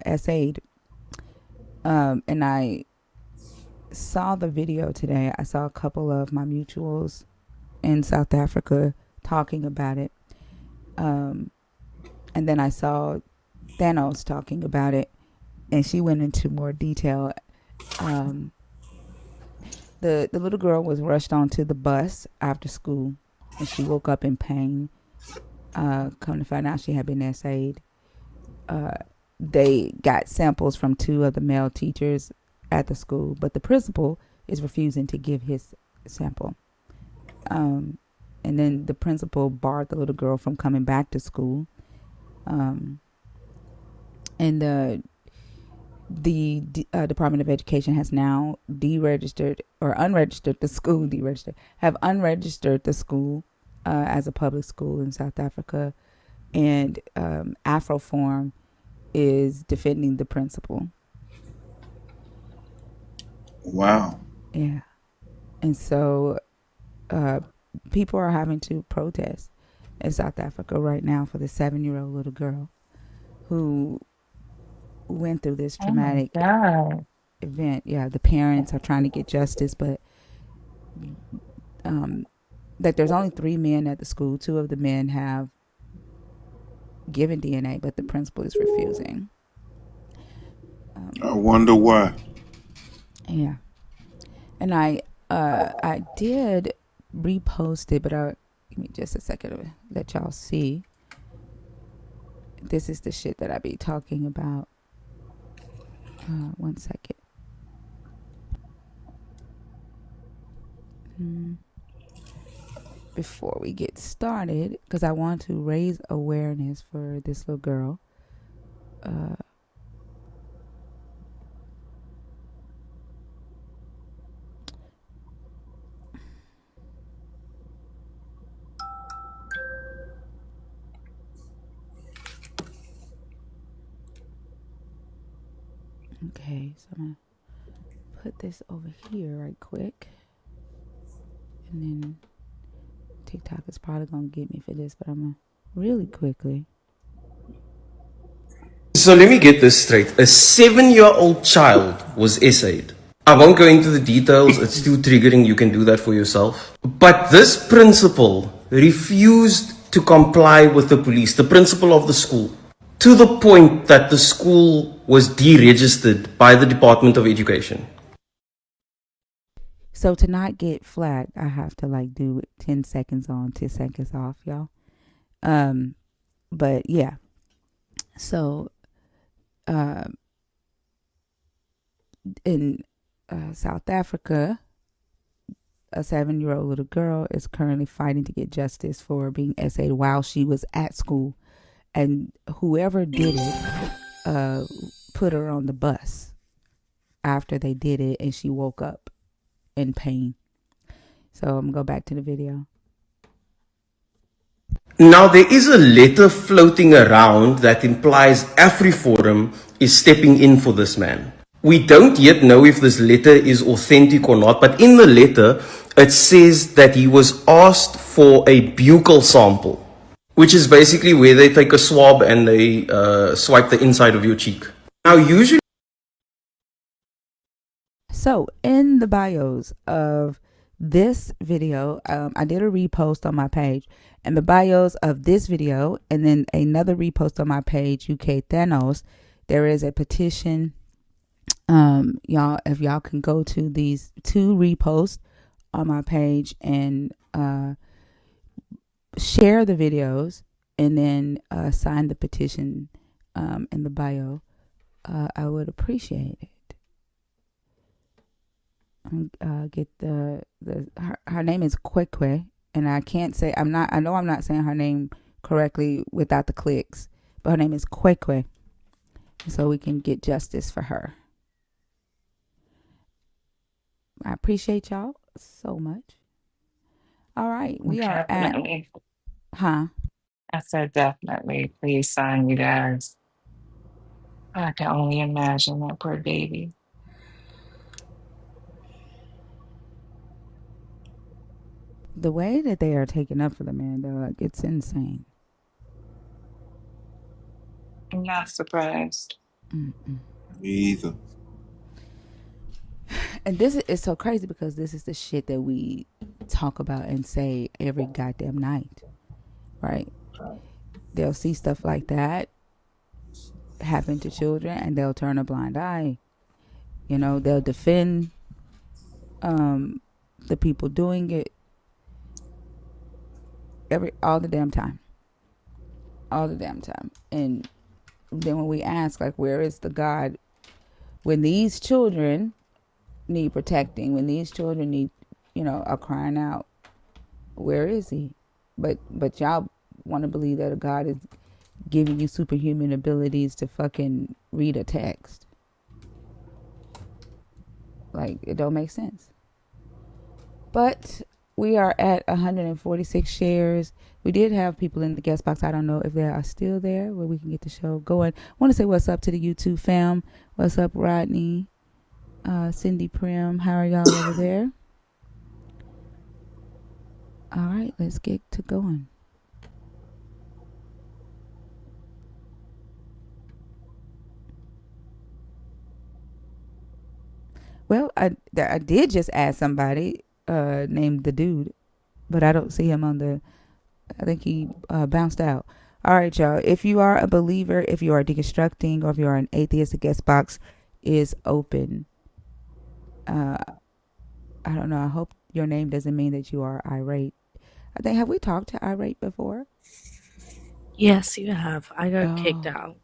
essayed. And I saw the video today. I saw a couple of my mutuals in South Africa talking about it. And then I saw Thanos talking about it, and she went into more detail. Um, the little girl was rushed onto the bus after school, and she woke up in pain. Come to find out, she had been essayed. Uh, they got samples from two of the male teachers at the school, but the principal is refusing to give his sample. Um, and then the principal barred the little girl from coming back to school. Um, and the Department of Education has now deregistered or unregistered the school, have unregistered the school as a public school in South Africa. And Afroform is defending the principal. Wow. Yeah. And so people are having to protest in South Africa right now for the 7-year-old little girl who went through this Oh my traumatic God. event. Yeah, the parents are trying to get justice, but that there's only 3 men at the school. 2 of the men have given DNA, but the principal is refusing. I wonder why. Yeah, and I did repost it, but give me just a second to let y'all see. This is the shit that I be talking about. 1 second. Before we get started, because I want to raise awareness for this little girl. Okay, so I'm gonna put this over here right quick, and then TikTok is probably gonna get me for this, but I'm gonna really quickly. So let me get this straight. A 7-year-old child was essayed. I won't go into the details, it's too triggering, you can do that for yourself. But this principal refused to comply with the police, the principal of the school, to the point that the school was deregistered by the Department of Education. So to not get flagged, I have to like do 10 seconds on, 10 seconds off, y'all. But yeah. So in South Africa, a 7-year-old little girl is currently fighting to get justice for being essayed while she was at school, and whoever did it put her on the bus after they did it, and she woke up in pain. So I'm gonna go back to the video. Now, there is a letter floating around that implies AfriForum is stepping in for this man. We don't yet know if this letter is authentic or not, but in the letter, it says that he was asked for a buccal sample, which is basically where they take a swab and they swipe the inside of your cheek. Now, usually... So in the bios of this video, I did a repost on my page, and the bios of this video, and then another repost on my page, UK Thanos, there is a petition. Y'all, if y'all can go to these 2 reposts on my page and share the videos, and then sign the petition in the bio, I would appreciate it. Get her name is Kwekwe, and I can't say I know I'm not saying her name correctly without the clicks, but her name is Kwekwe, so we can get justice for her. I appreciate y'all so much. All right, we are at Definitely. huh. I said definitely. Please sign, you guys. I can only imagine that poor baby. The way that they are taking up for the man, though, like, it's insane. I'm not surprised. Me either. And this is so crazy because this is the shit that we talk about and say every goddamn night, right? They'll see stuff like that happen to children and they'll turn a blind eye. You know, they'll defend um, the people doing it all the damn time, all the damn time. And then when we ask, like, where is the God when these children need protecting, when these children need, are crying out, where is he? But y'all want to believe that a God is giving you superhuman abilities to fucking read a text. Like, it don't make sense. But we are at 146 shares. We did have people in the guest box. I don't know if they are still there where we can get the show going. I want to say what's up to the YouTube fam. What's up, Rodney? Cindy Prim. How are y'all over there? All right, let's get to going. Well, I did just add somebody named the dude, but I don't see him on the. I think he bounced out. All right, y'all. If you are a believer, if you are deconstructing, or if you are an atheist, the guest box is open. I don't know. I hope your name doesn't mean that you are irate. I think, have we talked to irate before? Yes, you have. I got kicked Oh, out.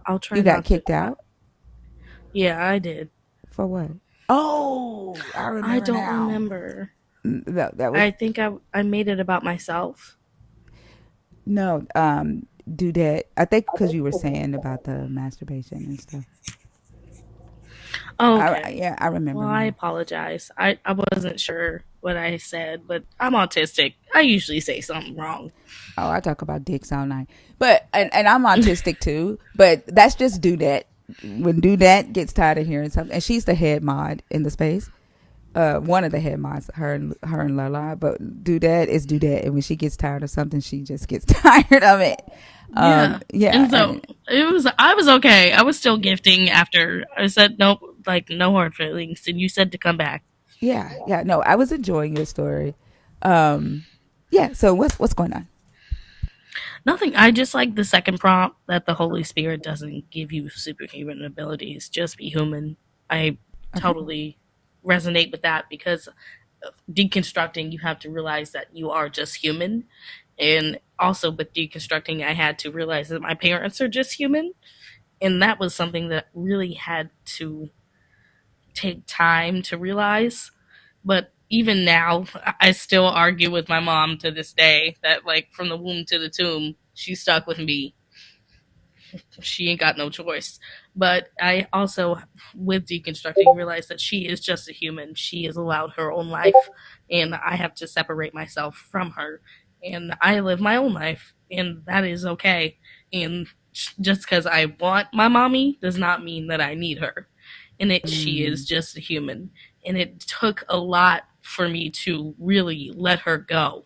I'll try you got not to. kicked out Yeah, I did. for what? Oh, I I remember don't now. remember. That was I think I made it about myself. no. Do that. I think because you were saying about the masturbation and stuff. Oh, okay. Yeah, I Well, remember I now. apologize. I wasn't sure what I said, but I'm autistic. I usually say something wrong. Oh, I talk about dicks all night. But and I'm autistic too. But that's just Dudette. When Dudette gets tired of hearing something, and she's the head mod in the space. One of the head mods, her and Lala. But Dudette is Dudette, and when she gets tired of something, she just gets tired of it. Yeah. Yeah, And so and I was okay. I was still gifting after I said no, like no hard feelings, and you said to come back. yeah. No, I was enjoying your story. Um, yeah. So what's going on? Nothing. I just like the second prompt that the Holy Spirit doesn't give you superhuman abilities. Just be human. I Okay. totally resonate with that because deconstructing, you have to realize that you are just human. And also with deconstructing, I had to realize that my parents are just human. And that was something that really had to take time to realize. But even now, I still argue with my mom to this day that, like, from the womb to the tomb, she's stuck with me. She ain't got no choice. But I also, with deconstructing, realized that she is just a human. She is allowed her own life, and I have to separate myself from her. And I live my own life, and that is okay. And just because I want my mommy does not mean that I need her. And she is Mm, just a human. And it took a lot for me to really let her go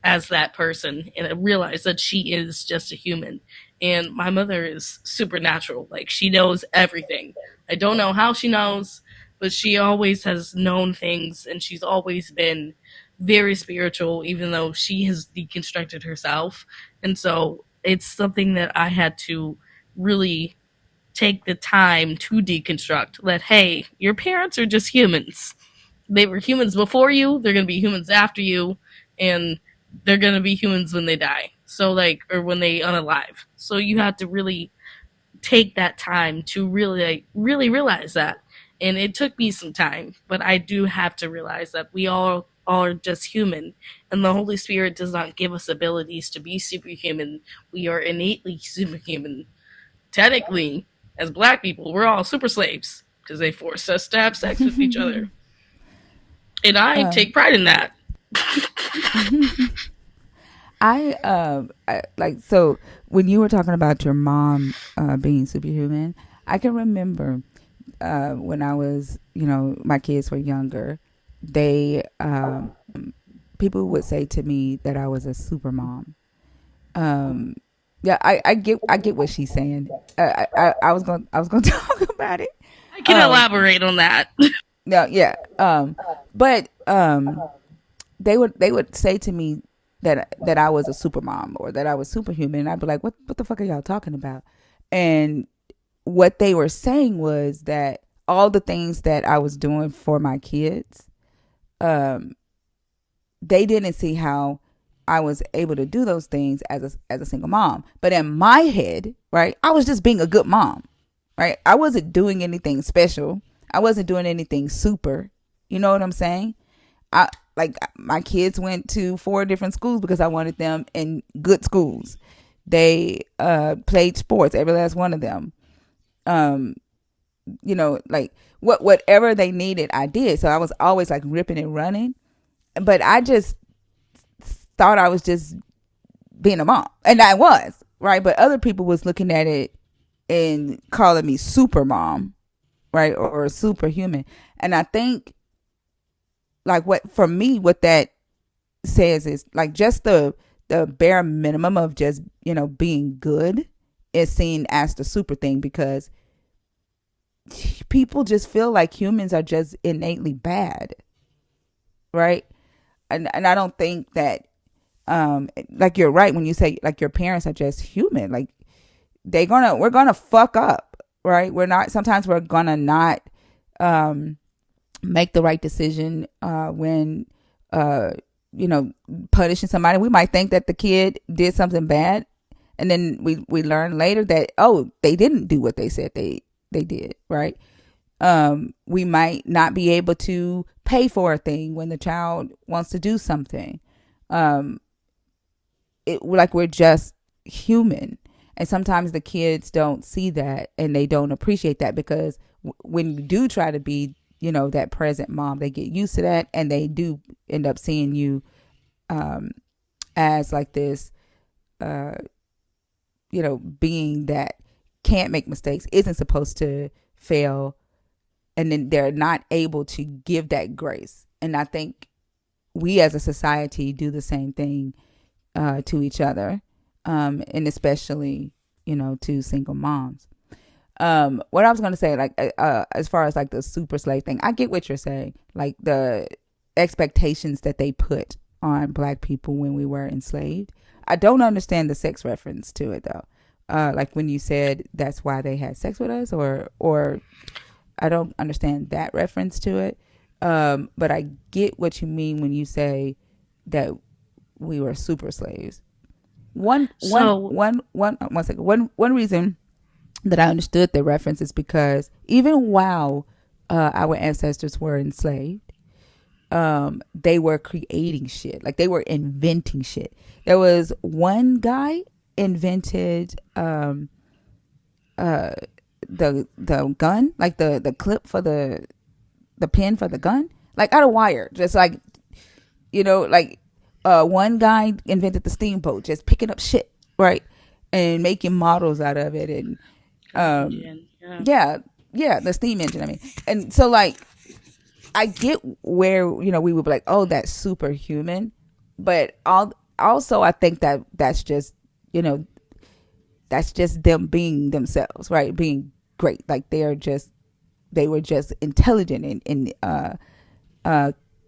as that person and I realized that she is just a human. And my mother is supernatural. Like, she knows everything. I don't know how she knows, but she always has known things and she's always been very spiritual, even though she has deconstructed herself. And so it's something that I had to really take the time to deconstruct that, hey, your parents are just humans. They were humans before you, they're going to be humans after you, and they're going to be humans when they die. So, like, or when they unalive. So you have to really take that time to really, like, really realize that. And it took me some time, but I do have to realize that we all are just human, and the Holy Spirit does not give us abilities to be superhuman. We are innately superhuman. Technically, as black people, we're all super slaves because they forced us to have sex with each other. And I take pride in that. I like so when you were talking about your mom being superhuman, I can remember when I was, my kids were younger, they people would say to me that I was a super mom. Yeah, I get what she's saying. I was gonna talk about it. I can Um, elaborate on that. no, yeah. But they would say to me that I was a super mom or that I was superhuman, and I'd be like, what the fuck are y'all talking about? And what they were saying was that all the things that I was doing for my kids, um, they didn't see how I was able to do those things as a single mom. But in my head, right, I was just being a good mom, right? I wasn't doing anything special. I wasn't doing anything super. You know what I'm saying? I like my kids went to 4 different schools because I wanted them in good schools. They played sports, every last one of them. Um, like whatever they needed, I did. So I was always like ripping and running. But I just thought I was just being a mom, and I was, right. But other people was looking at it and calling me super mom, right, or superhuman. And I think like what for me, what that says is like just the bare minimum of just being good is seen as the super thing, because people just feel like humans are just innately bad, right? And I don't think that like you're right when you say like your parents are just human. Like we're gonna fuck up, right? Sometimes we're gonna not um make the right decision when you know punishing somebody. We might think that the kid did something bad, and then we learn later that, oh, they didn't do what they said they did, right? We might not be able to pay for a thing when the child wants to do something. Like we're just human, and sometimes the kids don't see that and they don't appreciate that, because when you do try to be that present mom, they get used to that, and they do end up seeing you as like this being that can't make mistakes, isn't supposed to fail, and then they're not able to give that grace. And I think we as a society do the same thing to each other, and especially to single moms. What I was going to say, like as far as like the super slave thing, I get what you're saying, like the expectations that they put on black people when we were enslaved. I don't understand the sex reference to it though. Like when you said that's why they had sex with us, or I don't understand that reference to it. But I get what you mean when you say that we were super slaves. One second. One reason that I understood the reference is because even while our ancestors were enslaved, they were creating shit. Like they were inventing shit. There was one guy invented the gun, like the clip for the pin for the gun, like out of wire, just like one guy invented the steamboat, just picking up shit, right, and making models out of it, and Engine, yeah. yeah, the steam engine. I mean, and so like I get where we would be like, oh, that's superhuman, but also I think that that's just them being themselves, right? Being great, like they were just intelligent and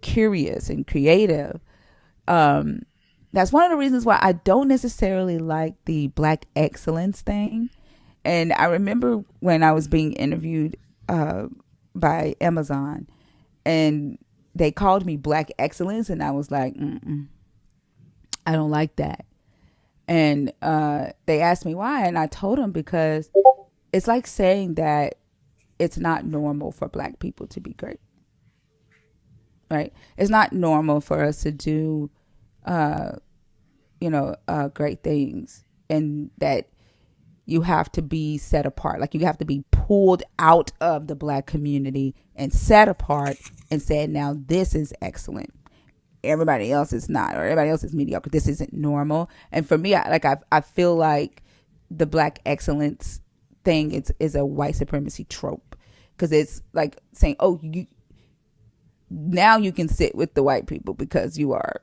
curious and creative. That's one of the reasons why I don't necessarily like the black excellence thing. And I remember when I was being interviewed by Amazon, and they called me black excellence, and I was like, I don't like that. And they asked me why, and I told them because it's like saying that it's not normal for black people to be great, right? It's not normal for us to do great things, and that you have to be set apart. Like you have to be pulled out of the black community and set apart and said, now this is excellent. Everybody else is not, or everybody else is mediocre. This isn't normal. And for me, I feel like the black excellence thing is a white supremacy trope, because it's like saying, oh, now you can sit with the white people because you are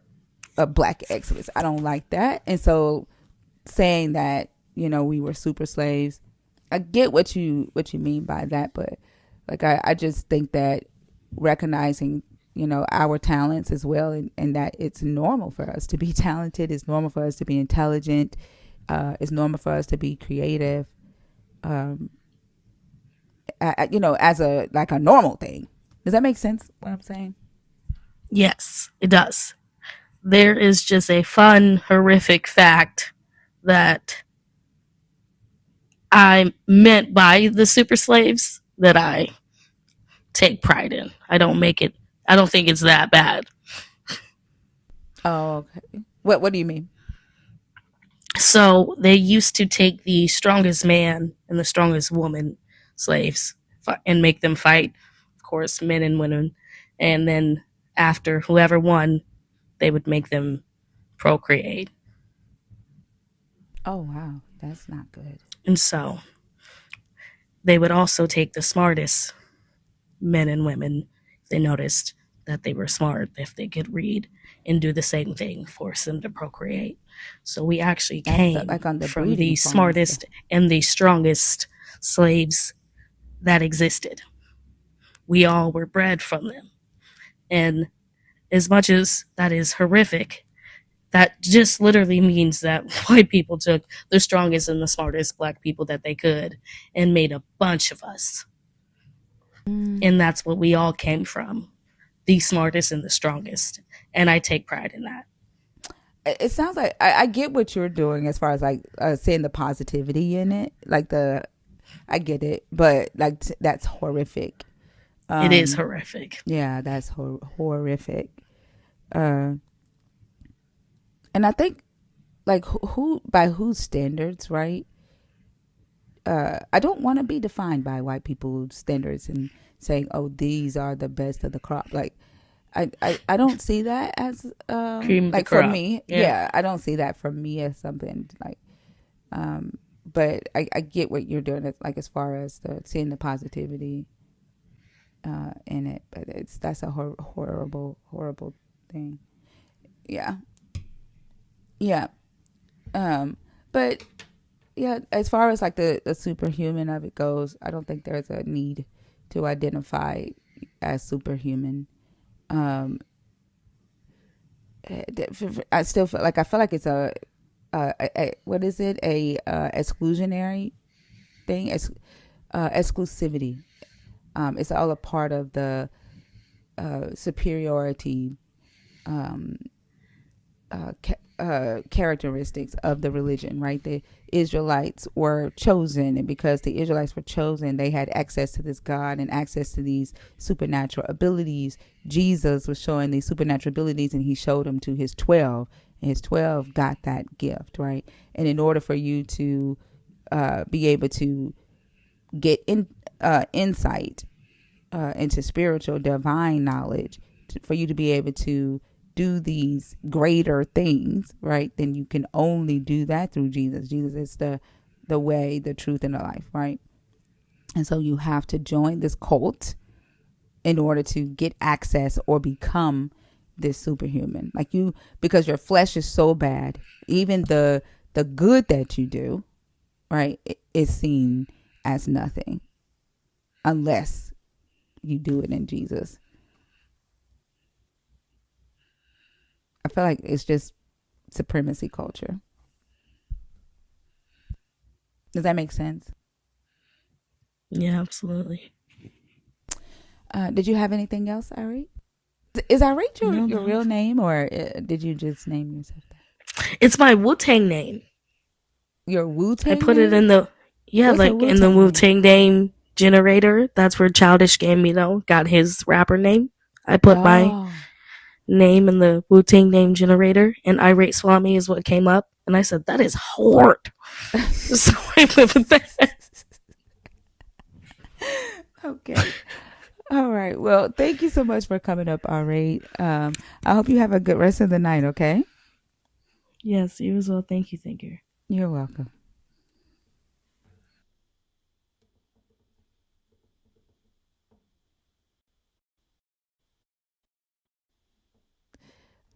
a black excellence. I don't like that. And so saying that we were super slaves. I get what you mean by that, but like I just think that recognizing our talents as well, and that it's normal for us to be talented, it's normal for us to be intelligent, it's normal for us to be creative, um, as a like a normal thing. Does that make sense? What I'm saying? Yes, it does. There is just a fun, horrific fact that I meant by the super slaves that I take pride in. I don't think it's that bad. Oh, okay. What do you mean? So they used to take the strongest man and the strongest woman slaves and make them fight, of course, men and women. And then after whoever won, they would make them procreate. Oh wow, that's not good. And so they would also take the smartest men and women if they noticed that they were smart, if they could read, and do the same thing, force them to procreate. So we actually That's came like on the from breeding the farm stuff. smartest and the strongest slaves that existed. We all were bred from them. And as much as that is horrific, that just literally means that white people took the strongest and the smartest black people that they could and made a bunch of us. Mm. And that's what we all came from, the smartest and the strongest. And I take pride in that. It sounds like I get what you're doing as far as like seeing the positivity in it. Like I get it, but like that's horrific. It is Um, horrific. yeah, that's horrific. Uh, and I think like who by whose standards, right? I don't want to be defined by white people's standards and saying, "Oh, these are the best of the crop." Like, I don't see that as Cream of the like for crop. me. Yeah. Yeah, I don't see that for me as something like. But I get what you're doing. Like as far as seeing the positivity in it, but that's a horrible thing. Yeah, yeah. Um, but yeah, as far as like the superhuman of it goes, I don't think there's a need to identify as superhuman. Um, I still feel like it's a what is it, a exclusionary thing, exclusivity. It's all a part of the superiority um, characteristics of the religion, right? The Israelites were chosen, and because the Israelites were chosen, they had access to this God and access to these supernatural abilities. Jesus was showing these supernatural abilities, and he showed them to his 12, and his 12 got that gift, right? And in order for you to be able to get insight into spiritual divine knowledge, for you to be able to do these greater things, right? Then you can only do that through Jesus. Jesus is the way, the truth, and the life, right? And so you have to join this cult in order to get access or become this superhuman. Like you, because your flesh is so bad, even the good that you do, right, is seen as nothing unless you do it in Jesus. I feel like it's just supremacy culture. Does that make sense? Yeah, absolutely. Did you have anything else, Ari? Is Ari No, your no. real name, or did you just name yourself that? It's my Wu Tang name. Your Wu I Tang put it name? in the, yeah, What's a like Wu in the Tang Wu name? Tang name generator. That's where Childish Gambino got his rapper name. I put my Oh. name in the Wu Tang name generator, and Irate Swami is what came up. And I said, that is hard. So I went with that. Okay. All right. Well, thank you so much for coming up, Ari. I hope you have a good rest of the night, okay? Yes, you as well. Thank you, thinker. You're welcome.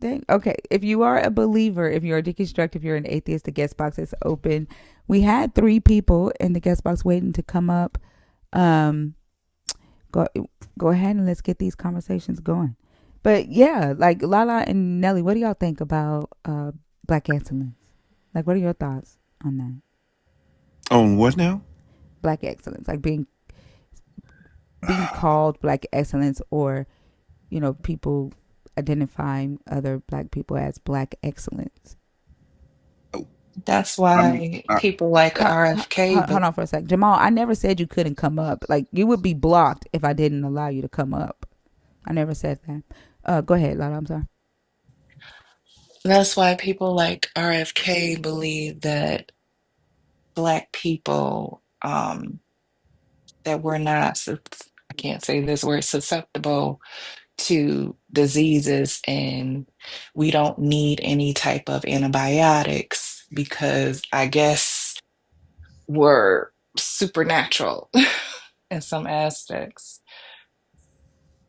Dang. Okay, if you are a believer, if you're a deconstruct, if you're an atheist, the guest box is open. We had 3 people in the guest box waiting to come up. Um, go go ahead and let's get these conversations going. But yeah, like Lala and Nelly, what do y'all think about black excellence? Like, what are your thoughts on that? On what now? Black excellence, like being called black excellence, or people identifying other black people as black excellence. That's I mean, why people like RFK, Hold but on for a sec, Jamal. I never said you couldn't come up. Like, you would be blocked if I didn't allow you to come up. I never said that. Go ahead, Lala. I'm sorry. that's why people like RFK believe that Black people, that we're not, I can't say this word, susceptible to diseases, and we don't need any type of antibiotics because I guess we're supernatural in some aspects.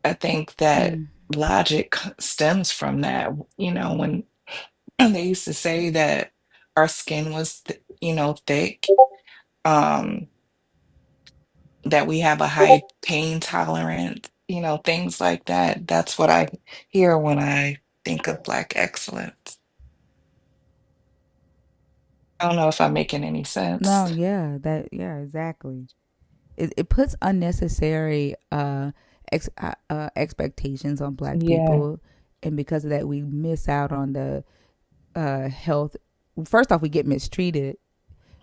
I think that Mm. logic stems from that. When they used to say that our skin was, thick, um, that we have a high pain tolerance, things like that. That's what I hear when I think of Black excellence. I don't know if I'm making any sense. No, yeah, yeah, exactly. It puts unnecessary expectations on black Yeah. people, and because of that, we miss out on the health. First off, we get mistreated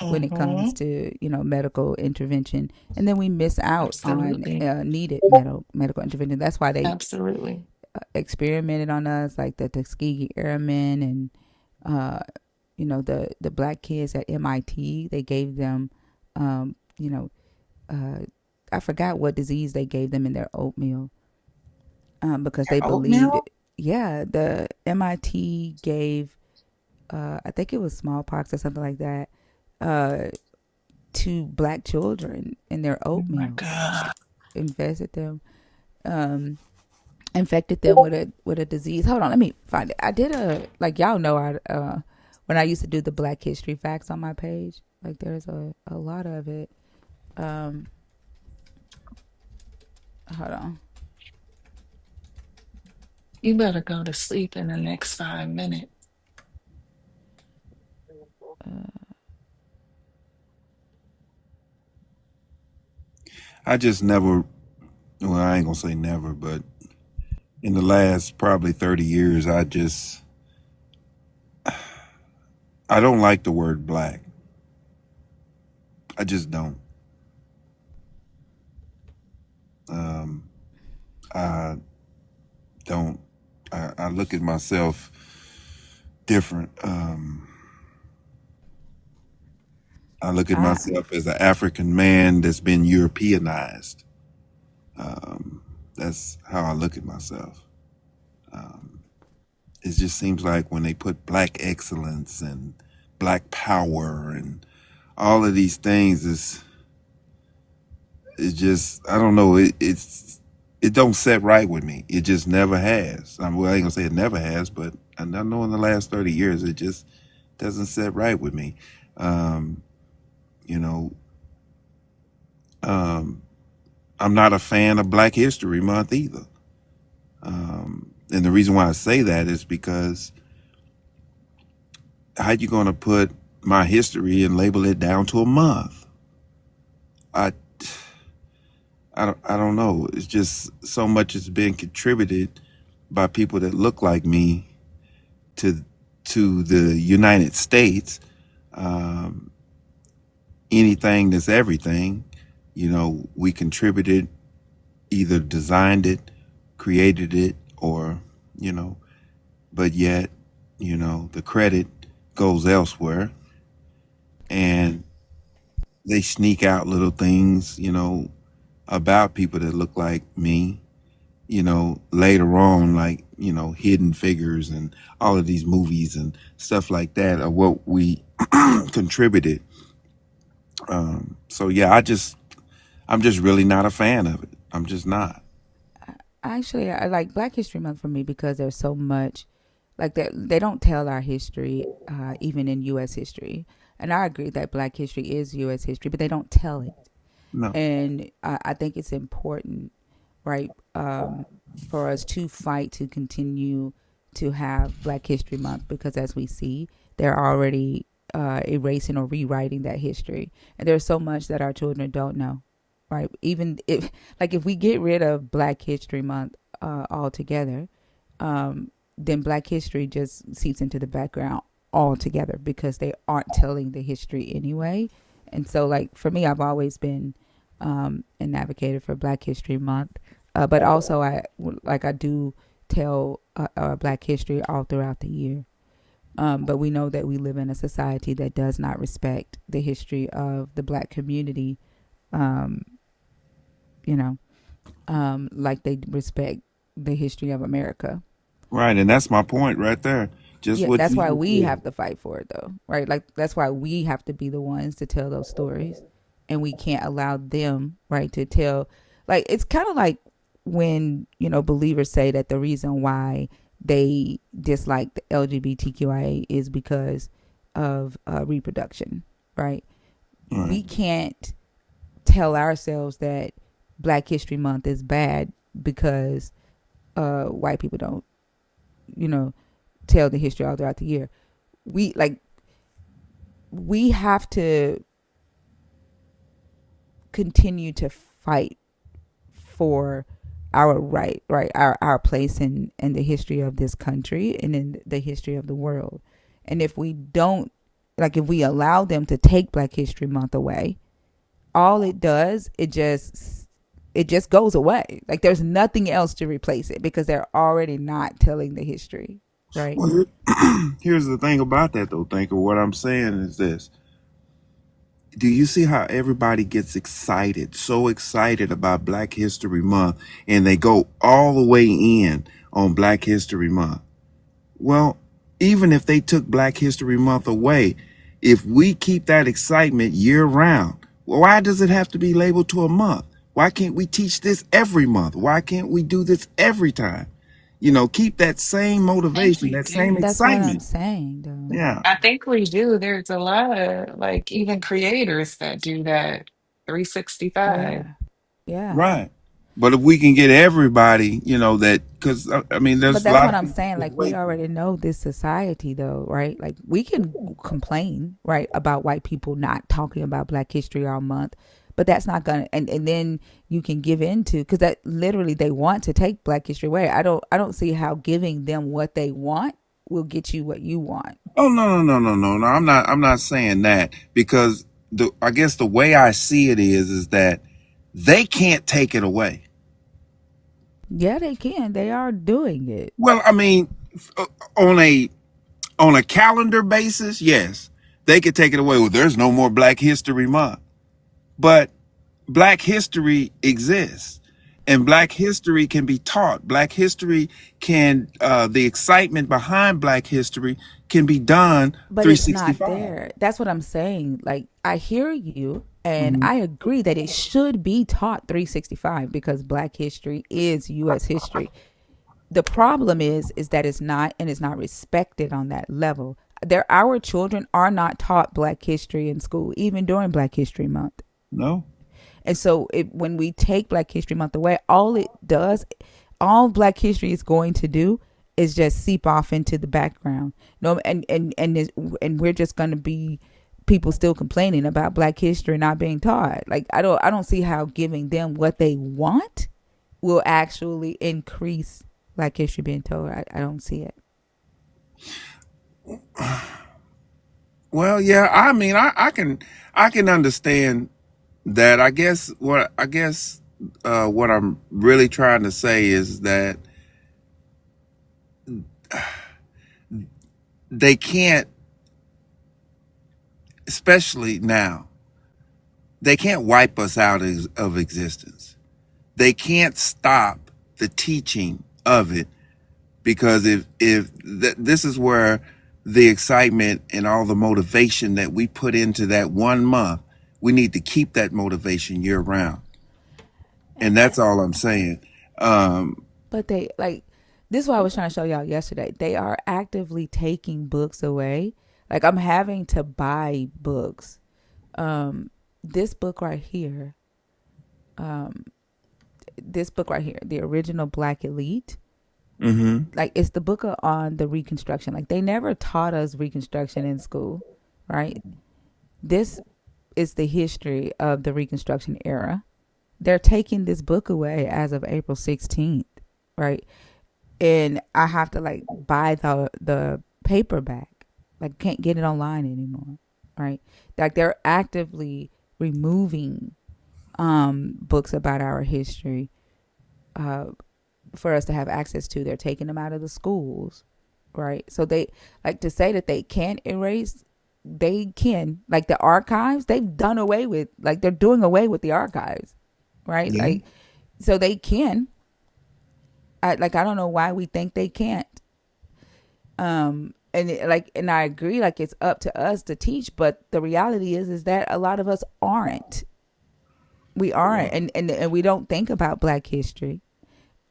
when it comes Mm-hmm. to medical intervention, and then we miss out on Absolutely. needed medical intervention. That's why they Absolutely. experimented on us, like the Tuskegee Airmen, and uh, the black kids at MIT. They gave them, um, you know, I forgot what disease they gave them in their oatmeal, because they believed Oatmeal? it. Yeah, the MIT gave, I think it was smallpox or something like that, uh, to black children in their Oh my oatmeal. God. Infested them, um, infected them with a disease. Hold on, let me find it. I did y'all know, when I used to do the Black History facts on my page, like there's a lot of it. Um, Hold on. You better go to sleep in the next 5 minutes. I just never. Well, I ain't gonna say never, but in the last probably 30 years, I don't like the word black. I just don't. Um, I don't. I look at myself different. I look at I myself as an African man that's been Europeanized. Um, that's how I look at myself. It just seems like when they put black excellence and black power and all of these things, it's just, I don't know, it don't set right with me. It just never has. Well, I ain't gonna say it never has, but I know in the last 30 years it just doesn't set right with me. Um, you know, um, I'm not a fan of Black History Month either. And the reason why I say that is because how you gonna put my history and label it down to a month? I I don't know. It's just so much has been contributed by people that look like me to the United States. Um, Anything that's everything. We contributed, either designed it, created it, or you know, but yet, the credit goes elsewhere, and they sneak out little things, about people that look like me, later on, like, Hidden Figures and all of these movies and stuff like that are what we contributed. So yeah, I'm just really not a fan of it. I'm just not. actually I like Black History Month for me because there's so much. like they don't tell our history, even in U.S. history. And I agree that Black history is U.S. history, but they don't tell it. No. And I think it's important, right, for us to fight to continue to have Black History Month, because as we see, they're already erasing or rewriting that history, and there's so much that our children don't know, right? Even if we get rid of Black History Month altogether, then Black history just seeps into the background altogether because they aren't telling the history anyway. And so, like for me, I've always been an advocate for Black History Month, but also I do tell Black history all throughout the year. But we know that we live in a society that does not respect the history of the Black community, um, you know, like they respect the history of America. Right, and that's my point right there. Just Yeah, what that's you why just we said. have to fight for it, though, right? Like that's why we have to be the ones to tell those stories, and we can't allow them, right, to tell. Like it's kind of like when believers say that the reason why they dislike the LGBTQIA is because of reproduction, right? Right. We can't tell ourselves that Black History Month is bad because white people don't, you know, tell the history all throughout the year. We like we have to continue to fight for our right, our place in the history of this country and in the history of the world. And if we don't, like, if we allow them to take Black History Month away, all it does, it just goes away. Like there's nothing else to replace it because they're already not telling the history, right? Well, here's the thing about that, though, Thinker. What I'm saying is this. Do you see how everybody gets excited, so excited about Black History Month, and they go all the way in on Black History Month? Well, even if they took Black History Month away, if we keep that excitement year round, well, why does it have to be labeled to a month? Why can't we teach this every month? Why can't we do this every time? Keep that same I think motivation, we that same do. That's what I'm excitement. saying, though. Yeah, I think we do. There's a lot of like even creators that do that 365. Yeah, yeah. right. But if we can get everybody, that, because I mean, But there's a that's lot what of I'm people saying. who Like, we wait. already know this society, though, right? Like, we can complain, right, about white people not talking about Black History all month, but that's not gonna. And then you can give into, because that literally they want to take Black History away. I don't see how giving them what they want will get you what you want. Oh, no, no, no, no, no, no. I'm not saying that, because I guess the way I see it is that they can't take it away. Yeah, they can. They are doing it. Well, I mean, uh, on a calendar basis, yes, they could take it away. Well, there's no more Black History Month, but Black history exists, and Black history can be taught. Black history can, the excitement behind Black history can be done But it's not 365. there. That's what I'm saying. Like, I hear you and Mhm. I agree that it should be taught 365 because Black history is US history. The problem is that it's not, and it's not respected on that level. Our children are not taught Black history in school even during Black History Month. No, And so when we take Black History Month away, all Black history is going to do is just seep off into the background. No, and we're just going to be people still complaining about Black history not being taught. Like I don't see how giving them what they want will actually increase Black history being told. I don't see it. well, yeah. I mean, I can understand that. What I'm really trying to say is that they can't, especially now, they can't wipe us out of existence. They can't stop the teaching of it, because if this is where the excitement and all the motivation that we put into that one month, we need to keep that motivation year round, and that's all I'm saying. Um, But they like this is what I was trying to show y'all yesterday. They are actively taking books away. Like I'm having to buy books. This book right here, the original Black Elite. Mm-hmm. Like it's the book on the Reconstruction. Like they never taught us Reconstruction in school, right? This is the history of the Reconstruction era. They're taking this book away as of April 16th, right? And I have to like buy the paperback. Like can't get it online anymore, right? Like they're actively removing books about our history uh, for us to have access to. They're taking them out of the schools, right? So they like to say that they can't erase. They can, like the archives. They've done away with, like they're doing away with the archives, right? Yeah. Like so they can. I don't know why we think they can't. And I agree, like it's up to us to teach, but the reality is that a lot of us aren't. We aren't, and we don't think about Black history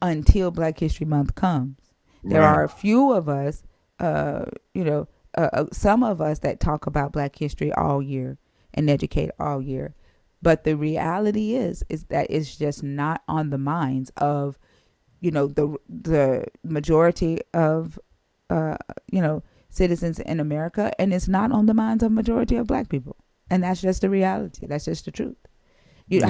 until Black History Month comes. There Right. are a few of us, some of us that talk about Black history all year and educate all year, but the reality is that it's just not on the minds of the majority of uh, citizens in America, and it's not on the minds of majority of Black people, and that's just the reality. That's just the truth. Right.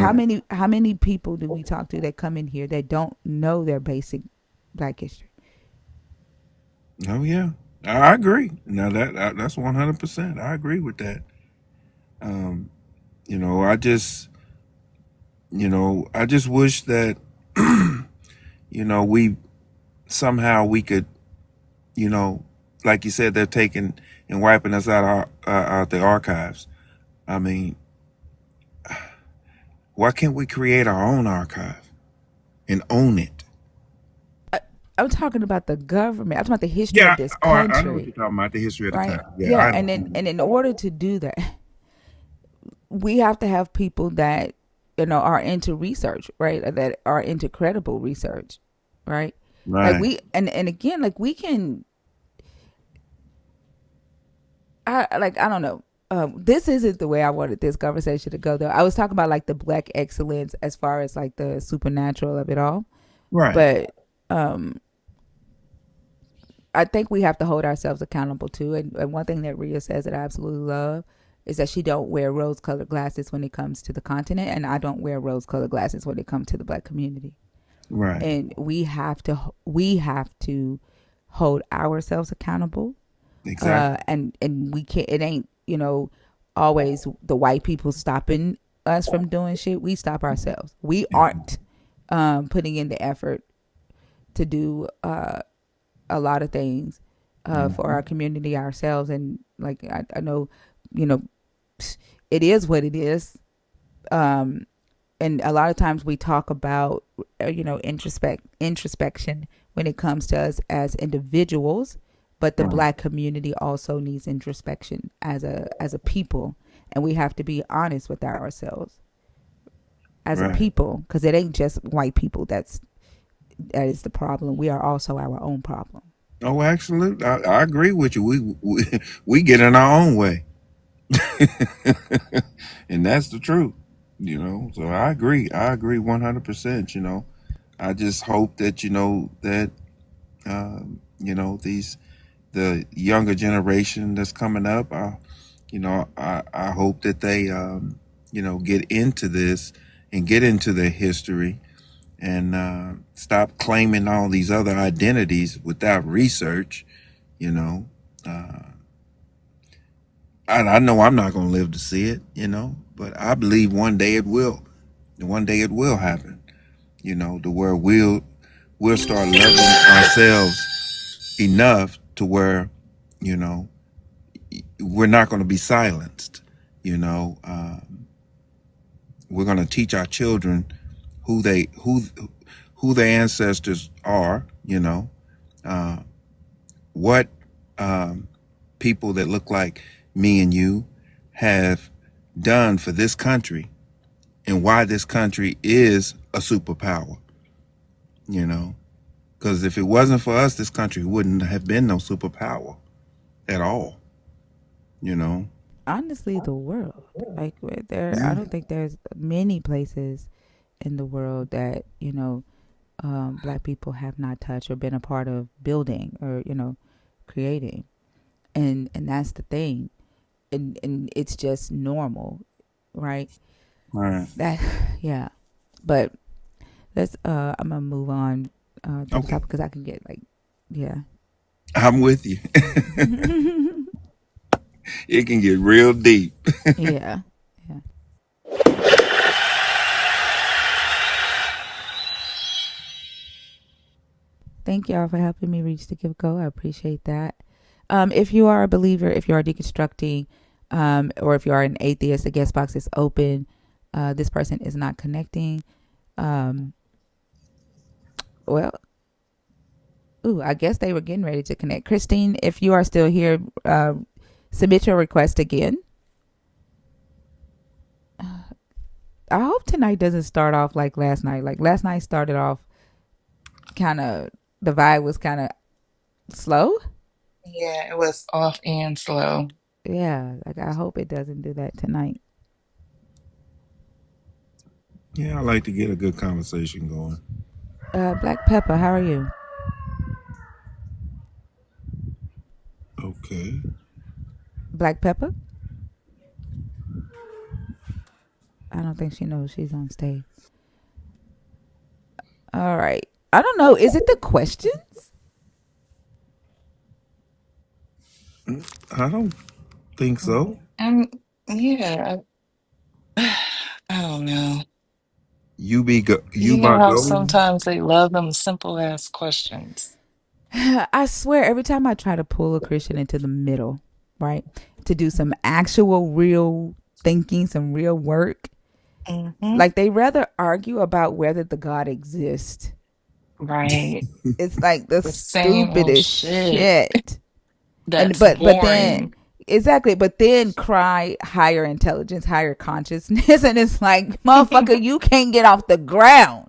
How many people do we talk to that come in here that don't know their basic Black history? Oh yeah. I agree. Now that's 100%. I agree with that. Um, I just I just wish that we somehow we could, you know, like you said, they're taking and wiping us out the archives. I mean, why can't we create our own archive and own it? I'm talking about the government. I'm talking about the history of Yeah. this Oh, I know what country, you're talking about. The history of the right? country. Yeah, Yeah, I and understand. in order to do that, we have to have people that are into research, right? That are into credible research, right? Like Right. we and again, like we can. I don't know. This isn't the way I wanted this conversation to go, though. I was talking about like the Black excellence as far as like the supernatural of it all, Right. but I think we have to hold ourselves accountable too. And one thing that Rhea says that I absolutely love is that she don't wear rose-colored glasses when it comes to the continent, and I don't wear rose-colored glasses when it comes to the Black community. Right. And we have to hold ourselves accountable. Exactly. And we can't. It ain't always the white people stopping us from doing shit. We stop ourselves. We aren't putting in the effort to do a lot of things for our community ourselves. And like I know, you know, it is what it is. And a lot of times we talk about introspection when it comes to us as individuals, but the Right. Black community also needs introspection as a people, and we have to be honest with ourselves as a Right. people, because it ain't just white people that is the problem. We are also our own problem. Oh, absolutely. I agree with you. We get in our own way, and that's the truth. So I agree. I agree 100%. I just hope that these the younger generation that's coming up. I hope that they get into this and get into their history and stop claiming all these other identities without research. You know, I know I'm not going to live to see it. But I believe one day it will. One day it will happen. To where we'll start loving ourselves enough to where you know we're not going to be silenced. You know, we're going to teach our children who they who their ancestors are. What people that look like me and you have done for this country and why this country is a superpower. You know, Because if it wasn't for us, this country wouldn't have been no superpower at all. You know. Honestly, the world. Like there, I Yeah. don't think there's many places in the world that black people have not touched or been a part of building or creating, and that's the thing, and it's just normal, right? Right. That yeah, but let's I'm gonna move on to the Okay. topic because I can get like yeah. I'm with you. It can get real deep. Yeah, yeah. Thank y'all for helping me reach the give go. I appreciate that. If you are a believer, if you are deconstructing, or if you are an atheist, the guest box is open. This person is not connecting. Um, well, ooh, I guess they were getting ready to connect. Christine, if you are still here, submit your request again. I hope tonight doesn't start off like last night. Like last night started off kind of, the vibe was kind of slow. Yeah, it was off and slow. Yeah, like I hope it doesn't do that tonight. Yeah, I like to get a good conversation going. Black Pepper, how are you? Okay. Black Pepper? I don't think she knows she's on stage. All right. I don't know. Is it the questions? I don't think so. And yeah, I don't know. You You know by how go. sometimes they love them simple ass questions. I swear, every time I try to pull a Christian into the middle, right, to do some actual real thinking, some real work, Hmm. like they rather argue about whether the God exists. Right. It's like the The same old stupidest shit shit. And that's but then boring. exactly, but then cry higher intelligence, higher consciousness, and it's like, motherfucker, you can't get off the ground.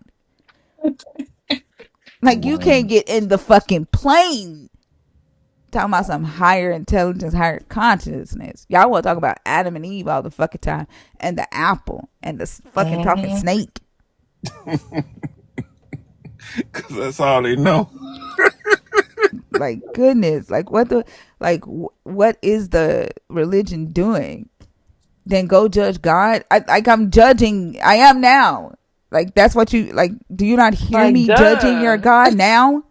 Like you Right. can't get in the fucking plane. Talking about some higher intelligence, higher consciousness. Y'all want to talk about Adam and Eve all the fucking time, and the apple, and the fucking talking Hmm. snake. Because that's all they know. Like goodness, like what the, like what is the religion doing? Then go judge God. Like I'm judging. I am now. Like that's what you like. Do you not hear Like, me judging your duh. God now?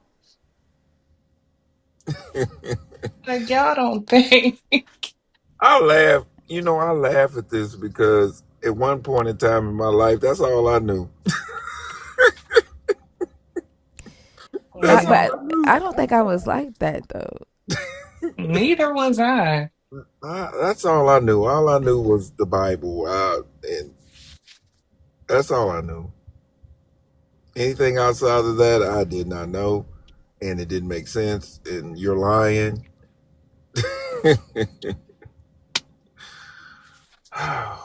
Like, y'all don't think. I laugh. I laugh at this because at one point in time in my life, that's all I knew. That's all Yeah, But I knew. I don't think I was like that though. neither was I. That's all I knew. All I knew was the Bible, and that's all I knew. Anything outside of that, I did not know, and it didn't make sense. And you're lying. I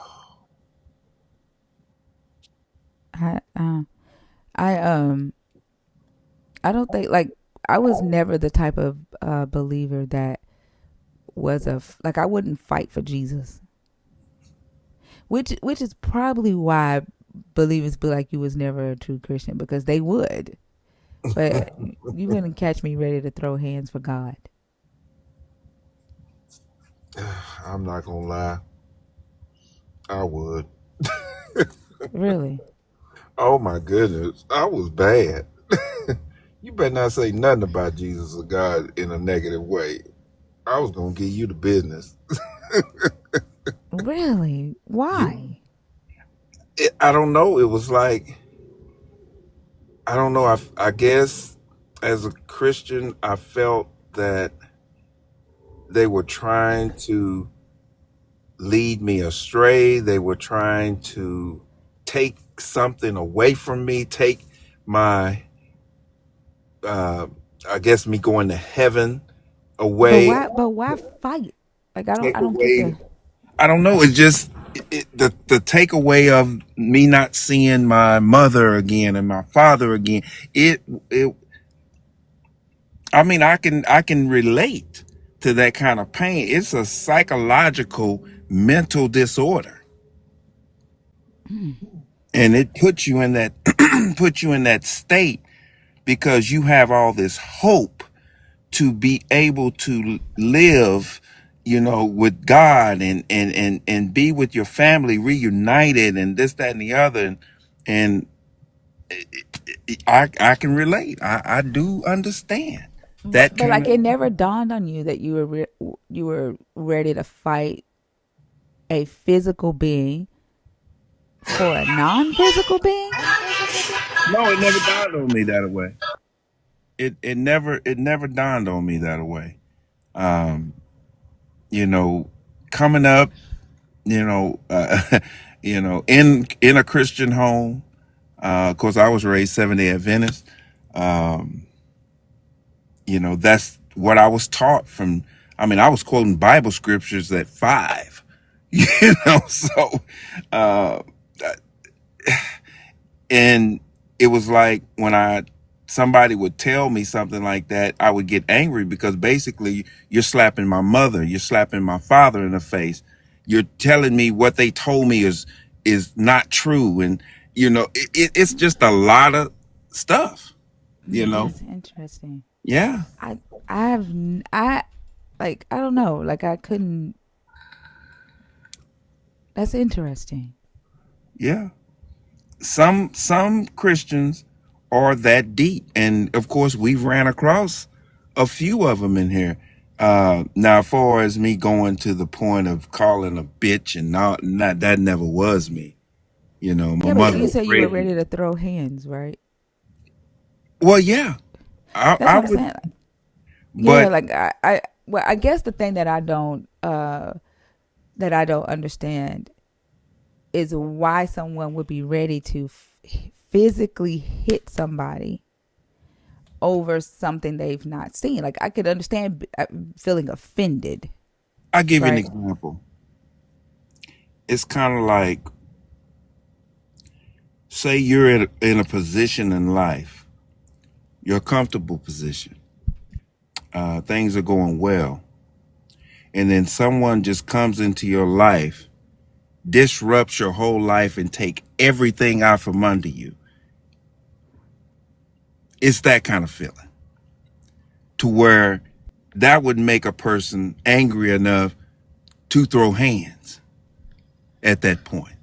I I don't think like I was never the type of believer that was like I wouldn't fight for Jesus, which is probably why believers be like you was never a true Christian because they would, but you wouldn't catch me ready to throw hands for God. I'm not gonna lie. I would. Really? Oh my goodness, I was bad. You better not say nothing about Jesus or God in a negative way. I was gonna give you the business. Really? Yeah. Why? I don't know. It was like I don't know. I guess as a Christian, I felt that they were trying to lead me astray. They were trying to take something away from me, take my, uh, I guess, me going to heaven But away, why? But why fight? Like I don't. take I don't get away. the. I don't know. It's just the takeaway of me not seeing my mother again and my father again. It I mean, I can relate to that kind of pain. It's a psychological mental disorder. And it puts you in that puts you in that state because you have all this hope to be able to live, with God and be with your family reunited and this, that, and the other. And I can relate. I do understand that But kind like of. it never dawned on you that you were ready to fight a physical being for a non-physical being. No, it never dawned on me that way. It never dawned on me that way. Um, you know, coming up, in a Christian home. Of course, I was raised Seventh-day Adventist. Um, that's what I was taught from. I mean, I was quoting Bible scriptures at 5. So uh, and it was like when somebody would tell me something like that, I would get angry because basically you're slapping my mother, you're slapping my father in the face, you're telling me what they told me is not true, and it's just a lot of stuff. That's interesting. Yeah, I I have I like I don't know. Like I couldn't. That's interesting. yeah. Some Christians are that deep, and of course we've ran across a few of them in here. Now, as far as me going to the point of calling a bitch and not that never was me. My Yeah, but mother you was said you were crazy. ready to throw hands, right? Well, yeah, I, That's I what I'm would, saying. Yeah, but like well, I guess the thing that I don't understand is why someone would be ready to physically hit somebody over something they've not seen. Like I could understand feeling offended, I'll give you an right? example. It's kind of like, say you're in a position in life, you're a comfortable position, things are going well, and then someone just comes into your life, disrupts your whole life, and take everything out from under you. It's that kind of feeling to where that would make a person angry enough to throw hands at that point.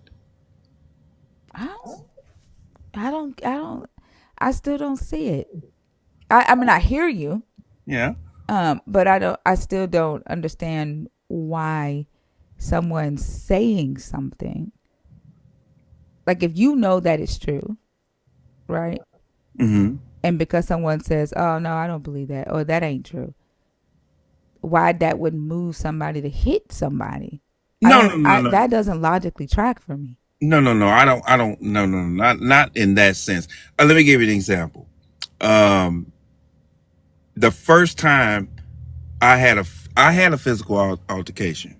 I don't, I don't, I still don't see it. I mean, I hear you, Yeah. but I still don't understand why someone's saying something. Like if you know that it's true, right? Mm-hmm. And because someone says, "Oh no, I don't believe that," or "That ain't true," why that would move somebody to hit somebody? I No, no, don't. no, no, That doesn't logically track for me. no, no, no. I don't. No, no, no, not in that sense. Let me give you an example. Um, the first time I had a physical altercation,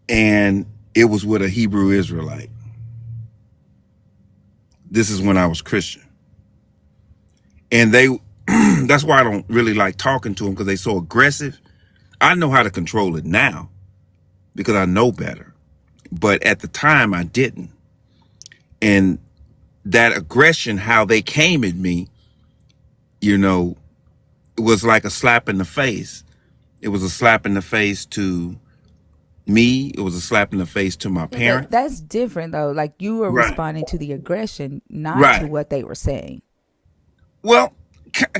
and it was with a Hebrew Israelite. This is when I was Christian, and they. That's why I don't really like talking to them because they're so aggressive. I know how to control it now because I know better, but at the time I didn't, and that aggression, how they came at me, you know, it was like a slap in the face. It was a slap in the face to me. It was a slap in the face to my Yeah, but parents. that's different though. Like you were Right. responding to the aggression, not to Right. what they were saying. Well,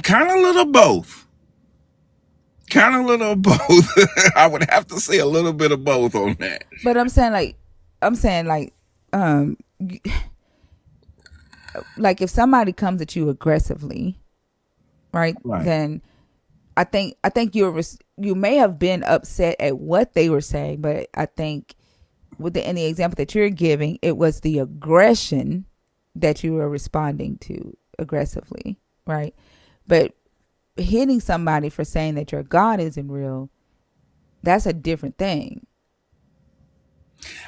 kind of little both. Kind of little both. I would have to say a little bit of both on that. But I'm saying um, like if somebody comes at you aggressively, right? Right. Then I think you may have been upset at what they were saying, but I think in the example that you're giving, it was the aggression that you were responding to aggressively, right? But hitting somebody for saying that your God isn't real, that's a different thing.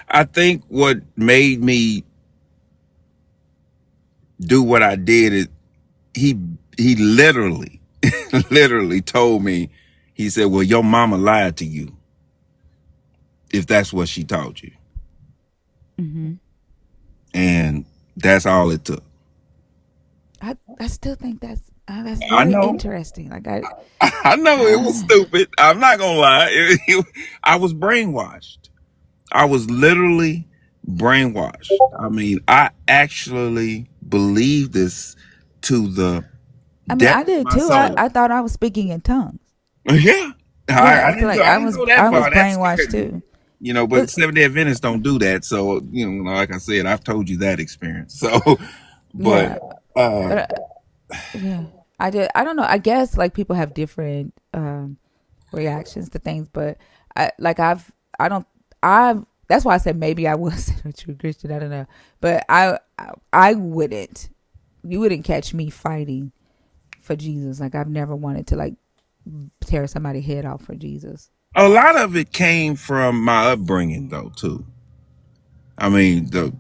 I think what made me do what I did is he he literally. literally told me, he said, well, your mama lied to you if that's what she taught you. Mm-hmm. And that's all it took. I still think that's I very know. interesting. Like I know it was I stupid. I'm not gonna lie. I was brainwashed. I was literally brainwashed. I mean, I actually believed this to the mean, I depth of did my too. soul. I thought I was speaking in tongues. Yeah. I Yeah, so didn't go. like I didn't go that I was far. That brainwashed scared me. too. But But Seventh Day Adventists don't do that. So, like I said, I've told you that experience. So, but yeah, uh, but yeah, I don't know. I guess like people have different reactions to things, but I don't I've that's why I said maybe I was a true Christian. I don't know, but I wouldn't. You wouldn't catch me fighting for Jesus. Like I've never wanted to like tear somebody's head off for Jesus. a lot of it came from my upbringing, though, too. I mean, the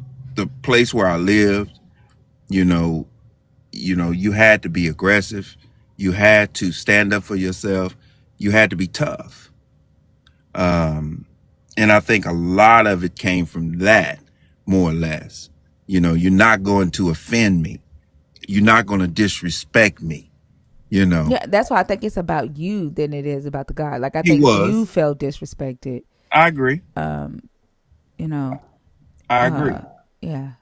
place where I lived, you know, you had to be aggressive. You had to stand up for yourself. You had to be tough. And I think a lot of it came from that, more or less. You're not going to offend me. You're not going to disrespect me. You know, Yeah, that's why I think it's about you than it is about the God. Like I he think you was. felt disrespected. I agree. You know, I agree. yeah,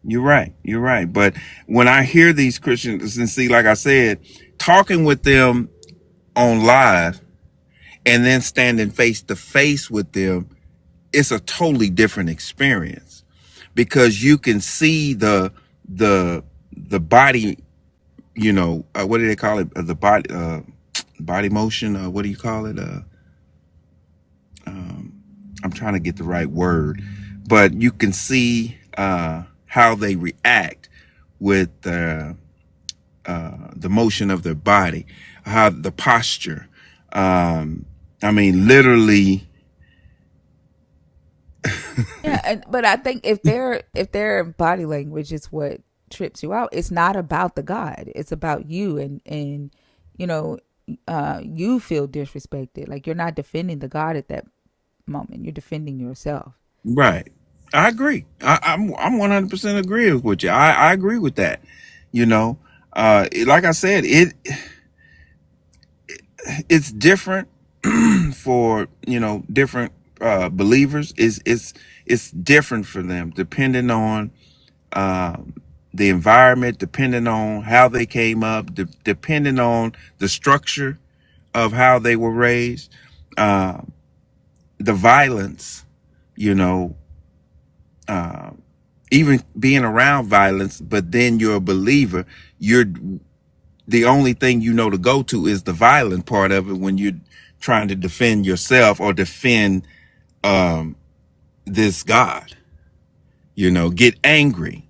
You're right. You're right. But when I hear these Christians, and see, like I said, talking with them on live and then standing face to face with them, it's a totally different experience because you can see the body. What do they call it? The body motion. What do you call it? I'm trying to get the right word, but you can see how they react with the motion of their body, how the posture. I mean, literally. yeah. But I think if their body language is what trips you out, it's not about the God. It's about you and you know you feel disrespected. Like you're not defending the God at that moment. You're defending yourself. Right. I agree. I'm 100% agree with you. I agree with that. Like I said, it's different for different believers. It's different for them depending on the environment, depending on how they came up, depending on the structure of how they were raised, uh, the violence. You know, even being around violence, but then you're a believer, you're the only thing to go to is the violent part of it when you're trying to defend yourself or defend this God. Get angry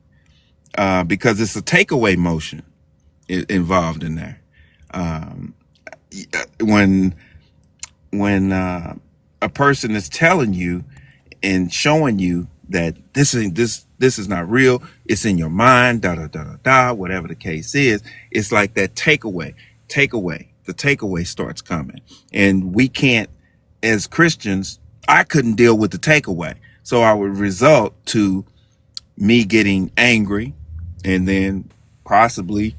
because it's a takeaway motion involved in there. When a person is telling you and showing you that this is not real, it's in your mind, da da da da da, whatever the case is, it's like that the takeaway starts coming, and we can't, as Christians, I couldn't deal with the takeaway, so I would result to me getting angry, and then possibly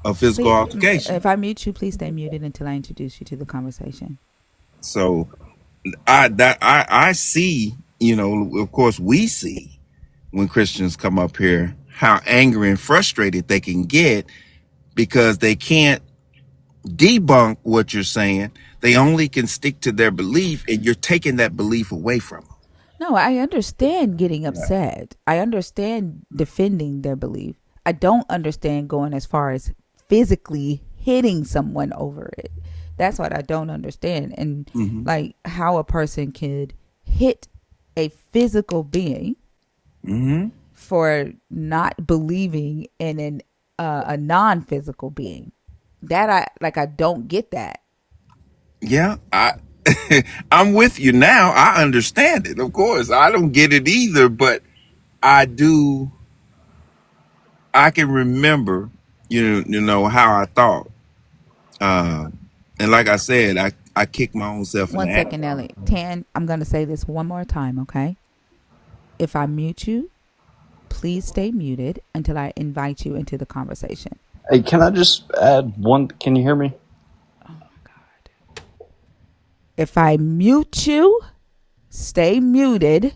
a physical Please, altercation. if I mute you, please stay muted until I introduce you to the conversation. So I see, of course we see when Christians come up here how angry and frustrated they can get because they can't debunk what you're saying. They only can stick to their belief, and you're taking that belief away from them. No, I understand getting Yeah. upset. I understand defending their belief. I don't understand going as far as physically hitting someone over it. That's what I don't understand. And Mm-hmm. like how a person could hit a physical being Mm-hmm. for not believing in a non-physical being. That I don't get that. Yeah, I'm with you now. I understand it. Of course, I don't get it either, but I do. I can remember, how I thought. And like I said, I kick my own self in the One ass. second, Ellie. Tan, I'm going to say this one more time, okay? If I mute you, please stay muted until I invite you into the conversation. Hey, can I just add one? Can you hear me? Oh my God. If I mute you, stay muted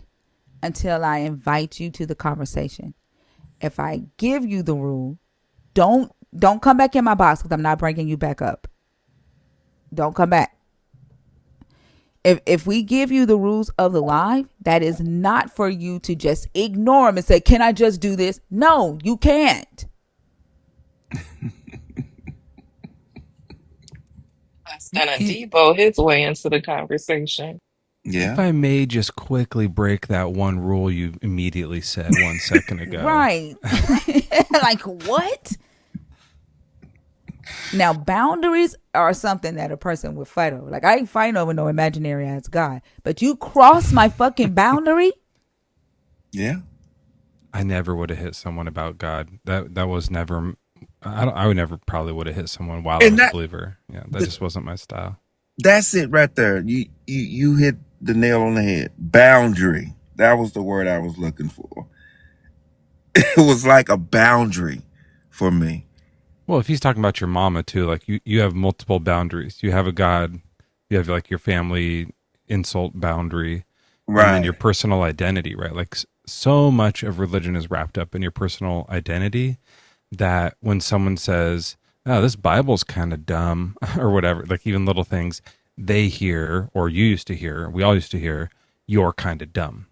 until I invite you to the conversation. If I give you the rule, don't come back in my box because I'm not bringing you back up. Don't come back. If we give you the rules of the live, that is not for you to just ignore them and say, "Can I just do this?" No, you can't. That's gonna Debo his way into the conversation. If Yeah. I may just quickly break that one rule you immediately said 1 second ago. Right. Like what? Now, boundaries are something that a person would fight over. Like, I ain't fighting over no imaginary ass guy, but you cross my fucking boundary. Yeah. I never would have hit someone about God. That was never. I would never probably would have hit someone while I And was a that believer. Yeah, that just wasn't my style. that's it right there. You hit the nail on the head. Boundary. That was the word I was looking for. It was like a boundary for me. Well, if he's talking about your mama too, like you have multiple boundaries. You have a God. You have like your family insult boundary, and then Right. your personal identity, right? Like so much of religion is wrapped up in your personal identity that when someone says, "Oh, this Bible's kind of dumb," or whatever, like even little things, they hear, or you used to hear, we all used to hear, "You're kind of dumb,"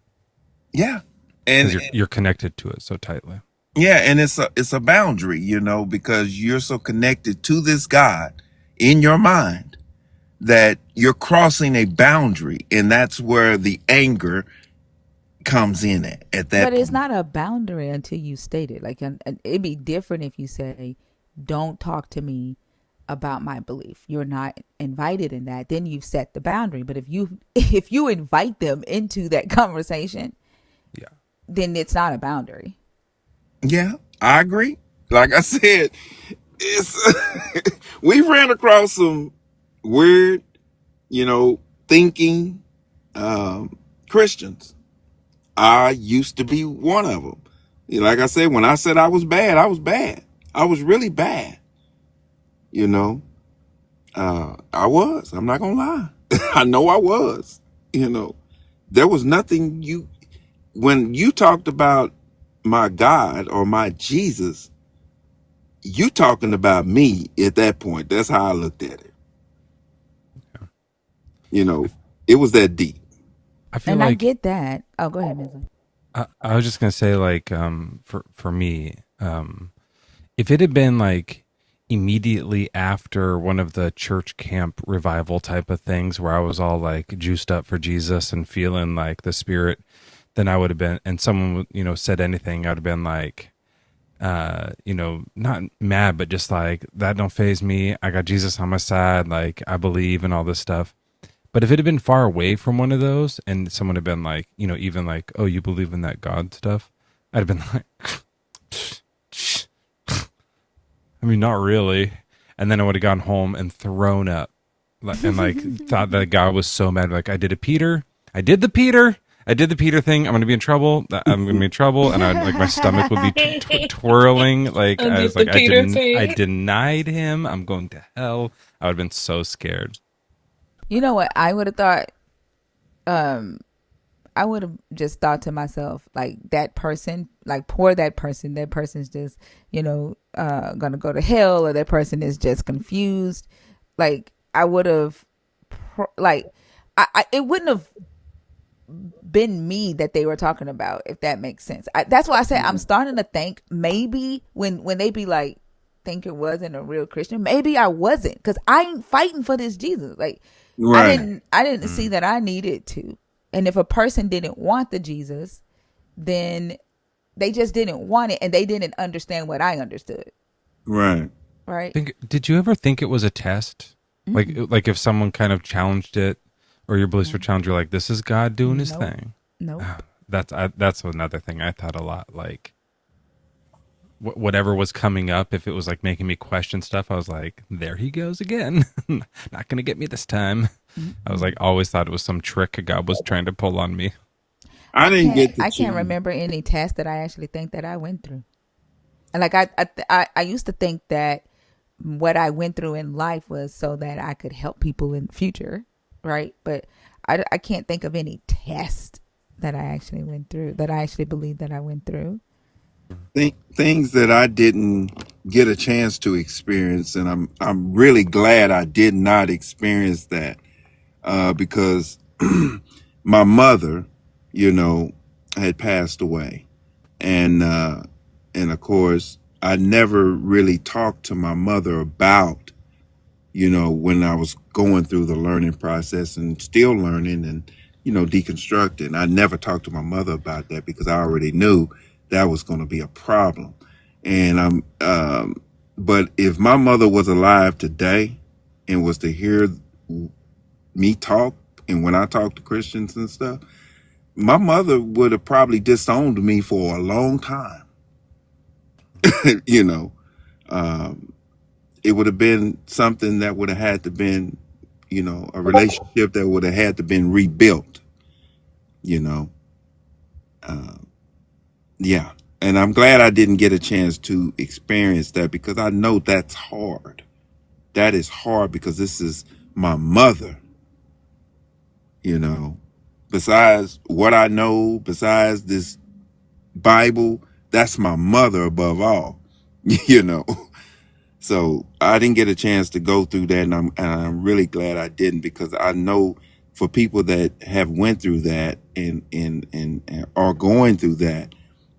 Yeah. because And you're connected to it so tightly. yeah, and it's a boundary, because you're so connected to this God in your mind that you're crossing a boundary, and that's where the anger comes in at that But it's point. not a boundary until you state it. Like, it'd be different if you say, "Don't talk to me about my belief." You're not invited in that. Then you've set the boundary. But if you if you invite them into that conversation, Yeah. then it's not a boundary. Yeah, I agree. Like I said, it's we ran across some weird, thinking Christians. I used to be one of them. Like I said, when I said I was bad, I was bad. I was really bad. You know, I was. I'm not gonna lie. I know I was. You know, there was nothing when you talked about my God or my Jesus, you talking about me at that point. That's how I looked at it. You know, it was that deep. I feel And I like get that. Oh, go ahead, Ms. I was just gonna say, like, for me, if it had been like immediately after one of the church camp revival type of things where I was all like juiced up for Jesus and feeling like the Spirit, then I would have been, and someone said anything, I'd have been like, not mad, but just like, that don't phase me. I got Jesus on my side, like I believe and all this stuff. But if it had been far away from one of those and someone had been like, even like, "Oh, you believe in that God stuff," I'd have been like, I mean, not really. And then I would have gone home and thrown up, and like thought that God was so mad. Like, I did the Peter thing. I'm going to be in trouble. I'm going to be in trouble. And like my stomach would be twirling. Like, I was The like, Peter I thing. denied him. I'm going to hell. I would have been so scared. You know what I would have thought? I would have just thought to myself, like, that person, like, poor that person. That person's just, gonna go to hell, or that person is just confused. Like, I would have, like, it wouldn't have been me that they were talking about, if that makes sense. That's why I said I'm starting to think maybe when they be like, think it wasn't a real Christian, maybe I wasn't, because I ain't fighting for this Jesus. Like, Right. I didn't see that I needed to. And if a person didn't want the Jesus, then they just didn't want it, and they didn't understand what I understood. Right. Right? Did you ever think it was a test? Like if someone kind of challenged it, or your beliefs were challenged, you're like, "This is God doing His Nope. thing." Nope. That's another thing I thought a lot. Like, whatever was coming up, if it was like making me question stuff, I was like, there he goes again. Not gonna get me this time. I was like, always thought it was some trick God was trying to pull on me. I didn't get the I can't chance. remember any test that I actually think that I went through. And like I used to think that what I went through in life was so that I could help people in the future, right? But I can't think of any test that I actually went through, that I actually believe that I went through. Things that I didn't get a chance to experience, and I'm really glad I did not experience that, because my mother, you know, had passed away, and and of course I never really talked to my mother about, you know, when I was going through the learning process and still learning and, you know, deconstructing. I never talked to my mother about that because I already knew that was going to be a problem. And but if my mother was alive today and was to hear me talk, and when I talk to Christians and stuff, my mother would have probably disowned me for a long time. You know, um, it would have been something that would have had to been, you know, a relationship that would have had to been rebuilt, you know. Yeah. And I'm glad I didn't get a chance to experience that because I know that's hard. That is hard because this is my mother, you know. Besides what I know, besides this Bible, that's my mother above all, you know. So I didn't get a chance to go through that, and I'm really glad I didn't because I know for people that have went through that and are going through that,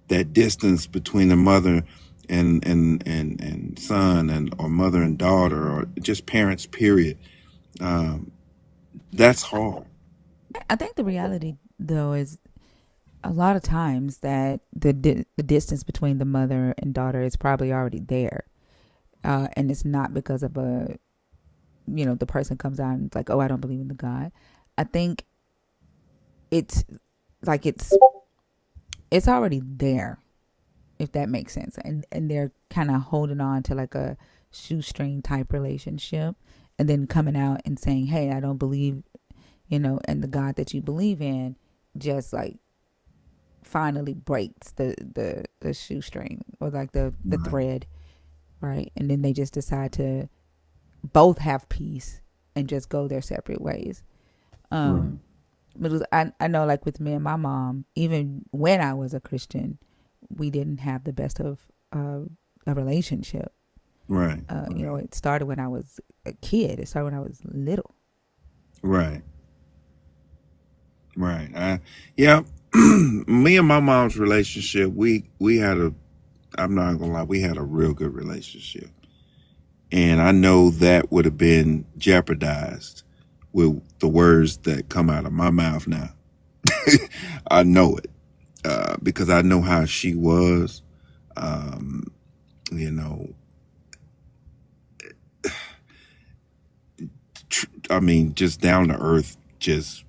that distance between the mother and son, and or mother and daughter, or just parents, period. That's hard. I think the reality though is a lot of times that the distance between the mother and daughter is probably already there, and it's not because of a, you know, the person comes out and it's like, oh, I don't believe in the God. I think it's like it's already there, if that makes sense, and they're kind of holding on to like a shoestring type relationship, and then coming out and saying, hey, I don't believe, you know, and the God that you believe in just like finally breaks the shoestring, or like the Right. thread, right? And then they just decide to both have peace and just go their separate ways. Right. But I know, like with me and my mom, even when I was a Christian, we didn't have the best of a relationship. Right. You know, it started when I was a kid. It started when I was little. Right. Right. Yeah. Me and my mom's relationship, we had a, I'm not gonna lie, we had a real good relationship. And I know that would have been jeopardized with the words that come out of my mouth now. I know it, because I know how she was. You know, I mean, just down to earth, just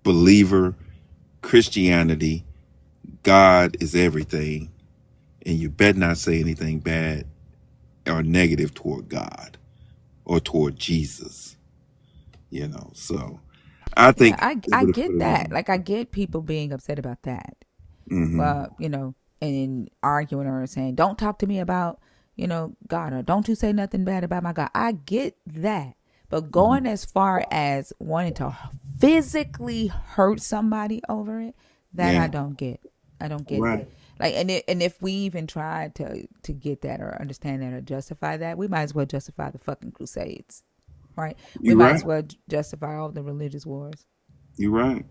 believer, Christianity, God is everything. And you better not say anything bad or negative toward God or toward Jesus, you know. So I Yeah, think I it I would have put get a lot that. of, Like I get people being upset about that. mm-hmm, You know, and arguing or saying, "Don't talk to me about, you know, God," or "Don't you say nothing bad about my God." I get that, but mm-hmm. going as far as wanting to physically hurt somebody over it, that I Yeah, don't get. I don't get. right. Like, and if we even try to get that or understand that or justify that, we might as well justify the fucking Crusades, right? We You're might as right. well justify all the religious wars. You're right.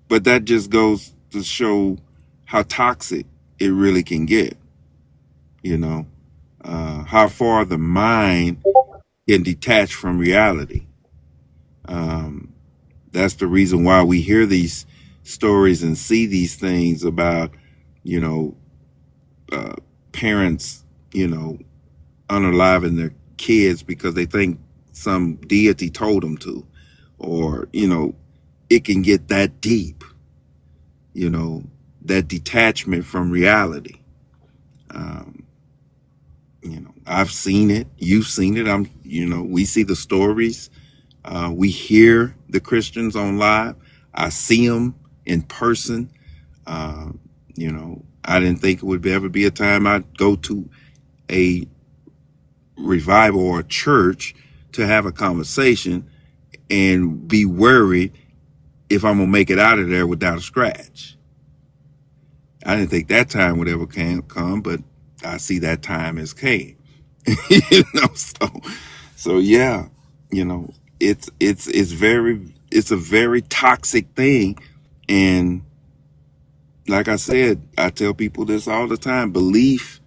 But that just goes to show how toxic it really can get, you know, how far the mind can detach from reality. Um, that's the reason why we hear these stories and see these things about, you know, uh, parents, you know, unaliving their kids because they think some deity told them to, or, you know, it can get that deep, you know, that detachment from reality. I've seen it. You've seen it. We see the stories. We hear the Christians on live. I see them in person. Uh, I didn't think it would ever be a time I'd go to a revival or a church to have a conversation and be worried if I'm gonna make it out of there without a scratch. I didn't think that time would ever come, but I see that time as came. So yeah, it's a very toxic thing, and like I said, I tell people this all the time: belief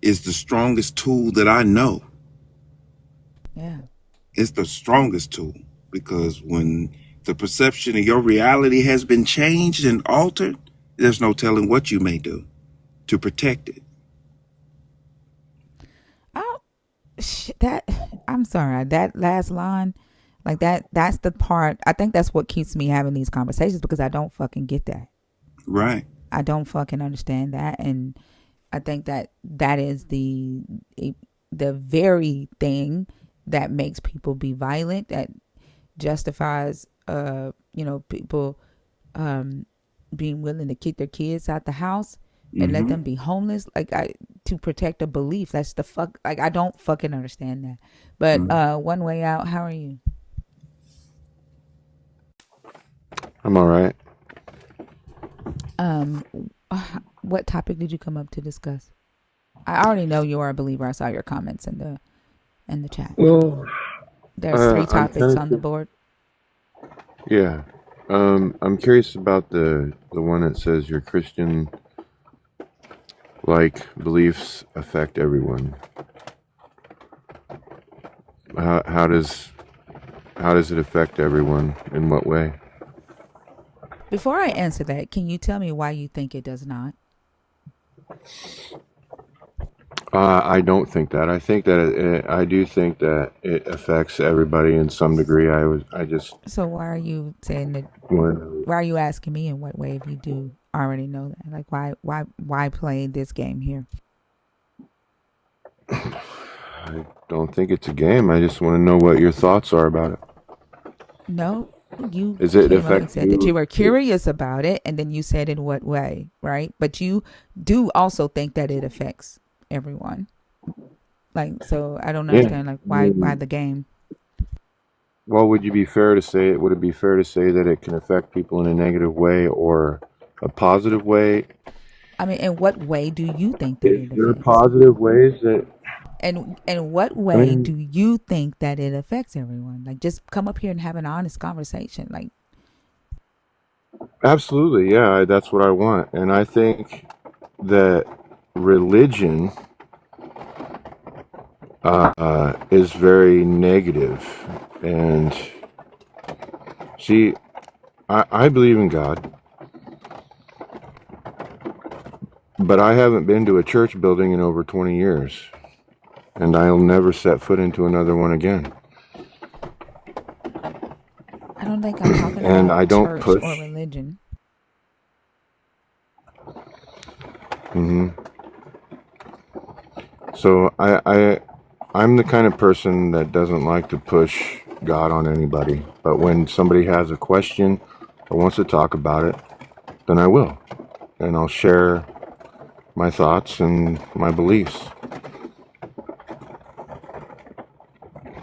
is the strongest tool that I know. Yeah. It's the strongest tool because when the perception of your reality has been changed and altered, there's no telling what you may do to protect it. Oh, that I'm sorry. That last line, like that's the part. I think that's what keeps me having these conversations because I don't fucking get that. Right. I don't fucking understand that, and I think that is the very thing that makes people be violent, that justifies people being willing to kick their kids out the house and let Mm-hmm. them be homeless, to protect a belief. That's the fuck. Like, I don't fucking understand that. But Mm-hmm. one way out. How are you? I'm all right. Um, what topic did you come up to discuss? I already know you are a believer. I saw your comments in the chat. Well, There's three I'm topics kind on the of board. yeah. I'm curious about the one that says your Christian beliefs affect everyone. How does it affect everyone? In what way? Before I answer that, can you tell me why you think it does not? I don't think that. I do think that it affects everybody in some degree. I just So why are you saying that? when Why are you asking me in what way if you do already know that? Like, why play this game here? I don't think it's a game. I just want to know what your thoughts are about it. No, you Does it came up and affect said that you you? were curious about it, and then you said in what way, right? But you do also think that it affects everyone. Like, so I don't Yeah. understand, like, I why mean, the game? well, would you be fair to say it? Would it be fair to say that it can affect people in a negative way or a positive way? I mean, in what way do you think that Is it there affects? positive ways that? And in what I way do mean, you think that it affects everyone? Like, just come up here and have an honest conversation. Like, absolutely, yeah. That's what I want, and I think that religion is very negative. And see, I believe in God, but I haven't been to a church building in over 20 years, and I'll never set foot into another one again. I don't think I'm talking And about I don't church or push. religion. hmm So I'm the kind of person that doesn't like to push God on anybody. But when somebody has a question or wants to talk about it, then I will, and I'll share my thoughts and my beliefs.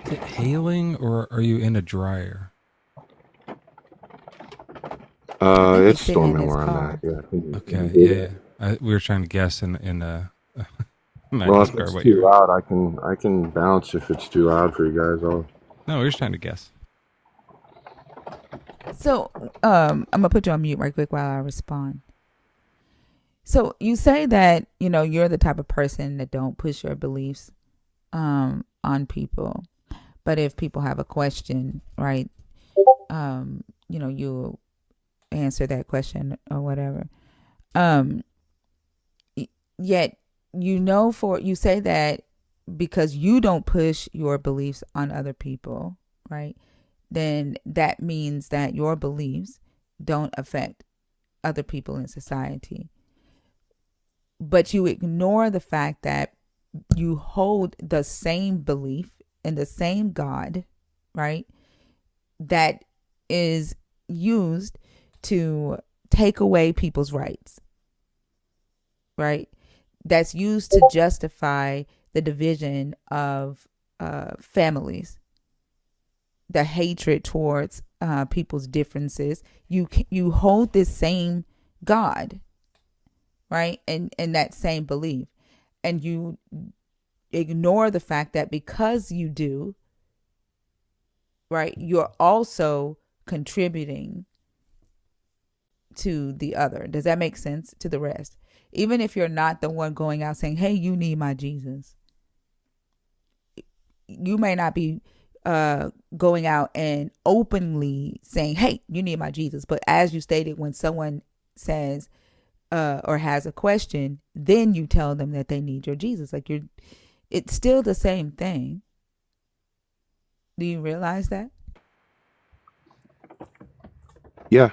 Is it hailing or are you in a dryer? I think he's It's sitting in storming his where I'm at. car. Yeah. Can you Okay, hear yeah, that? yeah. We were trying to guess in my Well, if Discord it's what too you're. loud, I can bounce if it's too loud for you guys. No, we were just trying to guess. So, I'm gonna put you on mute right quick while I respond. So you say that you're the type of person that don't push your beliefs on people, but if people have a question, right, you'll answer that question or whatever. Um, Yet you say that because you don't push your beliefs on other people, right? Then that means that your beliefs don't affect other people in society. But you ignore the fact that you hold the same belief in the same God, right? That is used to take away people's rights, right? That's used to justify the division of families, the hatred towards people's differences. You hold this same God, right, and that same belief, and you ignore the fact that because you do, right, you're also contributing to the other. Does that make sense to the rest? Even if you're not the one going out saying, hey, you need my Jesus, you may not be going out and openly saying, hey, you need my Jesus. But as you stated, when someone says or has a question, then you tell them that they need your Jesus. Like it's still the same thing. Do you realize that? Yeah,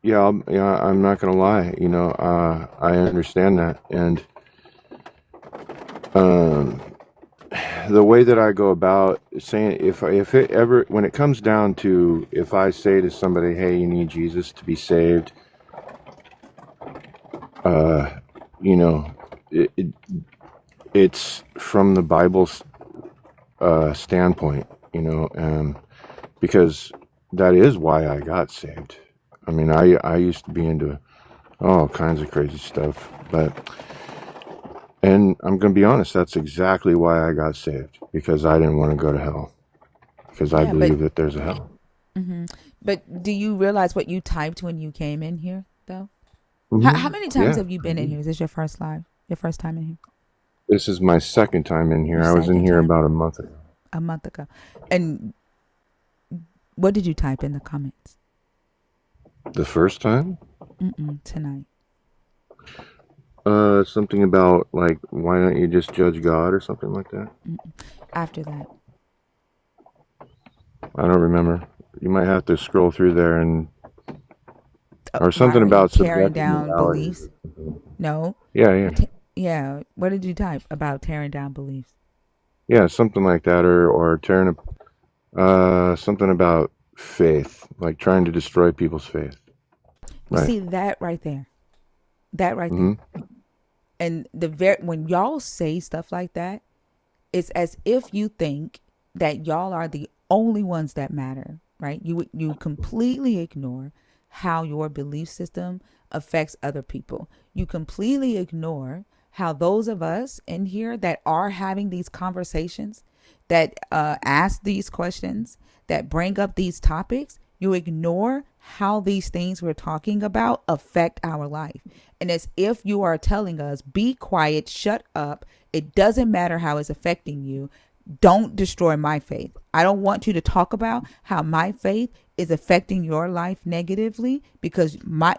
yeah, I'm not gonna lie. I understand that, and um, the way that I go about saying, if it ever, when it comes down to, if I say to somebody, "Hey, you need Jesus to be saved," uh, you know, it's from the Bible's standpoint, because that is why I got saved. I mean, I used to be into all kinds of crazy stuff, and I'm going to be honest, that's exactly why I got saved, because I didn't want to go to hell, because I Yeah, but believe that there's a hell. mm-hmm. But do you realize what you typed when you came in here, though? How Mm-hmm. many times Yeah. have you been in here? Is this your first time in here? This is my second time in here. Your I was in second here time? about a month ago. A month ago. And what did you type in the comments? The first time? Tonight. Something about, like, why don't you just judge God or something like that? After that. I don't remember. You might have to scroll through there or Why something don't you about tearing subjective down morality. beliefs? No. Yeah. Yeah. What did you type about tearing down beliefs? Yeah, something like that, or tearing something about faith, like trying to destroy people's faith. Well, Right. see that right there. That right there. Mm-hmm. And when y'all say stuff like that, it's as if you think that y'all are the only ones that matter, right? You completely ignore how your belief system affects other people. You completely ignore how those of us in here that are having these conversations, that ask these questions, that bring up these topics, you ignore how these things we're talking about affect our life. And it's if you are telling us, be quiet, shut up, it doesn't matter how it's affecting you. Don't destroy my faith. I don't want you to talk about how my faith is affecting your life negatively, because my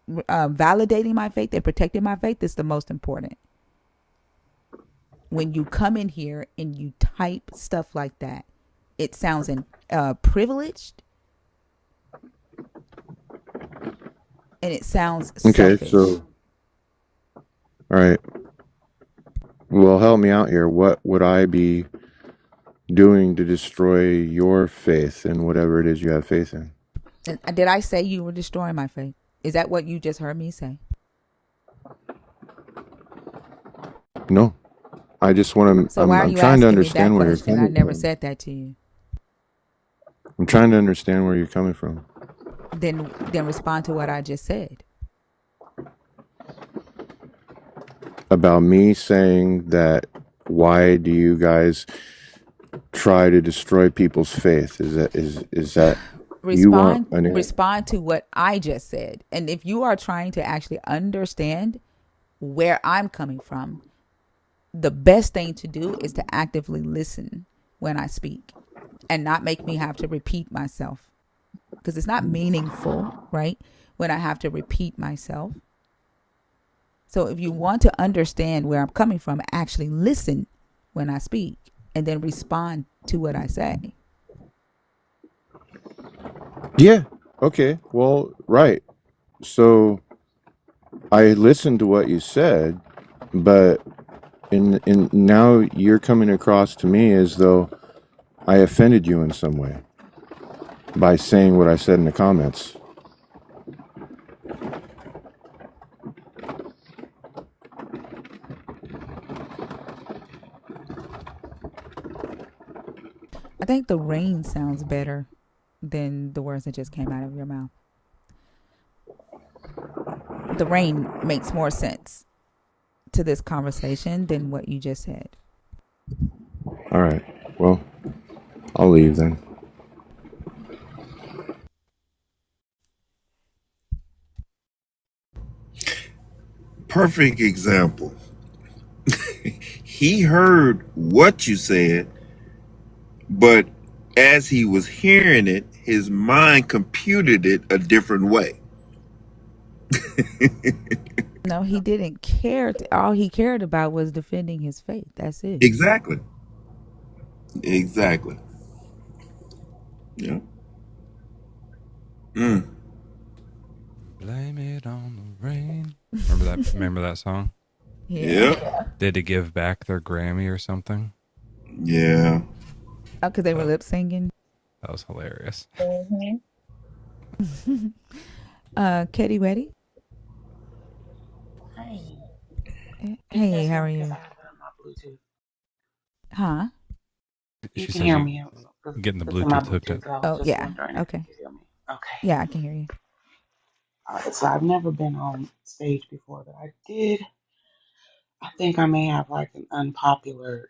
validating my faith and protecting my faith is the most important. When you come in here and you type stuff like that, it sounds privileged, and it sounds Okay, selfish. so, all right. Well, help me out here. What would I be doing to destroy your faith in whatever it is you have faith in? And did I say you were destroying my faith? Is that what you just heard me say? No. I just want to. So why are I'm you trying to asking me that understand where you're question? I coming never from. said that to you. I'm trying to understand where you're coming from. Then respond to what I just said. About me saying that, why do you guys try to destroy people's faith? Is that you want Respond to what I just said. And if you are trying to actually understand where I'm coming from, the best thing to do is to actively listen when I speak and not make me have to repeat myself, because it's not meaningful, right? When I have to repeat myself. So if you want to understand where I'm coming from, actually listen when I speak and then respond to what I say. Yeah. Okay. Well, right. So I listened to what you said, but And now you're coming across to me as though I offended you in some way by saying what I said in the comments. I think the rain sounds better than the words that just came out of your mouth. The rain makes more sense to this conversation than what you just said. All right. Well, I'll leave then. Perfect example. He heard what you said, but as he was hearing it, his mind computed it a different way. No, he didn't care. All he cared about was defending his faith. That's it. Exactly. Exactly. Yeah. Mm. Blame it on the rain. Remember that? Remember that song? Yeah. Yep. Did it give back their Grammy or something? Yeah. Oh, because they were That, lip singing. that was hilarious. Mhm. Ketty Weddy. Hey, can you Hey, guys how hear are me? Because you? I have it on my Bluetooth. Huh? You She can says hear you me getting the because of my Bluetooth hooked up. Bluetooth. I was Oh, just yeah. wondering if you Okay. could hear me. Okay. Yeah, I can hear you. All right. So I've never been on stage before, but I did. I think I may have like an unpopular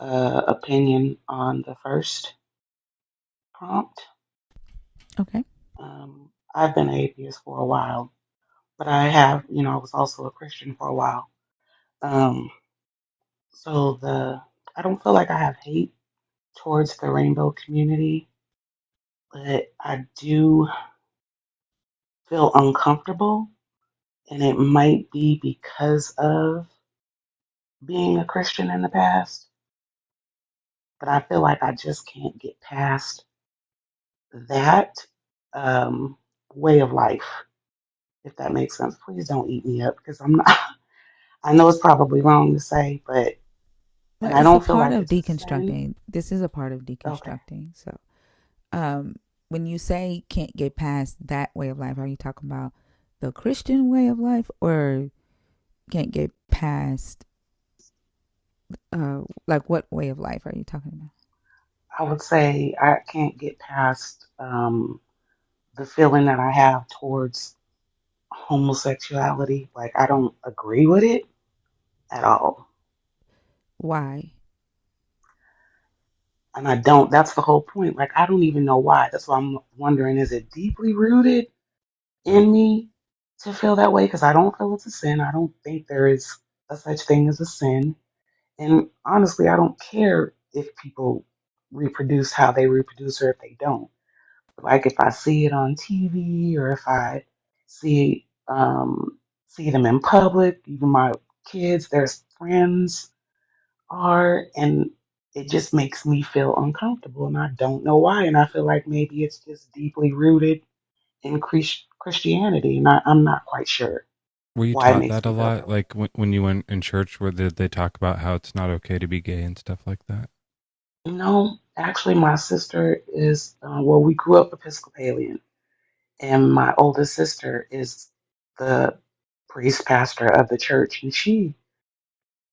opinion on the first prompt. Okay. I've been an atheist for a while, but I have, I was also a Christian for a while. Um, so I don't feel like I have hate towards the rainbow community, but I do feel uncomfortable, and it might be because of being a Christian in the past, but I feel like I just can't get past that um, way of life, if that makes sense. Please don't eat me up because I'm not, I know it's probably wrong to say, Well, and I it's a don't feel part like of it's a sin. deconstructing. This is a part of Okay. deconstructing. So, um, when you say can't get past that way of life, are you talking about the Christian way of life, or can't get past like what way of life are you talking about? I would say I can't get past the feeling that I have towards homosexuality. Like, I don't agree with it at all. Why? And I don't, that's the whole point. Like, I don't even know why. That's why I'm wondering, is it deeply rooted Yeah. in me to feel that way? Because I don't feel it's a sin. I don't think there is a such thing as a sin. And honestly, I don't care if people reproduce how they reproduce or if they don't. Like, if I see it on TV or if I see them in public, even my kids, their friends are, and it just makes me feel uncomfortable, and I don't know why. And I feel like maybe it's just deeply rooted in Christianity, and I'm not quite sure Were you why it taught makes that a me feel lot? that way. Like when you went in church, where did they talk about how it's not okay to be gay and stuff like that? No, actually, my sister is, well, we grew up Episcopalian, and my oldest sister is the priest pastor of the church, and she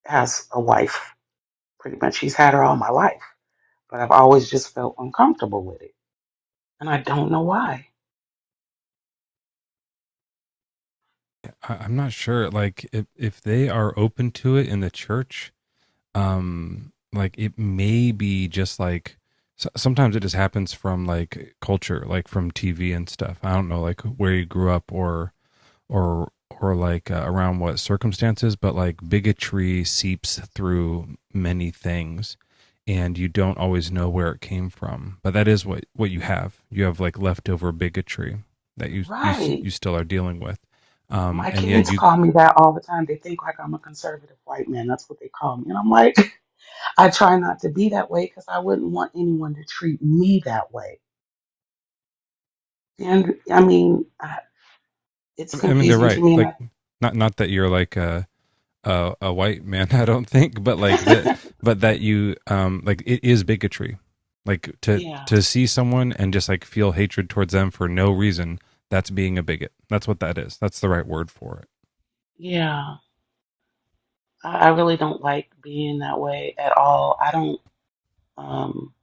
has a wife. Pretty much, she's had her all my life, but I've always just felt uncomfortable with it, and I don't know why. I'm not sure. Like if they are open to it in the church, like it may be just like sometimes it just happens from like culture, like from TV and stuff. I don't know, like where you grew up or like around what circumstances, but like bigotry seeps through many things, and you don't always know where it came from. But that is what you have. You have like leftover bigotry that Right. you still are dealing with. My And yeah, kids you call me that all the time. They think like I'm a conservative white man. That's what they call me. And I'm like, I try not to be that way because I wouldn't want anyone to treat me that way. And I mean, it's I mean they're confusing to right. me. And Like not that you're like a white man, I don't think, but like that, but that you like it is bigotry, like Yeah, to see someone and just like feel hatred towards them for no reason. That's being a bigot. That's what that is. That's the right word for it. yeah. I really don't like being that way at all. I don't, um,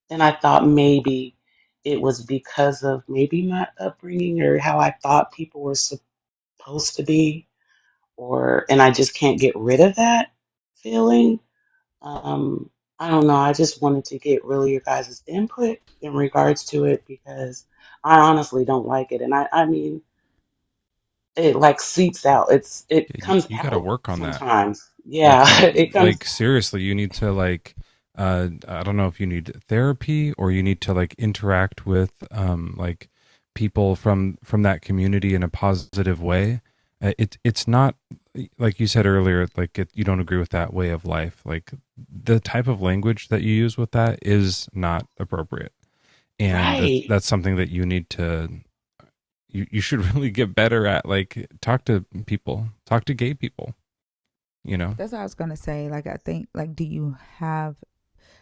and I thought maybe it was because of maybe my upbringing or how I thought people were supposed to be, and I just can't get rid of that feeling. Um, I don't know. I just wanted to get really your guys' input in regards to it because I honestly don't like it. And I mean, it like seeps out. It Yeah, comes you got to out work on that. sometimes. Like Yeah, you it comes. like seriously, you need to like I don't know if you need therapy or you need to like interact with like people from that community in a positive way. It's not like you said earlier, like you don't agree with that way of life. Like the type of language that you use with that is not appropriate, and Right. that's something that you need to you should really get better at. Like talk to people, talk to gay people. You know. That's what I was gonna say. Like, I think, like, do you have?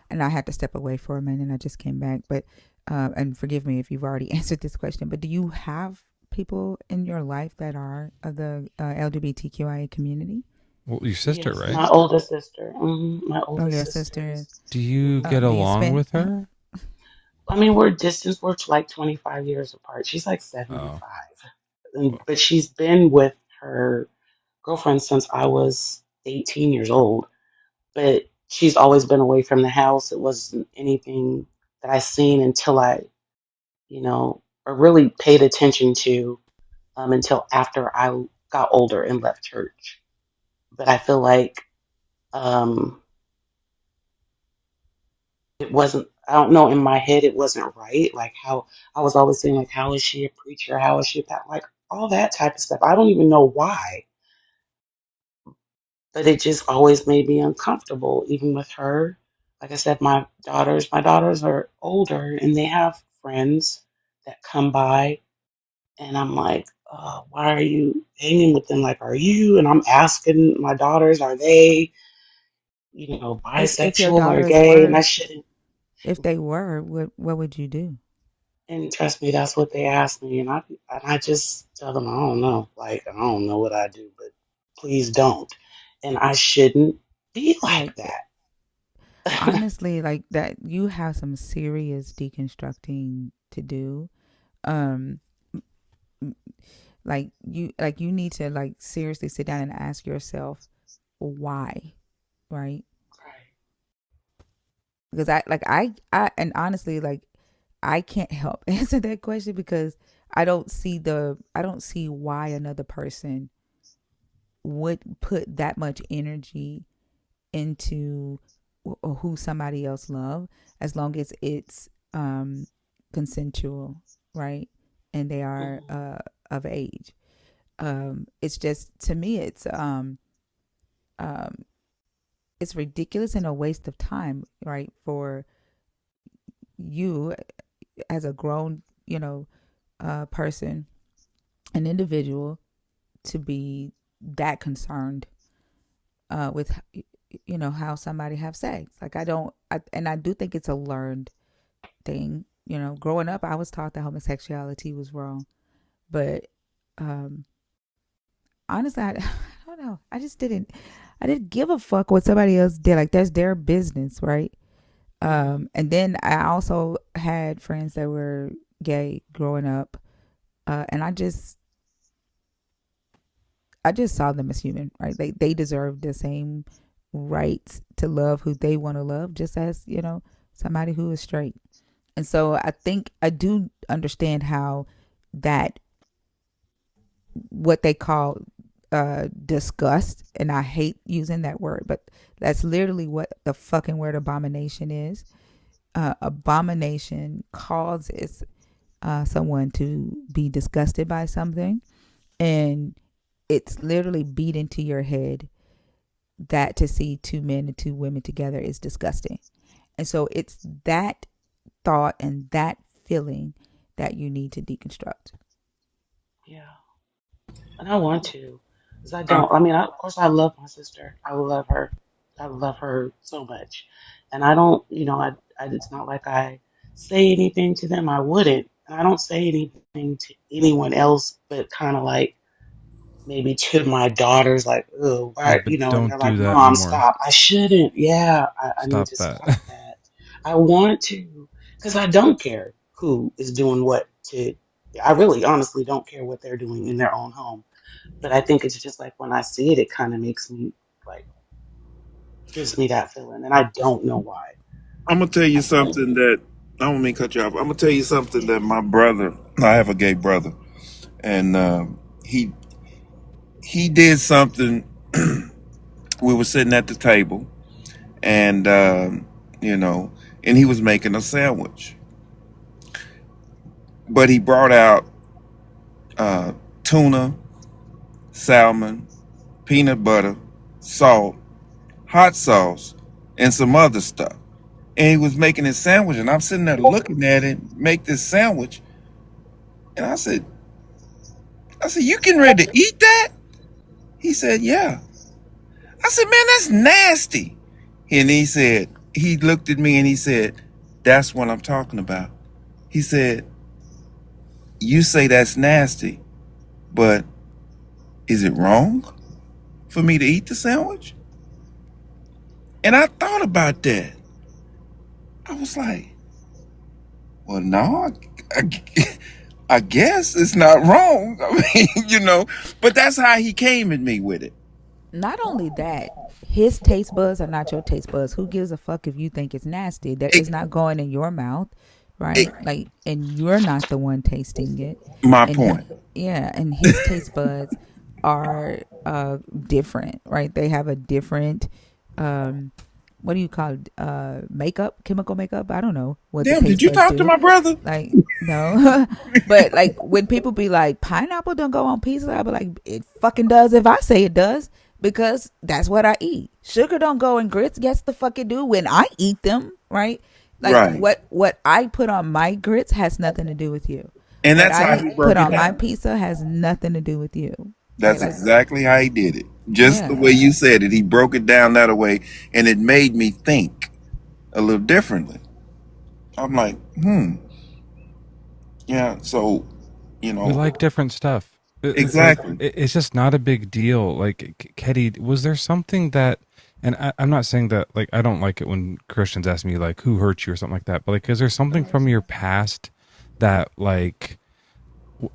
And I had to step away for a minute, and I just came back. But, and forgive me if you've already answered this question. But do you have people in your life that are of the LGBTQIA community? Well, your sister, Yes, right? my oldest sister. My Oh, oldest your sister sister. is. Do you get Do you along spend? with her? I mean, we're distance. We're like 25 years apart. She's like Oh, 75, but she's been with her girlfriend since I was 18 years old. But she's always been away from the house. It wasn't anything that I seen until I, or really paid attention to until after I got older and left church. But I feel like um, it wasn't. I don't know. In my head, it wasn't right. Like how I was always saying, like, how is she a preacher? How is she like all that type of stuff? I don't even know why, but it just always made me uncomfortable, even with her. Like I said, my daughters are older and they have friends that come by, and I'm like, why are you hanging with them? Like, are you? And I'm asking my daughters, are they, If your bisexual or daughters gay? And I were, shouldn't. if they were, what would you do? And trust me, that's what they ask me, and I just tell them I don't know. Like I don't know what I do, but please don't. And I shouldn't be like Like, that. honestly, like that, you have some serious deconstructing to do. Um, like you need to like seriously sit down and ask yourself why, right? Because I and honestly, like, I can't help answer that question because I don't see why another person would put that much energy into who somebody else love, as long as it's consensual, right? And they are Mhm. of age. It's just, to me, um it's ridiculous and a waste of time, right? For you as a grown, person, an individual, to be that concerned with how somebody have sex. Like, and I do think it's a learned thing. Growing up, I was taught that homosexuality was wrong, but um, honestly, I don't know. I didn't give a fuck what somebody else did. Like, that's their business, right? Mhm. And then I also had friends that were gay growing up, and I just saw them as human, right? They deserve the same rights to love who they want to love, just as somebody who is straight. And so I think I do understand how that, what they call disgust, and I hate using that word, but that's literally what the fucking word abomination is. Abomination causes someone to be disgusted by something, and it's literally beat into your head that to see two men and two women together is disgusting. And so it's that thought and that feeling that you need to deconstruct. Yeah, and I want to. Because I I, don't. I mean, of course, I love my sister. I love her. I love her so much, and I don't. It's not like I say anything to them. I wouldn't. I don't say anything to anyone else, but kind of like maybe to my daughters, like, oh, Yeah, why, but and don't they're do like, that Mom, anymore. stop. I shouldn't. Yeah, I need Stop to that. stop that. I want to, because I don't care who is doing what to. I really, honestly don't care what they're doing in their own home. But I think it's just like when I see it, it kind of makes me like, gives me that feeling. And I don't know why. I'm gonna tell you I don't. something that I don't mean to cut you off. I'm gonna tell you something that my brother. I have a gay brother, and he he did something. We were sitting at the table, and you know, and he was making a sandwich, but he brought out uh, tuna, salmon, peanut butter, salt, hot sauce, and some other stuff. And he was making his sandwich, and I'm sitting there looking at him make this sandwich, and I said, you getting ready to eat that? He said, yeah. I said, man, that's nasty. And he looked at me and he said, that's what I'm talking about. He said, you say that's nasty, but is it wrong for me to eat the sandwich? And I thought about that. I was like, well, no, I guess it's not wrong. I mean, but that's how he came at me with it. Not only that, his taste buds are not your taste buds. Who gives a fuck if you think it's nasty? That it, is not going in your mouth, it right? Like, and you're not the one tasting it. my And he, point. yeah, and his taste buds are different, right? They have a different, um, what do you call it? Makeup, chemical makeup. I don't know what the Damn, did taste you buds talk to do. my brother? Like, no, but like when people be like, pineapple don't go on pizza, I be like, it fucking does if I say it does, because that's what I eat. Sugar don't go in grits. Yes, the fuck it do when I eat them, right? Like Right. what I put on my grits has nothing to do with you. And What that's how I he put broke it on my down. pizza has nothing to do with you, right? That's Like, exactly how he did it. Just the yeah. way you said it. He broke it down that way, and it made me think a little differently. I'm like, yeah. So, you We know, like different stuff. It's like exactly. it's just not a big deal. Like, Ketty, was there something that? And I'm not saying that, like, I don't like it when Christians ask me like who hurt you or something like that. But like, is there something from your past that like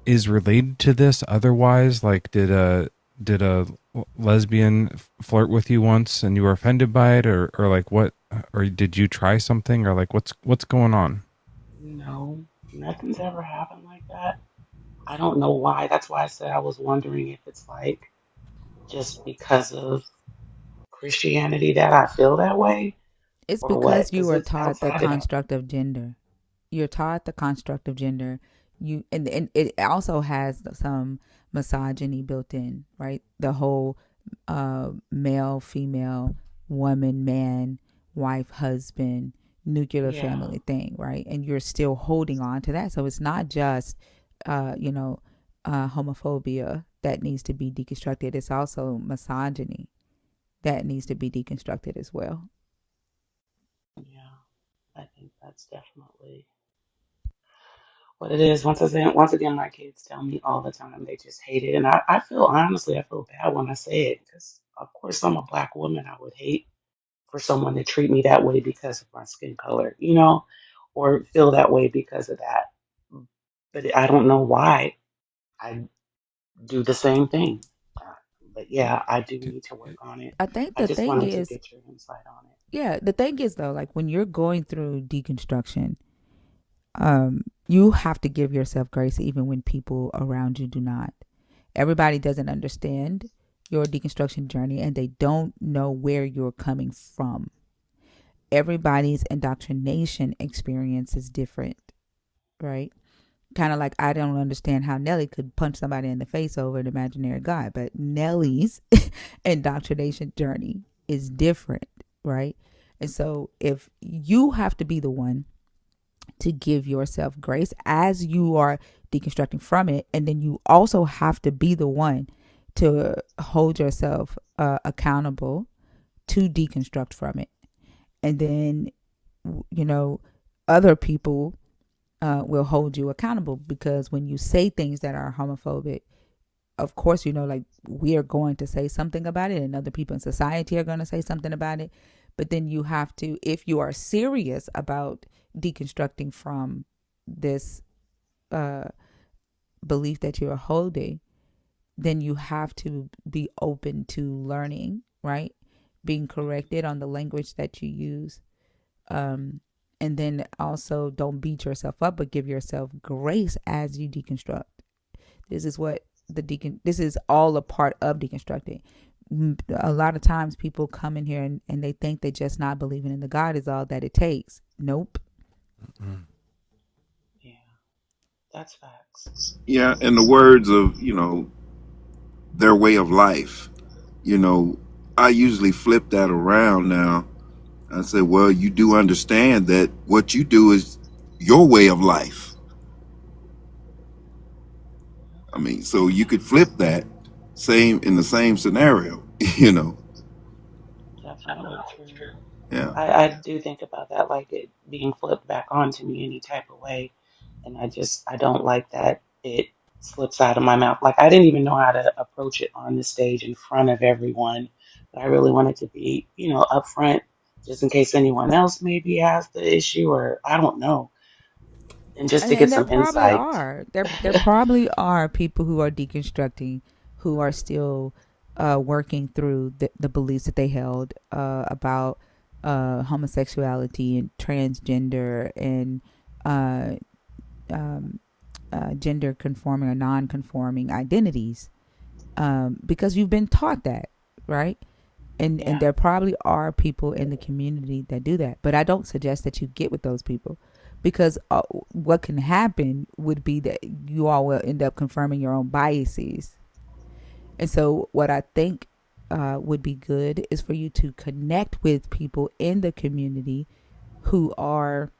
is related to this? Otherwise, like, did a lesbian flirt with you once and you were offended by it, or like what? Or did you try something, or like what's going on? No, nothing's ever happened like that. I don't know why. That's why I said I was wondering if it's like just because of Christianity that I feel that way It's or what? because you Because were it's taught the outside of that. construct of gender. You're taught the construct of gender. And it also has some misogyny built in, right? The whole male, female, woman, man, wife, husband, nuclear Yeah, family thing, right? And you're still holding on to that. So it's not just, uh, you know, homophobia that needs to be deconstructed. It's also misogyny that needs to be deconstructed as well. yeah. I think that's definitely what it is. Once again, my kids tell me all the time they just hate it, and I feel honestly, I feel bad when I say it because, of course, I'm a black woman. I would hate for someone to treat me that way because of my skin color, or feel that way because of that. But I don't know why I do the same thing. Uh, But yeah, I do need to work on it. I think I the just thing wanted to is, get your insight on it. yeah, the thing is though, like when you're going through deconstruction, you have to give yourself grace even when people around you do not. Everybody doesn't understand your deconstruction journey and they don't know where you're coming from. Everybody's indoctrination experience is different, right? Kind of like I don't understand how Nelly could punch somebody in the face over an imaginary guy, but Nelly's indoctrination journey is different, right? And so if you have to be the one to give yourself grace as you are deconstructing from it, and then you also have to be the one to hold yourself accountable to deconstruct from it. And then, you know, other people will hold you accountable, because when you say things that are homophobic, of course, like, we are going to say something about it, and other people in society are going to say something about it. But then you have to, if you are serious about deconstructing from this uh, belief that you're holding, then you have to be open to learning, right? Being corrected on the language that you use. Um, and then also, don't beat yourself up, but give yourself grace as you deconstruct. This is what this is all a part of deconstructing. A lot of times people come in here and they think that just not believing in the God is all that it takes. Nope. Yeah, that's facts. Yeah, in the words of, their way of life, you know, I usually flip that around now. I say, well, you do understand that what you do is your way of life. I mean, so you could flip that same in the same scenario, you know. Definitely true. Yeah. I do think about that, like it being flipped back onto me any type of way. And I don't like that it slips out of my mouth. Like I didn't even know how to approach it on the stage in front of everyone. But I really wanted to be, upfront just in case anyone else maybe has the issue or I don't know. And just to And get there some probably insight. are. There probably are people who are deconstructing, who are still working through the beliefs that they held about homosexuality and transgender and uh, um, gender conforming or non conforming identities, because you've been taught that, right? And Yeah. there probably are people in the community that do that, but I don't suggest that you get with those people, because what can happen would be that you all will end up confirming your own biases. And so what I think would be good is for you to connect with people in the community who are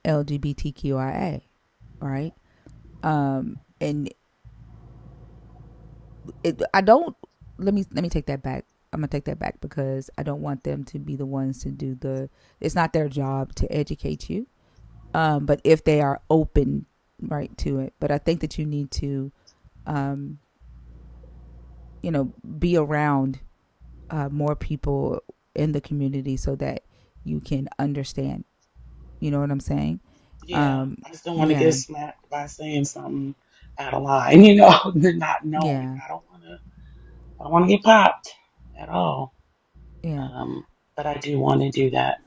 LGBTQIA, right? And I don't. Let me take that back. I'm gonna take that back, because I don't want them to be the ones to do the. It's not their job to educate you. But if they are open, right, to it, but I think that you need to, um, be around more people in the community so that you can understand. You know what I'm saying? Yeah. Um, I just don't want to get yeah, smacked by saying something out of line, not knowing. yeah, I don't want to get popped at all. yeah. Um, but I do want to do that.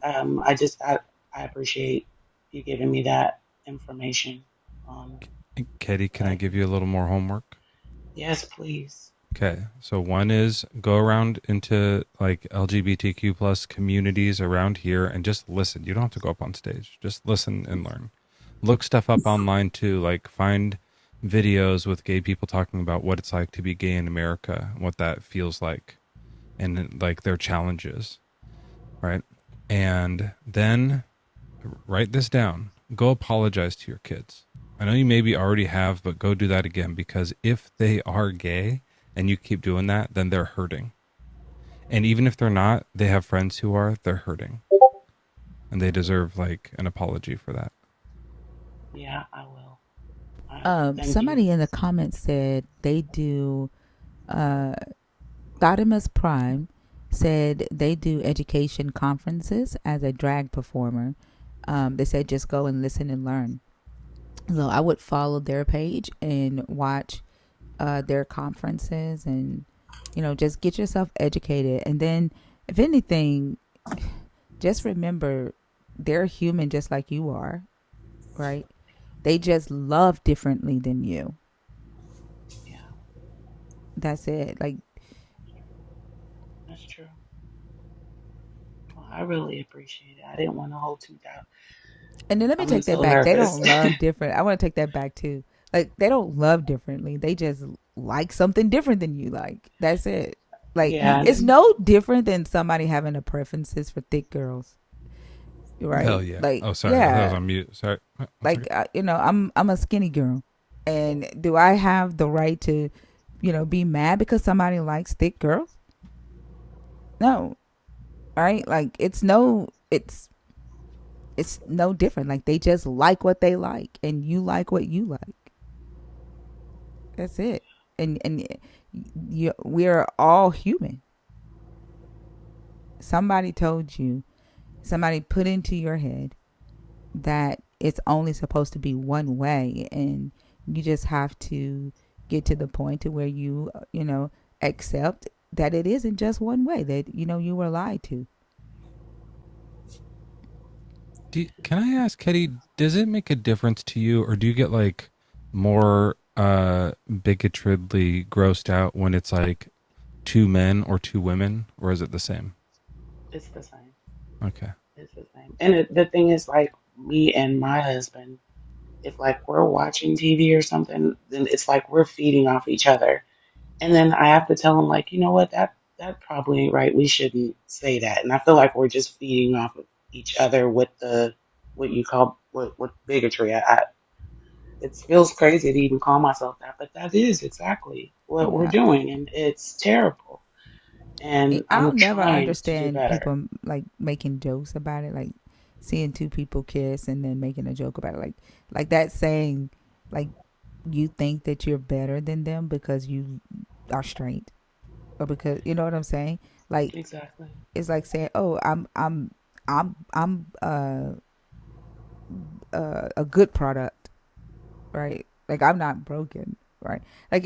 I appreciate you giving me that information. Um, Katie, can I but give you a little more homework? yes, please. Okay, so one is go around into like LGBTQ plus communities around here and just listen. You don't have to go up on stage. Just listen and learn. Look stuff up online too. Like find videos with gay people talking about what it's like to be gay in America, what that feels like, and like their challenges, right? And then write this down. Go apologize to your kids. I know you maybe already have, but go do that again, because if they are gay and you keep doing that, then they're hurting. And even if they're not, they have friends who are, they're hurting. And they deserve like an apology for that. Yeah, I will. Thank you. Somebody in the comments said they do. Thodimus Prime said they do education conferences as a drag performer. They said just go and listen and learn. So I would follow their page and watch their conferences, and just get yourself educated. And then, if anything, just remember they're human just like you are, right? They just love differently than you. Yeah, That's it. Like, that's true. Well, I really appreciate it. I didn't want to hold too down. and then let me I'm take that so back. They nervous. don't love different. I want to take that back too. Like, they don't love differently. They just like something different than you like. That's it. Like, Yeah, it's no different than somebody having a preferences for thick girls, Hell right? yeah. Like, Oh, sorry. I thought I was yeah. on mute. Sorry. One Like, second. I'm a skinny girl, and do I have the right to be mad because somebody likes thick girls. No, right? Like it's no different. Like they just like what they like, and you like what you like. That's it. And we're all human. Somebody told you, somebody put into your head that it's only supposed to be one way, and you just have to get to the point to where you accept that it isn't just one way, that you were lied to. Can I ask, Ketty, does it make a difference to you, or do you get like more bigotedly grossed out when it's like two men or two women, or is it the same? It's the same. Okay. It's the same. And the thing is, like me and my husband, if like we're watching TV or something, then it's like we're feeding off each other. And then I have to tell him, like, you know what, that probably ain't right. We shouldn't say that. And I feel like we're just feeding off of each other with the what you call what bigotry. It feels crazy to even call myself that, but that is exactly what we're Yeah, doing, and it's terrible. And I'll I'm never trying to do understand better. people like making jokes about it, like seeing two people kiss and then making a joke about it, like that saying, like you think that you're better than them because you are straight, or because you know what I'm saying. Like Exactly. it's like saying, "Oh, I'm a good product, right? Like I'm not broken, right? Like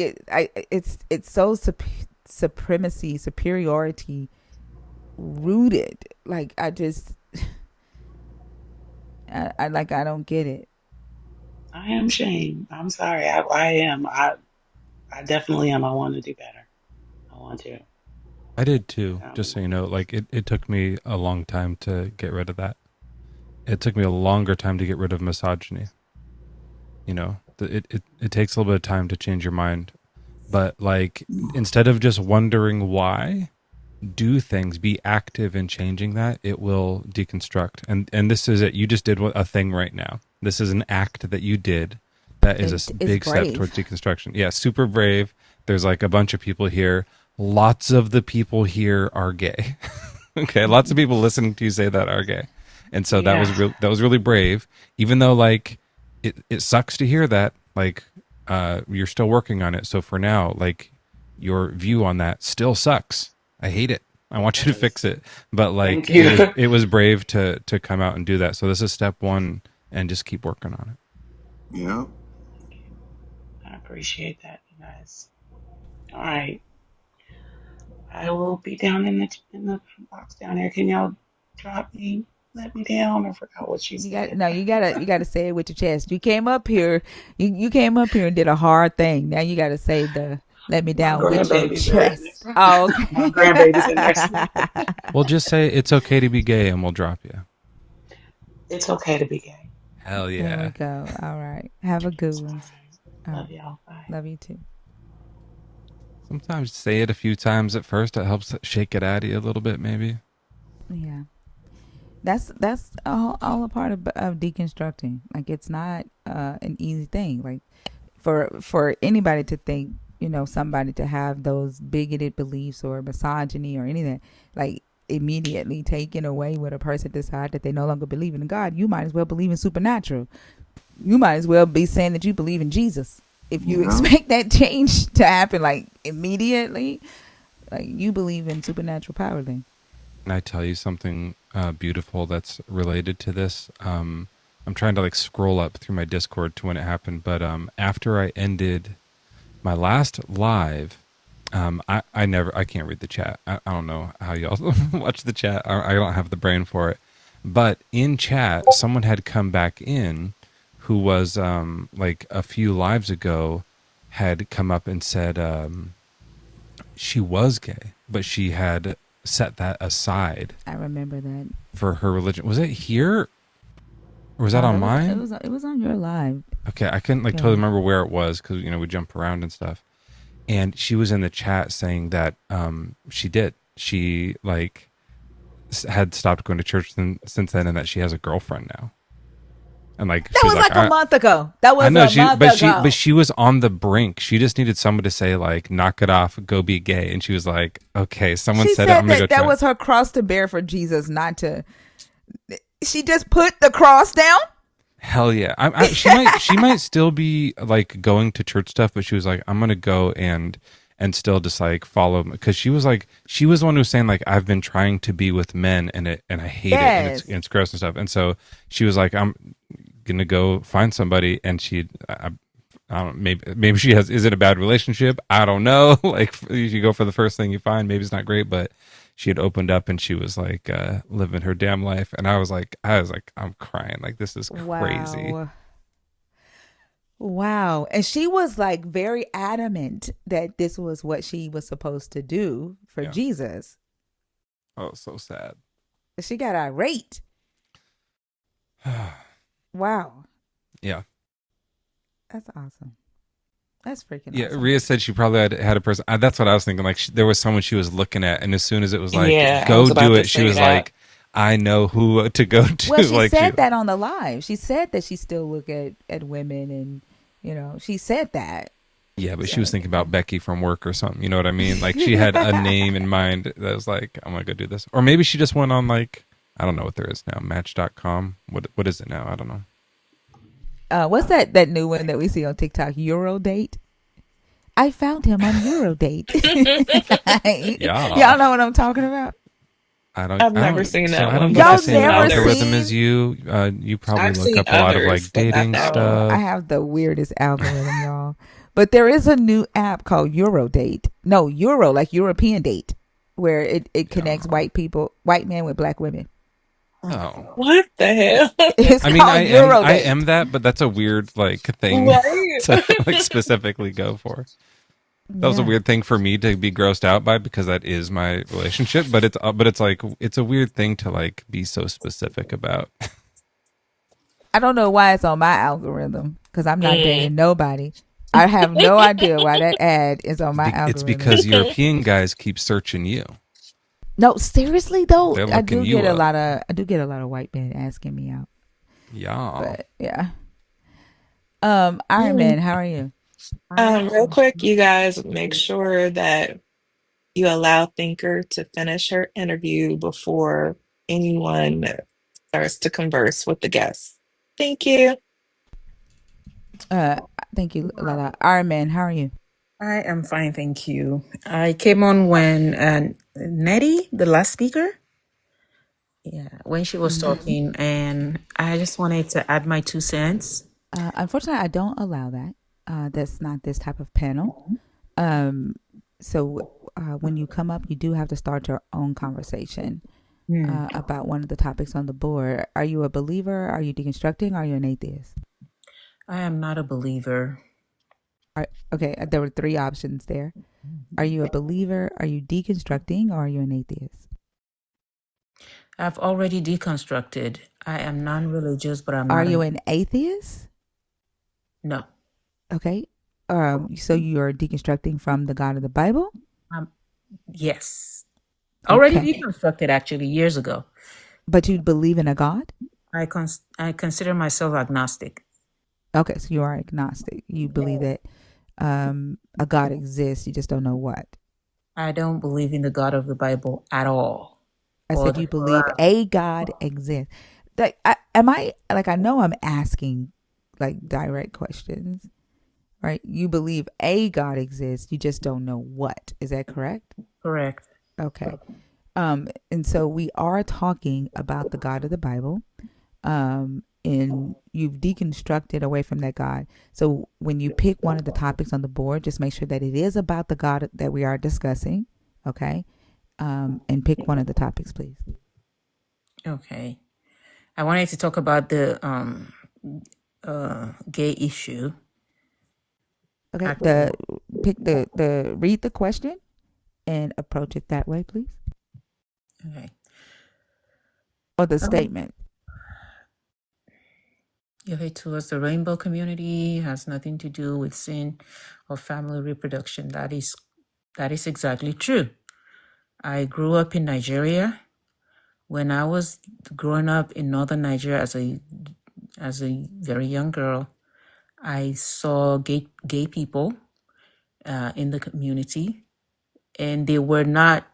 it's so supremacy, superiority rooted. Like I just I don't get it. I am Shane. I'm sorry. I am. I definitely am. I want to do better. I want to. I did too, just Um, so you know. Like it took me a long time to get rid of that. It took me a longer time to get rid of misogyny. It takes a little bit of time to change your mind. But like instead of just wondering why, do things, be active in changing that, it will deconstruct. And this is it. You just did a thing right now. This is an act that you did that is a It's big step brave. towards deconstruction. Yeah, super brave. There's like a bunch of people here. Lots of the people here are gay. Okay, lots of people listening to you say that are gay. And so that was yeah, real, that was really brave, even though like it sucks to hear that, like you're still working on it. So for now, like your view on that still sucks. I hate it. I it want you to fix does. it. But Thank like you. it was brave to come out and do that. So this is step one, and just keep working on it. Yeah. Thank you. I appreciate that, you guys. All right. I will be down in the box down there. Can y'all drop me? Let me down. I forgot what she You got said. no. You gotta say it with your chest. You came up here. You came up here and did a hard thing. Now you gotta say the "let me My down" with your grandbabies are in chest. there. Oh, My okay. grandbabies in there sleeping. We'll just say it's okay to be gay, and we'll drop you. It's okay to be gay. Hell There we yeah! go. All right. Have a good All one. right. All Love right. y'all. Bye. Love you too. Sometimes say it a few times at first. It helps shake it out of you a little bit, maybe. Yeah. That's all a part of deconstructing. Like it's not an easy thing. Like for anybody to think, somebody to have those bigoted beliefs or misogyny or anything, like immediately taken away when a person decide that they no longer believe in God, you might as well believe in supernatural. You might as well be saying that you believe in Jesus. If you Yeah. expect that change to happen like immediately, like you believe in supernatural power, then Can I tell you something beautiful that's related to this? I'm trying to like scroll up through my Discord to when it happened, but after I ended my last live, I can't read the chat. I don't know how y'all watch the chat. I don't have the brain for it. But in chat, someone had come back in who was like a few lives ago had come up and said she was gay, but she had set that aside I remember that. for her religion. Was it here or was that Oh, on that was it mine? was it was on your live. Okay, I couldn't like Yeah. totally remember where it was because we jump around and stuff. And she was in the chat saying that she did. She like had stopped going to church since then, and that she has a girlfriend now. And like That she was was like, like a month ago. That I was know a month but ago. she was on the brink. She just needed someone to say like, knock it off, go be gay. And she was like, okay, someone She said it, I'm said gonna go that that try it. was her cross to bear for Jesus, not to. She just put the cross down. Hell yeah. She might still be like going to church stuff, but she was like, I'm gonna go and still just like follow, because she was like, she was the one who was saying like, I've been trying to be with men and I hate it and Yes. it's gross and stuff. And so she was like, I'm gonna go find somebody. And I don't, maybe she has, is it a bad relationship? I don't know. Like you go for the first thing you find, maybe it's not great, but she had opened up and she was like living her damn life. And I was like, I'm crying. Like, this is crazy. Wow. Wow. And she was like very adamant that this was what she was supposed to do for Yeah. Jesus. Oh, so sad. She got irate. Wow. Yeah. That's awesome. That's freaking Yeah, awesome. Rhea said she probably had a person. That's what I was thinking. Like there was someone she was looking at, and as soon as it was like, Yeah, I "Go was about do to it," she say was that. like, "I know who to go to." Well, she Like she, said that on the live. She said that she still look at women, and she said that. yeah, but she was So thinking about Becky from work or something. You know what I mean? Like she had a name in mind that was like, "I'm gonna go do this," or maybe she just went on like, I don't know what there is now, Match.com. What is it now? I don't know. what's that new one that we see on TikTok? Eurodate. I found him on Eurodate. Yeah, Y'all know what I'm talking about? I don't. I've I never don't. seen So that I don't one, go but the Y'all I've same seen never algorithm others. seen? as you. You probably I've look seen up a lot of others, like but not dating that Oh, one. I stuff. have the weirdest algorithm, y'all. But there is a new app called Eurodate. No, Euro, like European date, where it connects Yeah. white men with black women. Oh. What the hell? It's I mean, I called am I Eurodate. am that, but that's a weird like thing Right? to like specifically go for. That was a Yeah. weird thing for me to be grossed out by, because that is my relationship. But it's like it's a weird thing to like be so specific about. I don't know why it's on my algorithm because I'm not Mm. dating nobody. I have no idea why that ad is on my It's algorithm. because European guys keep searching you. No, seriously though, They're looking you up. I do get a lot of white men asking me out. Yeah. But yeah. Iron Mm. Man, how are you? Real quick, you guys make sure that you allow Thinker to finish her interview before anyone starts to converse with the guests. Thank you. Uh thank you, Lala. Iron Man, how are you? I am fine, thank you. I came on when Nettie, the last speaker, when she was Mhm. talking, and I just wanted to add my 2 cents. Unfortunately, I don't allow that. That's not this type of panel. Um, so when you come up, you do have to start your own conversation about one of the topics on the board. Are you a believer? Are you deconstructing? Are you an atheist? I am not a believer. Okay, there were three options there. Are you a believer? Are you deconstructing? Or are you an atheist? I've already deconstructed. I am non-religious, but I'm Are not you an an atheist? no. Okay. So you are deconstructing from the God of the Bible? Um, yes, already Okay. deconstructed actually years ago. But you believe in a God? I consider myself agnostic. Okay, so you are agnostic. You believe that a God exists, you just don't know what. I don't believe in the God of the Bible at all. I Or said the you believe a God exists. Like, I know I'm asking like direct questions, right? You believe a God exists, you just don't know what. Is that correct? correct. Okay. And so we are talking about the God of the Bible. And you've deconstructed away from that God. So when you pick one of the topics on the board, just make sure that it is about the God that we are discussing. Okay. And pick one of the topics, please. Okay. I wanted to talk about the gay issue. Okay. Actually, Read the question and approach it that way, please. okay. Or the statement. Your hate towards the rainbow community has nothing to do with sin or family reproduction. That is exactly true. I grew up in Nigeria. When I was growing up in northern Nigeria as a very young girl. I saw gay people in the community, and they were not,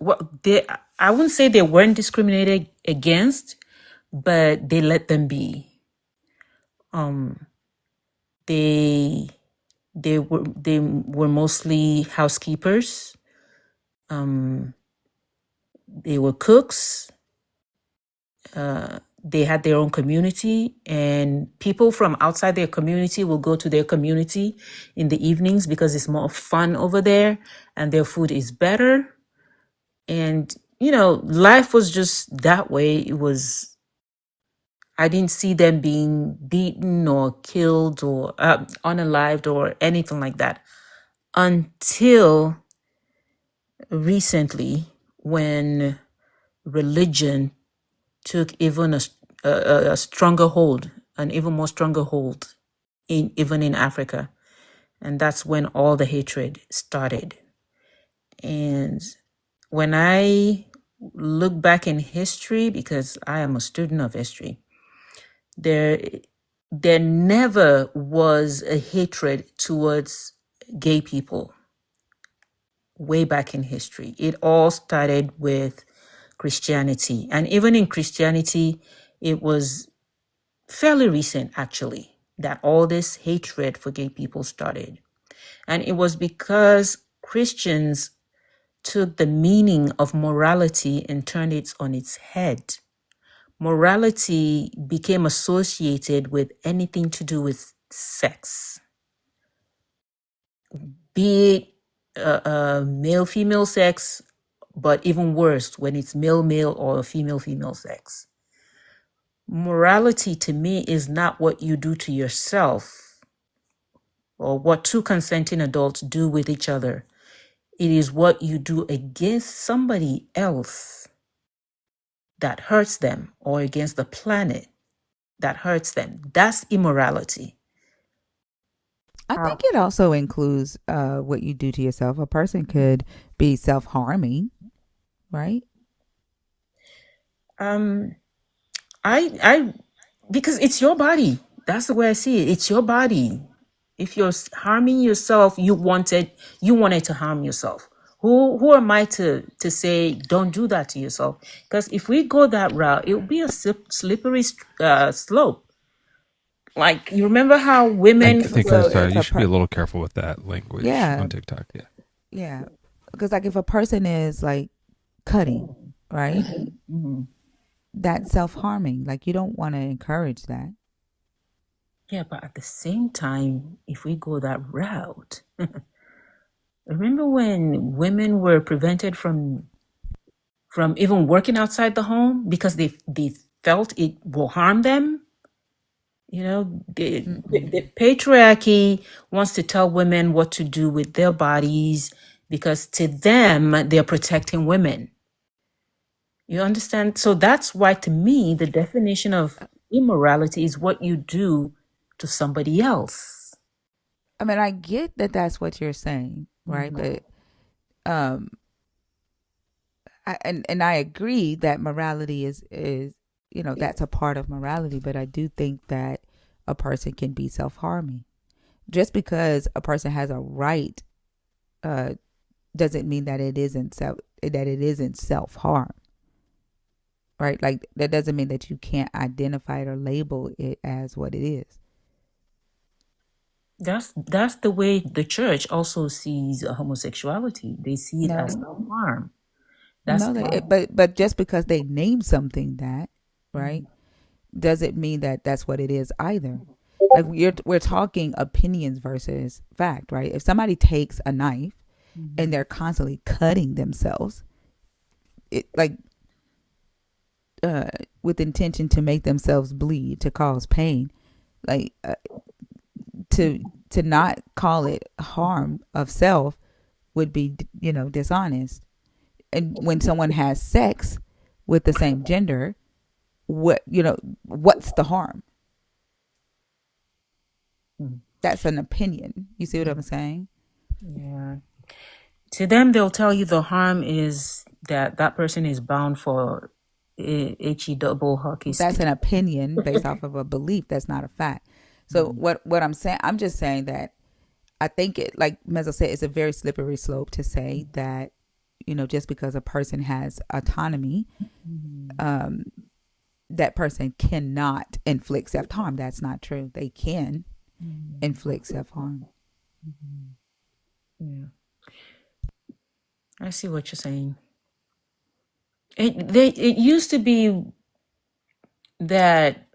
well, they, I wouldn't say they weren't discriminated against, but they let them be. Um, they they were mostly housekeepers. Um, they were cooks. They had their own community, and people from outside their community will go to their community in the evenings because it's more fun over there and their food is better. And, life was just that way. I didn't see them being beaten or killed or unalived or anything like that until recently, when religion took even a stronger hold, an even more stronger hold, even in Africa. And that's when all the hatred started. And when I look back in history, because I am a student of history, there never was a hatred towards gay people way back in history. It all started with Christianity. And even in Christianity, it was fairly recent, actually, that all this hatred for gay people started. And it was because Christians took the meaning of morality and turned it on its head. Morality became associated with anything to do with sex, be it male female sex, but even worse when it's male male or female female sex. Morality to me is not what you do to yourself or what two consenting adults do with each other. It is what you do against somebody else that hurts them, or against the planet that hurts them. That's immorality. I think it also includes what you do to yourself. A person could be self-harming, right? Um, I because it's your body. That's the way I see it. It's your body. If you're harming yourself, you wanted to harm yourself. Who am I to say don't do that to yourself? Because if we go that route, it will be a slippery slope. Like, you remember how I women think So that were. if you a should be a little careful with that language yeah, on TikTok. Yeah. yeah, because like if a person is like cutting, right? Mhm. That's self-harming. Like you don't want to encourage that. Yeah, but at the same time, if we go that route, remember when women were prevented from even working outside the home because they felt it will harm them? The patriarchy wants to tell women what to do with their bodies because to them, they're protecting women. You understand? So that's why, to me, the definition of immorality is what you do to somebody else. I mean, I get that that's what you're saying, right? Mhm. But um, and I agree that morality is that's a part of morality. But I do think that a person can be self-harming. Just because a person has a right uh, doesn't mean that it isn't self-harm, right? Like that doesn't mean that you can't identify it or label it as what it is. That's the way the church also sees homosexuality. They see it as No, self-harm. That's no, why. but just because they name something that, right, doesn't mean that that's what it is either. Like we're talking opinions versus fact, right? If somebody takes a knife and Mhm. they're constantly cutting themselves, it like uh, with intention to make themselves bleed, to cause pain, like to not call it harm of self would be dishonest. And when someone has sex with the same gender, what's the harm? Mhm. That's an opinion. You see what I'm saying? Yeah. To them, they'll tell you the harm is that that person is bound for He double hockey That's stick. an opinion based off of a belief. That's not a fact. So what I'm saying, I'm just saying that I think it, like Mezzo said, it's a very slippery slope to say that, just because a person has autonomy, that person cannot inflict self harm. That's not true. They can inflict self harm. Yeah, I see what you're saying. It used to be that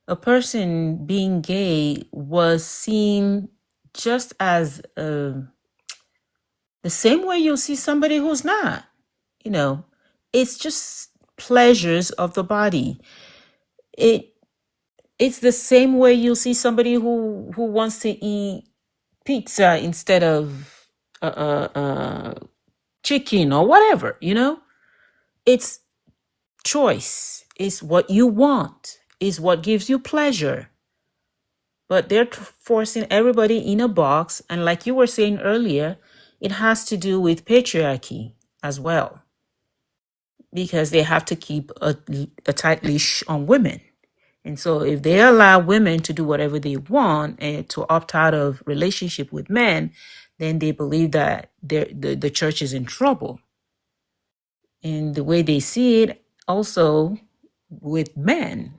a person being gay was seen just as the same way you'll see somebody who's not. You know, it's just pleasures of the body. It it's the same way you'll see somebody who wants to eat pizza instead of chicken or whatever. It's choice. It's what you want. Is what gives you pleasure. But they're forcing everybody in a box, and like you were saying earlier, it has to do with patriarchy as well, because they have to keep a tight leash on women. And so if they allow women to do whatever they want and to opt out of relationship with men, then they believe that the church is in trouble. And the way they see it also with men.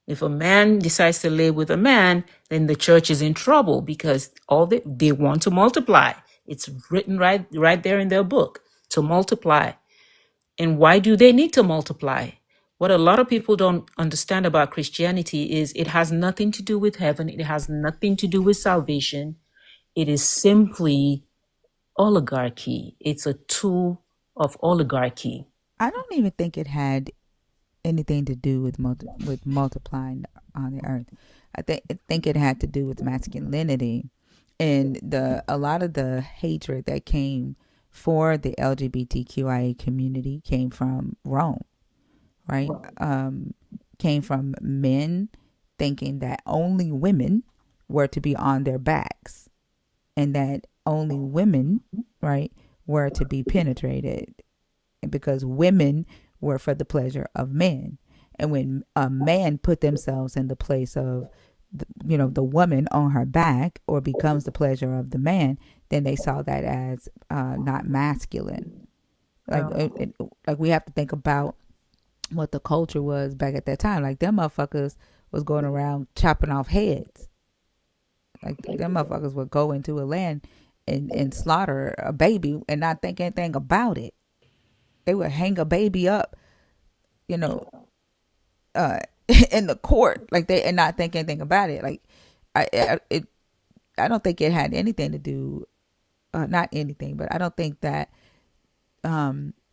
If a man decides to live with a man, then the church is in trouble because they want to multiply. It's written right there in their book, to multiply. And why do they need to multiply? What a lot of people don't understand about Christianity is it has nothing to do with heaven. It has nothing to do with salvation. It is simply oligarchy. It's a tool of oligarchy. I don't even think it had anything to do with multiplying on the earth. I think it had to do with masculinity, and a lot of the hatred that came for the LGBTQIA community came from Rome, right? Came from men thinking that only women were to be on their backs, and that only women, right, were to be penetrated, because women were for the pleasure of men. And when a man put themselves in the place of the woman on her back, or becomes the pleasure of the man, then they saw that as not masculine. Like like we have to think about what the culture was back at that time. Like, them motherfuckers was going around chopping off heads. Like, them motherfuckers would go into a land and slaughter a baby and not think anything about it. They would hang a baby up, you know, uh, in the court, like, and not think anything about it. Like, I don't think it had anything to do, not anything, but I don't think that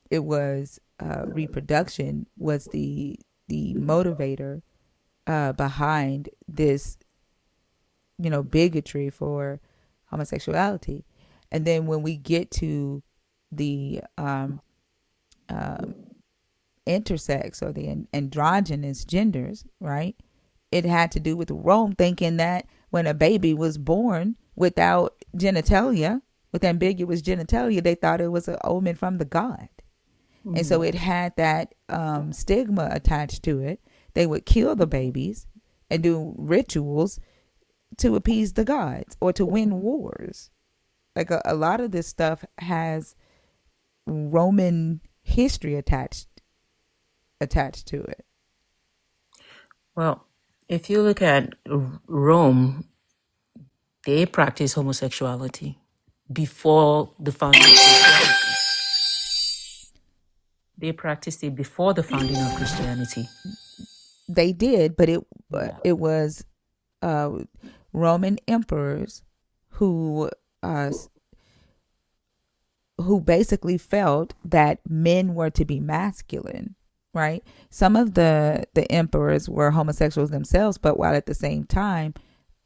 it was reproduction was the motivator behind this, bigotry for homosexuality. And then when we get to the intersex, or the androgynous genders, right? It had to do with Rome thinking that when a baby was born without genitalia, with ambiguous genitalia, they thought it was an omen from the god. And so it had that stigma attached to it. They would kill the babies and do rituals to appease the gods or to win wars. Like, a lot of this stuff has Roman history attached to it. Well, if you look at Rome, they practiced homosexuality before the founding of Christianity. They practiced it before the founding of Christianity. They did, but it was Roman emperors who basically felt that men were to be masculine, right? Some of the emperors were homosexuals themselves, but while at the same time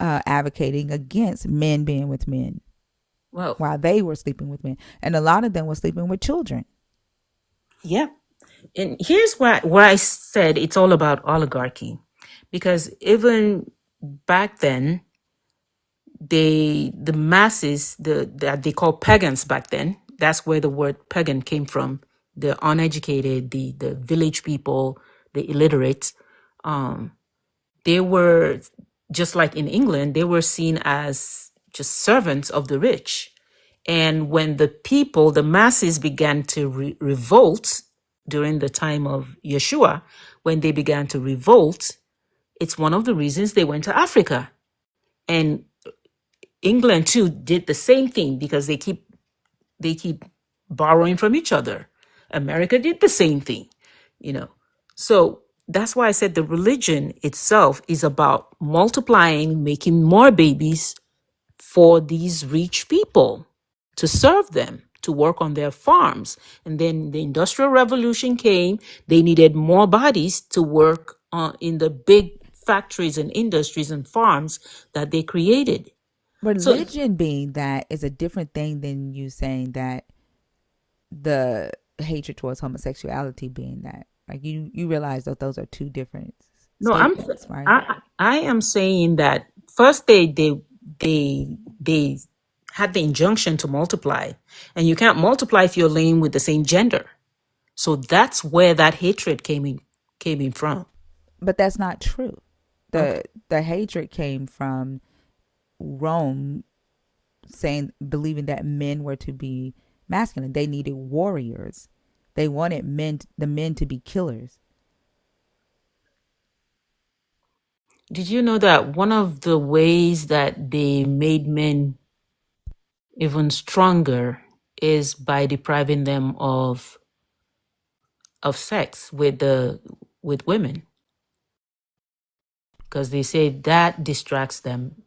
advocating against men being with men, Well, while they were sleeping with men, and a lot of them were sleeping with children. yeah. And here's why I said it's all about oligarchy, because even back then, the masses, that they call pagans back then, that's where the word pagan came from. the uneducated, the village people, the illiterate, they were, just like in England, they were seen as just servants of the rich. And when the people, the masses began to revolt during the time of Yeshua, when they began to revolt, it's one of the reasons they went to Africa. And England too did the same thing because they keep borrowing from each other. America did the same thing, you know. So that's why I said the religion itself is about multiplying, making more babies for these rich people to serve them, to work on their farms. And then the Industrial Revolution came. They needed more bodies to work in the big factories and industries and farms that they created. So Religion being that is a different thing than you saying that the hatred towards homosexuality being that. Like you realize that those are two different no, statements, right? I am saying that first they had the injunction to multiply, and you can't multiply if you're laying with the same gender. So that's where that hatred came in from. But that's not true. Okay. The hatred came from Rome saying believing that men were to be masculine. They needed warriors. They wanted the men to be killers. Did you know that one of the ways that they made men even stronger is by depriving them of sex with women? Because they say that distracts them.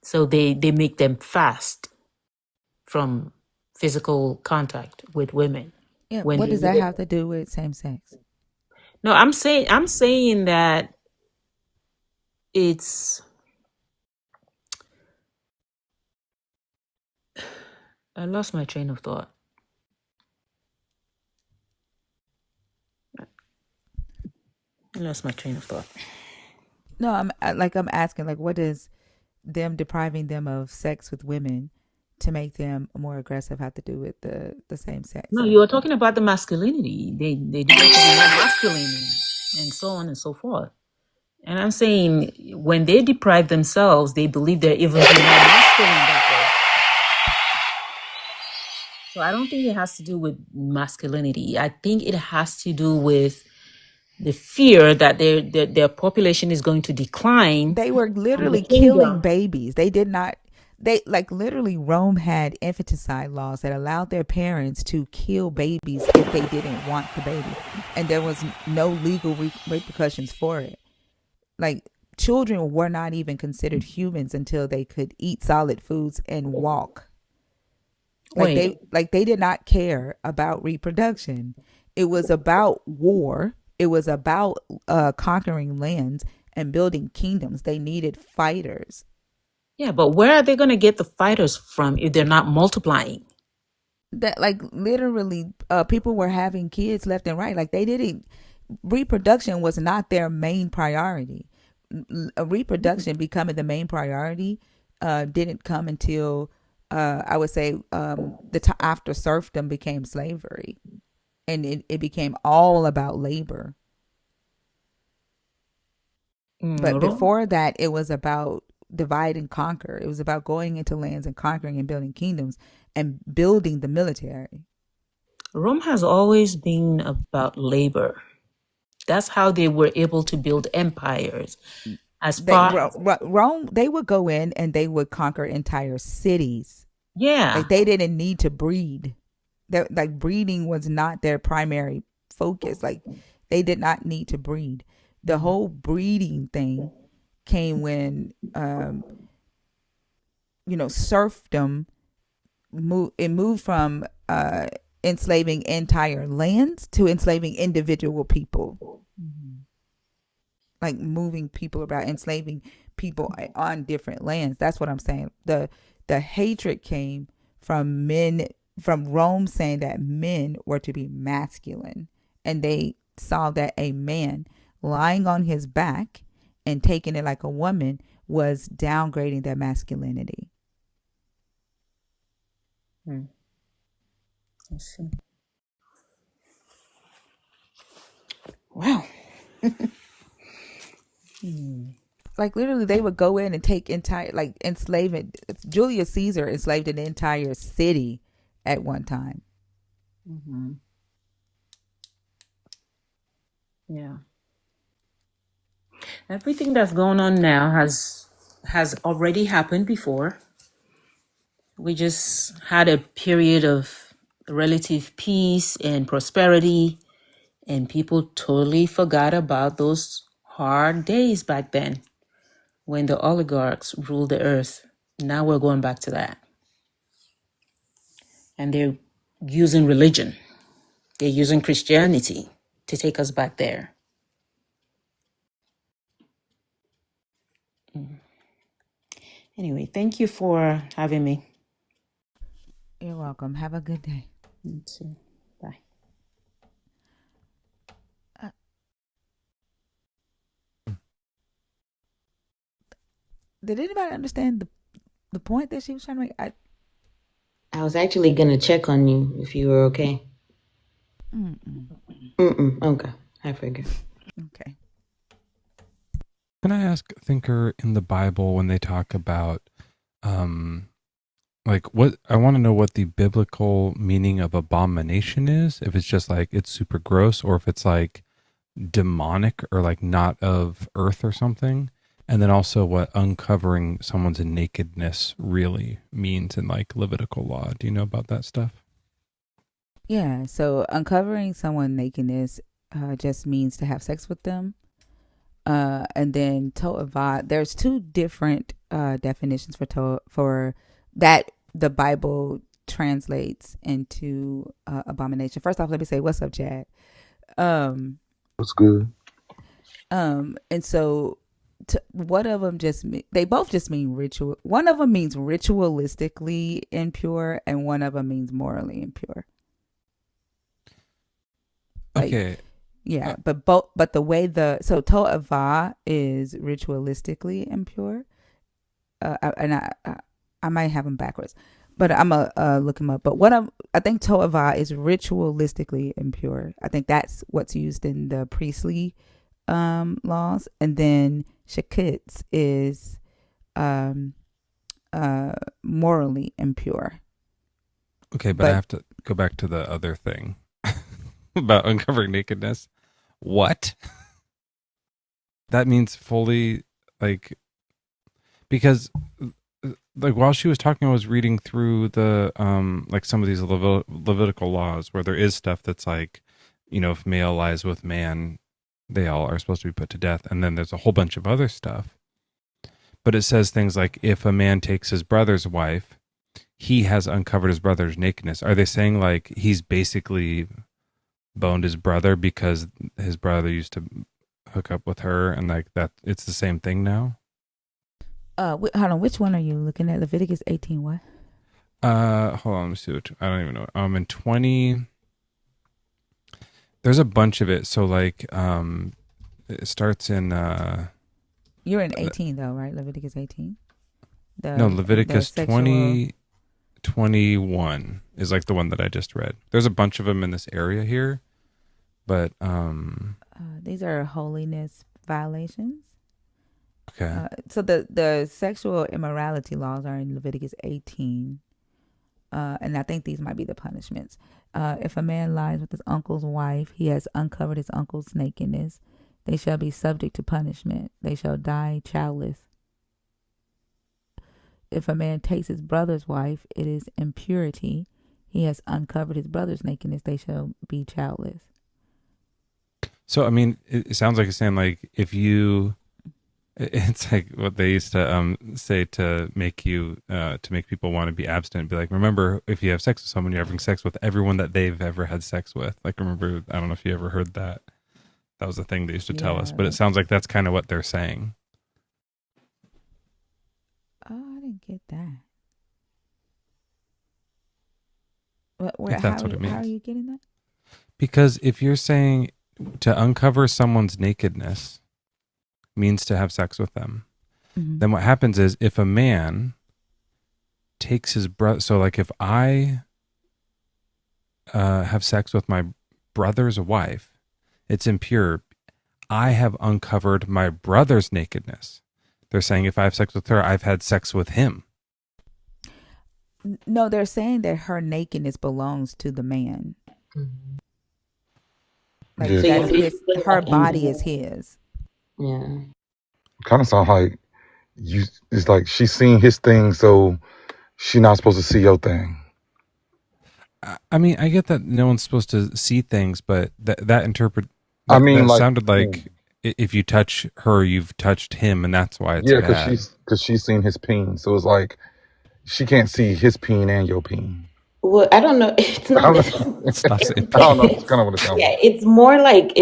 So they make them fast from physical contact with women. Yeah, When what they does that have to do with same sex? No, I'm saying that it's I lost my train of thought. I lost my train of thought. No, I'm asking like what does them depriving them of sex with women to make them more aggressive have to do with the same sex? No, you were talking about the masculinity. They do want to be more masculine and so on and so forth. And I'm saying when they deprive themselves, they believe they're even being more masculine that way. So I don't think it has to do with masculinity. I think it has to do with the fear that their population is going to decline They were and the literally killing kingdom. babies. They did not. They like literally Rome had infanticide laws that allowed their parents to kill babies if they didn't want the baby, and there was no legal repercussions for it. Like children were not even considered humans until they could eat solid foods and walk. Wait, They did not care about reproduction. It was about war. It was about conquering lands and building kingdoms. They needed fighters. yeah, but where are they going to get the fighters from if they're not multiplying? That like literally people were having kids left and right. Like they didn't reproduction was not their main priority. Reproduction becoming the main priority didn't come until I would say after serfdom became slavery, and it became all about labor. But Rome, before that, it was about divide and conquer. It was about going into lands and conquering and building kingdoms and building the military. Rome has always been about labor. That's how they were able to build empires. As far, Rome, they would go in and they would conquer entire cities. yeah, Like they didn't need to breed. That like breeding was not their primary focus. Like they did not need to breed. The whole breeding thing came when serfdom moved from enslaving entire lands to enslaving individual people, like moving people about, enslaving people on different lands. That's what I'm saying. The hatred came from men, from Rome saying that men were to be masculine, and they saw that a man lying on his back and taking it like a woman was downgrading their masculinity. I see. Like literally, they would go in and take entire like enslavement. Julius Caesar enslaved an entire city at one time. Mm-hmm. Yeah. Everything that's going on now has already happened before. We just had a period of relative peace and prosperity, and people totally forgot about those hard days back then when the oligarchs ruled the earth. Now we're going back to that. And they're using religion, they're using Christianity to take us back there. Anyway, thank you for having me. You're welcome. Have a good day. You too. Bye. Uh, did anybody understand the point that she was trying to make? I was actually gonna check on you if you were okay. Okay, I figured. Okay. Can I ask Thinker in the Bible when they talk about like what I want to know what the biblical meaning of abomination is, if it's just like it's super gross or if it's like demonic or like not of earth or something. And then also what uncovering someone's nakedness really means in like Levitical law. Do you know about that stuff? Yeah. So uncovering someone's nakedness just means to have sex with them. And then to'avah. There's two different definitions for that the Bible translates into abomination. First off, let me say what's up, Chad. What's good? And so one of them they both just mean ritual. One of them means ritualistically impure, and one of them means morally impure. Like, okay. Yeah, but the way so to'avah is ritualistically impure, and I might have them backwards, but I'm gonna look them up. But I think to'avah is ritualistically impure. I think that's what's used in the priestly laws, and then shakitz is morally impure. Okay, but I have to go back to the other thing about uncovering nakedness. What? That means fully, like, because like while she was talking, I was reading through the like some of these Levitical laws where there is stuff that's like, you know, if male lies with man, they all are supposed to be put to death. And then there's a whole bunch of other stuff. But it says things like if a man takes his brother's wife, he has uncovered his brother's nakedness. Are they saying like he's basically boned his brother because his brother used to hook up with her and like that it's the same thing now? Hold on, which one are you looking at? Leviticus 18 what? Hold on, let me see what I don't even know. In 20 there's a bunch of it. So like it starts in you're in 18 though, right? Leviticus 18. No, Leviticus sexual... 21 is like the one that I just read. There's a bunch of them in this area here, but these are holiness violations. Okay. So the sexual immorality laws are in Leviticus 18. And I think these might be the punishments. If a man lies with his uncle's wife, he has uncovered his uncle's nakedness. They shall be subject to punishment. They shall die childless. If a man takes his brother's wife, it is impurity. He has uncovered his brother's nakedness. They shall be childless. So, I mean, it sounds like it's saying like if you, it's like what they used to say to make you, to make people want to be abstinent. Be like, remember, if you have sex with someone, you're having sex with everyone that they've ever had sex with. Like, remember, I don't know if you ever heard that. That was the thing they used to tell us. But it sounds like that's kind of what they're saying. Oh, I didn't get that. If that's what it means. How are you getting that? Because if you're saying to uncover someone's nakedness means to have sex with them, then what happens is if a man takes his brother, so like if I have sex with my brother's wife, it's impure. I have uncovered my brother's nakedness. They're saying if I have sex with her, I've had sex with him. No, they're saying that her nakedness belongs to the man. Mhm. Like Yeah, So you that's feel his. Her like body is his. yeah. Kind of sound like you. It's like she's seen his thing, so she not supposed to see your thing. I mean, I get that no one's supposed to see things, but I mean, that like, sounded like if you touch her, you've touched him, and that's why it's yeah, bad. because she's seen his peen, so it's like she can't see his peen and your peen. Well, I don't know. It's not that. Stop saying I don't know. peen. It's kind of what it sounds Yeah, like. it's more like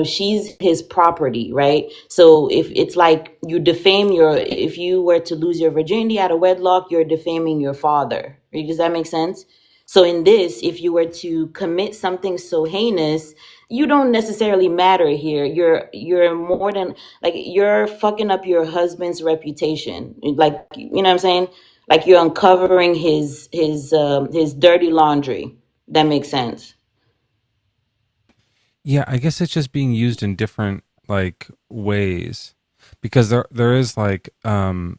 she's his property, right? So if it's like you defame your, if you were to lose your virginity out of wedlock, you're defaming your father. Right? Does that make sense? So in this, if you were to commit something so heinous, you don't necessarily matter here. You're more than, like, you're fucking up your husband's reputation. Like, you know what I'm saying? Like, you're uncovering his dirty laundry. That makes sense. Yeah, I guess it's just being used in different like ways because there is like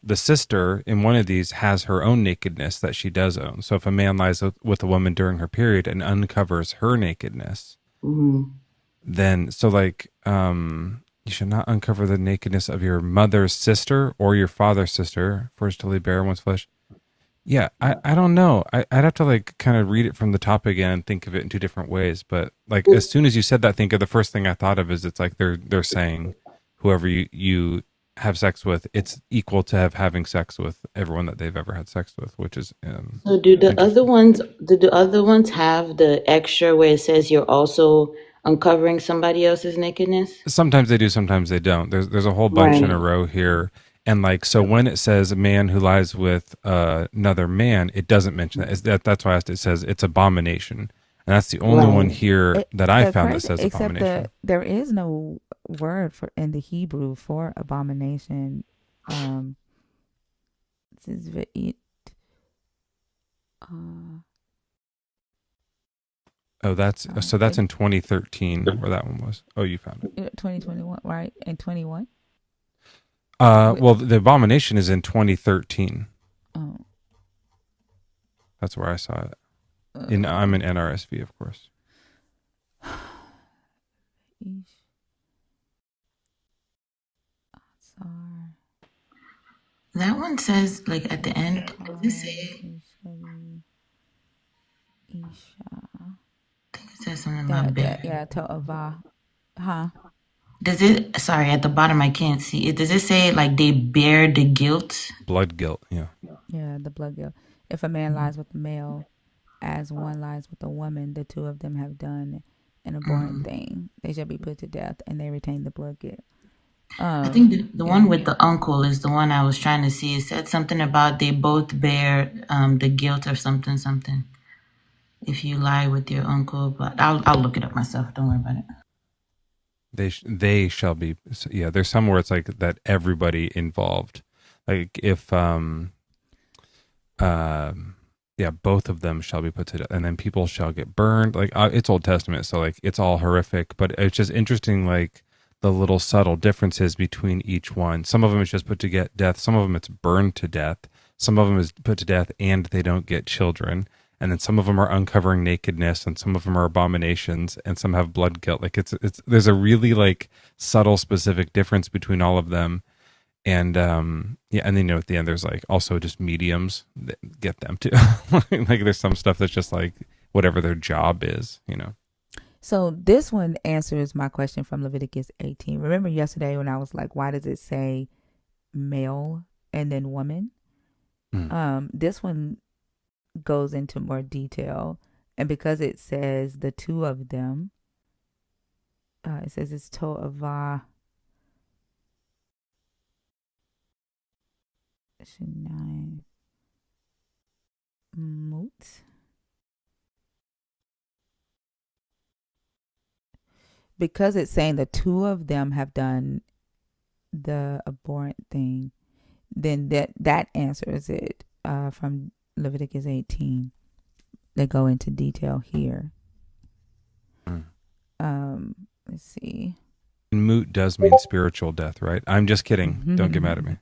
the sister in one of these has her own nakedness that she does own. So if a man lies with a woman during her period and uncovers her nakedness, Hmm. then so like you should not uncover the nakedness of your mother's sister or your father's sister, for it's to lay bare one's flesh. Yeah, I don't know. I'd have to like kind of read it from the top again and think of it in two different ways. But like as soon as you said that, the first thing I thought of is it's like they're saying whoever you have sex with, it's equal to having sex with everyone that they've ever had sex with, which is So do the other interesting. ones do the other ones have the extra where it says you're also uncovering somebody else's nakedness? Sometimes they do, sometimes they don't. There's a whole bunch in Right. a row here, and like so when it says a man who lies with another man, it doesn't mention that. That's why I asked. It says it's abomination, and that's the only one Right. here that I The found that crazy, says except abomination. there is no word for in the Hebrew for abomination. Um, this is uh, Oh, that's so that's it, in 2013 where that one was. Oh, you found it. 2021, right? And 21. Well, the abomination is in 2013. Oh, That's where I saw it. I'm uh, in NRSV, of course. Sorry. That one says, like, at the end, does it say, Isha. I think it says something about That bear. yeah, To'ava. Huh? Does it, sorry, at the bottom I can't see it. Does it say like they bear the guilt? Blood guilt. Yeah. Yeah, the blood guilt. If a man lies with a male, as one lies with a woman, the two of them have done an abhorrent Mm. thing. They shall be put to death, and they retain the blood guilt. I think the Yeah. one with the uncle is the one I was trying to see. It said something about they both bear the guilt or something, something. If you lie with your uncle, but I'll look it up myself. Don't worry about it. They shall be. Yeah. There's somewhere it's like that everybody involved, like if um yeah, both of them shall be put to death, and then people shall get burned. Like it's Old Testament, so like it's all horrific. But it's just interesting, like the little subtle differences between each one. Some of them is just put to get death. Some of them it's burned to death. Some of them is put to death and they don't get children. And then some of them are uncovering nakedness, and some of them are abominations, and some have blood guilt. Like it's there's a really like subtle, specific difference between all of them, and yeah, and then at the end there's like also just mediums that get them too. Like there's some stuff that's just like whatever their job is. So this one answers my question from Leviticus 18. Remember yesterday when I was like, why does it say male and then woman? Mm. This one goes into more detail, and because it says the two of them, it says it's To'ava Shinai Mut. Because it's saying the two of them have done the abhorrent thing, then that answers it from Leviticus 18. They go into detail here. Mm. Let's see. moot does mean spiritual death, right? I'm just kidding. Don't get mad at me.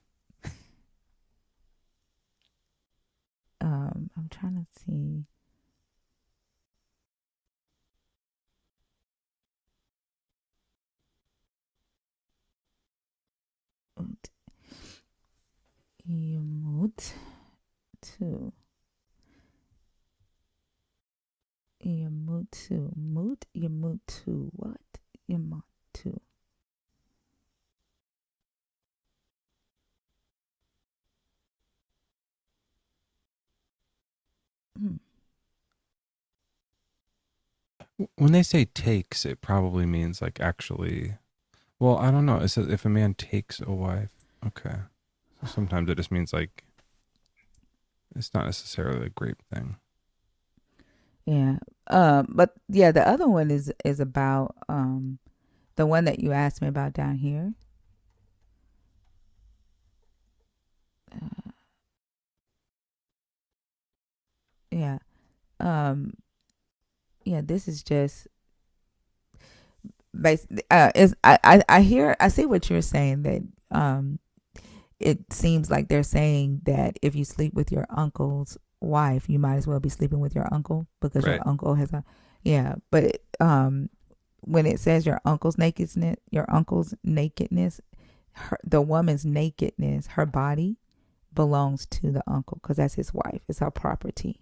I'm trying to see. Yamut two. Yamutu. Moot Yamutu. What? Yamutu. Hmm. When they say takes, it probably means like actually. Well, I don't know. It says if a man takes a wife. Okay. So sometimes it just means like it's not necessarily a great thing. Yeah. But yeah, the other one is about the one that you asked me about down here. Yeah. Um. Yeah. This is just is I hear I see what you're saying that it seems like they're saying that if you sleep with your uncle's wife, you might as well be sleeping with your uncle because your Right. uncle has a but when it says your uncle's nakedness, the woman's nakedness, her body belongs to the uncle because that's his wife. It's her property.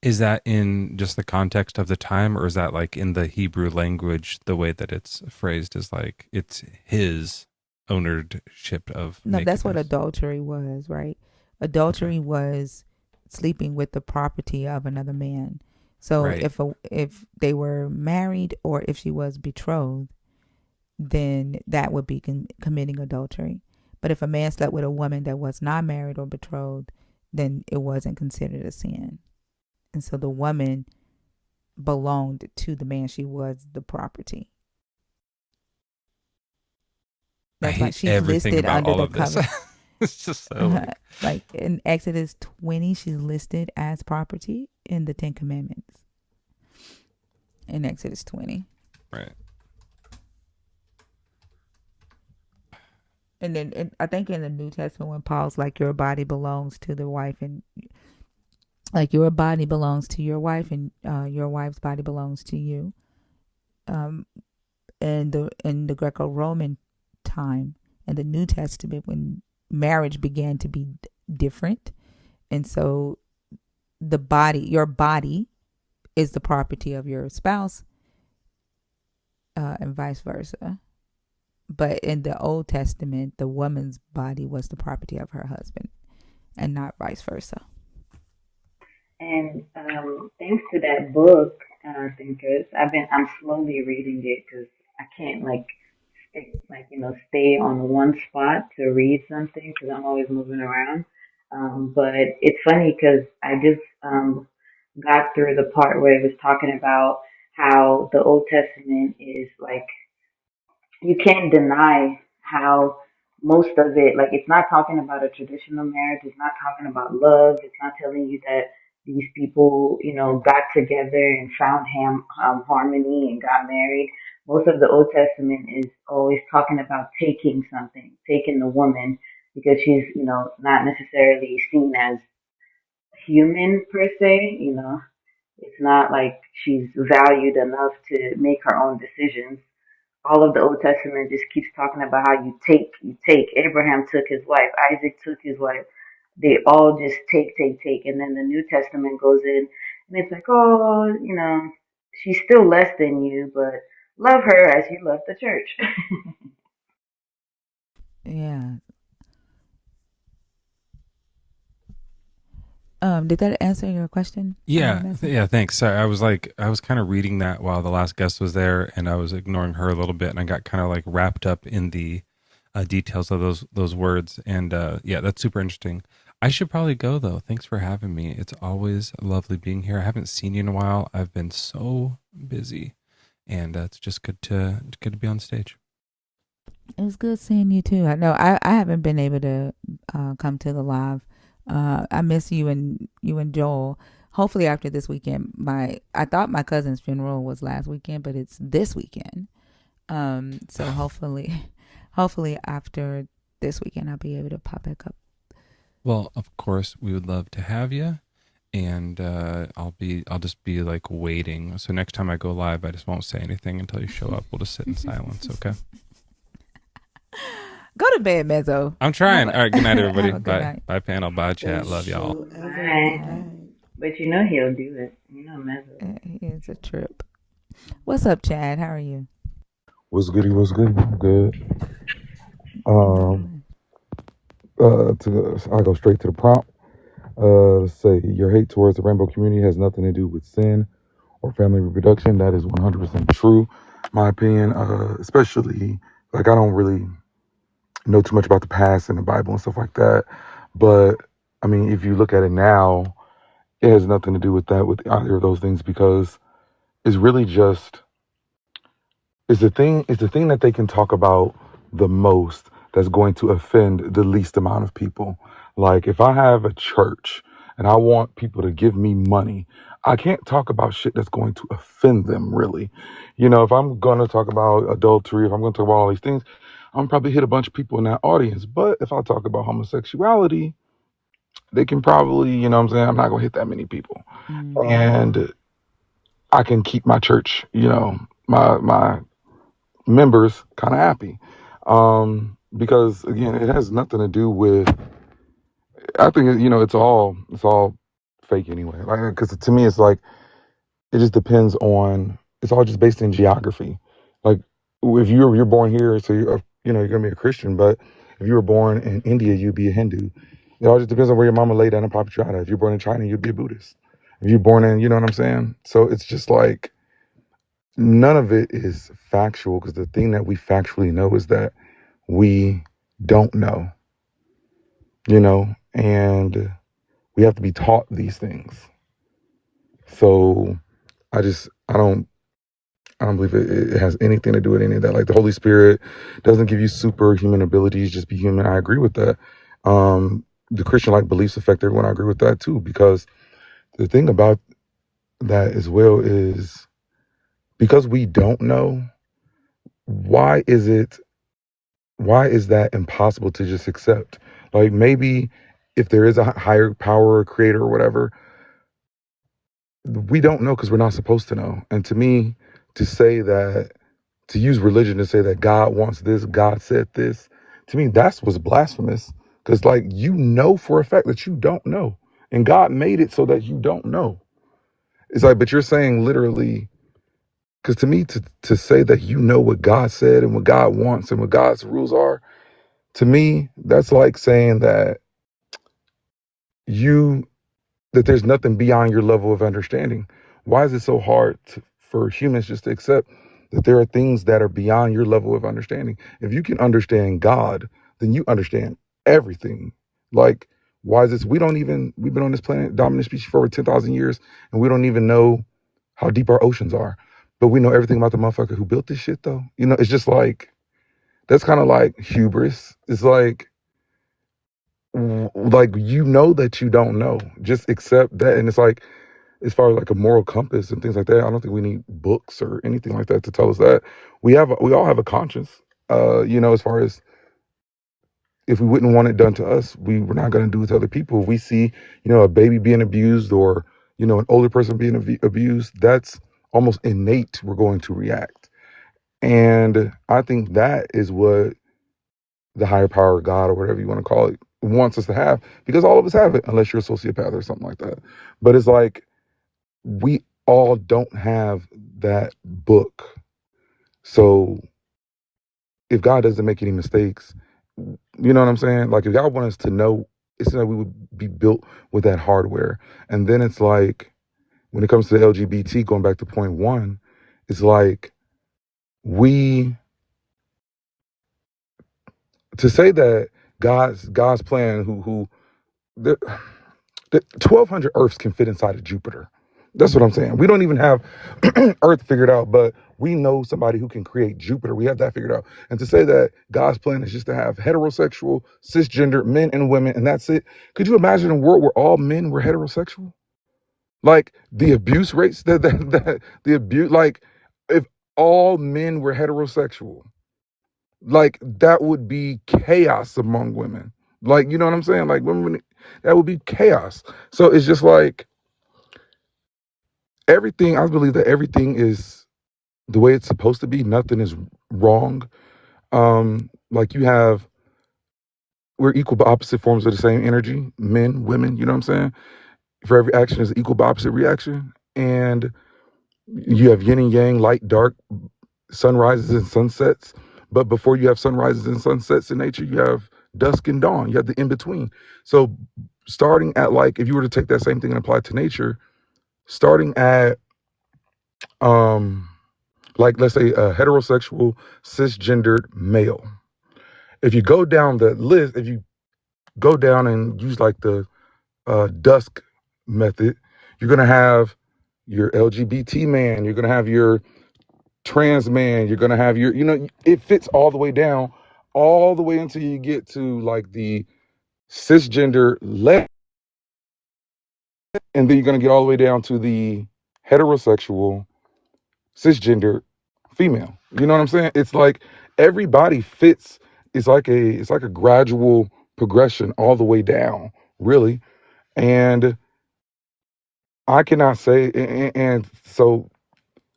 Is that in just the context of the time, or is that like in the Hebrew language, the way that it's phrased is like it's his ownership of No, that's what nakedness? adultery was, right? Okay. Adultery was sleeping with the property of another man. So Right. if they were married or if she was betrothed, then that would be committing adultery. But if a man slept with a woman that was not married or betrothed, then it wasn't considered a sin. And so the woman belonged to the man. She was the property. I That's why hate she's everything listed about under all the of this. covenant. It's just so like, Like in Exodus 20, she's listed as property in the Ten Commandments. In Exodus 20. right. And then I think in the New Testament, when Paul's like, your body belongs to the wife, and like your body belongs to your wife, and your wife's body belongs to you. Um, and in the Greco-Roman time, and the New Testament, when marriage began to be different, and so your body is the property of your spouse, and vice versa. But in the Old Testament, the woman's body was the property of her husband, and not vice versa. And thanks to that book, Thinkers, I'm slowly reading it because I can't stay on one spot to read something because I'm always moving around. But it's funny because I just got through the part where it was talking about how the Old Testament is like you can't deny how most of it, like, it's not talking about a traditional marriage. It's not talking about love. It's not telling you that these people, got together and found harmony and got married. Most of the Old Testament is always talking about taking something, taking the woman, because she's, not necessarily seen as human per se. It's not like she's valued enough to make her own decisions. All of the Old Testament just keeps talking about how you take. Abraham took his wife, Isaac took his wife. They all just take. And then the New Testament goes in and it's like, oh, she's still less than you, but love her as you love the church. Yeah. Did that answer your question, Yeah, Messi? yeah, thanks. Sorry, I was kind of reading that while the last guest was there, and I was ignoring her a little bit, and I got kind of like wrapped up in the details of those words, and yeah, that's super interesting. I should probably go though. Thanks for having me. It's always lovely being here. I haven't seen you in a while. I've been so busy, and it's just good to be on stage. It was good seeing you too. I know I haven't been able to come to the live. I miss you and Joel. Hopefully after this weekend, I thought my cousin's funeral was last weekend, but it's this weekend. So hopefully after this weekend I'll be able to pop back up. Well, of course, we would love to have you, and I'll just be like waiting. So next time I go live, I just won't say anything until you show up. We'll just sit in silence, okay? Go to bed, Mezzo. I'm trying. All right, good night, everybody. Have a good Bye. night. Bye, panel. Bye, chat. Love y'all. Bye. But you know he'll do it. You know Mezzo. It's a trip. What's up, Chad? How are you? What's goody? What's good? I'm good. Doing. I'll go straight to the prompt. Say your hate towards the rainbow community has nothing to do with sin or family reproduction. That is 100% true. My opinion, especially like I don't really know too much about the past and the Bible and stuff like that. But I mean, if you look at it now, it has nothing to do with that, with either of those things, because it's really just it's the thing that they can talk about the most that's going to offend the least amount of people. Like if I have a church and I want people to give me money, I can't talk about shit that's going to offend them really. You know, if I'm going to talk about adultery, if I'm going to talk about all these things, I'm probably hit a bunch of people in that audience. But if I talk about homosexuality, they can probably, you know what I'm saying, I'm not going to hit that many people. And I can keep my church, you know, my members kind of happy. Because again, it has nothing to do with, I think, you know, it's all fake anyway. Like, cause to me, it's like, it just depends on, it's all just based in geography. Like if you're born here, so you're, you know, you're going to be a Christian, but if you were born in India, you'd be a Hindu. It all just depends on where your mama laid down in Papatrata. If you're born in China, you'd be a Buddhist. If you're born in, you know what I'm saying? So it's just like, none of it is factual, because the thing that we factually know is that we don't know, you know, and we have to be taught these things. So I don't believe it has anything to do with any of that. Like the Holy Spirit doesn't give you superhuman abilities, just be human. I agree with that. The Christian like beliefs affect everyone. I agree with that too, because the thing about that as well is, because we don't know, why is that impossible to just accept? Like maybe if there is a higher power or creator or whatever, we don't know because we're not supposed to know. And to me, to say that, to use religion to say that God wants this, God said this, to me, that's what's blasphemous. Because like, you know for a fact that you don't know. And God made it so that you don't know. It's like, but you're saying literally, because to me, to say that you know what God said and what God wants and what God's rules are, to me, that's like saying that you that there's nothing beyond your level of understanding. Why is it so hard for humans just to accept that there are things that are beyond your level of understanding? If you can understand God, then you understand everything. Like, why is this? We've been on this planet, dominant species, for over 10,000 years, and we don't even know how deep our oceans are. But we know everything about the motherfucker who built this shit, though. You know, it's just like, that's kind of like hubris. It's like, you know that you don't know, just accept that. And it's like, as far as like a moral compass and things like that, I don't think we need books or anything like that to tell us that. We all have a conscience, you know, as far as, if we wouldn't want it done to us, we're not going to do it to other people. If we see, you know, a baby being abused, or, you know, an older person being abused, that's almost innate. We're going to react. And I think that is what the higher power, God, or whatever you want to call it, wants us to have, because all of us have it, unless you're a sociopath or something like that. But it's like, we all don't have that book. So if God doesn't make any mistakes, you know what I'm saying? Like, if God wants us to know, it's like we would be built with that hardware. And then it's like, when it comes to the LGBT, going back to point one, it's like, we, to say that God's plan, the 1,200 Earths can fit inside of Jupiter. That's what I'm saying. We don't even have Earth figured out, but we know somebody who can create Jupiter. We have that figured out. And to say that God's plan is just to have heterosexual, cisgender men and women, and that's it. Could you imagine a world where all men were heterosexual? Like the abuse rates, the abuse, like if all men were heterosexual, like that would be chaos among women. Like, you know what I'm saying? Like women, that would be chaos. So it's just like everything. I believe that everything is the way it's supposed to be. Nothing is wrong. Like you have, we're equal but opposite forms of the same energy, men, women, you know what I'm saying? For every action is equal but opposite reaction. And you have yin and yang, light, dark, sunrises and sunsets. But before you have sunrises and sunsets in nature, you have dusk and dawn. You have the in between. So starting at, like, if you were to take that same thing and apply it to nature, starting at like, let's say a heterosexual cisgendered male. If you go down the list, if you go down and use like the dusk method, you're gonna have your LGBT man, you're gonna have your trans man, you're gonna have your, you know, it fits all the way down, all the way until you get to like the cisgender left, and then you're gonna get all the way down to the heterosexual cisgender female. You know what I'm saying? It's like everybody fits. It's like a gradual progression all the way down, really. And I cannot say, and so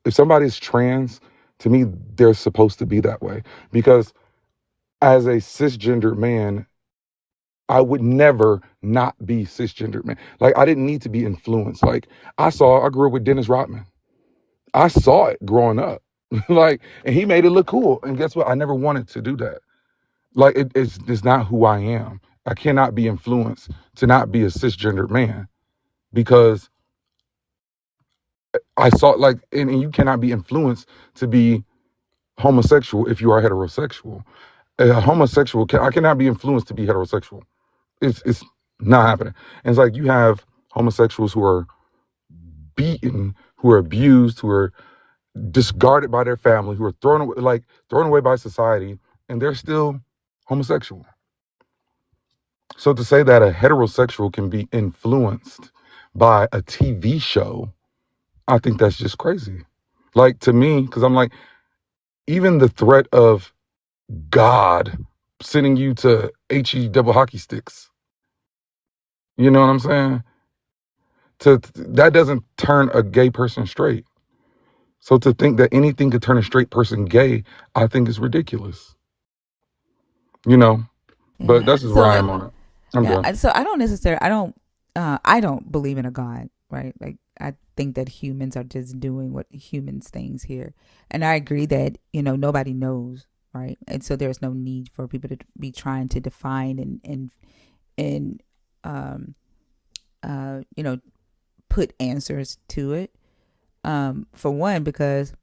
if somebody's trans, to me, they're supposed to be that way. Because as a cisgender man, I would never not be cisgender man. Like, I didn't need to be influenced. Like, I grew up with Dennis Rodman. I saw it growing up. Like, and he made it look cool. And guess what? I never wanted to do that. Like, it's not who I am. I cannot be influenced to not be a cisgender man, because I saw, like, and you cannot be influenced to be homosexual if you are heterosexual. A homosexual, I cannot be influenced to be heterosexual. It's not happening. And it's like you have homosexuals who are beaten, who are abused, who are discarded by their family, who are thrown away by society, and they're still homosexual. So to say that a heterosexual can be influenced by a TV show, I think that's just crazy. Like, to me, because I'm like, even the threat of God sending you to HE double hockey sticks, you know what I'm saying? That doesn't turn a gay person straight. So to think that anything could turn a straight person gay, I think is ridiculous. You know, but Yeah. that's just where I So am on it. I'm yeah. done. So I don't believe in a God, right? Like, I think that humans are just doing what humans things here, and I agree that nobody knows, right? And so there's no need for people to be trying to define and um put answers to it. For one, because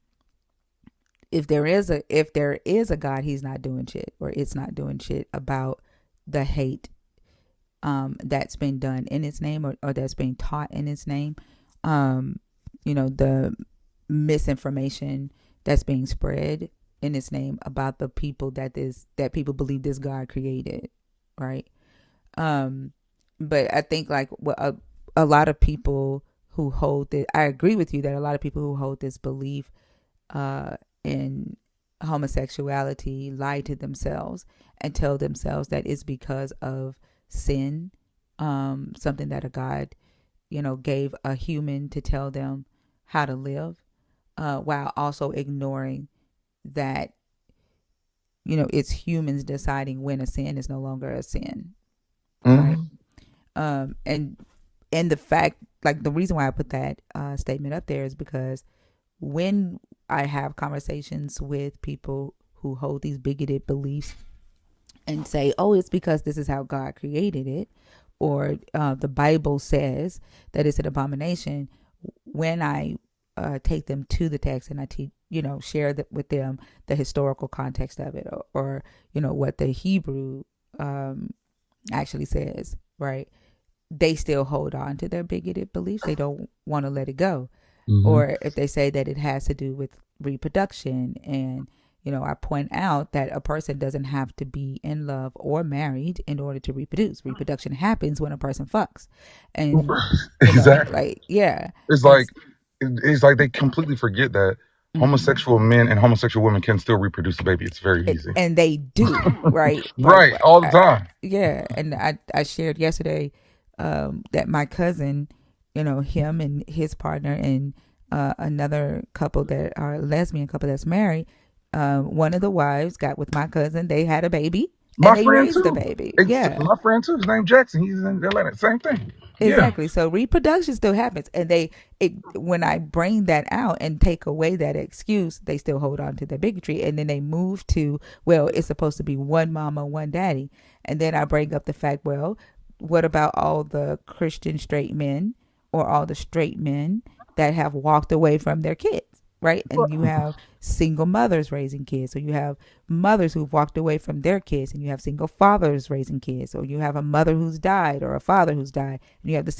if there is a God, he's not doing shit, or it's not doing shit about the hate that's been done in his name, or that's being taught in his name. The misinformation that's being spread in his name about the people that people believe this God created, right? Um, but I think, like, what a lot of people who hold it, I agree with you that a lot of people who hold this belief in homosexuality lie to themselves and tell themselves that it's because of sin, something that a God, gave a human to tell them how to live, while also ignoring that, it's humans deciding when a sin is no longer a sin, right? Mm-hmm. And the fact, like, the reason why I put that statement up there is because when I have conversations with people who hold these bigoted beliefs and say, "Oh, it's because this is how God created it," or the Bible says that it's an abomination. When I take them to the text and I share with them the historical context of it, or what the Hebrew actually says, right? They still hold on to their bigoted beliefs. They don't want to let it go. Mm-hmm. Or if they say that it has to do with reproduction, and I point out that a person doesn't have to be in love or married in order to reproduce. Reproduction happens when a person fucks. And Exactly. like, yeah. It's And like it's like they completely forget that. Mm-hmm. Homosexual men and homosexual women can still reproduce a baby. It's very easy. And they do, right? Like, Right, all the time. yeah. And I shared yesterday that my cousin, him and his partner and another couple that are a lesbian couple that's married, one of the wives got with my cousin. They had a baby and My they friend raised the too. baby. It's Yeah. my friend too. His name Jackson. He's in Atlanta. Same thing. Yeah. Exactly. So reproduction still happens, and when I bring that out and take away that excuse, they still hold on to their bigotry, and then they move to, well, it's supposed to be one mama, one daddy, and then I bring up the fact, well, what about all the Christian straight men or all the straight men that have walked away from their kids? Right. And you have single mothers raising kids. So you have mothers who've walked away from their kids, and you have single fathers raising kids. So you have a mother who's died or a father who's died, and you have the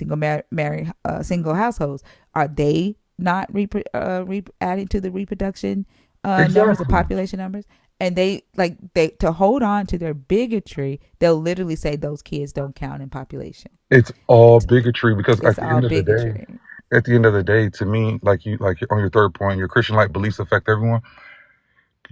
single households. Are they not adding to the reproduction numbers, the Exactly. population numbers? And they to hold on to their bigotry, they'll literally say those kids don't count in population. It's all It's, bigotry because it's all bigotry. at the end of the day, to me, like on your third point, your Christian like beliefs affect everyone.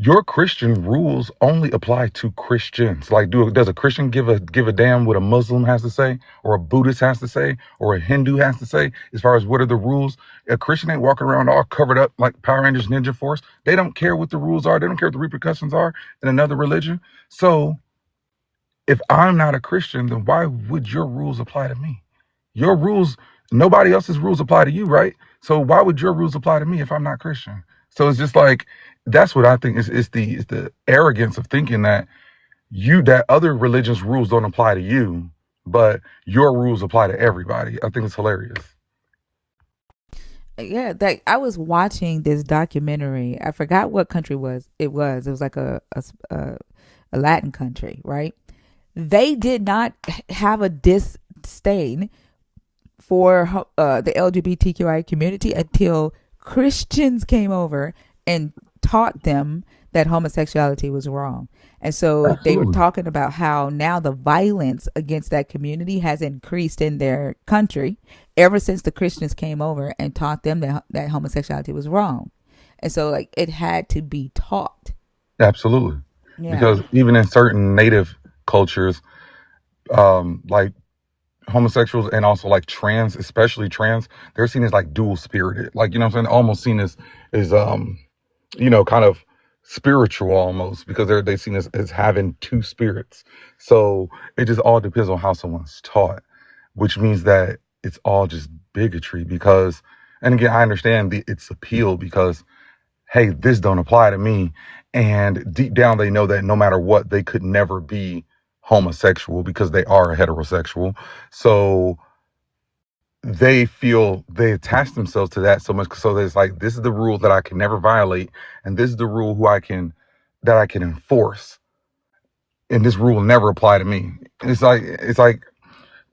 Your Christian rules only apply to Christians. Like, does a Christian give a damn what a Muslim has to say, or a Buddhist has to say, or a Hindu has to say, as far as what are the rules? A Christian ain't walking around all covered up like Power Rangers Ninja Force. They don't care what the rules are. They don't care what the repercussions are in another religion. So if I'm not a Christian, then why would your rules apply to me? Your rules, nobody else's rules apply to you, right? So why would your rules apply to me if I'm not Christian? So it's just like that's what I think is the arrogance of thinking that other religions' rules don't apply to you, but your rules apply to everybody. I think it's hilarious. Yeah, that I was watching this documentary. I forgot what country it was like a Latin country, right? They did not have a disdain for the LGBTQI community until Christians came over and taught them that homosexuality was wrong. And so they were Absolutely. talking about how now the violence against that community has increased in their country ever since the Christians came over and taught them that homosexuality was wrong. And so like it had to be taught. Absolutely. Yeah. Because even in certain native cultures, like homosexuals and also like trans, especially trans, they're seen as like dual spirited. Like, you know what I'm saying? Almost seen as kind of spiritual almost because they seen as having two spirits. So it just all depends on how someone's taught, which means that it's all just bigotry because, and again, I understand its appeal because, hey, this don't apply to me. And deep down, they know that no matter what, they could never be homosexual because they are heterosexual. So they attach themselves to that so much so that it's like this is the rule that I can never violate, and this is the rule that I can enforce, and this rule will never apply to me. It's like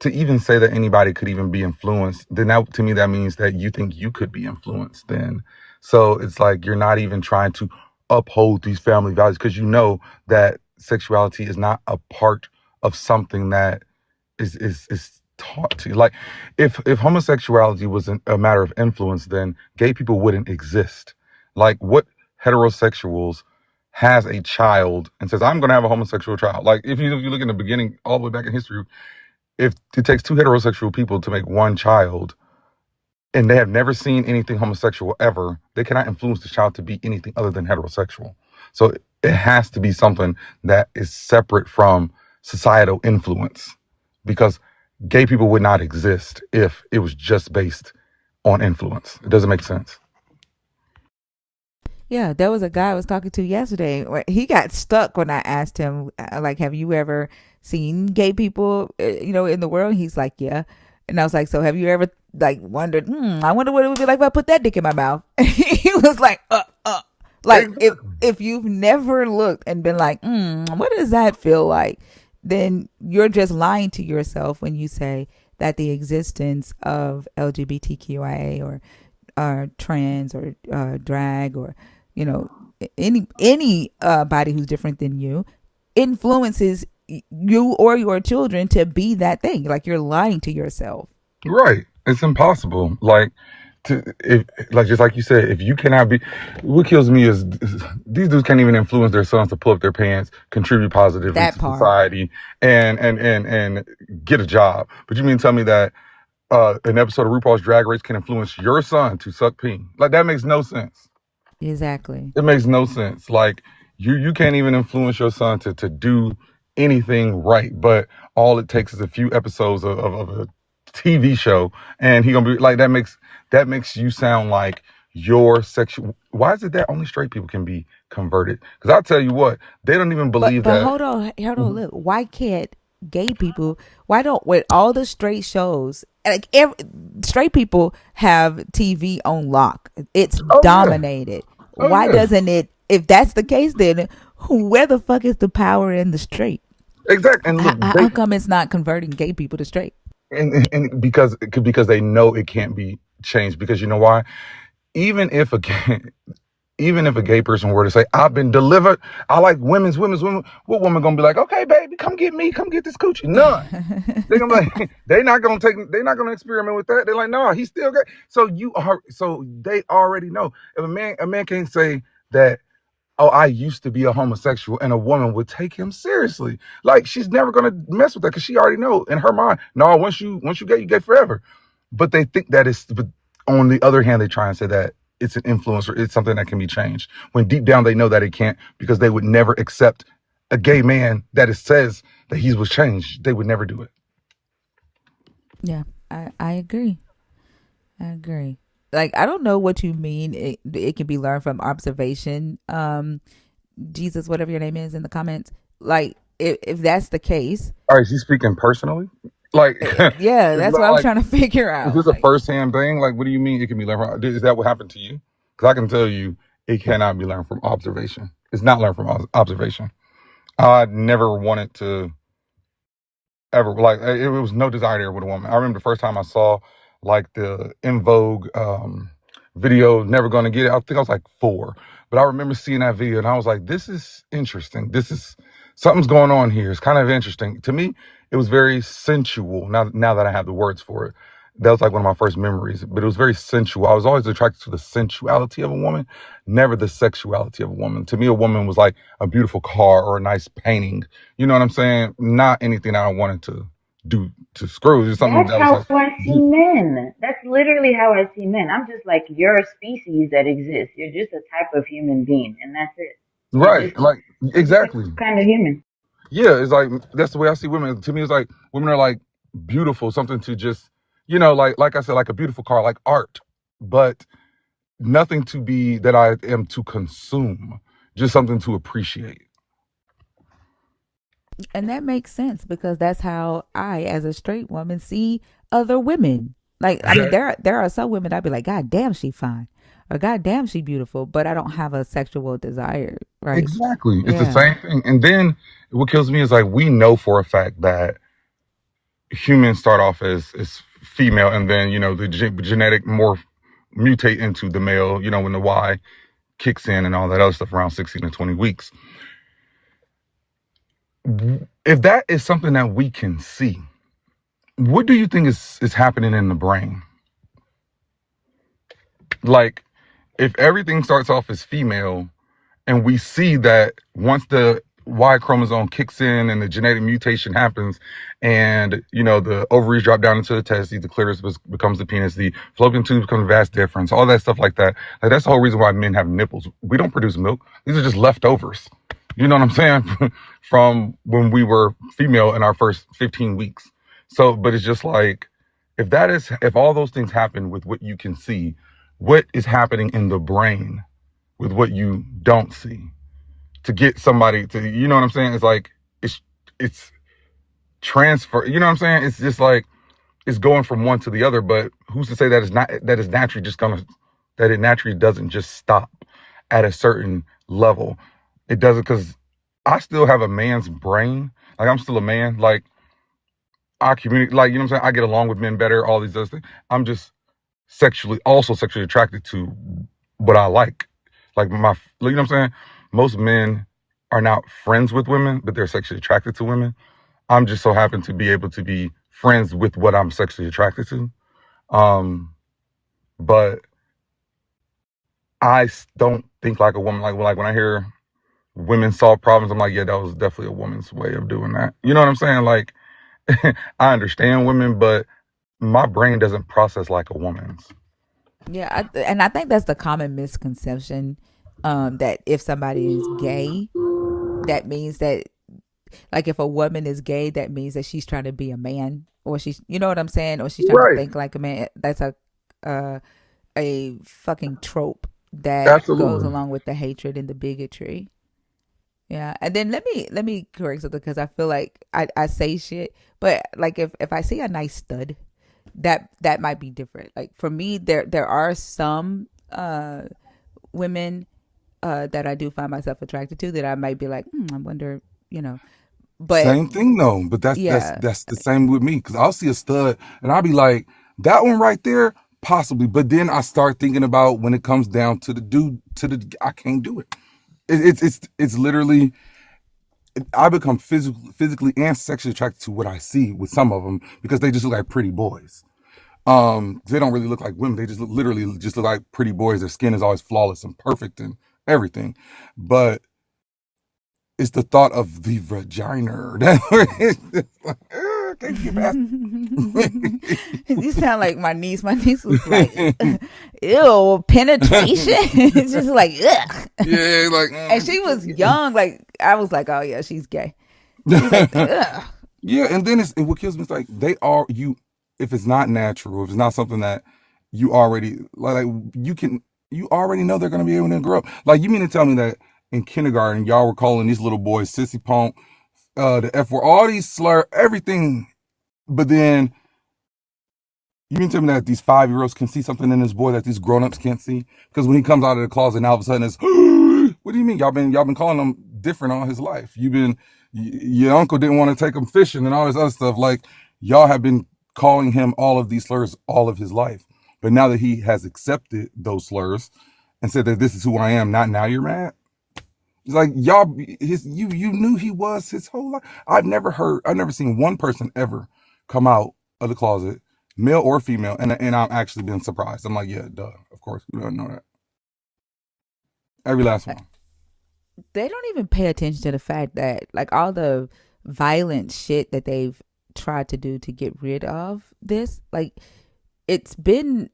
to even say that anybody could even be influenced, then that to me that means that you think you could be influenced then. So it's like you're not even trying to uphold these family values because you know that sexuality is not a part of something that is taught to you. Like if homosexuality was a matter of influence, then gay people wouldn't exist. Like what heterosexuals has a child and says, I'm gonna have a homosexual child. Like if you look in the beginning, all the way back in history, if it takes two heterosexual people to make one child and they have never seen anything homosexual ever, they cannot influence the child to be anything other than heterosexual. So it has to be something that is separate from societal influence because gay people would not exist if it was just based on influence. It doesn't make sense. Yeah, there was a guy I was talking to yesterday. He got stuck when I asked him, like, have you ever seen gay people, in the world? He's like, yeah. And I was like, so have you ever like wondered? I wonder what it would be like if I put that dick in my mouth. He was like, like Exactly. if you've never looked and been like, what does that feel like? Then you're just lying to yourself when you say that the existence of LGBTQIA or trans or drag or you know any body who's different than you influences you or your children to be that thing. Like you're lying to yourself. Right. It's impossible. Like like just like you said, if you cannot be, what kills me is these dudes can't even influence their sons to pull up their pants, contribute positively That to part. society, and get a job. But you mean tell me that an episode of RuPaul's Drag Race can influence your son to suck peen? Like that makes no sense. Exactly. It makes no sense. Like you can't even influence your son to do anything right. But all it takes is a few episodes of a TV show, and he gonna be like that makes you sound like your sexual. Why is it that only straight people can be converted? Because I'll tell you what, they don't even But believe but that. hold on. Look, why can't gay people? Why don't with all the straight shows? Like every straight people have TV on lock. It's Oh yeah, dominated. oh Why yeah, doesn't it? If that's the case, then where the fuck is the power in the straight? exactly. And look, How come it's not converting gay people to straight? and because they know it can't be changed. Because you know why? Even if a gay, even if a gay person were to say, "I've been delivered," I like women. What woman gonna be like? Okay, baby, come get me, come get this coochie. None. They're gonna be like, they're not gonna experiment with that. They're like, no, he's still gay. So they already know. If a man can't say that, oh, I used to be a homosexual, and a woman would take him seriously. Like she's never gonna mess with that because she already know in her mind. No, once you gay, you gay forever. But they think that is. But on the other hand, they try and say that it's an influence or it's something that can be changed. When deep down they know that it can't, because they would never accept a gay man that it says that he was changed. They would never do it. Yeah, I agree. I agree. Like I don't know what you mean. It can be learned from observation. Jesus, whatever your name is in the comments. Like if that's the case, All right, she's speaking personally. Like, yeah, it's that's not what I'm like trying to figure is out. this a Like first-hand thing? Like, what do you mean it can be learned from? Is that what happened to you? Because I can tell you, it cannot be learned from observation. It's not learned from observation. I never wanted to ever like it was no desire there with a woman. I remember the first time I saw like the In Vogue video, Never Gonna Get It. I think I was like 4. But I remember seeing that video and I was like, this is interesting. This is something's going on here. It's kind of interesting. To me, it was very sensual. Now that I have the words for it. That was like one of my first memories. But it was very sensual. I was always attracted to the sensuality of a woman, never the sexuality of a woman. To me, a woman was like a beautiful car or a nice painting. You know what I'm saying? Not anything I wanted to do to screw. Just something That's that was how like, I see men. That's literally how I see men. I'm just like, you're a species that exists. You're just a type of human being, and that's it. right, like You're just a exactly. kind of human. Yeah, it's like that's the way I see women. To me, it's like women are like beautiful, something to just, like I said, like a beautiful car, like art, but nothing to be that I am to consume, just something to appreciate. and that makes sense because that's how I, as a straight woman, see other women. Like, I mean, Exactly. there are some women I'd be like, God damn, she fine, or God damn, she beautiful, but I don't have a sexual desire, right? Exactly. It's the Yeah, same thing. And then what kills me is like we know for a fact that humans start off as female, and then the genetic morph mutate into the male. When the Y kicks in and all that other stuff around 16 to 20 weeks. If that is something that we can see, what do you think is happening in the brain? Like, if everything starts off as female, and we see that once the Y chromosome kicks in and the genetic mutation happens, and the ovaries drop down into the testes, the clitoris becomes the penis, the fallopian tubes become the vas deferens, all that stuff like that. Like that's the whole reason why men have nipples. We don't produce milk; these are just leftovers. You know what I'm saying? From when we were female in our first 15 weeks. So, but it's just like if all those things happen with what you can see, what is happening in the brain with what you don't see to get somebody to, you know what I'm saying? It's like it's transfer, you know what I'm saying? It's just like it's going from one to the other, but who's to say that is naturally just gonna that it naturally doesn't just stop at a certain level. It doesn't, because I still have a man's brain. Like I'm still a man. Like I communicate, like, you know what I'm saying? I get along with men better, all these other things. I'm just also sexually attracted to what I like. Like you know what I'm saying? Most men are not friends with women, but they're sexually attracted to women. I'm just so happen to be able to be friends with what I'm sexually attracted to. Um, but don't think like a woman. Like when I hear women solve problems, I'm like, yeah, that was definitely a woman's way of doing that. You know what I'm saying? Like, I understand women, but my brain doesn't process like a woman's. Yeah, and I think that's the common misconception, that if somebody is gay, that means that, like, if a woman is gay, that means that she's trying to be a man, or she's, you know what I'm saying, or she's trying to Right. think like a man. That's uh, a fucking trope that goes Absolutely. along with the hatred and the bigotry. Yeah, and then let me correct something, because I feel like I say shit, but like if I see a nice stud, that might be different. Like for me, there are some women that I do find myself attracted to, that I might be like, I wonder, you know. But Same thing though, but yeah, that's the same with me because I'll see a stud and I'll be like, that one right there, possibly. But then I start thinking about when it comes down to the dude, I can't do it. It's literally I become physically and sexually attracted to what I see with some of them because they just look like pretty boys. They don't really look like women. They just literally just look like pretty boys. Their skin is always flawless and perfect and everything. But it's the thought of the vagina that can't get past. you sound like my niece. My niece was like, "Ew, penetration." It's just like, ugh. Yeah, like And she was young. Like I was like, "Oh yeah, she's gay." She's like, ugh. yeah, and then and what kills me is like they are you. If it's not natural, if it's not something that you already like you already know they're gonna be able to grow up. Like you mean to tell me that in kindergarten y'all were calling these little boys sissy punk, the F word, all these slur, everything, but then you mean to tell me that these 5-year-olds can see something in this boy that these grown-ups can't see? Because when he comes out of the closet, now all of a sudden it's, what do you mean? Y'all been calling him different all his life. Your uncle didn't want to take him fishing and all this other stuff. Like y'all have been calling him all of these slurs all of his life. But now that he has accepted those slurs and said that this is who I am, not now you're mad. It's like you knew he was his whole life. I've never seen one person ever come out of the closet, male or female, and I'm actually been surprised. I'm like, yeah, duh, of course we don't know that. Every last one. They don't even pay attention to the fact that, like, all the violent shit that they've tried to do to get rid of this, like, it's been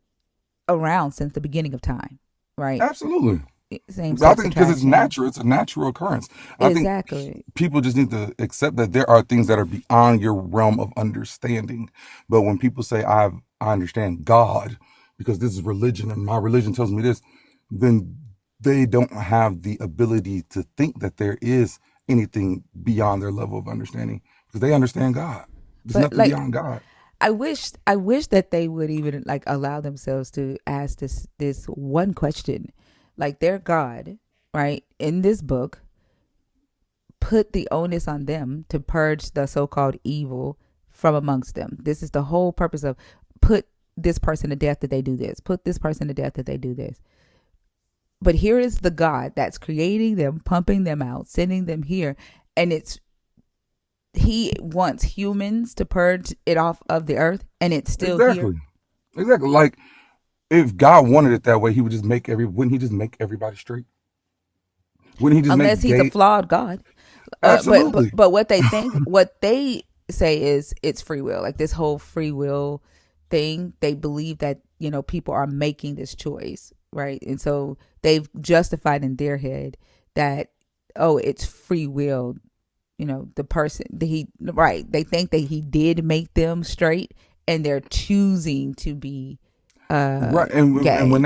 around since the beginning of time, right? Absolutely. Same I sex think because it's attraction. natural, it's a natural occurrence. I think Exactly. people just need to accept that there are things that are beyond your realm of understanding. But when people say I understand God because this is religion and my religion tells me this, then they don't have the ability to think that there is anything beyond their level of understanding because they understand God. There's But nothing like, beyond God. I wish that they would even like allow themselves to ask this one question. Like, their God, right, in this book, put the onus on them to purge the so-called evil from amongst them. This is the whole purpose of, put this person to death that they do this. Put this person to death that they do this. But here is the God that's creating them, pumping them out, sending them here, and he wants humans to purge it off of the earth, and it's still here. Exactly. Exactly. Like if God wanted it that way, he would just wouldn't he just make everybody straight? Wouldn't he just Unless make he's a gay? flawed God. But but Absolutely. but what they say is it's free will. Like, this whole free will thing, they believe that, people are making this choice, right? And so they've justified in their head that, oh, it's free will. The person that he right. They think that he did make them straight, and they're choosing to be Right, and gay. when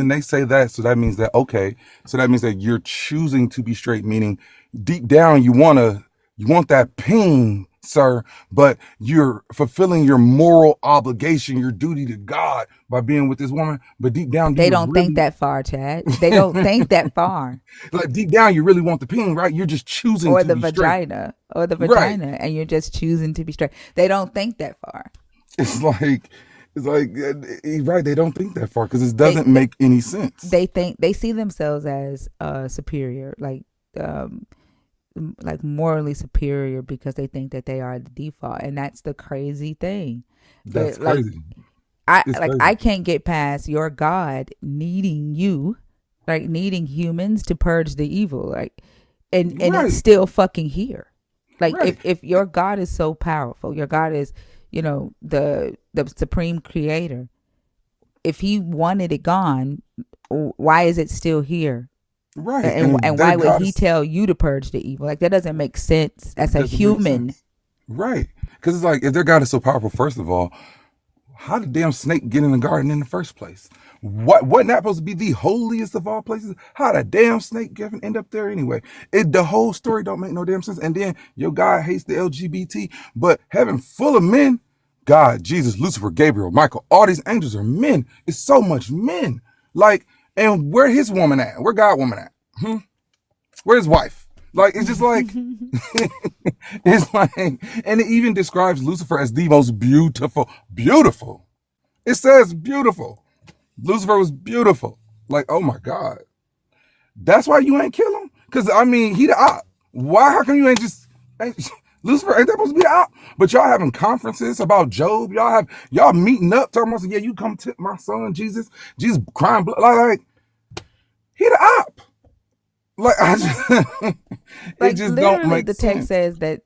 they say that, so that means that okay, so that means that you're choosing to be straight, meaning deep down you want that pain, sir, but you're fulfilling your moral obligation, your duty to God by being with this woman. But deep down, do They you don't think really that far, Chad. They don't think that far. like deep down you really want the pain, right? You're just choosing or to the be straight, vagina or the right? vagina, and you're just choosing to be straight. They don't think that far. It's like right. They don't think that far because it they doesn't make any sense. they think they see themselves as superior, um like morally superior, because they think that they are the default, and that's the crazy thing. That's But like, crazy. It's I crazy. can't get past your God needing you, like needing humans to purge the evil, like, and it's Right, still fucking here. Like right, if your God is so powerful, your God is, the supreme creator. If he wanted it gone, why is it still here? right. And And their why would God he is, tell you to purge the evil? Like that doesn't make sense as it a doesn't make human. sense. Right. Because it's like, if their God is so powerful, first of all, how did damn snake get in the garden in the first place? What wasn't that supposed to be the holiest of all places? How the damn snake even end up there anyway? The whole story don't make no damn sense. And then your God hates the LGBT, but heaven full of men. God, Jesus, Lucifer, Gabriel, Michael, all these angels are men. It's so much men. Like, and where his woman at? Where God woman at? Hmm? Where's his wife? Like, it's just like, it's like, and it even describes Lucifer as the most beautiful, beautiful. It says beautiful. Lucifer was beautiful. Like, oh my God. That's why you ain't kill him? Because, I mean, he the op. Why? How come you ain't just. Lucifer ain't that supposed to be the op? But y'all having conferences about Job. Y'all meeting up talking about, yeah, you come tip my son, Jesus. Jesus crying blood. Like he the op. Like, I just, it Like just don't literally make the text sense. says that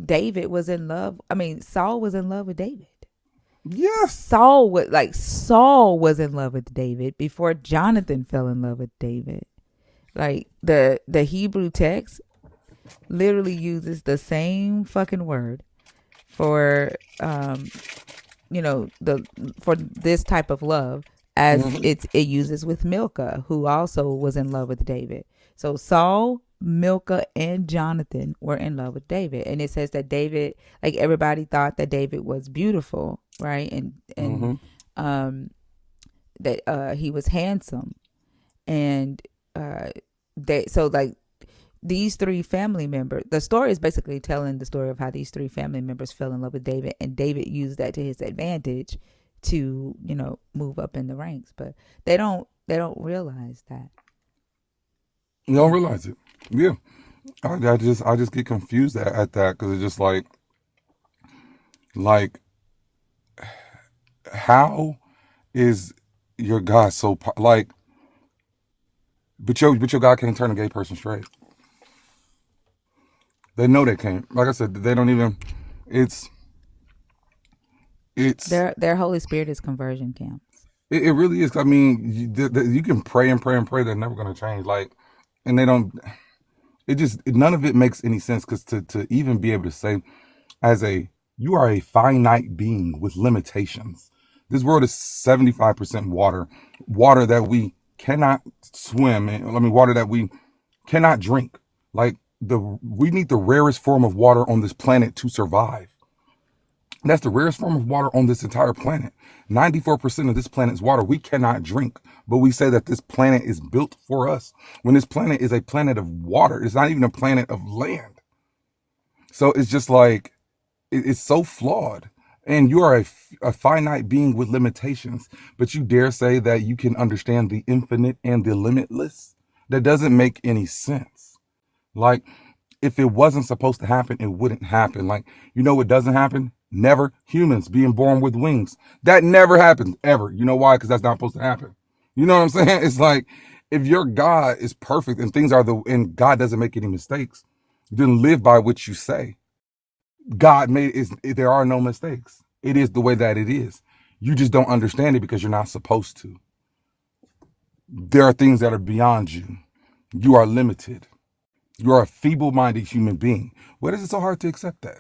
David was in love. I mean, Saul was in love with David. Yes. Saul was in love with David before Jonathan fell in love with David. Like the Hebrew text literally uses the same fucking word for the for this type of love as Mm-hmm. it uses with Milcah, who also was in love with David. So Saul, Milcah, and Jonathan were in love with David, and it says that David, like everybody thought that David was beautiful, right? And Mm-hmm. um that he was handsome, and they so like these three family members, the story is basically telling the story of how these three family members fell in love with David, and David used that to his advantage to move up in the ranks. But they don't realize that. You don't realize it. Yeah. I just get confused at that because it's just like how is your God so like, but your God can't turn a gay person straight. They know they can't. Like I said, they don't even. It's it's Their Holy Spirit is conversion camps. it really is. I mean, you can pray and pray and pray. They're never going to change. Like, and they don't. It just none of it makes any sense because to even be able to say as a you are a finite being with limitations. This world is 75% water, water that we cannot swim in. I mean, water that we cannot drink. Like we need the rarest form of water on this planet to survive. And that's the rarest form of water on this entire planet. 94% of this planet's water we cannot drink, but we say that this planet is built for us when this planet is a planet of water. It's not even a planet of land. So it's just like it's so flawed. And you are a finite being with limitations, but you dare say that you can understand the infinite and the limitless? That doesn't make any sense. Like, if it wasn't supposed to happen, it wouldn't happen. Like, what doesn't happen? Never humans being born with wings. That never happens, ever. You know why? Because that's not supposed to happen. You know what I'm saying? It's like, if your God is perfect and and God doesn't make any mistakes, then live by what you say. God made is there are no mistakes. It is the way that it is. You just don't understand it because you're not supposed to. There are things that are beyond you. You are limited. You are a feeble-minded human being. Why is it so hard to accept that?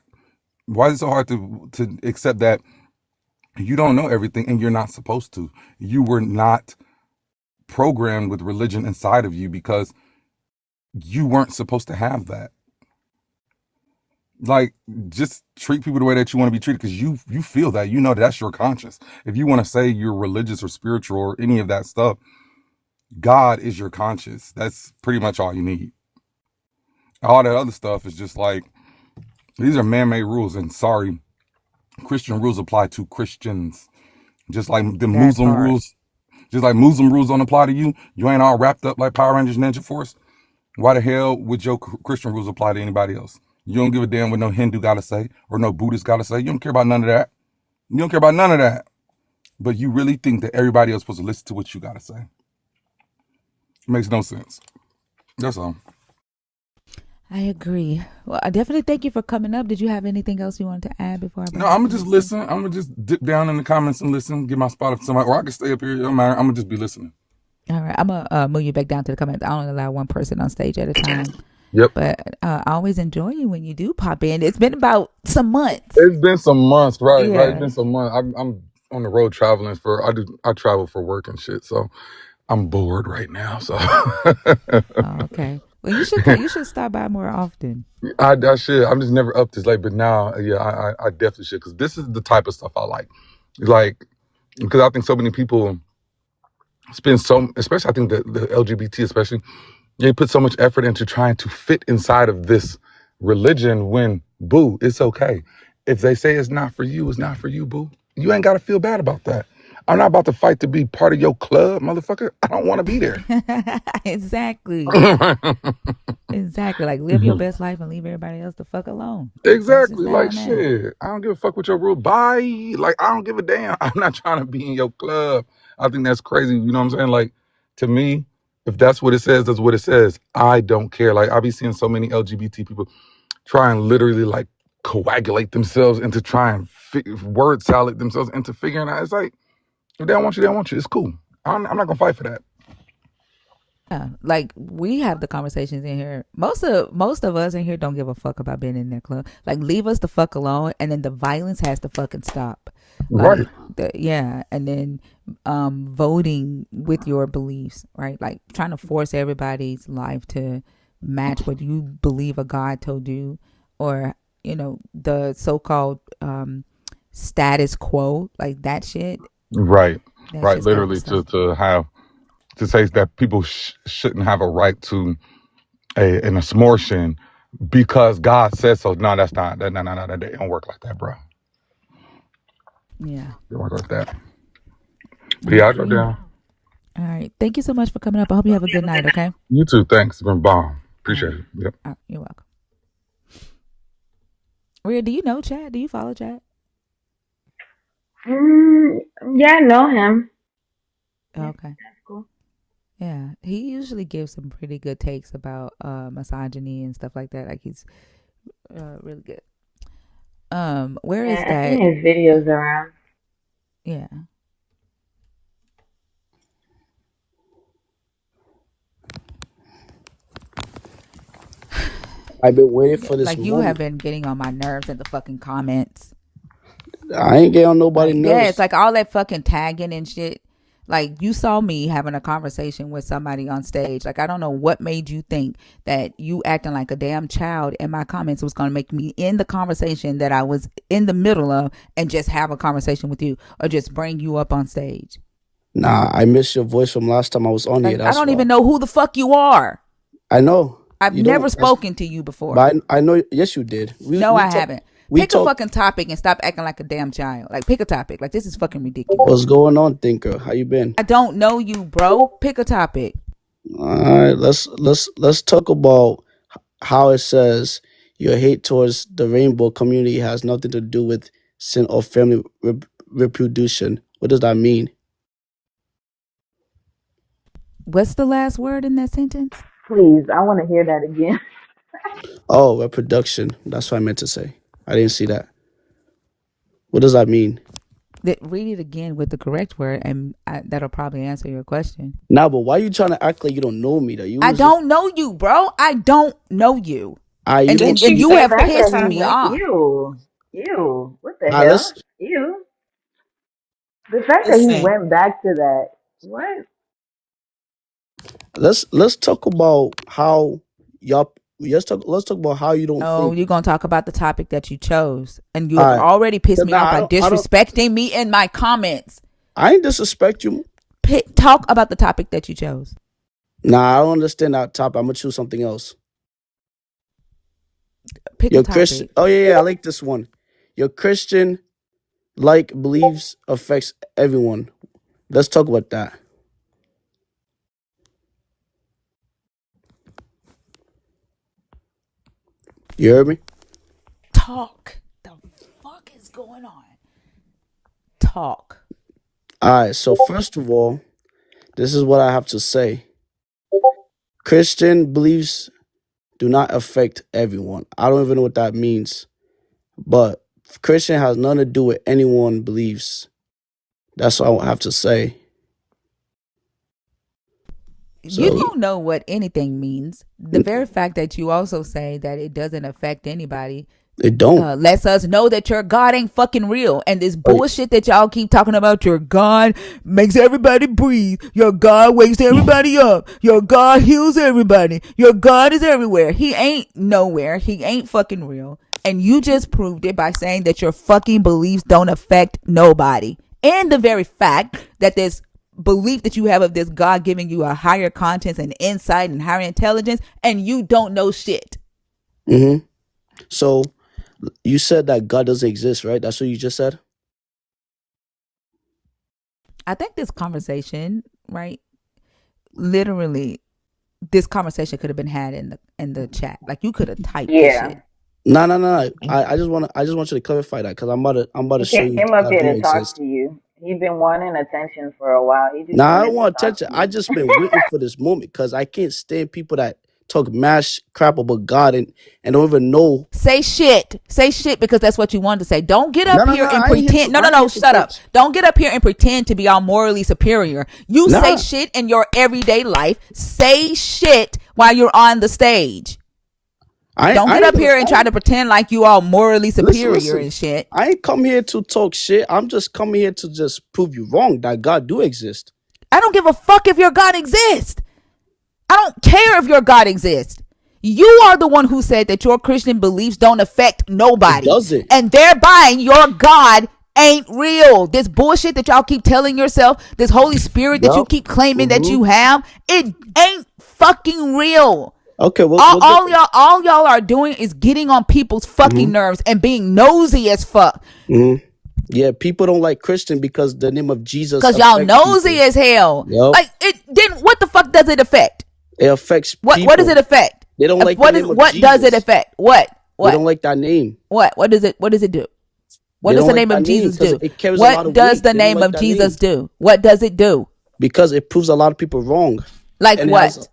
Why is it so hard to accept that you don't know everything and you're not supposed to? You were not programmed with religion inside of you because you weren't supposed to have that. Like, just treat people the way that you want to be treated because you feel that that's your conscience. If you want to say you're religious or spiritual or any of that stuff, God is your conscience. That's pretty much all you need. All that other stuff is just like these are man-made rules, and sorry, Christian rules apply to Christians, just like the That Muslim part. rules. Just like Muslim rules don't apply to you. You ain't all wrapped up like Power Rangers Ninja Force. Why the hell would your Christian rules apply to anybody else? You don't give a damn what no Hindu gotta say or no Buddhist gotta say. You don't care about none of that. You don't care about none of that. But you really think that everybody else is supposed to listen to what you got to say. It makes no sense. That's all. I agree. Well, I definitely thank you for coming up. Did you have anything else you wanted to add before I No, bring I'm up gonna the just next one? listen. I'm gonna just dip down in the comments and listen, get my spot up to somebody, or I can stay up here. It don't matter. I'm gonna just be listening. All right, I'm gonna move you back down to the comments. I only allow one person on stage at a time, Yep. but I always enjoy you when you do pop in. It's been about some months. It's been some months, right? Right. It's Yeah. been some months. I'm on the road traveling for. I travel for work and shit. So I'm bored right now. So Oh, okay. Well, you should stop by more often. I should. I'm just never up this late. But now, yeah, I definitely should, because this is the type of stuff I like, because I think so many people spend so, especially I think the LGBT especially, they put so much effort into trying to fit inside of this religion when, boo, it's okay. If they say it's not for you, it's not for you, boo. You ain't got to feel bad about that. I'm not about to fight to be part of your club, motherfucker. I don't want to be there. Exactly. Exactly. Like live your best life and leave everybody else the fuck alone. That's just Exactly. that Like, on that. shit, I don't give a fuck with your rule. Bye. Like, I don't give a damn. I'm not trying to be in your club. I think that's crazy. You know what I'm saying? Like, to me, if that's what it says, that's what it says. I don't care. Like, I be seeing so many LGBT people try and literally like coagulate themselves into trying word salad themselves into figuring out. It's like, if they don't want you, they don't want you. It's cool. I'm not gonna fight for that. Yeah, like we have the conversations in here. Most of us in here don't give a fuck about being in their club. Like leave us the fuck alone, and then the violence has to fucking stop. Right. Like yeah, and then voting with your beliefs, right? Like trying to force everybody's life to match what you believe a God told you, or the so-called status quo, like that shit. Right. That Right. shit's got to Literally stop. to say that people shouldn't have a right to an abortion because God says so. No, that's not. No, no, no, no. That don't work like that, bro. It Yeah, don't work like that. But I yeah, I go agree. down. All right. Thank you so much for coming up. I hope you have a good night, okay? You too. Thanks. It's been bomb. All Appreciate right. it. Yep. You're welcome. Rhea, do you know Chad? Do you follow Chad? Mm, yeah, I know him. Yeah, Okay. that's cool. Yeah. He usually gives some pretty good takes about misogyny and stuff like that. Like he's really good. Where is Yeah, I seen that? his videos around. Yeah. I've been waiting for this Like you have moment. been getting on my nerves in the fucking comments. I ain't getting on nobody's Like, yeah, it's nerves. like all that fucking tagging and shit. Like, you saw me having a conversation with somebody on stage. Like, I don't know what made you think that you acting like a damn child in my comments was going to make me end the conversation that I was in the middle of and just have a conversation with you or just bring you up on stage. Nah, I missed your voice from last time I was on here. Like, I That's don't why. even know who the fuck you are. I know I've you never don't. spoken to you before. But I know. Yes, you did. We No, we I talk. haven't. We Pick a talk. fucking topic and stop acting like a damn child. Like, pick a topic. Like, this is fucking ridiculous. What's going on, Thinker? How you been? I don't know you, bro. Pick a topic. All right. Let's talk about how it says your hate towards the rainbow community has nothing to do with sin or family reproduction. What does that mean? What's the last word in that sentence? Please, I want to hear that again. Oh, reproduction. That's what I meant to say. I didn't see that. What does that mean? Read it again with the correct word, and that'll probably answer your question. Nah, but why you trying to act like you don't know me? That you I was just don't know you, bro. I don't know you, you and don't and, Didn't and you you say The have fact that, that pissed he me Lasagna? went, off. ew, what the let's hell? Ew. The fact that he Listen, went back to that, what? let's talk about how y'all let's talk about how you don't No, think. you're gonna talk about the topic that you chose, and you have Alright. already pissed me Nah, off by I don't disrespecting me in my comments. I ain't disrespect you. Talk about the topic that you chose. Nah, I don't understand that topic. I'm gonna choose something else. Pick a Your Christian. topic. Oh yeah, I like this one. Your Christian like beliefs affects everyone. Let's talk about that. You heard me? Talk. The fuck is going on? All right. So first of all, this is what I have to say. Christian beliefs do not affect everyone. I don't even know what that means, but Christian has nothing to do with anyone beliefs. That's what I have to say. You So don't know what anything means. The very fact that you also say that it doesn't affect anybody they don't. lets us know that your God ain't fucking real. And this Like, bullshit that y'all keep talking about, your God makes everybody breathe. Your God wakes everybody up. Your God heals everybody. Your God is everywhere. He ain't nowhere. He ain't fucking real. And you just proved it by saying that your fucking beliefs don't affect nobody. And the very fact that this belief that you have of this God giving you a higher conscience and insight and higher intelligence, and you don't know shit. mm-hmm. So you said that God doesn't exist, right? That's what you just said. I think this conversation, right? Literally, this conversation could have been had in the chat. Like you could have typed this Yeah. shit. No, no, no, no. I just want you to clarify that because I'm about to He show you came up God here do to talk exist. to you. He's been wanting attention for a while. He just Now I wanted don't to want talk attention. to I you. just been waiting for this moment because I can't stand people that talk mash crap about God and don't even know. Say shit. Say shit because that's what you wanted to say. Don't get No, up no, here no. and I ain't here pretend. to. No, I no, ain't no. here to Shut talk. up. Don't get up here and pretend to be all morally superior. You say Nah, shit in your everyday life. Say shit while you're on the stage. Don't I get ain't up gonna. here and try to pretend like you all morally Listen, superior listen. and shit. I ain't come here to talk shit. I'm just coming here to just prove you wrong that God do exist. I don't give a fuck if your God exists. I don't care if your God exists. You are the one who said that your Christian beliefs don't affect It nobody. doesn't. And thereby your God ain't real. This bullshit that y'all keep telling yourself, this Holy Spirit that you Yup. keep claiming that Mm-hmm. you have, it ain't fucking real. Okay, All, we'll get. all y'all all y'all are doing is getting on people's Mm-hmm. fucking nerves and being nosy as fuck. Mm-hmm. Yeah, people don't like Christian because the name of Jesus Cause y'all affects nosy people. as hell. Yup. Like it didn't what the fuck does it affect? It affects What does people. it affect? They don't like the What is name of what does it Jesus. affect? What? They What? don't like that name. What does it do? What They does don't the like name of that name Jesus because do? it carries a lot What of does weight. the They don't name like of that Jesus name do? What does it do? because it proves a lot of people wrong. Like And it has, what?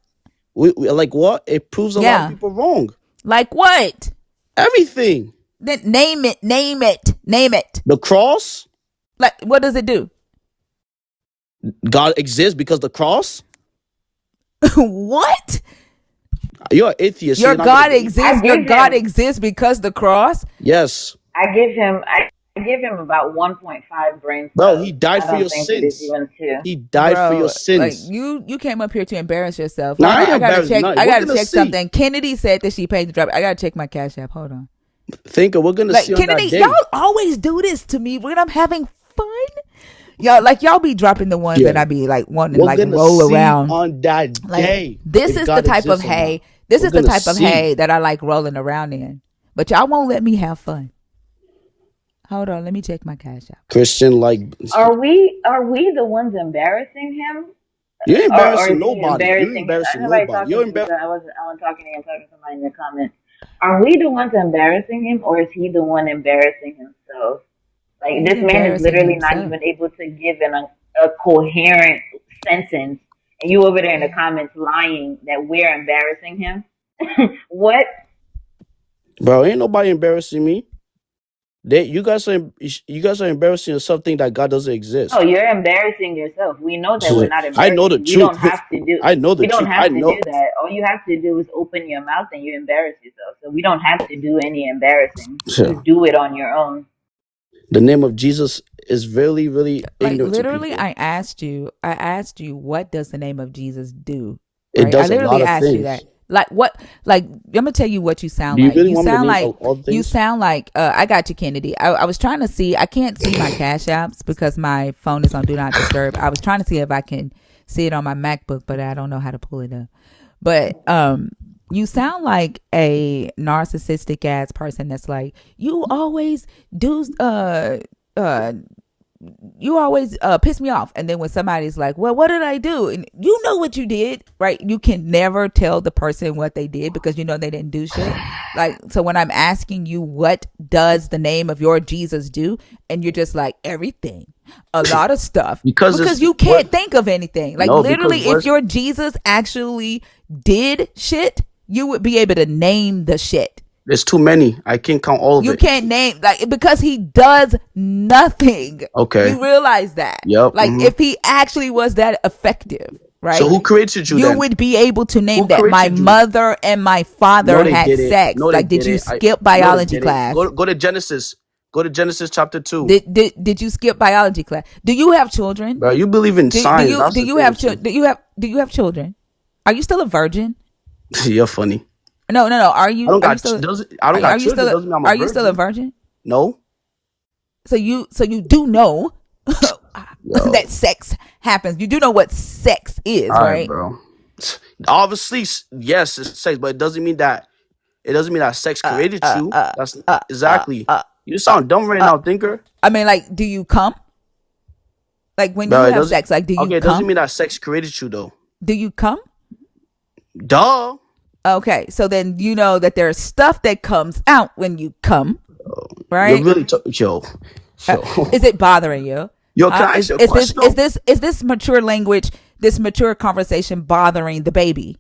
like what? It proves a lot of Yeah. people wrong. Like what? Everything. Then name it, name it, name it. The cross, Like what does it do? God exists because the cross. What? You're an atheist, so Your you're not gonna God believe that. exists. I Your give God him exists because the cross. Yes, I give him about 1.5 brain bro. He cells. died I for don't your think it is sins. even two. He died for your Bro, like sins. you came up here to embarrass yourself. Now Hold I on, ain't embarrassed. Nothing. I We're gotta gonna check see. something. Kennedy said that she paid the drop. I gotta check my cash app. Hold on. Think we're gonna see Like on that Kennedy, y'all day. always do this to me when I'm having fun. Y'all be dropping the ones that Yeah, I be like wanting to we're like gonna roll see around. on that Like day this if is the God type of exists or not. hay. This We're is the gonna type of see. hay that I like rolling around in. But y'all won't let me have fun. Hold on, let me check my cash app. Christian, like Are we the ones embarrassing him? you ain't Or embarrassing is he nobody. You ain't embarrassing him? embarrassing Nobody nobody. talking to me, so I wasn't talking to you. I'm talking to somebody in the comments. Are we the ones embarrassing him, or is he the one embarrassing himself? Like He's this man is embarrassing literally not himself. even able to give a coherent sentence, and you over there in the comments lying that we're embarrassing him. What? Bro, ain't nobody embarrassing me. You guys are embarrassing yourself thinking that God doesn't No, exist. you're embarrassing yourself. We know that we're not I know embarrassing the you. We truth. don't have to do. I know the We don't truth. I have to know do that. All you have to do is open your mouth and you embarrass yourself. So we don't have to do any embarrassing. yeah. Just do it on your own. The name of Jesus is really, really Like ignorant to literally, people. I asked you, what does the name of Jesus do? It Right? I does a lot literally of asked you that. things. Like what? Like I'm gonna tell you what you sound Do you like. really want me to name all the You things? sound like I got you, Kennedy. I was trying to see. I can't see my cash apps because my phone is on do not disturb. I was trying to see if I can see it on my MacBook, but I don't know how to pull it up. But you sound like a narcissistic ass person that's like, you always do uh you always piss me off. And then when somebody's like, well, what did I do? And you know what you did, right? You can never tell the person what they did because you know they didn't do shit. Like, so when I'm asking you, what does the name of your Jesus do? And you're just like, everything, a lot of stuff. Because you can't think of anything. Like, no, literally, if your Jesus actually did shit, you would be able to name the shit. There's too many. I can't count all of it. You can't name, like, because he does nothing. Okay. You realize that. Yep. Like, if he actually was that effective, right? So who created you You then? would be able to name Who that. My created you? mother and my father had sex. No, they like, did you didn't. skip biology class? Go to Genesis. Go to Genesis chapter 2. Did you skip biology class? Do you have children? Bro, you believe in science. Do you have children? Are you still a virgin? You're funny. No. Are you? I don't got still, children. Are you still a virgin? No. So you do know that sex happens. You do know what sex is, All right? bro. Obviously, yes, it's sex, but it doesn't mean that sex created you. That's exactly. You sound dumb right now, thinker. I mean, like, do you come? Like, when you have sex, like, do you come? Okay, it doesn't mean that sex created you, though. Do you come? Duh. Okay, so then you know that there's stuff that comes out when you come, right? You're really yo. Is it bothering you? Yo, can I ask you a question? Is this mature language, this mature conversation bothering the baby?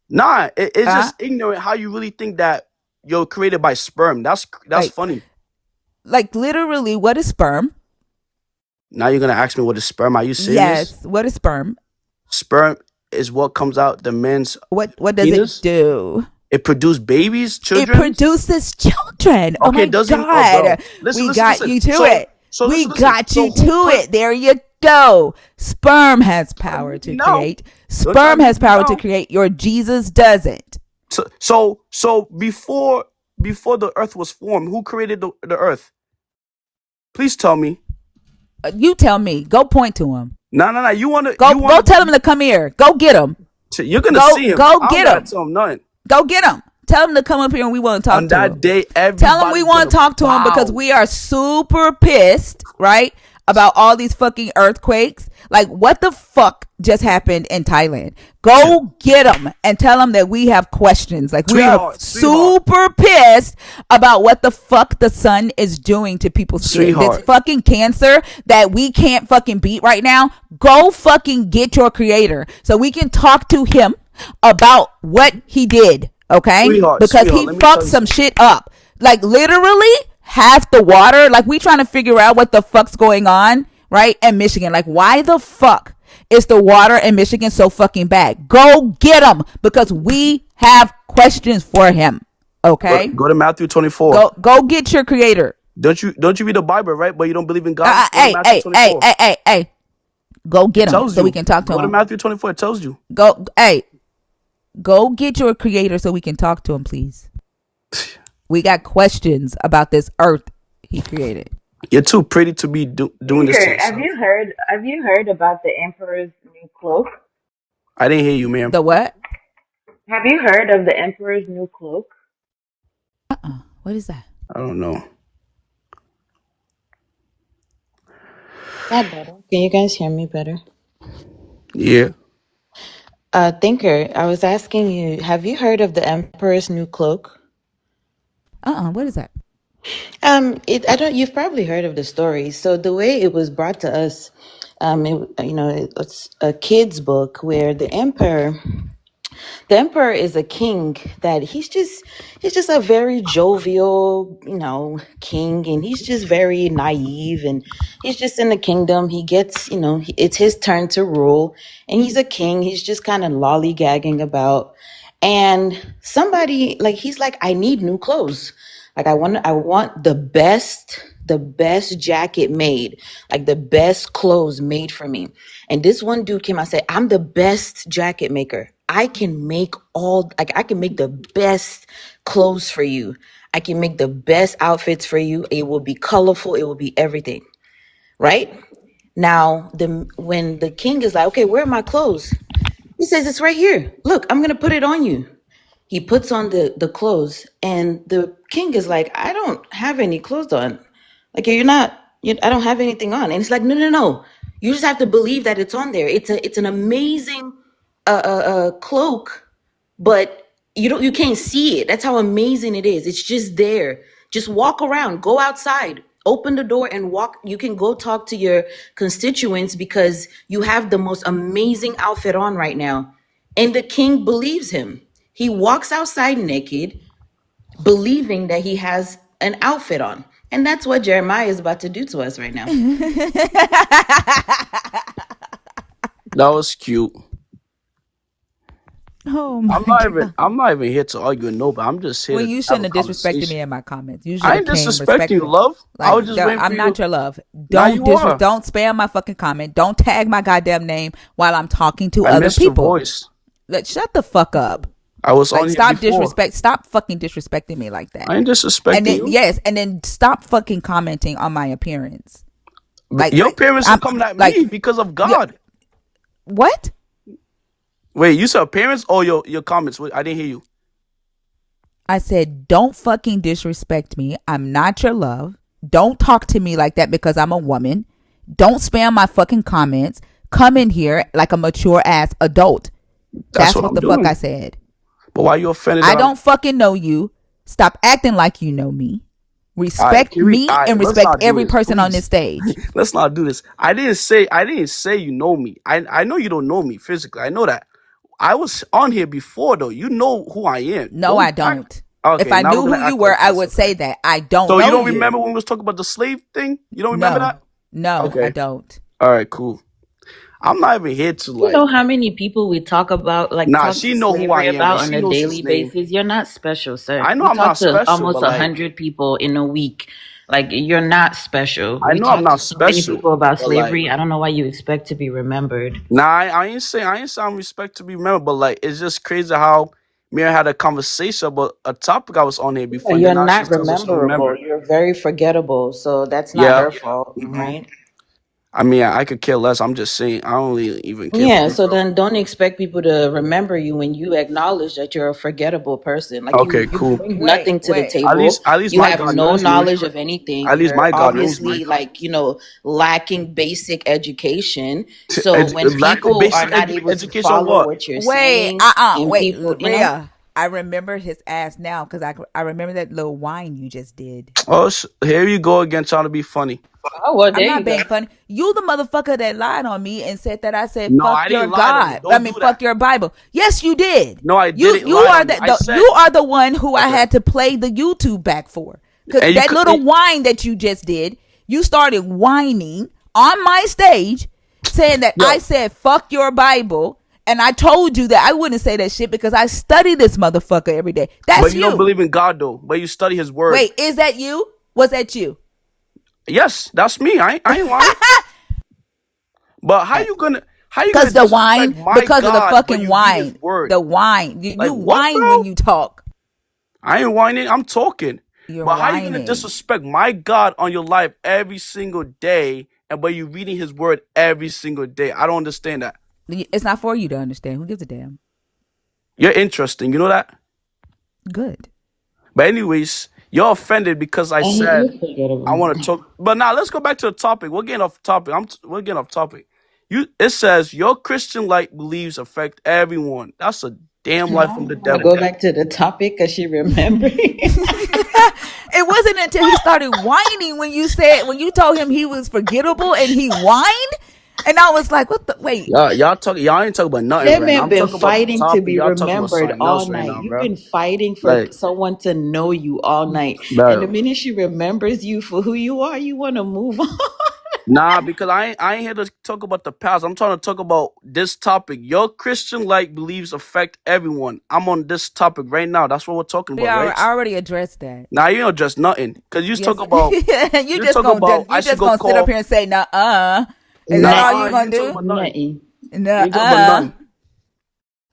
Nah, it's just ignorant how you really think that you're created by sperm. That's like, funny. Like, literally, what is sperm? Now you're gonna ask me what is sperm? Are you serious? Yes. What is sperm? Sperm is what comes out the man's. What does penis. It do? It produces babies, children. It produces children. Okay, oh my God. We got you to it. We got you to it. There you go. Sperm has power to create. Sperm has power to create. Your Jesus doesn't. So before the earth was formed, who created the earth? Please tell me. You tell me. Go point to him. No. You want to go tell him to come here. Go get him. You're gonna see him. Go get him. Tell him nothing. Go get him. Tell him to come up here and we want to talk to him. On that day, tell him we want to talk to him because we are super pissed, right? About all these fucking earthquakes. Like, what the fuck just happened in Thailand? Go get them and tell them that we have questions. Like, we are super pissed about what the fuck the sun is doing to people's skin. This fucking cancer that we can't fucking beat right now. Go fucking get your creator so we can talk to him about what he did. Okay? Because he fucked some shit up. Like, literally half the water. Like, we trying to figure out what the fuck's going on, right? In Michigan. Like, why the fuck is the water in Michigan so fucking bad? Go get him because we have questions for him. Okay? Go to Matthew 24. Go get your creator. Don't you read the Bible, right? But you don't believe in God? Hey. Go get him so we can talk to him. Go to Matthew 24. It tells you. Go get your creator so we can talk to him, please. We got questions about this earth he created. You're too pretty to be doing this. Have you heard about the Emperor's new cloak? I didn't hear you, ma'am. The what? Have you heard of the Emperor's new cloak? What is that? I don't know. That better. Can you guys hear me better? Yeah. Thinker, I was asking you, have you heard of the Emperor's new cloak? What is that? You've probably heard of the story. So the way it was brought to us, it's a kid's book where the emperor is a king that he's just a very jovial, king, and he's just very naive, and he's just in the kingdom. He gets, it's his turn to rule, and he's a king. He's just kind of lollygagging about, and somebody he's like, I need new clothes. Like, I want the best jacket made, like the best clothes made for me. And this one dude came out and said, I'm the best jacket maker. I can make I can make the best clothes for you. I can make the best outfits for you. It will be colorful. It will be everything. Right? Now, when the king is like, okay, where are my clothes? He says, it's right here. Look, I'm going to put it on you. He puts on the clothes, and the king is like, I don't have any clothes on. Like, you're not I don't have anything on. And it's like, no, no, no. You just have to believe that it's on there. It's an amazing cloak, but you can't see it. That's how amazing it is. It's just there. Just walk around, go outside, open the door and walk. You can go talk to your constituents because you have the most amazing outfit on right now. And the king believes him. He walks outside naked, believing that he has an outfit on. And that's what Jeremiah is about to do to us right now. That was cute. Oh my god. I'm not even here to argue with nobody. I'm just here Well, to you have a shouldn't have disrespected me conversation. in my comments. You should I have ain't came disrespecting you, respectful. love. I Like, was just waiting for I'm you to. not your love. Now you are. Don't spam my fucking comment. Don't tag my goddamn name while I'm talking to I other missed your people. voice. Like, shut the fuck up. I was on Like, here before. stop fucking disrespecting me like that. I ain't disrespecting And then you. yes, and then stop fucking commenting on my appearance. Like, Your parents are coming at like, me because of God. what? Wait, you said parents or your comments? Wait, I didn't hear you. I said, don't fucking disrespect me. I'm not your love. Don't talk to me like that because I'm a woman. Don't spam my fucking comments. Come in here like a mature ass adult. That's That's what what I'm the fuck doing. I said. But why you offended? I don't fucking know you. Stop acting like you know me. All Respect me right, and let's respect not do every this, person on please. this stage. Let's not do this. I didn't say you know me. I know you don't know me physically. I know that. I was on here before though. You know who I am. No, I don't. If Okay, I now knew we're gonna who you act were, like I this. would Okay. say that. I don't So know you don't you. remember when we was talking about the slave thing? You don't remember that? No, I Okay. don't. All right, cool. I'm not even here to You know how many people we talk she to know who I slavery am and about on she a knows his daily name. basis? You're not special, sir. I know We I'm not talk to special, almost but like 100 people in a week. Like, you're not special. I We know I'm talk to not so many special, people about but like slavery. I don't know why you expect to be remembered. nah, I ain't saying respect to be remembered, but like it's just crazy how me and her had a conversation about a topic I was on here Yeah, before, and then you're now she not tells us she don't rememberable. remember. You're very forgettable. So that's not Yeah. her fault, Hmm. right? I mean, I could care less. I'm just saying, I don't really even care for Yeah, you, so bro. then don't expect people to remember you when you acknowledge that you're a forgettable person. Like, Okay, you cool. bring Wait, nothing to the wait. table. At least You my have God no knows me. knowledge of anything. At least You're my God knows me. obviously, like, lacking basic education. So when Lack of people are basic not able to education, follow what? what you're Wait, saying and wait, people, Rhea. I remember his ass now because I remember that little whine you just did. Oh, here you go again, trying to be funny. oh, well, I'm there you not go. being funny. You the motherfucker that lied on me and said that I said No, fuck I your didn't lie on you. God. Don't do that. fuck your Bible. Yes, you did. No, I You didn't you lie are on you. you are the one who I Okay. had to play the YouTube back for. Cause And you that could, little whine that you just did, you started whining on my stage saying that I yo, said fuck your Bible. And I told you that I wouldn't say that shit because I study this motherfucker every day. but That's you don't you. believe in God though. But you study His word. Wait, is that you? Was that you? Yes, that's me. I ain't lying. But how you gonna Because the disrespect wine, my because of the God? But fucking you read His wine. word. The wine. You Like what, whine when bro? you talk. I ain't whining. I'm talking. You're But how you gonna whining. disrespect my God on your life every single day, and but you reading His word every single day? I don't understand that. It's not for you to understand. Who gives a damn? You're interesting. You know that. Good. But anyways, you're offended because I And he said is I forgettable. want to talk. But now let's go back to the topic. We're getting off topic. We're getting off topic. It says your Christian like beliefs affect everyone. That's a damn lie from the Want to devil. go back to the topic because she remembered? It wasn't until he started whining when you told him he was forgettable and he whined. And I was like, what the wait. Y'all ain't talking about nothing That right now. man I'm been talking about the fighting to topic. be Y'all talking about remembered something all else right night. now, You've bro. been fighting for Like, someone to know you all night. And the bro. minute she remembers you for who you are, you want to move on. Nah, because I ain't here to talk about the past. I'm trying to talk about this topic. Your Christian like beliefs affect everyone. I'm on this topic right now. That's what we're talking about, Yeah, right? I already addressed that. Nah, you don't just nothing. Cause you Yes. talk about you you just talk gonna about I you should just go gonna sit up call. here and say nah. Is that all Nah, you you gonna ain't talking do? about nothing. Nothing. You ain't talking about Nah. nothing.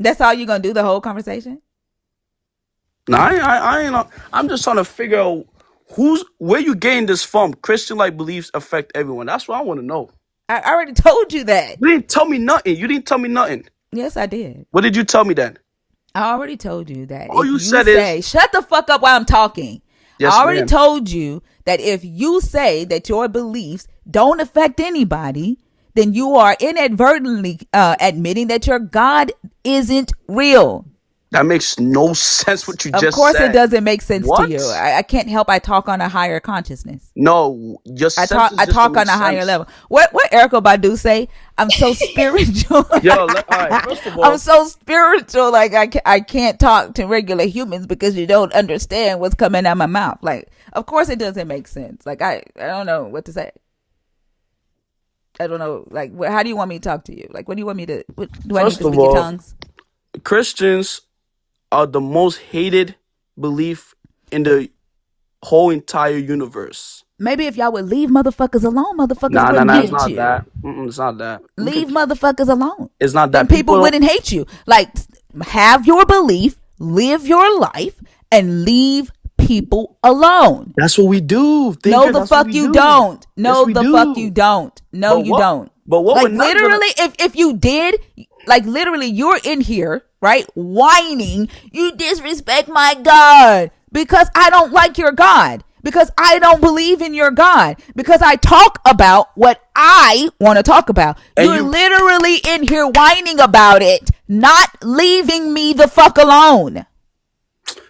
That's all you gonna do the whole conversation? Nah, I ain't. I'm just trying to figure out where you getting this from. Christian like beliefs affect everyone. That's what I want to know. I already told you that. You didn't tell me nothing. You didn't tell me nothing. Yes, I did. What did you tell me then? I already told you that All if you you said is say, shut the fuck up while I'm talking. yes, I already ma'am. told you that if you say that your beliefs don't affect anybody, then you are inadvertently admitting that your God isn't real. That makes no sense what you Of just course, it said. doesn't make sense to What? you. I can't help. I talk on a higher consciousness. No, your I talk. senses I just don't talk make on a higher sense. level. What Erica Badu say? I'm so spiritual. Yo, all right. First of I'm all, so spiritual. Like I can't talk to regular humans because you don't understand what's coming out of my mouth. Like, of course, it doesn't make sense. Like I don't know what to say. I don't know. Like, how do you want me to talk to you? Like, what do you want me to? What, do I need first to of speak in all, tongues? Christians are the most hated belief in the whole entire universe. Maybe if y'all would leave motherfuckers alone, motherfuckers Nah, nah, wouldn't nah. It's hate not you. that. It's not that. We Leave could. motherfuckers alone. It's not Then that. people People don't. wouldn't hate you. Like, have your belief, live your life, and leave people alone. That's what we do. No, Thinker, the that's what fuck we you do. don't. Yes, No, we the fuck you do. don't. No, But you what? don't. But what we're Like, not gonna. literally, if you did, like, literally, you're in here, right, whining, you disrespect my God because I don't like your God, because I don't believe in your God, because I talk about what I want to talk about. And You're you. literally in here whining about it, not leaving me the fuck alone.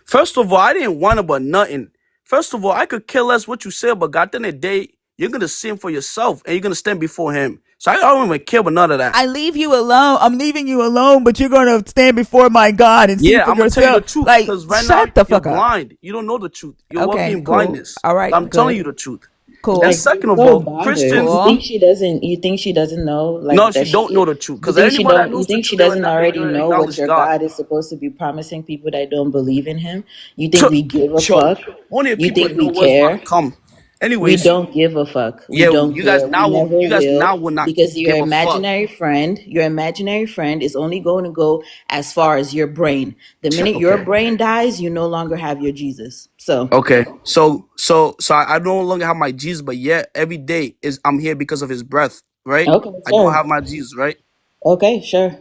First of all, I didn't want about nothing. First of all, I could care less what you say, but God, then the day you're gonna see him for yourself, and you're gonna stand before him. So I don't even care about none of that. I leave you alone. I'm leaving you alone, but you're going to stand before my God and see Yeah, for I'm gonna tell you the yourself. truth Like, because right now shut the you're fuck up. blind. You don't know the truth. You're walking Okay, in cool. blindness. All right, I'm telling you good. the truth. And Cool. Like, you're second of so all, bothered. Christians, You Cool. think she doesn't? You think she doesn't know? no, Like she that don't know she. the truth. You Because think she anybody that don't? You knows the think she truth, doesn't they're already gonna know what acknowledge your God. God is supposed to be promising people that don't believe in Him? You think we give a Sure. fuck? Only if You people think we know what's about to care? come. We Anyways, don't give a fuck. We yeah, don't care. We never you guys will now will not because your give a fuck. imaginary friend is only going to go as far as your brain. The minute your Okay. brain dies, you no longer have your Jesus. So, Okay. So I no longer have my Jesus, but yet every day is I'm here because of his breath, right? okay, I don't sure. have my Jesus, right? Okay, sure.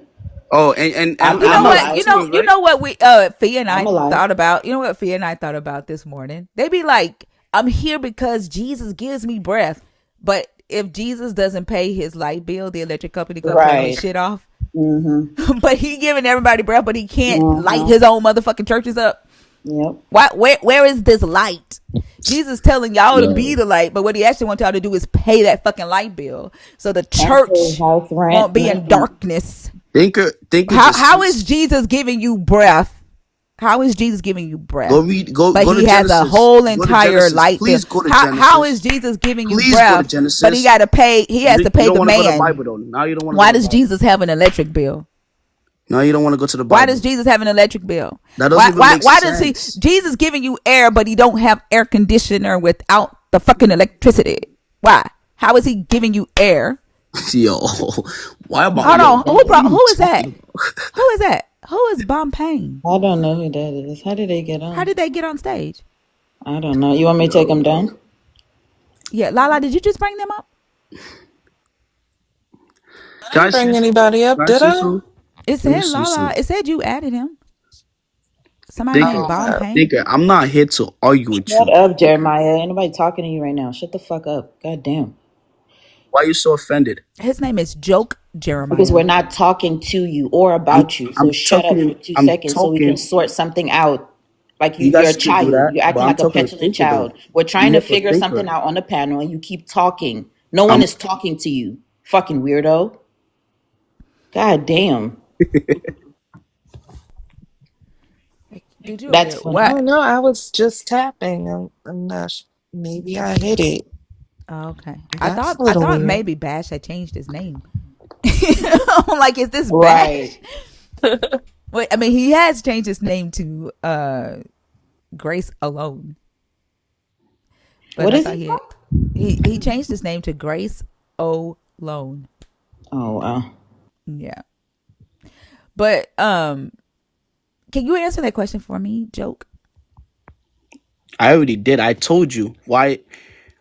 Oh, and You I'm know I'm what? Muslim alive. too, You right? know what Fia and I'm I alive. thought about. You know what Fia and I thought about this morning. They be like, "I'm here because Jesus gives me breath," but if Jesus doesn't pay his light bill, the electric company gonna turn his Right. shit off. Mm-hmm. But he giving everybody breath, but he can't light Uh-huh. his own motherfucking churches up. Yep. Why? Where is this light? Jesus telling y'all to Yeah. be the light, but what he actually wants y'all to do is pay that fucking light bill, so the Can't pay church house rent, won't be in nothing. darkness. Thinker just How is speaks. Jesus giving you breath? How is Jesus giving you Go breath? read But go to he has a Genesis. whole Go to entire Genesis. light bill. Please go to How is Genesis. Jesus giving you Please go to breath? But he Genesis. got to pay. He has to You pay don't the want to go to the man. Bible though. Now you don't want to go Why to the does Bible. Jesus have an electric bill? No, you don't want to go to the Why does Bible. Jesus have an electric bill? That doesn't even make Why does he? sense. Jesus giving you air, but he don't have air conditioner without the fucking electricity. Why? How is he giving you air? Yo, why am I? Hold Yo, on. what are you Who is talking that? about? Who is that? Who is Bompane? I don't know who that is. How did they get How on? did they get on stage? I don't know. You want me to take them down? Yeah, Lala, did you just bring them up? I Can I didn't say bring something? anybody up, Can I did say I? something? It Let me said say Lala. something. It said you added him. Somebody Thinker, named Oh, Bomb okay. Pain. thinker. I'm not here to argue with Shut you. up, Thinker, Jeremiah. Ain't nobody talking to you right now. Shut the fuck up. God damn. why are you so offended? His name is Joke Because Jeremiah. we're not talking to you or I'm about you. So I'm shut up for talking. two I'm seconds so we can talking. sort something out. Like You you're a guys can do child. that, You're but acting I'm like a talking to petulant thinker though. child. We're I'm trying to here for figure something thinker. out on the panel and you keep talking. No one I'm is talking to you. Fucking weirdo. God damn. Did you That's get I funny. what? don't know. I was just tapping. I'm not. Maybe I hit it. Oh, okay. That's a I little thought weird. maybe Bash had changed his name. I'm like, is this Right. Bash? Wait, I mean, he has changed his name to Grace Alone, but What I is thought it? he changed his name to Grace Alone. Oh wow. Yeah, but can you answer that question for me, Joke? I already did. I told you why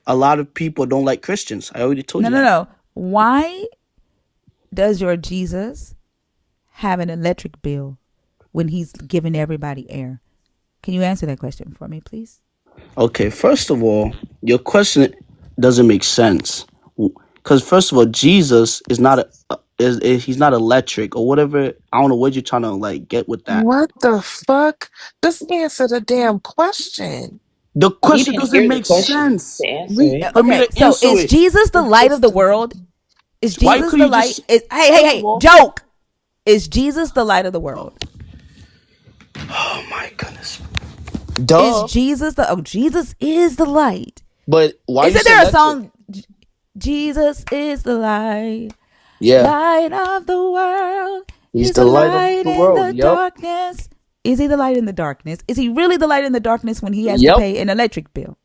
a lot of people don't like Christians. I already told No, you no, that. no. Why does your Jesus have an electric bill when he's giving everybody air? Can you answer that question for me, please? Okay, first of all, your question doesn't make sense. Because first of all, Jesus is not he's not electric or whatever. I don't know what you're trying to like get with that. What the fuck? Just answer the damn question. The You question didn't doesn't hear the make question sense to answer it. for me Okay, to so answer is it. Jesus the It's light of just the world? Is Why Jesus could the you light? just first of Hey, all? joke. Is Jesus the light of the world? Oh my goodness. Is Duh. Jesus the? Oh, Jesus is the light. But why you Isn't say there a electric? song? Jesus is the light, Yeah, light of the world. he's He's the a light of light the in world. the Yep. darkness. Is he the light in the darkness? Is he really the light in the darkness when he has to Yep. pay an electric bill?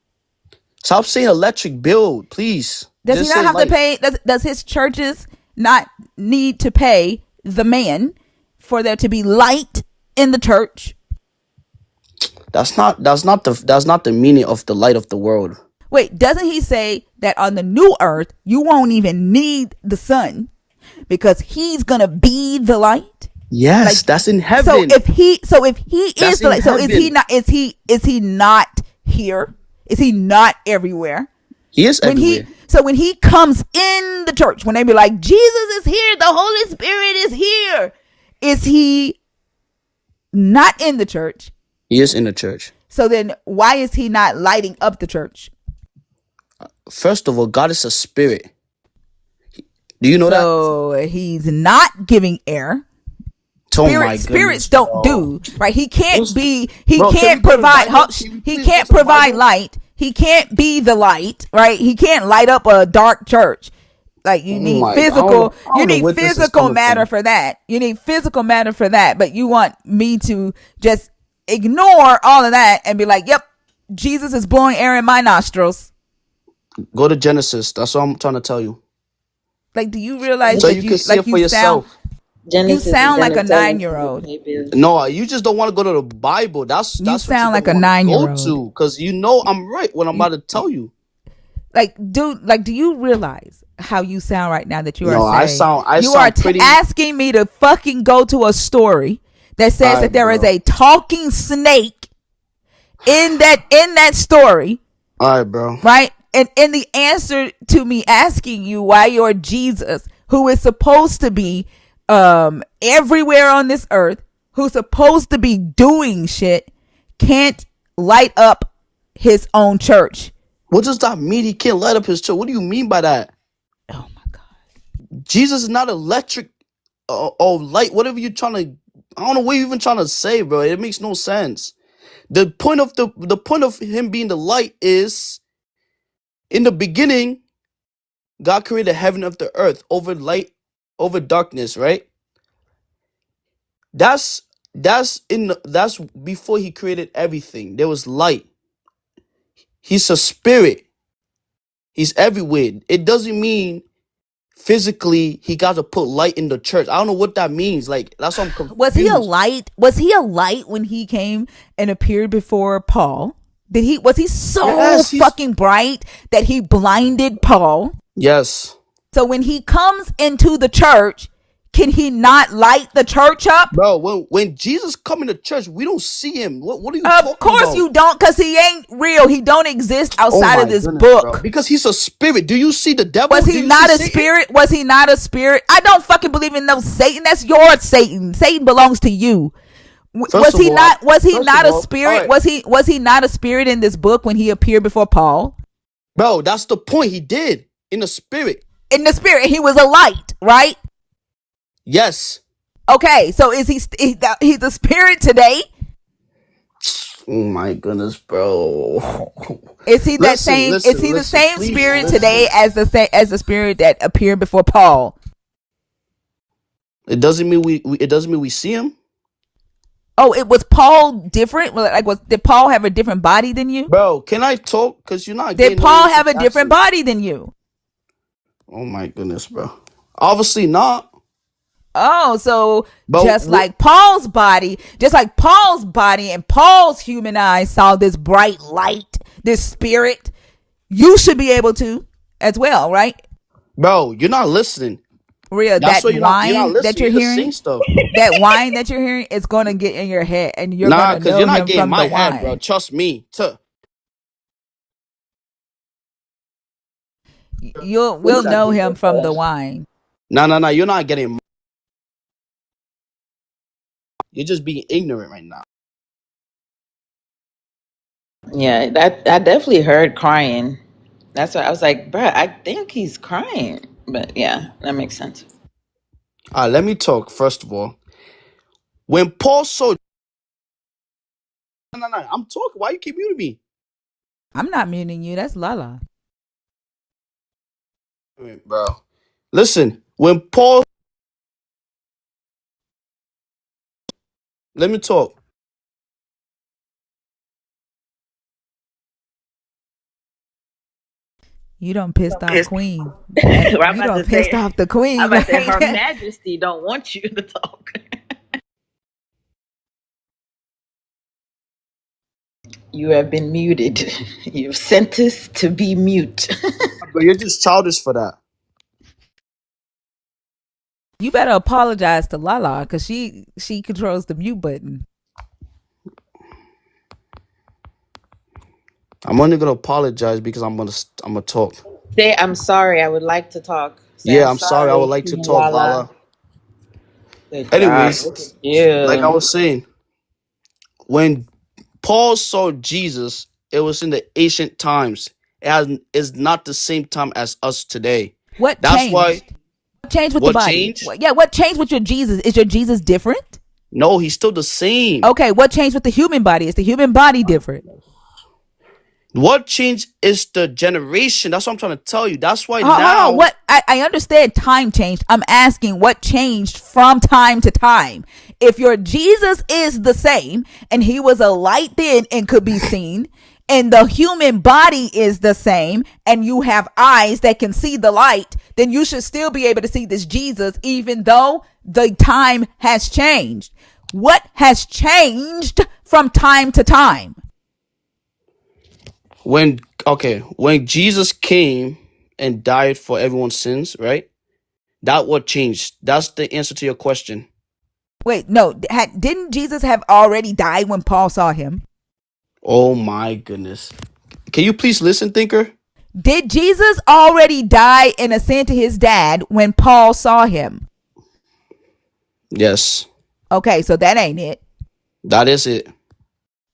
Stop saying electric bill, please. Does he Just not say have to light. pay? Does his churches not need to pay the man for there to be light in the church? That's not the meaning of the light of the world. Wait, doesn't he say that on the new earth you won't even need the sun because he's gonna be the light? Yes, Like, that's in so heaven. if he is That's the in light, so heaven. is he not here? Is he not everywhere? He is everywhere. When he comes in the church, when they be like, Jesus is here, the Holy Spirit is here, is he not in the church? He is in the church. So then why is he not lighting up the church? First of all, God is a spirit. Do you know that? So he's not giving air. Oh my Spirits goodness, don't bro. do, right? He can't What's, be, he bro, can we can't go to the provide, Bible? Can we he please go can't to the provide Bible? light. He can't be the light, right? He can't light up a dark church. Like Oh my, I you don't know need where this is physical coming matter from. for that. You need physical matter for that. But you want me to just ignore all of that and be like, yep, Jesus is blowing air in my nostrils. Go to Genesis. That's what I'm trying to tell you. Like, do you realize So Genesis, that you can see it for yourself. you Genesis is sound like gonna a tell you how to 9-year-old? pay bills. No, you just don't want to go to the Bible. That's You what you sound like don't a want to go 9-year-old. to, because you know I'm right when I'm You, about to tell you. like, dude, like, do you realize how you sound right now that you are No, saying I you are sound pretty. asking me to fucking go to a story that says All that right, there is bro. a talking snake in that story, All right, bro. right? And in the answer to me asking you why your Jesus, who is supposed to be everywhere on this earth, who's supposed to be doing shit, can't light up his own church. What does that mean? He can't light up his church. What do you mean by that? Oh my god. Jesus is not electric or light. Whatever you're trying to, I don't know what you're even trying to say, bro. It makes no sense. The point of him being the light is in the beginning, God created heaven of the earth over light, over darkness, right? That's that's before he created everything. There was light. He's a spirit. He's everywhere. It doesn't mean physically he got to put light in the church. I don't know what that means. Like that's why I'm Was he a confused. light? Was he a light when he came and appeared before Paul? Was he so Yes, he's fucking bright that he blinded Paul? yes. So when he comes into the church, can he not light the church up? Bro, when Jesus come in the church, we don't see him. What are you Of talking course about? you don't, because he ain't real. He don't exist Oh outside of my this goodness, bro. book. Because he's a spirit. Do you see the devil? Was Do he you see not a Satan? spirit? Was he not a spirit? I don't fucking believe in no Satan. That's your Satan. Satan belongs to you. First of all, Was he first of not a all, all spirit? right. Was he not a spirit in this book when he appeared before Paul? Bro, that's the point. He did in the spirit. In the spirit, he was a light, right? Yes. Okay, so he's a spirit today? Oh my goodness, bro. Is he that Listen, same? Is listen, he the listen. same Please spirit listen. today as the spirit that appeared before Paul? It doesn't mean it doesn't mean we see him. Oh, it was Paul different? Like, did Paul have a different body than you? Bro, can I talk? Because you're not Did getting nowhere Paul with have a this different accent. body than you? Oh my goodness, bro. Obviously not. Oh, so But just like Paul's body and Paul's human eyes saw this bright light, this spirit, you should be able to as well, right? bro, you're not listening. Real, That's why you're not that listening. you're You're just saying hearing, stuff. that whine that you're hearing is going to get in your head and you're going Nah, to because know you're not him getting from the my head, bro. whine. Trust me. We'll know Exactly. him from the wine. No. You're not getting. You're just being ignorant right now. Yeah, that I definitely heard crying. That's why I was like, bruh, I think he's crying. But yeah, that makes sense. All right, let me talk first of all. When Paul saw, no, I'm talking. Why you keep muting me, I'm not muting you. That's Lala. bro? Listen, when Paul, let me talk. You done pissed off Pissed. Queen. That I'm you about done to pissed say, off the I'm Queen. about to say, Her Like Majesty don't want you to talk. You have been muted. You've sent us to be mute. But you're just childish for that. you better apologize to Lala because she controls the mute button. I'm only gonna apologize because I'm gonna talk. Say, I'm sorry. I would like to talk. Say, I'm Yeah, I'm sorry. I would sorry, like to Queen talk, Lala. Lala. Good job. Look at Anyways, like I you. was saying, when Paul saw Jesus, it was in the ancient times. Is not the same time as us today. What That's why. changed? What changed with the What body? changed? Yeah, what changed with your Jesus? Is your Jesus different? No, he's still the same. Okay, what changed with the human body? Is the human body different? What changed is the generation. That's what I'm trying to tell you. That's why Hold on. now. What I understand time changed. I'm asking what changed from time to time. If your Jesus is the same and he was a light then and could be seen, and the human body is the same and you have eyes that can see the light, then you should still be able to see this Jesus even though the time has changed. What has changed from time to time? When Jesus came and died for everyone's sins, right? That what changed. That's the answer to your question. Wait, no. Didn't Jesus have already died when Paul saw him? Oh my goodness. Can you please listen, thinker? Did Jesus already die and ascend to his dad when Paul saw him? Yes. Okay, so that ain't it. That is it.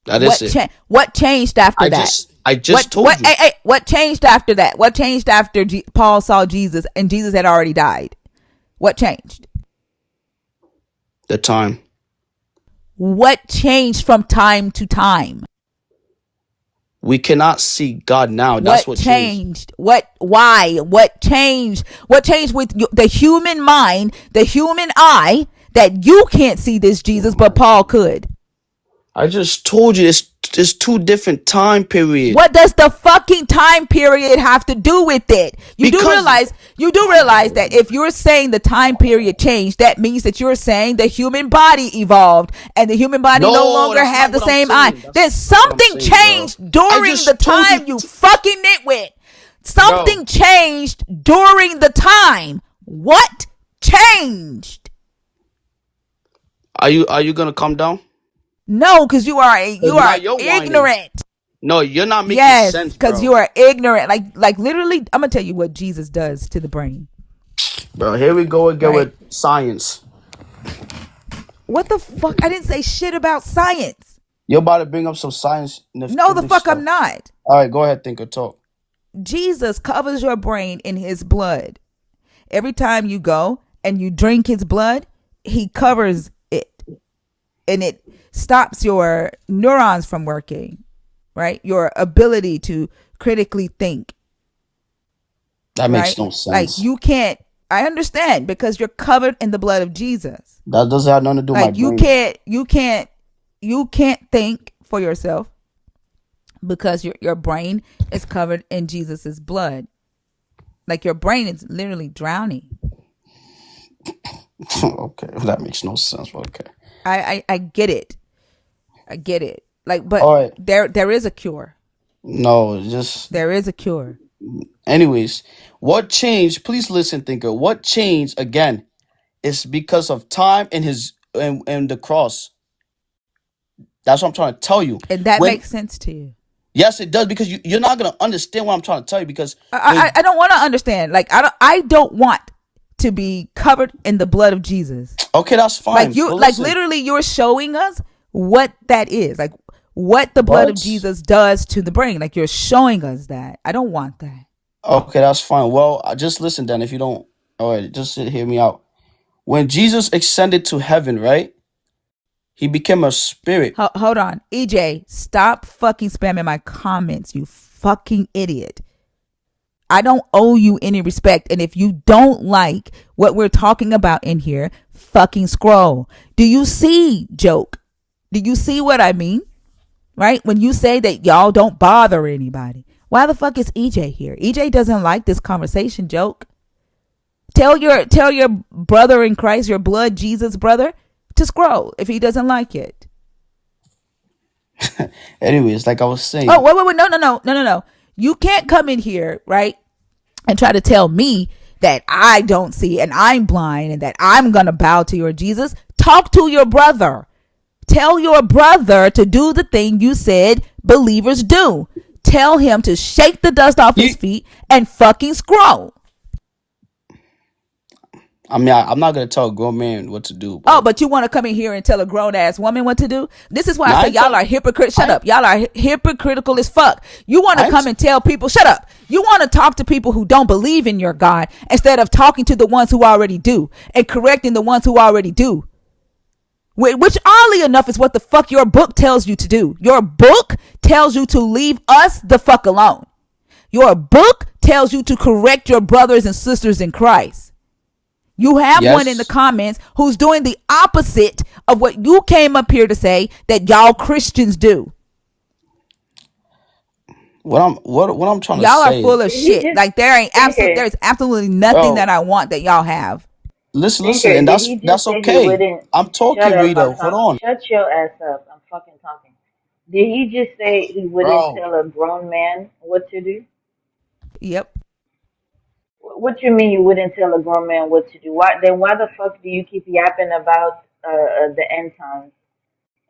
That is it. What changed after that? I just told you What changed after that? What changed after Paul saw Jesus and Jesus had already died? What changed? the time. What changed from time to time? We cannot see God now. That's What what changed. changed? Why? What changed? What changed with the human mind, the human eye, that you can't see this Jesus, but Paul could? I just told you it's two different time period. What does the fucking time period have to do with it? Because You do realize that if you're saying the time period changed, that means that you're saying the human body evolved and the human body no no, longer that's have not the what I'm same eye. saying. Then That's not what I'm something saying, bro. changed I during the just told you, time, you fucking nitwit. bro. Something changed during the time. What changed? Are you gonna calm down? No, because you are Because now you're whining. ignorant. No, you're not making Yes, sense, because bro. you are ignorant. Like literally, I'm gonna tell you what Jesus does to the brain. Bro, here we go again Right? with science. What the fuck? I didn't say shit about science. You're about to bring up some No, the scientific fuck I'm stuff. not. All right, go ahead, thinker, talk. Jesus covers your brain in his blood. Every time you go and you drink his blood, he covers it. And it stops your neurons from working, right? Your ability to critically think, That makes right? no Like sense. you can't, I understand because you're covered in the blood of Jesus. That doesn't have nothing to do with my Like brain. you can't think for yourself because your brain is covered in Jesus's blood. Like your brain is literally drowning. Okay, that makes no sense. But okay. I get it. I get it. Like, but All right. there is a cure. No, just There is a cure. anyways. What changed? Please listen, thinker. What changed again is because of time and and the cross. That's what I'm trying to tell you. And that When makes sense to you. Yes, it does, because you're not gonna understand what I'm trying to tell you. Because I don't want to understand. Like I don't want to be covered in the blood of Jesus. okay, that's Like fine. you, But like listen, literally, you're showing us what that is. Like what the blood of what? Jesus does to the brain. Like you're showing us that. I don't want that. Okay, that's fine. Well, just listen then. If you don't, all right, just hear me out. When Jesus ascended to heaven, right? He became a spirit. Hold on, EJ, stop fucking spamming my comments, you fucking idiot. I don't owe you any respect. And if you don't like what we're talking about in here, fucking scroll. Do you see, joke? Do you see what I mean? Right? When you say that y'all don't bother anybody, why the fuck is EJ here? EJ doesn't like this conversation, joke. Tell your brother in Christ, your blood Jesus brother, to scroll if he doesn't like it. Anyways, like I was Oh, saying, wait. No. You can't come in here, right? And try to tell me that I don't see and I'm blind and that I'm going to bow to your Jesus. Talk to your brother. Tell your brother to do the thing you said believers do. Tell him to shake the dust off you. his feet and fucking scroll. I mean, I'm not gonna tell a grown man what to do, Oh, but but you want to come in here and tell a grown ass woman what to do? This is why I now say y'all are hypocrites. Shut up. Y'all are hypocritical as fuck. You want to I come ain't, and tell people, shut up. You want to talk to people who don't believe in your God instead of talking to the ones who already do and correcting the ones who already do. Which, oddly enough, is what the fuck your book tells you to do. Your book tells you to leave us the fuck alone. Your book tells you to correct your brothers and sisters in Christ. You have one in the yes. comments who's doing the opposite of what you came up here to say that y'all Christians do. What I'm trying to Y'all are say full is, of Did he shit. just Like Tinker, there's absolutely nothing that bro, I want that y'all have. listen, Tinker, and did that's he just that's say he okay. wouldn't I'm shut talking, up? Rita. Hold on, Shut your ass up. I'm fucking talking. Did he just say he wouldn't bro. tell a grown man what to do? Yep. What you mean you wouldn't tell a grown man what to do? Why the fuck do you keep yapping about the end times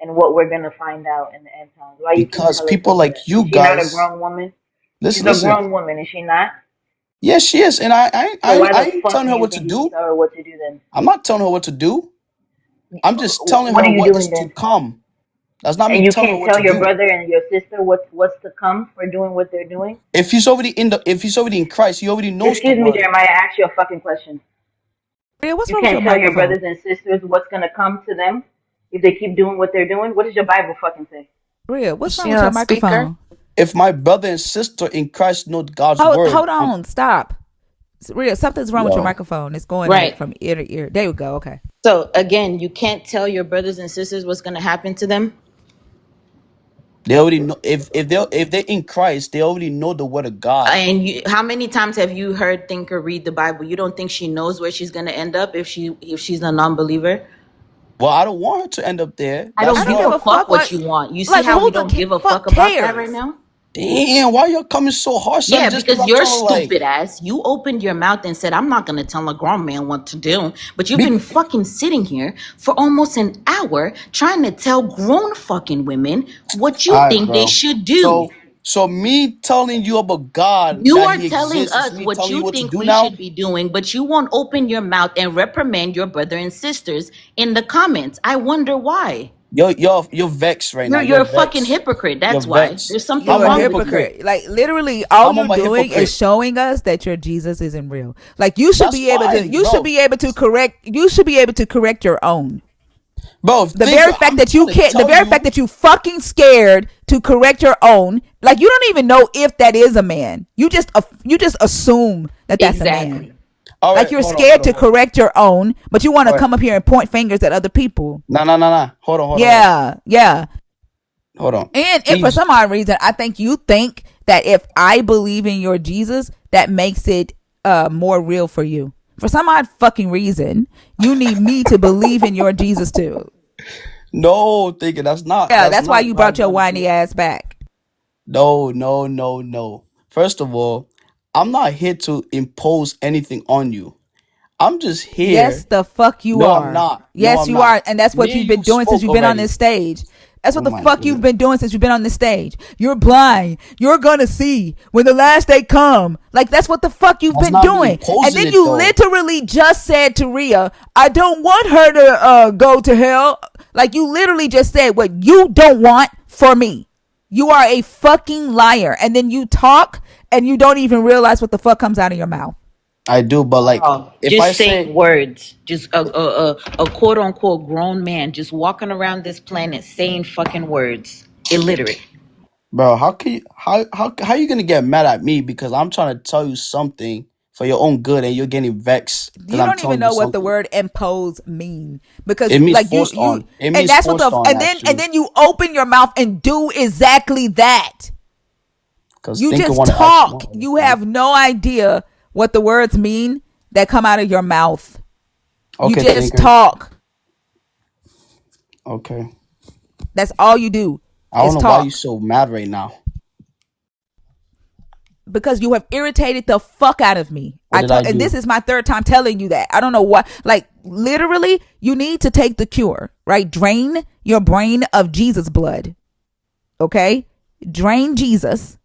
and what we're gonna find out in the end times? Why you keep Because telling people people like that? you Is she not a guys, grown woman? She's a listen. grown woman, is she not? Yes, she is, and So why I the ain't fuck telling do her you what to think you should do. tell her what to do then? I'm not telling her what to do. I'm just telling What her are you what doing is to then? come. That's not me And you telling her can't what tell to your do. brother and your sister what's to come for doing what they're doing? If he's already in Christ, he already knows the Excuse me, word. Jeremiah, I asked you a fucking question. Rhea, what's You wrong with can't your tell your microphone? brothers and sisters what's gonna come to them if they keep doing what they're doing. What does your Bible fucking say? Rhea, what's wrong You with know, your speaker. microphone? If my brother and sister in Christ know God's Hold word, on, stop. Rhea, something's wrong with your yo, microphone. It's going like Right. from ear to ear. There we go. Okay. So again, you can't tell your brothers and sisters what's going to happen to them. they already know. If they're in Christ, they already know the word of God. And how many times have you heard Thinker read the Bible? You don't think she knows where she's going to end up if she's a non-believer? Well, I don't want her to end up there. I I don't That's don't give give a her. a fuck fuck what what. you want. You see Like how we who the don't give a fuck fuck about that right cares? now? Damn, why y'all coming so harsh? Son, Yeah, just because because I'm you're trying to like, stupid ass. You opened your mouth and said, I'm not going to tell a grown man what to do. But you've been be, fucking sitting here for almost an hour trying to tell grown fucking women what you all right, think they bro. should do. So me telling you about God You that are He telling exists is us me what telling you you what to think do we now. should be doing, but you won't open your mouth and reprimand your brother and sisters in the comments. I wonder why. You're vexed right now. You're You're a fucking vexed. hypocrite. You're That's why. vexed. There's something You're I'm a a wrong with you. hypocrite. hypocrite. Like literally, all I'm you're a doing is hypocrite. showing us that your Jesus isn't real. Like you should That's be able to. fine, You should bro. be able to correct. You should be able to correct your own. Bro, The think very fact I'm that you trying to can't. The tell very fact you. that you fucking scared to correct your own. Like you don't even know if that is a man. You just assume that that's a man. Exactly. All Like right, you're hold on, hold scared on, to hold on. correct your own, but you want to All right. come up here and point fingers at other people. Nah. Yeah, yeah. Hold on. And for Please. some odd reason, I think you think that if I believe in your Jesus, that makes it more real for you. For some odd fucking reason, you need me to believe in your Jesus too. No, thinking Yeah, that's that's why not you what I'm brought your trying to whiny do. ass back. No. First of all, I'm not here to impose anything on you. I'm just Yes, here. the fuck you No, I'm are. not. No, Yes, I'm you not. are, and that's what Me you've and you been doing since spoke you've been on this already. stage. That's what Oh the my fuck you've goodness. been doing since you've been on this stage. You're blind. You're gonna see when the last day come. Like, that's what the fuck you've That's been not me doing. And imposing then it you though. literally just said to Rhea, I don't want her to go to hell. Like, you literally just said what you don't want for me. You are a fucking liar. And then you talk and you don't even realize what the fuck comes out of your mouth. I do, but like Oh, if I just saying say, words. Just a quote unquote grown man just walking around this planet saying fucking words. Illiterate. bro, how can you how you gonna get mad at me because I'm trying to tell you something for your own good and you're getting vexed because You I'm don't even telling you know what the something? word impose mean, because It means like forced you on. It and means that's what forced the on and actually. then you open your mouth and do exactly that. Because You Thinker just want to ask more. talk. You have no idea what the words mean that come out of your mouth. You Okay, just Thinker. talk. Okay. That's all you do I don't is know why you talk. so mad right now. Because you have irritated the fuck out of me. What did I And this do? is my third time telling you that. I don't know what. Like, literally, you need to take the cure, right? Drain your brain of Jesus blood. Okay? Drain Jesus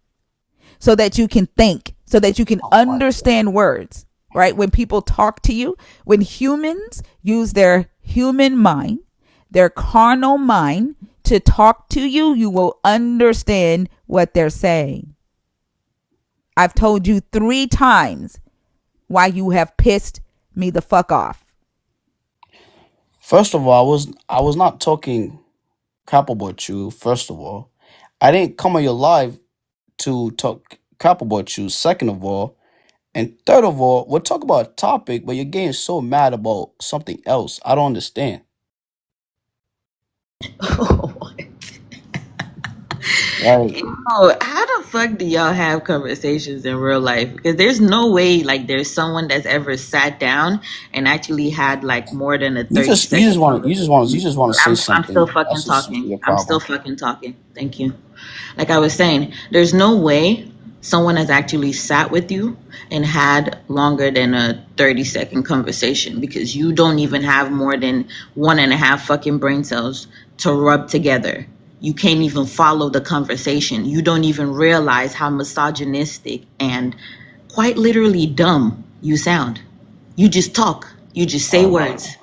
so that you can think, so that you can Oh my god. understand words, right? When people talk to you, when humans use their human mind, their carnal mind to talk to you, you will understand what they're saying. I've told you 3 times why you have pissed me the fuck off. First of all, I was not talking crap about you. First of all, I didn't come on your live to talk crap about you. Second of all, and third of all, we'll talk about a topic, but you're getting so mad about something else. I don't understand. Like, Oh, how the fuck do y'all have conversations in real life? Because there's no way like there's someone that's ever sat down and actually had like more than a you 30 just you just second want to you just want to you conversation. just want to say I'm still something. fucking That's just talking. your I'm still problem. fucking talking. Thank you. Like I was saying, there's no way someone has actually sat with you and had longer than a 30-second conversation because you don't even have more than one and a half fucking brain cells to rub together. You can't even follow the conversation. You don't even realize how misogynistic and quite literally dumb you sound. You just talk. You just say words.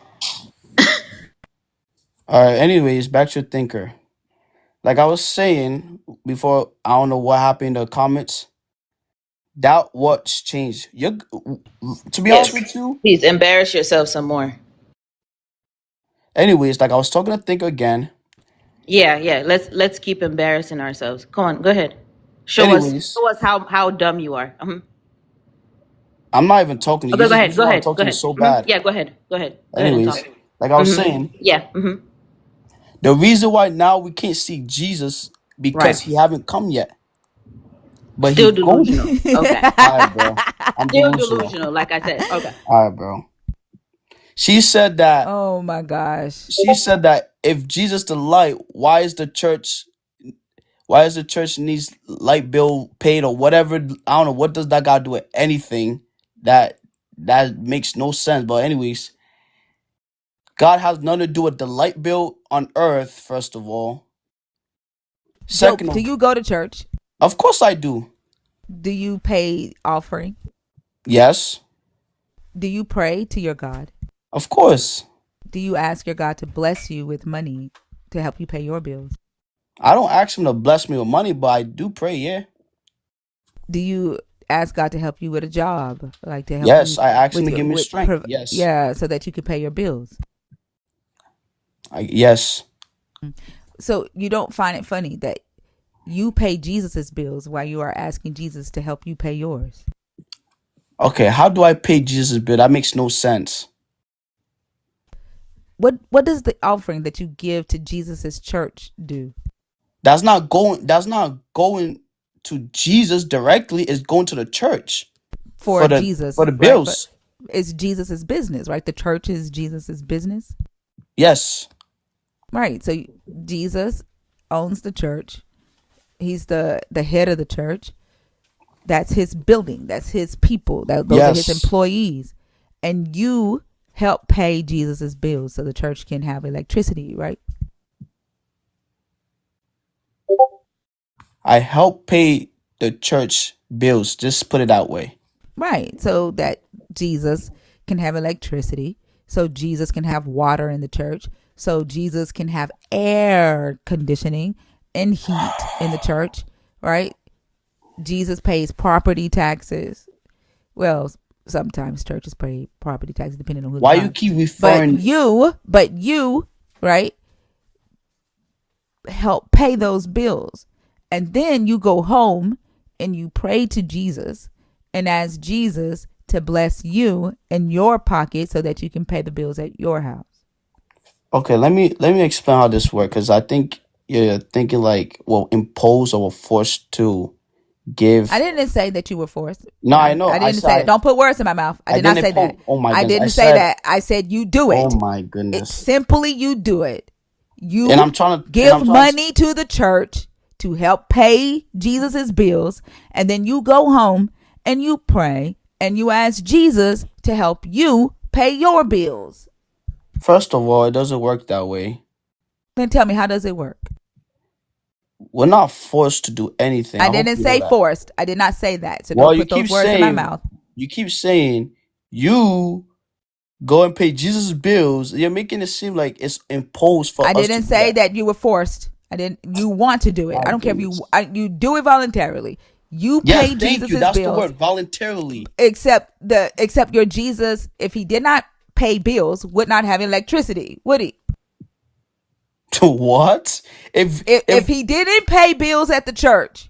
All right. Anyways, back to Thinker. Like I was saying before, I don't know what happened in the comments. That what's changed. You, to be honest Yes. with you. Please embarrass yourself some more. Anyways, like I was talking to Thinker again. Yeah, yeah. Let's keep embarrassing ourselves. Come on, go ahead. Anyways, Show us how dumb you are. I'm not even talking to you. Okay, You just want to talk go to me ahead. so bad. Yeah, go ahead, and talk. Anyways, like I was saying, Yeah, the reason why now we can't see Jesus because right. he haven't come yet, but Still he going. delusional. Okay, All right, bro. I'm still delusional. delusional. Like I said. Okay. All right, bro. She said that. Oh my gosh. She said that if Jesus the light, why is the church? Why is the church needs light bill paid or whatever? I don't know. What does that got to do with anything? That that makes no sense. But anyways, God has nothing to do with the light bill on earth. First of all, Joe, second do of you go to church? course I do. Do you pay offering? Yes, Do you pray to your God? of course. Do you ask your God to bless you with money to help you pay your bills? I don't ask him to bless me with money, but I do pray. Yeah. Do you ask God to help you with a job, like to help Yes, you I ask him with to your give me strength. Yes. yeah, so that you can pay your bills? Yes. So you don't find it funny that you pay Jesus's bills while you are asking Jesus to help you pay yours? Okay. How do I pay Jesus' bill? That makes no sense. What does the offering that you give to Jesus's church do? That's not going. That's not going to Jesus directly. It's going to the church For for Jesus, the right? But bills. it's Jesus's business, right? The church is Jesus's business, Yes. right? So Jesus owns the church. He's the head of the church. That's his building. That's his people. Those are his Yes. employees, and you help pay Jesus's bills so the church can have electricity, right? I help pay the church bills. Just put it that way. Right. So that Jesus can have electricity. So Jesus can have water in the church. So Jesus can have air conditioning and heat in the church. Right. Jesus pays property taxes. Well, sometimes churches pay property taxes depending on who the Why you bond. keep But referring? you, right, help pay those bills. And then you go home and you pray to Jesus and ask Jesus to bless you in your pocket so that you can pay the bills at your house. Okay, let me explain how this works, because I think you're thinking like, well, impose or forced to I give. didn't say that you were forced. No, I know. I didn't say that. Don't put words in my mouth. I I did not didn't say that. impose. Oh my I goodness. I didn't say said, that. I said you do oh it. my It's goodness. simply you do it. And You I'm trying to. And give I'm trying to. money to the church to help pay Jesus's bills, and then you go home and you pray and you ask Jesus to help you pay your bills. First of all, it doesn't work that way. Then tell me, how does it work? We're not forced to do anything. I I hope didn't you know say that. forced. I did not say that. So Well, don't put those words in my mouth. you keep saying you go and pay Jesus' bills. You're making it seem like it's imposed for I us to didn't do say that. that you were forced. I didn't. You want to do it. My I don't care if goodness. you do it voluntarily. You Yes, pay thank you. Jesus's That's the bills, word, voluntarily. except your Jesus, if he did not pay bills, would not have electricity, would he? To what? If he didn't pay bills at the church,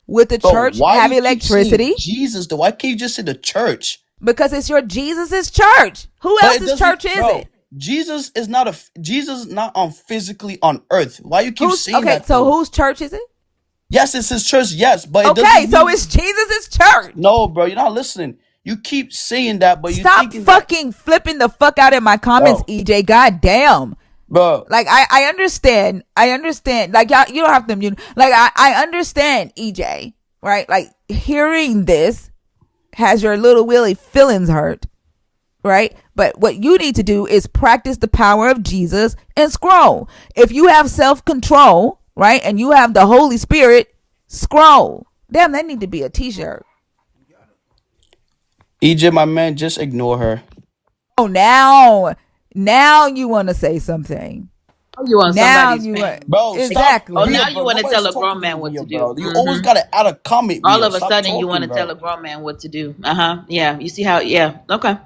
would the Bro, church why have you keep saying electricity? Jesus though? Why can't you just say the church? Because it's your Jesus's church. Who But it else's doesn't, church is bro. it? Jesus is not on physically on earth. Why you keep Who's saying okay? that So though? whose church is it? Yes, it's his church. Yes, but it Okay, doesn't so mean it's Jesus's church. no, bro. You're not listening. You keep saying that, but you're Stop thinking that, fucking flipping the fuck out in my comments, bro, EJ. God damn. bro. Like I understand. I understand. Like y'all, you don't have to mute. Like I understand, EJ. Right? Like hearing this has your little willy feelings hurt. Right? But what you need to do is practice the power of Jesus and scroll. If you have self-control, right, and you have the Holy Spirit, scroll. Damn, that need to be a t-shirt. EJ, my man, just ignore her. Oh, now you want to say something. Oh, you on Now somebody's you want fan. Bro, stop, Oh, exactly. Rhea, now bro. you want to tell Nobody's a grown talking to man you, what Rhea, to do. bro. You always gotta add a comment, All Rhea. of a Stop sudden, you want talking, to tell bro. a grown man what to do. Yeah. You see how? Yeah. Okay.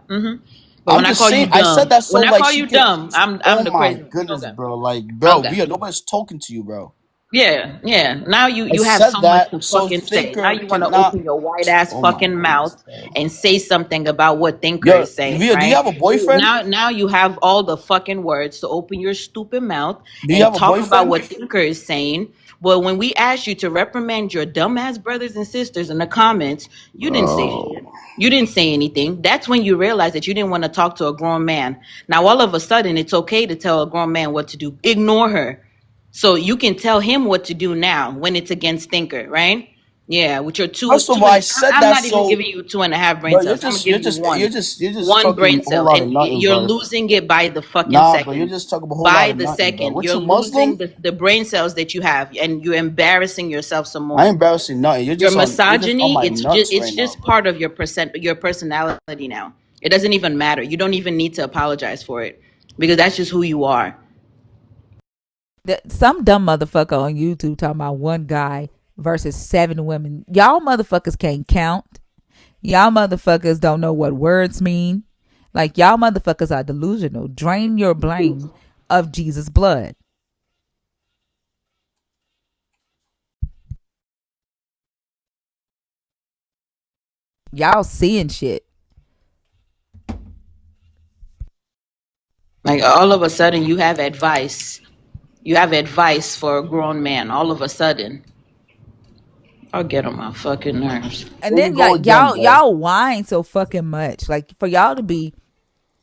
But I'm when I just call you saying, I said dumb, that so when I like call she you can. dumb, I'm Oh the my crazy one. goodness, Okay. bro. Like, bro, Okay. Rhea, nobody's talking to you, bro. Yeah. Now I you have said so much that to so fucking say. Now Thinker you want to cannot. open your white ass Oh my fucking goodness, mouth bro. and say something about what Thinker Yo, is saying, Rhea, do you right? have a boyfriend? Now you have all the fucking words to open your stupid mouth Do you and have a talk about boyfriend? what Thinker is saying. But when we asked you to reprimand your dumbass brothers and sisters in the comments, you didn't say shit. Bro. You didn't say anything. That's when you realize that you didn't want to talk to a grown man. Now all of a sudden it's okay to tell a grown man what to do. Ignore her. So you can tell him what to do now when it's against Thinker, right? Yeah, with your First of two all, I and said I'm that not even so. giving you 2.5 brain Bro, you're cells. I'm gonna just, give you're you just, you're one. just, you're just One talking brain a whole cell. lot of And nothing, you're bro. losing it by the fucking Nah, bro, you're second. just talking a whole lot By of the nothing, bro. second. What You're you losing Muslim? the brain cells that you have and you're embarrassing yourself some I ain't more. embarrassing nothing. Your You're just on misogyny, my it's just nuts right it's now, just bro. part of your personality now. It doesn't even matter. You don't even need to apologize for it because that's just who you are. Some dumb motherfucker on YouTube talking about one guy versus 7 women. Y'all motherfuckers can't count. Y'all motherfuckers don't know what words mean. Like y'all motherfuckers are delusional. Drain your brain of Jesus' blood. Y'all seeing shit. Like all of a sudden you have advice. You have advice for a grown man. All of a sudden. I'll get on my fucking nerves. And Here you then go like again, bro. y'all whine so fucking much. Like for y'all to be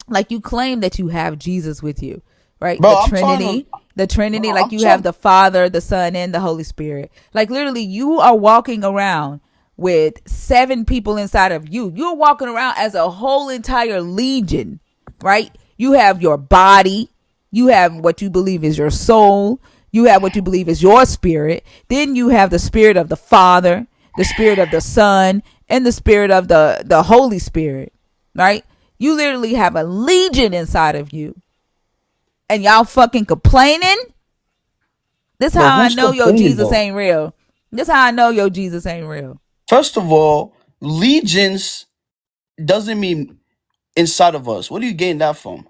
like, you claim that you have Jesus with you, right? Bro, I'm trying to, The Trinity, bro, like I'm you have trying. the Father, the Son, and the Holy Spirit. Like literally, you are walking around with 7 people inside of you. You're walking around as a whole entire legion, right? You have your body, you have what you believe is your soul, You have what you believe is your spirit. Then you have the spirit of the Father, the spirit of the Son, and the spirit of the Holy Spirit. Right? You literally have a legion inside of you. And y'all fucking complaining? This But how I who's know your complaining Jesus though? ain't real. This how I know your Jesus ain't real. First of all, legions doesn't mean inside of us. What are you getting that from?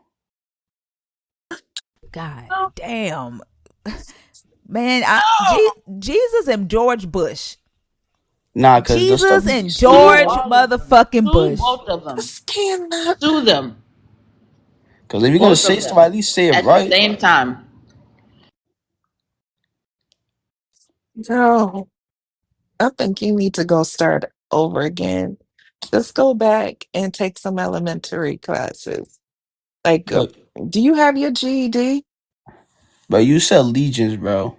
God No, damn. Man, no. Jesus and George Bush. Nah, because the stuff Jesus you keep and Sue saying. George all of them. motherfucking Sue Bush. both of them. This cannot. Sue them. Because if you're gonna Both say of stuff, at them. least say it At the right. same time. No, I think you need to go start over again. Just go back and take some elementary classes. Like, But do you have your GED? but you said legions, bro.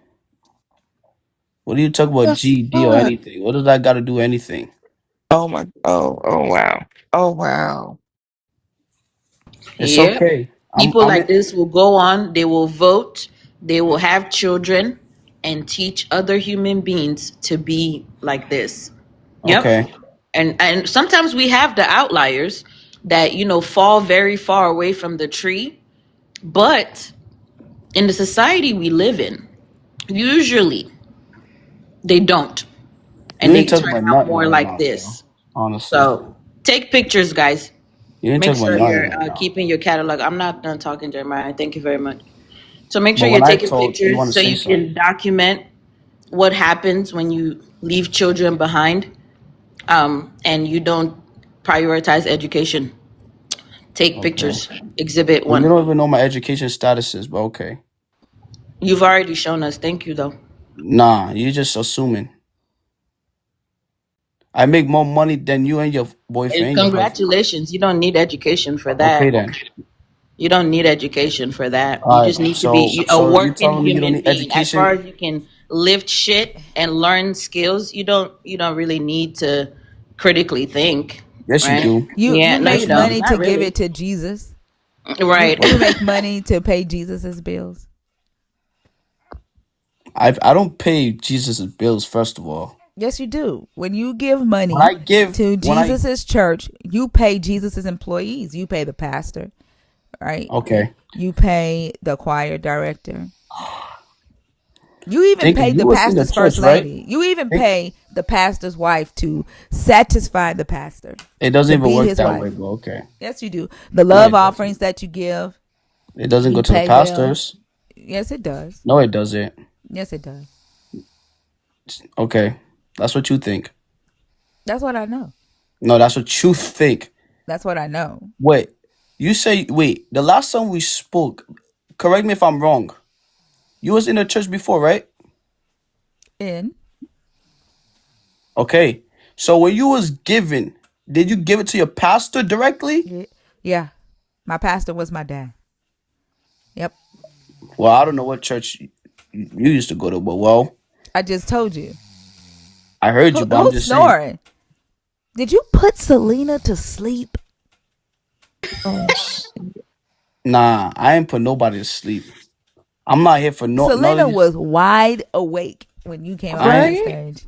What do you talk about The GD or fuck? anything? What does that got to do anything? Oh my. Oh wow. Oh wow. It's Yep. okay. People I'm like this will go on, they will vote, they will have children and teach other human beings to be like this. Yep. okay. And sometimes we have the outliers that, fall very far away from the tree, but in the society we live in, usually they don't. You And ain't they talking turn about out nothing more right like now, bro. this. Honestly, So take pictures, guys. you ain't Make talking about sure nothing you're right now. keeping your catalog. I'm not done talking, Jeremiah. Thank you very much. So make But sure when you're I taking told you want pictures to so say you something, can document what happens when you leave children behind, and you don't prioritize education. Take okay. pictures. Exhibit Well, you one. don't even know my education statuses, but okay. You've already shown us. Thank you, though. Nah, you just assuming. I make more money than you and your And boyfriend, your husband. congratulations. You don't need education for Okay that. then. You don't need education for that. You All just right. need to So be a so you working telling me you don't human need being. As far education? as you can lift shit and learn skills, you don't really need to critically think, Yes, you right? do. You Yeah, no, you make don't. money Not to give really. it to Jesus. You Right. you make money to pay Jesus's bills. I don't pay Jesus' bills. First of all, Yes, you do. When you give when money I give, to when I Jesus's church, you pay Jesus's employees. You pay the pastor, right? okay, You pay the choir director. You even think pay you the was in the pastor's first church, right? lady. You even Think pay the pastor's wife to satisfy the pastor, it doesn't to even be work his that way, wife. but okay. Yes, you do. The No, love it offerings doesn't. that you give, It doesn't go you to the pay them. pastors. Yes, it does. No, it doesn't. Yes, it does. Okay, that's what you think. That's what I know. No, that's what you think. That's what I know. Wait, you say wait. The last time we spoke, correct me if I'm wrong. You was in the church before, right? And Okay. So when you was giving, did you give it to your pastor directly? yeah, my pastor was my dad. Yep. Well, I don't know what church you used to go to, but well, I just told you. I heard you, but I'm Who's just saying. snoring? Did you put Selena to sleep? Oh shit. Nah, I ain't put nobody to sleep. I'm not here for no none of Selena these. was wide awake when you came up I on ain't that Right? stage.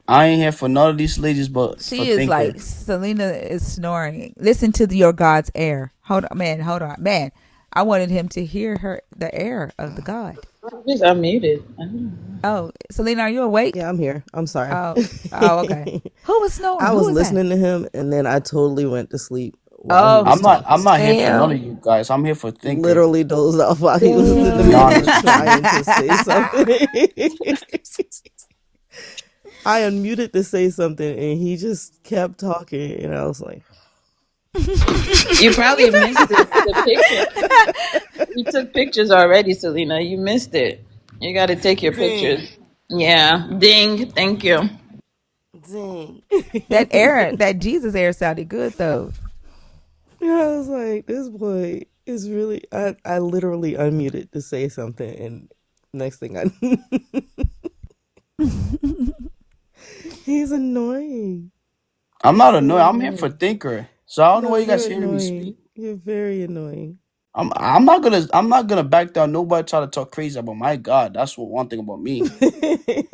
I ain't here for none of these ladies, but for She is thinker. like Selena is snoring. Listen to your God's air. Hold on, man. Hold on, man. I wanted him to hear the air of the God. Just unmuted. I don't know. Oh, Selena, are you awake? Yeah, I'm here. I'm sorry. Oh, oh, okay. Who was snoring? I Who was was that? listening to him and then I totally went to sleep while he Oh, was I'm talking. not here for none Damn. of you guys. I'm here for thinker. Literally dozed off while he was in To the be middle Damn. of honest. trying to say something. I unmuted to say something and he just kept talking and I was like, You probably missed the picture. You took pictures already, Selena. You missed it. You got to take your dang, pictures. Yeah. Ding. Thank you. dang. that air, that Jesus air sounded good though. Yeah, I was like, this boy is really, I literally unmuted to say something and next thing I he's annoying. I'm He's not so annoyed. I'm here for annoying. thinker. So I don't know No, why you guys you're hearing me speak. annoying. You're very annoying. I'm not gonna back down. Nobody try to talk crazy about my God. That's one thing about me.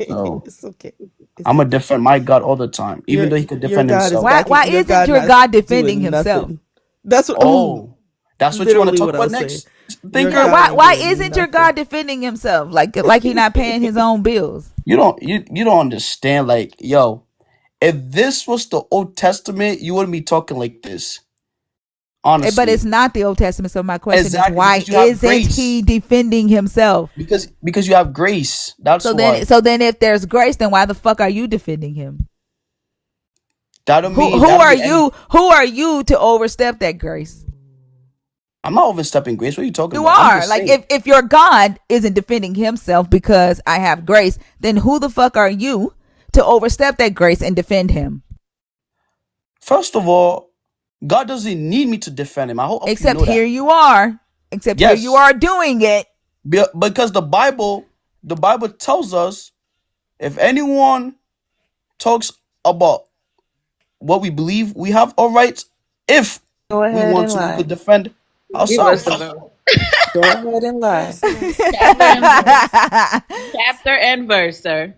So It's okay. It's I'm gonna okay. defend my God all the time, even though he could Your defend God is himself. backing. Why Your isn't God your not God defending doing himself? nothing. That's what. Oh, that's what you want to Literally talk what I about was saying. next, Your Yeah, thinker? God why ain't why doing isn't your nothing. God defending himself? Like he not paying his own bills? You don't understand. Like, yo, if this was the Old Testament, you wouldn't be talking like this. But it's Honestly, not the Old Testament. So my question is, exactly, why because you have isn't he grace. defending himself? Because you have grace. That's So then, why. so then, if there's grace, then why the fuck are you defending him? That don't Who mean who that don't are mean any. you? Who are you to overstep that grace? I'm not overstepping grace. What are you talking You about? I'm are. just Like saying. if your God isn't defending himself because I have grace, then who the fuck are you to overstep that grace and defend him? First of all, God doesn't need me to defend him. I hope you Except know here that. you are. Except here you Yes, are doing it. because the Bible tells us if anyone talks about what we believe, we have all rights. If Go we ahead want and to, we lie. could defend Give us a ourselves. verse. Go ahead and lie. Yes, Lord. Chapter and verse. Chapter and verse, sir.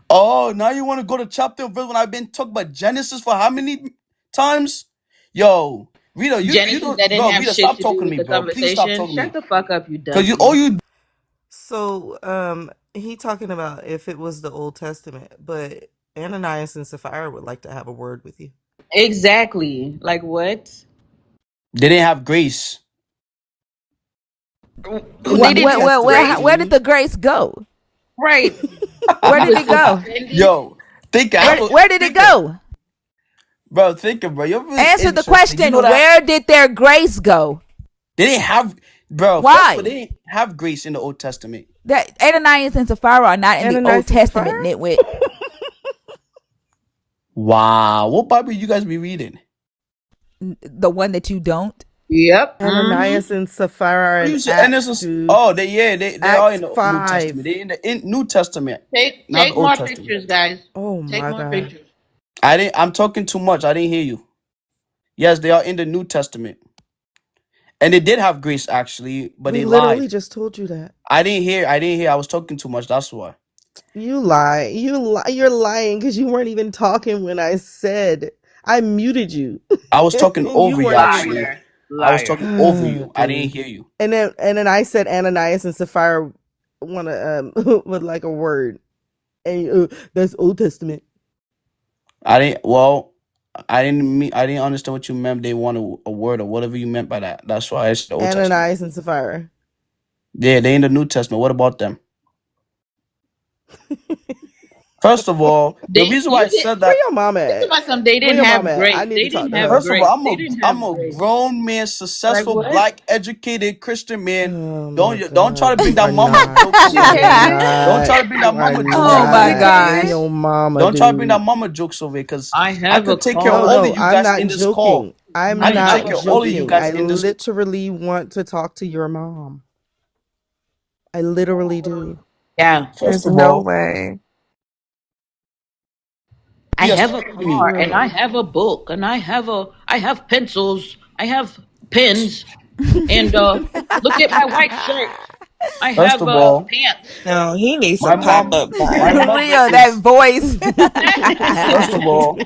Oh, now you want to go to chapter and verse when I've been talking about Genesis for how many times? Yo, Rita, you Genesis that don't, didn't bro. have Rita, shit stop to do talking to with me, the bro. Please stop conversation. talking to Shut me, the fuck up, you cause all dusty. you. So, he talking about if it was the Old Testament, but Ananias and Sapphira would like to have a word with you. Exactly. Like what? They didn't have grace. They What? didn't Where, have where, Testament, where, grace. where did dude. the grace go? Right. Where You did were it so go? offended. Yo, thinker, Where did it thinker, go? bro, thinker, bro. You're really Answer the interesting. You know question. that Where did their grace go? they didn't have, bro. First of all, they Why? didn't have grace in the Old Testament. That Ananias and Sapphira are not in the Old Ananias and Testament, Sapphira? nitwit. Wow, what Bible you guys be reading? The one that you don't. Yep. Mm-hmm. Ananias and Sapphira are What do in you say? And this Acts, is dude. oh, they are Acts in the New Testament. 5. They in New Testament, not the Take Old more Testament. pictures, guys. Oh Take my more God. pictures. I didn't. I'm talking too much. I didn't hear you. Yes, they are in the New Testament, and they did have grace actually, but We they literally lied. just told you that. I didn't hear. I didn't hear. I was talking too much. That's why. You lie. You lie. You're lying because you weren't even talking when I said I muted you. I was talking You over you weren't even. actually. Liar. I was Liar. talking over you. I didn't Dude. hear you. And then I said Ananias and Sapphira want to would like a word, and that's Old Testament. I didn't. Well, I didn't mean. I didn't understand what you meant. They want a word or whatever you meant by that. That's why I said the Old Testament. Ananias and Sapphira. Yeah, they in the New Testament. What about them? First of all, the They reason why I you did said Where that. your mama think at? about something. They Where didn't your mama have at? I grace. need to They talk didn't to have her. First of all, grace. They didn't I'm have a grace. grown man, Like successful, what? black, educated Christian man. Oh my Don't try God. to bring You that are mama not. jokes over You are here. Educated? Don't not. try to bring You that are mama jokes Oh over my not. here. Where gosh. Educated? your mama, Don't try to bring that dude? mama jokes over here, because I I have a could take care of No, car. all of no, you I'm guys not in this call. joking. I'm I could I have take not a care of all of you joking. guys I Mercedes. in this. literally want to talk to your mom. I literally do. Yeah. First There's of no all, way. I yes, have talk a to me. car and I Bro. have a book and I have pencils. I have pens and look at my white shirt. I First have of all, pants. No, he needs my some Okay. mom, pop-up my button. mother Rio, that is. voice. First of all,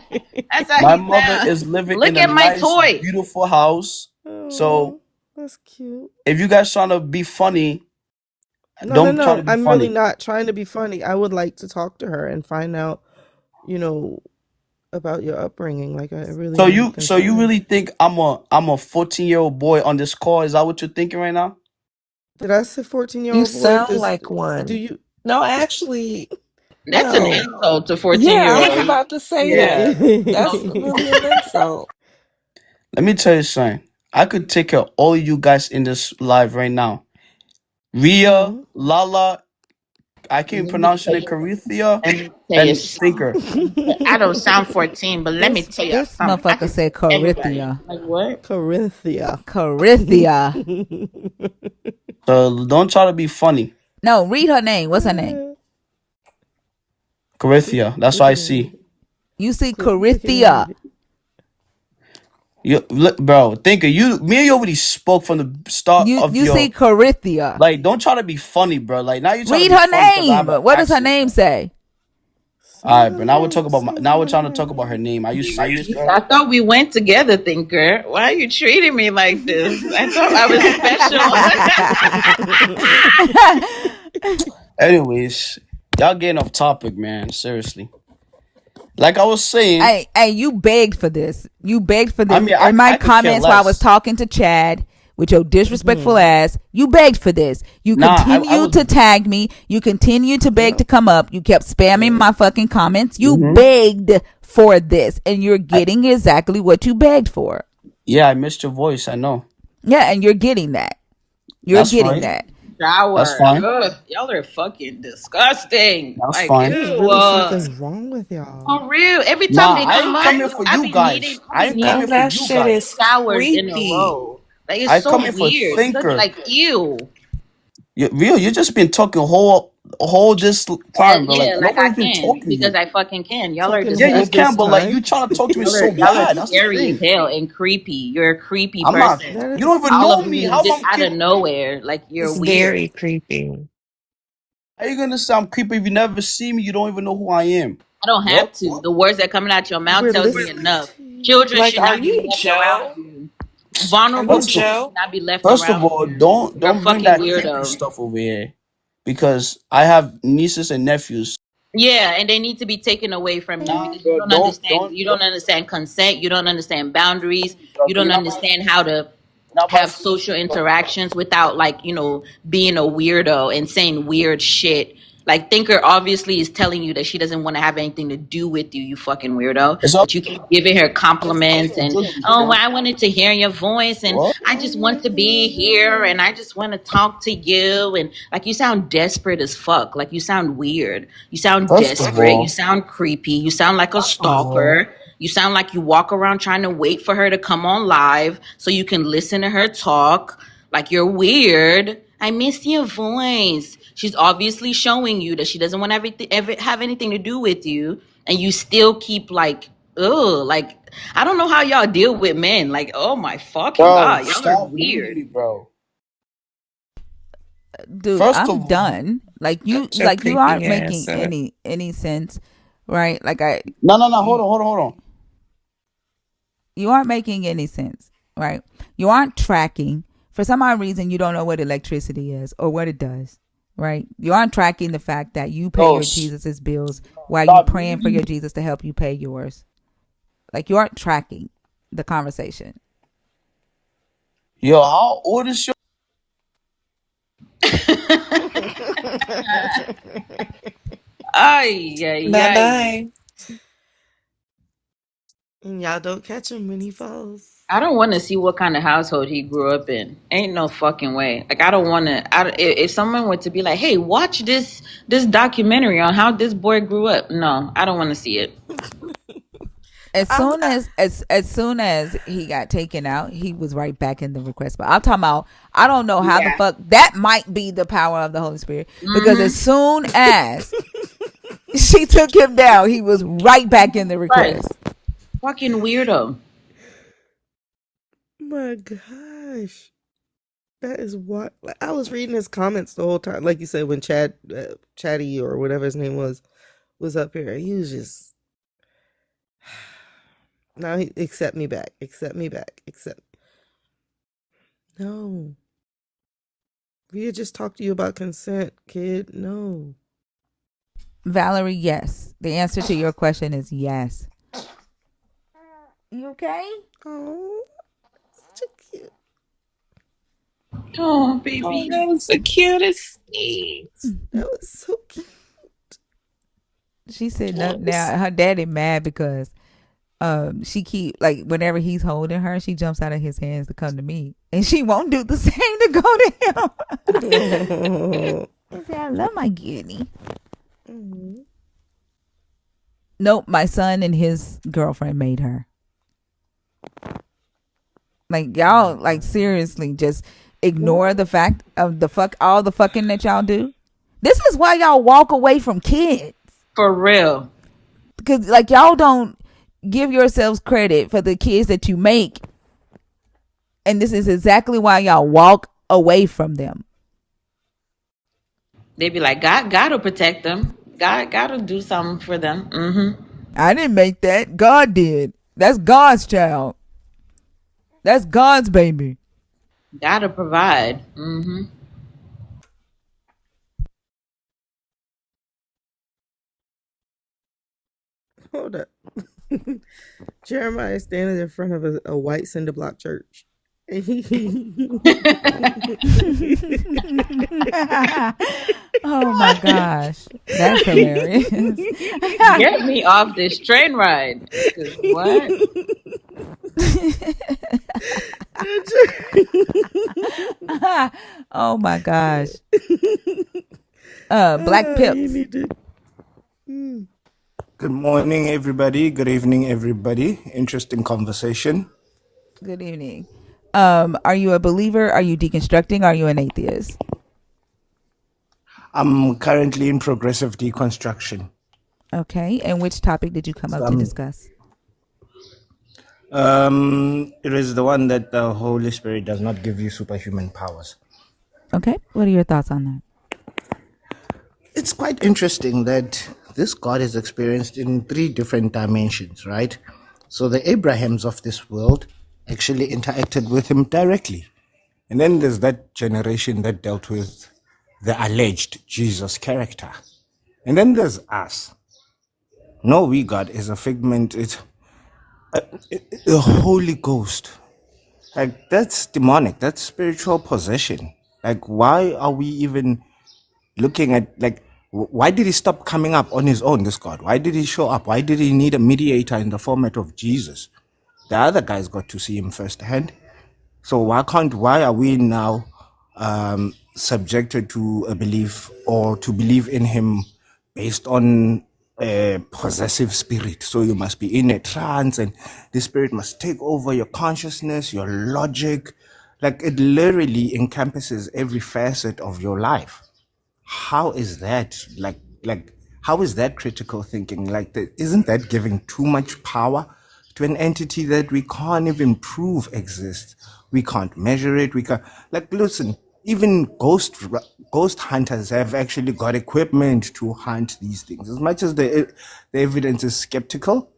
That's how my he mother sounds. is living in Look a at my nice, toy. beautiful house. So Oh, that's cute. if you guys trying to be funny, No, no, don't try no. to be I'm really funny. not trying to be funny. I would like to talk to her and find out, you know, about your upbringing. Like I really am So you concerned. really think I'm a 14-year-old boy on this call? Is that what you're thinking right now? Did I say 14-year-old You boy? sound like Do one. you No, actually, That's an no. insult to 14 Yeah, year I was olds. about to say Yeah. that. That's No. really an insult. Let me tell you something. I could take care of all of you guys in this live right now. Ria, Mhm. Lala, I can't Let me pronounce your tell name, you. Carithia, Let me tell you and something. Thinker. I don't sound 14, but let me this tell you this something. I motherfucker can take said everybody. Corinthia. Like what? Corinthia. Corinthia. So don't try to be funny. No, read her name. What's her name? Carithia, that's We what I can't read see. it. You see We can't read Corinthia. it. You, look, bro, thinker, me and you already spoke from the start You of you see your. Corinthia. Like, don't try to be funny, bro. Like, now you're trying to Read be her funny because I name. have an What does her accent, name bro. say? All Say right, bro. her Now we're name. talking about Say now we're trying to her talk about her name. Are you name. serious, bro? I thought we went together, thinker. Why are you treating me like this? I thought I was special. Anyways, y'all getting off topic, man. Seriously. Like I was saying, Hey, you begged for this. You begged for I this mean, in my I could care comments while I was less. talking to Chad with your disrespectful ass. You begged for this. You Nah, I continue was. to tag me. You continue to beg Yep. to come up. You kept spamming Yep. my fucking comments. You Mm-hmm. begged for this, and you're getting exactly what you begged for. Yeah, I missed your voice. I know. Yeah, and you're getting that. You're That's getting fine. that. That's Shower. fine. Ugh, y'all are fucking disgusting. That's Like, fine. There's ew. really something wrong with y'all. For real. Every time Nah, they I come ain't up, coming for I you be needing, guys. I I be ain't needing No, coming for that you 2 shit guys. is showers in a creepy. row. Like, it's I so coming for weird. It doesn't, thinker. like, ew. You just been talking whole this time, bro. Like Yeah, like I nobody's been can talking because here. I fucking can. Y'all are Talking Yeah, you whole can, this but disgusting. like you time. trying to talk to me so Y'all are bad. That's the scary as thing. hell and creepy. You're a creepy I'm not. person. That You don't is even All know of me. you, How just am I out of creepy? nowhere. Like, you're It's weird. very creepy. How you gonna say I'm creepy if you never see me? You don't even know who I am. I don't have What? to. The words that coming out your mouth We're tells me listening enough. to you. Children Like, should are not be you left around Joe? you. Are you Vulnerable First of people Joe? should not be left first of around all, you. You're a don't bring fucking that creepy weirdo. stuff over here, because I have nieces and nephews. Yeah, and they need to be taken away from you Nah, because you bro, don't understand. You don't. don't understand consent. You don't understand boundaries. You Okay, don't understand how to you're not about to have see social interactions without, like, being a weirdo and saying weird shit. Like, Thinker obviously is telling you that she doesn't want to have anything to do with you, you fucking weirdo. it's up But you keep giving her compliments to and, Drizzy, oh, bro. well, I wanted to hear your voice and What? I just want to be here and I just want to talk to you. And, like, you sound desperate as fuck. Like, you sound weird. You sound First of desperate. You all, sound creepy. You sound like a first of all, stalker. You sound like you walk around trying to wait for her to come on live so you can listen to her talk. Like, you're weird. I miss your voice. She's obviously showing you that she doesn't want ever have anything to do with you, and you still keep, like, ugh, like, I don't know how y'all deal with men. Like, oh my fucking bro, god, y'all are stop muting weird. me, bro. Dude, First I'm of all, done. Like Shut your you creepy aren't ass making up. any sense, right? Like I no, you, hold on. you aren't making any sense, right? You aren't tracking. For some odd reason, you don't know what electricity is or what it does, right? You aren't tracking the fact that you pay Bro, your Jesus's bills while you stop praying for muting your me. Jesus to help you pay yours. Like you aren't tracking the conversation. Yo, how old is your Ay, ay, Bye ay. bye. And y'all don't catch him when he falls. I don't want to see what kind of household he grew up in. Ain't no fucking way. Like, I don't want to. If someone were to be like, "Hey, watch this documentary on how this boy grew up," no, I don't want to see it. As soon as he got taken out, he was right back in the request. But I'm talking about I don't know how the Yeah. fuck that might be the power of the Holy Spirit because as Mm-hmm. soon as she took him down, he was right back in the Right. request. Fucking weirdo. My gosh. That is what I was reading his comments the whole time. Like you said, when Chatty or whatever his name was up here, he was just now he accept me back, accept me back, accept. No, we had just talked to you about consent, kid. No. Valerie, yes. The answer to your question is yes. You okay? Oh, such a cute. Oh, Oh, baby. that was the cutest thing. That was so cute. She said no. That was- Now her daddy mad because she keep like whenever he's holding her, she jumps out of his hands to come to me, and she won't do the same to go to him. I said, I love my kitty. Oh. Nope, my son and his girlfriend made her. Like y'all, like seriously, just ignore the fact of all the fucking that y'all do. This is why y'all walk away from kids, For real. because like y'all don't give yourselves credit for the kids that you make And this is exactly why y'all walk away from them. They be like, God gotta protect them. God gotta do something for them. I didn't make that. God did. That's God's child. That's God's baby. Gotta provide. Hold up. Jeremiah is standing in front of a white cinder block church. Oh my gosh. That's hilarious. Get me off this train ride. Cause what? Oh my gosh. Black You Pips. need to. Hmm. Good morning, everybody. Good evening, everybody. Interesting conversation. Good evening. Are you a believer? Are you deconstructing? Are you an atheist? I'm currently in progressive deconstruction. Okay. And which topic did you come So up to discuss? it is the one that the Holy Spirit does not give you superhuman powers. Okay. What are your thoughts on that? It's quite interesting that this God is experienced in 3 different dimensions, right? So the Abrahams of this world actually interacted with him directly. And then there's that generation that dealt with the alleged Jesus character. And then there's us. No, we God is a figment. It's the Holy Ghost. Like that's demonic. That's spiritual possession. Like why are we even looking at like why did he stop coming up on his own? This God. Why did he show up? Why did he need a mediator in the format of Jesus? The other guys got to see him firsthand. So why are we now subjected to a belief or to believe in him based on a possessive spirit? So you must be in a trance and the spirit must take over your consciousness, your logic. Like it literally encompasses every facet of your life. How is that like how is that critical thinking? Like isn't that giving too much power to an entity that we can't even prove exists? We can't measure it. We can't, like, listen, even ghost hunters have actually got equipment to hunt these things. As much as the evidence is skeptical,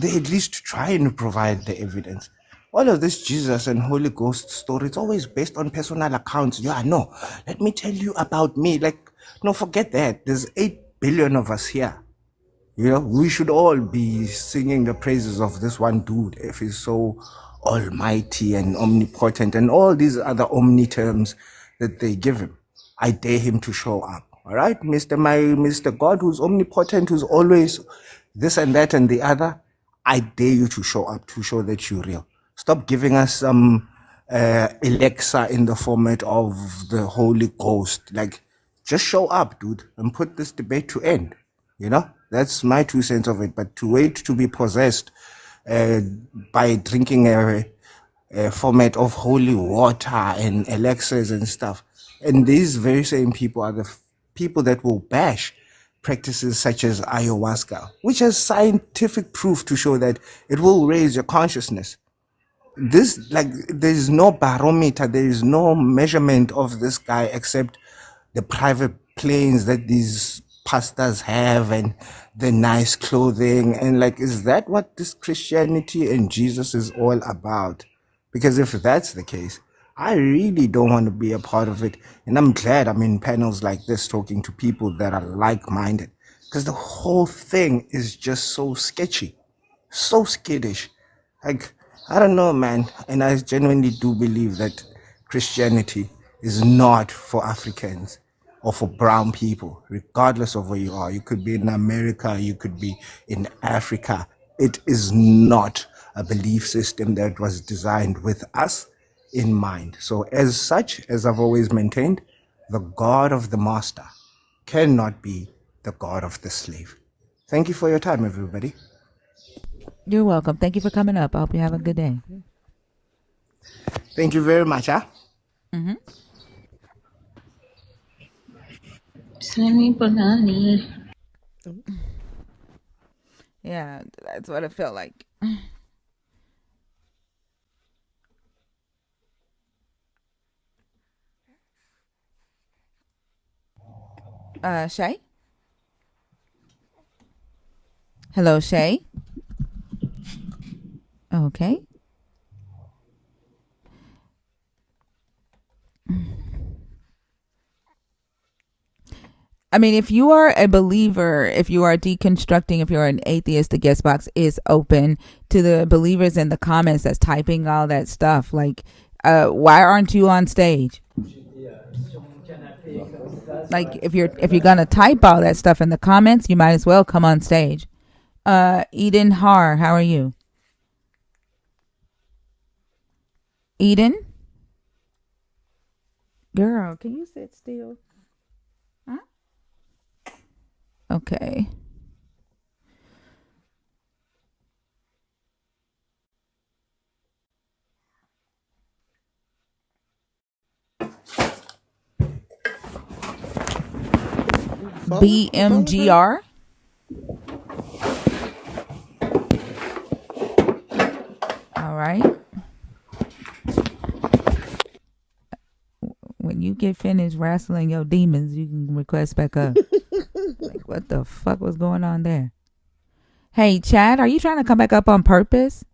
they at least try and provide the evidence. All of this Jesus and Holy Ghost story, it's always based on personal accounts. Yeah, no, let me tell you about me. Like, no, forget that. There's 8 billion of us here. You know, we should all be singing the praises of this one dude if he's so almighty and omnipotent and all these other omni terms that they give him. I dare him to show up. All right, Mr. God, who's omnipotent, who's always this and that and the other. I dare you to show up to show that you're real. Stop giving us some Alexa in the format of the Holy Ghost. Like, just show up, dude, and put this debate to end. You know, that's my 2 cents of it. But to wait to be possessed uh, by drinking a format of holy water and elixirs and stuff, and these very same people are the people that will bash practices such as ayahuasca, which has scientific proof to show that it will raise your consciousness. This, like, there is no barometer, there is no measurement of this guy except the private planes that these pastors have and the nice clothing. And like, is that what this Christianity and Jesus is all about? Because if that's the case, I really don't want to be a part of it. And I'm glad I'm in panels like this talking to people that are like-minded, because the whole thing is just so sketchy, so skittish. Like, I don't know, man. And I genuinely do believe that Christianity is not for Africans or for brown people, regardless of where you are. You could be in America, you could be in Africa. It is not a belief system that was designed with us in mind. So, as such, as I've always maintained, the God of the master cannot be the God of the slave. Thank you for your time, everybody. You're welcome. Thank you for coming up. I hope you have a good day. Thank you very much. Huh? Mm-hmm. Send me banana. Yeah, that's what it felt like. Shay? Hello, Shay? Okay. I mean, if you are a believer, if you are deconstructing, if you're an atheist, the guest box is open to the believers in the comments that's typing all that stuff. Like, why aren't you on stage? Like, if you're gonna type all that stuff in the comments, you might as well come on stage. Eden Har, how are you? Eden, girl, can you sit still? Huh? Okay. Falling apart. BMGR. All right. When you get finished wrestling your demons, you can request back up. Like, what the fuck was going on there? Hey, Chad, are you trying to come back up on purpose?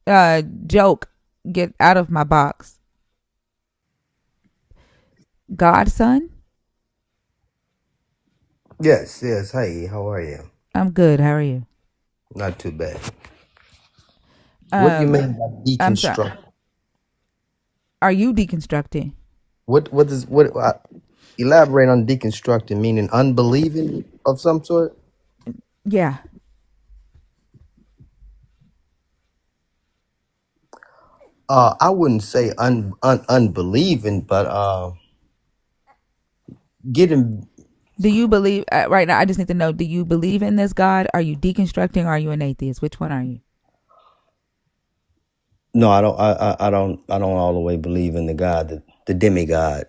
Joke, get out of my box. Godson? Yes, yes. Hi, how are you? I'm good. How are you? Not too bad. What do you mean by I'm sorry. deconstruct? Are you deconstructing? What elaborate on deconstructing, meaning unbelieving of some sort? Yeah. I wouldn't say unbelieving, but getting Do you believe right now? I just need to know: do you believe in this God? Are you deconstructing? Or are you an atheist? Which one are you? no, I don't all the way believe in the God, the demigod,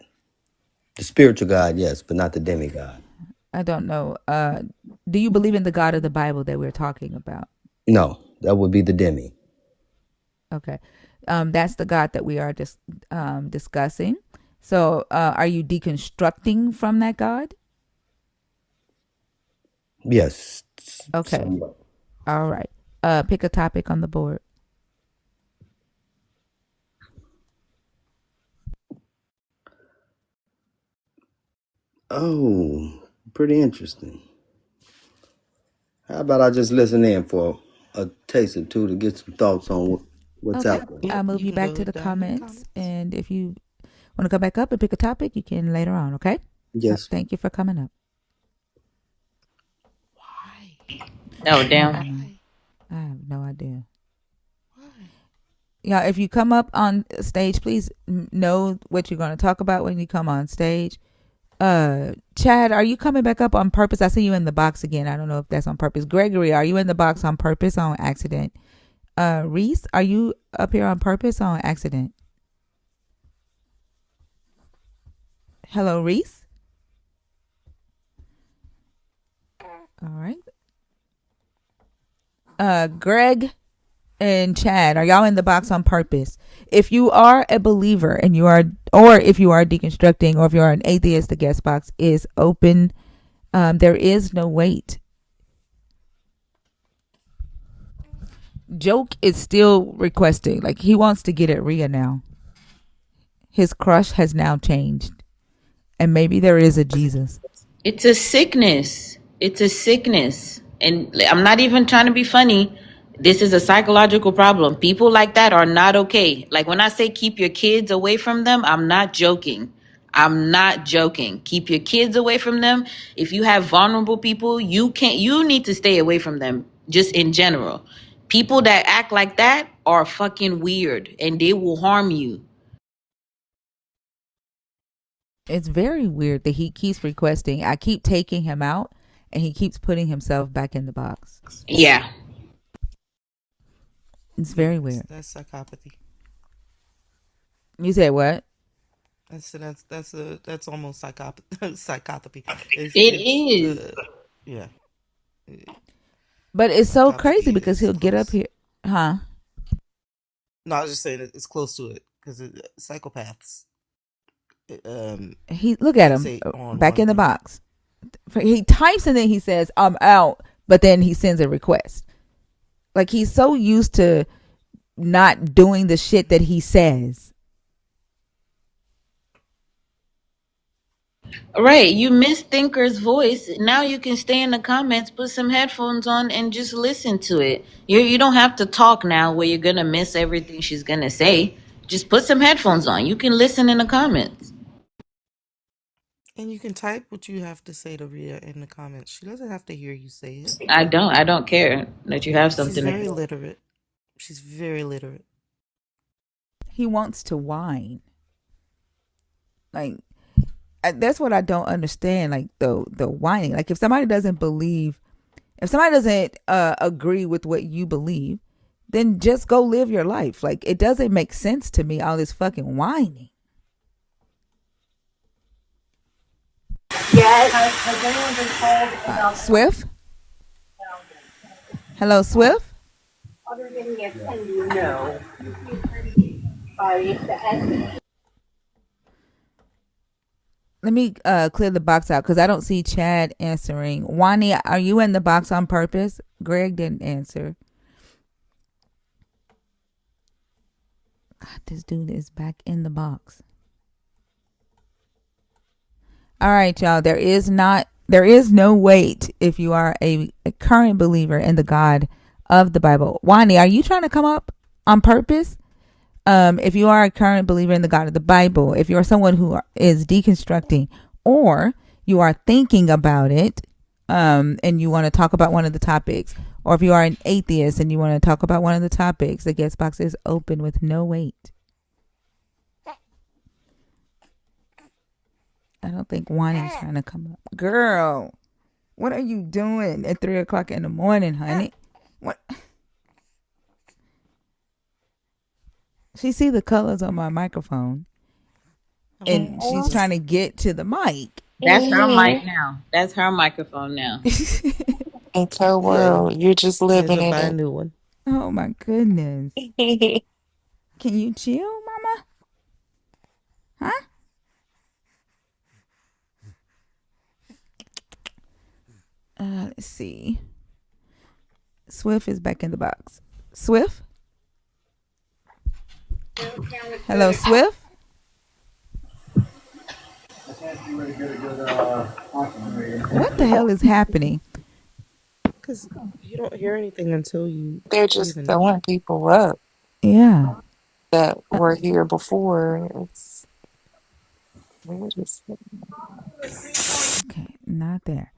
the spiritual God, yes, but not the demigod. I don't know. Do you believe in the God of the Bible that we're talking about? No, that would be the demi. Okay, that's the God that we are just discussing. So, are you deconstructing from that God? Yes, Okay, somewhat. all right. Pick a topic on the board. Oh, pretty interesting. How about I just listen in for a taste or two to get some thoughts on what's Okay, out there? I'll Yep, move you you can back go to the down in the comments, comments. and if you want to come back up and pick a topic, you can later on. Okay. Yes. Thank you for coming up. Why? Oh, I damn. don't know. Why? I have no idea. Why? Yeah, if you come up on stage, please know what you're going to talk about when you come on stage. Chad, are you coming back up on purpose? I see you in the box again. I don't know if that's on purpose. Gregory, are you in the box on purpose or on accident? Reese, are you up here on purpose or on accident? Hello, Reese. All right. Greg and Chad, are y'all in the box on purpose? If you are a believer and you are, or if you are deconstructing, or if you are an atheist, the guest box is open. There is no wait. Joke is still requesting, like he wants to get at Rhea now. His crush has now changed, and maybe there is a Jesus. It's a sickness. It's a sickness. And I'm not even trying to be funny. This is a psychological problem. People like that are not okay. Like when I say keep your kids away from them, I'm not joking. I'm not joking. Keep your kids away from them. If you have vulnerable people, you need to stay away from them just in general. People that act like that are fucking weird and they will harm you. It's very weird that he keeps requesting. I keep taking him out, and he keeps putting himself back in the box. Yeah. It's very weird. That's psychopathy. You said what? That's almost psychopathy. It It's is. yeah. But it's so crazy Psychopathy because is he'll get up close. here, huh? No, I was just saying it's close to it because psychopaths. He look at him fixate on back one in the thing. box. He types and then he says, "I'm out," but then he sends a request. Like he's so used to not doing the shit that he says. Right, you missed Thinker's voice. Now you can stay in the comments, put some headphones on, and just listen to it. You don't have to talk now where you're gonna miss everything she's gonna say. Just put some headphones on. You can listen in the comments. And you can type what you have to say to Rhea in the comments. She doesn't have to hear you say it. I don't care that you have She's something to very say. literate. She's very literate. He wants to whine. Like that's what I don't understand. Like the whining. Like if somebody doesn't believe, if somebody doesn't agree with what you believe, then just go live your life. Like it doesn't make sense to me. All this fucking whining. Yes. Has anyone been told about Swift. Hello, Swift. other than yes and no? The Let me clear the box out because I don't see Chad answering. Wani, are you in the box on purpose? Greg didn't answer. God, this dude is back in the box. All right, y'all. There is no wait if you are a current believer in the God of the Bible. Wani, are you trying to come up on purpose? If you are a current believer in the God of the Bible, if you are someone who is deconstructing, or you are thinking about it, and you want to talk about one of the topics, or if you are an atheist and you want to talk about one of the topics, the guest box is open with no wait. I don't think Wani's trying to come up. Girl, what are you doing at 3:00 in the morning, honey? What? She see the colors on my microphone, and she's trying to get to the mic. That's her mic now. That's her microphone now. It's her Yeah. world. You're just He has living to in buy a new one. Oh my goodness. it. Can you chill, mama? Huh? Let's see. Swift is back in the box. Swift? Hello, Swift? What the hell is happening? Because you don't hear anything until you They're just even. throwing people up Yeah. that were here before. It's we're just Okay, not there.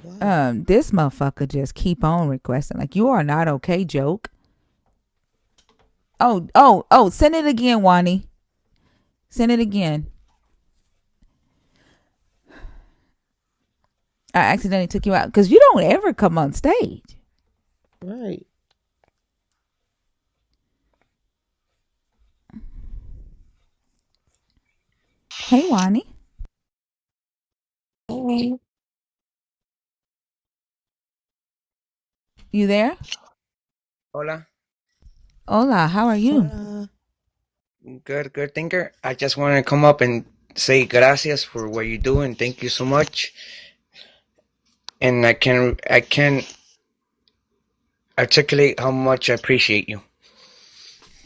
What? This motherfucker just keep on requesting. Like, you are not okay, joke. Oh, send it again, Wani. Send it again. I accidentally took you out because you don't ever come on stage. Right. Hey, Wani. You there? Hola. Hola, how are you? Hola. Good, good thinker. I just want to come up and say gracias for what you do and thank you so much. And I can articulate how much I appreciate you.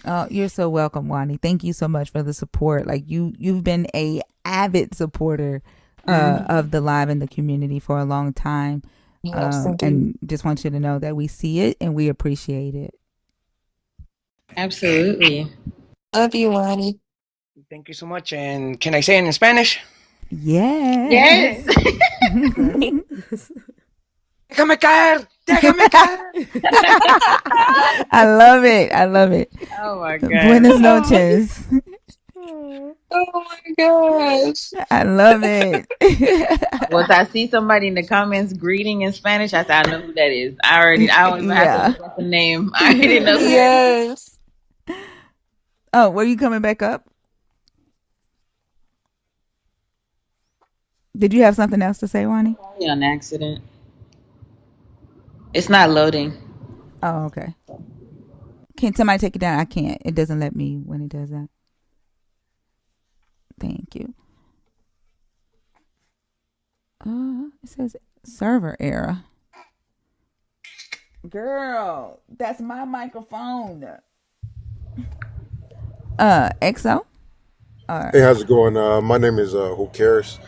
Oh, you're so welcome, Wani. Thank you so much for the support. Like you've been a avid supporter of the live in the community for a long time. yes, indeed. And just want you to know that we see it and we appreciate it. Absolutely. Love you, Lonnie. Thank you so much. And can I say it in Spanish? Yes. Yes. Yes. Déjame caer. Déjame caer. I love it. I love it. Oh my Buenas god. Oh, noches. oh my gosh. I love it. Once I see somebody in the comments greeting in Spanish, I say I know who that is. I don't even have to Yeah. look at the name. I already know who that is. Yes. Oh, were you coming back up? Did you have something else to say, Wani? Only on accident. It's not loading. Oh, okay. Can somebody take it down? I can't. It doesn't let me when it does that. Thank you. It says server error. Girl, that's my microphone. EXO? Hey, Or how's it going? My name is Who Cares?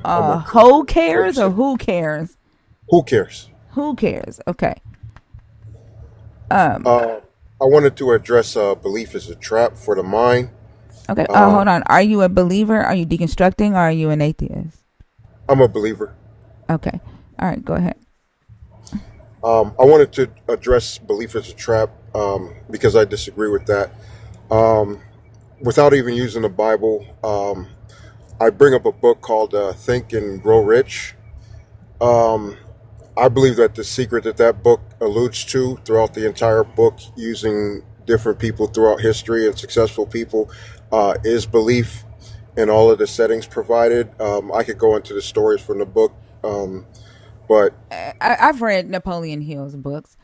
I'm a who cares or person. who cares? Who cares? Who cares? Okay. Uh, I wanted to address belief is a trap for the mind. Okay. Uh, Hold on. Are you a believer? Are you deconstructing? Or are you an atheist? I'm a believer. Okay. All right. Go ahead. I wanted to address belief as a trap because I disagree with that. Um, Without even using the Bible, I bring up a book called Think and Grow Rich. Um, I believe that the secret that that book alludes to throughout the entire book, using different people throughout history and successful people, is belief in all of the settings provided. I could go into the stories from the book, but I've read Napoleon Hill's books.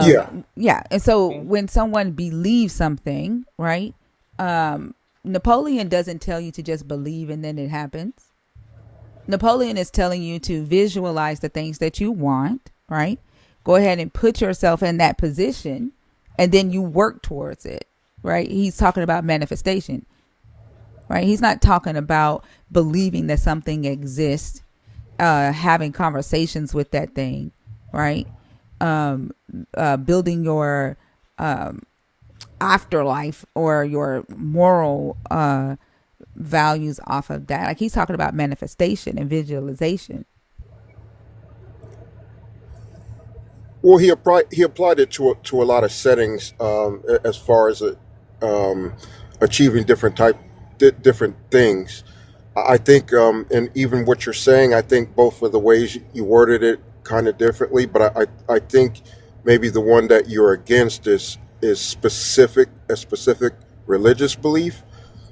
yeah, Yeah, and so Okay. when someone believes something, right? Napoleon doesn't tell you to just believe and then it happens. Napoleon is telling you to visualize the things that you want, right? Go ahead and put yourself in that position and then you work towards it, right? He's talking about manifestation, right? He's not talking about believing that something exists, having conversations with that thing, right? Um, Building your afterlife or your moral values off of that. Like he's talking about manifestation and visualization. well, he applied it to a lot of settings as far as um, achieving different things. I think, and even what you're saying, I think both of the ways you worded it kind of differently, but I think maybe the one that you're against is a specific religious belief.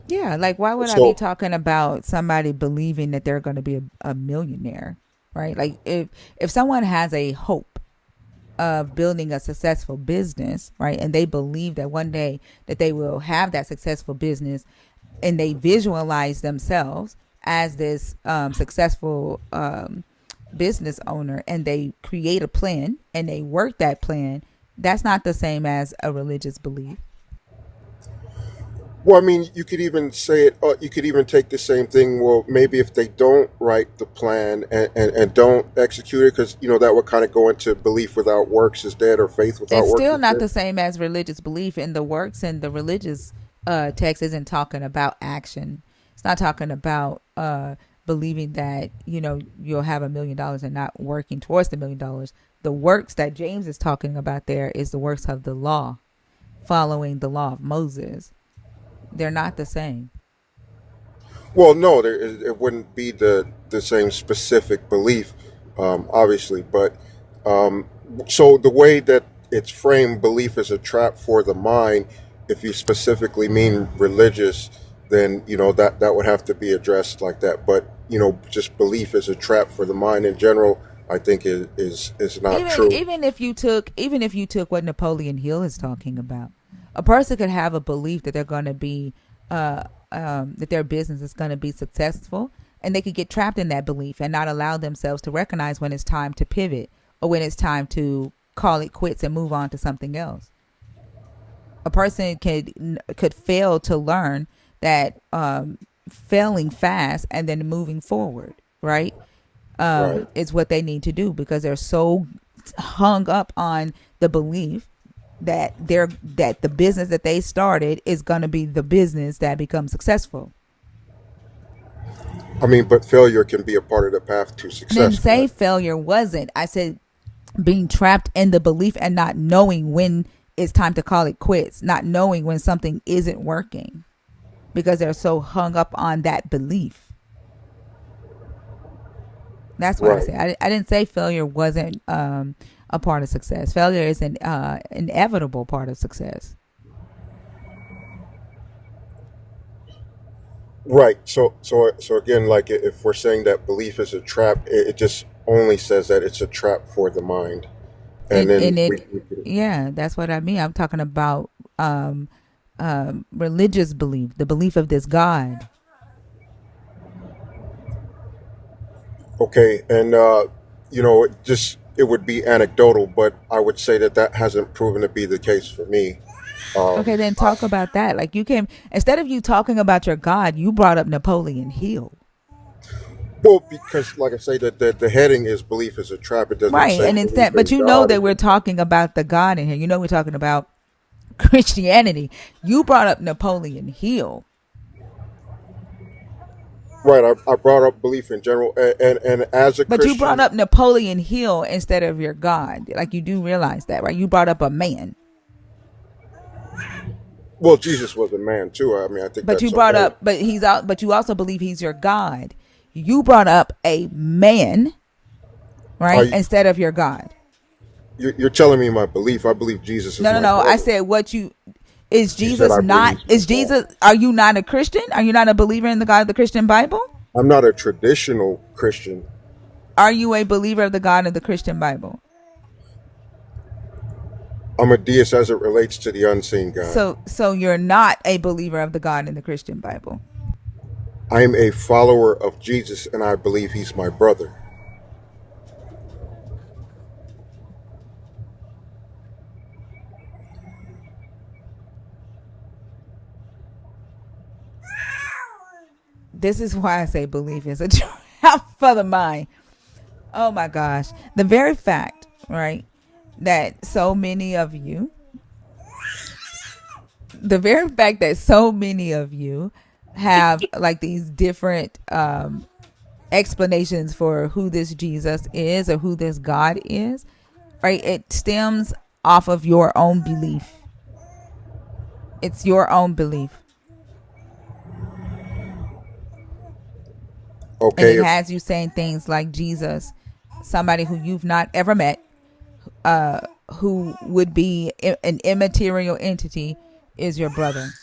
Yeah, like why would I be So, talking about somebody believing that they're going to be a millionaire, right? Like if someone has a hope of building a successful business, right, and they believe that one day that they will have that successful business, and they visualize themselves as this successful business owner, and they create a plan and they work that plan, that's not the same as a religious belief. well, I mean, you could even say it. You could even take the same thing. Well, maybe if they don't write the plan and don't execute it, because that would kind of go into belief without works is dead, or faith without It's works still is not dead. the same as religious belief. In the works and the religious text isn't talking about action. It's not talking about believing that you'll have $1 million and not working towards the $1 million. The works that James is talking about there is the works of the law, following the law of Moses. They're not the same. Well, no, it wouldn't be the same specific belief, obviously. But um, so the way that it's framed, belief is a trap for the mind. If you specifically mean religious, then that would have to be addressed like that. But just belief is a trap for the mind in general. I think is not even true. even if you took even if you took what Napoleon Hill is talking about, a person could have a belief that they're going to be that their business is going to be successful, and they could get trapped in that belief and not allow themselves to recognize when it's time to pivot or when it's time to call it quits and move on to something else. A person could fail to learn that failing fast and then moving forward, right, Right. is what they need to do because they're so hung up on the belief that the business that they started is going to be the business that becomes successful. I mean, but failure can be a part of the path to I didn't success, say correct? failure wasn't. I said being trapped in the belief and not knowing when it's time to call it quits, not knowing when something isn't working because they're so hung up on that belief. That's what I Right. said. I didn't say failure wasn't a part of success. Failure is an inevitable part of success. Right. So again, like if we're saying that belief is a trap, it just only says that it's a trap for the mind, and then And we, it, we can, yeah, that's what I mean. I'm talking about religious belief, the belief of this God. Okay, and it would be anecdotal, but I would say that that hasn't proven to be the case for me. Okay, then talk about that. Like you came instead of you talking about your God, you brought up Napoleon Hill. Well, because like I say, that the heading is belief is a trap. It doesn't Right. say And belief instead, but in you know God that is we're a trap. talking about the God in here. You know we're talking about Christianity. You brought up Napoleon Hill. Right. I brought up belief in general, and as a But you brought Christian, up Napoleon Hill instead of your God. Like you do realize that, right? You brought up a man. well, Jesus was a man too. I mean, I think But you that's brought okay. up but he's out but you also believe he's your God. You brought up a man, Are right? you, Instead of your God. you're telling me my belief? I believe Jesus is No, no, my no. I brother. said what you is You said Jesus I believe not he's my is God. Jesus are you not a Christian? Are you not a believer in the God of the Christian Bible? I'm not a traditional Christian. Are you a believer of the God of the Christian Bible? I'm a deist as it relates to the unseen God. So you're not a believer of the God in the Christian Bible. I'm a follower of Jesus, and I believe he's my brother. This is why I say belief is a trap for the mind. Oh my gosh. The very fact, right, that so many of you, the very fact that so many of you have like these different explanations for who this Jesus is or who this God is, right? It stems off of your own belief. It's your own belief. And Okay, it if has you saying things like Jesus, somebody who you've not ever met, who would be an immaterial entity, is your brother.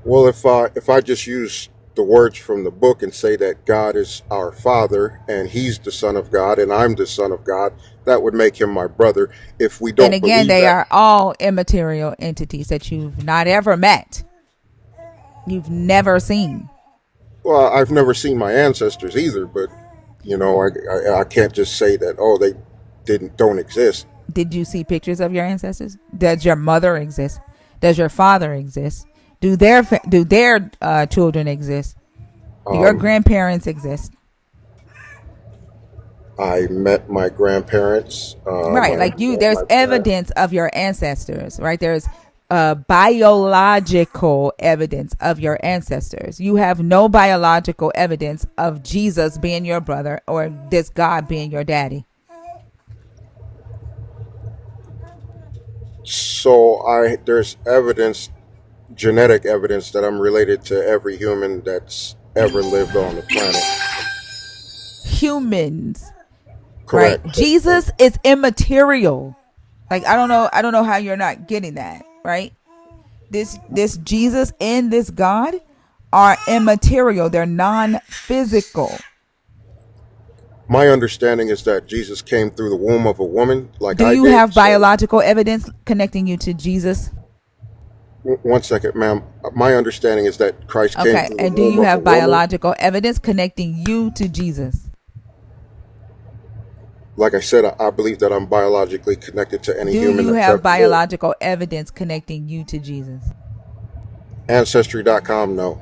well, if I just use the words from the book and say that God is our Father and He's the Son of God and I'm the Son of God, that would make Him my brother. If we And don't again, believe they that, are all immaterial entities that you've not ever met, you've never seen. well, I've never seen my ancestors either. But I can't just say that they don't exist. Did you see pictures of your ancestors? Does your mother exist? Does your father exist? Do their children exist? Do your Um, grandparents exist? I met my grandparents, Right, like you, there's my parents. evidence of your ancestors, right? There's biological evidence of your ancestors. You have no biological evidence of Jesus being your brother or this God being your daddy. So there's evidence, genetic evidence, that I'm related to every human that's ever lived on the planet. Humans, right? Correct. Jesus is immaterial. Like I don't know how you're not getting that, right? This Jesus and this God are immaterial. They're non-physical. My understanding is that Jesus came through the womb of a woman, like Do I you did. have So, biological evidence connecting you to Jesus? one second, ma'am. My understanding is that Christ came Okay. through the And do womb you of a have woman. biological evidence connecting you to Jesus? Like I said, I believe that I'm biologically connected to any Do human you that's have ever lived. biological evidence connecting you to Jesus? Ancestry.com, no.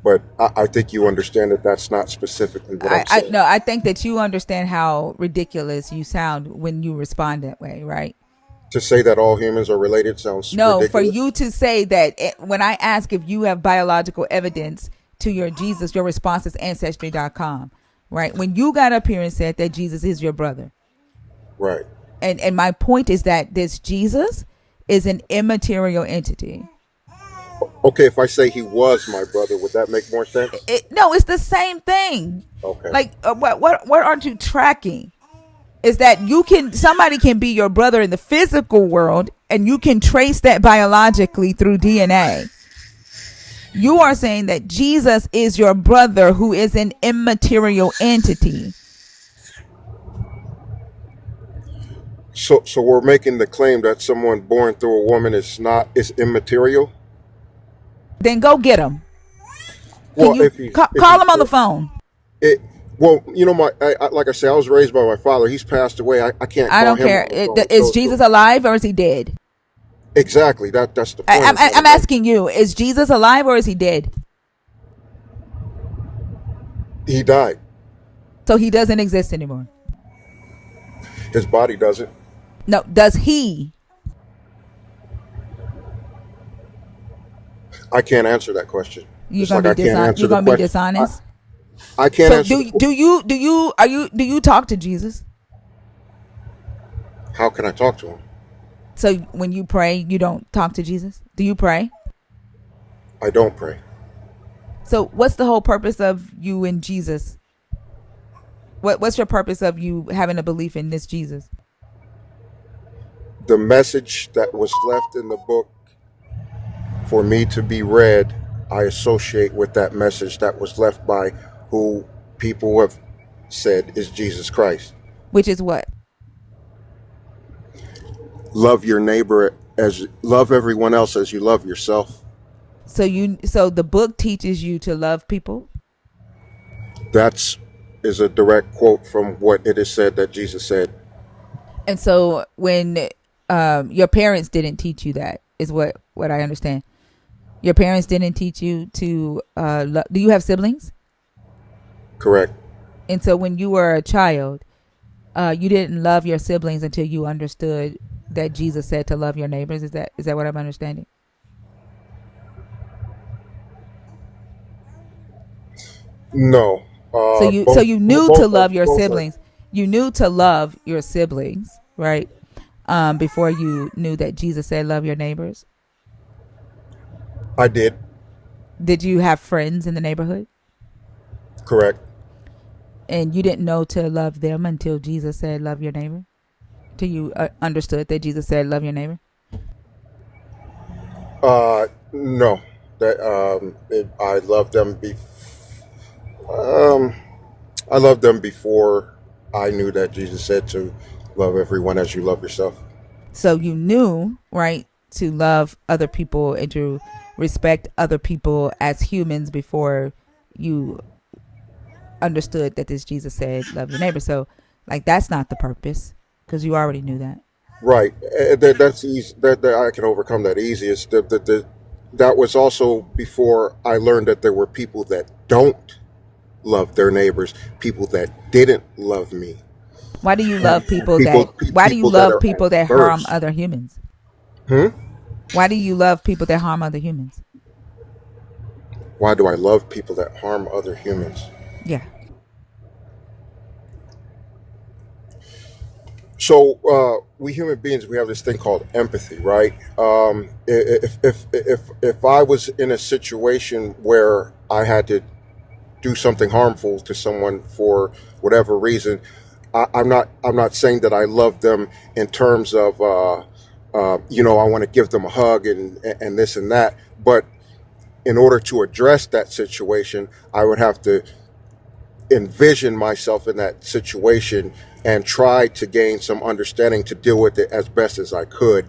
But I think you understand that that's not specifically what I'm I saying. no, I think that you understand how ridiculous you sound when you respond that way, right? To say that all humans are related sounds No, for ridiculous. you to say that when I ask if you have biological evidence to your Jesus, your response is ancestry.com, right? When you got up here and said that Jesus is your brother. Right. And my point is that this Jesus is an immaterial entity. Okay, if I say he was my brother, would that make more sense? No, it's the same thing. Okay. Like what aren't you tracking? Is that somebody can be your brother in the physical world and you can trace that biologically through DNA. You are saying that Jesus is your brother who is an immaterial entity. So we're making the claim that someone born through a woman is immaterial. Then go get him. Can Well, you if call he's him on the phone? it, well, you know, like I say, I was raised by my father. He's passed away. I can't I call don't him care. on the phone. Is Jesus alive or is he dead? Exactly, that's the point I'm trying to I'm make. asking you: is Jesus alive or is he dead? He died. So he doesn't exist anymore. His body doesn't. No, does he? I can't answer that question. You're Just gonna like be I can't answer You're the gonna be question. dishonest. I can't So answer the question. do you talk to Jesus? How can I talk to him? So when you pray, you don't talk to Jesus? Do you pray? I don't pray. So what's the whole purpose of you and Jesus? What's your purpose of you having a belief in this Jesus? The message that was left in the book for me to be read, I associate with that message that was left by who people have said is Jesus Christ. Which is what? Love your neighbor as love everyone else as you love yourself. So the book teaches you to love people? That's is a direct quote from what it is said that Jesus said. And so when your parents didn't teach you that is what I understand. Your parents didn't teach you to do you have siblings? Correct. And so when you were a child, you didn't love your siblings until you understood that Jesus said to love your neighbors. Is that what I'm understanding? No. So you knew to love your Both are. siblings. You knew to love your siblings, right? Before you knew that Jesus said love your neighbors. I did. Did you have friends in the neighborhood? Correct. And you didn't know to love them until Jesus said love your neighbor? Till you understood that Jesus said love your neighbor? No. That I loved them. Um, I loved them before I knew that Jesus said to love everyone as you love yourself. So you knew, right, to love other people and to respect other people as humans before you understood that this Jesus said love your neighbor. So like that's not the purpose because you already knew that. Right. That's easy. That I can overcome that easiest. That was also before I learned that there were people that don't love their neighbors, people that didn't love me, Why do you love people people that why do you people that love are people that harm adverse. other humans? Hmm? Why do you love people that harm other humans? Why do I love people that harm other humans? Yeah. So we human beings, we have this thing called empathy, right? If I was in a situation where I had to do something harmful to someone for whatever reason, I'm not saying that I love them in terms of I want to give them a hug and this and that, but in order to address that situation, I would have to envision myself in that situation and try to gain some understanding to deal with it as best as I could.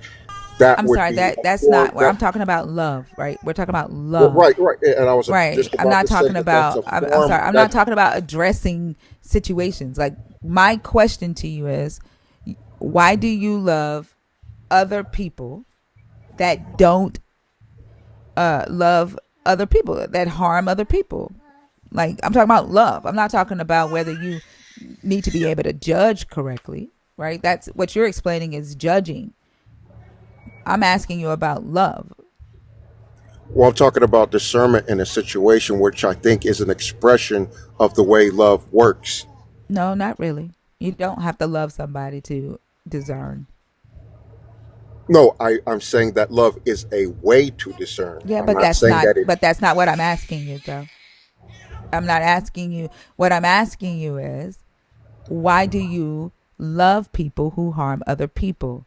That I'm would sorry, be a that's form not where that, I'm talking about love, right? We're talking about well, love. right, and I was Right. just I'm about not to say talking that that's about a I'm form sorry. I'm not that, talking about addressing situations. Like my question to you is why do you love other people that don't love other people that harm other people? Like I'm talking about love. I'm not talking about whether you need to be able to judge correctly, right? That's what you're explaining is judging. I'm asking you about love. well, I'm talking about discernment in a situation, which I think is an expression of the way love works. No, not really. You don't have to love somebody to discern. No, I'm saying that love is a way to discern. Yeah, I'm not saying that it. but that's not what I'm asking you though. I'm not asking you. What I'm asking you is why do you love people who harm other people?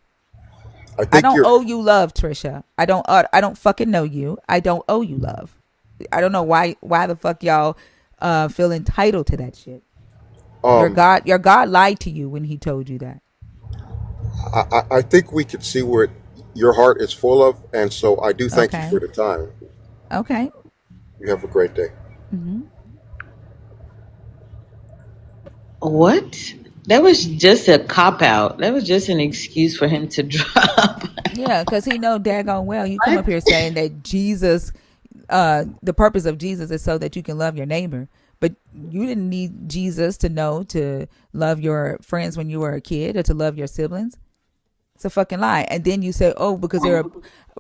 I I think don't you're. owe you love, Trisha. I don't fucking know you. I don't owe you love. I don't know why the fuck y'all feel entitled to that shit. Um, Your God lied to you when he told you that. I think we can see where your heart is full of, and so I do thank you for Okay. the time. Okay. You have a great day. Hmm. What? That was just a cop out. That was just an excuse for him to drop. Yeah, because he know daggone well you come What? up here saying that Jesus, the purpose of Jesus is so that you can love your neighbor. But you didn't need Jesus to know to love your friends when you were a kid or to love your siblings. It's a fucking lie. And then you say, oh, because there are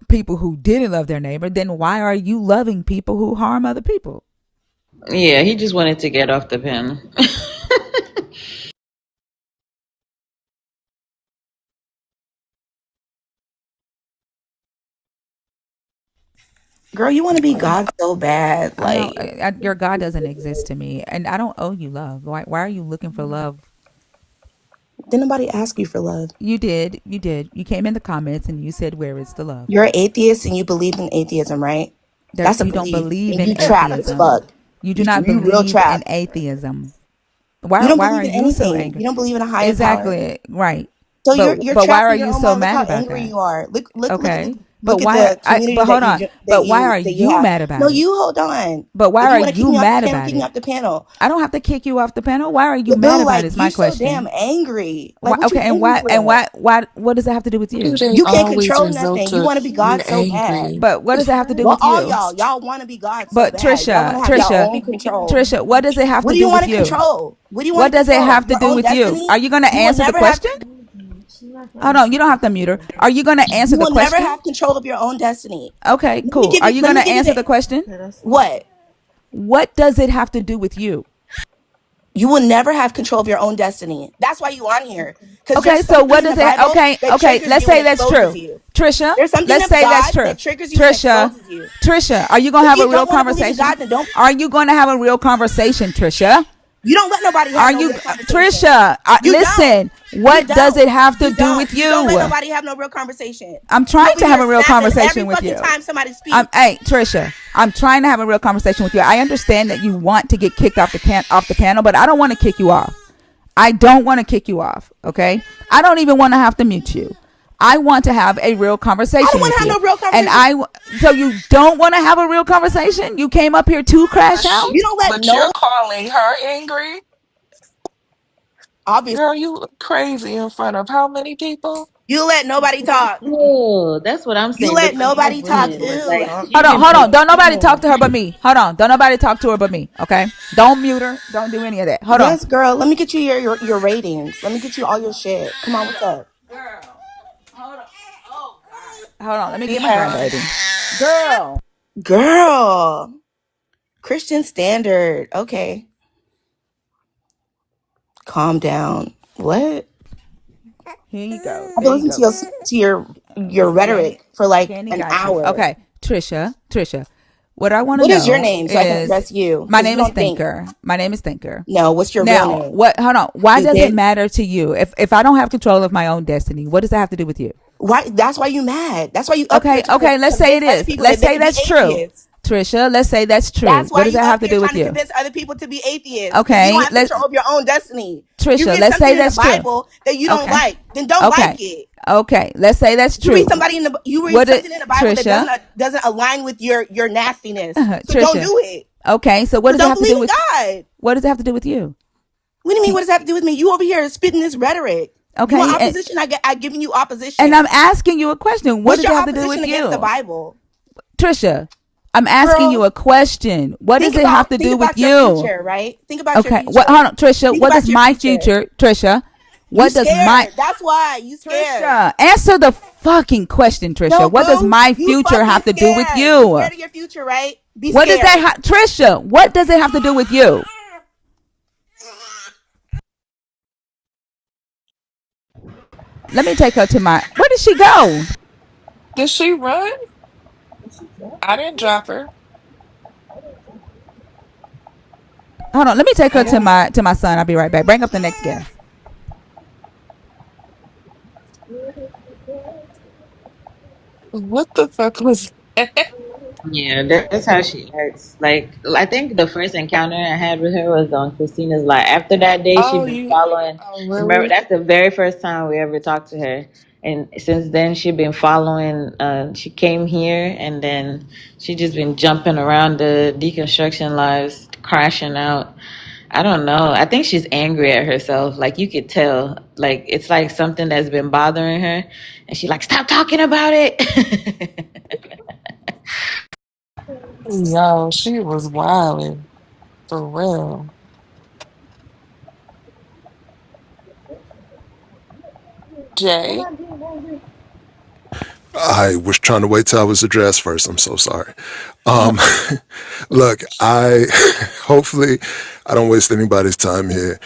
people who didn't love their neighbor, then why are you loving people who harm other people? Yeah, he just wanted to get off the pen. Girl, you want to be God so bad. I don't. Like, Your God doesn't exist to me, and I don't owe you love. Why are you looking for love? did nobody ask you for love? You did. You did. You came in the comments and you said, "Where is the love?" You're an atheist and you believe in atheism, right? There, That's a you don't belief. believe And in you trapped as atheism. fuck. You do not You real believe in trapped. atheism. You Why? don't Why believe are in you so anything. angry? You don't believe in a higher power. Exactly. Right. So But you're why trapped are in your you own so mind. Look mad how about angry that? you are. Okay. Look at the community But hold on. that Why are you you have. mad No, about it? you hold on. But why If you are want to kick you me off the mad panel, about kick me it? off the panel. I don't have to kick you off the panel. Why are you But mad dude, about it? like Is my you're so damn question. angry. Like Why, what you okay, angry for? what does that have to do with Why do you? they You can't always control result nothing. You to want to be you're God so bad. angry? But what does that have to do Well, with all you? y'all want to be God so But bad. Y'all want Trisha, to have your Trisha, own control. Trisha, what does it have What to do you do want with to you? control? What do you want What to does it control? have to Your do own with you? destiny? Are you going to You will answer the never have. question? Hold on, you don't have to mute her. Are you going to answer You the will never question? have control of your own destiny. Okay, cool. Are you Let going me to give you answer the the question? what? What does it have to do with you? You will never have control of your own destiny. That's why you on here. Because there's Okay, so something what in the does it? Bible Okay, that okay. triggers Let's you and say that's exposes true. you. Trisha, There's something let's of say that's God true. that triggers you and Trisha, exposes you. Trisha, are you going to If have a you real don't want to believe in conversation? God, then don't. Are you going to have a real conversation, Trisha? You don't let nobody have Are no you, real conversation. Trisha? You don't. Listen, You what does don't. it have to You do don't. with You don't let you? nobody have no real conversation. I'm You trying over to have here a real snapping every conversation with fucking you. time somebody speaks. Hey, Trisha, I'm trying to have a real conversation with you. I understand that you want to get kicked off the panel, but I don't want to kick you off. I don't want to kick you off. Okay, I don't even want to have to mute you. I want to have a real I don't conversation want with to have you. no real And conversation. so you don't want to have a real conversation? You came up here to But crash sh- You out? don't let but you're no, calling her angry, obviously, girl. You look crazy in front of how many people? you let nobody talk. Oh, that's what I'm You saying. The let queen of nobody talk. women. Ew. Like Hold she's on, been hold on. playing. Don't nobody talk to her but me. Hold on. Don't nobody talk to her but me. Okay? Don't mute her. Don't do any of that. Hold on. Yes, girl. Let me get you your ratings. Let me get you all your shit. Come on, what's up? Girl. Hold on. Oh God. Hold on. Let me We get my have grandbaby. Girl. Girl. Christian standard. Okay. Calm down. What? Here you go. I've There been you listening go. to your Kenny. rhetoric for like Kenny an got you. hour. Okay. Trisha. What I want to What is your know name so I can is address you? my Because you name is don't think. Thinker. My name is Thinker. No, what's your real Now, name? what hold on. Why Is does it it matter to you? If I don't have control of my own destiny, what does that have to do with you? why? That's why you mad. That's why you up here Okay, trying to okay, let's say convince it other is. people Let's that they say can be that's true. atheists. Trisha, let's say that's true. That's What why does you that up have to here do trying with to you? convince other people to be atheists because you don't Okay, have let's control of your own destiny. You Trisha, read let's something say in the that's true. Bible that you don't Okay. like, then don't like Okay. it. Okay. Let's say that's true. You read What it something in the Bible that Trisha? doesn't align with your nastiness. So don't Trisha. do it. Okay, so what So does it don't have to believe do in with God. what does it have to do with you? What do you mean? What does that have to do with me? You over here spitting this rhetoric. You want Okay, opposition? I giving you and opposition. I'm asking you a question. What What's does your it have to do opposition with against the you? Bible, Trisha, I'm asking you girl? a question. What does it have to Think do with about your you? future, right? Think about your Okay. What future. hold on, Trisha, Think what does about your my future. future, Trisha? You What does my scared. That's why you scared. Trisha, answer the fucking question, No, Trisha. What does boo. my You future fucking have to do with scared. You you? scared of your future, right? Be What does scared. Trisha, what does it have to do with you? Let me take her to my, where did she go? did she run? I didn't drop her. Hold on, let me take I her to didn't. my son. I'll be right back. Bring up the next guest. What the fuck was that? Yeah, that's how she acts. Like, I think the first encounter I had with her was on Christina's live. After that day, she Oh, been you. following. Oh, Remember, really? that's the very first time we ever talked to her. And since then, she been following. She came here, and then she just been jumping around the deconstruction lives, crashing out. I don't know. I think she's angry at herself. Like you could tell. Like it's like something that's been bothering her, and she like stop talking about it. Yo, she was wilding for real. Jay. I was trying to wait till I was addressed first. I'm so sorry. Um, look, I hopefully I don't waste anybody's time here.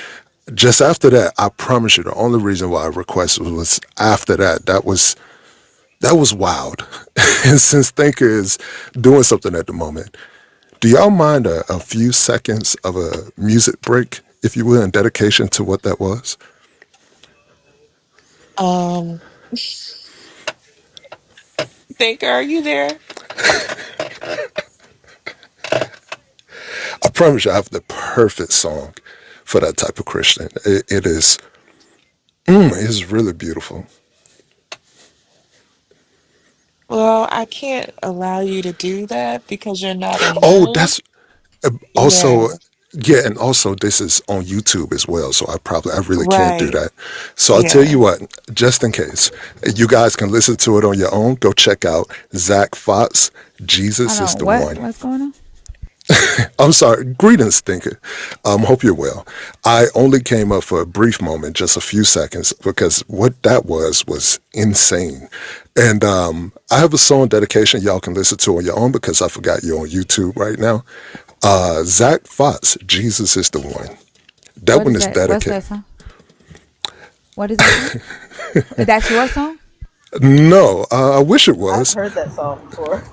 Just after that, I promise you, the only reason why I requested was after that. That was wild. And since Thinker is doing something at the moment, do y'all mind a few seconds of a music break, if you will, in dedication to what that was? Um, Thinker, are you there? I promise you, I have the perfect song for that type of Christian. It is, it's really beautiful. Well, I can't allow you to do that because you're not in the Oh, room. that's Yeah, also, yeah, and also this is on YouTube as well, so I really can't do right. that. So I'll tell Yeah. you what, just in case, you guys can listen to it on your own. Go check out Zach Fox. Hold Jesus is on. the one. What's going on? I'm sorry. Greetings, Thinker. Hope you're well. I only came up for a brief moment, just a few seconds, because what that was insane. And I have a song dedication y'all can listen to on your own because I forgot you're on YouTube right now. Zach Fox, Jesus is the one. That What one is is that? What's dedicated. that song? What is that song? That's your song? No, I wish it I've was. heard that song before.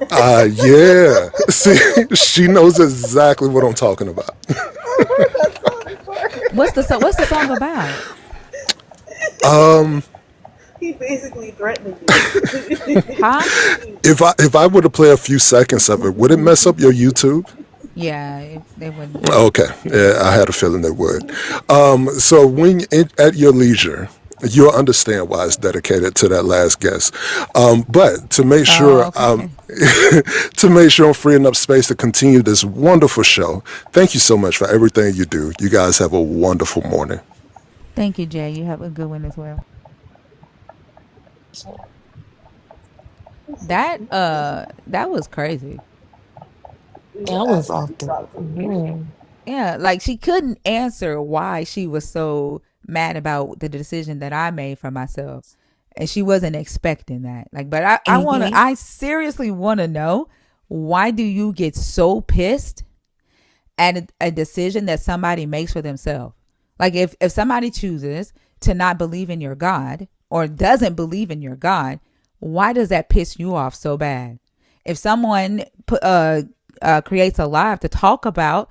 Yeah. See, she knows exactly what I'm talking about. I've heard that song before. What's the song about? He basically threatened me. Huh? If I were to play a few seconds of it, would it mess up your YouTube? Yeah, they wouldn't. Okay, yeah, I had a feeling it would. So at your leisure, you'll understand why it's dedicated to that last guest. But to make Oh, sure okay. to make sure I'm freeing up space to continue this wonderful show, thank you so much for everything you do. You guys have a wonderful morning. Thank you, Jay. You have a good one as well. That was crazy. That was off the. Yeah. Yeah, like she couldn't answer why she was so mad about the decision that I made for myself. And she wasn't expecting that. Like, but Mm-hmm. I seriously wanna know, why do you get so pissed at a decision that somebody makes for themselves? Like if somebody chooses to not believe in your God or doesn't believe in your God, why does that piss you off so bad? If someone creates a live to talk about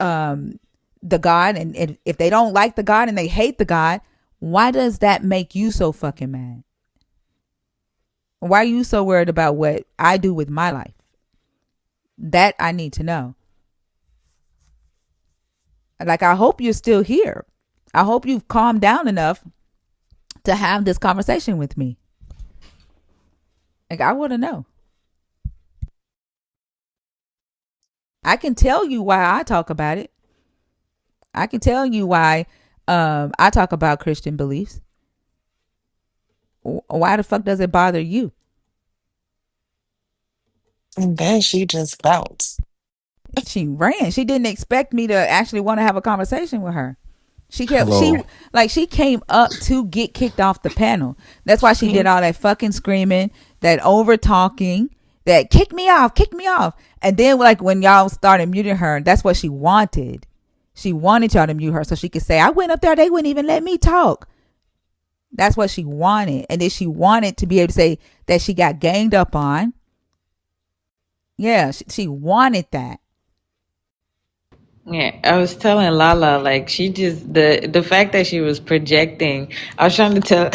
um, the God, and if they don't like the God and they hate the God, why does that make you so fucking mad? Why are you so worried about what I do with my life? That I need to know. Like, I hope you're still here. I hope you've calmed down enough to have this conversation with me. Like, I want to know. I can tell you why I talk about it. I can tell you why I talk about Christian beliefs. Why the fuck does it bother you? And then she just bounced. She ran. She didn't expect me to actually want to have a conversation with her. She Hello. like she came up to get kicked off the panel. That's why she did all that fucking screaming, that over talking, that kick me off, kick me off. And then like when y'all started muting her, that's what she wanted. She wanted y'all to mute her so she could say, I went up there, they wouldn't even let me talk. That's what she wanted. And then she wanted to be able to say that she got ganged up on. Yeah, she wanted that. Yeah, I was telling Lala like she just the fact that she was projecting. I was trying to tell.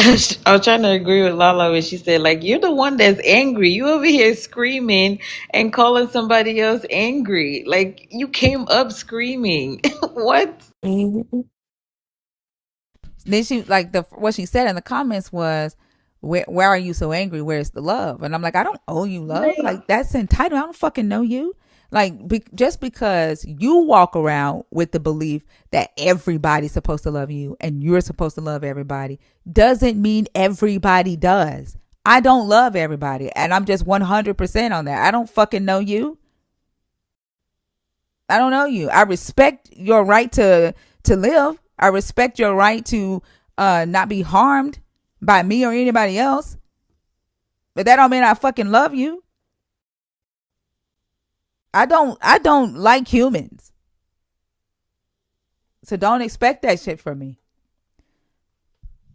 I was trying to agree with Lala when she said like you're the one that's angry. You over here screaming and calling somebody else angry. Like you came up screaming. What? Mhm. Then she like the what she said in the comments was, where are you so angry? Where's the love? And I'm like, I don't owe you love. Like that's entitled. I don't fucking know you. Like just because you walk around with the belief that everybody's supposed to love you and you're supposed to love everybody doesn't mean everybody does. I don't love everybody, and I'm just 100% on that. I don't fucking know you. I don't know you. I respect your right to live. I respect your right to not be harmed by me or anybody else. But that don't mean I fucking love you. I don't like humans. So don't expect that shit from me.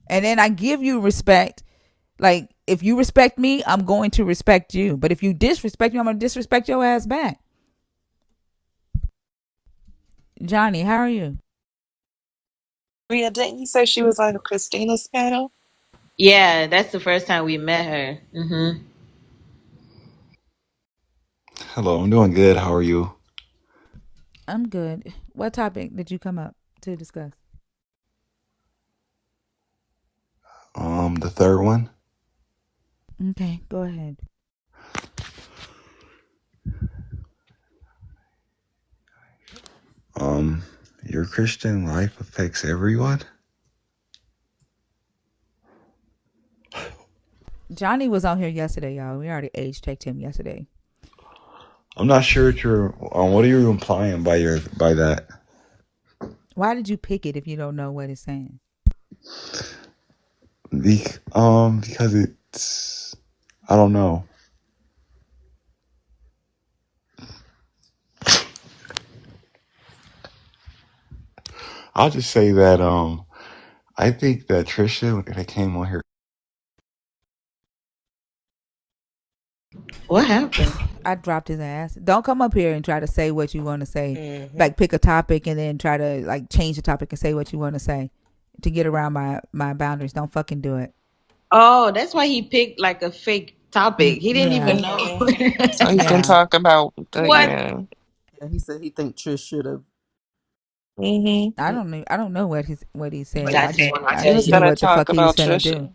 And then I give you respect. Like if you respect me, I'm going to respect you. But if you disrespect me, I'm going to disrespect your ass back. Johnny, how are you? Rhea, didn't you say she was on Christina's panel? Yeah, that's the first time we met her. Hello, I'm doing good. How are you? I'm good. What topic did you come up to discuss? The third one. Okay, go ahead. Um, your Christian life affects everyone? Johnny was on here yesterday, y'all. We already age checked him yesterday. I'm not sure what you're what are you implying by that? Why did you pick it if you don't know what it's saying? Because it's I don't know. I'll just say that I think that Trisha when they came on here. What happened? I dropped his ass. Don't come up here and try to say what you want to say. Mm-hmm. Like pick a topic and then try to like change the topic and say what you want to say to get around my boundaries. Don't fucking do it. Oh, that's why he picked like a fake topic. He didn't even Yeah, know. Hmm. So he can yeah. talk about the, What? yeah. Yeah, he said he think Trish should have. Hmm. I don't know what he But said. I just want to I He tell was just knew gonna you. what the talk fuck he was about finna do. Trisha.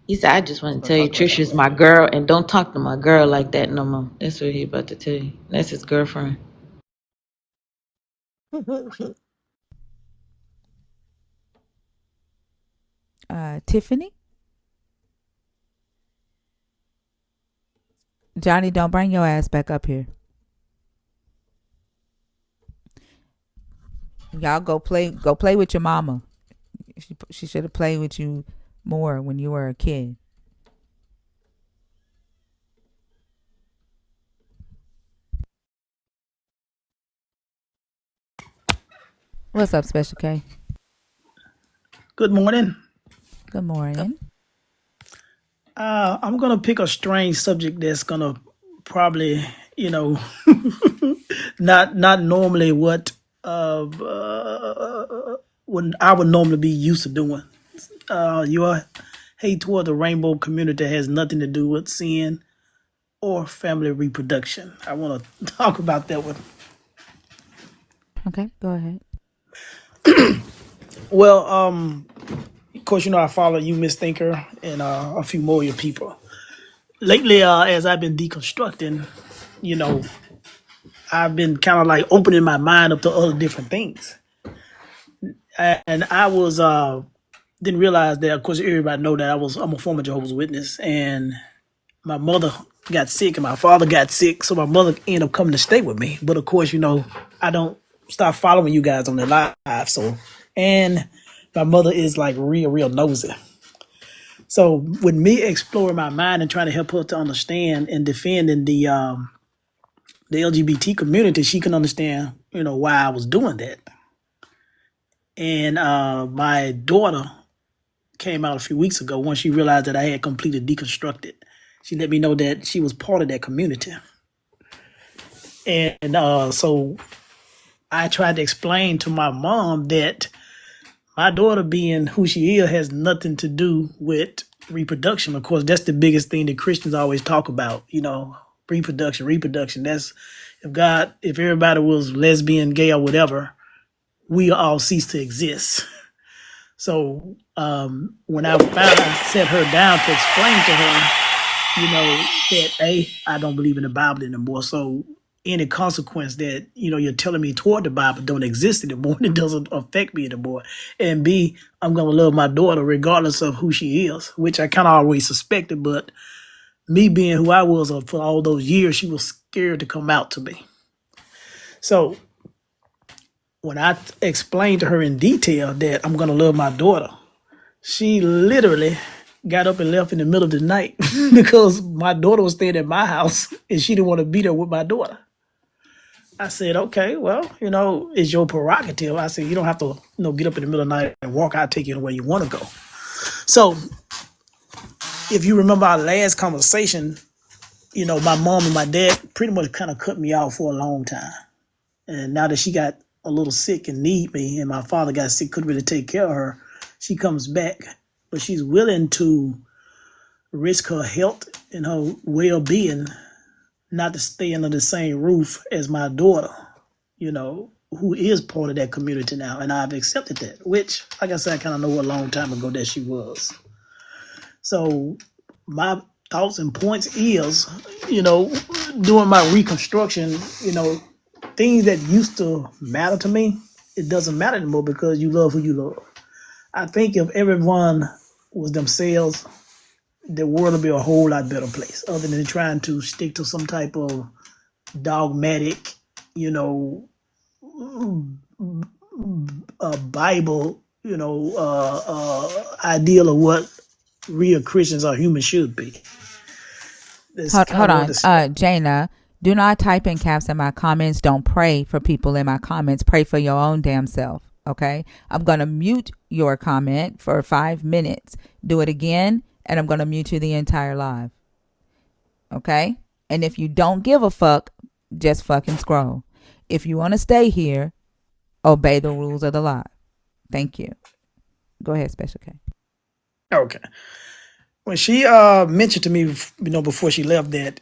He said, I just He's want to gonna tell you, talk about Trisha is Trisha. my girl, and don't talk to my girl like that no more. That's what he about to tell you. That's his girlfriend. Tiffany, Johnny, don't bring your ass back up here. Y'all go play with your mama. She should have played with you more when you were a kid. What's up, Special K? Good morning. Good morning. I'm gonna pick a strange subject that's gonna probably, you know, not normally what I would normally be used to doing. Your hate toward the rainbow community has nothing to do with sin or family reproduction. I want to talk about that one. Okay, go ahead. Well, of course, you know I follow you, Miss Thinker, and a few more of your people. Lately, as I've been deconstructing, you know, I've been kind of like opening my mind up to other different things. And I was didn't realize that. Of course, everybody know that I'm a former Jehovah's Witness, and my mother got sick and my father got sick, so my mother ended up coming to stay with me. But of course, you know, I don't stop following you guys on the live. So, and my mother is like real nosy. So, with me exploring my mind and trying to help her to understand and defending the LGBT community, she can understand, you know, why I was doing that. And my daughter came out a few weeks ago once she realized that I had completely deconstructed. She let me know that she was part of that community. And so I tried to explain to my mom that my daughter being who she is has nothing to do with reproduction. Of course, that's the biggest thing that Christians always talk about, reproduction, reproduction. That's if everybody was lesbian, gay, or whatever, we all cease to exist. So when I sat her down to explain to her, that I don't believe in the Bible anymore. So any consequence that you're telling me toward the Bible don't exist anymore, and it doesn't affect me anymore. And B, I'm gonna love my daughter regardless of who she is, which I kind of always suspected. But me being who I was for all those years, she was scared to come out to me. So when I explained to her in detail that I'm gonna love my daughter, she literally got up and left in the middle of the night because my daughter was staying at my house and she didn't want to be there with my daughter. I said, okay, well, it's your prerogative. I said, you don't have to, get up in the middle of the night and walk out, take you anywhere you want to go. So if you remember our last conversation, my mom and my dad pretty much kind of cut me off for a long time. And now that she got a little sick and need me, and my father got sick, couldn't really take care of her, she comes back, but she's willing to risk her health and her well-being not to stay under the same roof as my daughter, who is part of that community now. And I've accepted that, which, like I said, I kind of know a long time ago that she was. So my thoughts and points is, doing my reconstruction, things that used to matter to me, it doesn't matter anymore because you love who you love. I think if everyone was themselves, the world would be a whole lot better place other than trying to stick to some type of dogmatic, Bible, ideal of what real Christians or humans should be. That's kind Hold of what on. this. Jana, do not type in caps in my comments. Don't pray for people in my comments. Pray for your own damn self. Okay? I'm going to mute your comment for 5 minutes. Do it again, and I'm going to mute you the entire live. Okay? And if you don't give a fuck, just fucking scroll. If you want to stay here, obey the rules of the live. Thank you. Go ahead, Special K. Okay. When she mentioned to me, before she left that,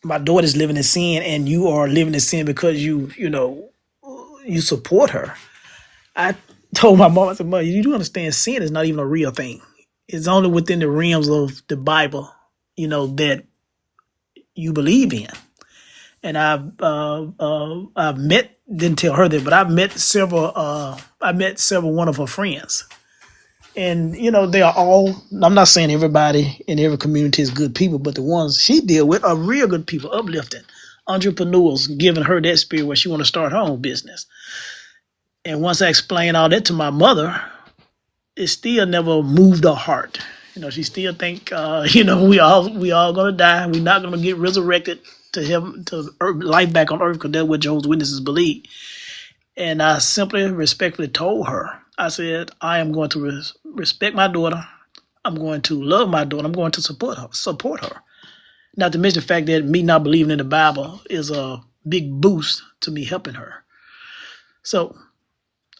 my daughter's living in sin and you are living in sin because you support her. I told my mom, I said, Mom, you do understand sin is not even a real thing. It's only within the realms of the Bible, that you believe in. And I've met, didn't tell her that, but I've met several. I met several one of her friends, and they are all. I'm not saying everybody in every community is good people, but the ones she deal with are real good people, uplifting entrepreneurs, giving her that spirit where she want to start her own business. And once I explained all that to my mother, it still never moved her heart. She still think, we all gonna die. We're not gonna get resurrected to heaven, to earth, life back on earth, because that's what Jehovah's Witnesses believe. And I simply, respectfully told her, I said, I am going to respect my daughter. I'm going to love my daughter. I'm going to support her. Support her. Not to mention the fact that me not believing in the Bible is a big boost to me helping her. So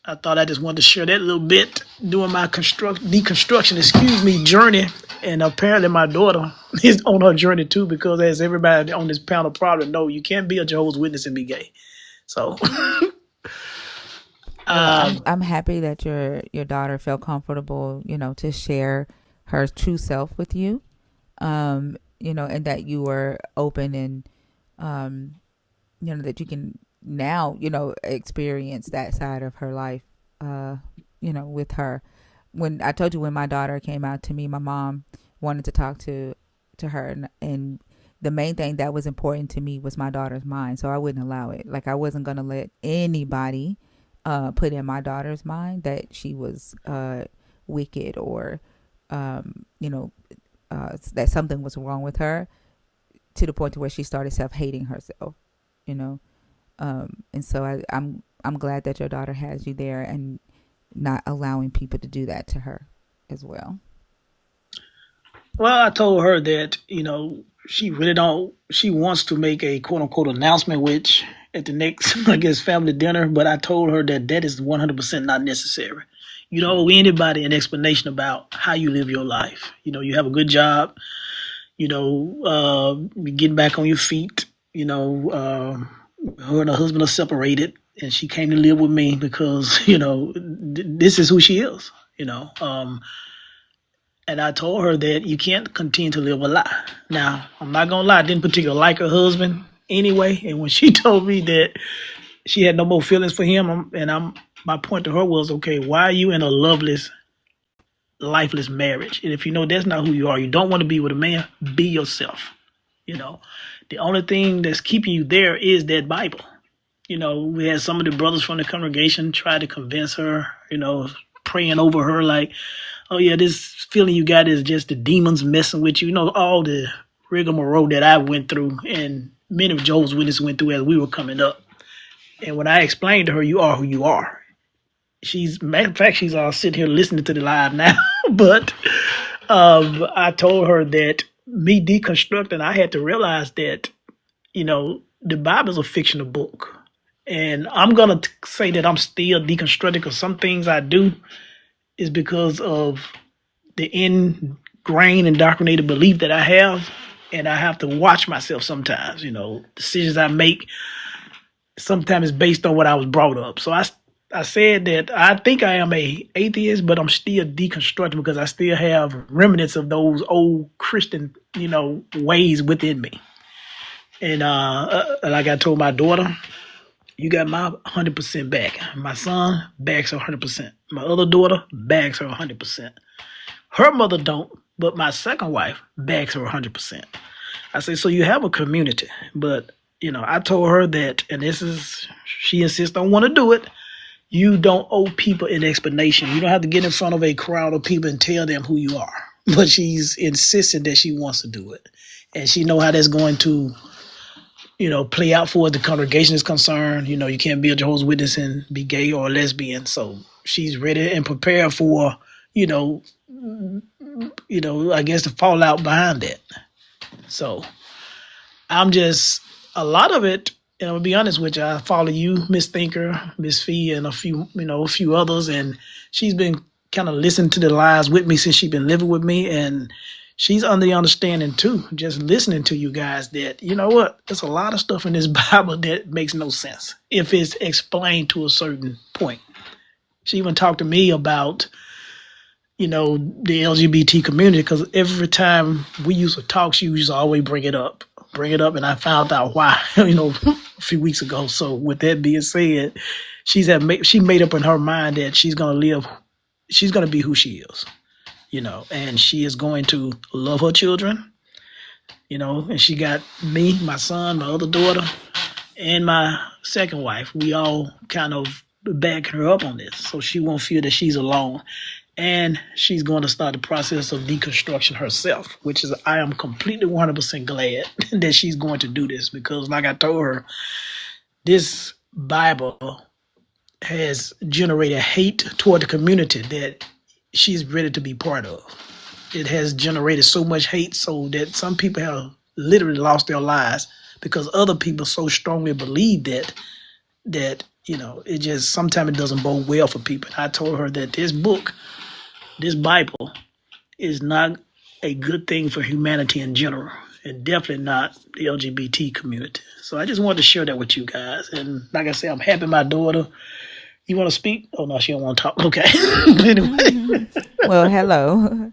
I thought I just wanted to share that little bit doing my deconstruction, journey. And apparently my daughter is on her journey too, because as everybody on this panel probably know, you can't be a Jehovah's Witness and be gay. So, Well, I'm happy that your daughter felt comfortable, to share her true self with you, and that you were open and, that you can now, experience that side of her life, with her. When I told you when my daughter came out to me, my mom wanted to talk to her, and the main thing that was important to me was my daughter's mind, so I wouldn't allow it. Like I wasn't gonna let anybody put in my daughter's mind that she was wicked or that something was wrong with her, to the point to where she started self-hating herself, and so I'm glad that your daughter has you there and not allowing people to do that to her as well. well, I told her that, she really don't, she wants to make a quote unquote announcement, which, at the next, I guess, family dinner, but I told her that that is 100% not necessary. You don't owe anybody an explanation about how you live your life. You have a good job, getting back on your feet. Her and her husband are separated, and she came to live with me because, this is who she is, you know. And I told her that you can't continue to live a lie. Now, I'm not gonna lie, I didn't particularly like her husband anyway. And when she told me that she had no more feelings for him, my point to her was, okay, why are you in a loveless, lifeless marriage? And if you know that's not who you are, you don't want to be with a man, be yourself. You know, the only thing that's keeping you there is that Bible. We had some of the brothers from the congregation try to convince her, praying over her like, oh yeah, this feeling you got is just the demons messing with you. All the rigmarole that I went through and many of Joe's witnesses went through as we were coming up. And when I explained to her, you are who you are. Matter of fact, she's all sitting here listening to the live now. But I told her that me deconstructing, I had to realize that, the Bible is a fictional book. And I'm going to say that I'm still deconstructing because some things I do is because of the ingrained, indoctrinated belief that I have. And I have to watch myself sometimes. Decisions I make sometimes is based on what I was brought up. So I said that I think I am a atheist, but I'm still deconstructing because I still have remnants of those old Christian, ways within me. And like I told my daughter, you got my 100% back. My son backs her 100%. My other daughter backs her 100%. Her mother don't, but my second wife backs her 100%. I say, so you have a community, but I told her that, and she insists on want to do it. You don't owe people an explanation. You don't have to get in front of a crowd of people and tell them who you are. But she's insisting that she wants to do it, and she know how that's going to, play out for the congregation is concerned. You can't be a Jehovah's Witness and be gay or lesbian. So she's ready and prepared for, you know, I guess the fallout behind that. So I'm just a lot of it. And I'll be honest with you, I follow you, Miss Thinker, Miss Fee, and a few others, and she's been kind of listening to the lives with me since she's been living with me, and she's under the understanding too, just listening to you guys that you know what, there's a lot of stuff in this Bible that makes no sense if it's explained to a certain point. She even talked to me about the LGBT community because every time we used to talk, she used to always bring it up, and I found out why, a few weeks ago. So with that being said, she made up in her mind that she's gonna be who she is, and she is going to love her children, and she got me, my son, my other daughter, and my second wife. We all kind of back her up on this, so she won't feel that she's alone. And she's going to start the process of deconstruction herself, which is I am completely 100% glad that she's going to do this because, like I told her, this Bible has generated hate toward the community that she's ready to be part of. It has generated so much hate so that some people have literally lost their lives because other people so strongly believe that it just sometimes it doesn't bode well for people. And I told her that this Bible is not a good thing for humanity in general, and definitely not the LGBT community. So I just wanted to share that with you guys. And like I said, I'm happy my daughter. You want to speak? Oh no, she don't want to talk. Okay. But anyway, Well, hello.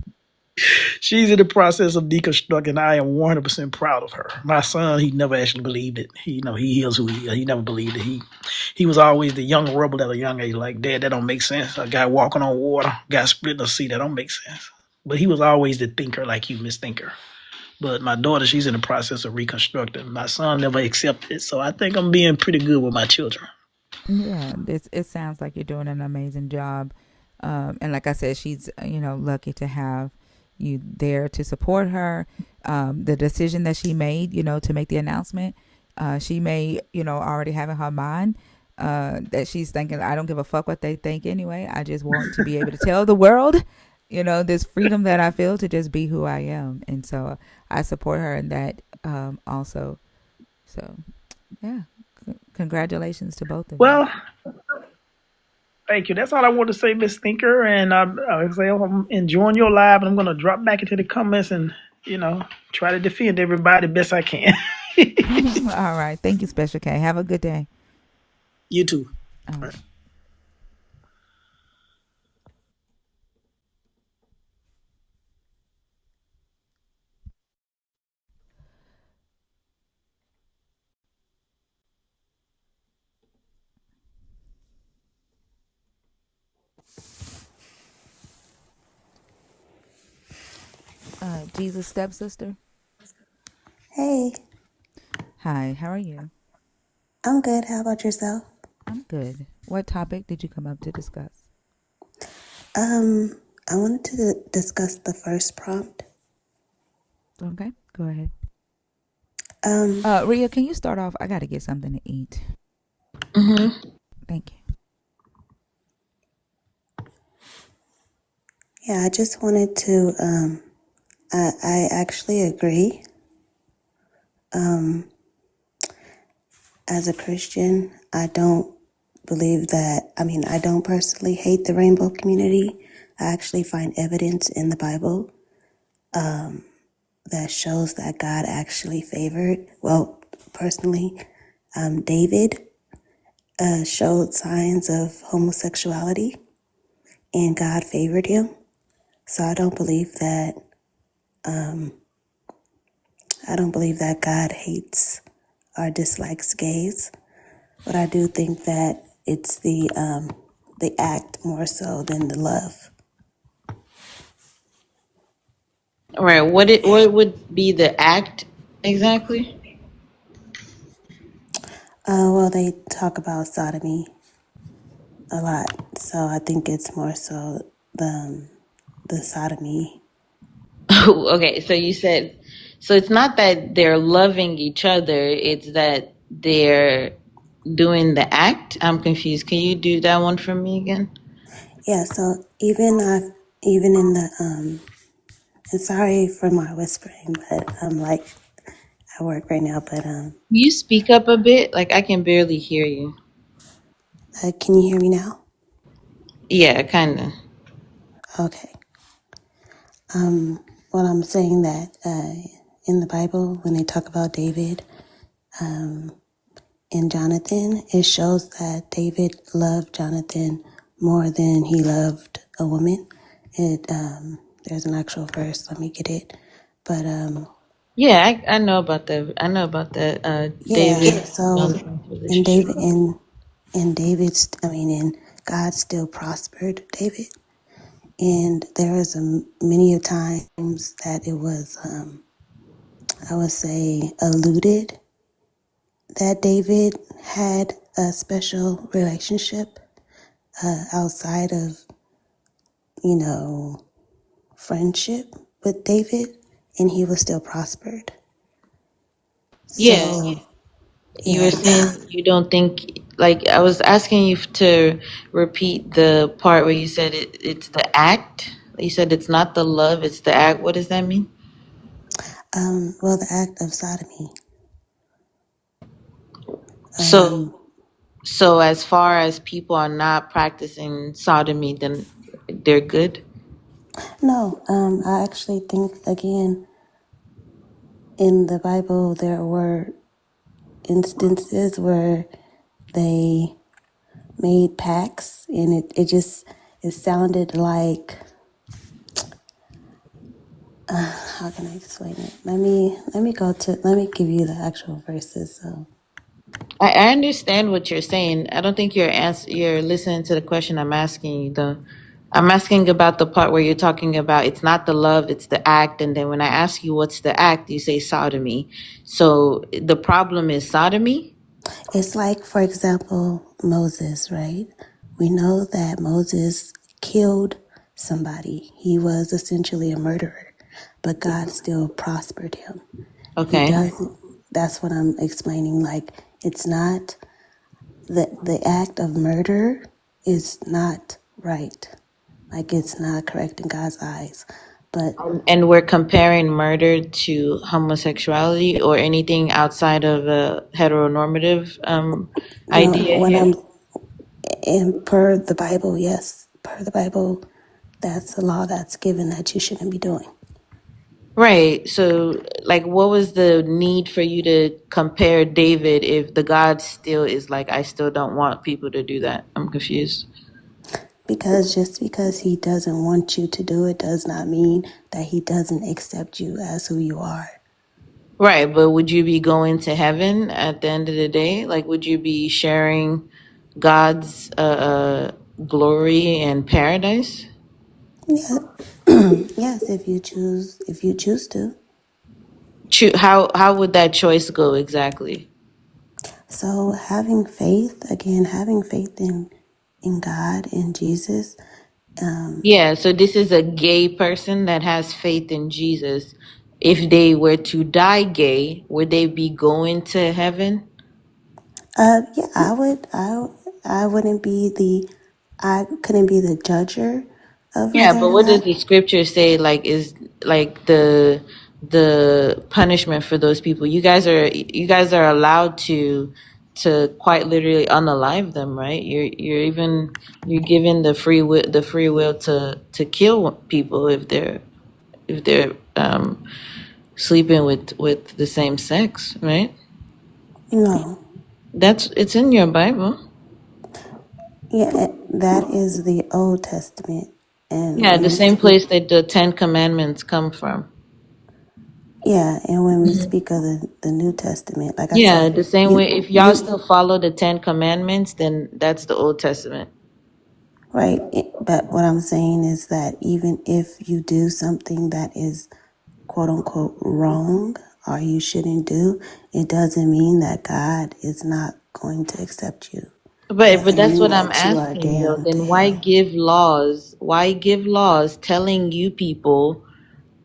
she's in the process of deconstructing. I am 100% proud of her. My son, he never actually believed it. He is who he is. He never believed it. He was always the young rebel at a young age. Like, Dad, that don't make sense. A guy walking on water, guy splitting a sea, that don't make sense. But he was always the thinker, like you, Miss Thinker. But my daughter, she's in the process of reconstructing. My son never accepted it, so I think I'm being pretty good with my children. Yeah, it sounds like you're doing an amazing job. And like I said, she's lucky to have you there to support her. The decision that she made, to make the announcement, she may already have in her mind that she's thinking, I don't give a fuck what they think anyway. I just want to be able to tell the world, this freedom that I feel to just be who I am. And so I support her in that also. So yeah, Congratulations to both of you. Well, thank you. That's all I want to say, Miss Thinker. And I'm enjoying your live, and I'm going to drop back into the comments and try to defend everybody best I can. All right. Thank you, Special K. Have a good day. You too. All All right. right. Jesus' stepsister. Hey, Hi, how are you? I'm good. How about yourself? I'm good. What topic did you come up to discuss? I wanted to discuss the first prompt. Okay, go ahead. Um, Ria, can you start off? I got to get something to eat. Mm-hmm. Thank you. yeah, I just wanted to, I actually agree. Um, as a Christian, I don't believe that, I don't personally hate the rainbow community. I actually find evidence in the Bible that shows that God actually favored, well, personally, David showed signs of homosexuality and God favored him. So I don't believe that God hates or dislikes gays, but I do think that it's the act more so than the love. Right. What would be the act exactly? Well, they talk about sodomy a lot, so I think it's more so the sodomy. Okay, so you said, so it's not that they're loving each other, it's that they're doing the act. I'm confused. Can you do that one for me again? Yeah, so even in the and sorry for my whispering, but I'm like at work right now. But Can you speak up a bit? Like I can barely hear you. can you hear me now? Yeah, kind of. Okay. Well, I'm saying that in the Bible, when they talk about David and Jonathan, it shows that David loved Jonathan more than he loved a woman. It there's an actual verse. Let me get it. But Yeah, I know about that. I know about that. yeah. David So Jonathan's in relationship. David in David's, and God still prospered David. And there was many a times that it was, I would say, alluded that David had a special relationship outside of, you know, friendship with David, and he was still prospered. Yeah, So, you were yeah. saying you don't think, like I was asking you to repeat the part where you said it's the act. You said it's not the love, it's the act. What does that mean? Well, the act of sodomy. So so as far as people are not practicing sodomy, then they're good. No, I actually think, again, in the Bible, there were instances where they made pacts, and it sounded like, how can I explain it? Let me give you the actual verses. So I understand what you're saying. I don't think you're listening to the question I'm asking you though. I'm asking about the part where you're talking about it's not the love, it's the act, and then when I ask you what's the act, you say sodomy. So the problem is sodomy? it's like, for example, Moses, right? We know that Moses killed somebody. He was essentially a murderer, but God still prospered him. He Okay. doesn't. That's what I'm explaining. Like, it's not the act of murder is not right. Like, it's not correct in God's eyes. But And we're comparing murder to homosexuality or anything outside of a heteronormative no, idea what here. I'm in per the Bible, yes, per the Bible, that's the law that's given that you shouldn't be doing. Right. So, like, what was the need for you to compare David if the God still is like, I still don't want people to do that? I'm confused. Because just because he doesn't want you to do it does not mean that he doesn't accept you as who you are. Right. But would you be going to heaven at the end of the day? Like, would you be sharing God's glory and paradise? Yeah. Yes, if you choose to. How would that choice go exactly? So having faith, again, having faith in God, in Jesus. Yeah, so this is a gay person that has faith in Jesus. If they were to die gay, would they be going to heaven? Yeah, I wouldn't be I couldn't be the judger of Yeah, whether but or what does not. the scripture say like is like the punishment for those people? You guys are allowed to quite literally unalive them, right? You're given the free will to kill people if they're sleeping with the same sex, right? No. It's in your Bible. Yeah, that is the Old Testament. And Yeah, when the we same speak, place that the Ten Commandments come from. yeah, and when we speak of the New Testament, like I Yeah, said, the same way. If y'all you still follow the Ten Commandments, then that's the Old Testament. right. But what I'm saying is that even if you do something that is quote unquote wrong or you shouldn't do, it doesn't mean that God is not going to accept you. It But doesn't that's mean what I'm that you are asking though. damned to Then why hell. give laws? Why give laws telling you people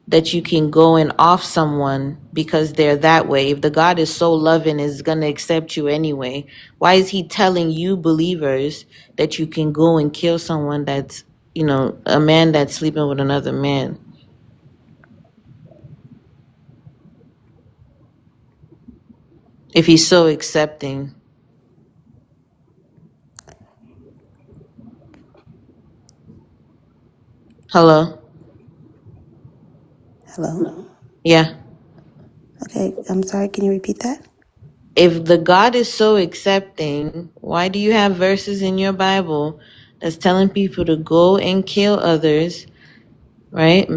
that you can go and off someone because they're that way? If the God is so loving, is gonna accept you anyway. Why is He telling you believers that you can go and kill someone that's a man that's sleeping with another man? If He's so accepting. Hello. Hello? Yeah. Okay, I'm sorry, can you repeat that? If the God is so accepting, why do you have verses in your Bible that's telling people to go and kill others, right?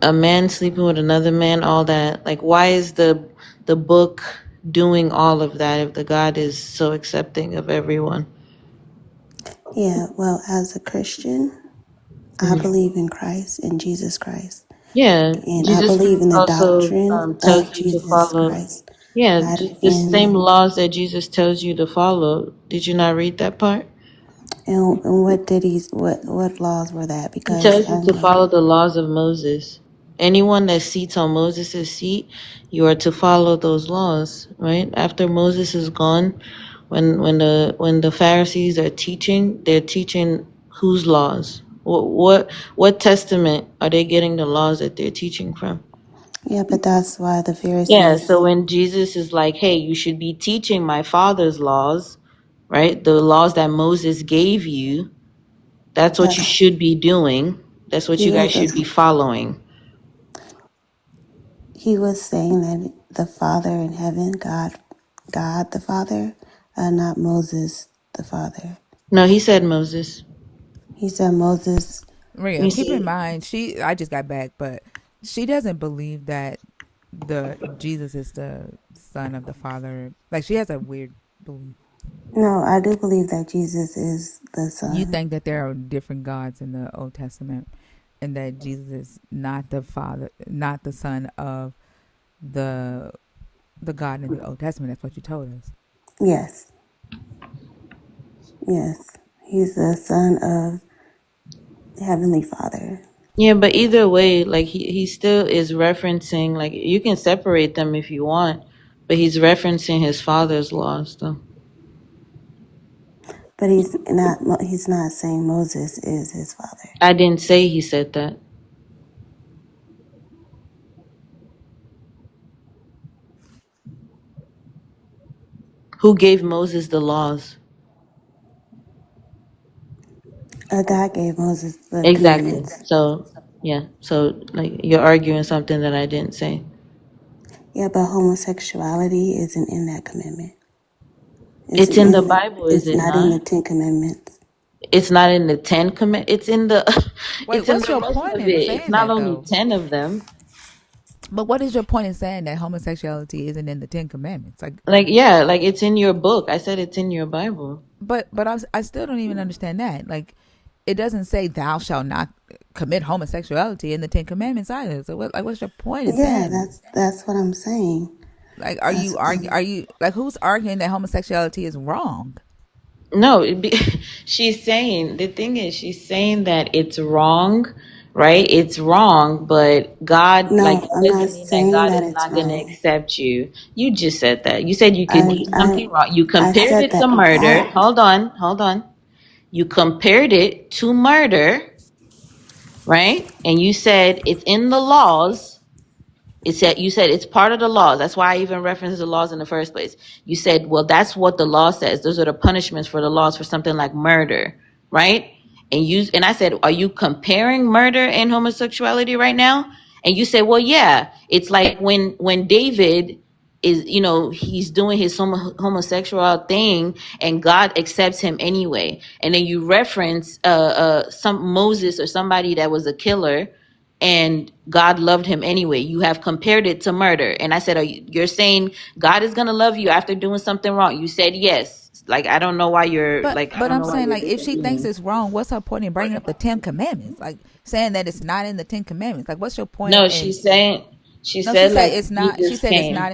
A man sleeping with another man, all that. Like, why is the book doing all of that if the God is so accepting of everyone? Yeah, well, as a Christian, I Mhm. believe in Christ, in Jesus Christ. Yeah, And I Jesus believe Christ in the also doctrine tells of you to Jesus follow. Christ. Yeah, Not the same in laws that Jesus tells you to follow. Did you not read that part? and what did he what laws were that? He Because tells you I to mean, follow the laws of Moses. Anyone that seats on Moses' seat, you are to follow those laws, right? After Moses is gone, when the Pharisees are teaching, they're teaching whose laws? What testament are they getting the laws that they're teaching from? yeah, but that's why the Yeah, Pharisees, so when Jesus is like, "Hey, you should be teaching my father's laws," right? The laws that Moses gave you, that's what you that's should be doing. That's what he you guys was a, should be following. he was saying that the Father in heaven, God the Father, not Moses the Father. No, he said Moses. He said Moses. Maria, He keep in said, mind, I just got back, but she doesn't believe that the Jesus is the son of the Father. Like she has a weird belief. No, I do believe that Jesus is the You Son. think that there are different gods in the Old Testament and that Jesus is not the father, not the son of the the God in the Old Testament. That's what you told us. Yes, yes, he's the Son of Heavenly Father. yeah, but either way, like he still is referencing, like you can separate them if you want, but he's referencing his father's laws, though. But he's not saying Moses is his father. I didn't say he said that. Who gave Moses the laws? God gave Moses the Exactly. commandments. So, yeah. So, like, you're arguing something that I didn't say. Yeah, but homosexuality isn't in that commandment. It's in the Bible, is It's it not in not? the Ten Commandments. It's not in the Ten Command. It's in the. Wait, It's in what's the your rest point of in it. It's saying not that only though? 10 of them. But what is your point in saying that homosexuality isn't in the Ten Commandments? Like, yeah, like it's in your book. I said it's in your Bible. I still don't even understand that. Like, it doesn't say thou shalt not commit homosexuality in the Ten Commandments either. So what's your point in Yeah, saying? that's what I'm saying. Like, That's are you like who's arguing that homosexuality is wrong? No, she's saying the thing is she's saying that it's wrong, right? It's wrong, but God, like, no, it I'm not doesn't mean that saying God that is it's not going to wrong. accept you. You just said that. You said you could I do I something wrong. You I compared said it to the murder. act. Hold on. You compared it to murder, right? And you said it's in the laws. It said you said it's part of the laws. That's why I even referenced the laws in the first place. You said, well, that's what the law says. Those are the punishments for the laws for something like murder, right? And I said, are you comparing murder and homosexuality right now? And you said, well, yeah. It's like when David is, he's doing his homosexual thing, and God accepts him anyway. And then you reference some Moses or somebody that was a killer, and God loved him anyway. You have compared it to murder. And I said, you're saying God is going to love you after doing something wrong? You said yes. Like, I don't know why you're like, I But don't I'm know why saying, you're like, if she thinks disagreeing. it's wrong, what's her point in bringing up the Ten Commandments? Like, saying that it's not in the Ten Commandments. Like, what's your point No, in? she's saying, she No, she said, said like, it's not. She Jesus said it's came. not.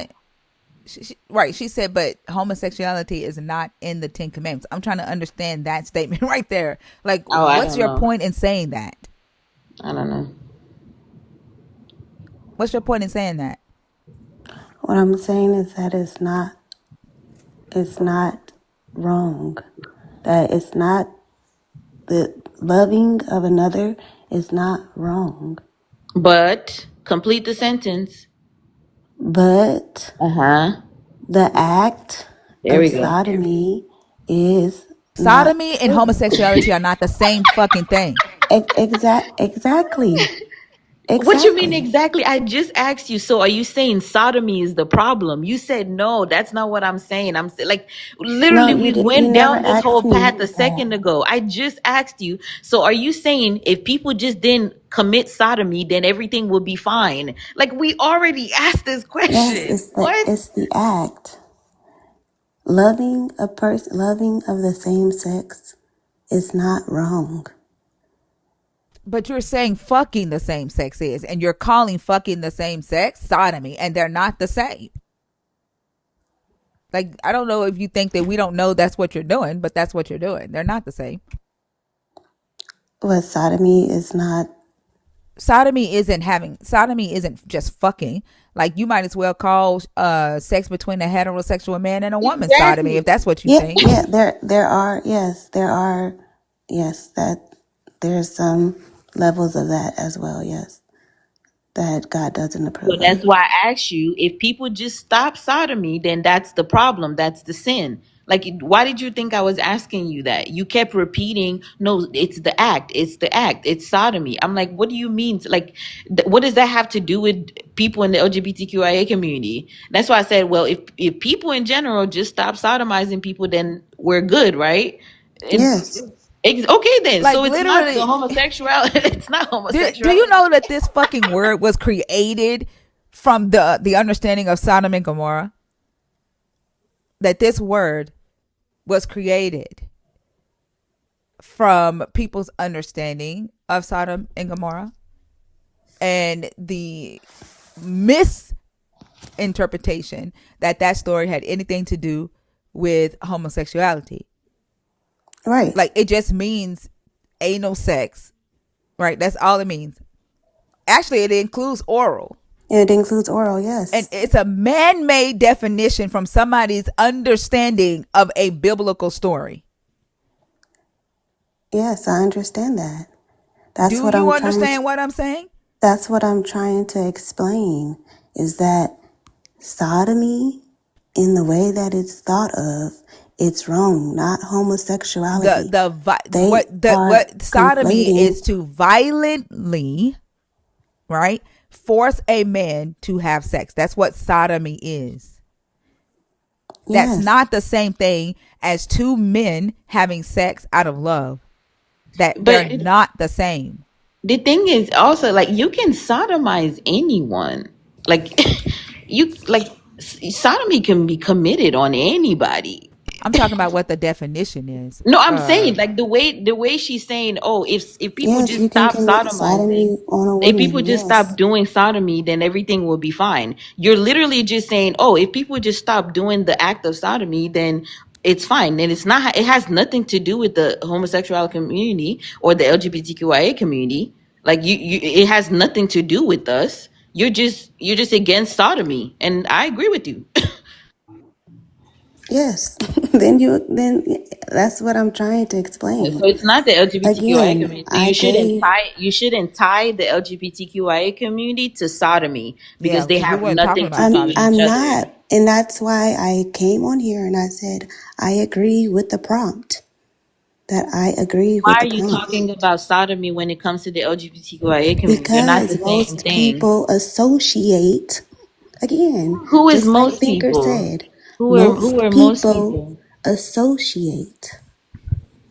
Right. She said, but homosexuality is not in the Ten Commandments. I'm trying to understand that statement right there. Like, Oh, I what's don't your know. point in saying that? I don't know. What's your point in saying that? What I'm saying is that it's not wrong. That it's not the loving of another is not wrong. But complete the sentence. But Uh-huh. the act There of we go. sodomy is not Sodomy and true. homosexuality are not the same fucking thing. Exactly. What you mean Exactly. exactly? I just asked you. So are you saying sodomy is the problem? You said no. That's not what I'm saying. Like, No, literally, we you went never down this asked whole me path a that. second ago. I just asked you. So are you saying if people just didn't commit sodomy, then everything would be fine? Like, we already asked this Yes, question. What? it's the act. Loving a person, loving of the same sex is not wrong. But you're saying fucking the same sex is, and you're calling fucking the same sex sodomy, and they're not the same. Like, I don't know if you think that we don't know that's what you're doing, but that's what you're doing. They're not the same. But sodomy is not. Sodomy isn't just fucking. Like, you might as well call sex between a heterosexual man and a woman sodomy if Exactly. that's what you Yeah, think. yeah. There are, yes, there are, yes. That there's some levels of that as well. Yes, that God doesn't So approve of. that's why I asked you, if people just stop sodomy, then that's the problem. That's the sin. Like, why did you think I was asking you that? You kept repeating, no, it's the act. It's the act. It's sodomy. I'm like, what do you mean? Like, what does that have to do with people in the LGBTQIA community? That's why I said, well, if people in general just stop sodomizing people, then we're good, right? And Yes, okay, then. Like, So it's not the literally, homosexuality. It's not do you homosexuality. know that this fucking word was created from the understanding of Sodom and Gomorrah? That this word was created from people's understanding of Sodom and Gomorrah, and the misinterpretation that that story had anything to do with homosexuality. right. Like, it just means anal sex, right? That's all it means. Actually, it includes oral. It includes oral. And Yes, it's a man-made definition from somebody's understanding of a biblical story. yes. I understand that. That's Do what you I'm trying to. understand what I'm saying? That's what I'm trying to explain. Is that sodomy in the way that it's thought of, it's wrong, not homosexuality. They are What sodomy conflating. is to violently, right, force a man to have sex. That's what sodomy is. That's Yes, not the same thing as two men having sex out of love. That they're But not the same. the thing is also like you can sodomize anyone. Like you like sodomy can be committed on anybody. I'm talking about what the definition is. No, I'm saying like the way she's saying, oh, if people yes, just you can stop commit sodomizing, sodomy on a if people woman. just stop Yes, doing sodomy, then everything will be fine. You're literally just saying, oh, if people just stop doing the act of sodomy, then it's fine. And it's not. It has nothing to do with the homosexual community or the LGBTQIA community. Like it has nothing to do with us. You're just against sodomy, and I agree with you. yes. Then that's what I'm trying to explain. So it's not the LGBTQIA Again, community. So I gave. you shouldn't tie the LGBTQIA community to sodomy Yeah, because they because we have weren't talking nothing to about do with sodomy. each I'm other. not, and that's why I came on here and I said I agree with the prompt. That I agree Why with are the you prompt talking about sodomy when it comes to the LGBTQIA community? They're not the because same most thing. people associate. Again, Who is just like most Thinker people? said, Who are most most people people? associate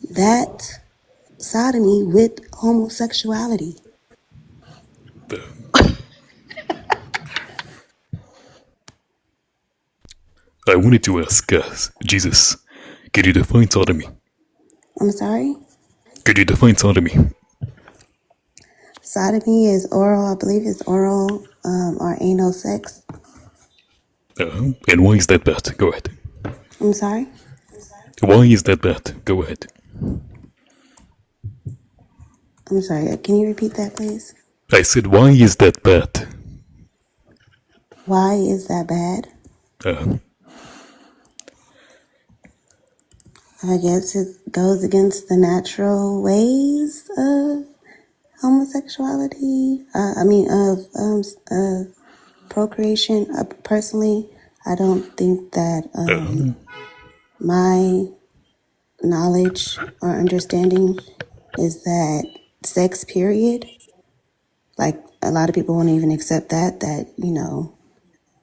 that sodomy with homosexuality. I wanted to ask Jesus, could you define sodomy? I'm sorry? Could you define sodomy? Sodomy is oral, I believe it's oral or anal sex. And why is that bad? Go ahead. I'm sorry? Why is that bad? Go ahead. I'm sorry, can you repeat that please? I said, why is that bad? Why is that bad? Uh, I guess it goes against the natural ways of homosexuality. Of procreation. Personally, I don't think that uh, my knowledge or understanding is that sex. Period. Like a lot of people won't even accept that.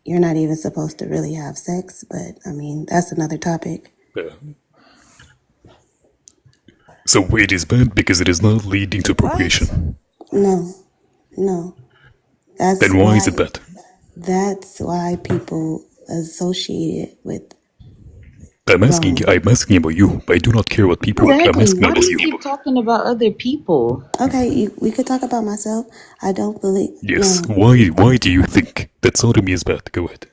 You're not even supposed to really have sex. But I mean, that's another topic. uh. So it is bad because it is not leading to What? procreation. No, no. That's Then why is it why. bad? That's why people associate it with I'm asking. wrong. I'm asking about you. I do not care what people. I'm Exactly. asking Why do about you you. keep talking about other people? Okay, we could talk about myself. I don't believe. Yes. No. Why do you think that sodomy is bad? Go ahead.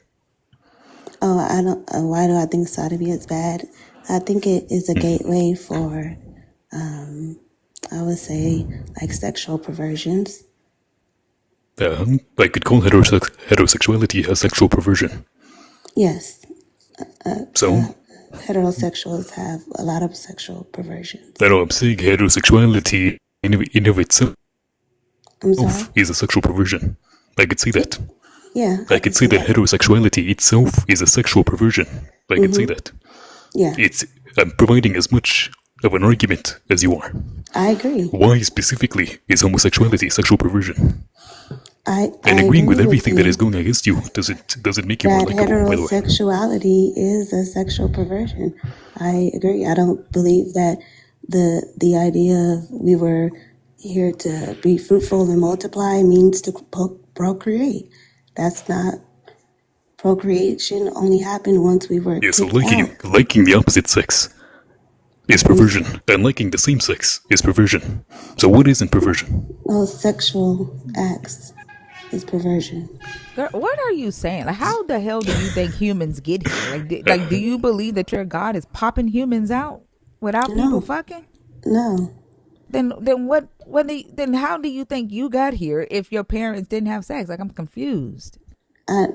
Oh, I don't. Why do I think sodomy is bad? I think it is a gateway for, I would say, like sexual perversions. I could call heterosexuality a sexual perversion. Yes, So, heterosexuals have a lot of sexual perversions. I know I'm saying heterosexuality in of itself I'm sorry. is a sexual perversion. I could see that. Yeah, I I can could say see that that. heterosexuality itself is a sexual perversion. I could say that. Yeah, It's I'm providing as much of an argument as you are. I agree. Why specifically is homosexuality sexual perversion? I And agreeing with agree with everything that is you going against you does it make you more that likable? By the way, heterosexuality is a sexual perversion. I agree. I don't believe that the idea of we were here to be fruitful and multiply means to procreate. That's not procreation. Only happened once we were yeah. So kicked out. liking the opposite sex is I'm sorry. perversion, and liking the same sex is perversion. So what isn't perversion? No, sexual acts is perversion. Girl, what are you saying? Like, how the hell do you think humans get here? Do Uh, you believe that your God is popping humans out without people No, fucking? no. Then how do you think you got here if your parents didn't have sex? Like, I'm confused.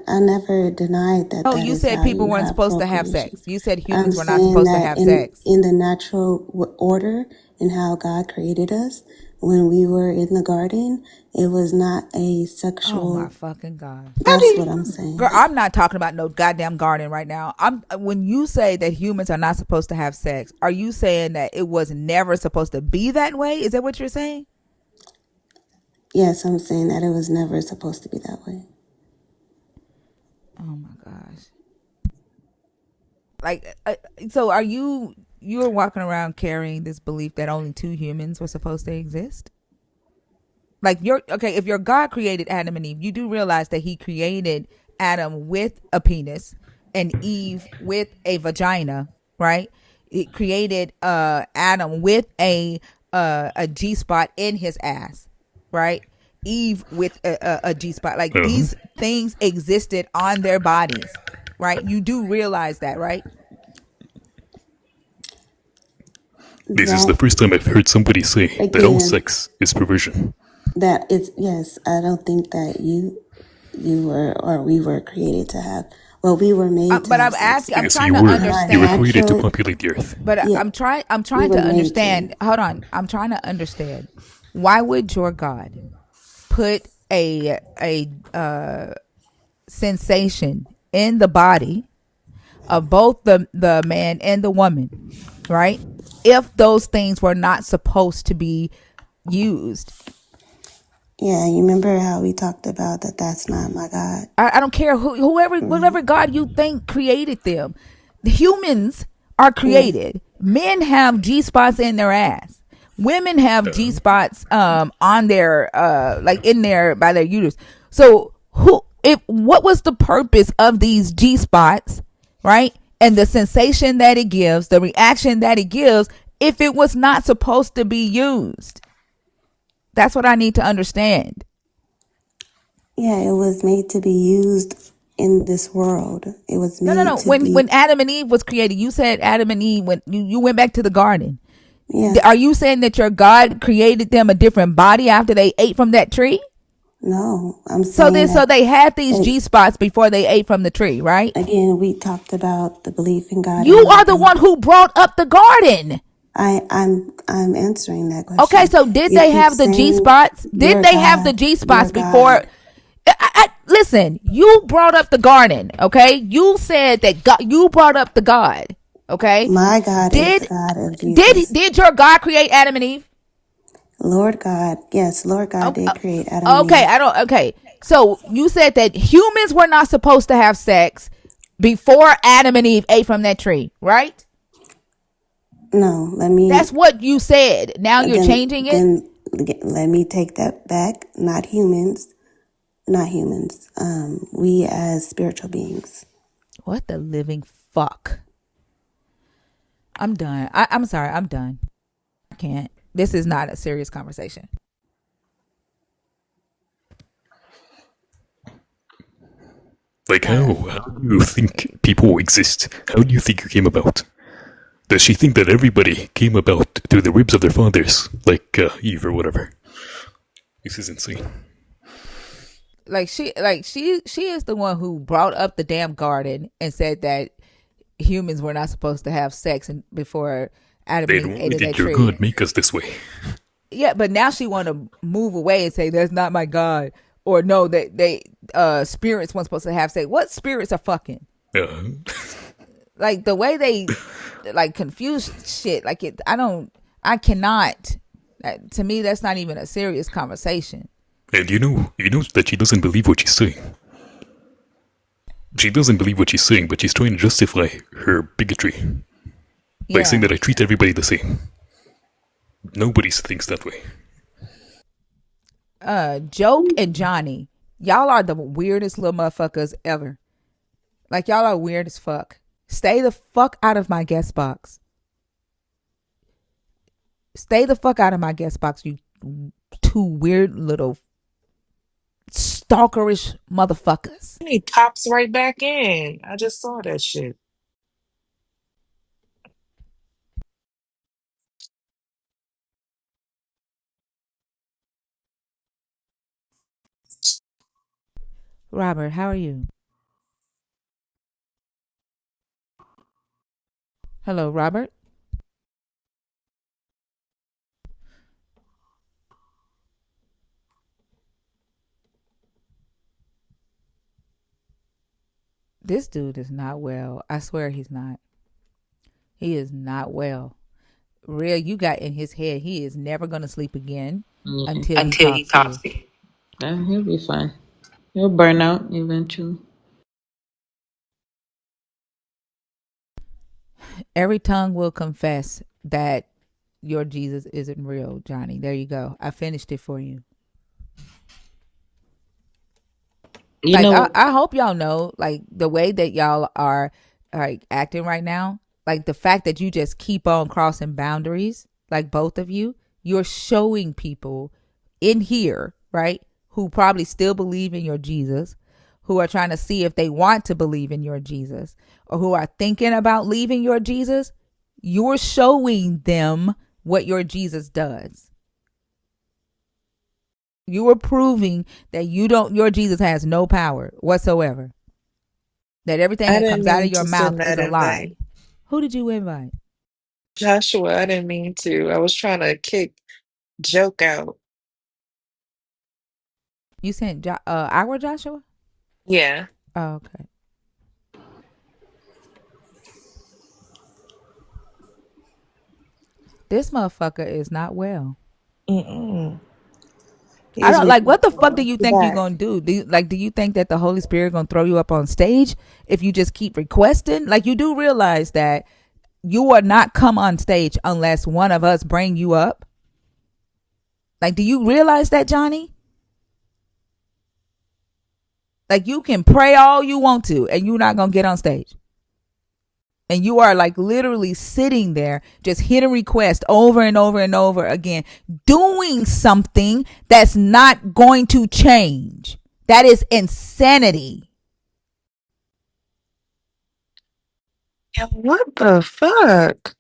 I never denied that Oh, that you is said how people you weren't have supposed to have procreation. sex. You said I'm humans were not saying supposed to that have sex. in the natural order and how God created us, when we were in the garden, it was not a Oh my sexual. fucking god. That's what I'm saying. Girl, I'm not talking about no goddamn garden right now. I'm when you say that humans are not supposed to have sex, are you saying that it was never supposed to be that way? Is that what you're saying? Yes, I'm saying that it was never supposed to be that way. Oh my gosh. Like so are you're walking around carrying this belief that only two humans were supposed to exist? Like you're okay, if your God created Adam and Eve, you do realize that he created Adam with a penis and Eve with a vagina, right? It created Adam with a G spot in his ass, right? Eve with a G spot. Like Uh-huh. these things existed on their bodies, right? You do realize that, right? This is the That first time I've heard somebody say that all again, sex is perversion. that it's yes. I don't think that you were or we were created to have. Well, we were made to But have I'm sex. asking, I'm Yes, trying you to were. Not You were understand. created to naturally. populate the earth. But Yeah, I'm we trying were to made understand. to. Hold on. I'm trying to understand. Why would your God put a sensation in the body of both the man and the woman, right? If those things were not supposed to be used. Yeah, you remember how we talked about that? That's not my God. I don't care whoever, Right. whatever God you think created them. The humans are Yeah. created. Men have G spots in their ass. Women have G Uh, spots on their like in their by their uterus. So who if what was the purpose of these G spots, right? And the sensation that it gives, the reaction that it gives, if it was not supposed to be used. That's what I need to understand. Yeah, it was made to be used in this world. It was No, no, made no. to When be. Adam and Eve was created, you said Adam and Eve when you went back to the garden. Yeah. Are you saying that your God created them a different body after they ate from that tree? No, I'm So saying then, so that they had these it, G spots before they ate from the tree, right? again, we talked about the belief in God and You how are the they. one who brought up the garden. I'm answering that Okay, question. so did You they keep have the G saying spots? Did they have the G your spots before? God. Listen, you brought up the garden. Okay, you said that God. You brought up the God. Okay, My God is the did God of did Jesus. did your God create Adam and Eve? Lord God, yes, Lord God Oh, did create Adam and okay, Eve. I don't. Okay, so you said that humans were not supposed to have sex before Adam and Eve ate from that tree, right? No, That's what you said. Now you're then changing it. then let me take that back. Not humans, not humans. We as spiritual beings. What the living fuck? I'm done. I'm sorry. I'm done. I can't. This is not a serious conversation. like, Uh, how do you think people exist? How do you think you came about? Does she think that everybody came about through the ribs of their fathers, like Eve or whatever? This is insane. she is the one who brought up the damn garden and said that humans were not supposed to have sex before Adam and Then Eve why ate of that did your tree. God make us this way? Yeah, but now she want to move away and say that's not my God, or no, that they spirits weren't supposed to have sex. What spirits are fucking? Uh, Like the way they like confuse shit. Like it, I cannot. To me, that's not even a serious conversation. and you know that she doesn't believe what she's saying. She doesn't believe what she's saying, but she's trying to justify her bigotry by saying Yeah. that I treat everybody the same. Nobody thinks that way. Joke and Johnny, y'all are the weirdest little motherfuckers ever. Like y'all are weird as fuck. Stay the fuck out of my guest box. Stay the fuck out of my guest box, you two weird little stalkerish motherfuckers. He pops right back in. I just saw that shit. Robert, how are you? Hello, Robert. This dude is not well. I swear he's not. He is not well. Real, you got in his head he is never going to sleep again Yeah. until he Until he talks to you. talks to you. He'll be fine. He'll burn out eventually. Every tongue will confess that your Jesus isn't real, Johnny. There you go. I finished it for you. You Like I, know, I hope y'all know, like the way that y'all are like acting right now, like the fact that you just keep on crossing boundaries, like both of you, you're showing people in here, right, who probably still believe in your Jesus, who are trying to see if they want to believe in your Jesus, or who are thinking about leaving your Jesus, you're showing them what your Jesus does. You are proving that your Jesus has no power whatsoever. That everything I that didn't comes out mean of your to mouth send is that a invite. lie. Who did you invite? Joshua, I didn't mean to. I was trying to kick Joke out. You sent our Joshua? Yeah. Oh, okay. This motherfucker is not well. Mm-mm. I He's don't like. What the recovering fuck do back you to think you back. gonna do? Do you think that the Holy Spirit gonna throw you up on stage if you just keep requesting? Like you do realize that you are not come on stage unless one of us bring you up. Like, do you realize that, Johnny? Like you can pray all you want to, and you're not gonna get on stage. And you are like literally sitting there just hitting request over and over and over again, doing something that's not going to change. That is insanity. Yeah, what the fuck?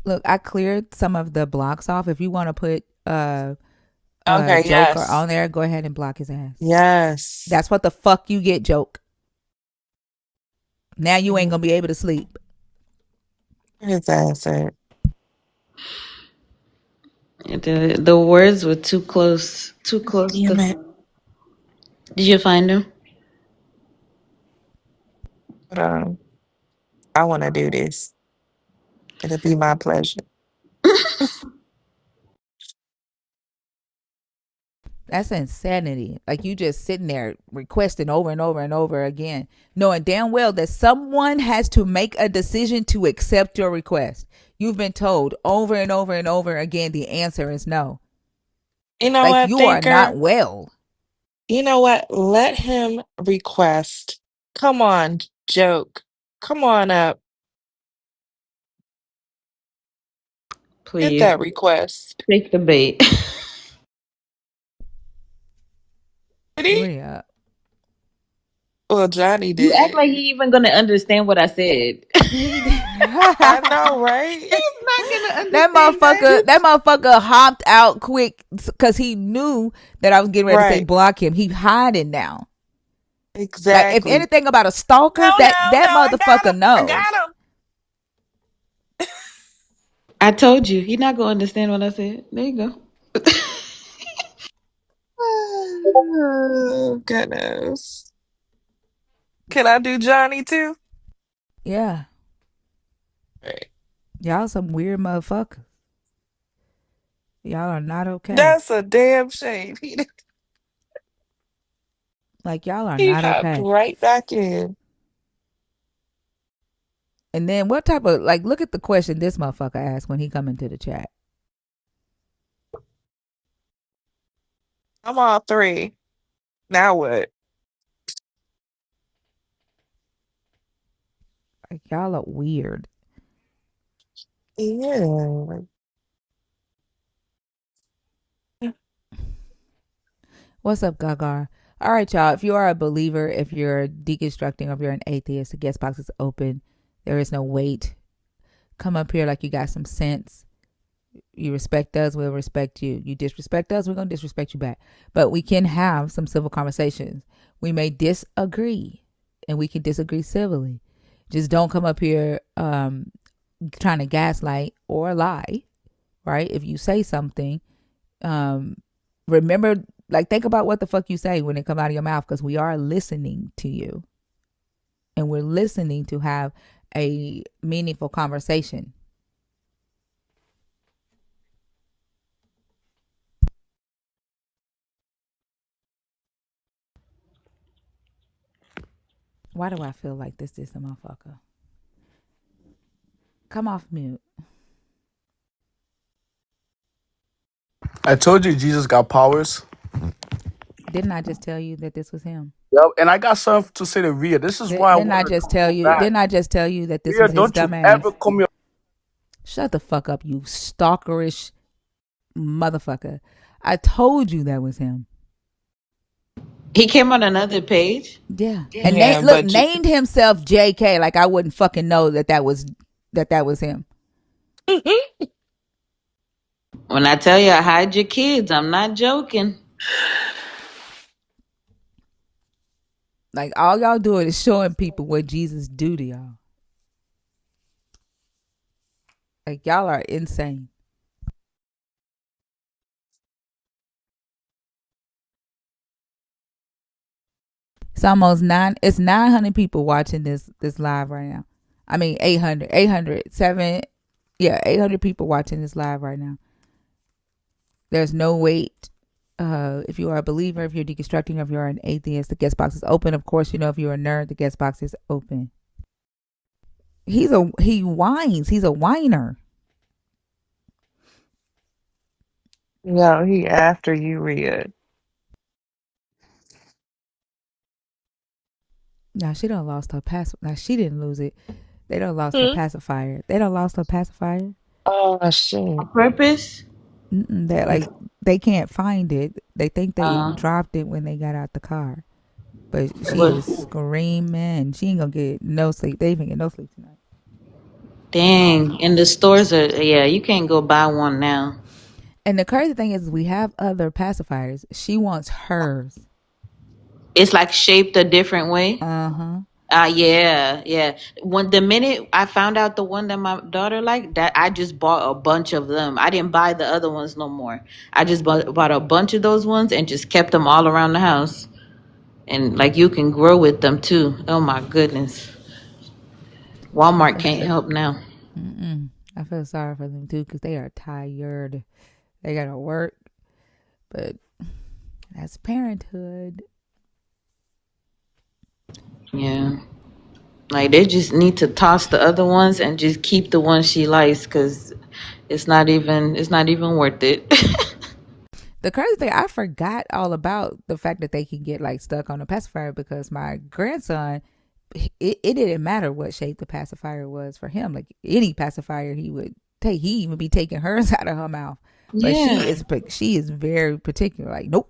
Look, I cleared some of the blocks off. If you want to put Okay, Joker yes. on there, go ahead and block his ass. Yes. That's what the fuck you get, Joke. Now you ain't Mm, gonna be able to sleep. where his ass at? the words were too close. Too close Damn to. it. Did you find him? Hold on. I want to do this. It'll be my pleasure. That's insanity. Like you just sitting there requesting over and over and over again, knowing damn well that someone has to make a decision to accept your request. You've been told over and over and over again the answer is no. You know Like what, you are Thinker? not well. You know what? Let him request. Come on, Joke. Come on up. Get Please that request. take the bait. Did he? Rhea. Well, Johnny You act did. like he even gonna understand what I said. He I know, right? He's not gonna that understand that. motherfucker that motherfucker hopped out quick because he knew that I was getting ready to say Right. block him. He hiding now. Like if Exactly. anything about a stalker, No, that no, that no. I got motherfucker him. I knows. got him. I told you, he's not gonna understand what I said. There you go. Oh, goodness. Can I do Johnny too? Yeah. Right. Y'all some weird motherfuckers. Y'all are not okay. That's a damn shame. Like y'all are He not hopped okay. right back in. And then what type of like look at the question this motherfucker asked when he come into the chat. I'm all three. Now what? Like y'all are weird. Yeah. What's up, Gagar? All right, y'all. If you are a believer, if you're deconstructing, or if you're an atheist, the guest box is open. There is no wait. Come up here like you got some sense. You respect us, we'll respect you. You disrespect us, we're going to disrespect you back. But we can have some civil conversations. We may disagree, and we can disagree civilly. Just don't come up here trying to gaslight or lie, right? If you say something, remember, like, think about what the fuck you say when it come out of your mouth, because we are listening to you, and we're listening to have a meaningful conversation. Why do I feel like this is a motherfucker? Come off mute. I told you Jesus got powers. Didn't I just tell you that this was him? Yep, and I got something to say to Rhea. This is why I Didn't I want to just come tell go you? back. Didn't I just tell you that this Rhea, was his don't you dumb ever ass? come here. Shut the fuck up, you stalkerish motherfucker. I told you that was him. He came on another page. Yeah. And Yeah, but named himself JK, like I wouldn't fucking know that was him. When I tell you hide your kids, I'm not joking. Like all y'all doing is showing people what Jesus do to y'all. Like y'all are insane. It's almost 900 people watching this live right now. I mean 800, 800 people watching this live right now. There's no wait. If you are a believer, if you're deconstructing, if you're an atheist, the guest box is open. Of course, you know, if you're a nerd, the guest box is open. He whines. He's a whiner. no, he after you, Rhea. Now she done lost her pass. Now she didn't lose it. They done lost her Hmm? pacifier. They done lost her pacifier. Oh shit. On purpose? That like they can't find it. They think they Uh, dropped it when they got out the car. But she what? is screaming. She ain't gonna get no sleep. They even get no sleep tonight. Dang. And the stores are, yeah, you can't go buy one now. And the crazy thing is, we have other pacifiers. She wants hers. It's like shaped a different way. Uh huh. Yeah, yeah. When the minute I found out the one that my daughter liked, that I just bought a bunch of them. I didn't buy the other ones no more. I just bought a bunch of those ones and just kept them all around the house. And like you can grow with them too. Oh my goodness. I Walmart feel. can't help now. I feel sorry for them too because they are tired. They gotta work, but that's parenthood. Yeah. Like they just need to toss the other ones and just keep the ones she likes because it's not even worth it. The crazy thing, I forgot all about the fact that they can get like stuck on a pacifier because my grandson, it didn't matter what shape the pacifier was for him. Like any pacifier he would take, he even be taking hers out of her mouth. But Yeah. she is very particular. Like, nope,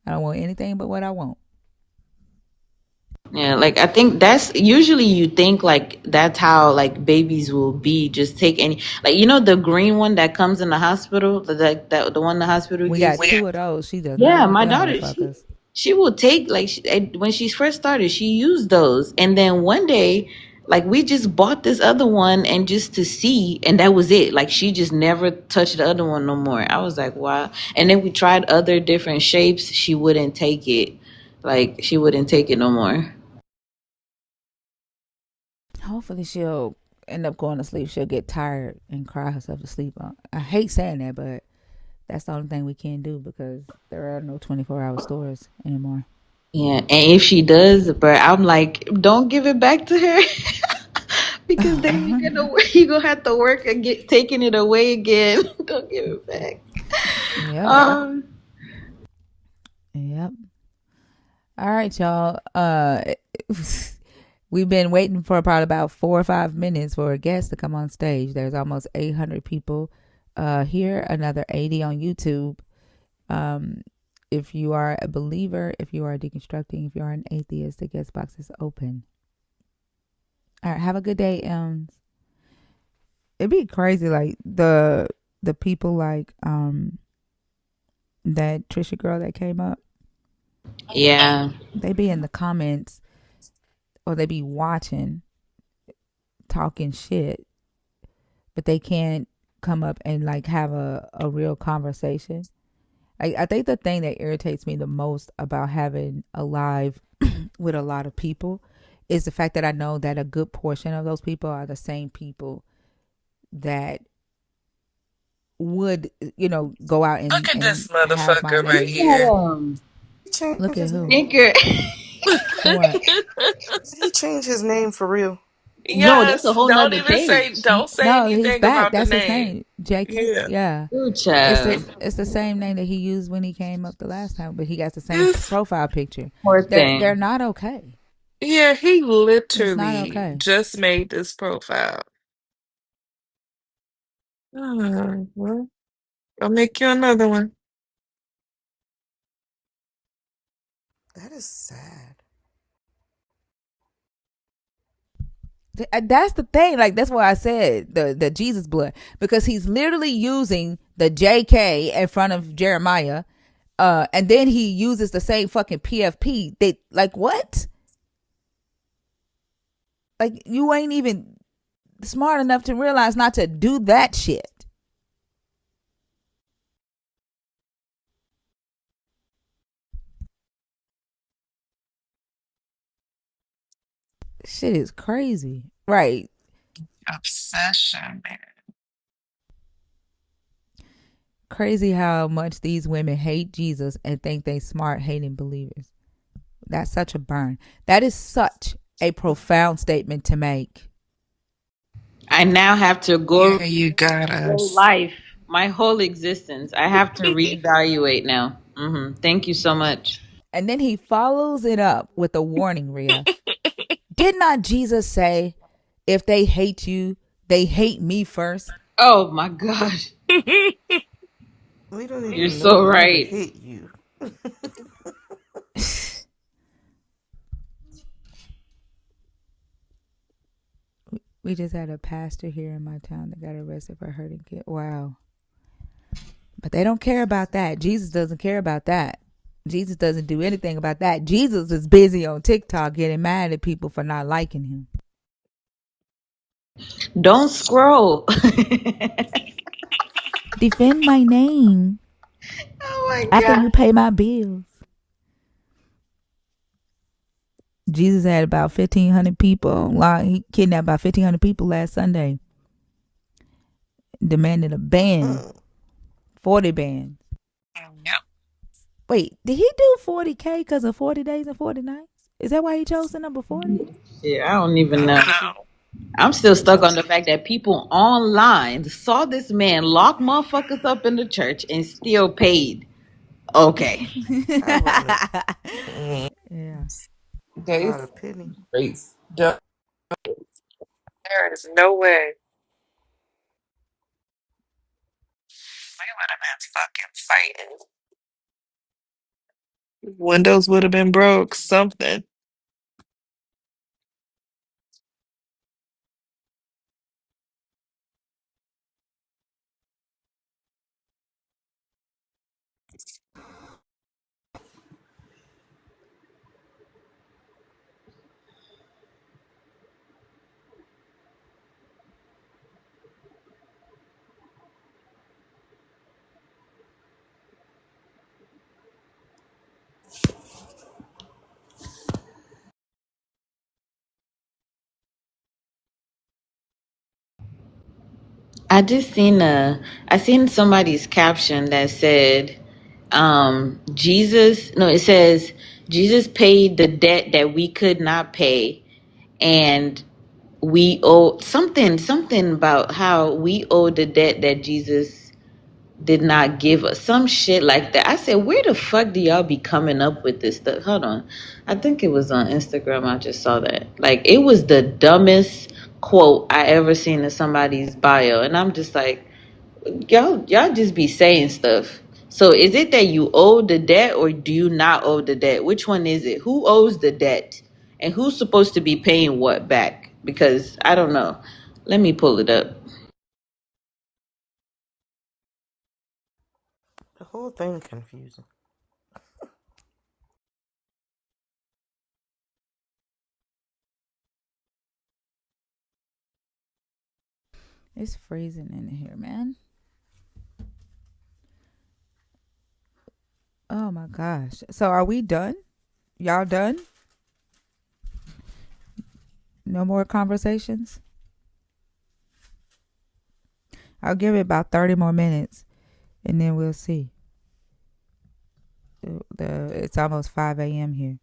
I don't want anything but what I want. Yeah, like I think that's usually you think like that's how like babies will be. Just take any like the green one that comes in the hospital, the one the hospital We gives. got two of those. She does not Yeah, want my them daughter motherfuckers. she will take like when she first started, she used those, and then one day, like we just bought this other one and just to see, and that was it. Like she just never touched the other one no more. I was like, wow. And then we tried other different shapes. She wouldn't take it. Like she wouldn't take it no more. Hopefully she'll end up going to sleep. She'll get tired and cry herself to sleep. I hate saying that, but that's the only thing we can do because there are no 24-hour stores anymore. Yeah, and if she does, but I'm like, don't give it back to her because then you're gonna have to work and get taking it away again. Don't give it back. Yep. Um, Yep. All right, y'all. We've been waiting for probably about 4 or 5 minutes for a guest to come on stage. There's almost 800 people here, another 80 on YouTube. If you are a believer, if you are deconstructing, if you are an atheist, the guest box is open. All right, have a good day. It'd be crazy, like the the people like that Trisha girl that came up, Yeah. they be in the comments or they be watching talking shit, but they can't come up and like have a real conversation. I think the thing that irritates me the most about having a live with a lot of people is the fact that I know that a good portion of those people are the same people that would, go out Look at and this have my motherfucker right message. here. He changed Look at his who? name. Thinker. What? Did he change his name for real? No, that's a Yes, whole nother page. don't say No, he's anything back. about the That's his name. name. JK. Yeah. Yeah. Ooh, It's child. the same name that he used when he came up the last time, but he got the same This, profile picture. Poor They're thing. not okay. yeah, he It's not literally okay. just made this profile. Well, I'll make you another one. That is sad. That's the thing. Like that's why I said the Jesus blood, because he's literally using the JK in front of Jeremiah, and then he uses the same fucking PFP. They like what? Like you ain't even smart enough to realize not to do that shit. Shit is crazy, right? Obsession, man. Crazy how much these women hate Jesus and think they smart hating believers. That's such a burn. That is such a profound statement to make. I now have to go Yeah, you got my whole us. life, my whole existence. I have to reevaluate now. Thank you so much. And then he follows it up with a warning, Rhea. Did not Jesus say, if they hate you, they hate me first? Oh my gosh. We don't You're even know so if we would right. hit you. We just had a pastor here in my town that got arrested for hurting kids. Wow. But they don't care about that. Jesus doesn't care about that. Jesus doesn't do anything about that. Jesus is busy on TikTok getting mad at people for not liking him. Don't scroll. Defend my name Oh my after god. you pay my bills. Jesus had about 1,500 people. He kidnapped about 1,500 people last Sunday. Demanded a ban, 40 bans. Yep. Wait, did he do 40K because of 40 days and 40 nights? Is that why he chose the number 40? Yeah, I don't even I know. don't know. I'm still stuck on the fact that people online saw this man lock motherfuckers up in the church and still paid. Okay. I wouldn't Yeah. They about a penny. race. There is no way we would have been fucking fighting. Windows would have been broke. Something. I seen somebody's caption that said, Jesus, no, it says, Jesus paid the debt that we could not pay, and we owe something about how we owe the debt that Jesus did not give us. Some shit like that. I said, where the fuck do y'all be coming up with this stuff? Hold on. I think it was on Instagram. I just saw that. Like, it was the dumbest quote I ever seen in somebody's bio. And I'm just like, y'all just be saying stuff. So is it that you owe the debt or do you not owe the debt? Which one is it? Who owes the debt? And who's supposed to be paying what back? Because I don't know. Let me pull it up. The whole thing confusing. It's freezing in here, man. Oh my gosh. So are we done? Y'all done? No more conversations? I'll give it about 30 more minutes and then we'll see. It's almost 5 a.m. here.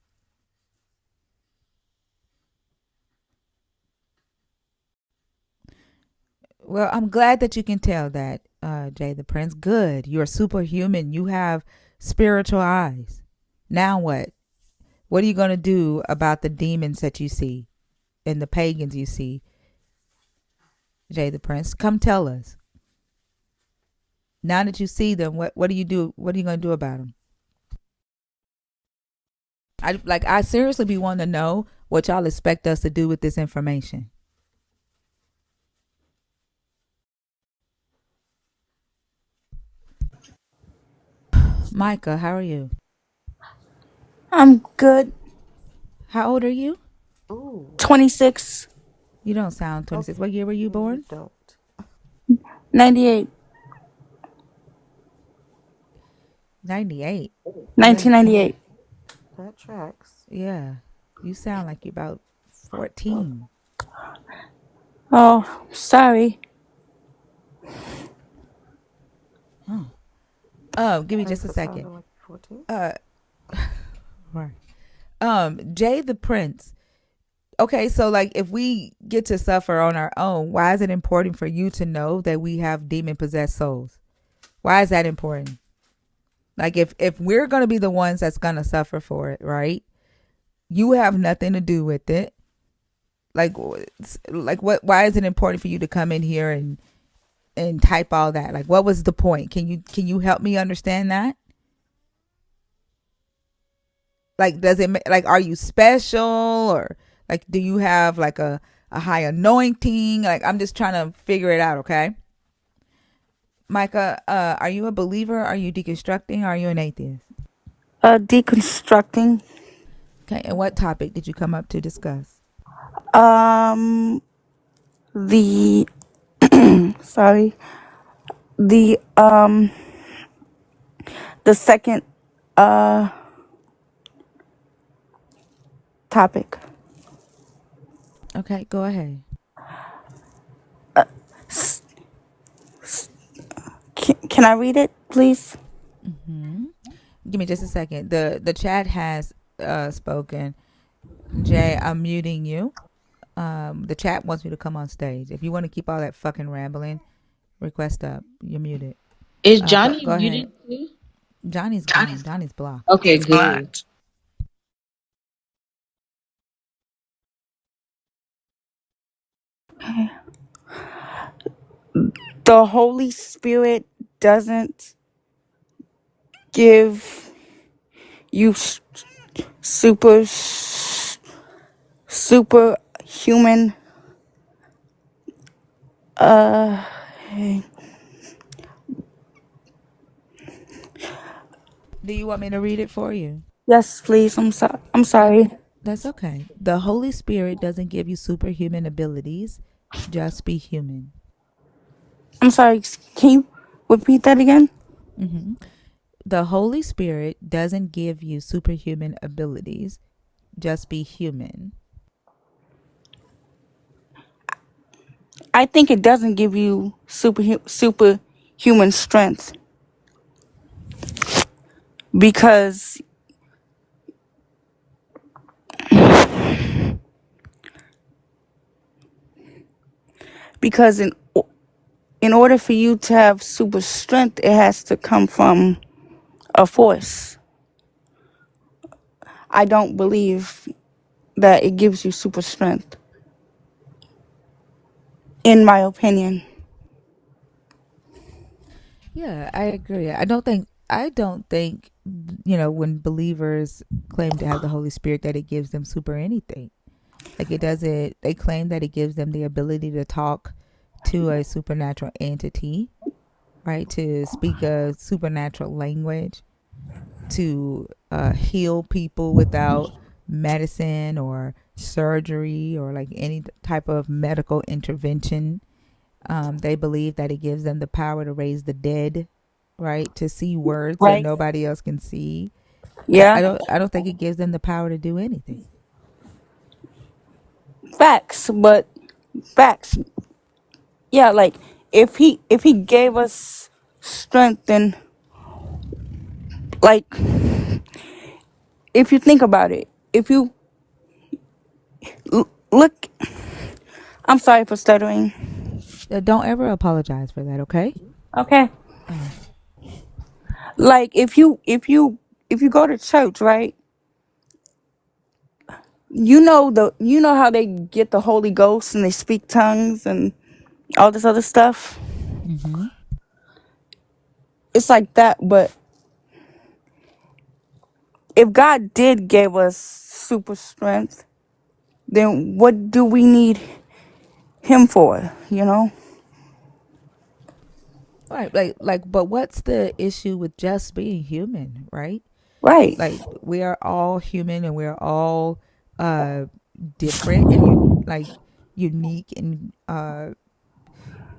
Well, I'm glad that you can tell that, Jay the Prince. Good. You're superhuman. You have spiritual eyes. Now what? What are you going to do about the demons that you see and the pagans you see, Jay the Prince? Come tell us. Now that you see them, what do you do? What are you going to do about them? I seriously be wanting to know what y'all expect us to do with this information. Micah, how are you? I'm good. How old are you? Ooh. 26, You don't sound 26. What year were you Okay, you born? don't. 98, 98. 1998. That tracks. Yeah. You sound like you're about 14. Oh, sorry. Oh. Give me just a Micah second. sounded like 14. Uh right. Jay the Prince. Okay, so like if we get to suffer on our own, why is it important for you to know that we have demon possessed souls? Why is that important? Like if we're gonna be the ones that's gonna suffer for it, right? You have nothing to do with it. Like what? Why is it important for you to come in here and type all that? Like, what was the point? Can you help me understand that? Like, does it like are you special or like do you have like a high anointing? Like, I'm just trying to figure it out. Okay, Micah, are you a believer? Are you deconstructing? Or are you an atheist? Deconstructing. Okay, and what topic did you come up to discuss? Um, the, sorry, the, the second, topic. Okay, go ahead. Can I read it, please? Hmm. Give me just a second. The chat has spoken. Jay, I'm muting you. The chat wants me to come on stage. If you want to keep all that fucking rambling, request up. You're muted. Is Go Johnny go ahead. muted too? Johnny's gone. Johnny's blocked. Okay, good. The Holy Spirit doesn't give you superhuman. Uh, Do you want me to read it for you? yes, please. I'm sorry. That's okay. The Holy Spirit doesn't give you superhuman abilities. Just be human. I'm sorry. Can you repeat that again? Hmm. The Holy Spirit doesn't give you superhuman abilities. Just be human. I think it doesn't give you superhuman strength because because in order for you to have super strength, it has to come from a force. I don't believe that it gives you super strength, in my opinion. Yeah, I agree. I don't think when believers claim to have the Holy Spirit that it gives them super anything. Like it doesn't they claim that it gives them the ability to talk to a supernatural entity. right? To speak a supernatural language, to heal people without medicine or surgery or like any type of medical intervention. They believe that it gives them the power to raise the dead, right? To see words that Right? nobody else can see. Yeah. I don't think it gives them the power to do anything. Facts, but facts. Yeah, like if he gave us strength, then like if you think about it, if you look, I'm sorry for stuttering. Don't ever apologize for that, okay? Okay. Oh, Like if you go to church, right? You know how they get the Holy Ghost and they speak tongues and all this other stuff. mm-hmm. It's like that, but if God did give us super strength, then what do we need him for? You know? Right, but what's the issue with just being human, right? Right. Like we are all human and we're all uh different and you like unique and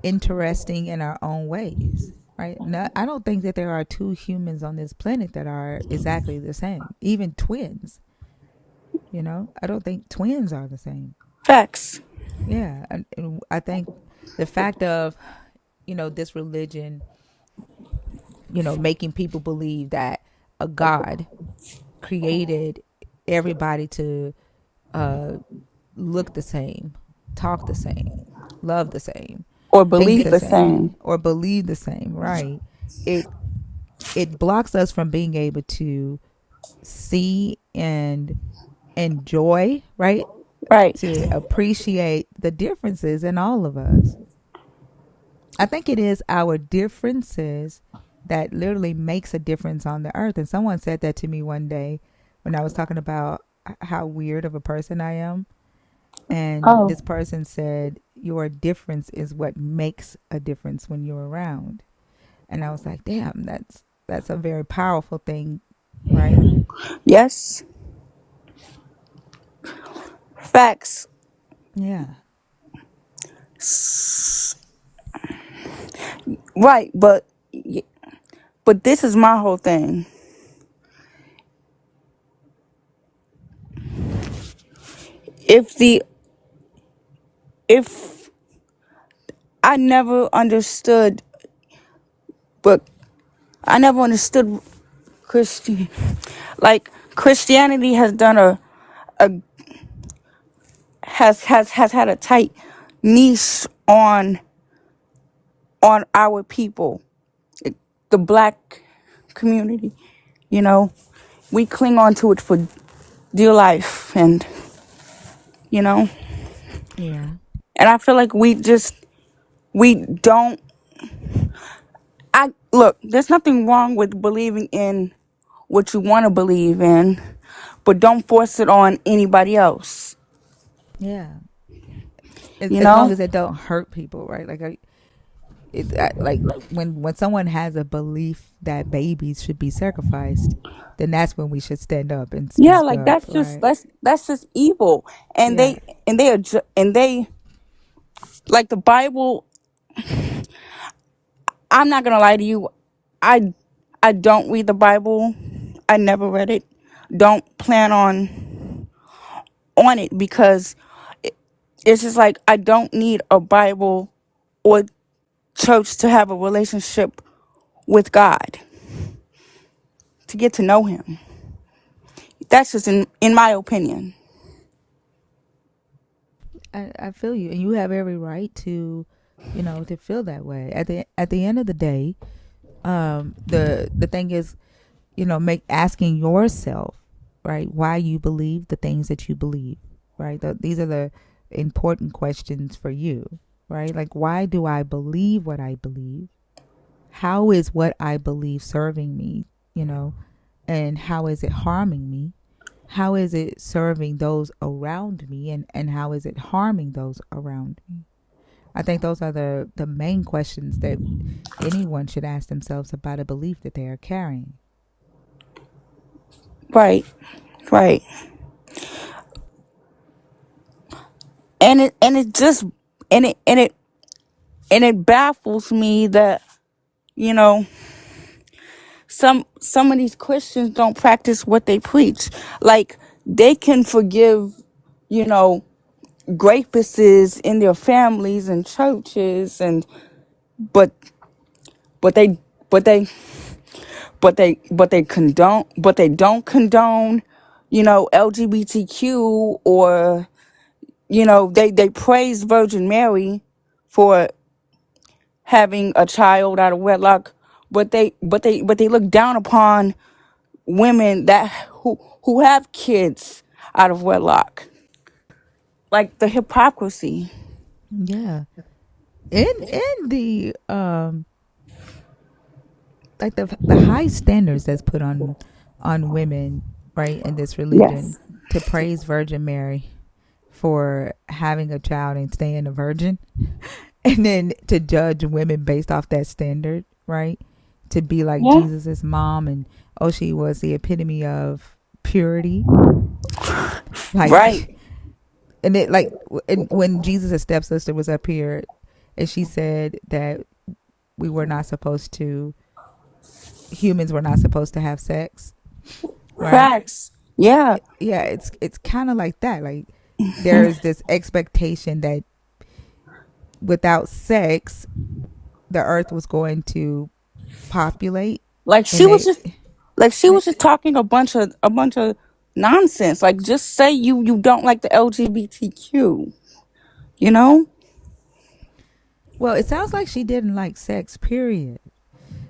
interesting in our own ways, right? No, I don't think that there are two humans on this planet that are exactly the same. Even twins, I don't think twins are the same. Facts. Yeah, and I think the fact of this religion, making people believe that a god created everybody to uh, look the same, talk the same, love the same, Or think believe the the same, same. or believe the same, right? It it blocks us from being able to see and enjoy, right? Right. To appreciate the differences in all of us. I think it is our differences that literally makes a difference on the earth. And someone said that to me one day when I was talking about how weird of a person I am. And Oh. this person said, your difference is what makes a difference when you're around. And I was like, damn, that's a very powerful thing, right? Yes. Facts. Yeah. Right, but this is my whole thing. If the if I never understood, but I never understood Christian like Christianity has done a has had a tight niche on our people, the black community. You know, we cling on to it for dear life, and you know, Yeah. and I feel like we don't. I look. There's nothing wrong with believing in what you want to believe in, but don't force it on anybody else. Yeah. You As long know? as it don't hurt people, right? Like when someone has a belief that babies should be sacrificed, then that's when we should stand up and Yeah, speak like up, just right? that's just evil, and Yeah. they like the Bible. I'm not gonna lie to you. I I don't read the Bible. I never read it. Don't plan on it because it's just like I don't need a Bible or church to have a relationship with God, to get to know him. That's just in my opinion. I feel you, and you have every right to, to feel that way. At the end of the day, the thing is, make asking yourself, right, why you believe the things that you believe, right? These are the important questions for you, right? Like, why do I believe what I believe? How is what I believe serving me, you know, and how is it harming me? How is it serving those around me, and how is it harming those around me? I think those are the main questions that anyone should ask themselves about a belief that they are carrying. Right, right. And it just and it baffles me that, you know, some of these Christians don't practice what they preach. Like, they can forgive, you know, rapists in their families and churches, and but but they but they but they don't condone, you know, LGBTQ, or, you know, they praise Virgin Mary for having a child out of wedlock, but they look down upon women that who have kids out of wedlock. Like, the hypocrisy. Yeah. In the like the high standards that's put on women, right, in this religion, Yes. to praise Virgin Mary for having a child and staying a virgin, and then to judge women based off that standard, right? To be like Yeah. Jesus's mom, and oh, she was the epitome of purity, Right. like, and it like, and when Jesus' stepsister was up here, and she said that we were not supposed to, humans were not supposed to have sex, right? Facts. Yeah. Yeah, it's kind of like that. Like, there's this expectation that without sex, the earth was going to populate, Like, and she was just talking a bunch of nonsense. Like, just say you don't like the LGBTQ, you know? well, it sounds like she didn't like sex, period.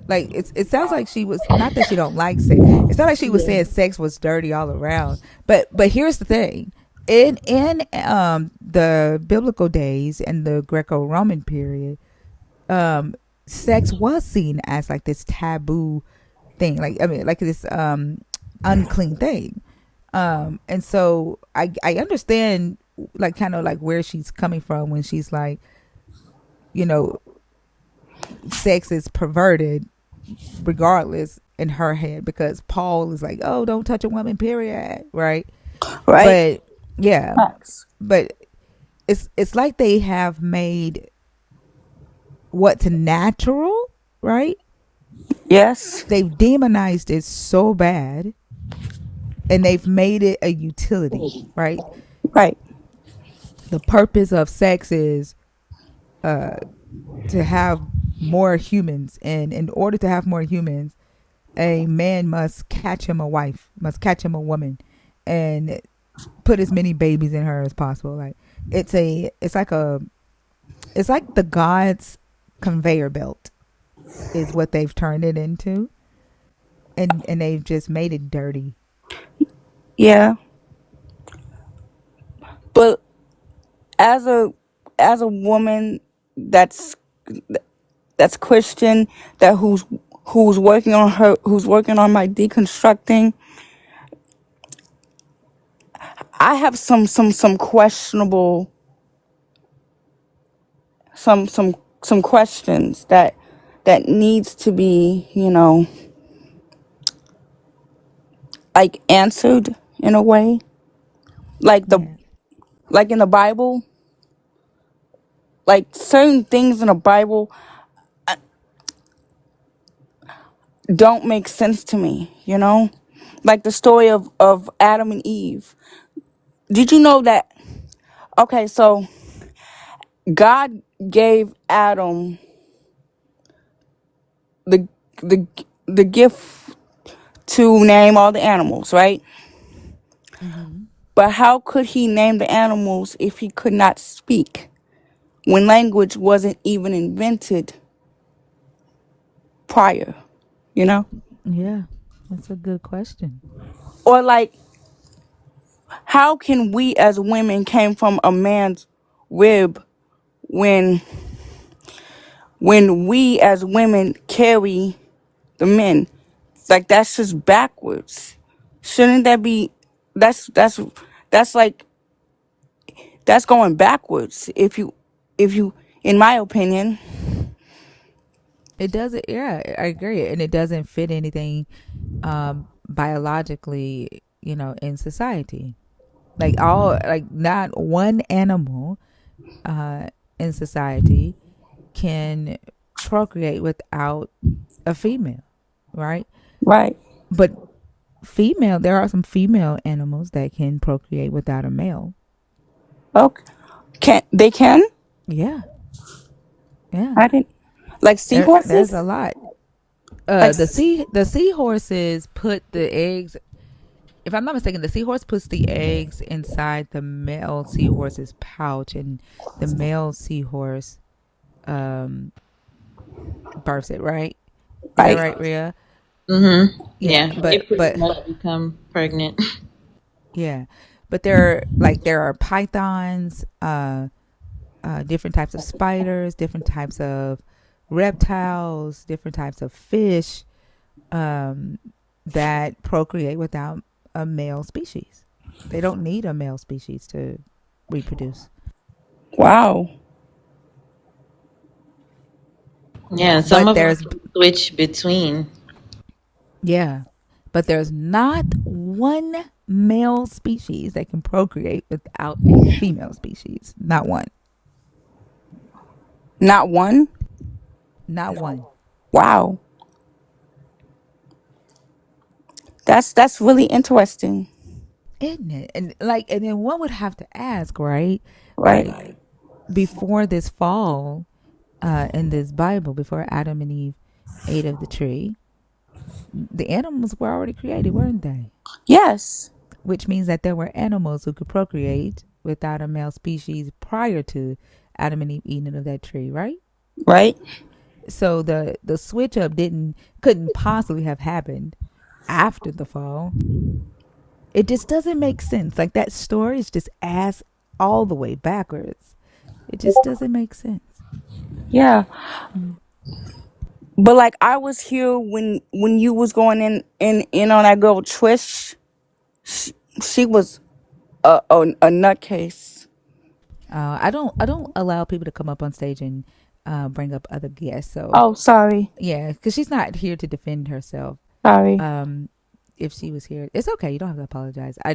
Like, it sounds like she was, not that she don't like sex. It's not like she was Yeah. saying sex was dirty all around. But here's the thing. In the biblical days and the Greco-Roman period, sex was seen as like this taboo thing. Like, I mean, like this unclean thing. And so I understand, like, kind of like where she's coming from when she's like, you know, sex is perverted regardless in her head, because Paul is like, oh, don't touch a woman, period, right? Right? But yeah, Facts. but it's like they have made what's natural, right? Yes. They've demonized it so bad, and they've made it a utility, right? Right. The purpose of sex is to have more humans, and in order to have more humans, a man must catch him a wife, must catch him a woman, and put as many babies in her as possible. Like, it's like the gods conveyor belt is what they've turned it into, and they've just made it dirty. Yeah. But as a as a woman that's that's Christian, that who's working on my deconstructing, I have some questionable some questions that needs to be, you know, like, answered in a way. Like, Yeah. in the Bible, like, certain things in the Bible don't make sense to me, you know? Like the story of Adam and Eve. Did you know that? Okay, so God gave Adam the the the gift to name all the animals, right? Mm-hmm. But how could he name the animals if he could not speak, when language wasn't even invented prior, you know? Yeah, that's a good question. Or, like, how can we as women came from a man's rib when we as women carry the men? Like, that's just backwards. Shouldn't that be? That's like, that's going backwards. If you in my opinion. It doesn't. Yeah, I agree, and it doesn't fit anything biologically. In society, not one animal uh, in society can procreate without a female, right? Right. But there are some female animals that can procreate without a male. Okay. Can? Yeah, yeah. I didn't. Like There's a seahorses? lot. Like The seahorses put the eggs. If I'm not mistaken, the seahorse puts the eggs inside the male seahorse's pouch, and the male seahorse um, births it. Right? Is that right. right, Rhea? Mm-hmm. Yeah, Yeah, they but pretty much become pregnant. yeah, but there are pythons, different types of spiders, different types of reptiles, different types of fish um, that procreate without a male species. They don't need a male species to reproduce. Wow. Yeah, some But of them there's can switch between. yeah, but there's not one male species that can procreate without a female species. Not one. Not one? Not one. Wow. That's really interesting. Isn't it? And then one would have to ask, right? Right? Like before this fall, in this Bible, before Adam and Eve ate of the tree, the animals were already created, weren't they? Yes. Which means that there were animals who could procreate without a male species prior to Adam and Eve eating of that tree, right? Right? So the switch up didn't couldn't possibly have happened after the fall. It just doesn't make sense. Like that story is just ass all the way backwards. It just doesn't make sense. Yeah. Mm. But like I was here when you was going in on that girl Trish. She, she was a nutcase. I don't allow people to come up on stage and bring up other guests. So Oh, sorry. yeah, because she's not here to defend herself. Sorry. Um, if she was here, it's okay. You don't have to apologize. I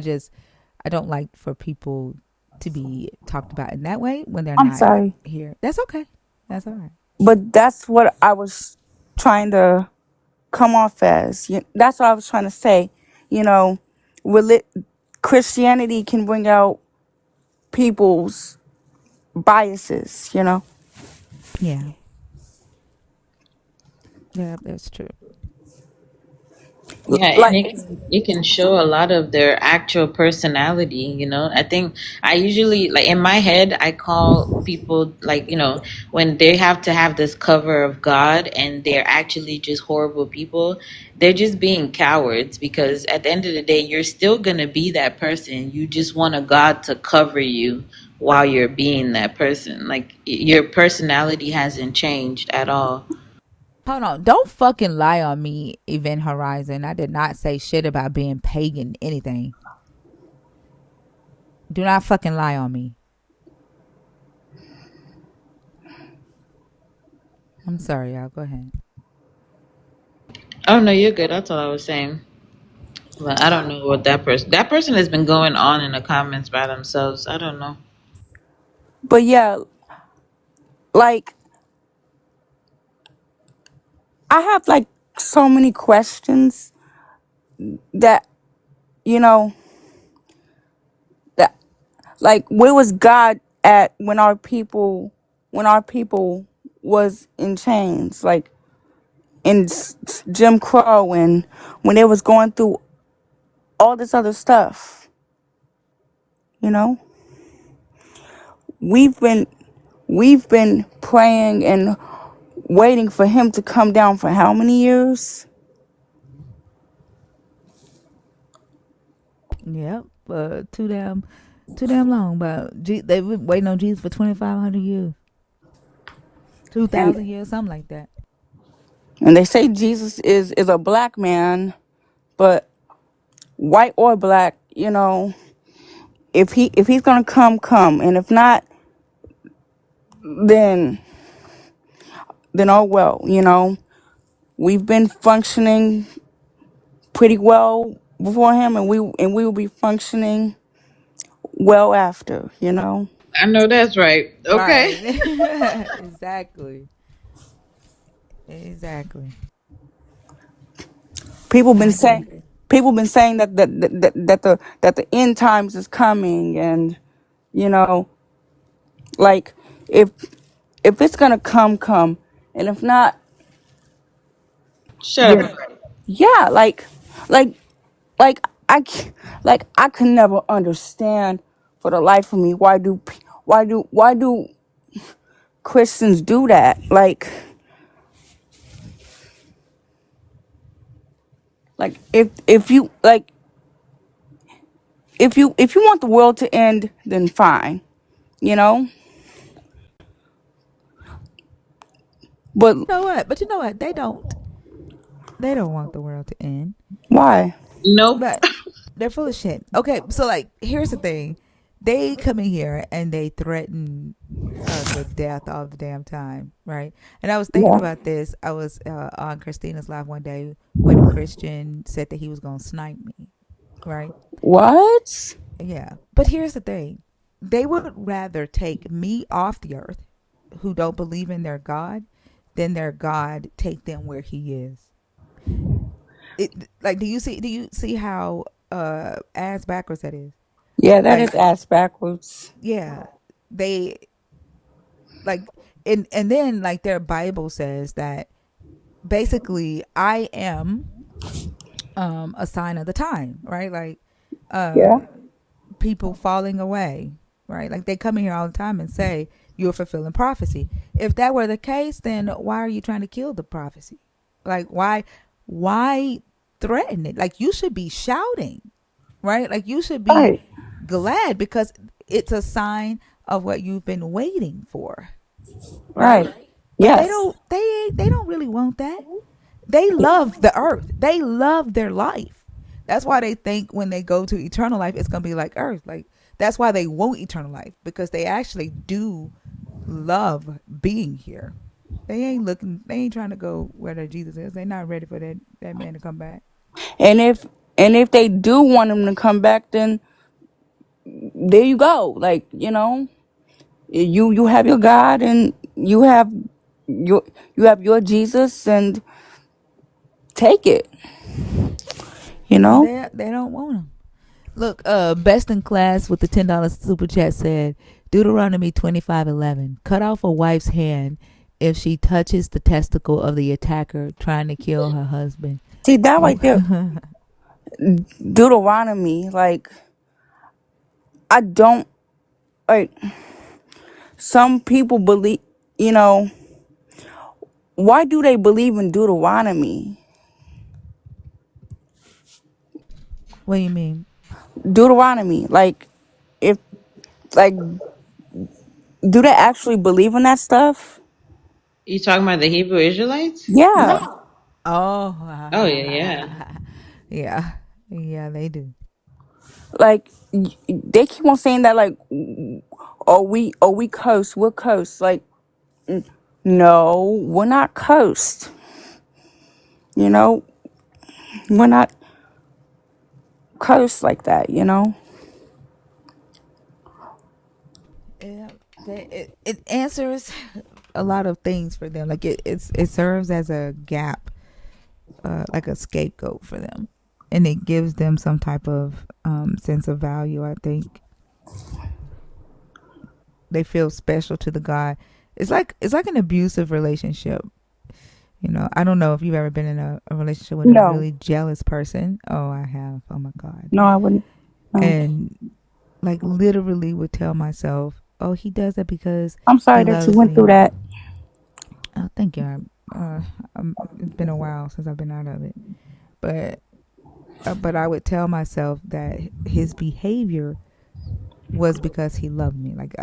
don't like for people to be talked about in that way when they're I'm not sorry. here. That's okay. That's all right. But that's what I was trying to come off as. That's what I was trying to say. You know, Christianity can bring out people's biases, you know? Yeah, yeah, that's true. Yeah, and Like, it can show a lot of their actual personality, you know. I think I usually like in my head I call people like, when they have to have this cover of God and they're actually just horrible people, they're just being cowards because at the end of the day you're still gonna be that person. You just want a God to cover you while you're being that person. Like your personality hasn't changed at all. Hold on. Don't fucking lie on me, Event Horizon. I did not say shit about being pagan anything. Do not fucking lie on me. I'm sorry, y'all. Go ahead. Oh no, you're good. That's all I was saying. But I don't know what that person has been going on in the comments by themselves. I don't know. but yeah, like, I have like so many questions that, you know, that, like, where was God at when our people was in chains? Like, in Jim Crow and when they was going through all this other stuff, you know? We've been we've been praying and waiting for him to come down for how many years? Yep. Too damn long. But they've been waiting on Jesus for 2,500 years, And 2,000 years, something like that. and they say Jesus is a black man, but white or black, you know, if he's gonna come, and if not, then oh well, we've been functioning pretty well before him, and we will be functioning well after. I know that's right. Okay. Right. Exactly. Exactly. People been I saying agree. people been saying that the end times is coming, and you know, like if it's gonna come, and if not, Shut then up. yeah, like like I can never understand for the life of me why do Christians do that? Like if you like if you want the world to end, then fine, you know. But You know what? But you know what? They don't. They don't want the world to end. why? Nope. But they're full of shit. Okay, so like, here's the thing: they come in here and they threaten us with death all the damn time, right? And I was thinking Yeah. about this. I was on Christina's live one day when a Christian said that he was gonna snipe me, right? What? Yeah, but here's the thing: they would rather take me off the earth, who don't believe in their God, than their God take them where He is. Like, do you see how ass backwards that is? Yeah, that Like, is ass backwards. yeah, they like, and then like their Bible says that basically I am a sign of the time, right? Like, Yeah. people falling away, right? Like, they come in here all the time and say you're fulfilling prophecy. If that were the case, then why are you trying to kill the prophecy? Like, why threaten it? Like, you should be shouting, right? Like, you should be Right. glad because it's a sign of what you've been waiting for, right? Right. But they Yes. don't they don't really want that. They love the earth. They love their life. That's why they think when they go to eternal life, it's gonna be like earth. Like, that's why they want eternal life, because they actually do love being here. They ain't looking. They ain't trying to go where their Jesus is. They're not ready for that man to come back. And if they do want him to come back, then there you go. Like, you have your God, and your you have your Jesus, and take it. You And know. they don't want him. Look, best in class with the $10 super chat said Deuteronomy 25:11. Cut off a wife's hand if she touches the testicle of the attacker trying to kill her husband. See that right there, Deuteronomy. Like, I don't like. Some people believe. You know, why do they believe in Deuteronomy? What do you mean? Deuteronomy, like, if like, do they actually believe in that stuff? You talking about the Hebrew Israelites? Yeah. Oh, Oh yeah, yeah. yeah, yeah, they do. Like, they keep on saying that, like, we cursed, we're cursed. Like, no, we're not cursed. You know, we're not cursed like that. Yeah, it answers a lot of things for them. Like, it serves as a gap, like a scapegoat for them, and it gives them some type of sense of value. I think they feel special to the God. It's like an abusive relationship. I don't know if you've ever been in a relationship with a No, really jealous person. Oh, I have. Oh my God. no, I wouldn't. No. And like, literally would tell myself, "Oh, he does that because I'm sorry he that you loves went through me." that. Oh, thank you. It's been a while since I've been out of it, but I would tell myself that his behavior was because he loved me. Like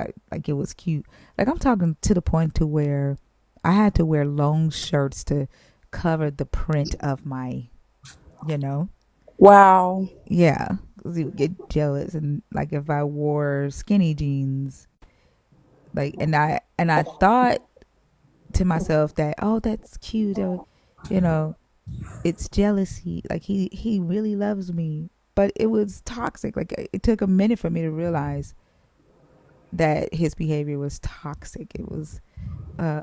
it was cute. Like, I'm talking to the point to where I had to wear long shirts to cover the print of my, you know, Wow. yeah. 'Cause he would get jealous, and like if I wore skinny jeans, Like, and I thought to myself that, oh, that's cute, or, you know, it's jealousy. Like, he really loves me, but it was toxic. Like, it took a minute for me to realize that his behavior was toxic. It was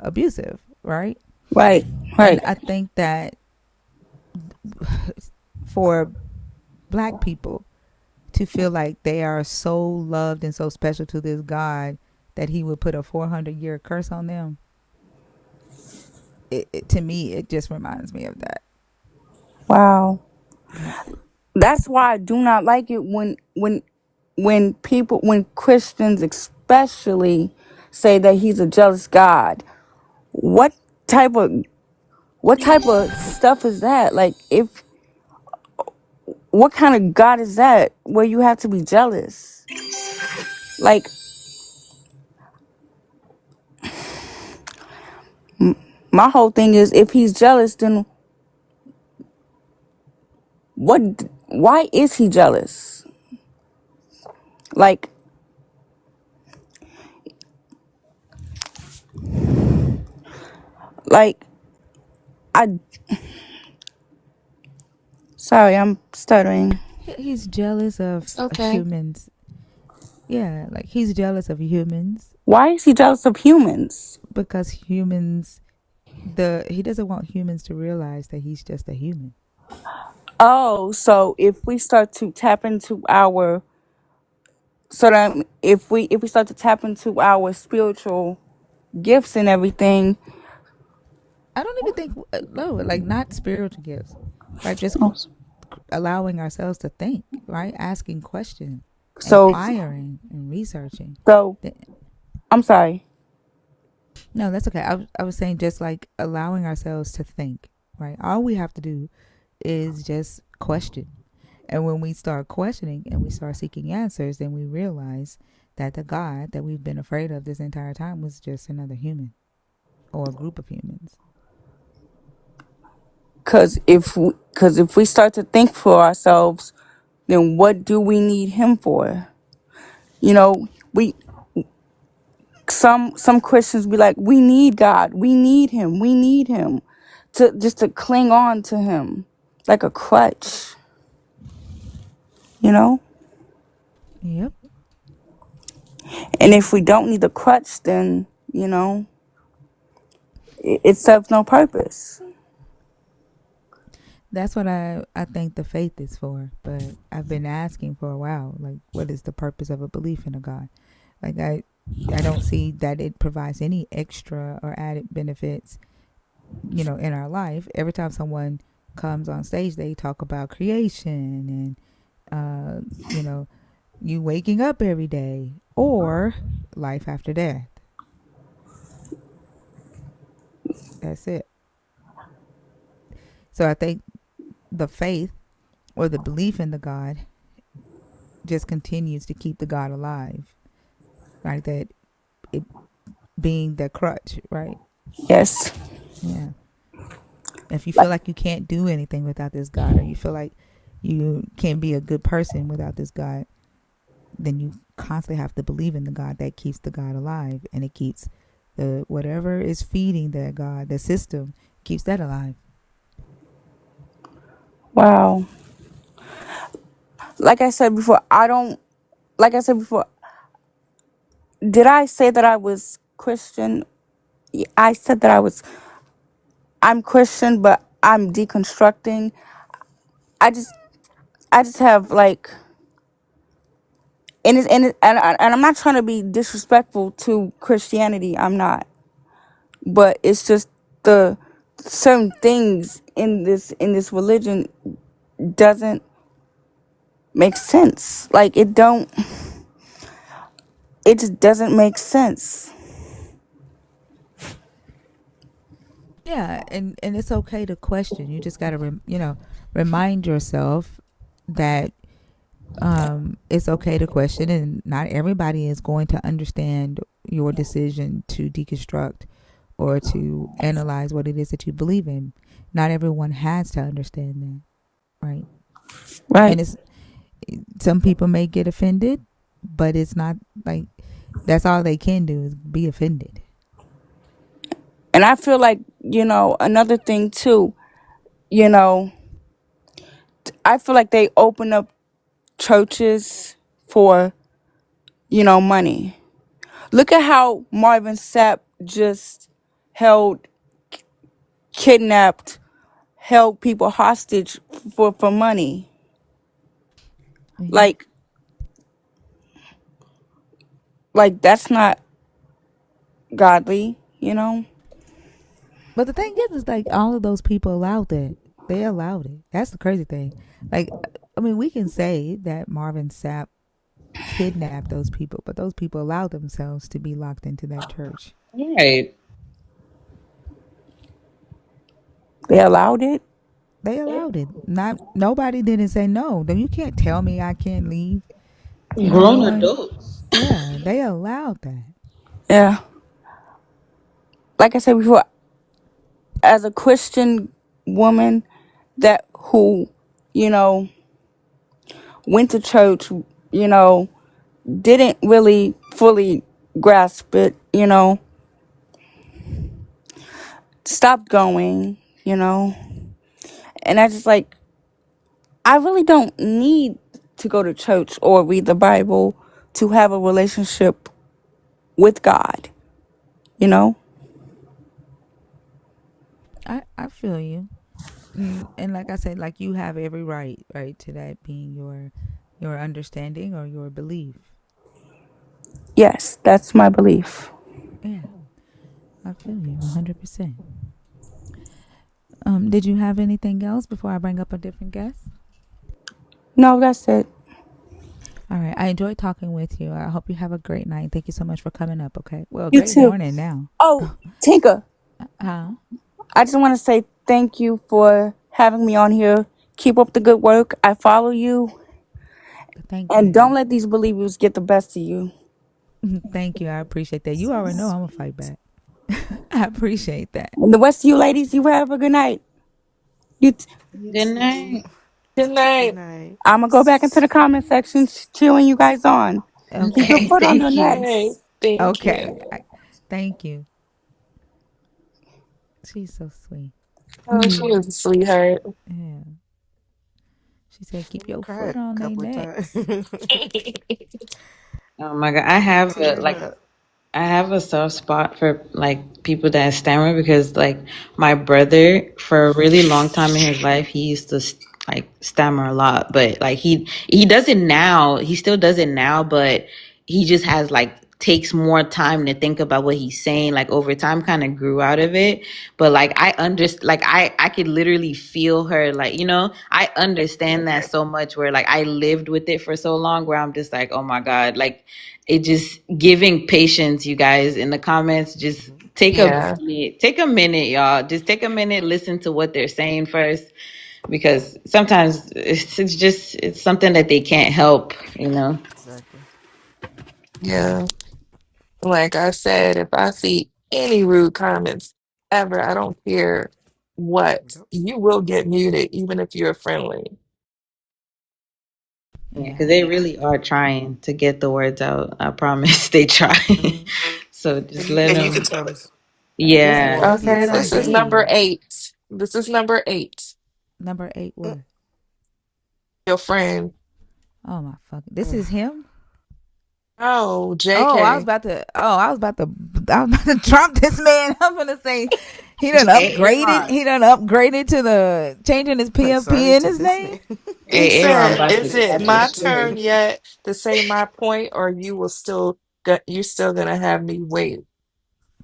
abusive, right? Right, And right. I think that for black people to feel like they are so loved and so special to this God that he would put a 400-year curse on them, to me, it just reminds me of that. Wow. Yep. That's why I do not like it when Christians especially say that he's a jealous God. What type of what type of stuff is that? Like, if what kind of God is that where you have to be jealous? Like, my whole thing is, if he's jealous, then what why is he jealous? Like, like I sorry, I'm stuttering. He's jealous It's of okay. humans. Yeah, like, he's jealous of humans Why is he jealous of humans? because humans, the he doesn't want humans to realize that he's just a human. Oh, so if we start to tap into our so that if we start to tap into our spiritual gifts and everything. I don't even think, no, like, not spiritual gifts, right? Just Oh, allowing ourselves to think, right? Asking questions, so inquiring, and researching. so Th- I'm sorry. No, that's okay. I was saying, just like allowing ourselves to think, right? All we have to do is just question. And when we start questioning and we start seeking answers, then we realize that the God that we've been afraid of this entire time was just another human or a group of humans. Because if we start to think for ourselves, then what do we need him for? You know, we some Christians be like, we need God, we need him to just to cling on to him like a crutch. You know, Yep. and if we don't need the crutch, then it serves no purpose. That's what I think the faith is for. But I've been asking for a while, like, what is the purpose of a belief in a God? Like, I don't see that it provides any extra or added benefits, in our life. Every time someone comes on stage, they talk about creation and, you waking up every day or life after death. That's it. So I think the faith or the belief in the God just continues to keep the God alive, right? That it being the crutch, right? Yes. Yeah. If you Like, feel like you can't do anything without this God, or you feel like you can't be a good person without this God, then you constantly have to believe in the God that keeps the God alive, and it keeps the whatever is feeding that God, the system keeps that alive. wow. Like I said before, I don't. Like I said before, did I say that I was Christian? I said that I'm Christian, but I'm deconstructing. I just, I just have like, and I'm not trying to be disrespectful to Christianity. I'm not, but it's just the certain things in this religion doesn't make sense. Like, it just doesn't make sense. Yeah, and it's okay to question. You just got to remind yourself that it's okay to question, and not everybody is going to understand your decision to deconstruct or to analyze what it is that you believe in. Not everyone has to understand that, right? Right. And it's some people may get offended, but it's not like That's all they can do is be offended. And I feel like, another thing too, you know, I feel like they open up churches for, money. Look at how Marvin Sapp just held, kidnapped, held people hostage for money. Yeah. Like, that's not godly. But the thing is like all of those people allowed that. They allowed it. That's the crazy thing. Like, I mean, we can say that Marvin Sapp kidnapped those people, but those people allowed themselves to be locked into that church. Right. They allowed it. They allowed it. Not nobody didn't say no. Then you can't tell me I can't leave. You know, no Grown one. adults. Yeah, they allowed that. Yeah. Like I said before, as a Christian woman that who, you know, went to church, you know, didn't really fully grasp it, stopped going. And I just like, I really don't need to go to church or read the Bible to have a relationship with God. I feel you. And like I said, like you have every right to that being your understanding or your belief. Yes, that's my belief. Yeah, I feel you 100%. Did you have anything else before I bring up a different guest? No, that's it. All right. I enjoyed talking with you. I hope you have a great night. Thank you so much for coming up. Okay. Well, You great too. morning now. Oh, Tinka, Huh? I just want to say thank you for having me on here. Keep up the good work. I follow you. Thank And you. don't let these believers get the best of you. Thank you. I appreciate that. You already know I'm gonna fight back. I appreciate that. And the rest of you ladies, you have a good night. You You Good too. night. Good Good night. night. I'm going to go back into the comment section cheering you guys on. Keep your Okay. Okay. foot on Thank your you. Hey, necks. thank Okay. you. Thank you. She's so sweet. Oh, she is a sweetheart. Yeah. She said, She keep your cried foot a on their couple of times. necks. Oh my God. I have a Tearing like up. I have a soft spot for like people that stammer because like my brother for a really long time in his life he used to like stammer a lot, but like he does it now. He still does it now, but he just has like takes more time to think about what he's saying. Like over time, kind of grew out of it. But like I understand, like I could literally feel her. Like I understand that so much. Where like I lived with it for so long, where I'm just like, oh my God, like it just giving patience, you guys in the comments. Just Yeah, take a minute, y'all. Just take a minute, listen to what they're saying first, because sometimes it's something that they can't help. Exactly. yeah. Like I said, if I see any rude comments ever, I don't care what, Yep. you will get muted, even if you're friendly. Yeah, Yeah. because they really are trying to get the words out. I promise they try. Hmm. So And just you can let And tell you can them. tell sometimes This Yeah. more. wasn't okay, that on this is Exactly. number stage. 8. This is number 8. Number 8 Mm, what? Your friend. Oh my fucking. This mm. is him? Oh, Oh, I was JK. about to. Oh, I was about to trump this man. I'm gonna say he done Hey, upgraded. Aaron. He done upgraded to the changing his Like, PFP sorry in to his this name. man. He Hey, Aaron said, about to "Is it catch a my stray. turn yet to say my point, or you will still you still gonna have me wait,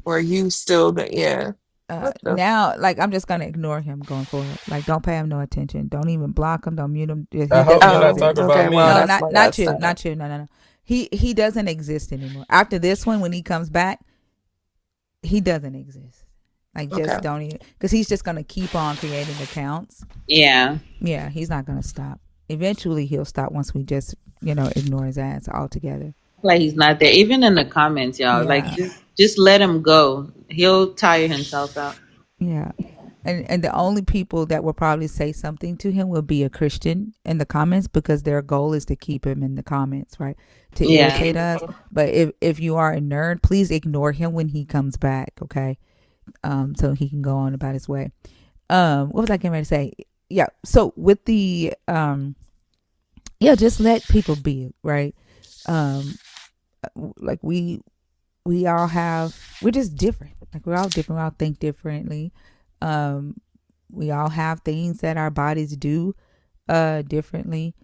or you still gonna yeah? What the Now, like, I'm just gonna ignore him going forward. Like, don't pay him no attention. Don't even block him. Don't mute him. I He hope doesn't you're not oh talking exist. about okay. Well, me. No, that's not my last you. time. Not you. No, no, no. He doesn't exist anymore. After this one, when he comes back, he doesn't exist. Like, Okay, just don't even, because he's just gonna keep on creating accounts. Yeah. Yeah, he's not gonna stop. Eventually, he'll stop once we just ignore his ass altogether. Like he's not there. Even in the comments, y'all. Like Yeah, just let him go. He'll tire himself out. yeah. and the only people that will probably say something to him will be a Christian in the comments, because their goal is to keep him in the comments, right? To Yeah. irritate us. But if you are a nerd, please ignore him when he comes back, okay? So he can go on about his way. What was I getting ready to say? Yeah. So with the yeah, just let people be, right? Um, like we all have, we're just different. Like we're all different. We all think differently. Um, we all have things that our bodies do differently.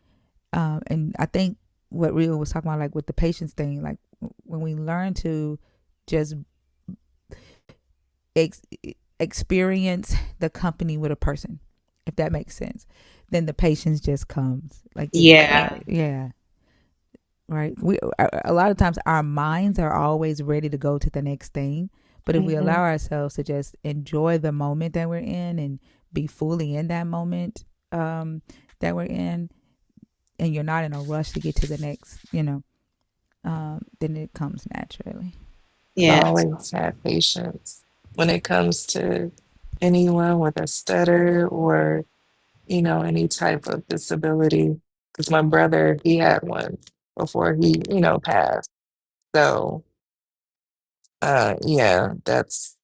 And I think what Rio was talking about, like with the patience thing, like when we learn to just ex- experience the company with a person, if that makes sense, then the patience just comes. Like if Yeah. yeah, right. We a lot of times our minds are always ready to go to the next thing, but if we Hmm. allow ourselves to just enjoy the moment that we're in and be fully in that moment that we're in, and you're not in a rush to get to the next, then it comes naturally. I've Yeah. always had patience when it comes to anyone with a stutter or, any type of disability. Because my brother, he had one before he, passed. So, yeah, that's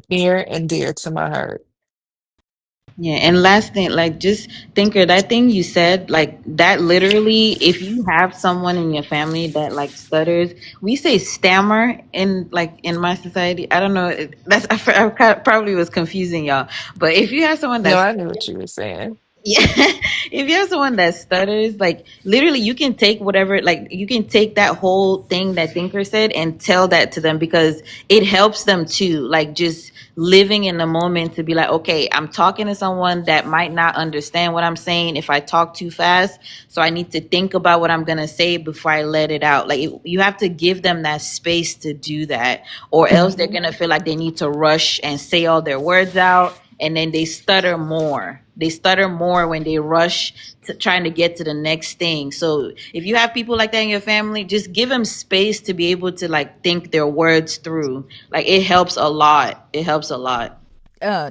near and dear to my heart. Yeah, and last thing, like just thinker, that thing you said, like that literally, if you have someone in your family that like stutters, we say stammer in like in my society. I don't know, that's probably was confusing y'all, but if you have someone No, that's I knew what you were saying. yeah, if you have someone that stutters, like literally, you can take whatever, like you can take that whole thing that Thinker said and tell that to them because it helps them too. Like just living in the moment to be like, okay, I'm talking to someone that might not understand what I'm saying if I talk too fast. So I need to think about what I'm going to say before I let it out. Like you have to give them that space to do that, or else they're Hmm. going to feel like they need to rush and say all their words out, and then they stutter more. They stutter more when they rush to trying to get to the next thing. So if you have people like that in your family, just give them space to be able to like think their words through. Like it helps a lot. It helps a lot.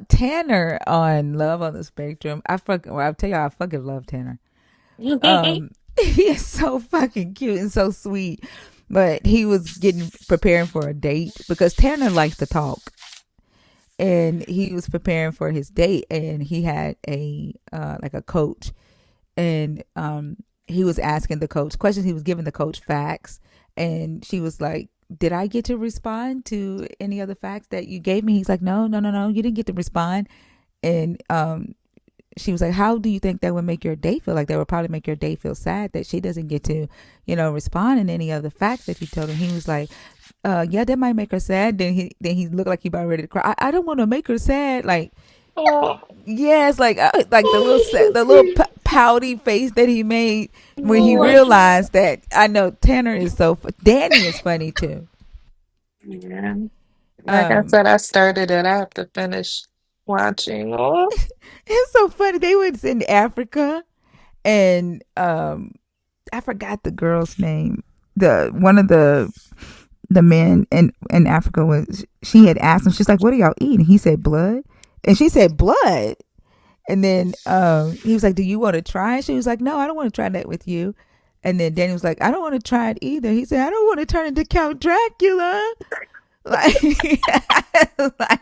Tanner on Love on the Spectrum. I'll tell you, I fucking love Tanner. He is so fucking cute and so sweet. But he was getting preparing for a date because Tanner likes to talk, and he was preparing for his date, and he had a like a coach, and he was asking the coach questions. He was giving the coach facts, and she was like, "Did I get to respond to any of the facts that you gave me?" He's like, "No, no, no, no, you didn't get to respond." And she was like, "How do you think that would make your day feel?" Like that would probably make your day feel sad that she doesn't get to, respond in any of the facts that you told him. He was like, yeah, that might make her sad. Then he looked like he about ready to cry. I don't want to make her sad. Like, Oh, yes, like the little pouty face that he made when he Lord. realized that. I know Tanner is Danny is funny too. Yeah. Like I Um, said, I started it. I have to finish watching. Oh, it's so funny. They was in Africa, and I forgot the girl's name. The one of the men in Africa was, she had asked him, she's like, "What are y'all eating?" He said, "Blood," and she said, "Blood." And then he was like, "Do you want to try it?" She was like, "No, I don't want to try that with you." And then Danny was like, "I don't want to try it either." He said, "I don't want to turn into Count Dracula." Like, like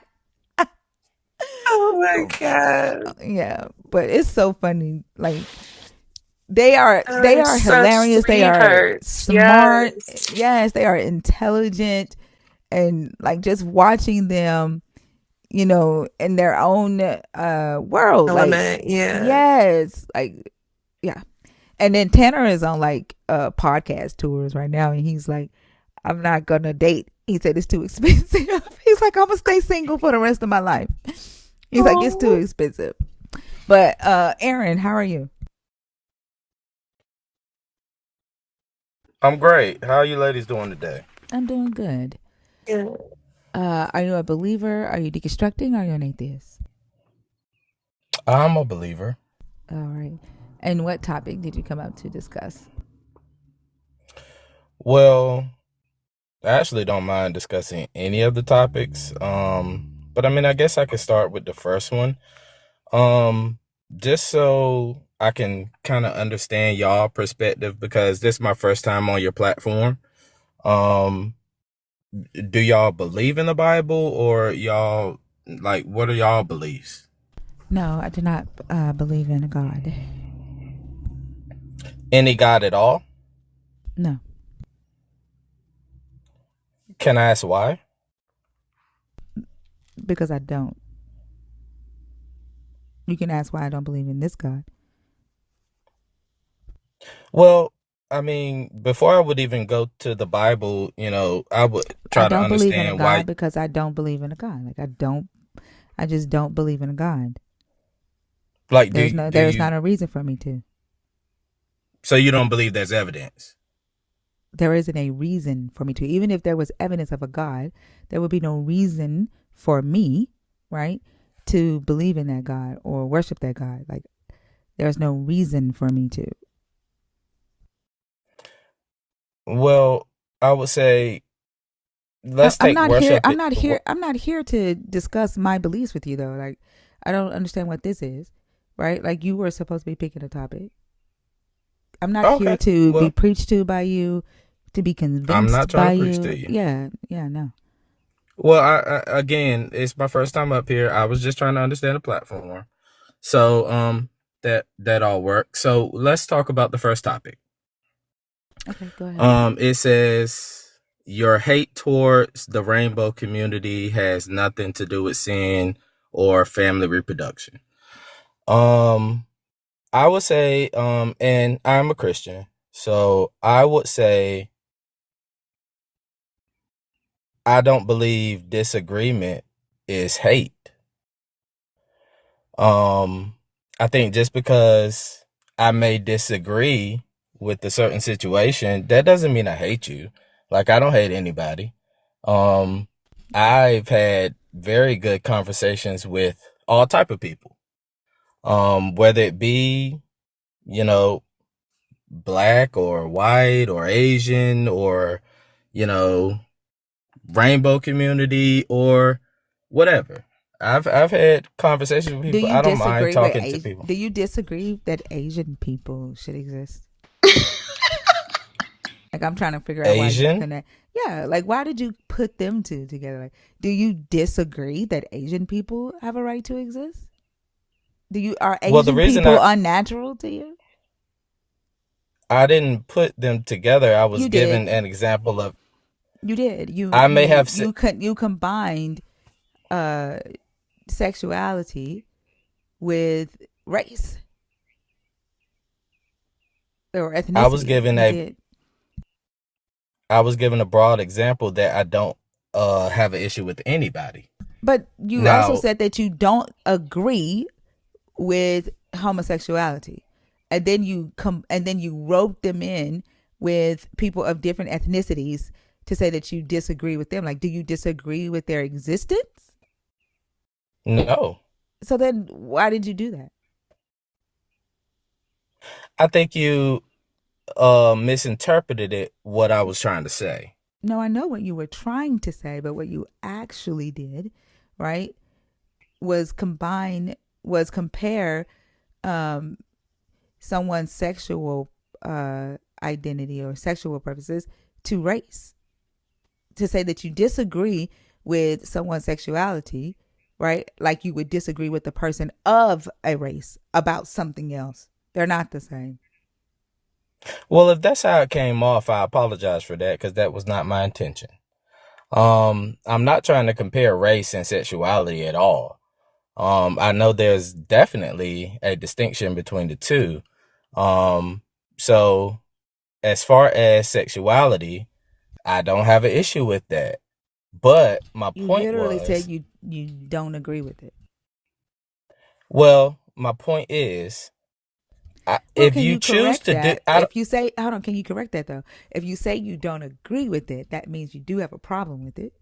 oh my God. yeah, but it's so funny. Like they are Such hilarious. They are sweethearts. smart. Yes. Yes, they are intelligent, and like just watching them, in their own world. Like, Element. Yeah. yes, like, yeah. And then Tanner is on like podcast tours right now, and he's like, "I'm not gonna date." He said it's too expensive. He's like, "I'm gonna stay single for the rest of my life." He's like, "It's too Oh, expensive." But Aaron, how are you? I'm great. How are you ladies doing today? I'm doing good. yeah. Are you a believer? Are you deconstructing? Are you an atheist? I'm a believer. All right. And what topic did you come up to discuss? Well, I actually don't mind discussing any of the topics. But I mean, I guess I could start with the first one. Um, just so I can kind of understand y'all perspective, because this is my first time on your platform. Um, do y'all believe in the Bible, or y'all, like, what are y'all beliefs? No, I do not believe in a God. Any God at all? No, Can I ask why? because I don't. You can ask why I don't believe in this God. Well, I mean, before I would even go to the Bible, I would I try to don't believe in a understand why. God because I don't believe in a God. Like I just don't believe in a God. Like, do There's you? not a reason for me to. So you don't believe there's evidence? There isn't a reason for me to. Even if there was evidence of a God, there would be no reason for me, right, to believe in that God or worship that God. Like there's no reason for me to. Well, I would say let's I'm take not here. worship. I'm not here to discuss my beliefs with you, though. Like, I don't understand what this is, right? Like, you were supposed to be picking a topic. I'm not here Okay, to be well, preached to by you, to be I'm not convinced trying to by preach you. to you. Yeah, no. Well, again, it's my first time up here. I was just trying to understand the platform. So, that all works. So let's talk about the first topic. Okay, go ahead. It says your hate towards the rainbow community has nothing to do with sin or family reproduction. Um, I would say, and I'm a Christian, so I would say I don't believe disagreement is hate. Um, I think just because I may disagree with a certain situation, that doesn't mean I hate you. Like, I don't hate anybody. Um, I've had very good conversations with all type of people. Whether it be, you know, black or white or Asian or, you know, rainbow community or whatever. I've had conversations with Do people. you I don't mind disagree with talking to Asian? people. Do you disagree that Asian people should exist? Like, I'm trying to figure out why you Asian? connect. Yeah, like why did you put them two together? Like, do you disagree that Asian people have a right to exist? Are Well, the Asian reason people I unnatural to you? I didn't put them together, I was You given did. an example of. You did. I may have said, You combined uh sexuality with race or I was ethnicity. given You a did. I was given a broad example that I don't have an issue with anybody. But you also Now, said that you don't agree with homosexuality. And then you rope them in with people of different ethnicities to say that you disagree with them. Like, do you disagree with their existence? no. So then why did you do that? I think you misinterpreted it, what I was trying to say. No, I know what you were trying to say, but what you actually did, right, was compare um, someone's sexual identity or sexual purposes to race. To say that you disagree with someone's sexuality, right? Like you would disagree with the person of a race about something else. They're not the same. Well, if that's how it came off, I apologize for that, because that was not my intention. I'm not trying to compare race and sexuality at all. I know there's definitely a distinction between the two. Um, so as far as sexuality, I don't have an issue with that. But my You point literally said was, you don't agree with it. well, my point is, Well, if can you you choose correct to do, that? If you say, hold on, can you correct that though? If you say you don't agree with it, that means you do have a problem with it.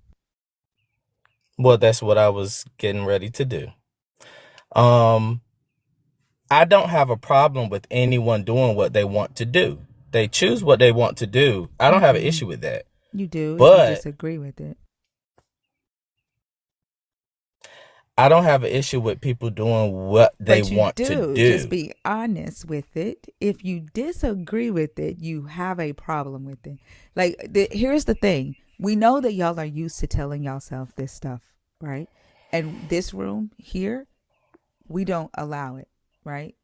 well, that's what I was getting ready to do. Um, I don't have a problem with anyone doing what they want to do. They choose what they want to do. I don't have an Mm-mm. issue with that. You do if you But disagree with it. I don't have an issue with people doing what they But you want to do. Just do. be honest with it. If you disagree with it, you have a problem with it. Here's the thing. We know that y'all are used to telling yourself this stuff, right? And this room here, we don't allow it, right?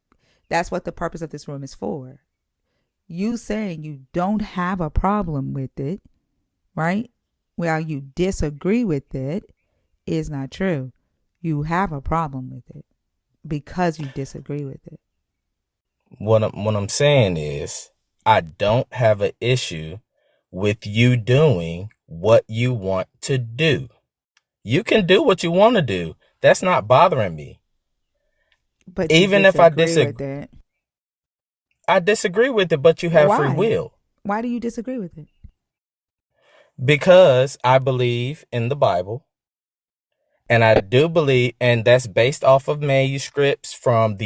That's what the purpose of this room is for. You saying you don't have a problem with it, right? While you disagree with it is not true. You have a problem with it because you disagree with it. What I'm saying is, I don't have an issue with you doing what you want to do. You can do what you want to do. That's not bothering me. But you Even if disagree with it. I disagree with it, but you have free Why? will. Why do you disagree with it? Because I believe in the Bible, and I do believe, and that's based off of manuscripts from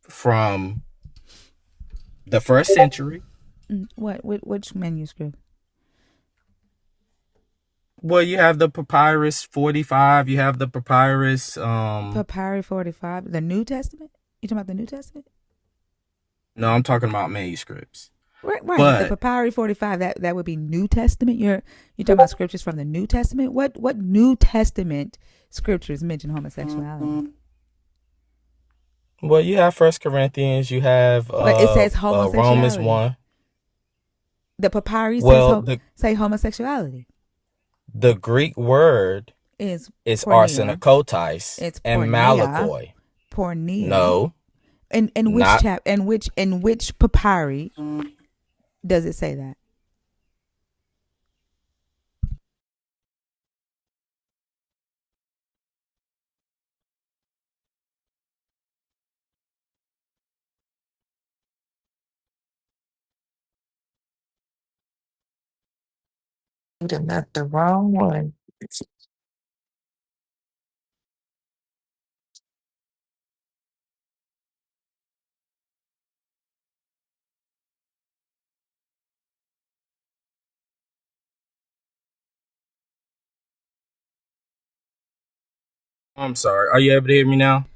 from the first century. What? Which manuscript? Well, you have the Papyrus 45, you have the Papyrus Papyrus 45, the New Testament? You talking about the New Testament? no, I'm talking about manuscripts. Right. The But Papyri 45, that would be New Testament. You're talking about scriptures from the New Testament. What New Testament scriptures mention homosexuality? well, you have First Corinthians, you have But it says Romans homosexuality. 1. The Papyri Well, say homosexuality. the Greek word Is is pornea. arsenokoitais It's and pornea. malakoi. Pornea. No, In which not. in which papyri does it say that? You done met the wrong one. I'm sorry. Are you able to hear me now?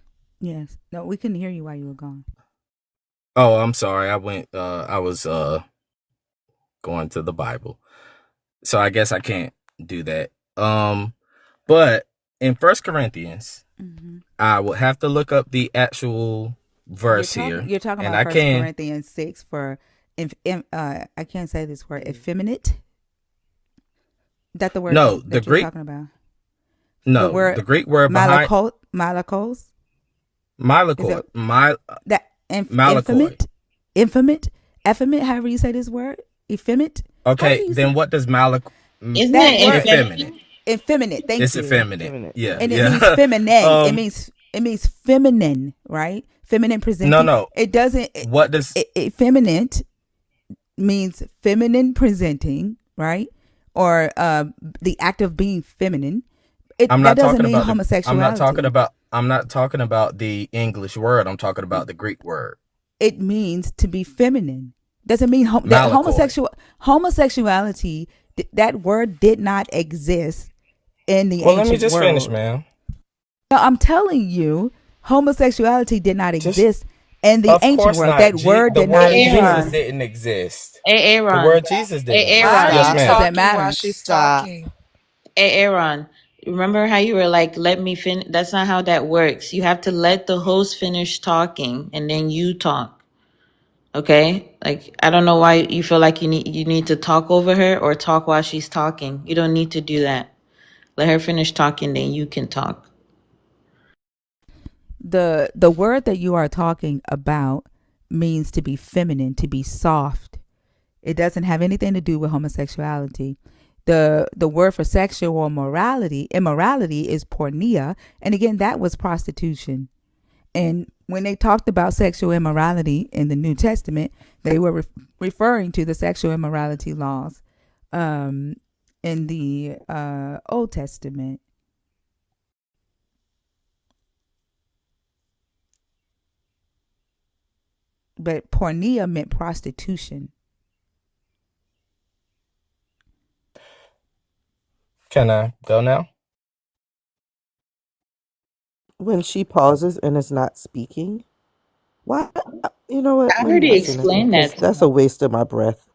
Yes. No, we couldn't hear you while you were gone. Oh, I'm sorry. I was going to the Bible. So I guess I can't do that. But in First Corinthians, I would have to look up the actual verse here, You're talking and about I First can. Corinthians 6 for I can't say this word, effeminate. That the word No, the that you're Greek. talking about. The No, word the Greek word behind malakos. Is malakoi, it that malakoi. effeminate, however you say this word? Effeminate? How do Okay, you say then what does malak? Isn't that it word? Effeminate. effeminate? Effeminate, thank It's you. effeminate. Feminine. Yeah, Yeah. And it means yeah. feminine. It means feminine, right? Feminine No, presenting. no. It doesn't What does? effeminate means feminine presenting, right? Or the act of being feminine. I'm That not doesn't talking mean about the. homosexuality. I'm not talking about the English word. I'm talking about the Greek word. It means to be feminine. Doesn't mean that Malakoi. homosexuality. That word did not exist in the Well, let me ancient just finish, world. man. No, I'm telling you, homosexuality did not Just, exist in the of ancient course world. not. That word The did not word Hey, Jesus exist. Aaron. didn't exist. Hey, The Aaron. word Jesus Hey, didn't Why exist. are Aaron. Yes, you Does ma'am. that talking while matter? she's Stop. talking? Hey, Aaron. Remember how you were like, let me finish? That's not how that works. You have to let the host finish talking and then you talk. Okay? Like, I don't know why you feel like you need to talk over her or talk while she's talking. You don't need to do that. Let her finish talking, then you can talk. The word that you are talking about means to be feminine, to be soft. It doesn't have anything to do with homosexuality. The word for sexual immorality is pornea, and again that was prostitution. And when they talked about sexual immorality in the New Testament, they were referring to the sexual immorality laws um, in the Old Testament. But pornea meant prostitution. Can I go now? When she pauses and is not speaking, why? You know what? I Let me already not say nothing explained because that to that's a him. waste of my breath.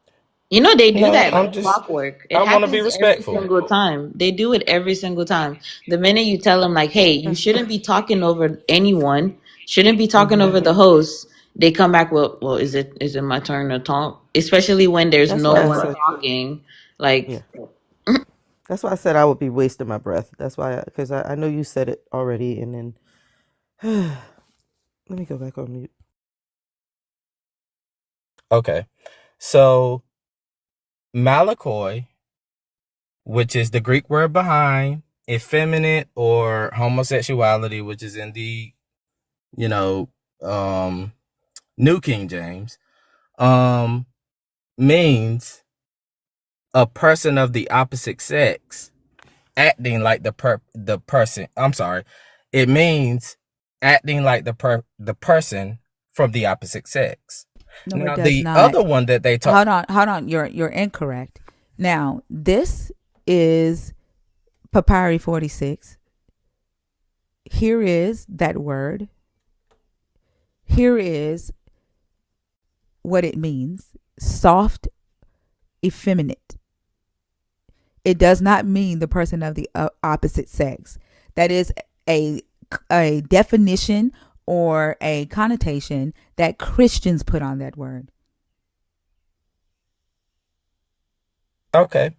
You know, they do No, that like clockwork. It I want to be happens every respectful. single time. They do it every single time. The minute you tell them, like, hey, you shouldn't be talking over anyone, shouldn't be talking Hmm. over the host, they come back, well, is it my turn to talk? Especially when there's That's no why I one said, talking. Like, yeah. That's why I said I would be wasting my breath. That's why, because I know you said it already, and then let me go back on mute. Okay. So Malakoi, which is the Greek word behind effeminate or homosexuality, which is in the, you know, New King James, means a person of the opposite sex acting like the person. I'm sorry. It means acting like the person from the opposite sex. No, it Now does the other not. one that they talk. Hold on. You're incorrect. Now, this is Papyri 46. Here is that word. Here is what it means. Soft, effeminate. It does not mean the person of the opposite sex. That is a a definition or a connotation that Christians put on that word. Okay.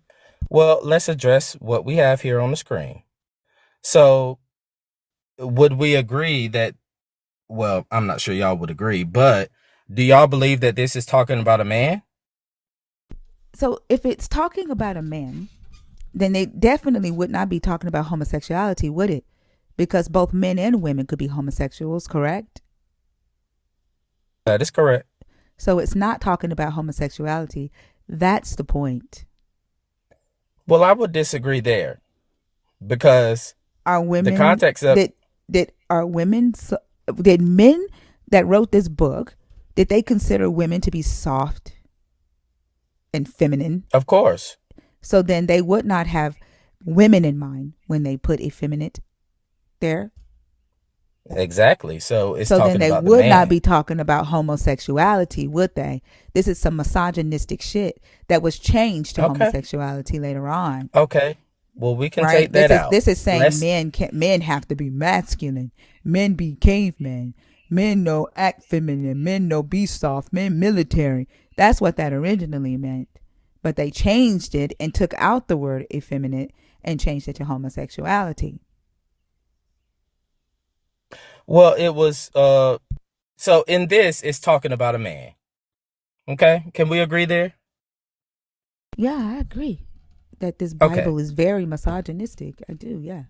Well, let's address what we have here on the screen. So, would we agree that, well, I'm not sure y'all would agree, but do y'all believe that this is talking about a man? So if it's talking about a man, then they definitely would not be talking about homosexuality, would it? Because both men and women could be homosexuals, correct? That is correct. So it's not talking about homosexuality. That's the point. Well, I would disagree there because Are the women context of, did are women did men that wrote this book, did they consider women to be soft and feminine? of course, So then they would not have women in mind when they put effeminate there. exactly. So it's So then talking they about the would not man. be talking about homosexuality, would they? This is some misogynistic shit that was changed to Okay. homosexuality later on, Okay. Well, we can right? take that out. This is saying Let's, men have to be masculine, men be cavemen, men no act feminine, men no be soft, men military. That's what that originally meant, but they changed it and took out the word effeminate and changed it to homosexuality. well, it was, so in this, it's talking about a man. Okay. Can we agree there? Yeah, I agree that this Okay. Bible is very misogynistic. I do, yeah.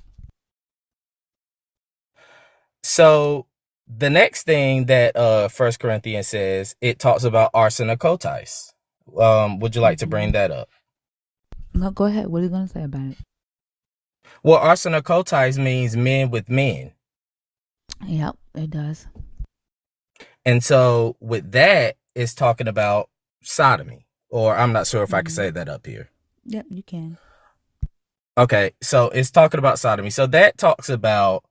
So the next thing that First Corinthians says, it talks about arsenokotais. Would you like to bring that up? No, go ahead. What are you going to say about it? Well, arsenokotais means men with men. Yep, it does. And so with that, it's talking about sodomy. Or I'm not sure if I can say that up here. Yep, you can. Okay, so it's talking about sodomy. So that talks about,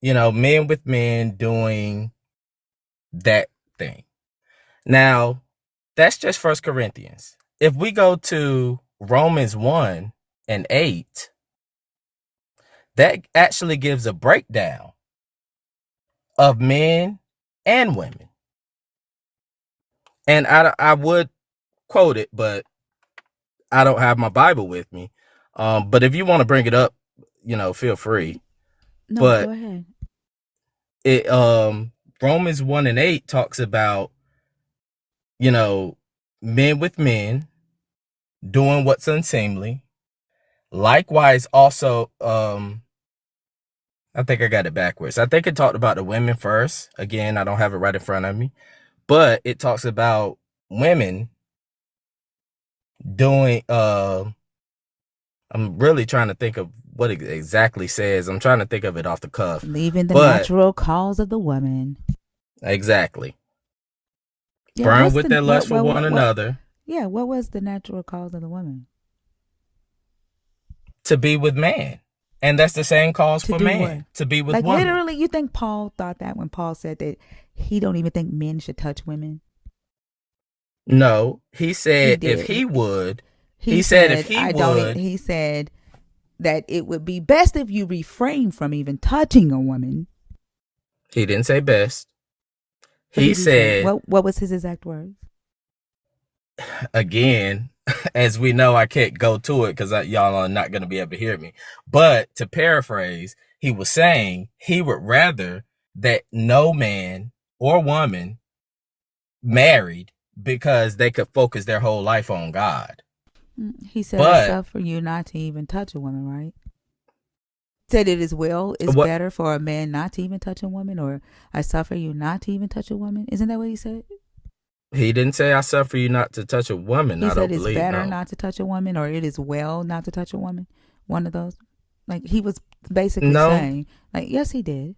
men with men doing that thing. Now, that's just First Corinthians. If we go to Romans 1 and 8, that actually gives a breakdown of men and women. And I would quote it, but I don't have my Bible with me. But if you want to bring it up, feel free. No, go But ahead. it Romans 1 and 8 talks about, you know, men with men doing what's unseemly. Likewise, also, I think I got it backwards. I think it talked about the women first. Again, I don't have it right in front of me, but it talks about women doing. I'm really trying to think of what it exactly says. I'm trying to think of it off the cuff, Leaving the but natural cause of the woman. exactly. Yeah, Burn what's with the their lust for one another, yeah, what was the natural cause of the woman? to be with man. And that's the same cause To for do what? man, to be with Like woman. literally, you think Paul thought that when Paul said that he don't even think men should touch women? No, he He said if did. he would, He if said, he I don't. would, He said that it would be best if you refrain from even touching a woman. he didn't say best. What He did he say? said, What was his exact words? again, as we know, I can't go to it because y'all are not going to be able to hear me. But to paraphrase, he was saying he would rather that no man or woman married because they could focus their whole life on God. He said, I But suffer you not to even touch a woman, right? Said it is well, it's what better for a man not to even touch a woman, or I suffer you not to even touch a woman. Isn't that what he said? he didn't say, I suffer you not to touch a woman. He I said don't it's believe, better no. not to touch a woman, or it is well not to touch a woman. One of those. Like he was basically No. saying, like, yes, he did.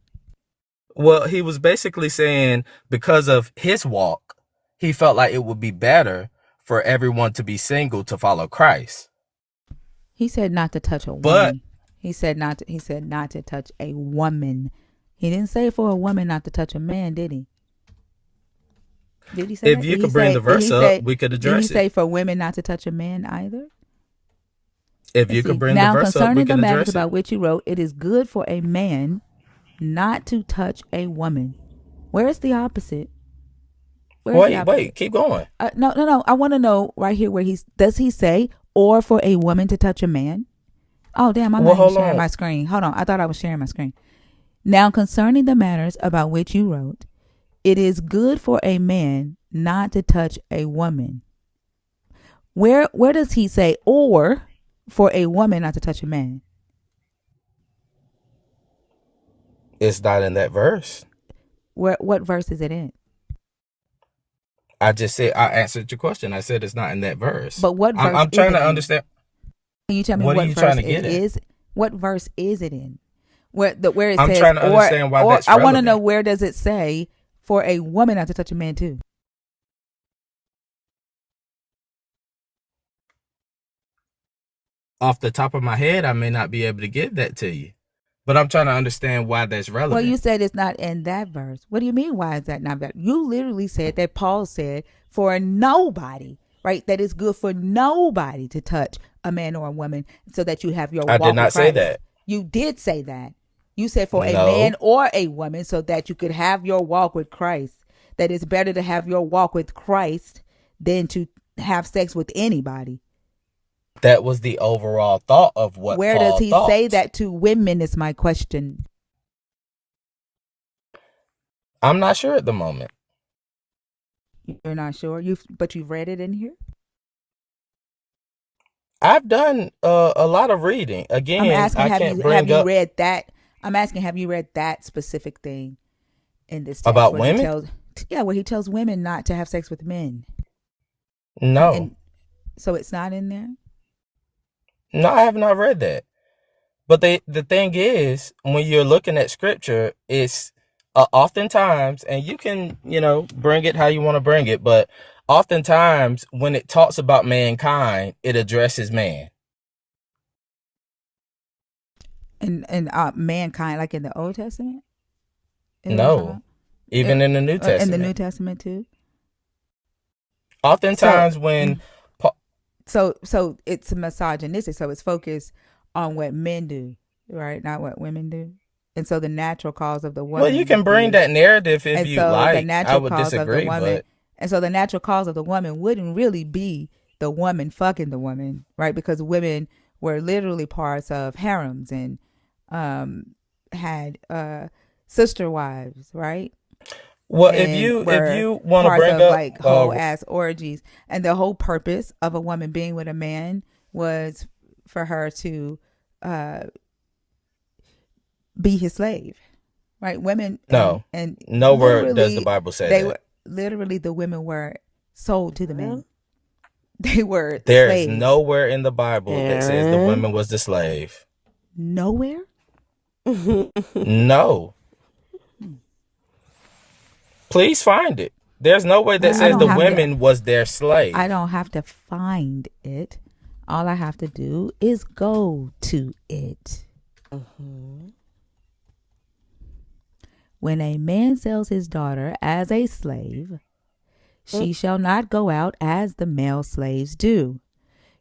Well, he was basically saying because of his walk, he felt like it would be better for everyone to be single to follow Christ. He said not to touch a But woman. He said not to touch a woman. He didn't say for a woman not to touch a man, did he? Did he say if that? you could bring the verse up, we could Did he address it. say for women not to touch a man either? If Let's you could see. bring the Now verse up, we concerning the can matters address it. about which you wrote, it is good for a man not to touch a woman. Where is the opposite? Wait, keep going. No. I want to know right here where does he say or for a woman to touch a man? Oh damn, I'm not even sharing my screen. Hold on, I thought I was sharing my screen. Now concerning the matters about which you wrote, it is good for a man not to touch a woman. Where does he say or for a woman not to touch a man? It's not in that verse. What verse is it in? I just said I answered your question. I said it's not in that verse. But what verse I'm is trying it to in? understand. Can you tell me What are what you trying verse to it get at? is? What verse is it in? Where it I'm says trying to understand why that's I want to relevant. know where does it say for a woman not to touch a man too? Off the top of my head, I may not be able to give that to you. But I'm trying to understand why that's Well, you relevant. said it's not in that verse. What do you mean? Why is that not that? You literally said that Paul said for nobody, right? That it's good for nobody to touch a man or a woman so that you have your I did walk with not say Christ. that. You did say that. You said for a man No, or a woman so that you could have your walk with Christ. That it's better to have your walk with Christ than to have sex with anybody. that was the overall thought of what Where does Paul he say thought. that to women is my question. I'm not sure at the moment. You're not sure? But you've read it in here? I've done a lot of reading. I'm Again, asking, I have can't you bring up read that? I'm asking, have you read that specific thing in this text about where he women. tells women not to have sex with men? No, And so it's not in there. no, I have not read that. But the thing is, when you're looking at scripture, it's oftentimes, and you can, bring it how you want to bring it, but oftentimes when it talks about mankind, it addresses man. And mankind, like in the Old Testament, is what you're talking No, even in the New about? In the New Testament. Testament too. So, Oftentimes when, so it's misogynistic. So it's focused on what men do, right? Not what women do. And so the natural cause of the well, you woman can would bring be, that narrative if and you so the like. I natural would cause of the disagree, woman, but and so the natural cause of the woman wouldn't really be the woman fucking the woman, right? Because women were literally parts of harems and had sister wives, right? well, And if were you want to parts bring of up, like whole ass orgies. And the whole purpose of a woman being with a man was for her to be his slave, right? Women no, and nowhere does the literally Bible say they that. were literally the women were sold to the men. They were There is slaves. nowhere in the Bible that says the woman was the slave. Nowhere. No. Please find it. There's no way that I says don't the have to. women was their I slave. don't have to find it. All I have to do is go to it. Mm-hmm. When a man sells his daughter as a slave, she shall not go out as the male slaves do.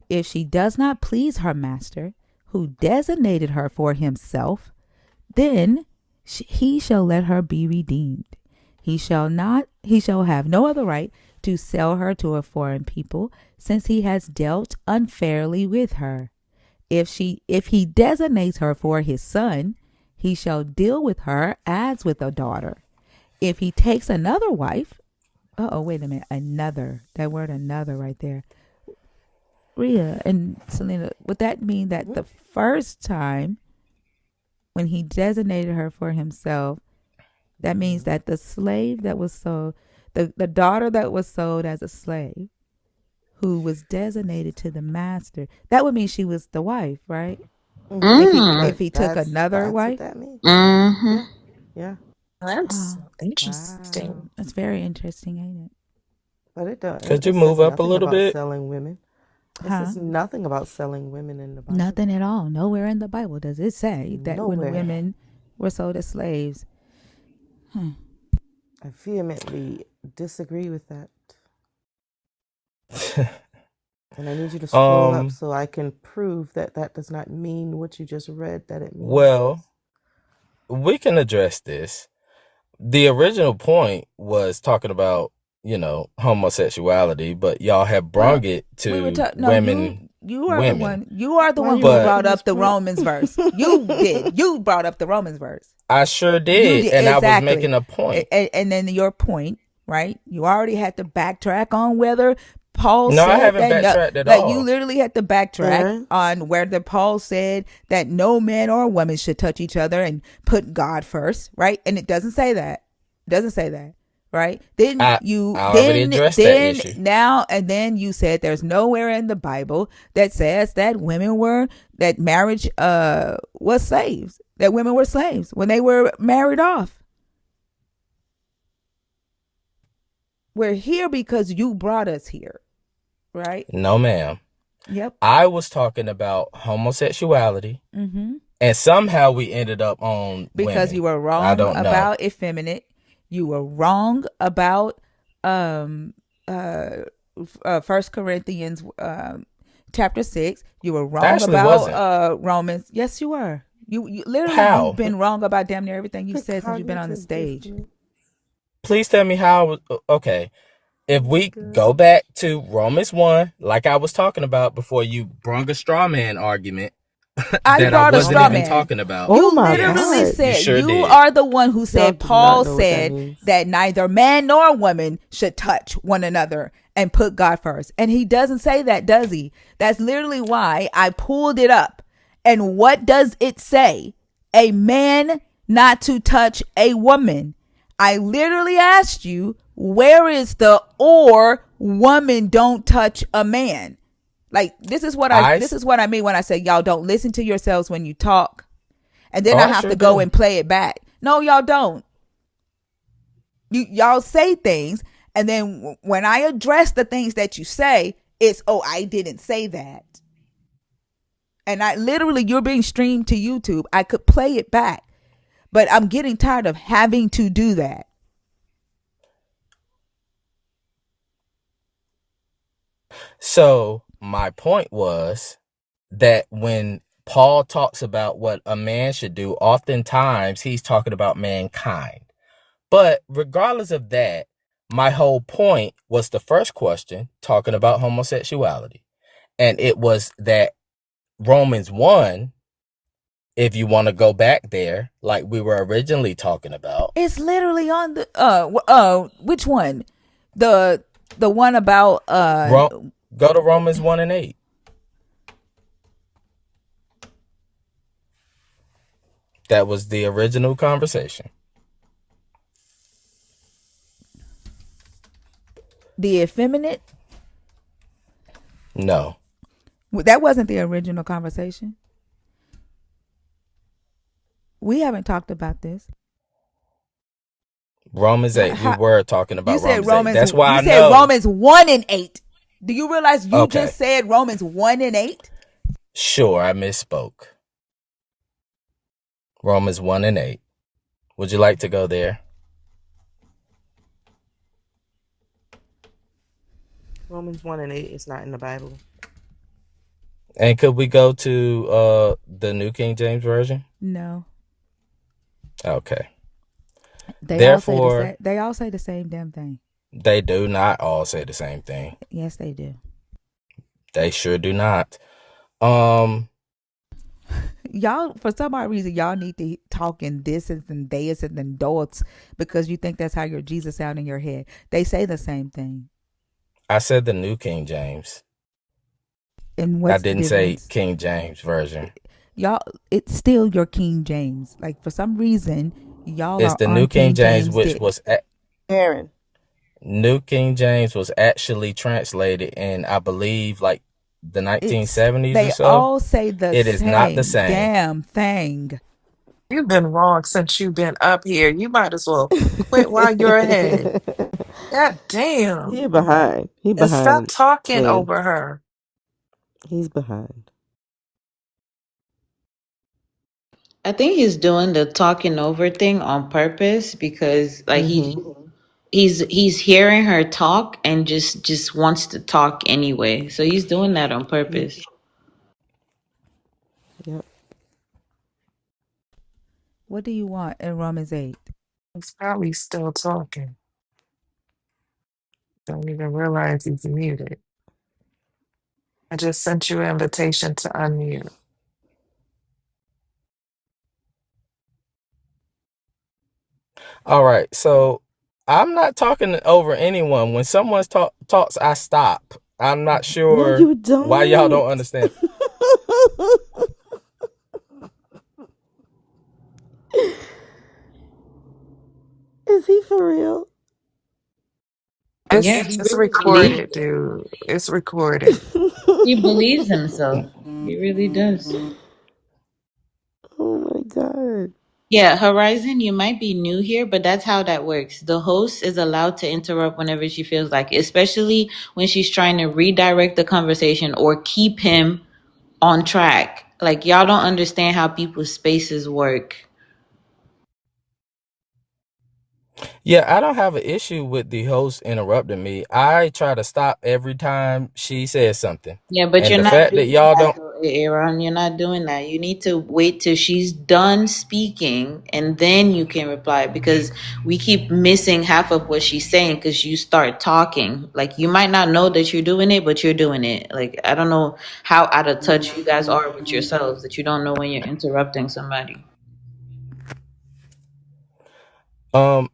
If she does not please her master, who designated her for himself, then he shall let her be redeemed. He shall have no other right to sell her to a foreign people, since he has dealt unfairly with her. If he designates her for his son, he shall deal with her as with a daughter. If he takes another wife, wait a minute, another. That word another right there. Rhea and Selena, would that mean that the first time when he designated her for himself, that means that the slave that was sold, the daughter that was sold as a slave, who was designated to the master, that would mean she was the wife, right? Mm-hmm. If he took another That's what wife. that means. Mm-hmm. Yeah. Yeah. That's Oh, interesting. wow. That's very interesting, ain't it? But it don't. Could you It move says up a nothing little about bit? selling women. It Huh? says nothing about selling women in the Bible. Nothing at all. Nowhere in the Bible does it say that when Nowhere. women were sold as slaves. I vehemently disagree with that. And I need you to scroll up um, so I can prove that that does not mean what you just read that it means. well, we can address this. The original point was talking about, homosexuality, but y'all have Well, brung it we were to talking. No, women. you are the Women. one. You are the Why one you who not But brought letting us up the prove? Romans verse. You did. You brought up the Romans verse. I sure You did, did and I was exactly. making a point. And then your point, right? You already had to backtrack on whether Paul No, I said haven't that. No, backtracked at like you all. literally had to backtrack Aaron, on whether Paul said that no man or woman should touch each other and put God first, right? And it doesn't say that. It doesn't say that. Right? Then I you I already addressed that issue. now and then you said there's nowhere in the Bible that says that marriage was slaves. That women were slaves when they were married off. We're here because you brought us here, right? No, ma'am. Yep. I was talking about homosexuality, Mm-hmm. and somehow we ended up on Because you women. were I wrong don't know. about effeminate. You were wrong about um uh First Corinthians chapter 6. You were I wrong actually about wasn't. Romans. Yes, you were. You literally you've How? been wrong about damn near everything you've the said since you've been on the cognitive stage. dissonance. Please tell me how. Okay. If Oh my we go gosh. back to Romans 1, like I was talking about before you brung a straw man argument I that I brought a wasn't straw even Oh, man. talking about. oh You my literally Yes, God. you said, sure you did. are the one who Y'all said, do not Paul know what that said means. that neither man nor woman should touch one another and put God first. And he doesn't say that, does he? That's literally why I pulled it up. And what does it say? A man not to touch a woman. I literally asked you, where is the or woman don't touch a man? Like I, this is what I mean when I say y'all don't listen to yourselves when you talk. And then oh, I I have sure to go do. and play it back. No, y'all don't. Y'all say things, and then when I address the things that you say, it's I didn't say that. And I literally, you're being streamed to YouTube. I could play it back, but I'm getting tired of having to do that. So my point was that when Paul talks about what a man should do, oftentimes he's talking about mankind. But regardless of that, my whole point was the first question talking about homosexuality. And it was that Romans 1, if you want to go back there, like we were originally talking about, It's literally on the which one? The the one about go to Romans 1 and 8. That was the original conversation. the effeminate. No. That wasn't the original conversation. We haven't talked about this. Romans 8. We How, were talking you about said Romans 8. Romans. That's why You I said know. Romans 1 and 8. Do you realize you Okay. just said Romans 1 and 8? Sure, I misspoke. Romans 1 and 8. Would you like to go there? Romans 1 and 8 is not in the Bible. And could we go to the New King James Version? No. Okay. They all say the Therefore, same. They all say the same damn thing. they do not all say the same thing. Yes, they do. They sure do not. Um, Y'all, for some odd reason, y'all need to talk in thises and theises and dots because you think that's how your Jesus sound in your head. They say the same thing. I said the New King James. And I what's the didn't say difference? King James Version. Y'all, it's still your King James. Like, for some reason, y'all It's are the on New King King James, James which dick. was Aaron. New King James was actually translated in, I believe, like the It's 1970s or they so. all say the It is not the same same. damn thing. You've been wrong since you've been up here. You might as well quit while you're ahead. God damn. He behind. He And stop behind. talking Twin. over her. He's behind. I think he's doing the talking over thing on purpose because like Mm-hmm. he's hearing her talk and just wants to talk anyway. So he's doing that on Yep. purpose. Yep. What do you want in Romans 8? He's probably still talking. Don't even realize he's muted. I just sent you an invitation to unmute. All right. So I'm not talking over anyone. When someone talks, I stop. I'm not No, sure you why y'all don't don't. understand. Is he for real? Yeah, It's he it's really believes recorded, dude. It's recorded. he believes himself. He really does. Oh my god. Yeah, Horizon, you might be new here, but that's how that works. The host is allowed to interrupt whenever she feels like, especially when she's trying to redirect the conversation or keep him on track. Like y'all don't understand how people's spaces work. Yeah, I don't have an issue with the host interrupting me. I try to stop every time she says something. Yeah, but And you're the not fact that doing y'all that don't, though, Aaron. You're not doing that. You need to wait till she's done speaking and then you can reply because we keep missing half of what she's saying because you start talking. Like you might not know that you're doing it, but you're doing it. Like I don't know how out of touch you guys are with yourselves that you don't know when you're interrupting somebody.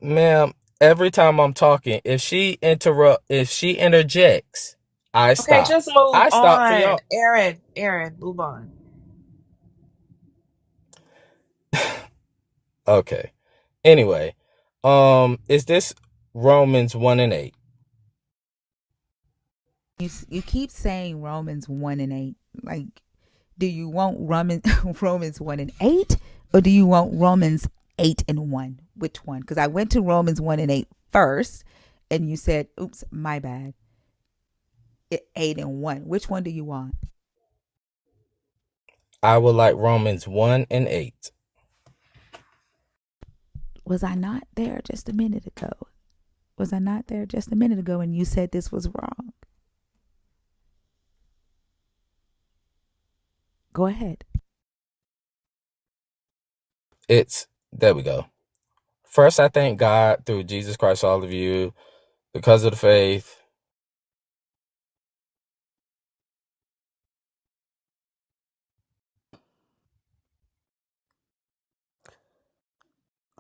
ma'am, every time I'm talking, if she interjects, I Okay, stop. just move I stop for on. y'all. Aaron, move on. Okay. Anyway, is this Romans 1 and 8? You keep saying Romans 1 and 8. Like, do you want Romans 1 and 8 or do you want Romans 8 and 1? Which one? Because I went to Romans 1 and 8 first and you said, oops, my bad. 8 and 1. Which one do you want? I would like Romans 1 and 8. Was I not there just a minute ago? Was I not there just a minute ago and you said this was wrong? Go ahead. There we go. First, I thank God through Jesus Christ, all of you, because of the faith.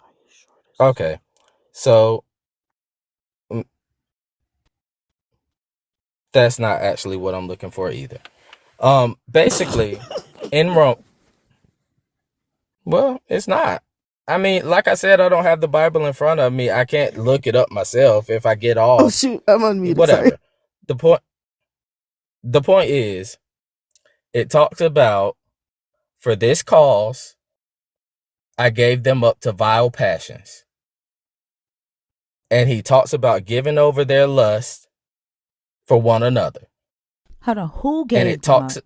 Are you sure this is Okay. So mm, that's not actually what I'm looking for either. Basically, in Rome, well, it's not. I mean, like I said, I don't have the Bible in front of me. I can't look it up myself if I get Oh off. shoot, I'm unmuted, sorry. Whatever. The point. The point is, it talks about for this cause I gave them up to vile passions, and he talks about giving over their lust for one another, Hold on. Who and gave it them talks. up?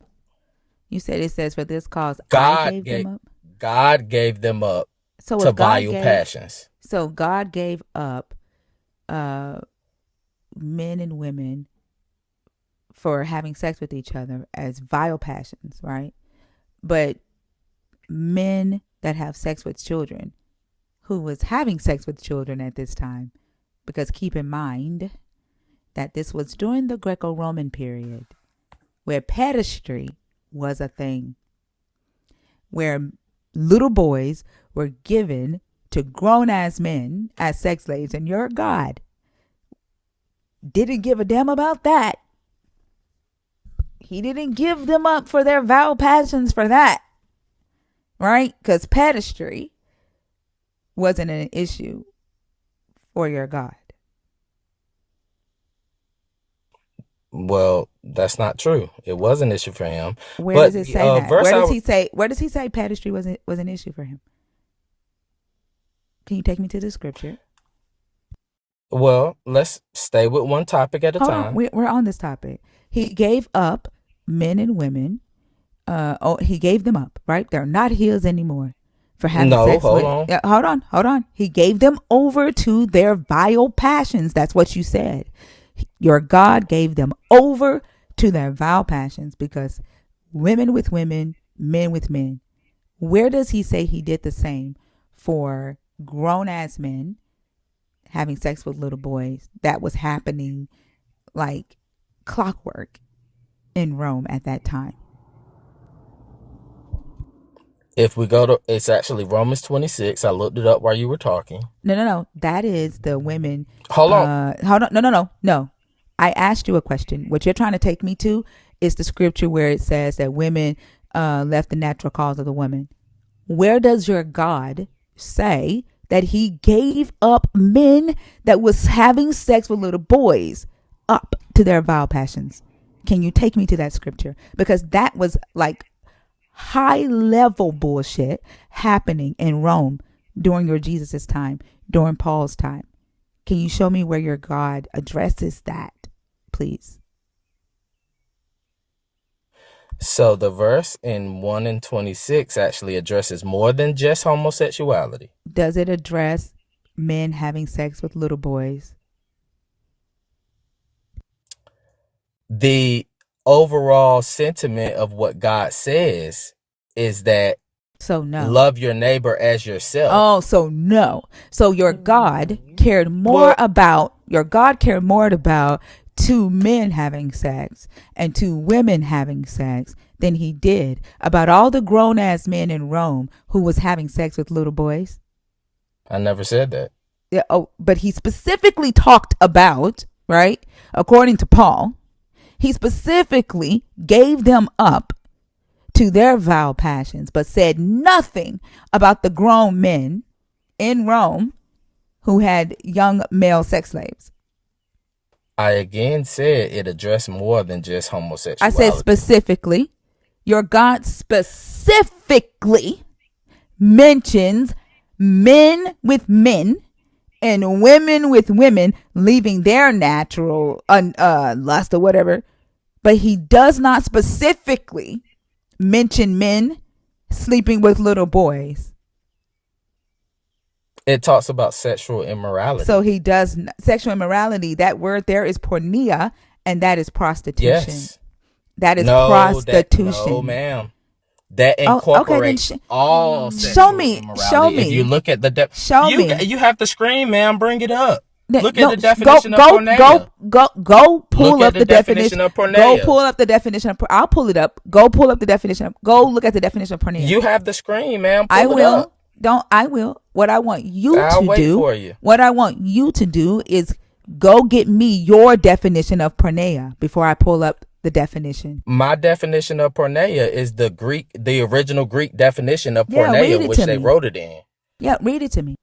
You said it says for this cause I God gave them gave up. God gave them up So to if God vile gave, passions. so God gave up uh, men and women for having sex with each other as vile passions, right? But men that have sex with children, who was having sex with children at this time, because keep in mind that this was during the Greco-Roman period where pederasty was a thing, where little boys were given to grown-ass men as sex slaves, and your God didn't give a damn about that. He didn't give them up for their vile passions for that, right? Because pederasty wasn't an issue for your God. Well, that's not true. It was an issue for him. Where But does it say that? verse Where does I he say? Where does he say pederasty was an issue for him? Can you take me to the scripture? well, let's stay with one topic at a Hold on, time. we're on this topic. He gave up men and women. He gave them up. Right? They're not his anymore for having No, sex hold with. on. Hold on. He gave them over to their vile passions. That's what you said. Your God gave them over to their vile passions because women with women, men with men. Where does he say he did the same for grown ass men having sex with little boys? That was happening like clockwork in Rome at that time. If we go to, it's actually Romans 26. I looked it up while you were talking. No. That is the women. Hold on. Hold on. No. I asked you a question. What you're trying to take me to is the scripture where it says that women left the natural cause of the woman. Where does your God say that he gave up men that was having sex with little boys up to their vile passions? Can you take me to that scripture? Because that was like high level bullshit happening in Rome during your Jesus's time, during Paul's time. Can you show me where your God addresses that, please? So the verse in 1 and 26 actually addresses more than just homosexuality. Does it address men having sex with little boys? The overall sentiment of what God says is that So no. love your neighbor as yourself. Oh, so no. So your God cared more Well, about two men having sex and two women having sex than he did about all the grown ass men in Rome who was having sex with little boys. I never said that. Yeah, oh, but he specifically talked about, right? According to Paul, he specifically gave them up to their vile passions, but said nothing about the grown men in Rome who had young male sex slaves. I again said it addressed more than just I homosexuality. said specifically. Your God specifically mentions men with men and women with women leaving their natural lust or whatever, but he does not specifically mention men sleeping with little boys. It talks about sexual immorality. So he does sexual immorality. That word there is porneia, and that is prostitution. Yes. That is No, prostitution. no, ma'am. That Oh, okay, then incorporates all show sexual me. immorality. Show me. If you look at the show me. you have to scream, ma'am. Bring it up. Look at No, the definition of porneia. Go pull Look up at the definition of porneia. Go pull up the definition of. I'll pull it up. Go pull up the definition. Go look at the definition of porneia. You have the screen, ma'am. Pull I it will. up. I will. What I want you I'll to wait do. for you. What I want you to do is go get me your definition of porneia before I pull up the definition. My definition of porneia is the original Greek definition of Yeah, read porneia, it which to they me. wrote it in. Yeah, read it to me.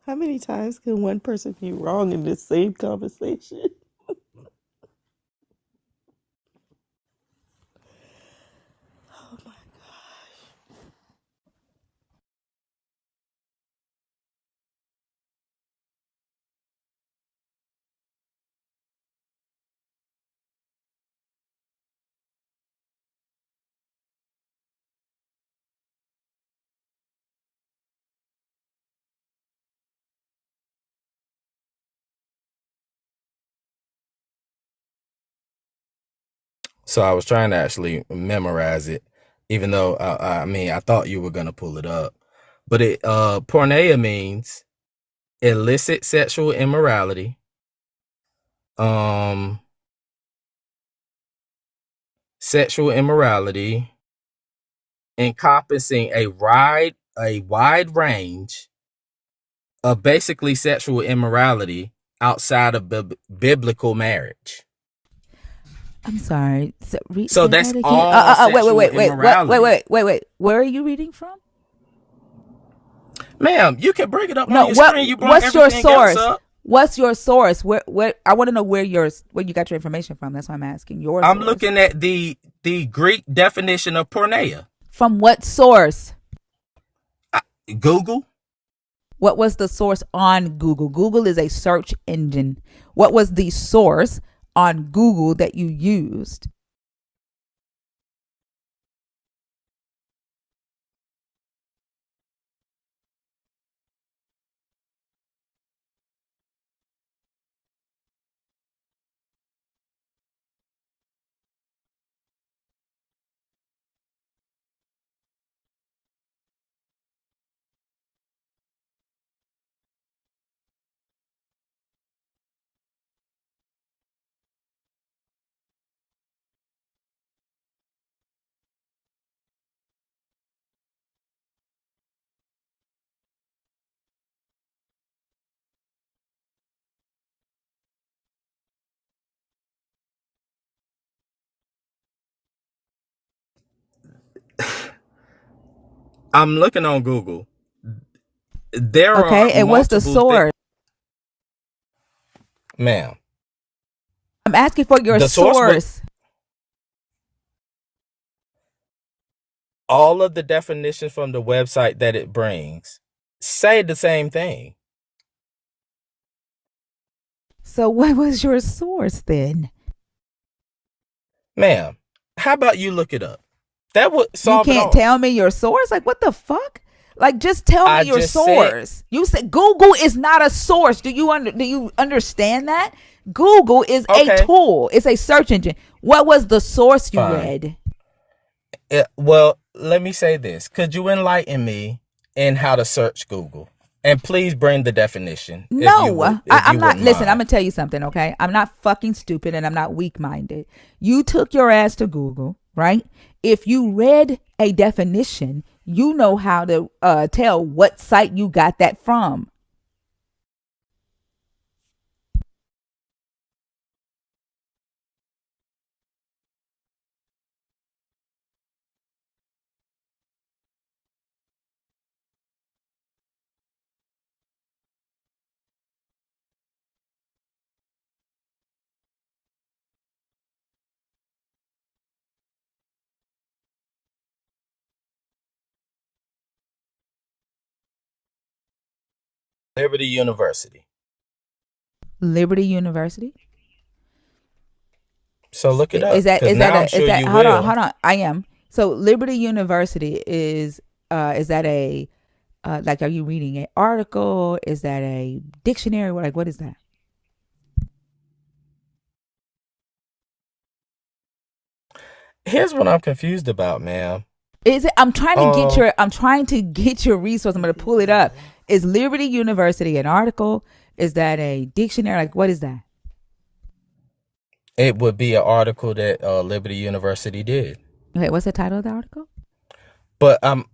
How many times can one person be wrong in this same conversation? Oh my gosh. So I was trying to actually memorize it, even though I mean I thought you were gonna pull it up. But it porneia means illicit sexual immorality, um, sexual immorality encompassing a wide range of basically sexual immorality outside of biblical marriage. I'm sorry. So Say that's that again. all Wait, wait, sexual wait, wait. What? Wait, immorality. wait, wait, wait. Where are you reading from? Ma'am, you can bring it up on No. your What? screen. You brought What's your everything else source? up. What's your source? Where? I want to know where you got your information from. That's why I'm asking your I'm source. looking at the Greek definition of porneia. From what source? Google. What was the source on Google? Google is a search engine. What was the source on Google that you used? I'm looking on Google. There are Okay, and what's the multiple things. source? Ma'am, I'm asking for your the source would source. all of the definitions from the website that it brings say the same thing. So what was your source then? Ma'am, how about you look it up? That would You solve it can't all. tell me your source? Like what the fuck? Like just tell me I your just said, source. You said Google is not a source. Do you understand that? Google is a okay, tool. It's a search engine. What was the source you fine. read? Well, let me say this. Could you enlighten me in how to search Google? And please bring the definition No, if I'm you not. wouldn't Listen, I'm mind. gonna tell you something, okay? I'm not fucking stupid and I'm not weak minded. You took your ass to Google, right? If you read a definition, you know how to tell what site you got that from. Liberty University. Liberty University. So look it Is up that because is that now I'm a is sure that you hold on, will. hold on. I am. So Liberty University is that a like are you reading an article? Is that a dictionary? What is that? Here's what I'm confused about, ma'am. Is it Um, I'm trying to get your resource. I'm gonna pull it up. Is Liberty University an article? Is that a dictionary? Like what is that? it would be an article that Liberty University did, Okay, what's the title of the article? but I'm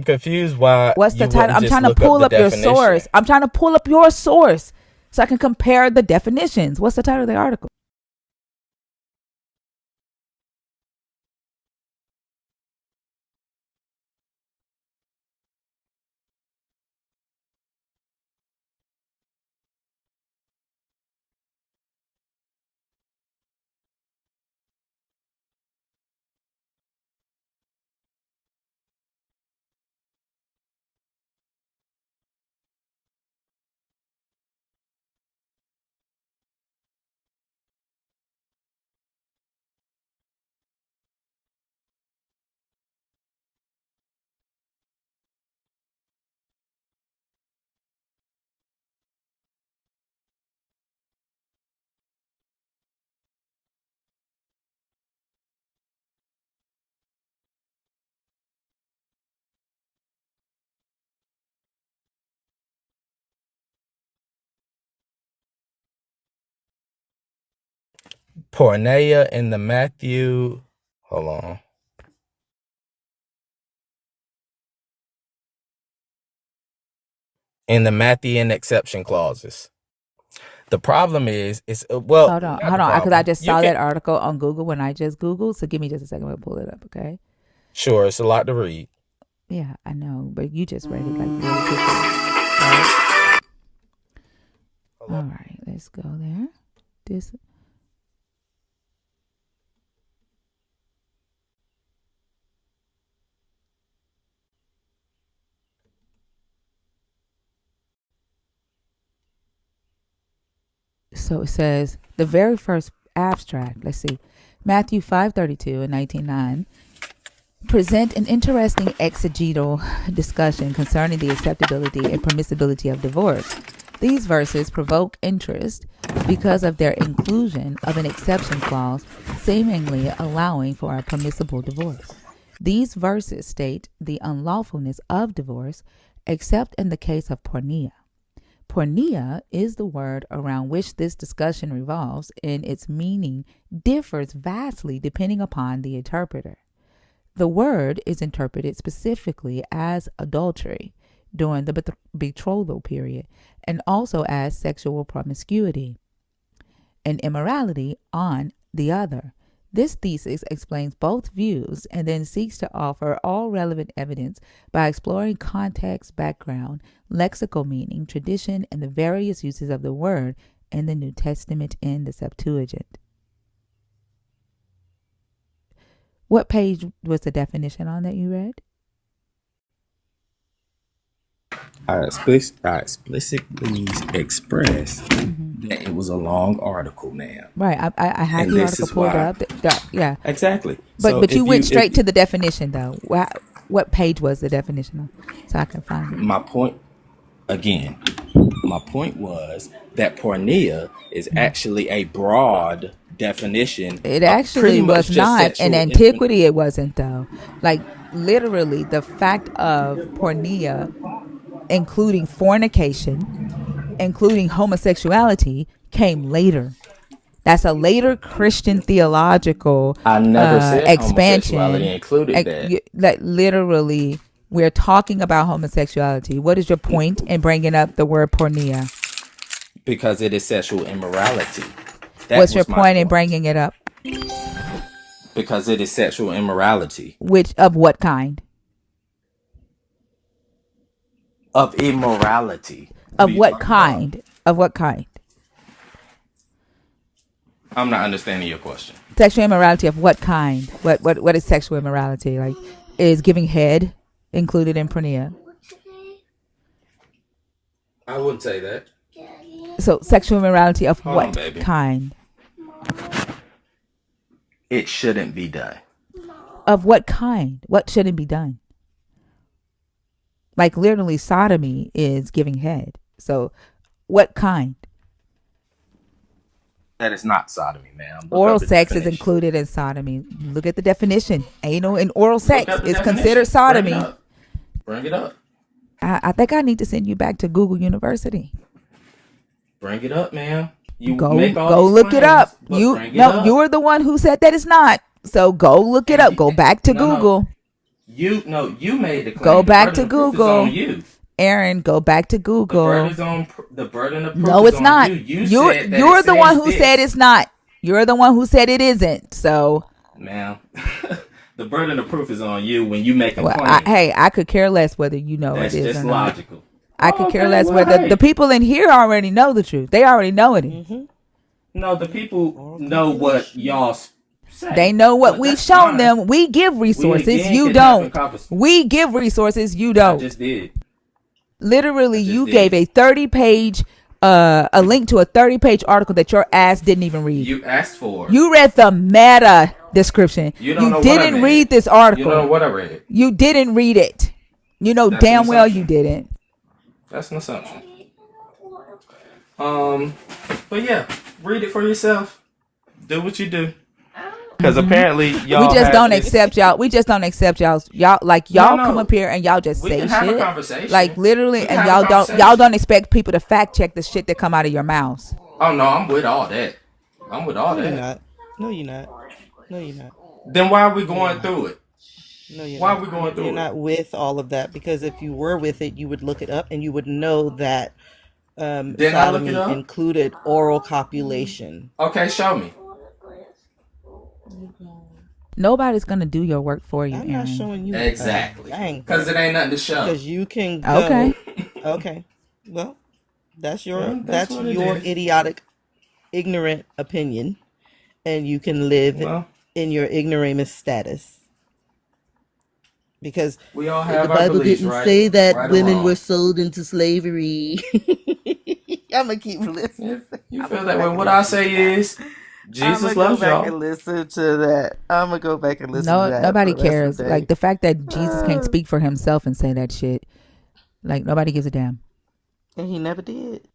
confused why What's the you title? wouldn't I'm just trying to look up pull the up your definition. source. I'm trying to pull up your source so I can compare the definitions. What's the title of the article? porneia in the Matthew. Hold on. In the Matthean exception clauses. The problem is, well, Hold not on, the because I problem. just You saw can that article on Google when I just Googled. So give me just a second, we'll pull it up, okay? sure, it's a lot to read. Yeah, I know, but you just read it like really quickly, right? Hello? All right, let's go there. This. So it says the very first abstract. Let's see, Matthew 5:32 and 19:9 present an interesting exegetal discussion concerning the acceptability and permissibility of divorce. These verses provoke interest because of their inclusion of an exception clause, seemingly allowing for a permissible divorce. These verses state the unlawfulness of divorce, except in the case of porneia. Porneia is the word around which this discussion revolves, and its meaning differs vastly depending upon the interpreter. The word is interpreted specifically as adultery during the betrothal period, and also as sexual promiscuity and immorality on the other. This thesis explains both views and then seeks to offer all relevant evidence by exploring context, background, lexical meaning, tradition, and the various uses of the word in the New Testament and the Septuagint. What page was the definition on that you read? I explicitly expressed that it was a long article, ma'am. Right. I had And the this article is pulled why. up. Yeah. Exactly. But So you if went you, straight to the definition though. What page was the definition on? So I can find it. my point again, my point was that pornea is actually a broad definition It of pretty actually much was just not. In sexual. antiquity, it wasn't though. Like literally, the fact of porneia, including fornication, including homosexuality, came later. That's a later Christian theological I never said homosexuality expansion. included that Like literally, we're talking about homosexuality. What is your point in bringing up the word porneia? because it is sexual immorality. That What's your was my point in point. bringing it up? Because it is sexual immorality. Which of what kind? Of immorality. What are Of you what talking about? kind? Of what kind? I'm not understanding your question. Sexual immorality of what kind? What is sexual immorality? Like, is giving head included in porneia? I wouldn't say that. So sexual immorality of Hold on, what baby. kind? It shouldn't be done. Of what kind? What shouldn't be done? Like literally, sodomy is giving head. So, what kind? That is not sodomy, ma'am. Look Oral up the sex is definition. included in sodomy. Look at the definition. Anal and oral Look sex up the is definition. considered sodomy. Bring it up. Bring it up. I think I need to send you back to Google University. Bring it up, ma'am. You Go make all go these look it claims, up. but You bring it no, up. you're the one who said that it's not. So go look it And up. Go back to no, Google. You made the claim. Go The back burden to of proof is Google. on you. Aaron, go back to The Google. burden is on. The burden of proof No, is it's on not. you. You're Said that you're it the one says who this. said it's not. You're the one who said it isn't. So, Ma'am, the burden of proof is on you when you make a well, claim. I could care less whether you know That's it is just or not. logical. I could care Okay, less well, whether hey. the people in here already know the truth. They already know it is. No, the people know what y'all say. They know what But we've that's shown fine. them. We give resources. again You can have a don't. conversation. We give resources. You I don't. just did. Literally, I just you did. gave a 30-page, a link to a 30-page article that your ass didn't even read. You asked for it. You read the meta description. You don't know what didn't I read. read this You article. don't know what I read. You didn't read it. You know That's an damn well you assumption. didn't. That's an assumption. But yeah, read it for yourself. Do what you do. Because apparently y'all We just have don't this- accept y'all. We just don't accept y'all. Y'all like No, y'all no. come up here and y'all just We say can have a shit. conversation. Like literally, We can and have a y'all don't expect people to fact check the shit that come out of your mouths. Oh no, I'm with all that. I'm with all No, you're that. not. No, you're not. No, you're not. Then why are we No, you're going not. through it? No, you're Why are not. we going You're through it? not with all of that, because if you were with it, you would look it up and you would know that Didn't I look it sodomy up? included oral copulation. Okay, show me. Nobody's gonna do your work for you, I'm not Aaron. showing you a Exactly. dang Because it thing, ain't nothing to show. because you can Okay. go. Okay, well, Well, that's that's what it your is. idiotic, ignorant opinion, and you can live Well, in your ignoramus status, because we all the have our Bible beliefs, didn't right? say that Right or women were wrong. sold into slavery. I'm gonna keep listening. If you I'm gonna feel go that way, back and what I listen to say that. is I'm Jesus gonna go loves back y'all. and listen to that. I'm gonna go back and listen to No, that for nobody the rest of cares. the Like day. the fact that Jesus can't speak for himself and say that shit. Like nobody gives a damn. And he never did.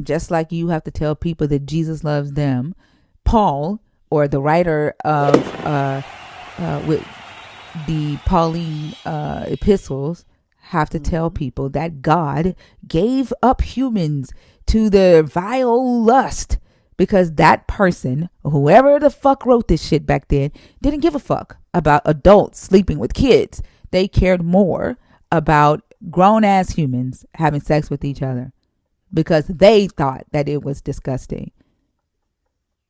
Just like you have to tell people that Jesus loves them, Paul or the writer of with the Pauline epistles have to tell Mm-hmm. people that God gave up humans to the vile lust because that person, whoever the fuck wrote this shit back then, didn't give a fuck about adults sleeping with kids. They cared more about grown ass humans having sex with each other because they thought that it was disgusting.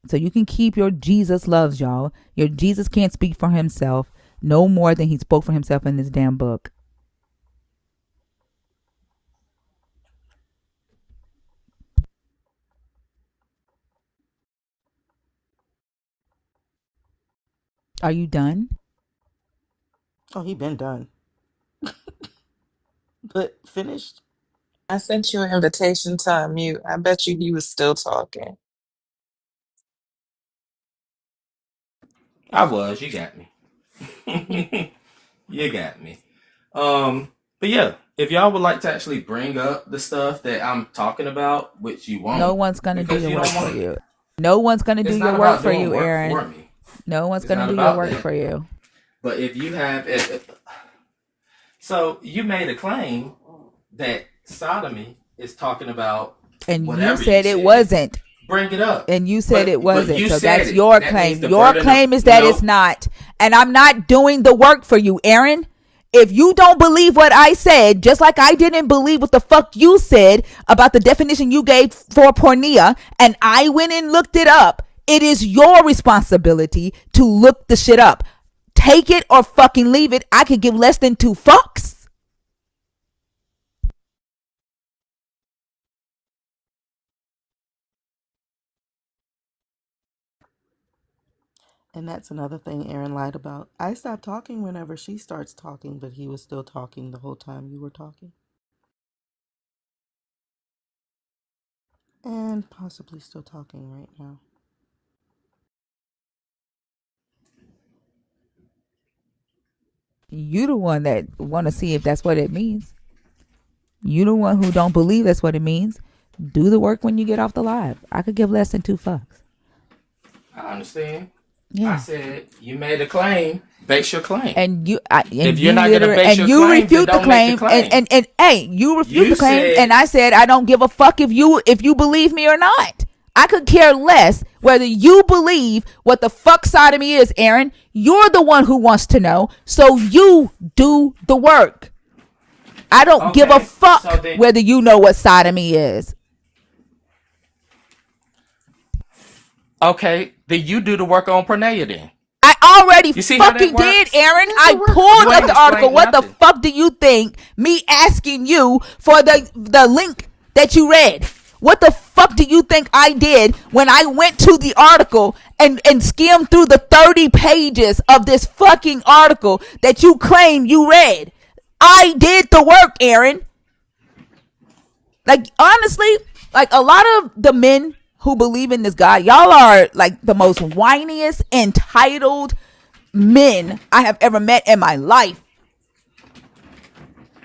So you can keep your Jesus loves y'all. Your Jesus can't speak for himself no more than he spoke for himself in this damn book. Are you done? Oh, he been done, but finished. I sent you an invitation to unmute. I bet you he was still talking. I was. You got me. You got me. But yeah, if y'all would like to actually bring up the stuff that I'm talking about, which you No won't, one's going to do because your you work don't for want to. you. No one's going to do It's your not work about for doing you, work Aaron. for me. No one's It's going to not do your about work that. for you. But if you have, so you made a claim that sodomy is talking about And you whatever you said it said. wasn't. Bring it up. And you said it But wasn't. you So said that's it. your That means claim. the Your burden of claim is that it's no. not. And I'm not doing the work for you, Aaron. If you don't believe what I said, just like I didn't believe what the fuck you said about the definition you gave for pornea, and I went and looked it up, it is your responsibility to look the shit up. Take it or fucking leave it. I could give less than two fucks. And that's another thing Aaron lied about. I stopped talking whenever she starts talking, but he was still talking the whole time you were talking. And possibly still talking right now. You the one that want to see if that's what it means. You the one who don't believe that's what it means. Do the work when you get off the live. I could give less than two fucks. I understand. I Yeah. said you made a claim. Base your claim. And If and you're you not gonna literally base and your you claim, then refute the don't make the claim and, claim. hey, you refute You the claim and said I said I don't give a fuck if you believe me or not. I could care less whether you believe what the fuck sodomy is, Aaron. You're the one who wants to know, so you do the work. I don't give a okay. So fuck then, whether you know what sodomy is. okay, then you do the work on Pranaya then. I already You see how that fucking did, works? Aaron. Where's the I work pulled You up ain't the part? article. explained What the nothing. fuck do you think? Me asking you for the link that you read. What the fuck do you think I did when I went to the article and skimmed through the 30 pages of this fucking article that you claim you read? I did the work, Aaron. Like honestly, like a lot of the men who believe in this God, y'all are like the most whiniest, entitled men I have ever met in my life.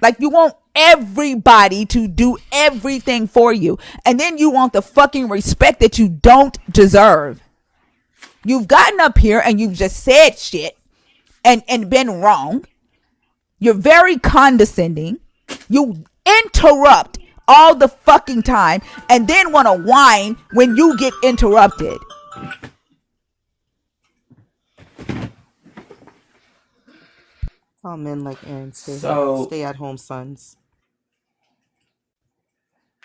Like you want everybody to do everything for you, and then you want the fucking respect that you don't deserve. You've gotten up here and you've just said shit and been wrong. You're very condescending. You interrupt all the fucking time and then want to whine when you get interrupted. All men like Aaron So stay at home sons.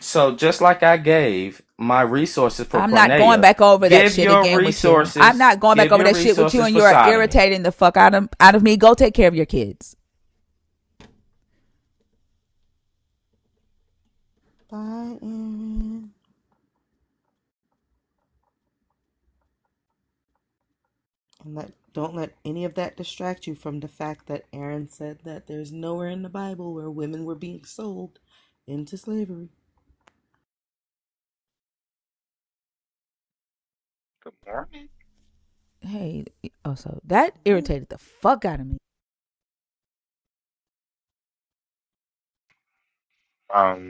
so just like I gave my resources for I'm not going Cornelia, back over that give shit your again with you. I'm resources, not going back give over your that shit with you, resources and for you are sodomy. irritating the fuck out of me. Go take care of your kids. Bye, Aaron. And don't let any of that distract you from the fact that Aaron said that there's nowhere in the Bible where women were being sold into slavery. Good morning. Hey, so that irritated the fuck out of me.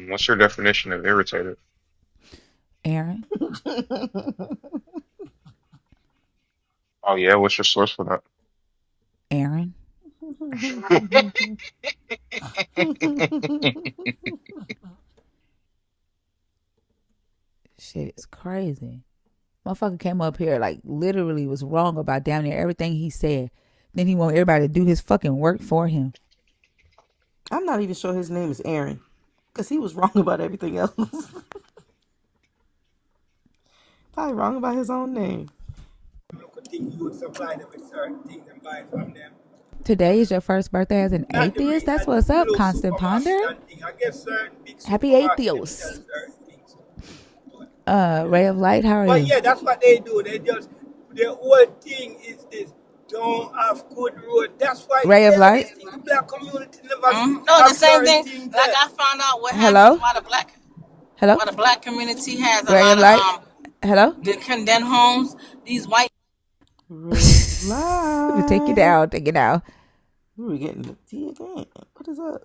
What's your definition of irritated? Aaron, Oh yeah, what's your source for Aaron, that? shit is crazy. Motherfucker came up here like literally was wrong about damn near everything he said. Then he want everybody to do his fucking work for him. I'm not even sure his name is Aaron, because he was wrong about everything else. Probably wrong about his own name. Think you would supply them with certain things and buy from them. Today is your first birthday as an Not the atheist? real, That's and what's up, little Constant Ponder. supermarket and thing. I guess certain big Happy supermarket them sell atheist. certain things. Ray of Light, how are But you? yeah, that's what they do. They just the whole thing is this. Don't have good road. That's why Ray of every Light? single black community never No, the have same certain thing. things Like there. I found out what happens Hello? Hello? why the black community has a Ray of lot Light? of Hello? the condemned homes. These white Ray of Take it light. down. Take it down. We were getting the tea again. What is up?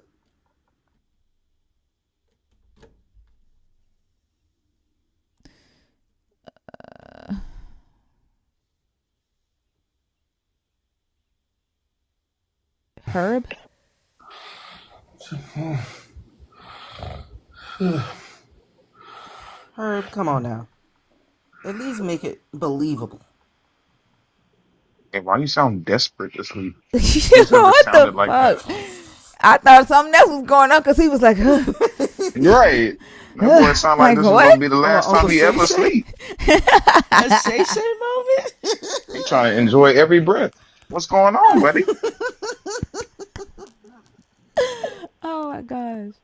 Herb? Herb, come on now. At least make it believable. Hey, why you sound desperate this week? Who's ever What the sounded like that? fuck? I thought something else was going on because he was like, huh, Right. That boy sound like like this is gonna what? be the Oh, last time Uncle he Shay ever Shay? sleep. A Shay Shay moment? He trying to enjoy every breath. What's going on, buddy? Oh my gosh.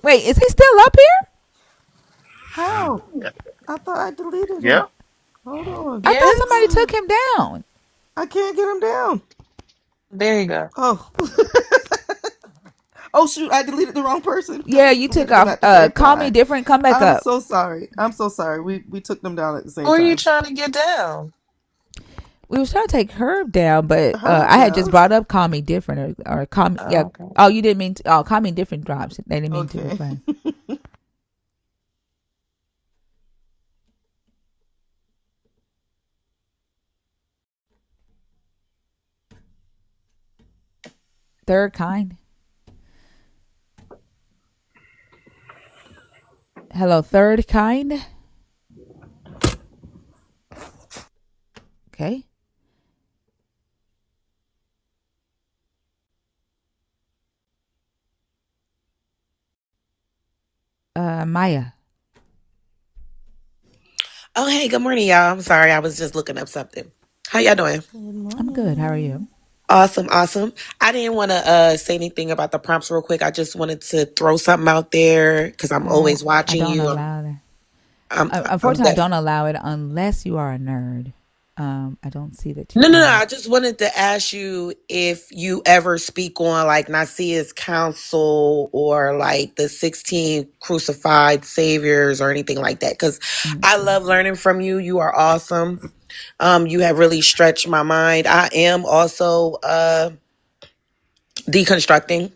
Wait, is he still up here? How? Yeah. I thought I deleted him. Yeah. Hold on. I thought Yes. somebody took him down. I can't get him down. There you go. Oh. Oh shoot, I deleted the wrong person. Yeah, you We had took to do them off. at the same Call me time. different. Come back I'm up. so sorry. I'm so sorry. We took them down at the Who same are you time. trying to get down? We was trying to take Herb down, but Herb I had just down. brought up Call Me Different or Call Me. Yeah. Oh, okay. Oh, you didn't mean to. Oh, Call Me Different drops. They didn't mean to Okay. reply. Third kind. Hello, third kind. Okay. Maya. Oh, hey, good morning, y'all. I'm sorry, I was just looking up something. How y'all doing? Good I'm good. How are you? morning. Awesome, awesome. I didn't want to say anything about the prompts real quick. I just wanted to throw something out there because I'm always I watching don't you. allow that. I'm Unfortunately, I don't allow it unless you are a nerd. I don't see that you no. are. I just wanted to ask you if you ever speak on like Nicaea's council or like the 16 crucified saviors or anything like that. Because I Mm-mm. love learning from you. You are awesome. You have really stretched my mind. I am also deconstructing.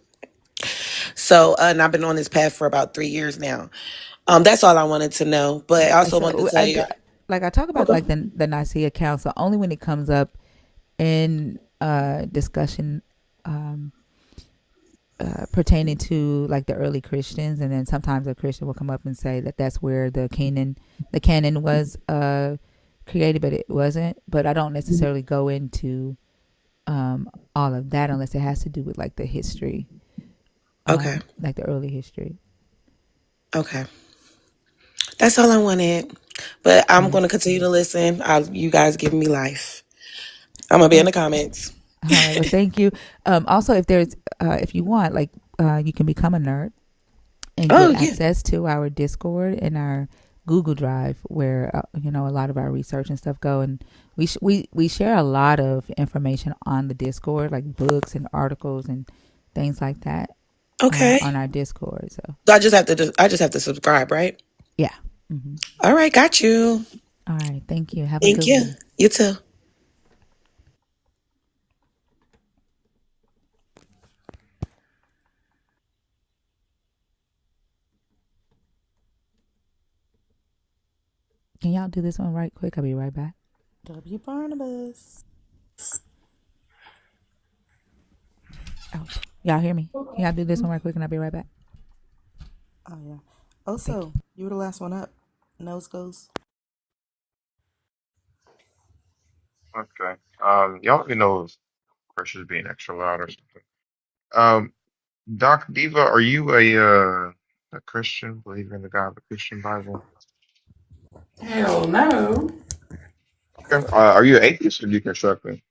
So, and I've been on this path for about 3 years now. That's all I wanted to know. But I also wanted to So tell you. I talk about like the Nicaea Council only when it comes up in discussion, pertaining to like the early Christians, and then sometimes a Christian will come up and say that that's where the canon was created, but it wasn't. But I don't necessarily go into all of that unless it has to do with like the history, Okay. like the early history. Okay. That's all I wanted. But I'm going to Nice. continue to listen. You guys giving me life. I'm going to be in the Okay. comments. All right. Well, thank you. Also, if you want, like, you can become a nerd and Oh, get yeah. access to our Discord and our Google Drive, where a lot of our research and stuff go, and we share a lot of information on the Discord, like books and articles and things like that, Okay. on our Discord. So So I just have to subscribe, right? yeah. Mm-hmm. All right. Got you. All right. Thank you. Have a Thank good you. one. You too. Can y'all do this one right quick? I'll be right back. W. Barnabas. Oh, y'all hear me? Can y'all do this one right quick and I'll be right back? Oh yeah. Thank Also, you were the last one up. Nose goes. Okay. Y'all let me know if pressure's being extra loud or something. Um, Doc Diva, are you a Christian, believe in the God of the Christian Bible? Hell no. Okay. Are you an atheist or deconstructing?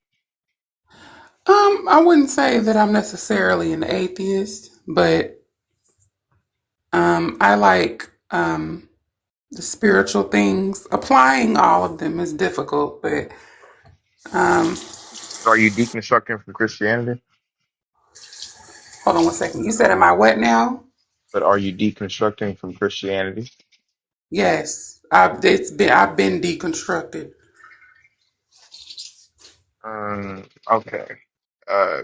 I wouldn't say that I'm necessarily an atheist, but I like the spiritual things. Applying all of them is difficult, but um, So are you deconstructing from Christianity? hold on one second. You said, "Am I what now?" But are you deconstructing from Christianity? Yes, I've been deconstructed. Okay. Uh,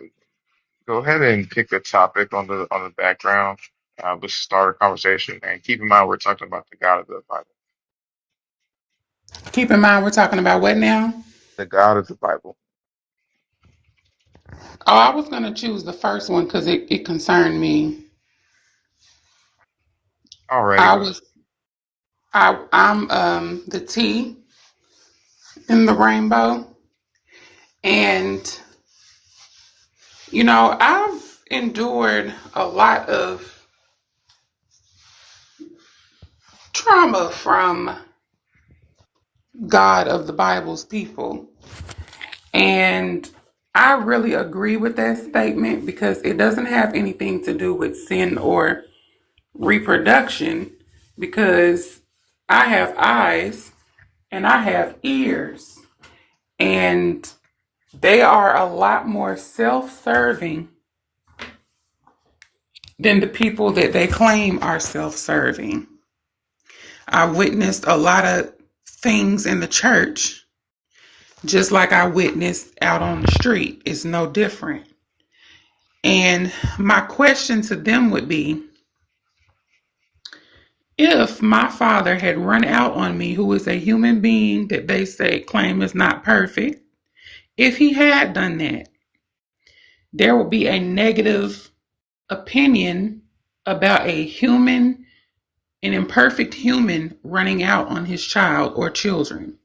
Go ahead and pick a topic on the background. Let's start a conversation, and keep in mind we're talking about the God of the Bible. Keep in mind, we're talking about what now? The God of the Bible. Oh, I was gonna choose the first one because it concerned me. Alrighty. I was I'm the T in the rainbow, and I've endured a lot of trauma from God of the Bible's people. And I really agree with that statement because it doesn't have anything to do with sin or reproduction, because I have eyes and I have ears, and they are a lot more self serving than the people that they claim are self serving. I witnessed a lot of things in the church, just like I witnessed out on the street. It's no different. And my question to them would be, if my father had run out on me, who is a human being that they say claim is not perfect, if he had done that, there would be a negative opinion about a human, an imperfect human running out on his child or children.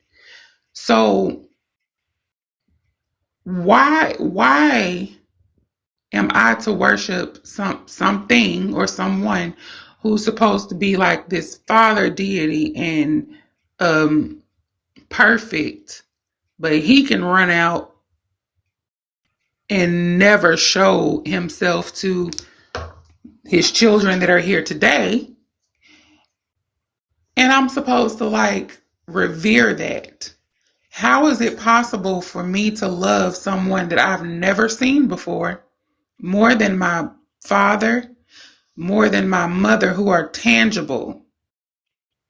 So why am I to worship something or someone who's supposed to be like this father deity and perfect, but he can run out and never show himself to his children that are here today, and I'm supposed to like revere that? How is it possible for me to love someone that I've never seen before more than my father, more than my mother, who are tangible,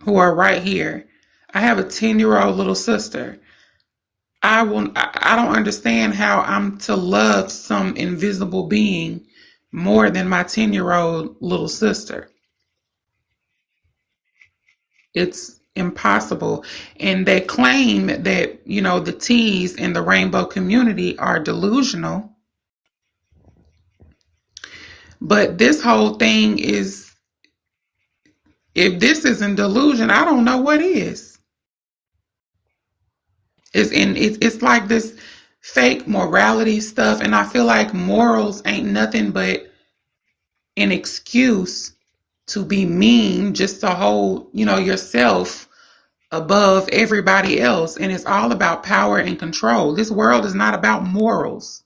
who are right here? I have a 10-year-old little sister. I don't understand how I'm to love some invisible being more than my 10-year-old little sister. It's impossible. And they claim that, the T's in the rainbow community are delusional. But this whole thing is, if this isn't delusion, I don't know what is. It's like this fake morality stuff, and I feel like morals ain't nothing but an excuse to be mean, just to hold, yourself above everybody else. And it's all about power and control. This world is not about morals.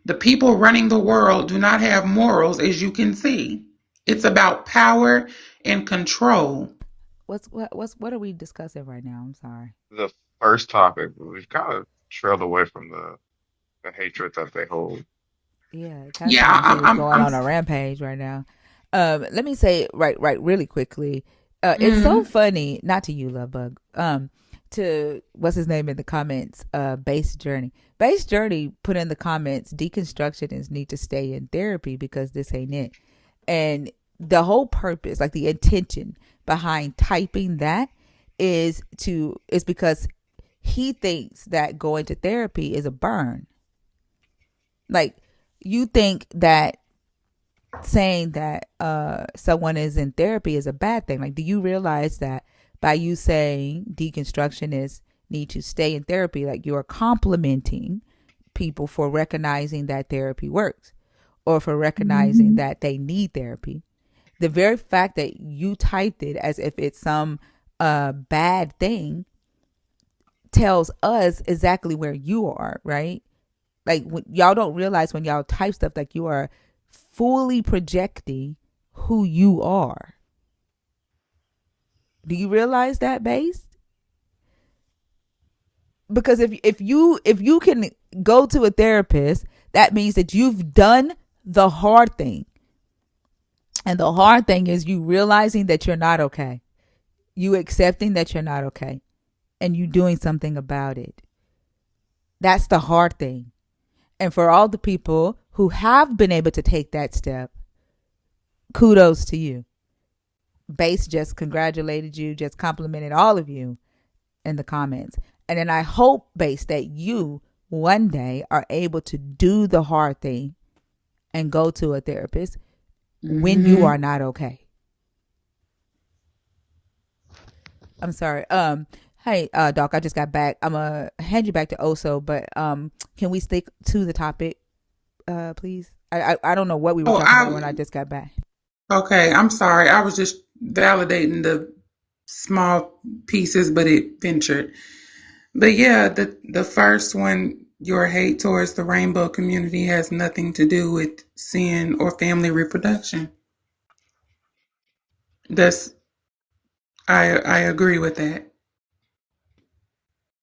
The people running the world do not have morals, as you can see. It's about power and control. What are we discussing right now? I'm sorry. The first topic, we've kind of trailed away from the hatred that they hold. Yeah, it kind of Yeah, sounds like he was going I'm on a rampage right now. Let me say right, really quickly. It's so mm, funny, not to you, love bug. To what's his name in the comments? Base Journey. Base Journey put in the comments, deconstructionists need to stay in therapy because this ain't it. And the whole purpose, like the intention behind typing that, is because he thinks that going to therapy is a burn. Like, you think that saying that someone is in therapy is a bad thing. Like, do you realize that by you saying deconstructionists need to stay in therapy, like, you are complimenting people for recognizing that therapy works, or for recognizing mhm. that they need therapy? The very fact that you typed it as if it's some bad thing tells us exactly where you are, right? Like, y'all don't realize when y'all type stuff, like, you are fully projecting who you are. Do you realize that, base? Because if you can go to a therapist, that means that you've done the hard thing. And the hard thing is you realizing that you're not okay. You accepting that you're not okay, and you doing something about it. That's the hard thing. And for all the people who have been able to take that step, kudos to you. Base just congratulated you, just complimented all of you in the comments. And then I hope, Base, that you one day are able to do the hard thing and go to a therapist when you are Mhm. not okay. I'm sorry. Hey, Doc, I just got back. I'm gonna hand you back to Oso, but can we stick to the topic, please? I don't know what we were Oh, talking about when I just got back. okay. I'm sorry. I was just validating the small pieces, but it ventured. But yeah, the first one, your hate towards the rainbow community has nothing to do with sin or family reproduction. That's I agree with that,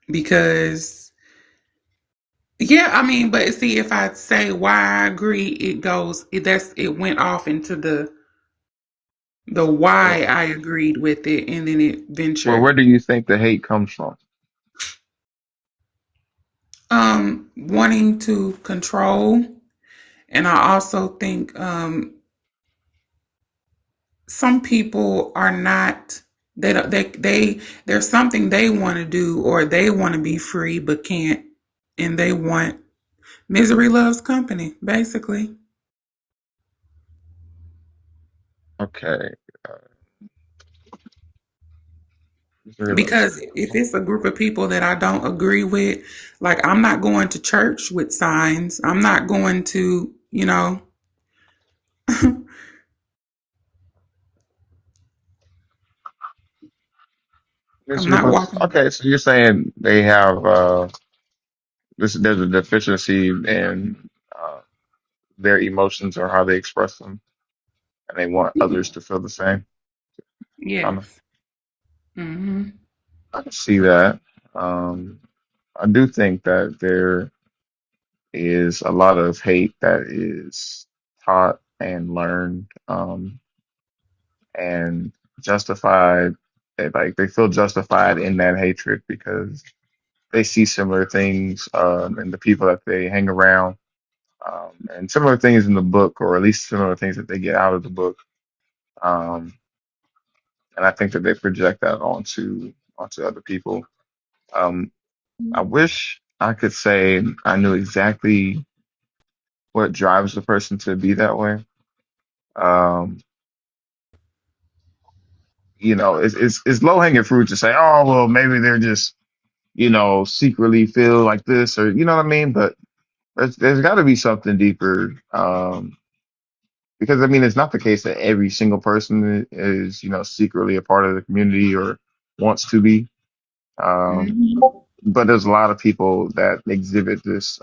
because yeah, I mean, but see, if I say why I agree, it went off into the why Well, I agreed with it, and then it where ventured. do you think the hate comes from? Wanting to control, and I also think some people are not, they don't they there's something they want to do, or they want to be free but can't, and they want, misery loves company, basically. Okay, uh, Missouri loves Because company. if it's a group of people that I don't agree with, like, I'm not going to church with signs. I'm not going to, I'm Missouri not loves. walking. Okay, so you're saying they have there's a deficiency in their emotions or how they express them, and they want others to feel the same. Kind of. Yes. Hmm. I can see that. Um, I do think that there is a lot of hate that is taught and learned, and justified. Like they feel justified in that hatred because they see similar things in the people that they hang around, and similar things in the book, or at least similar things that they get out of the book. Um, and I think that they project that onto other people. Um, I wish I could say I knew exactly what drives the person to be that way. Um, it's low hanging fruit to say, oh well, maybe they're just secretly feel like this, or you know what I mean. But there's got to be something deeper. Because I mean, it's not the case that every single person is secretly a part of the community or wants to be. Um, Mhm. but there's a lot of people that exhibit this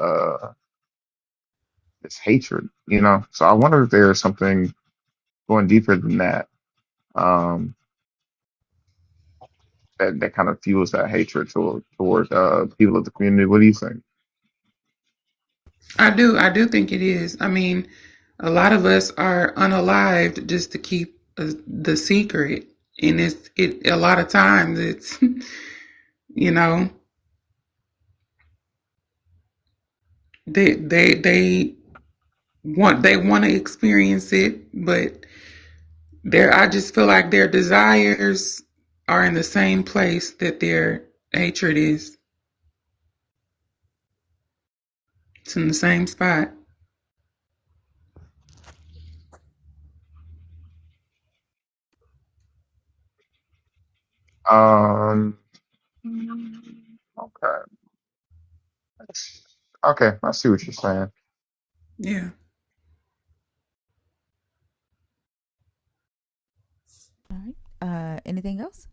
hatred. So I wonder if there's something going deeper than that. Um, that kind of fuels that hatred toward people of the community. What do you think? I do think it is. I mean, a lot of us are unalived just to keep the secret, and it a lot of times it's you know they want to experience it, but I just feel like their desires are in the same place that their hatred is. It's in the same spot. Um, okay, okay, I see what you're saying. Yeah. All right. Anything else?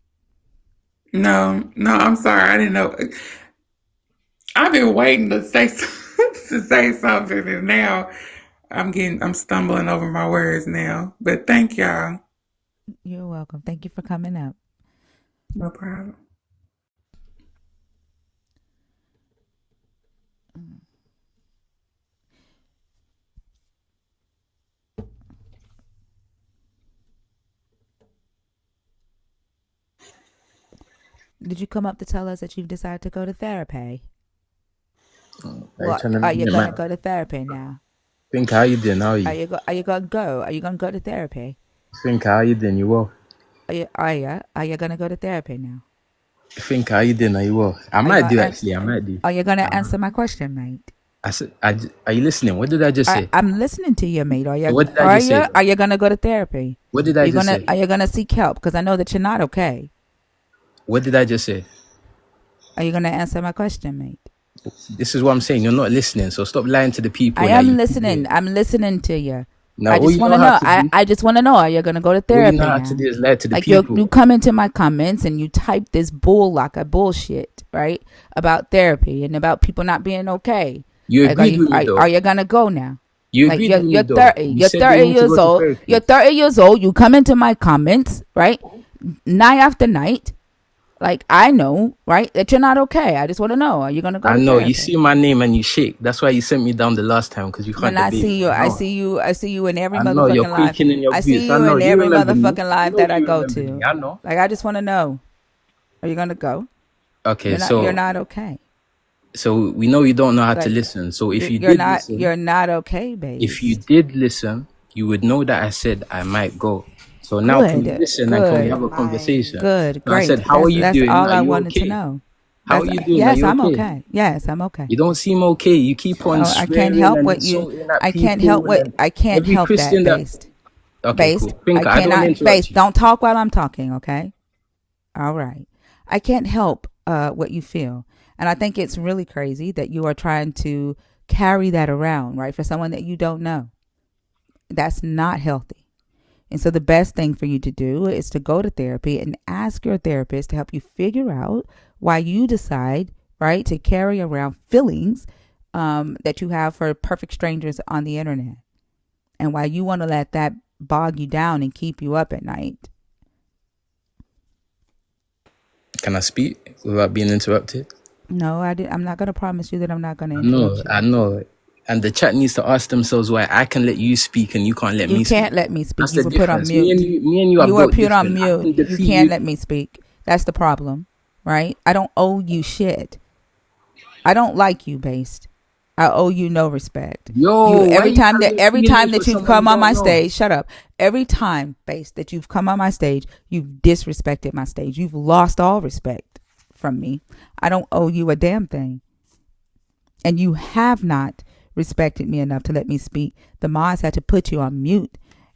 No, no, I'm sorry. I didn't know. I've been waiting to say to say something, and now I'm stumbling over my words now. But thank y'all. You're welcome. Thank you for coming up. No problem. Did you come up to tell us that you've decided to go to therapy? Are you What trying to are make you me gonna mad? go to therapy now? Think how you doing? How are you? Are you gonna go? Are you gonna go to therapy? Think how you doing? You will. Are you gonna go to therapy now? Think how you doing? Are you will? I Are you might gonna do ans- actually. I might do. Are you gonna I might. answer my question, mate? I said. Are you listening? What did I just say? I'm listening to you, mate. So what did I just say? Though? Are you gonna go to therapy? What did I just say? Are you gonna seek help? Because I know that you're not okay. What did I just say? Are you gonna answer my question, mate? This is what I'm saying. You're not listening. So stop lying to the I people that am you keep listening. hearing. I'm listening to you. Now I all just you want know to how know. to do, I just want to know. Are you gonna go to all you know therapy how to now? do is lie to the Like people. you come into my comments and you type this bullshit, right? About therapy and about people not being okay. You Like agreed with me are though. you gonna go now? You Like agreed with me you're though. 30. You You're said you 30 want me to years go to old. You're therapy. 30 years old. You come into my comments, right? Night after night. Like I know, right, that you're not okay. I just want to know. Are you gonna go I to know you therapy? see my name and you shake. That's why you sent me down the last time because you can't When I debate. see you, I I know. see you, I see you in every I know you're motherfucking live. quaking in your I see boots. I you know in you every remember me. motherfucking I live know that I you go remember me. to. I know. Like I just want to know. Are you gonna go? Okay, You're so not okay. we know you don't know how to Like listen. So if you did listen, you're not okay, if you based. did listen, you would know that I said I might go. So now can we Good, listen and can we good, have a conversation? good, So I said, great. how are you That's doing? all Are I you wanted to okay? know. How are That's you doing? Are yes, you I'm okay? okay. Yes, I'm okay. You don't seem okay. You keep on Oh, I can't swearing help and what you. insulting at people and I can't every help that, Christian that. based. Okay, Based. cool. I Pinka, I don't want to cannot. interrupt Based. you. Don't talk while I'm talking. Okay. All right. I can't help what you feel. And I think it's really crazy that you are trying to carry that around, right? For someone that you don't know. That's not healthy. And so the best thing for you to do is to go to therapy and ask your therapist to help you figure out why you decide, right, to carry around feelings that you have for perfect strangers on the internet. And why you want to let that bog you down and keep you up at night. Can I speak without being interrupted? No, I'm not going to promise you that I'm not going to I know, interrupt you. I know. And the chat needs to ask themselves why I can let you speak and you can't let You me speak. can't let me speak. That's You the were put on difference. Me and mute. you, me and you are You were built put on different. I mute. can You defeat can't you. let me speak. That's the problem, right? I don't owe you shit. I don't like you, based. I owe you no respect. Yo, why you carrying Every feelings time for that you've someone you come on don't my know? stage, shut up. Every time, based, that you've come on my stage, you've disrespected my stage. You've lost all respect from me. I don't owe you a damn thing. And you have not respected me enough to let me speak. The mods had to put you on mute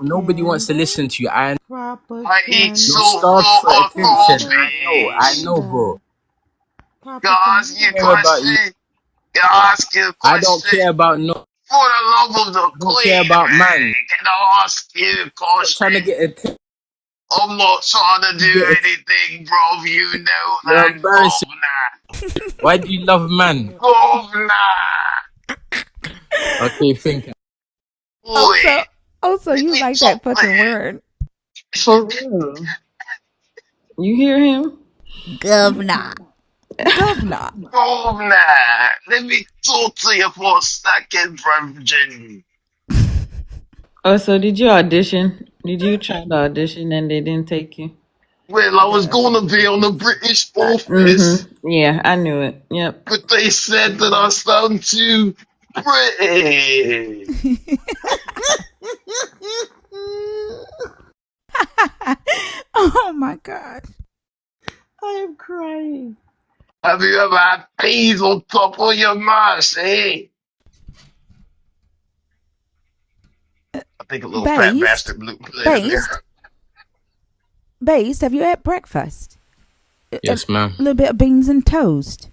nobody wants to Propaganda. listen to you. I I eat You're Propaganda. super starved for attention. I know, Propaganda. bro. Go ask you a I Propaganda. don't care about you. question. Go ask you a I don't question. care about no. For the love of the Don't care queen, about man. man. Can I ask you a Stop trying to question? get a I'm not trying to do get a anything, bro. You know You're that, embarrassing. governor. Why do you love man? Governor. Okay, think. Boy. Also, also, Let you me like talk, that fucking word, For real. You hear him? governor, governor. governor. Let me talk to you for a second, Virgin. Oh, so did you audition? Did you try the audition and they didn't take you? Well, I was Yeah. going to be on the British office, Mm-hmm. Yeah, I knew it. Yep. but they said that I sound too British. Oh my god. I am crying. Have you ever had peas on top of your mash, eh? I think a little fat Based, bastard played in there. based, based. Have you had breakfast? A Yes, ma'am. little bit of beans and toast.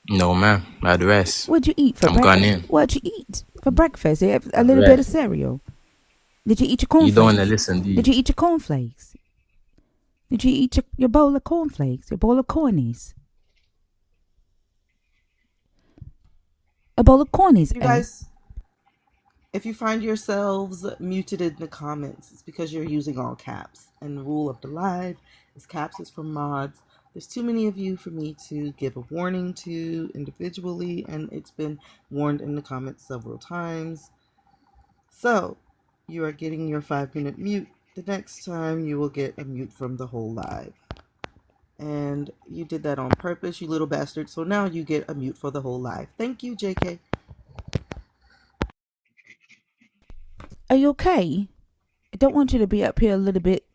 No, ma'am. I'd rest. What'd you eat for I'm breakfast? Ghanaian. What'd you eat for breakfast? You have a I'd little bit of rest. cereal. Did you eat your You don't want to cornflakes? listen, do Did you? you eat your cornflakes? Did you eat your bowl of cornflakes? Your bowl of cornies? A bowl of cornies, You eh? guys, if you find yourselves muted in the comments, it's because you're using all caps. And the rule of the live is caps is for mods. There's too many of you for me to give a warning to individually, and it's been warned in the comments several times. So, you are getting your 5-minute mute. The next time you will get a mute from the whole live. And you did that on purpose, you little bastard. So now you get a mute for the whole live. Thank you, JK. Are you okay? I don't want you to be up here a little bit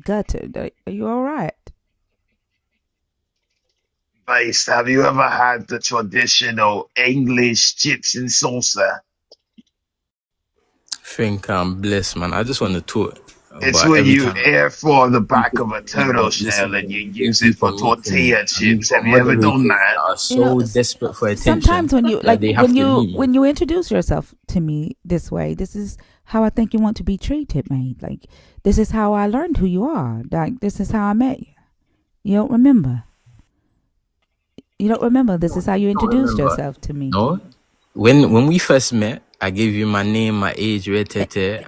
gutted. Are you all right? Base, have you ever had the traditional English chips and salsa? Think I'm blessed, man. I just want to talk, It's but where every you time air fry the back people, of a yeah, turtle but listen, shell and you you use it keep for on muting me, tortilla and we've chips. got Have you ever done moderators that? that are You know, so desperate for attention sometimes when you that they have to mute me. when you introduce yourself to me this way, this is how I think you want to be treated, mate. Like this is how I learned who you are. Like this is how I met you. You don't remember? You don't remember? This is how you Don't introduced remember? yourself to me. No. When we first met, I gave you my name, my age,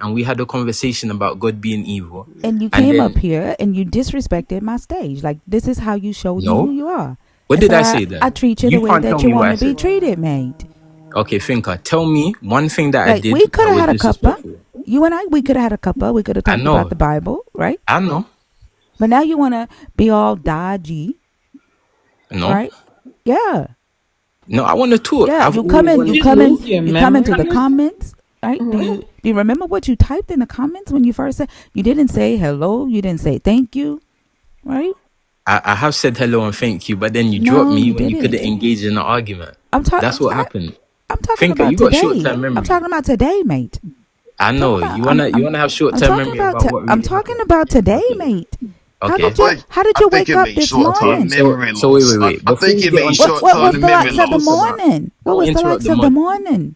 and we had a conversation about God being evil. And you And came up then here and you disrespected my stage. Like this is how you showed me who no, you are. what And did so I say I then? treat you the You way can't tell that you me what want I to be said. treated, mate. Okay, Finka, tell me one thing that I Like did we could that have was had a cuppa. disrespectful. You and I, we could have had a cuppa. We could have I talked about the know, Bible, right? I know, But now you want to be all dodgy, no, right? Yeah, no. I want to talk. yeah. I've You come always in, you wanted You to come in, talk. lose your you come into the memory? comments, right? What? Do you remember what you typed in the comments when you first said? You didn't say hello. You didn't say thank you, right? I have said hello and thank you, but then you dropped No, me you when you couldn't didn't. engage in an argument. I'm talking. That's what happened. I'm talking Finka, about you got short today. term I'm memory. talking about today, mate. I I'm talking know about. you wanna have short I'm term talking memory about. about what I'm really talking happened. about today, Okay, mate. okay. But How did I you think wake it up means this short-term morning? memory So wait, loss. I before think we it get means onto What was short-term the memory likes of the loss. morning? What don't was the interrupt likes the of the mod. morning?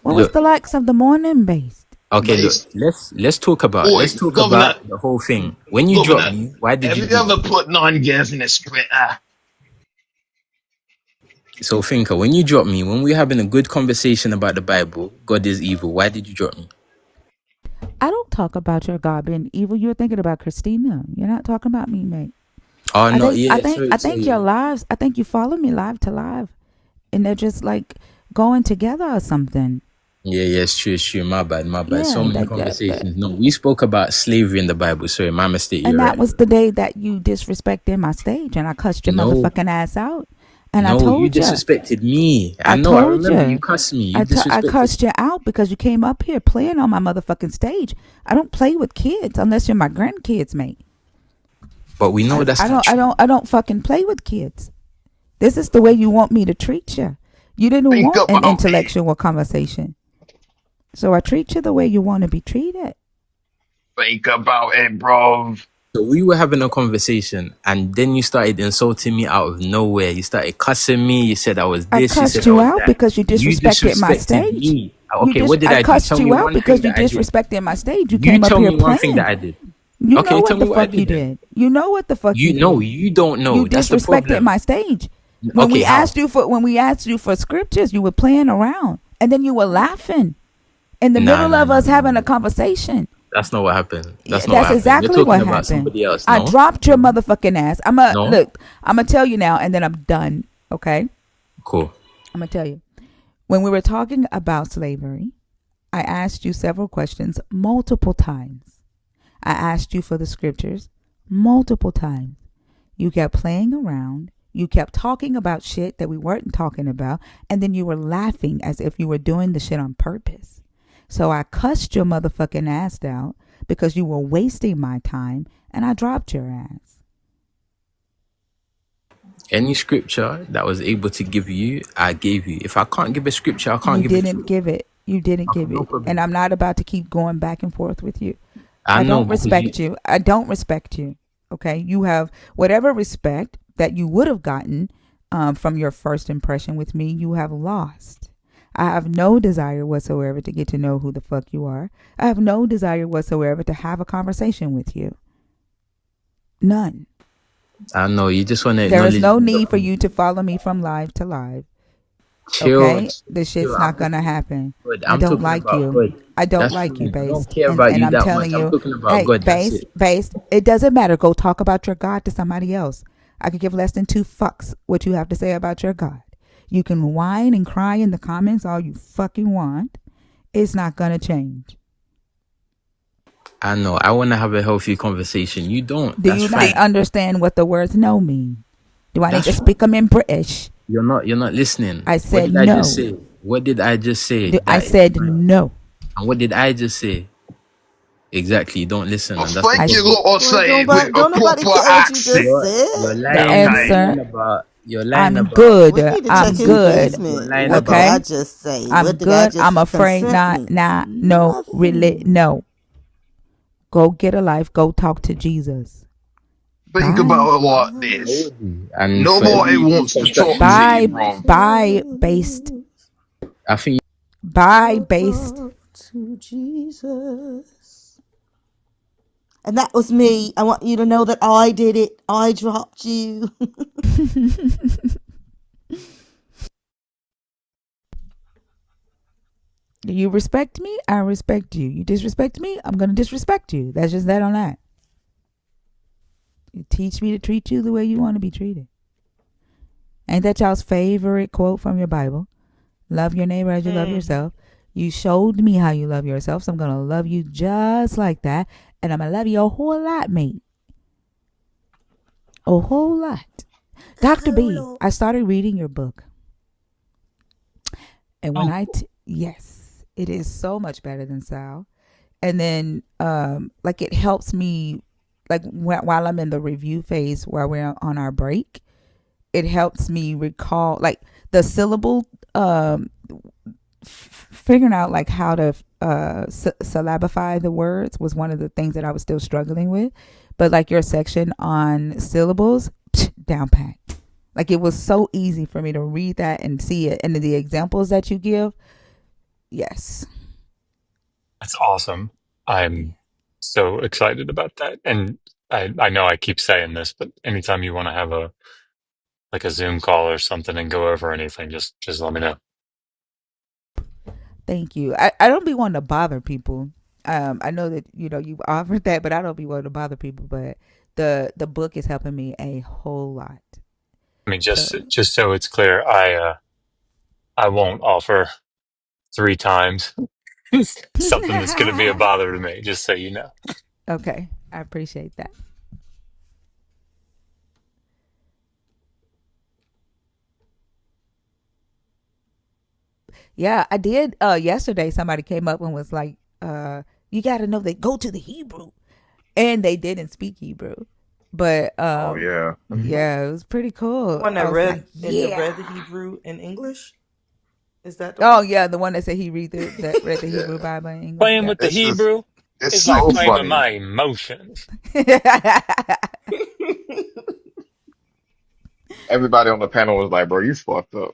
What was Look, the likes of the morning based? okay, look. Based, Let's boy, talk Governor, about the whole thing. When you dropped Governor, me, why did have you you do ever that? put 9 years in a splitter? So Finka, when you dropped me, when we were having a good conversation about the Bible, God is evil. Why did you drop me? I don't talk about your God being evil. You're thinking about Christina. You're not talking about me, mate. Oh no, yeah, sorry, I think your sorry. lives. I think you follow me live to live, and they're just like going together or something. Yeah, it's true, it's true. My bad, my bad. So Yeah, many conversations. No, we spoke about slavery in the Bible. Sorry, my mistake. and You're that right. was the day that you disrespected my stage, and I cussed your No, motherfucking ass out, and I no, you told you. disrespected me. I I know, I told remember you you. cussed me. You I disrespected cussed you out because you came up here playing on my motherfucking stage. I don't play with kids unless you're my grandkids, mate. But we know that's not true. I don't fucking play with kids. This is the way you want me to treat you. You didn't Think want an about it. intellectual conversation. So I treat you the way you want to be treated. Think about it, bro. So we were having a conversation, and then you started insulting me out of nowhere. You started cussing me. You said I was I this. You said cussed I you was out that. because you You disrespected my disrespected stage. me. Okay, what did I I do? cussed Tell me you out one thing because you that I did. disrespected my stage. You You came up tell here me one thing that playing. I did. You know Okay, what tell the me what I fuck you did then. did. You know what the fuck you You know, did. you don't You know. That's the disrespected problem. my stage. Okay, how? When we asked you for scriptures, you were playing around and then you were laughing in the Nah, middle nah, of nah, us nah, having nah. a conversation. That's not what happened. Yeah, That's not what that's happened. You're exactly what talking about happened. somebody else. I No, dropped your no, motherfucking ass. no. Look, I'm gonna tell you now and then I'm done. Okay? Cool. I'm gonna tell you. When we were talking about slavery, I asked you several questions multiple times. I asked you for the scriptures multiple times. You kept playing around. You kept talking about shit that we weren't talking about. And then you were laughing as if you were doing the shit on purpose. So I cussed your motherfucking ass out because you were wasting my time and I dropped your ass. Any scripture that was able to give you, I gave you. If I can't give a scripture, I can't You give it to didn't you. give it. You didn't Okay, give no it. And problem. I'm not about to keep going back and forth with you. I I know don't because you. respect you. I don't respect you. Okay? You have whatever respect that you would have gotten from your first impression with me, you have lost. I have no desire whatsoever to get to know who the fuck you are. I have no desire whatsoever to have a conversation with you. None. I know you just want to There is acknowledge no your need for own. you to follow me from live to live. Chill, Okay? chill, This chill. shit's I'm not talking gonna about happen. God. I I'm don't talking like about you. God. I don't That's like you, fine. I don't based. care And about and you I'm that telling much. I'm you, talking about hey, God. That's based, it. based, it doesn't matter. Go talk about your God to somebody else. I could give less than two fucks what you have to say about your God. You can whine and cry in the comments all you fucking want. It's not gonna change. I know. I want to have a healthy conversation. You don't. Do That's you not fine. understand what the words no mean? Do I need That's to speak fine. them in British? You're not. You're not listening. I What said did I just no. say? What did I just say? I That is said fine. no. And what did I just say? Exactly. You don't listen, Well, and that's the thank you, problem. lot. Boy, Say it with a don't nobody proper care what you accent. just You're said. The lying. You're Okay. lying answer, about. You're lying I'm about. We good. need to check I'm his good. You're basement. lying What did about. I Okay? just say? I'm What did I good. just I'm say afraid not. concerning? No, really, Nothing. no. Go get a life. Go talk to Jesus. Think Bye. about it like I this. would be. And for Nobody every wants to talk deconstruction, to you, Bye. bro. Bye, based. I think Bye, Go based. talk to Jesus. And that was me. I want you to know that I did it. I dropped you. You respect me, I respect you. You disrespect me, I'm gonna disrespect you. That's just that on that. You teach me to treat you the way you want to be treated. Ain't that y'all's favorite quote from your Bible? Love your neighbor as you love Mm. yourself. You showed me how you love yourself, so I'm gonna love you just like that. And I'm gonna love you a whole lot, mate. A whole lot. Dr. B, I started reading your book. And when yes, it is so much better than Sal. And then like it helps me like while I'm in the review phase while we're on our break, it helps me recall like the syllable figuring out like how to syllabify the words was one of the things that I was still struggling with. But like your section on syllables, down pat. Like it was so easy for me to read that and see it. And the examples that you give, yes. That's awesome. I'm so excited about that. And I know I keep saying this, but anytime you want to have a Zoom call or something and go over anything, just let me know. Thank you. I don't be wanting to bother people. I know that you've offered that, but I don't be wanting to bother people. But the book is helping me a whole lot. I mean, So just so it's clear, I won't offer 3 times something that's going to be a bother to me, just so you know. okay, I appreciate that. Yeah, I did. Yesterday, somebody came up and was like, "You got to know that go to the Hebrew," and they didn't speak Hebrew, but Oh yeah. yeah, it was pretty The cool. one I that was like, read it "Yeah." read the Hebrew in English? Is that the Oh one? yeah, the one that said he read the Yeah. Hebrew Bible in English. Playing Yeah. with the Hebrew. It's It's like so claiming funny. my emotions. Everybody on the panel was like, "Bro, you fucked up."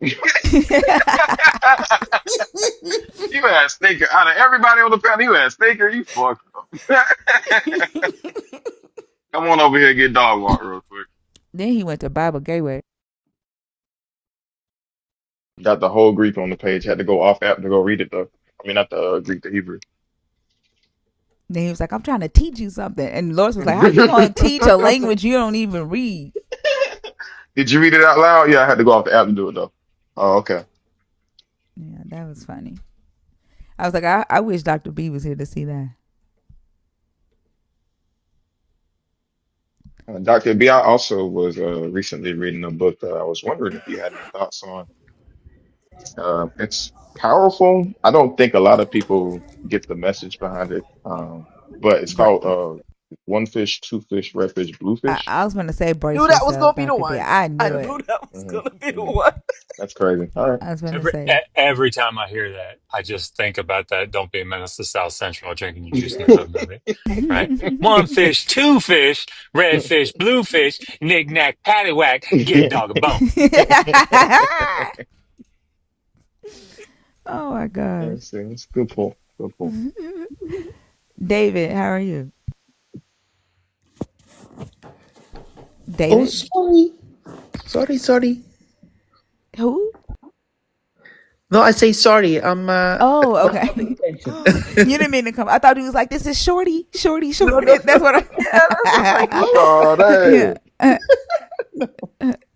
You had Stinker out of everybody on the panel. You had Stinker. You fucked up. Come on over here and get dog walk real quick. Then he went to Bible Gateway. Got the whole Greek on the page. Had to go off app to go read it though. I mean, not the Greek, the Hebrew. Then he was like, I'm trying to teach you something. And Lois was like, how you going to teach a language you don't even read? Did you read it out loud? Yeah, I had to go off the app to do it though. Oh, okay. Yeah, that was funny. I was like, I wish Dr. B was here to see that. Dr. B, I also was recently reading a book that I was wondering if you had any thoughts on. It's powerful. I don't think a lot of people get the message behind it. But it's called One Fish, Two Fish, Red Fish, Blue Fish. I was going to say, Knew brace that was yourself, gonna be the Dr. B. one. I I knew it. knew that was hmm gonna be the hmm one. That's crazy. All right. I was going to Every say. every time I hear that, I just think about that "Don't Be a Menace to South Central" drinking your juice in the tub movie, right? One fish, two fish, red fish, blue fish, knick knack, paddywhack, get a dog a bone. Oh my gosh. It's a good pull. Good pull. David, how are you? Oh, David? sorry. Who? No, I say sorry. Oh, Was not paying okay. attention. You didn't mean to come. I thought he was like, this is Shorty. Shorty, No, Shorty. no, no. That's what Yeah, that's just like, I. who? Oh, Yeah. dang.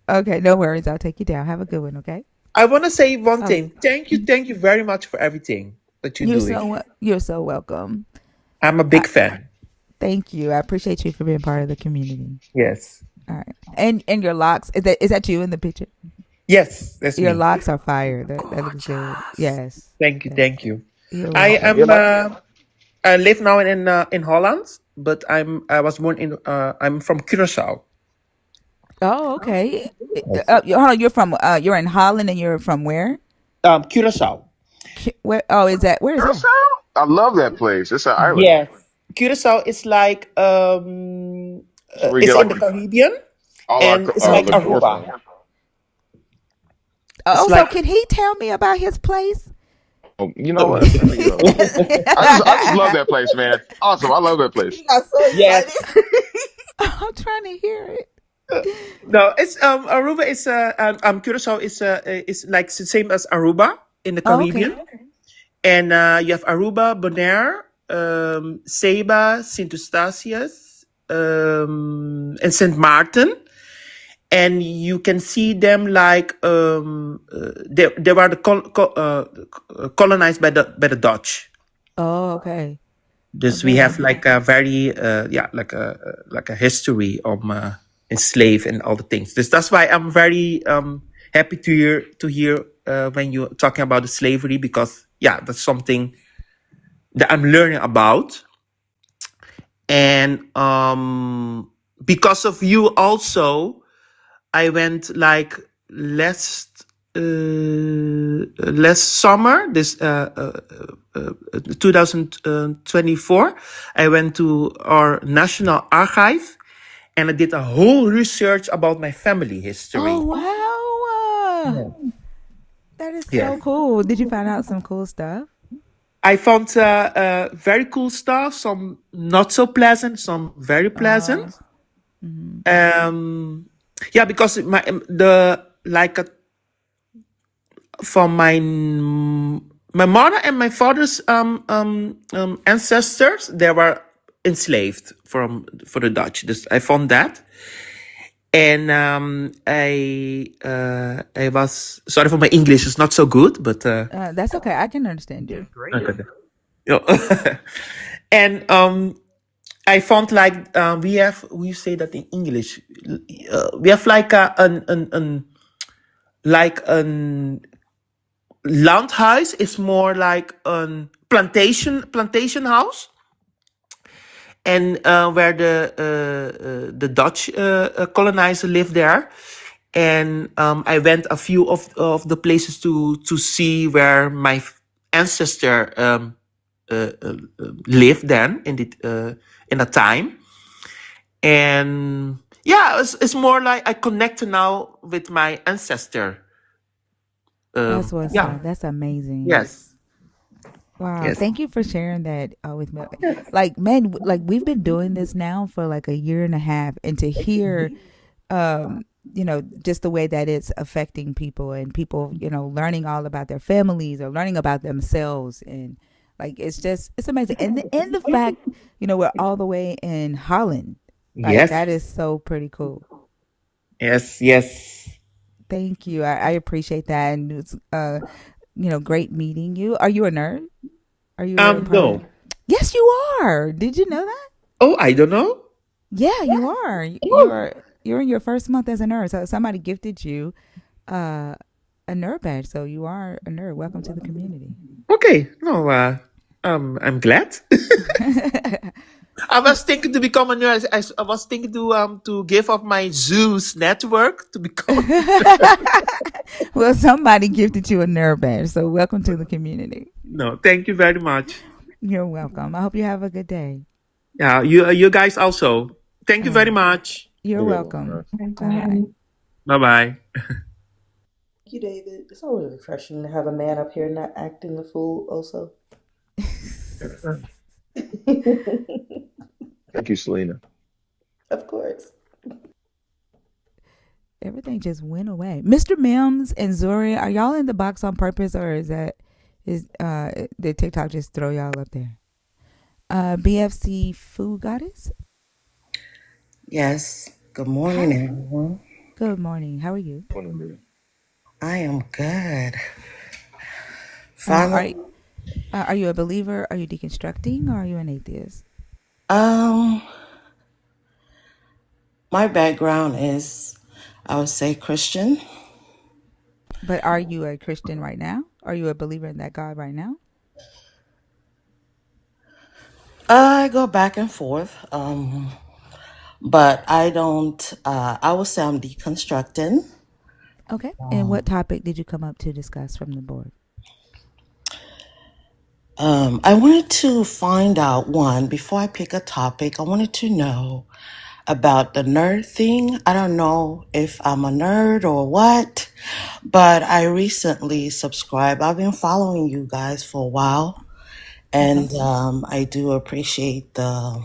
Okay, no worries. I'll take you down. Have a good one, okay? I want to say one Oh, thing. Thank you very much for everything that you're doing. you're so welcome. I'm a big fan. Thank you. I appreciate you for being part of the community. Yes. All right. And your locks, is that you in the picture? Yes, that's Your me. locks are fire. That looks good. Yes. Thank you, Yes. thank you. You're I Awesome. welcome. Yeah, am. like I live now in Holland, but I was born in. I'm from Curaçao. Oh, okay. Yes. Hold on. You're in Holland and you're from where? Curaçao. Where? Oh, where is that? Curacao? I love that place. It's an island. Yes. Curaçao is like It's where you get it's in like the Caribbean, all our and it's like liqueur from. Aruba. Oh, It's so like can he tell me about his place? Oh, you know what? I just love that place, man. Awesome. I love that place. He got so yes. excited. I'm trying to hear it. No, it's Aruba is Curacao is like the same as Aruba in the Oh, okay. Caribbean, and you have Aruba, Bonaire, Ceiba, Saint Eustatius, and Saint Martin, and you can see them like they were colonized by the Dutch. Oh, okay. Dus we Okay. have like a very like a history of enslaved and all the things. Dus that's why I'm very happy to hear when you're talking about the slavery, because that's something that I'm learning about, and because of you also, I went like last summer, this 2024, I went to our national archive and I did a whole research about my family history. Oh, wow. That is so Yes. cool. Did you find out some cool stuff? I found very cool stuff, some not so pleasant, some very pleasant. Because from my mother and my father's ancestors, they were enslaved for the Dutch. I found that, and I was sorry for my English; it's not so good, but That's okay. I can understand you. okay. And I found like we say that in English, we have like an landhuis is more like a plantation house, and where the Dutch colonizer lived there. And I went a few of the places to see where my ancestor lived then in the time. And yeah, it's more like I connect now with my ancestor. That's what's Yeah. up. That's amazing. Yes. Wow, Yes. thank you for sharing that with me. Like, man, like we've been doing this now for like a year and a half, and to hear, just the way that it's affecting people and people, learning all about their families or learning about themselves, and like it's amazing. And the fact, we're all the way in Holland, like Yes. that is so pretty cool. Yes. Yes. Thank you. I appreciate that, and it's great meeting you. Are you a nerd? Are you a part of? No. Yes, you are. Did you know that? Oh, I don't know. Yeah, you are. Oh, You're in your first month as a nerd. So somebody gifted you uh, a nerd badge. So you are a nerd. Welcome to the community. okay. No. I'm glad. I Well, was thinking to become a nurse. I was thinking to give up my Zeus network to become. well, somebody gifted you a nerd badge. So welcome to the community. No, thank you very much. You're welcome. I hope you have a good day. Yeah, you guys also. Thank you All very right. much. You're Yeah, well, welcome. Bye bye. nice. Bye bye. Thank you, David. It's always refreshing to have a man up here not acting the fool, also. Thank you, Selena. Of course. Everything just went away. Mr. Mims and Zori, are y'all in the box on purpose, or did TikTok just throw y'all up there? BFC Food Goddess. Yes. Good morning, Hi. everyone. Good morning. How are you? One of the- I am good. Uh, Finally, are are you a believer? Are you deconstructing, or are you an atheist? um, my background is, I would say, Christian. But are you a Christian right now? Are you a believer in that God right now? I go back and forth, but I don't. I would say I'm deconstructing. Okay. And what topic did you come up to discuss from the board? I wanted to find out one before I pick a topic. I wanted to know about the nerd thing. I don't know if I'm a nerd or what, but I recently subscribed. I've been following you guys for a while, Okay. and I do appreciate the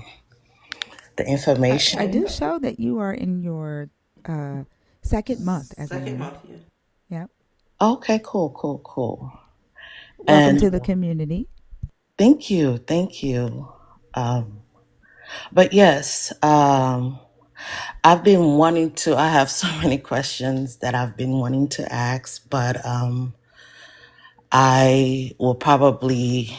I do information. show that you are in your uh, second month as a Second nerd. month here. Yep. Okay, cool, cool, cool. Welcome And to the community. thank you, thank you. Um, but yes, I've been wanting to. I have so many questions that I've been wanting to ask, but I will probably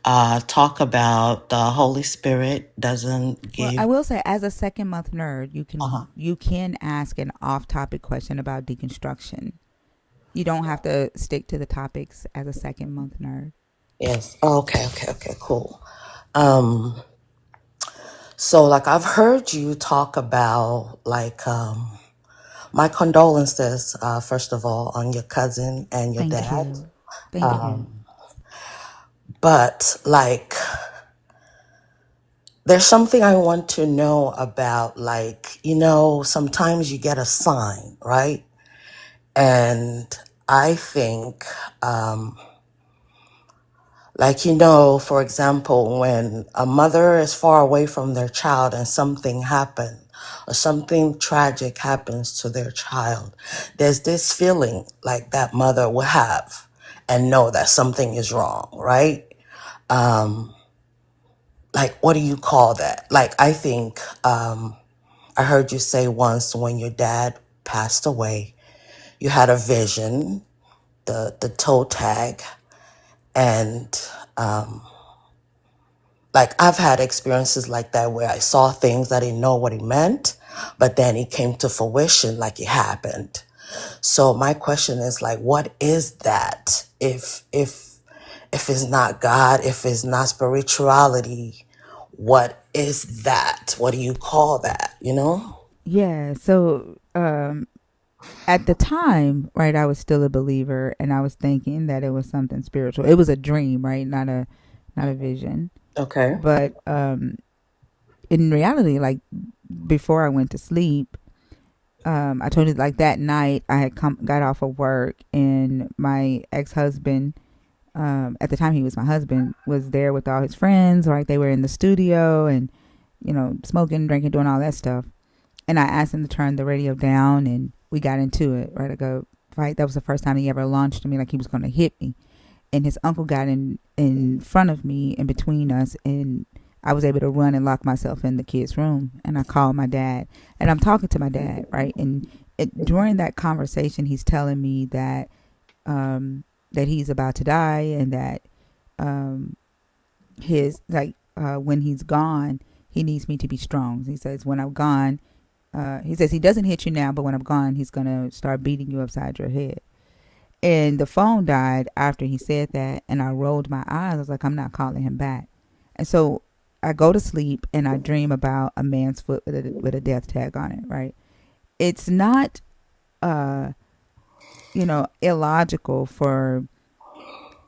talk about the Holy Spirit doesn't Well, I give. will say, as a second month nerd, you can Uh-huh. you can ask an off-topic question about deconstruction. You don't have to stick to the topics as a second month nerd. Yes. Okay. Okay. Okay. Cool. Um, so, like, I've heard you talk about, like, my condolences, first of all, on your cousin and your Thank dad. you. Thank you. Um, but, like, there's something I want to know about, like, sometimes you get a sign, right? And I think, like, for example, when a mother is far away from their child and something happens, or something tragic happens to their child, there's this feeling like that mother will have and know that something is wrong, right? Um, like, what do you call that? Like, I think I heard you say once when your dad passed away, you had a vision, the toe tag, and like I've had experiences like that where I saw things I didn't know what it meant, but then it came to fruition like it happened. So my question is like, what is that? If it's not God, if it's not spirituality, what is that? What do you call that? You know? Yeah. So at the time, right, I was still a believer, and I was thinking that it was something spiritual. It was a dream, right? not a vision. Okay. But in reality, like before I went to sleep, I told you like that night I had got off of work and my ex husband, at the time he was my husband, was there with all his friends. Right, they were in the studio and smoking, drinking, doing all that stuff. And I asked him to turn the radio down, and we got into it. Right, like a fight. That was the first time he ever launched at me, like he was going to hit me. And his uncle got in front of me, in between us, and I was able to run and lock myself in the kid's room. And I called my dad, and I'm talking to my dad, right? And during that conversation, he's telling me that he's about to die, and that um, his like when he's gone, he needs me to be strong. He says when I'm gone, he says he doesn't hit you now, but when I'm gone, he's gonna start beating you upside your head. And the phone died after he said that, and I rolled my eyes. I was like, I'm not calling him back. And so I go to sleep and I dream about a man's foot with a death tag on it. Right? It's not, uh, illogical for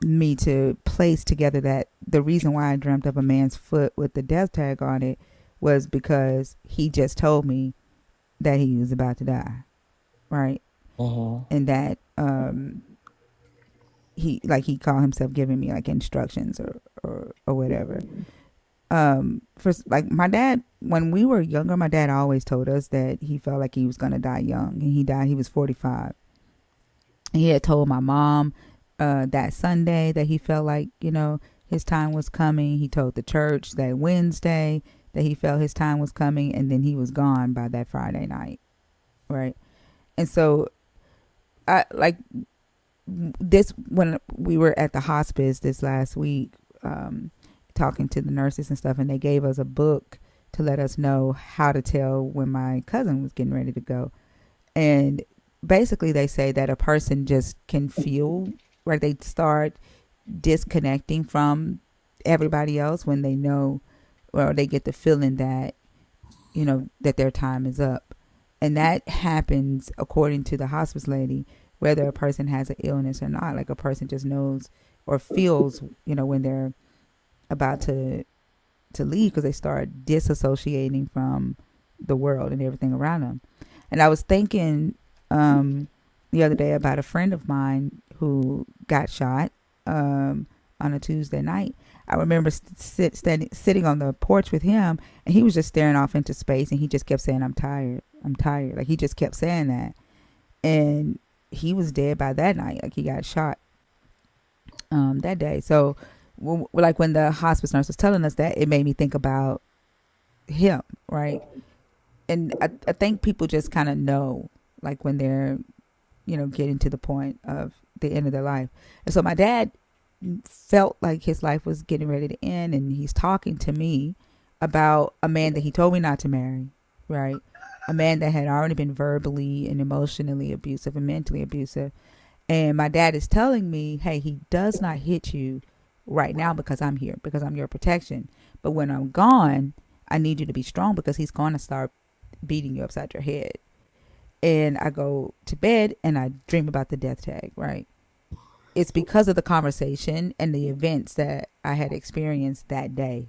me to place together that the reason why I dreamt of a man's foot with the death tag on it was because he just told me that he was about to die. Right? Mm-hmm. And that he called himself giving me like instructions or whatever. For like my dad, when we were younger, my dad always told us that he felt like he was gonna die young, and he died. He was 45. He had told my mom that Sunday that he felt like his time was coming. He told the church that Wednesday that he felt his time was coming, and then he was gone by that Friday night, right? And so I like this when we were at the hospice this last week, talking to the nurses and stuff, and they gave us a book to let us know how to tell when my cousin was getting ready to go. And basically they say that a person just can feel, right? They start disconnecting from everybody else when they know, or they get the feeling that that their time is up. And that happens, according to the hospice lady, whether a person has an illness or not. Like a person just knows or feels when they're about to leave, because they start disassociating from the world and everything around them. And I was thinking the other day about a friend of mine who got shot on a Tuesday night. I remember sitting on the porch with him, and he was just staring off into space, and he just kept saying, "I'm tired. I'm tired." Like he just kept saying that, and he was dead by that night. Like he got shot that day. So, like when the hospice nurse was telling us that, it made me think about him, right? And I think people just kind of know, like when they're getting to the point of the end of their life. And so my dad felt like his life was getting ready to end, and he's talking to me about a man that he told me not to marry, right? A man that had already been verbally and emotionally abusive and mentally abusive. And my dad is telling me, hey, he does not hit you right now because I'm here, because I'm your protection. But when I'm gone, I need you to be strong, because he's going to start beating you upside your head. And I go to bed and I dream about the death tag, right? It's because of the conversation and the events that I had experienced that day.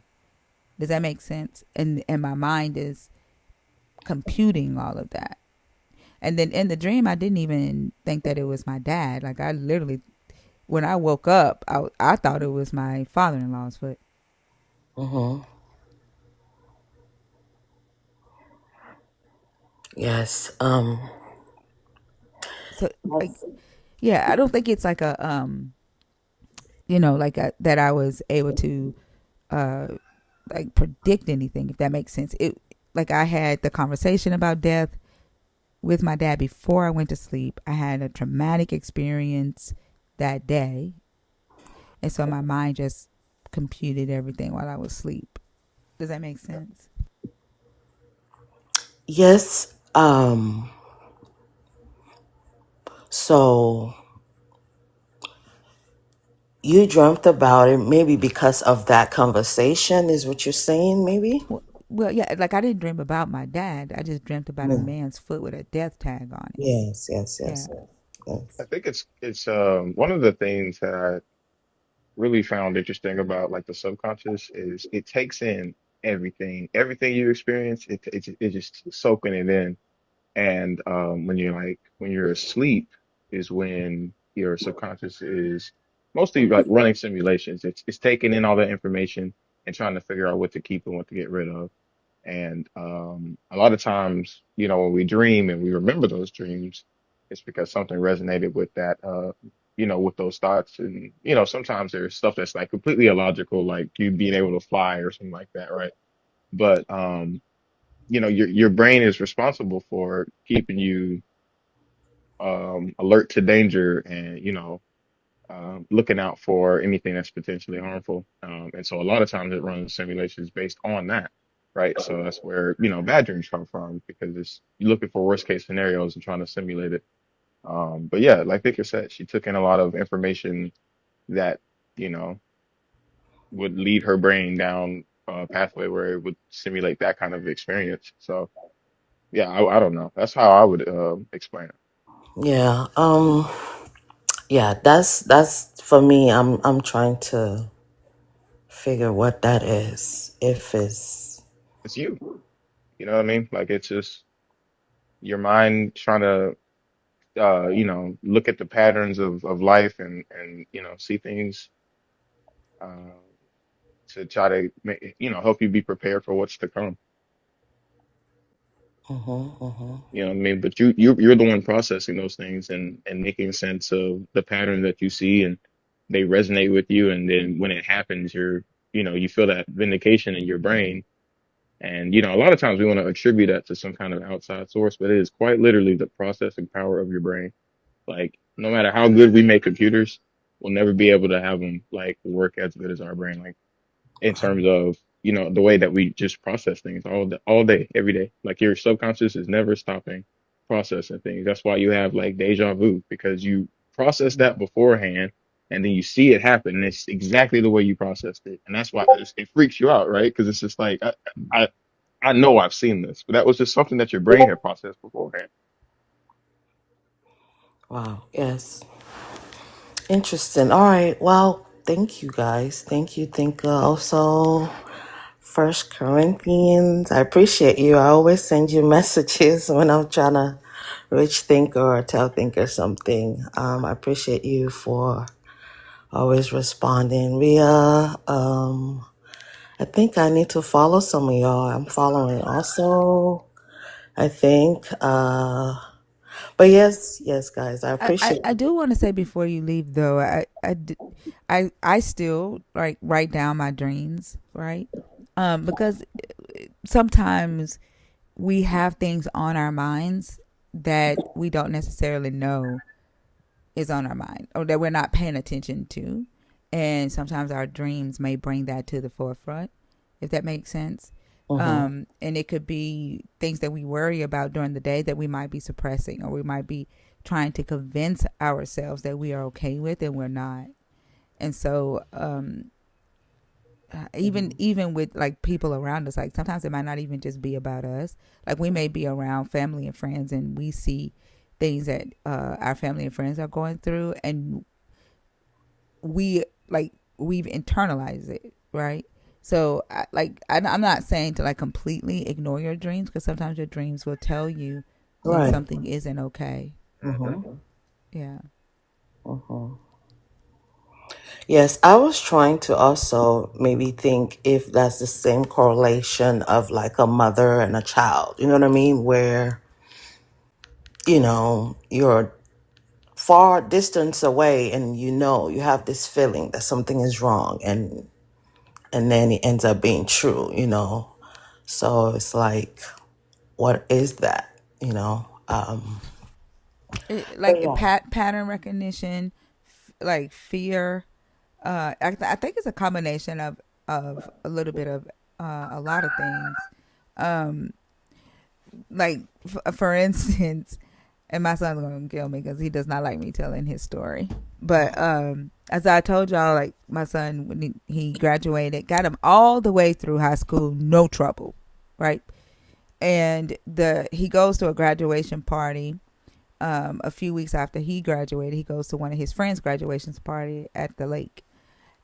Does that make sense? And my mind is computing all of that. And then in the dream, I didn't even think that it was my dad. Like I literally, when I woke up, I thought it was my father-in-law's foot. Mm-hmm. Yes. So like, yeah, I don't think it's like a like that I was able to uh like predict anything, if that makes sense. It like I had the conversation about death with my dad before I went to sleep. I had a traumatic experience that day, and so my mind just computed everything while I was asleep. Does that make sense? Yes. So you dreamt about it maybe because of that conversation, is what you're saying, maybe? Well, yeah, like I didn't dream about my dad. I just dreamt about a Mm. man's foot with a death tag on it. Yes, yes, Yeah. yes, yes. I think it's one of the things that really found interesting about like the subconscious is it takes in everything you experience. It's just soaking it in. And when you're asleep is when your subconscious is mostly like running simulations. It's taking in all that information and trying to figure out what to keep and what to get rid of. And a lot of times, when we dream and we remember those dreams, it's because something resonated with that, with those thoughts. And, sometimes there's stuff that's like completely illogical, like you being able to fly or something like that, right? But, your brain is responsible for keeping you alert to danger and, looking out for anything that's potentially harmful. And so a lot of times it runs simulations based on that, right? So that's where, bad dreams come from because it's you're looking for worst case scenarios and trying to simulate it. But yeah, like Victor said, she took in a lot of information that, you know, would lead her brain down a pathway where it would simulate that kind of experience. So yeah, I don't know. That's how I would explain it. Yeah. Yeah, that's for me. I'm trying to figure what that is. If it's It's you. You know what I mean? Like it's just your mind trying to look at the patterns of life and see things uh, to try to help you be prepared for what's to come. You know what I mean? But you're the one processing those things and making sense of the pattern that you see and they resonate with you. And then when it happens, you feel that vindication in your brain. And, a lot of times we want to attribute that to some kind of outside source, but it is quite literally the processing power of your brain. Like, no matter how good we make computers, we'll never be able to have them like work as good as our brain. Like, in right, terms of the way that we just process things all day, every day. Like your subconscious is never stopping processing things. That's why you have like deja vu because you process that beforehand and then you see it happen and it's exactly the way you processed it. And that's why it freaks you out, right? Because it's just like I I know I've seen this, but that was just something that your brain had processed beforehand. wow, yes, interesting. All right, well, thank you guys. Thank you. Also, First Corinthians. I appreciate you. I always send you messages when I'm trying to reach Thinker or tell Thinker something. I appreciate you for always responding. Ria, I think I need to follow some of y'all. I'm following also. I think. But yes, guys, I appreciate. I do want to say before you leave though, I still like write down my dreams, right? Because sometimes we have things on our minds that we don't necessarily know is on our mind or that we're not paying attention to. And sometimes our dreams may bring that to the forefront, if that makes sense. Mm-hmm. And it could be things that we worry about during the day that we might be suppressing or we might be trying to convince ourselves that we are okay with and we're not. And so even with like people around us, like sometimes it might not even just be about us. Like we may be around family and friends and we see things that our family and friends are going through and we've internalized it, right? So I'm not saying to like completely ignore your dreams because sometimes your dreams will tell you when Right. something isn't okay. Mm-hmm. Yeah. Mm-hmm. Yes, I was trying to also maybe think if that's the same correlation of like a mother and a child. You know what I mean? Where, you're far distance away and you have this feeling that something is wrong and then it ends up being true. So it's like, what is that? But Like yeah. pattern recognition, like fear. I think it's a combination of a little bit of a lot of things. Um, like for instance, and my son's gonna kill me because he does not like me telling his story. But as I told y'all, like my son when he graduated, got him all the way through high school, no trouble, right? And the he goes to a graduation party. A few weeks after he graduated, he goes to one of his friends' graduations party at the lake,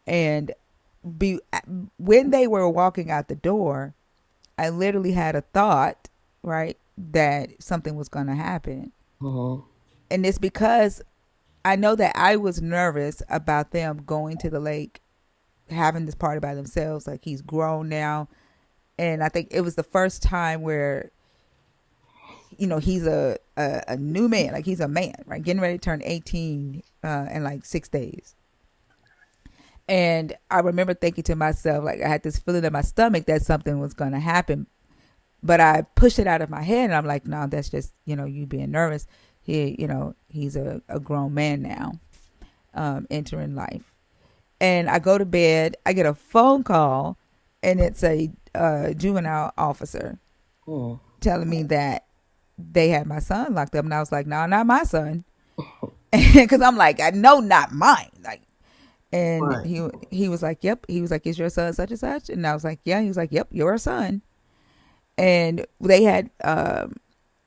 And be when they were walking out the door, I literally had a thought, right, that something was going to happen. Mhm. And it's because I know that I was nervous about them going to the lake, having this party by themselves. Like, he's grown now. And I think it was the first time where, he's a new man. Like, he's a man, right? Getting ready to turn 18 in like 6 days. And I remember thinking to myself, like, I had this feeling in my stomach that something was going to happen. But I pushed it out of my head, and I'm like, no, that's just, you being nervous. He's a grown man now, entering life. And I go to bed, I get a phone call, and it's a juvenile officer Mhm. telling me that they had my son locked up. And I was like, no, not my son. Because I'm like, I know not mine. Like, and Right. he was like, yep. He was like, is your son such and such? And I was like, yeah. He was like, yep, your son. And they had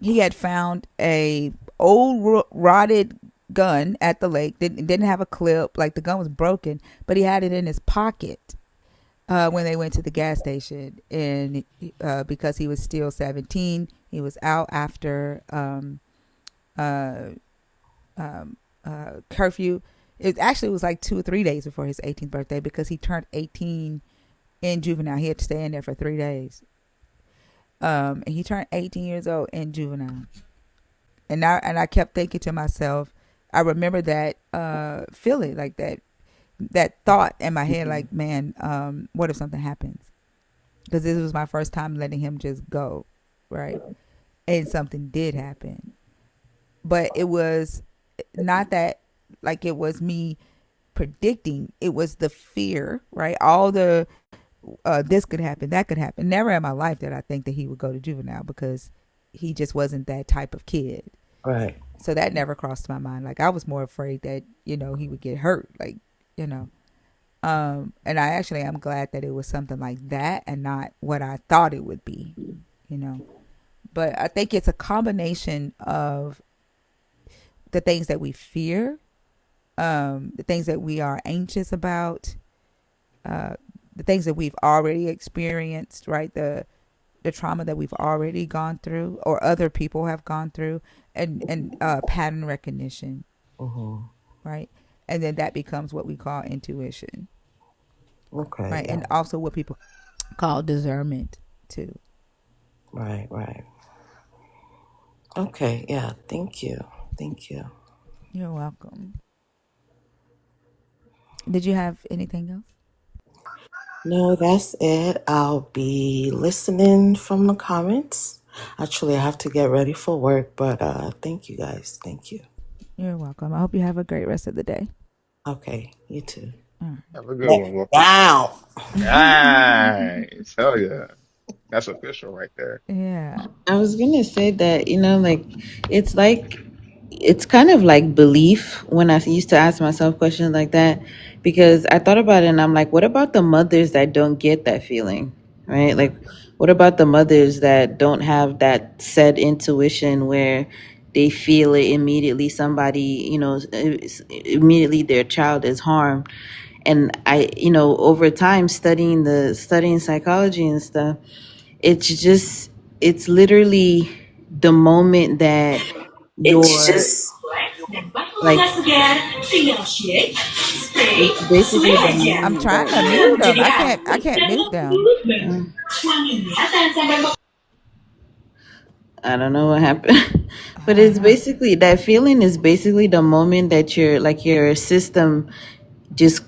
he had found a old rotted gun at the lake. Didn't have a clip. Like, the gun was broken, but he had it in his pocket when they went to the gas station. And because he was still 17, he was out after uh, curfew. It actually was like 2 or 3 days before his 18th birthday, because he turned 18 in juvenile. He had to stay in there for 3 days. And he turned 18 years old in juvenile. And I kept thinking to myself, I remember that feeling, like that thought in my head, like, man, what if something happens? Because this was my first time letting him just go, right? And something did happen. But it was not that, like, it was me predicting. It was the fear, right? All the this could happen, that could happen. Never in my life did I think that he would go to juvenile, because he just wasn't that type of kid. Right. So that never crossed my mind. Like, I was more afraid that, he would get hurt. Like, you know. And I actually am glad that it was something like that and not what I thought it would be, you know. But I think it's a combination of the things that we fear, the things that we are anxious about, the things that we've already experienced, right? The trauma that we've already gone through or other people have gone through, and pattern recognition, Mhm. right? And then that becomes what we call intuition, Okay. right? Yeah. And also what people call discernment too. Right. Right. Okay. Yeah. Thank you. Thank you. You're welcome. Did you have anything else? No, that's it. I'll be listening from the comments. Actually, I have to get ready for work, but thank you guys. Thank you. You're welcome. I hope you have a great rest of the day. Okay. You too. All Have a good Let one, Wolfie. down. right. Nice. Hell yeah. That's official right there. Yeah. I was gonna say that, like, it's like it's kind of like belief when I used to ask myself questions like that, because I thought about it and I'm like, what about the mothers that don't get that feeling, right? Like, what about the mothers that don't have that said intuition where they feel it immediately, somebody, immediately their child is harmed. And I, over time studying psychology and stuff, it's just, it's literally the moment that It's you're just like, it's basically the I'm moment trying that to mute them. I can't mute them. uh, I don't know what happened. But it's basically, that feeling is basically the moment that your system just,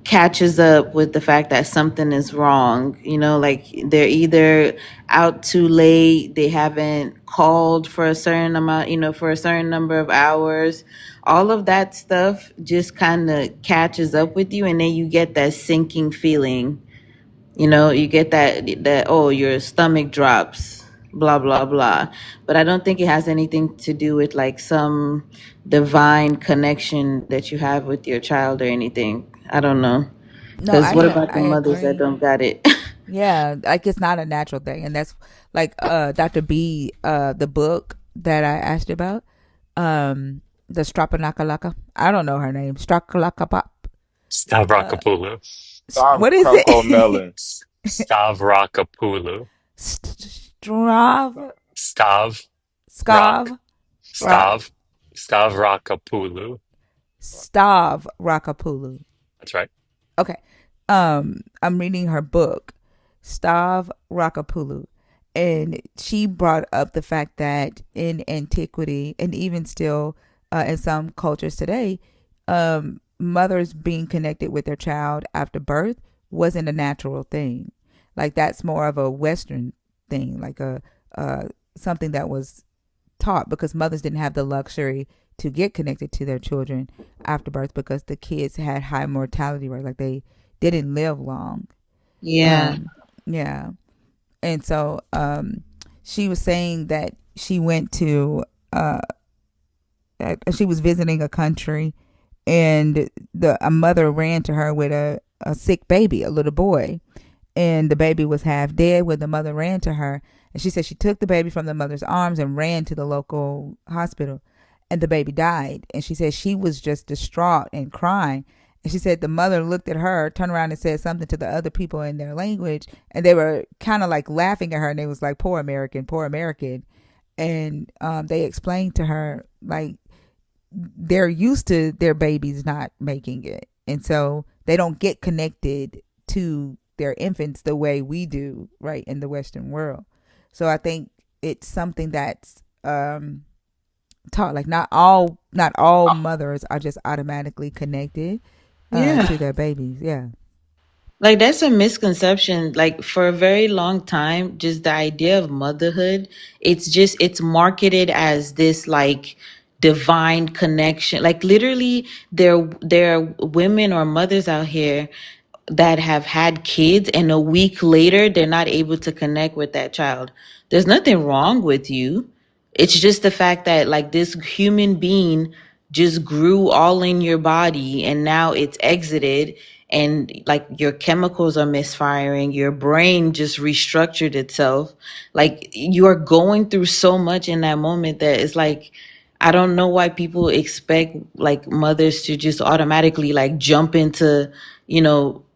catches up with the fact that something is wrong. Like, they're either out too late, they haven't called for a certain amount, for a certain number of hours. All of that stuff just kind of catches up with you, and then you get that sinking feeling. You get that, oh, your stomach drops, blah blah blah. But I don't think it has anything to do with like some divine connection that you have with your child or anything. I don't know. No, Because what about I the mothers that agree. don't got it? Yeah, like, it's not a natural thing, and that's like Dr. B, the book that I asked you about, the Strapanakalaka. I don't know her name. Strakalaka Pop. Stavrakopulu. Stop What is it? Coco Melon. Stavrakopulu. Strav, Stav Rock. Scav, Stop. Stav. Stavrakopulu. Stav Rakapulu. That's right. Okay. I'm reading her book, Stav Rakapulu, and she brought up the fact that in antiquity and even still in some cultures today, mothers being connected with their child after birth wasn't a natural thing. Like that's more of a Western thing, like a something that was taught because mothers didn't have the luxury to get connected to their children after birth because the kids had high mortality rate, like they didn't live long. Yeah. um yeah. And so she was saying that she went to she was visiting a country, and a mother ran to her with a sick baby, a little boy, and the baby was half dead when the mother ran to her. And she said she took the baby from the mother's arms and ran to the local hospital, and the baby died. And she said she was just distraught and crying. And she said the mother looked at her, turned around and said something to the other people in their language, and they were kind of like laughing at her, and they was like, poor American, poor American. And they explained to her like they're used to their babies not making it, and so they don't get connected to their infants the way we do, right, in the Western world. So I think it's something that's taught. Like not all mothers are just automatically connected Yeah. to their babies. Yeah. Like that's a misconception. Like for a very long time, just the idea of motherhood, it's marketed as this like divine connection. Like literally there are women or mothers out here that have had kids and a week later they're not able to connect with that child. There's nothing wrong with you. It's just the fact that like this human being just grew all in your body and now it's exited, and like your chemicals are misfiring, your brain just restructured itself. Like you are going through so much in that moment that it's like I don't know why people expect like mothers to just automatically like jump into,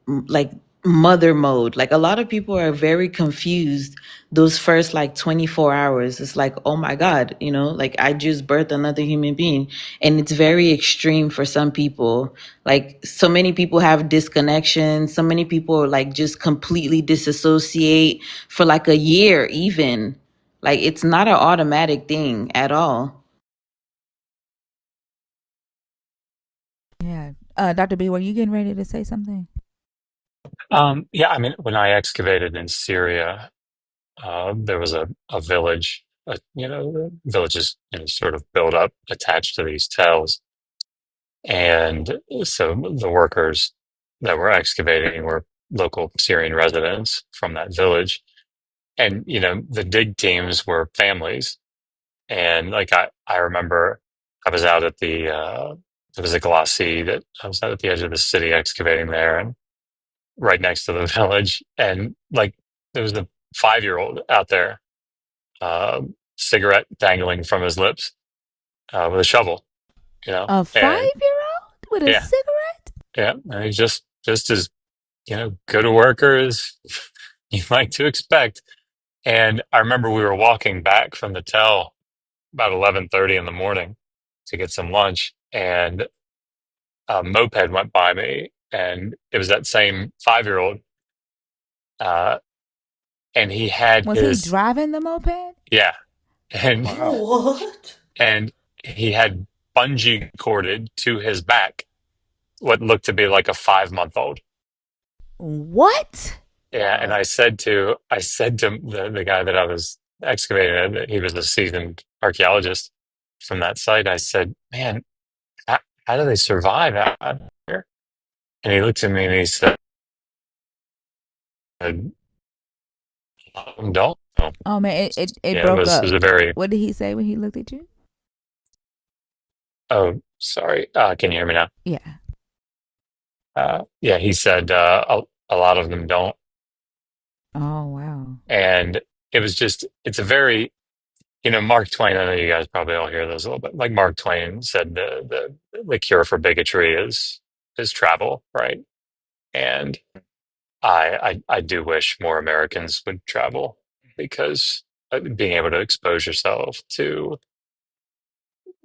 like mother mode. Like a lot of people are very confused those first like 24 hours. It's like, oh my God, like I just birthed another human being. And it's very extreme for some people. Like so many people have disconnection. So many people like just completely disassociate for like a year, even. Like it's not an automatic thing at all. Yeah. Dr. B, were you getting ready to say something? Yeah, I mean, when I excavated in Syria, there was a village, villages, sort of built up attached to these tells. And so the workers that were excavating were local Syrian residents from that village. And, the dig teams were families. And like, I remember I was out at there was a glacis that I was out at the edge of the city excavating there and right next to the village. And like, there was a 5-year-old out there, cigarette dangling from his lips, with a shovel, A 5-year and old with a yeah, cigarette? yeah. And he's just as, good a worker as you like to expect. And I remember we were walking back from the tell about 11:30 in the morning to get some lunch, and a moped went by me, and it was that same 5-year-old, uh, and he had Was he his driving the moped? yeah, and Wow. What? and he had bungee corded to his back what looked to be like a 5-month-old. What? Yeah, and Wow. I said to the guy that I was excavating, he was a seasoned archaeologist from that site. I said, "Man, how do they survive out here?" And he looked at me and he said, "Don't know." Oh man, it Yeah, it broke was it up. was a very. What did he say when he looked at you? Oh, sorry. Can you hear me now? Yeah. Yeah, he said a lot of them don't, Oh wow. and it's a very Mark Twain. I know you guys probably all hear those a little bit. Like Mark Twain said, the cure for bigotry is is travel, right? And I do wish more Americans would travel because being able to expose yourself to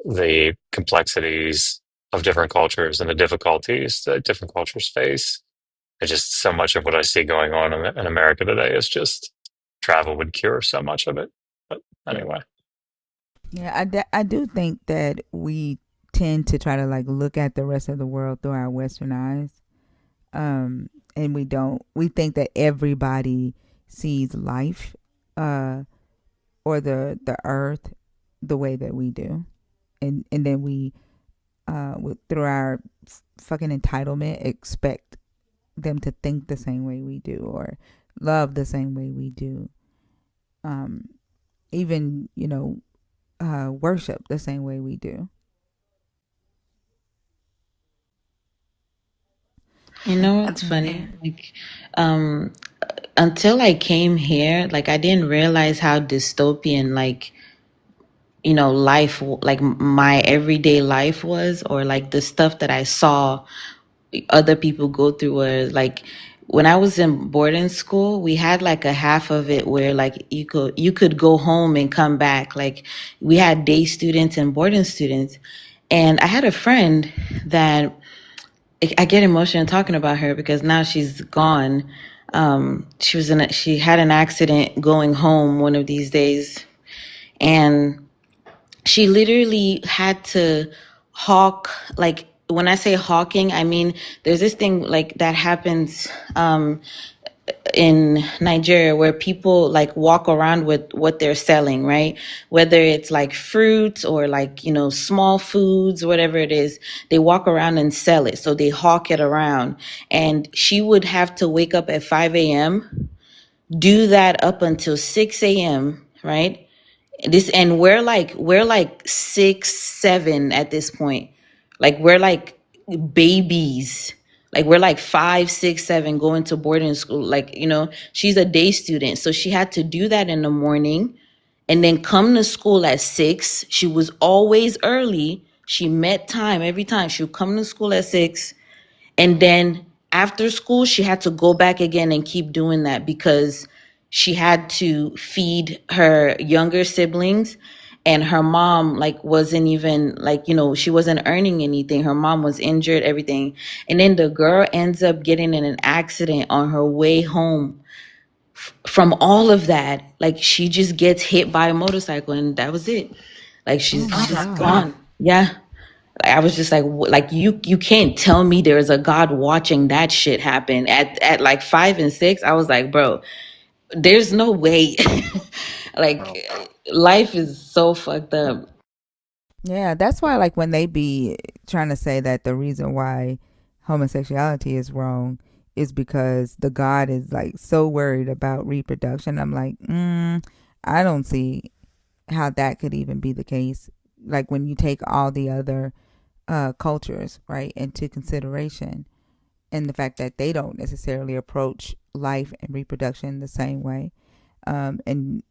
the complexities of different cultures and the difficulties that different cultures face. And just so much of what I see going on in America today is just travel would cure so much of it. But anyway, Yeah, I do think that we tend to try to like look at the rest of the world through our Western eyes. And we think that everybody sees life, or the earth the way that we do. And then we, through our fucking entitlement, expect them to think the same way we do or love the same way we do. Um, even, worship the same way we do. You know what's funny? Like, um, until I came here, like I didn't realize how dystopian, like, life, like my everyday life was, or like the stuff that I saw other people go through was like when I was in boarding school, we had like a half of it where like you could go home and come back. Like we had day students and boarding students. And I had a friend that I get emotional talking about her because now she's gone. She had an accident going home one of these days, and she literally had to hawk. Like when I say hawking, I mean there's this thing like that happens in Nigeria where people like walk around with what they're selling, right? Whether it's like fruits or like, small foods, whatever it is, they walk around and sell it. So they hawk it around. And she would have to wake up at 5 a.m., do that up until 6 a.m., right? And we're like 6, 7 at this point. Like we're like babies. Like we're like 5, 6, 7 going to boarding school. Like, she's a day student. So she had to do that in the morning and then come to school at 6. She was always early. She met time every time. She would come to school at 6. And then after school, she had to go back again and keep doing that because she had to feed her younger siblings. And her mom like wasn't even like, she wasn't earning anything. Her mom was injured, everything. And then the girl ends up getting in an accident on her way home from all of that. Like she just gets hit by a motorcycle and that was it. Like Oh my she's God. gone. Yeah. I was just like you can't tell me there's a God watching that shit happen at like 5 and 6. I was like, bro, there's no way. Oh, Like life is so fucked up. Yeah, that's why like when they be trying to say that the reason why homosexuality is wrong is because the God is like so worried about reproduction. I'm like, I don't see how that could even be the case. Like when you take all the other cultures, right, into consideration, and the fact that they don't necessarily approach life and reproduction the same way, and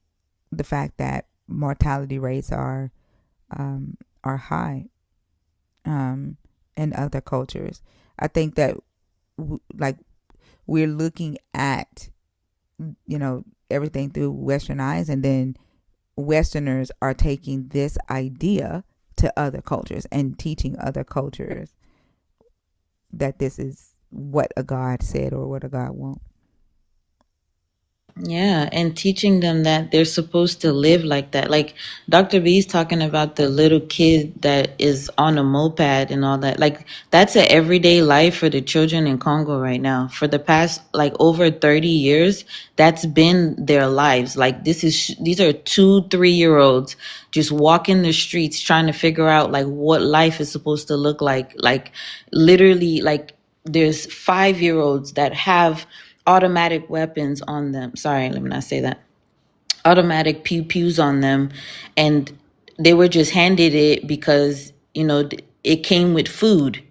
the fact that mortality rates are high, um, in other cultures. I think that like we're looking at, everything through Western eyes, and then Westerners are taking this idea to other cultures and teaching other cultures that this is what a God said or what a God wants. Yeah, and teaching them that they're supposed to live like that. Like Dr. B's talking about the little kid that is on a moped and all that. Like that's an everyday life for the children in Congo right now. For the past like over 30 years, that's been their lives. Like these are 2, 3 year olds just walking the streets trying to figure out like what life is supposed to look like. Like literally like there's 5 year olds that have automatic weapons on them. Sorry, let me not say that. Automatic pew pews on them, and they were just handed it because it came with food.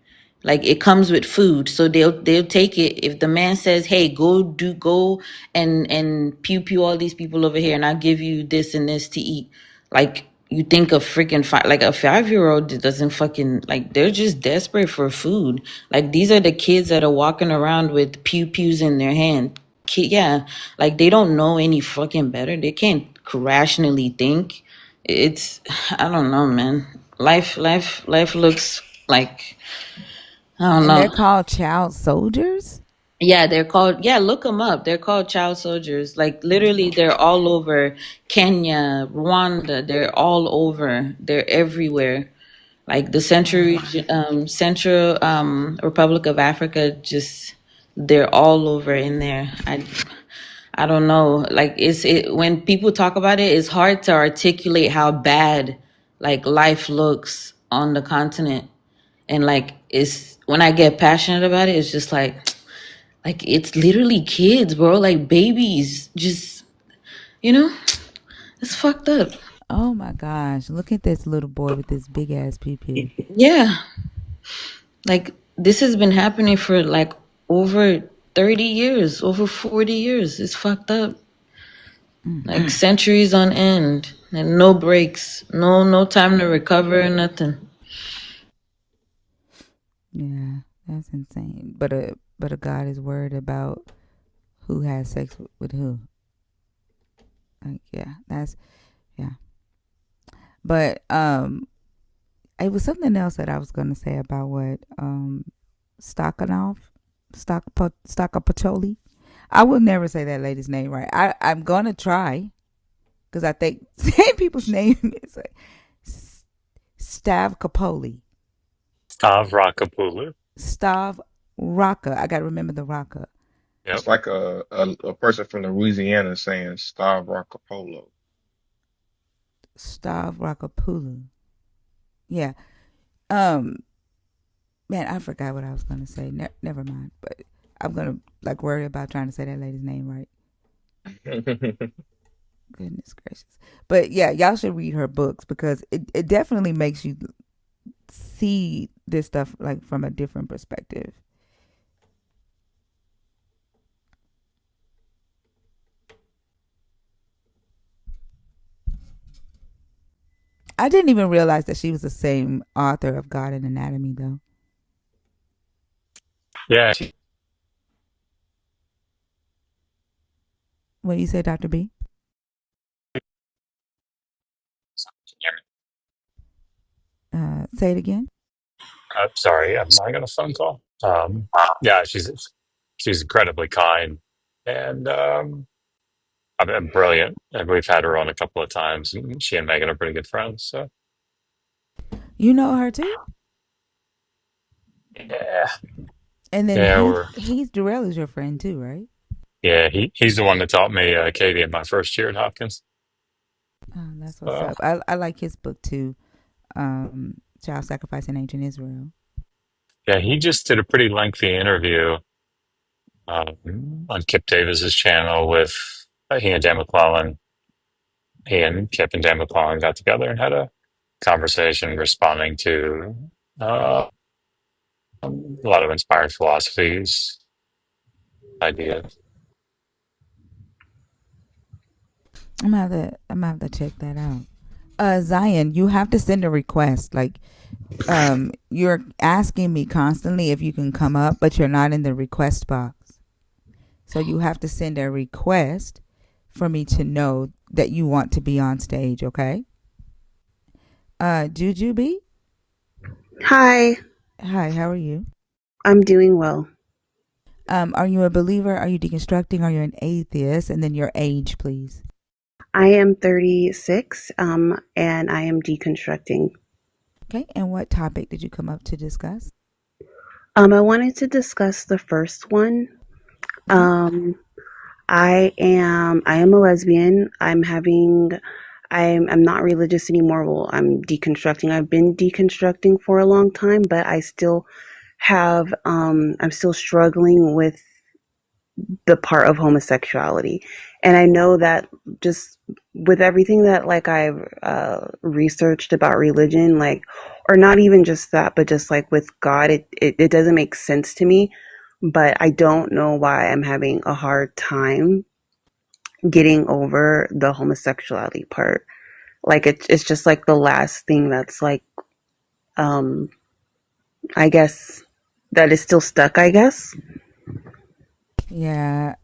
Like it comes with food, so they'll take it. If the man says, "Hey, go and pew pew all these people over here, and I'll give you this and this to eat," like you think a freaking like a 5-year old doesn't fucking like, they're just desperate for food. Like these are the kids that are walking around with pew pews in their hand. Yeah, like they don't know any fucking better. They can't rationally think. It's, I don't know, man. Life looks like, I don't And they're know. called child soldiers? Yeah, they're called, yeah, look them up. They're called child soldiers. Like literally they're all over Kenya, Rwanda, they're all over. They're everywhere. Like the Wow. Central Republic of Africa, just they're all over in there. I don't know. Like when people talk about it, it's hard to articulate how bad like life looks on the continent. And like it's when I get passionate about it, it's just like it's literally kids, bro, like babies. Just, you know, it's fucked up. Oh my gosh. Look at this little boy with this big ass pee pee. Yeah. Like this has been happening for like over 30 years, over 40 years. It's fucked up. Like centuries on end and no breaks. No time to recover or nothing. Yeah, that's insane. But a God is worried about who has sex with who. Like, yeah, that's yeah. But it was something else that I was gonna say about what Stakhanov, Stakapacholi. I will never say that lady's name right. I'm gonna try because I think saying people's name is like Stav Capoli, Stavrakopoulos. Stav Raka. I gotta remember the Raka. Yep. It's like a person from Louisiana saying Stavrakopolo. Stav Rakapulu. Yeah. Um. Man, I forgot what I was gonna say. Never mind. But I'm gonna like worry about trying to say that lady's name right. Goodness gracious. But yeah, y'all should read her books because it definitely makes you see this stuff like from a different perspective. I didn't even realize that she was the same author of God and Anatomy though. Yeah. What you say, Dr. B? Say it again. Sorry, I got a phone call. Yeah, she's incredibly kind and I mean, brilliant. And we've had her on a couple of times. And she and Megan are pretty good friends. So You know her too? yeah, And then yeah, he's Durrell is your friend too, right? yeah. He's the one that taught me Katie in my first year at Hopkins. Oh, that's what's So up. I like his book too. Child Sacrifice in Ancient Israel. yeah, he just did a pretty lengthy interview on Kip Davis's channel with he and Dan McClellan. He and Kip and Dan McClellan got together and had a conversation responding to a lot of inspired philosophies, ideas. I'm gonna have to check that out. Zion, you have to send a request. Like, you're asking me constantly if you can come up, but you're not in the request box. So you have to send a request for me to know that you want to be on stage, okay? Juju B? Hi, Hi, how are you? I'm doing well. Are you a believer? Are you deconstructing? Are you an atheist? And then your age, please. I am 36, and I am deconstructing. Okay, and what topic did you come up to discuss? I wanted to discuss the first one. Okay. I am a lesbian. I'm not religious anymore. Well, I'm deconstructing. I've been deconstructing for a long time, but I still I'm still struggling with the part of homosexuality. And I know that just with everything that like I've researched about religion, like, or not even just that, but just like with God, it doesn't make sense to me. But I don't know why I'm having a hard time getting over the homosexuality part. Like it's just like the last thing that's like, um, I guess that is still stuck. I guess. Yeah.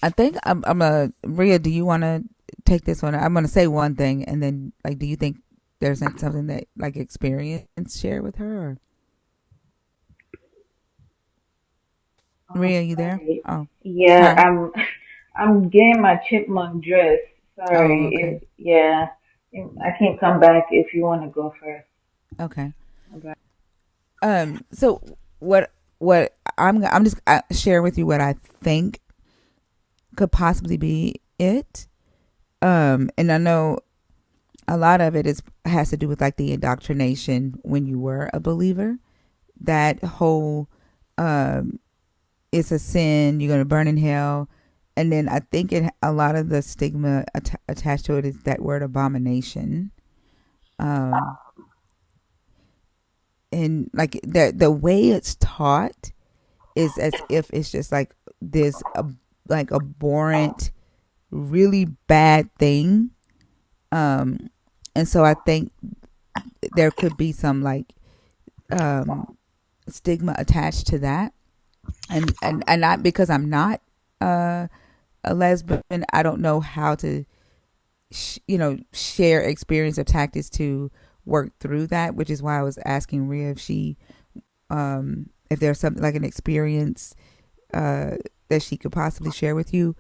I think I'm a Rhea. Do you want to take this one? I'm gonna say one thing, and then like, do you think there's like something that like experience share with her? Or Rhea, you there? Sorry. Oh, Yeah, hi. I'm getting my chipmunk dress. Oh, Sorry. okay, I can't come back if you want to go first. okay. Okay. So what I'm just sharing with you what I think could possibly be it. And I know a lot of it is has to do with like the indoctrination when you were a believer. That whole it's a sin, you're gonna burn in hell, and then I think a lot of the stigma attached to it is that word abomination. Um, and like the way it's taught is as if it's just like this like abhorrent, really bad thing. Um, and so I think there could be some like um, stigma attached to that, and not because I'm not uh, a lesbian. I don't know how to share experience of tactics to work through that, which is why I was asking Rhea if there's something like an experience that she could possibly share with you.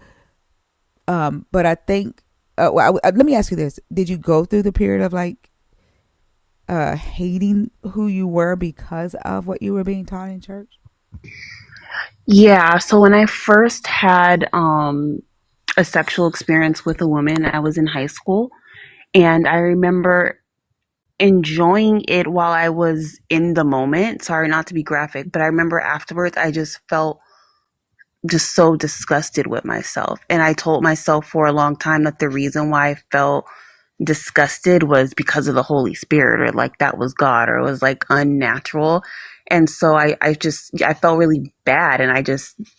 But I think, let me ask you this: did you go through the period of like hating who you were because of what you were being taught in church? Yeah. So when I first had a sexual experience with a woman, I was in high school, and I remember enjoying it while I was in the moment. Sorry, not to be graphic, but I remember afterwards I just felt just so disgusted with myself. And I told myself for a long time that the reason why I felt disgusted was because of the Holy Spirit, or like that was God, or it was like unnatural. And so I felt really bad. And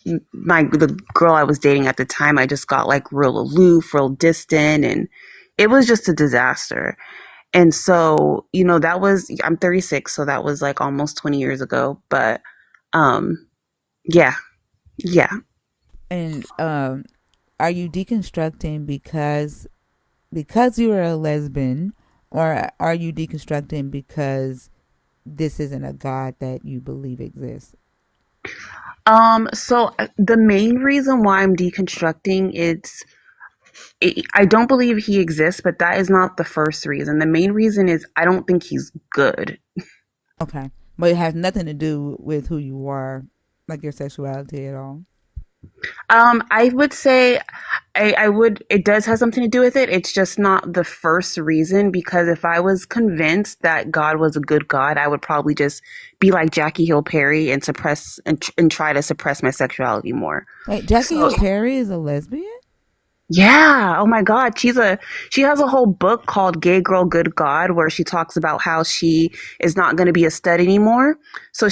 the girl I was dating at the time, I just got like real aloof, real distant. And it was just a disaster. And so, I'm 36, so that was like almost 20 years ago. But um, yeah, yeah. And are you deconstructing because you were a lesbian, or are you deconstructing because this isn't a God that you believe exists? So the main reason why I'm deconstructing I don't believe he exists, but that is not the first reason. The main reason is I don't think he's good. Okay, but it has nothing to do with who you are, like your sexuality at all. I would say it does have something to do with it. It's just not the first reason, because if I was convinced that God was a good God, I would probably just be like Jackie Hill Perry and and try to suppress my sexuality more. Wait, Jackie So Hill Perry is a lesbian? yeah. Oh my God. She has a whole book called Gay Girl Good God, where she talks about how she is not going to be a stud anymore. So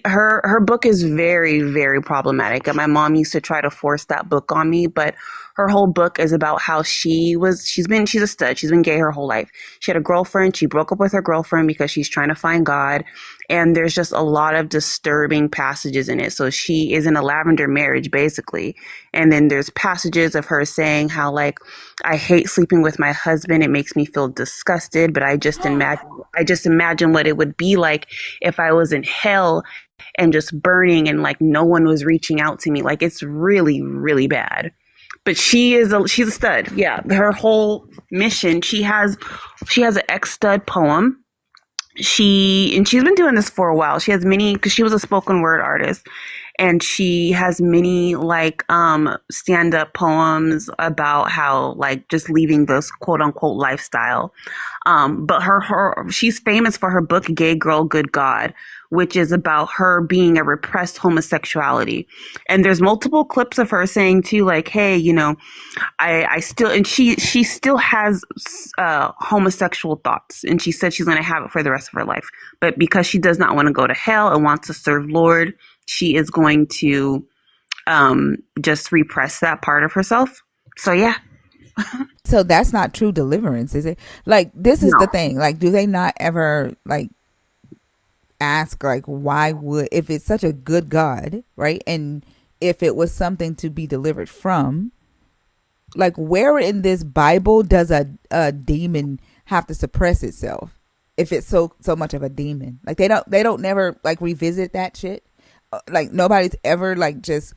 her book is very, very problematic. And my mom used to try to force that book on me, but her whole book is about how she's a stud. She's been gay her whole life. She had a girlfriend. She broke up with her girlfriend because she's trying to find God. And there's just a lot of disturbing passages in it. So she is in a lavender marriage, basically. And then there's passages of her saying how, like, I hate sleeping with my husband. It makes me feel disgusted, but I just imagine what it would be like if I was in hell and just burning and like no one was reaching out to me. Like, it's really, really bad. But she's a stud. Yeah. Her whole mission, she has an ex stud poem. She's been doing this for a while. She has many, because she was a spoken word artist, and she has many like stand up poems about how like just leaving this quote unquote lifestyle. But she's famous for her book Gay Girl Good God, which is about her being a repressed homosexuality. And there's multiple clips of her saying too, like, hey, I still, and she still has homosexual thoughts, and she said she's going to have it for the rest of her life. But because she does not want to go to hell and wants to serve Lord, she is going to just repress that part of herself. So yeah. So that's not true deliverance, is it? Like, this is the No. thing. Like, do they not ever like ask, like, why would, if it's such a good God, right? And if it was something to be delivered from, like, where in this Bible does a demon have to suppress itself? If it's so much of a demon, like, they don't never like revisit that shit. Like, nobody's ever like just,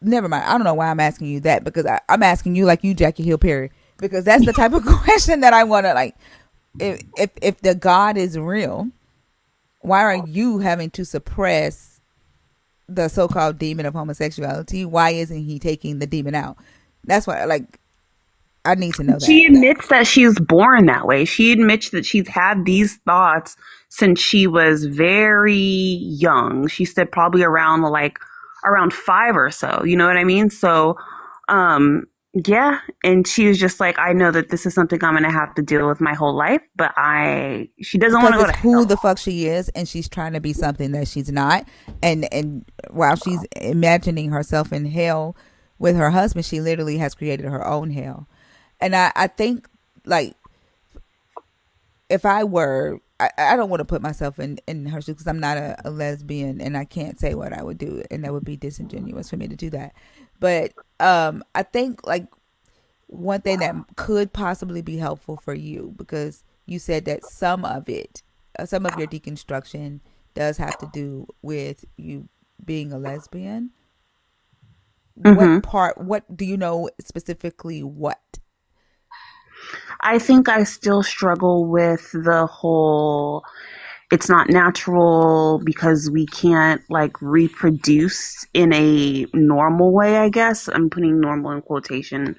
never mind. I don't know why I'm asking you that, because I'm asking you like you Jackie Hill Perry, because that's the type of question that I want to like. If the God is real, why are you having to suppress the so-called demon of homosexuality? Why isn't he taking the demon out? That's why, like, I need to know She that. admits that she's born that way. She admits that she's had these thoughts since she was very young. She said probably around 5 or so. You know what I mean? So, yeah. And she was just like, I know that this is something I'm going to have to deal with my whole life, but she doesn't want Because to go it's to who hell. the fuck she is, and she's trying to be something that she's not. And while she's imagining herself in hell with her husband, she literally has created her own hell. And I think, like, if I were, I don't want to put myself in her shoes, because I'm not a lesbian, and I can't say what I would do, and that would be disingenuous for me to do that. But I think, like, one thing that could possibly be helpful for you, because you said that some of it, some of your deconstruction does have to do with you being a lesbian. Hmm. What part, what do you know specifically, what? I think I still struggle with the whole it's not natural because we can't like reproduce in a normal way, I guess. I'm putting normal in quotation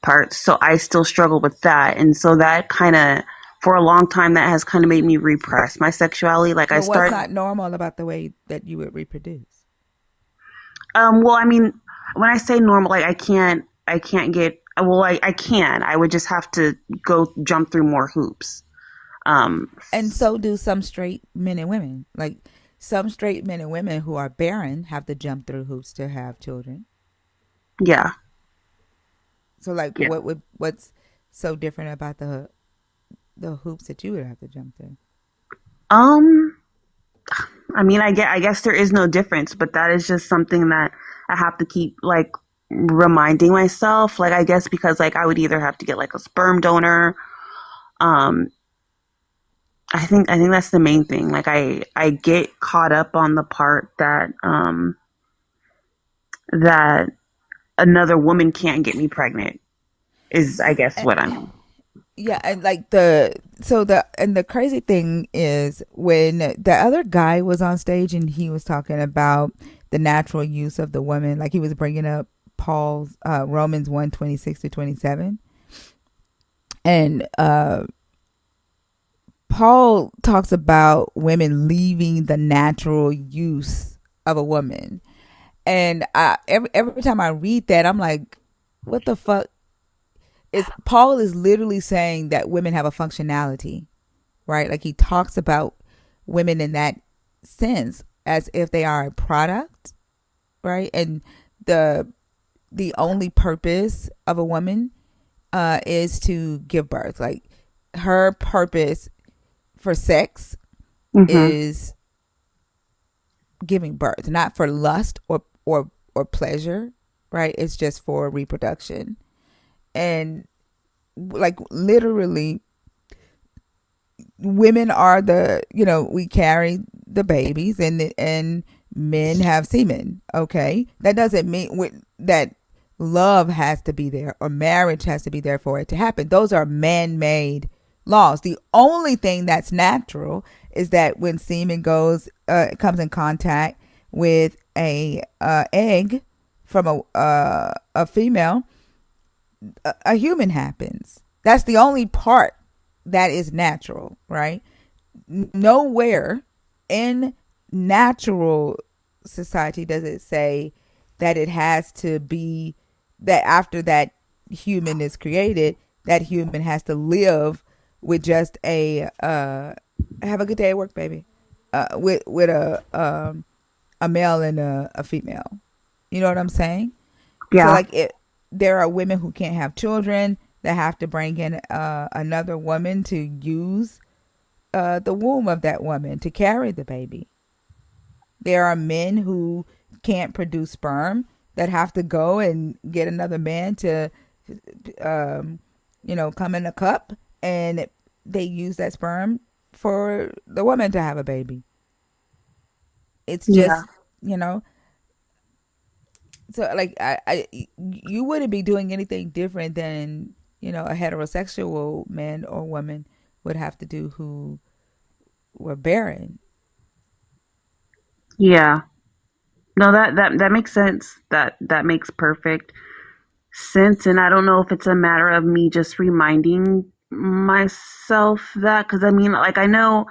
parts. So I still struggle with that. And so that kind of, for a long time, that has kind of made me repress my sexuality. Like I But what's start, not normal about the way that you would reproduce? well, I mean, when I say normal, like I can't get, well, I can. I would just have to go jump through more hoops. Um, And so do some straight men and women. Like, some straight men and women who are barren have to jump through hoops to have children. yeah, So, like, yeah. what's so different about the hoops that you would have to jump through? Um, I mean, I guess there is no difference, but that is just something that I have to keep like reminding myself. Like, I guess because like I would either have to get like a sperm donor. Um, I think that's the main thing. Like, I get caught up on the part that that another woman can't get me pregnant. Is I guess And, what I'm. yeah, and like the crazy thing is, when the other guy was on stage and he was talking about the natural use of the woman, like he was bringing up Paul's Romans 1:26-27, and Paul talks about women leaving the natural use of a woman. And every time I read that, I'm like, what the fuck? Is Paul is literally saying that women have a functionality, right? Like, he talks about women in that sense as if they are a product, right? And the the only purpose of a woman is to give birth. Like, her purpose for sex Mm-hmm. is giving birth, not for lust or pleasure, right? It's just for reproduction. And, like, literally, women are the, we carry the babies, and men have semen. Okay, that doesn't mean that love has to be there or marriage has to be there for it to happen. Those are man-made laws. The only thing that's natural is that when semen comes in contact with a egg from a female, a human happens. That's the only part that is natural, right? Nowhere in natural society does it say that it has to be that after that human is created, that human has to live with just have a good day at work, baby, with a male and a female. You know what I'm saying? So, Yeah. like, it. there are women who can't have children that have to bring in another woman to use the womb of that woman to carry the baby. There are men who can't produce sperm that have to go and get another man to, um, come in a cup, and they use that sperm for the woman to have a baby. It's Yeah. just, you know, so like you wouldn't be doing anything different than a heterosexual man or woman would have to do who were barren. Yeah. No, that makes sense. That makes perfect sense. And I don't know if it's a matter of me just reminding myself that, because I mean, like I know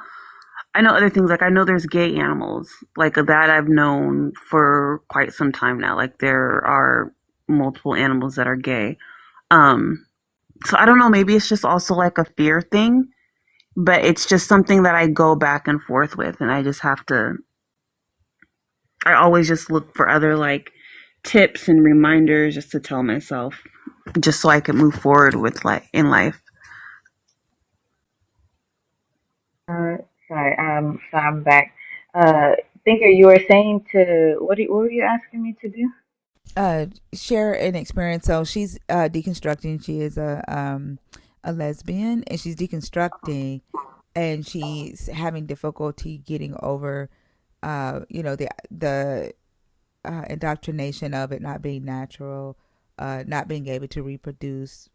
other things. Like I know there's gay animals like that. I've known for quite some time now. Like there are multiple animals that are gay. Um, so I don't know. Maybe it's just also like a fear thing, but it's just something that I go back and forth with, and I just have to. I always just look for other like tips and reminders just to tell myself, just so I can move forward with like in life. Uh, sorry, so I'm back. Thinker, you were saying to what were you asking me to do? Share an experience. So she's deconstructing. She is a lesbian, and she's deconstructing, and she's having difficulty getting over the indoctrination of it not being natural, not being able to reproduce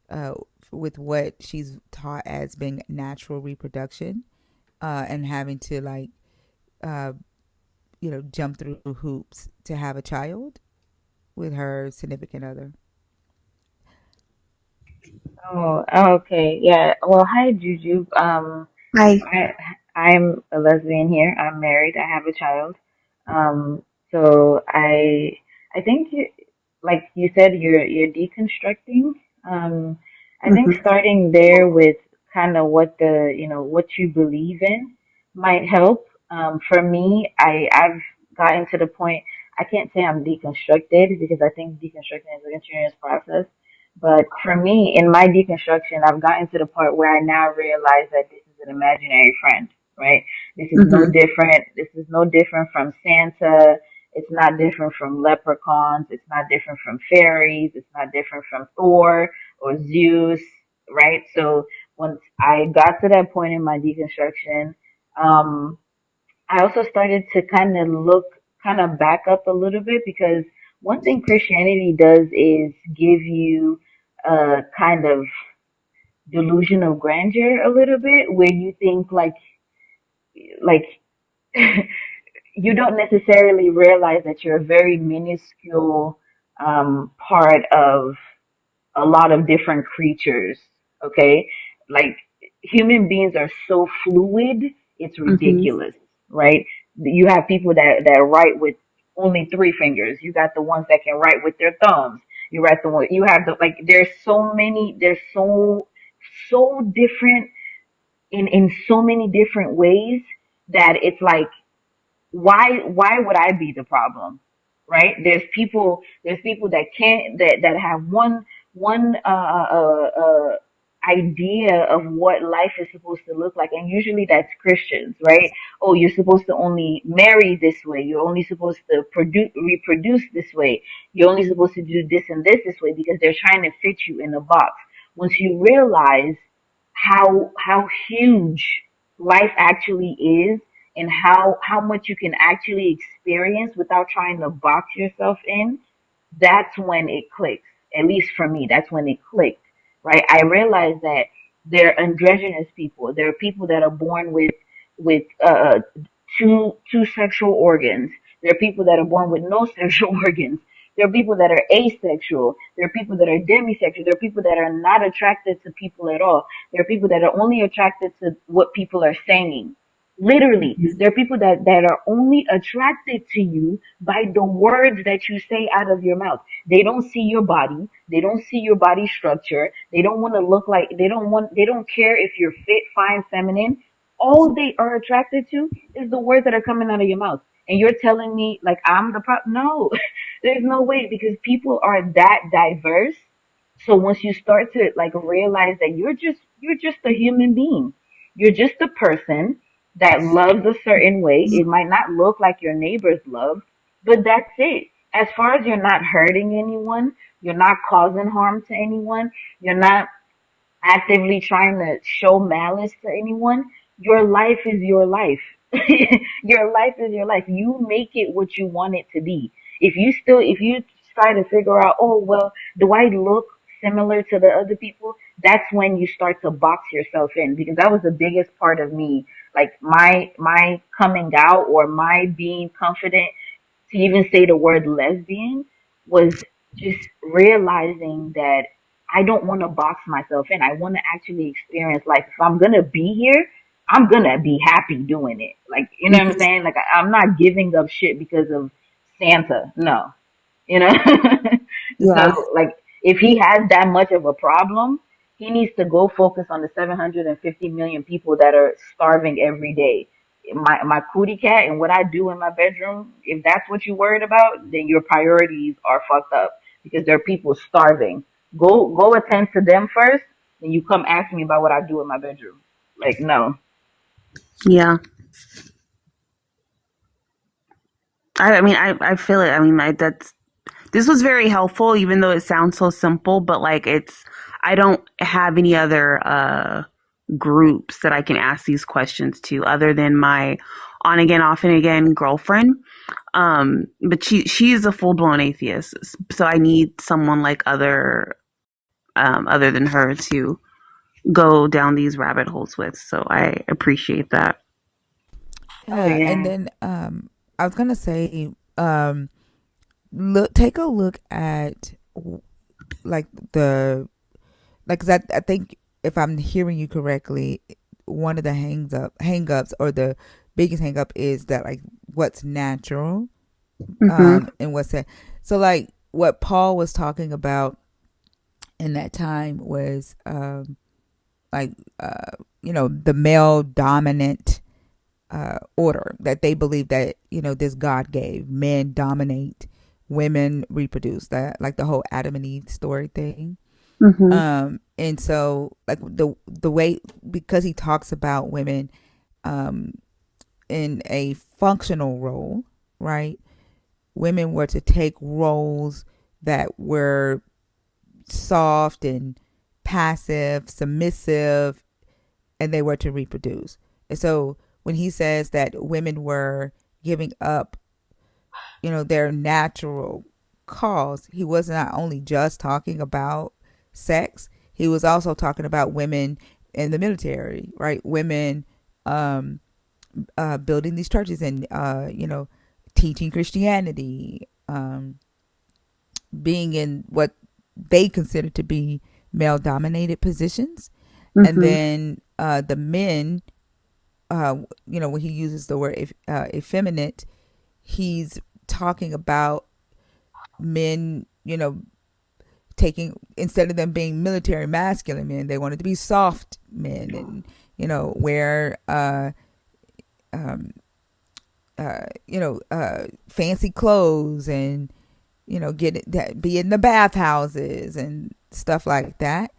uh, with what she's taught as being natural reproduction, and having to uh, jump through hoops to have a child with her significant other. Oh, okay, yeah. Well, hi, Juju. Hi. I I'm a lesbian here. I'm married. I have a child. So I think you, like you said, you're deconstructing. Um, I think Hmm. starting there with kind of what what you believe in might help. For me, I've gotten to the point. I can't say I'm deconstructed because I think deconstructing is a continuous process. But for me, in my deconstruction, I've gotten to the part where I now realize that this is an imaginary friend, right? This is no Hmm. different. This is no different from Santa. It's not different from leprechauns. It's not different from fairies. It's not different from Thor or Zeus, right? So once I got to that point in my deconstruction, um, I also started to kind of look, kind of back up a little bit because one thing Christianity does is give you a kind of delusion of grandeur a little bit where you think like you don't necessarily realize that you're a very minuscule part of a lot of different creatures. Okay, like human beings are so fluid, it's Hmm. ridiculous, right? You have people that write with only three fingers. You got the ones that can write with their thumbs. You write the one. You have the like. There's so many. There's so different in so many different ways that it's like why would I be the problem? Right? There's people that can't that have one idea of what life is supposed to look like, and usually that's Christians, right? Oh, you're supposed to only marry this way. You're only supposed to reproduce this way. You're only supposed to do this and this way because they're trying to fit you in a box. Once you realize how huge life actually is and how much you can actually experience without trying to box yourself in, that's when it clicks. At least for me, that's when it clicked. Right? I realized that there are androgynous people. There are people that are born with two sexual organs. There are people that are born with no sexual organs. There are people that are asexual. There are people that are demisexual. There are people that are not attracted to people at all. There are people that are only attracted to what people are saying. Literally, there are people that are only attracted to you by the words that you say out of your mouth. They don't see your body. They don't see your body structure. They don't want to look like, they don't care if you're fit, fine, feminine. All they are attracted to is the words that are coming out of your mouth. And you're telling me like I'm the problem? No, There's no way because people are that diverse. So once you start to like realize that you're just a human being. You're just a person that loves a certain way. It might not look like your neighbor's love, but that's it. As far as you're not hurting anyone, you're not causing harm to anyone, you're not actively trying to show malice to anyone, your life is your life. Your life is your life. You make it what you want it to be. If you try to figure out, oh, well, do I look similar to the other people? That's when you start to box yourself in because that was the biggest part of me. Like my coming out or my being confident to even say the word lesbian was just realizing that I don't want to box myself in. I want to actually experience life. If I'm going to be here, I'm going to be happy doing it. Like, you know what I'm saying? Like, I'm not giving up shit because of Santa. No, you know? Yeah. So, like, if he has that much of a problem, he needs to go focus on the 750 million people that are starving every day. My cootie cat and what I do in my bedroom, if that's what you're worried about, then your priorities are fucked up because there are people starving. Go attend to them first, then you come ask me about what I do in my bedroom. Like, no. Yeah. I mean, I feel it. I mean, that's this was very helpful, even though it sounds so simple. But like, I don't have any other groups that I can ask these questions to, other than my on again, off and again girlfriend. But she's a full blown atheist, so I need someone like other than her to go down these rabbit holes with. So I appreciate that. Oh And yeah. then I was gonna say, take a look at like the like, 'cause I think if I'm hearing you correctly, one of the hang ups or the biggest hang up is that like what's natural, Mm-hmm. and what's that. So like what Paul was talking about in that time was like the male dominant order that they believe that this God gave. Men dominate, women reproduce. That like the whole Adam and Eve story thing. Mm-hmm. And so like the way, because he talks about women um in a functional role, right? Women were to take roles that were soft and passive, submissive, and they were to reproduce. And so when he says that women were giving up, their natural cause, he was not only just talking about sex, he was also talking about women in the military, right? Women building these churches and, teaching Christianity, being in what they consider to be male dominated positions. And Mm-hmm. then the men, when he uses the word effeminate, he's talking about men, taking, instead of them being military masculine men, they wanted to be soft men and, wear, um, fancy clothes and, get that, be in the bathhouses and stuff like that.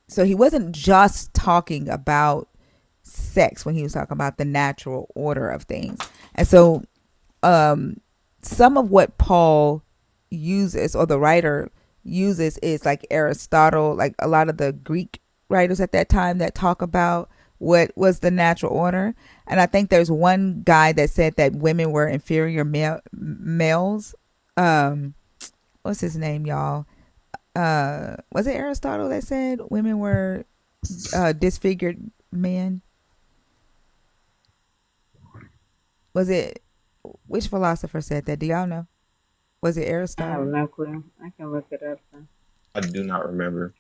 So he wasn't just talking about sex when he was talking about the natural order of things. And so some of what Paul uses, or the writer uses, is like Aristotle, like a lot of the Greek writers at that time that talk about what was the natural order. And I think there's one guy that said that women were inferior males. What's his name, y'all? Was it Aristotle that said women were disfigured men? Was it, which philosopher said that? Do y'all know? Was it I have Aristotle? no clue. I can look it up. Then. I do not remember.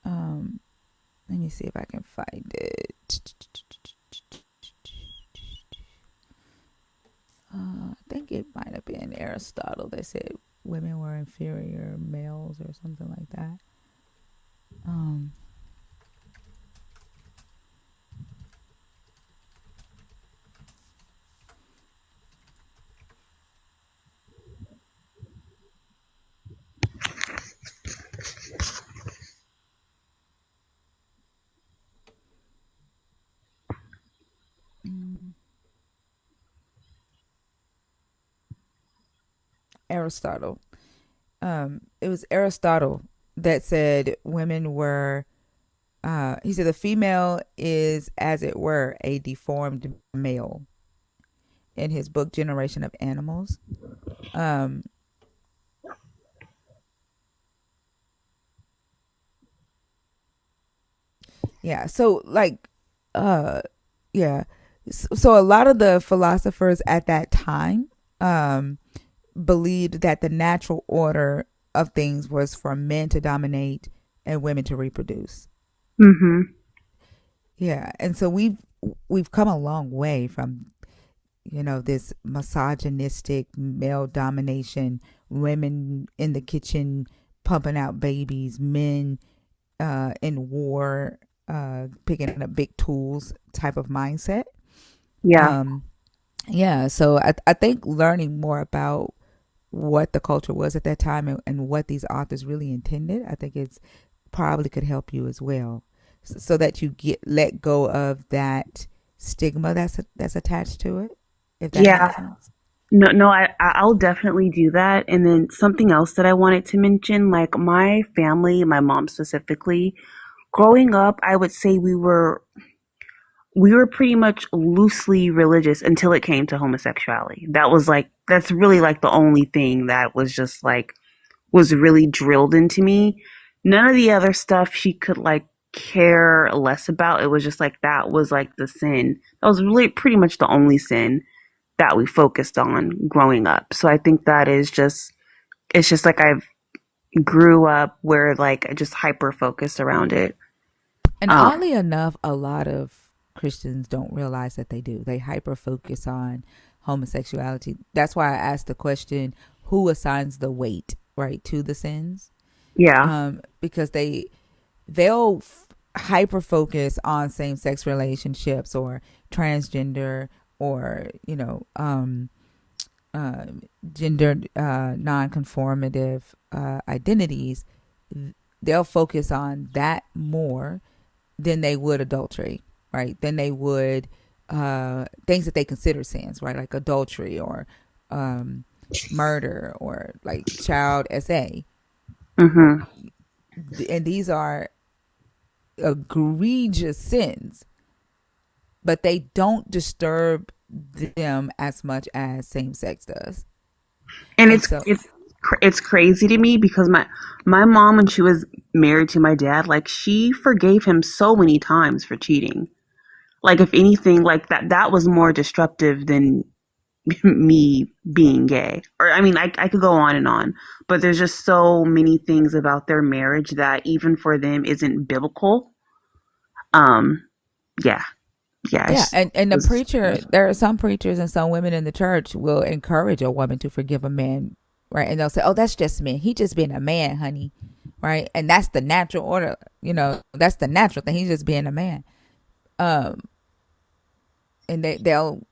Um, Let me see if I can find it. I think it might have been Aristotle that said women were inferior males or something like that. Um, Aristotle. It was Aristotle that said women were. He said the female is, as it were, a deformed male. In his book Generation of Animals. Um, yeah. So like, uh, yeah. So a lot of the philosophers at that time um, believed that the natural order of things was for men to dominate and women to reproduce. Mhm. Yeah, and so we've come a long way from this misogynistic male domination, women in the kitchen pumping out babies, men in war picking up big tools type of mindset. Yeah. Um, yeah, so I think learning more about what the culture was at that time and what these authors really intended, I think it's probably could help you as well, so that you get let go of that stigma that's attached to it, if that Yeah. makes sense. No, no, I'll definitely do that. And then something else that I wanted to mention, like my family, my mom specifically, growing up, I would say we were pretty much loosely religious until it came to homosexuality. That's really like the only thing that was just like was really drilled into me. None of the other stuff she could like care less about. It was just like that was like the sin. That was really pretty much the only sin that we focused on growing up. So I think that is just it's just like I've grew up where like I just hyper focused around it. And Um oddly enough, a lot of Christians don't realize that they do. They hyper focus on homosexuality. That's why I asked the question, who assigns the weight, right, to the sins? yeah. Because they'll hyper focus on same sex relationships or transgender or gender non-conformative identities. They'll focus on that more than they would adultery, right? Than they would things that they consider sins, right? Like adultery or murder or like child SA. Mhm. And these are egregious sins, but they don't disturb them as much as same sex does. And And it's so, it's it's crazy to me because my mom when she was married to my dad, like she forgave him so many times for cheating. Like if anything, like that was more disruptive than me being gay. Or I mean, I could go on and on, but there's just so many things about their marriage that even for them isn't biblical. Um, yeah, yeah, yeah, and the it's preacher, there are some preachers and some women in the church will encourage a woman to forgive a man, right? And they'll say, "Oh, that's just men. He just being a man, honey." Right? And that's the natural order, that's the natural thing. He's just being a man. Um and they'll,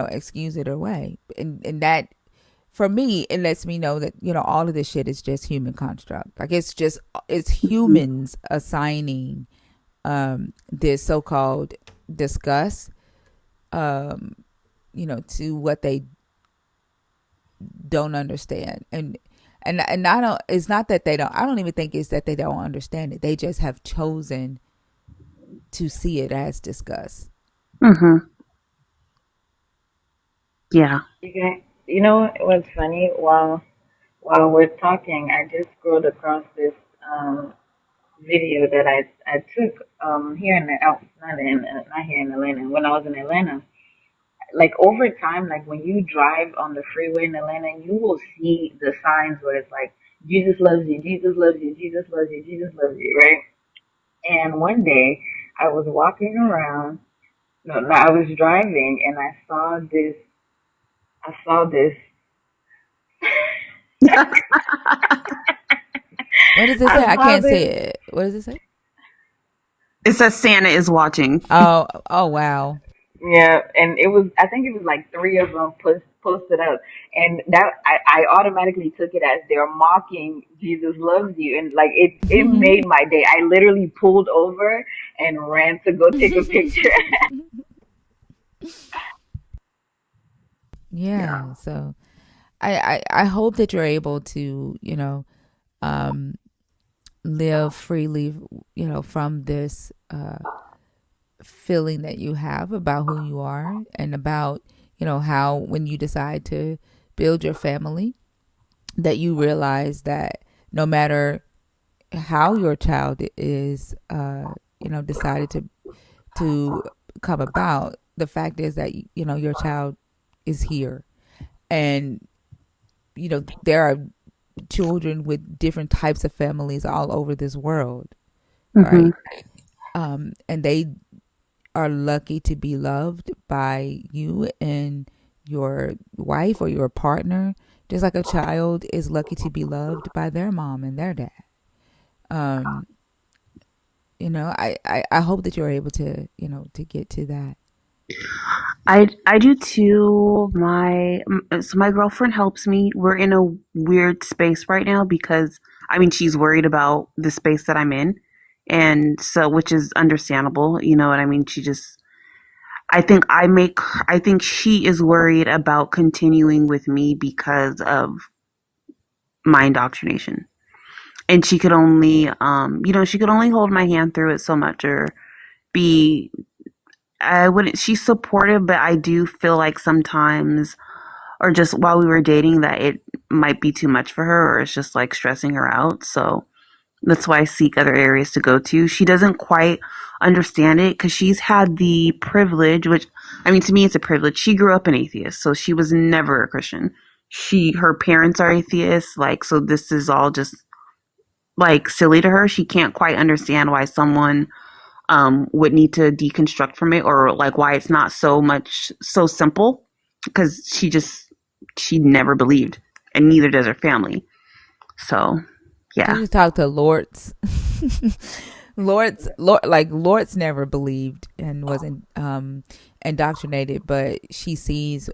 excuse it away. And that, for me, it lets me know that, all of this shit is just human construct. Like it's humans assigning this so-called disgust to what they don't understand. And I don't, it's not that they don't, I don't even think it's that they don't understand it. They just have chosen to see it as disgust. mm-hmm. Yeah. You know what's funny? While we're talking, I just scrolled across this video that I took here in the oh, not here in Atlanta, when I was in Atlanta. Like over time, like when you drive on the freeway in Atlanta, you will see the signs where it's like Jesus loves you, Jesus loves you, Jesus loves you, Jesus loves you, right? And one day I was walking around, no, I was driving and I saw this, What does it say? I I saw can't say this. it. What does it say? It says Santa is watching. Oh, wow. Yeah, and I think it was like three of them posted up, and that I automatically took it as they're mocking Jesus loves you, and like it made my day. I literally pulled over and ran to go take a picture. Yeah. Yeah. So I hope that you're able to, um, live freely, from this feeling that you have about who you are and about, how when you decide to build your family, that you realize that no matter how your child is, decided to come about, the fact is that, your child is here. And, there are children with different types of families all over this world, Mhm. right? And they are lucky to be loved by you and your wife or your partner, just like a child is lucky to be loved by their mom and their dad. Um, I hope that you're able to, to get to that. I do too. My girlfriend helps me. We're in a weird space right now because I mean she's worried about the space that I'm in, and so which is understandable. You know what I mean? She just I think she is worried about continuing with me because of my indoctrination. And she could only she could only hold my hand through it so much or be I wouldn't she's supportive, but I do feel like sometimes or just while we were dating that it might be too much for her or it's just like stressing her out. So that's why I seek other areas to go to. She doesn't quite understand it because she's had the privilege, which I mean, to me, it's a privilege. She grew up an atheist, so she was never a Christian. Her parents are atheists, like, so this is all just like silly to her. She can't quite understand why someone would need to deconstruct from it or like why it's not so simple because she never believed and neither does her family. So, You yeah. just talk to Lords. Lords never believed and wasn't indoctrinated, but she sees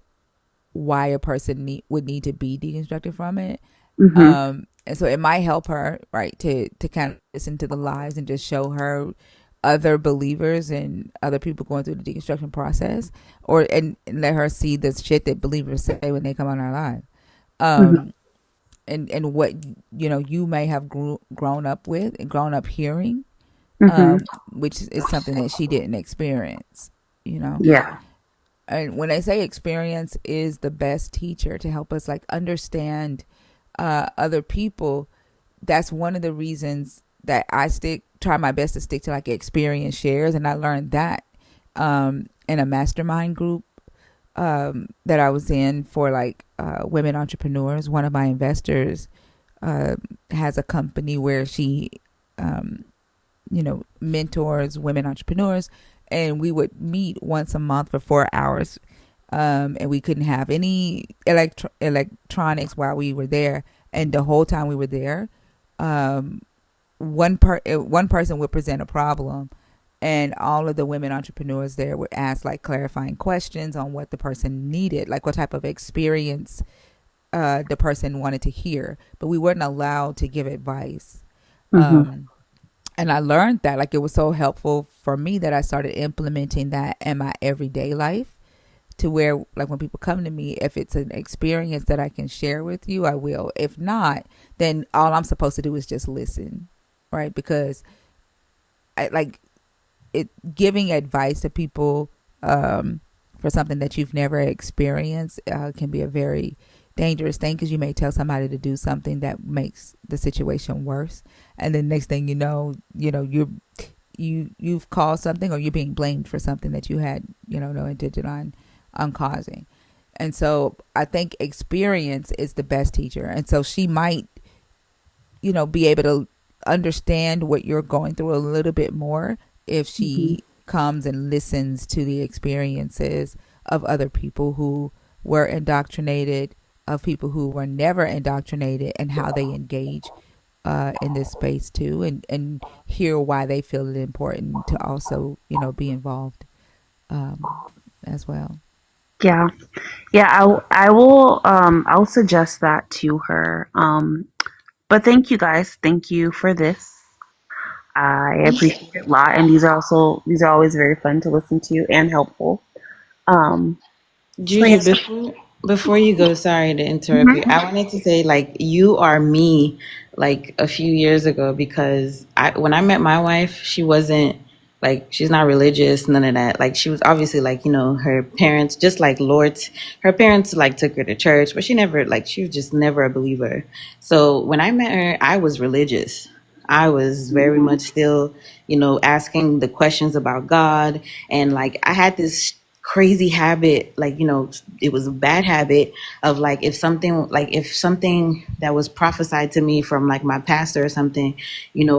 why a person would need to be deconstructed from it. Mhm. And so it might help her, right, to kind of listen to the lives and just show her other believers and other people going through the deconstruction process, or and let her see the shit that believers say when they come on our live. Mhm. Um, and what you may have grown up with and grown up hearing, Mhm. which is something that she didn't experience. You know, Yeah. and when I say experience is the best teacher to help us like understand other people, that's one of the reasons that I try my best to stick to like experience shares, and I learned that in a mastermind group that I was in for like women entrepreneurs. One of my investors uh, has a company where she um, mentors women entrepreneurs, and we would meet once a month for 4 hours. And we couldn't have any electronics while we were there. And the whole time we were there, um, one person would present a problem, and all of the women entrepreneurs there would ask like clarifying questions on what the person needed, like what type of experience the person wanted to hear. But we weren't allowed to give advice. Mhm. Um, and I learned that like it was so helpful for me that I started implementing that in my everyday life, to where like when people come to me, if it's an experience that I can share with you, I will. If not, then all I'm supposed to do is just listen, right? Because I like it giving advice to people for something that you've never experienced can be a very dangerous thing, because you may tell somebody to do something that makes the situation worse, and then next thing you've caused something, or you're being blamed for something that you had no intention on causing. And so I think experience is the best teacher, and so she might be able to understand what you're going through a little bit more if Mhm. she comes and listens to the experiences of other people who were indoctrinated, of people who were never indoctrinated, and how they engage in this space too, and hear why they feel it important to also be involved as well. Yeah. Yeah, I will I'll suggest that to her. But thank you guys. Thank you for this. I appreciate it a lot and these are always very fun to listen to and helpful. Um Judy, Prince, before Before you go, sorry to interrupt you. Mhm. I wanted to say, like, you are me, like, a few years ago, because when I met my wife, she wasn't, like, she's not religious, none of that. Like, she was obviously, like, her parents, just like Lord's, her parents, like, took her to church, but she never, like, she was just never a believer. So when I met her, I was religious. I was very much still, asking the questions about God. And like, I had this crazy habit, like, it was a bad habit of like, if something that was prophesied to me from like my pastor or something,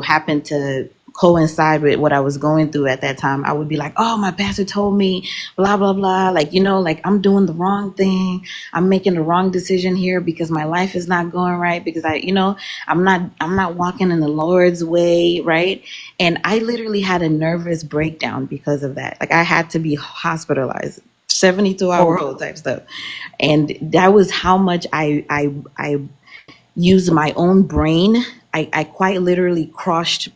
happened to coincide with what I was going through at that time, I would be like, oh, my pastor told me, blah, blah, blah. Like, like I'm doing the wrong thing. I'm making the wrong decision here because my life is not going right because I'm not walking in the Lord's way, right? And I literally had a nervous breakdown because of that. Like I had to be hospitalized, 72-hour hold type stuff. And that was how much I use my own brain. I quite literally crushed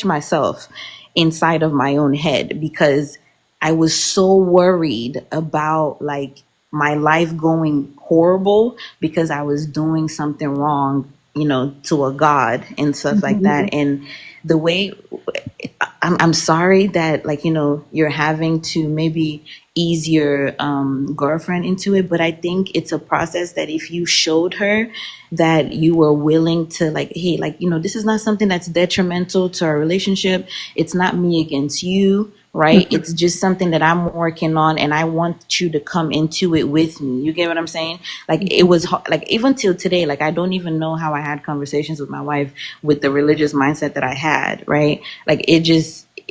myself inside of my own head because I was so worried about like my life going horrible because I was doing something wrong, to a God and stuff like that. And the way I'm sorry that like you're having to maybe ease your girlfriend into it, but I think it's a process that if you showed her that you were willing to like, hey, like this is not something that's detrimental to our relationship. It's not me against you, right? It's just something that I'm working on, and I want you to come into it with me. You get what I'm saying? Like it was like even till today, like I don't even know how I had conversations with my wife with the religious mindset that I had, right? Like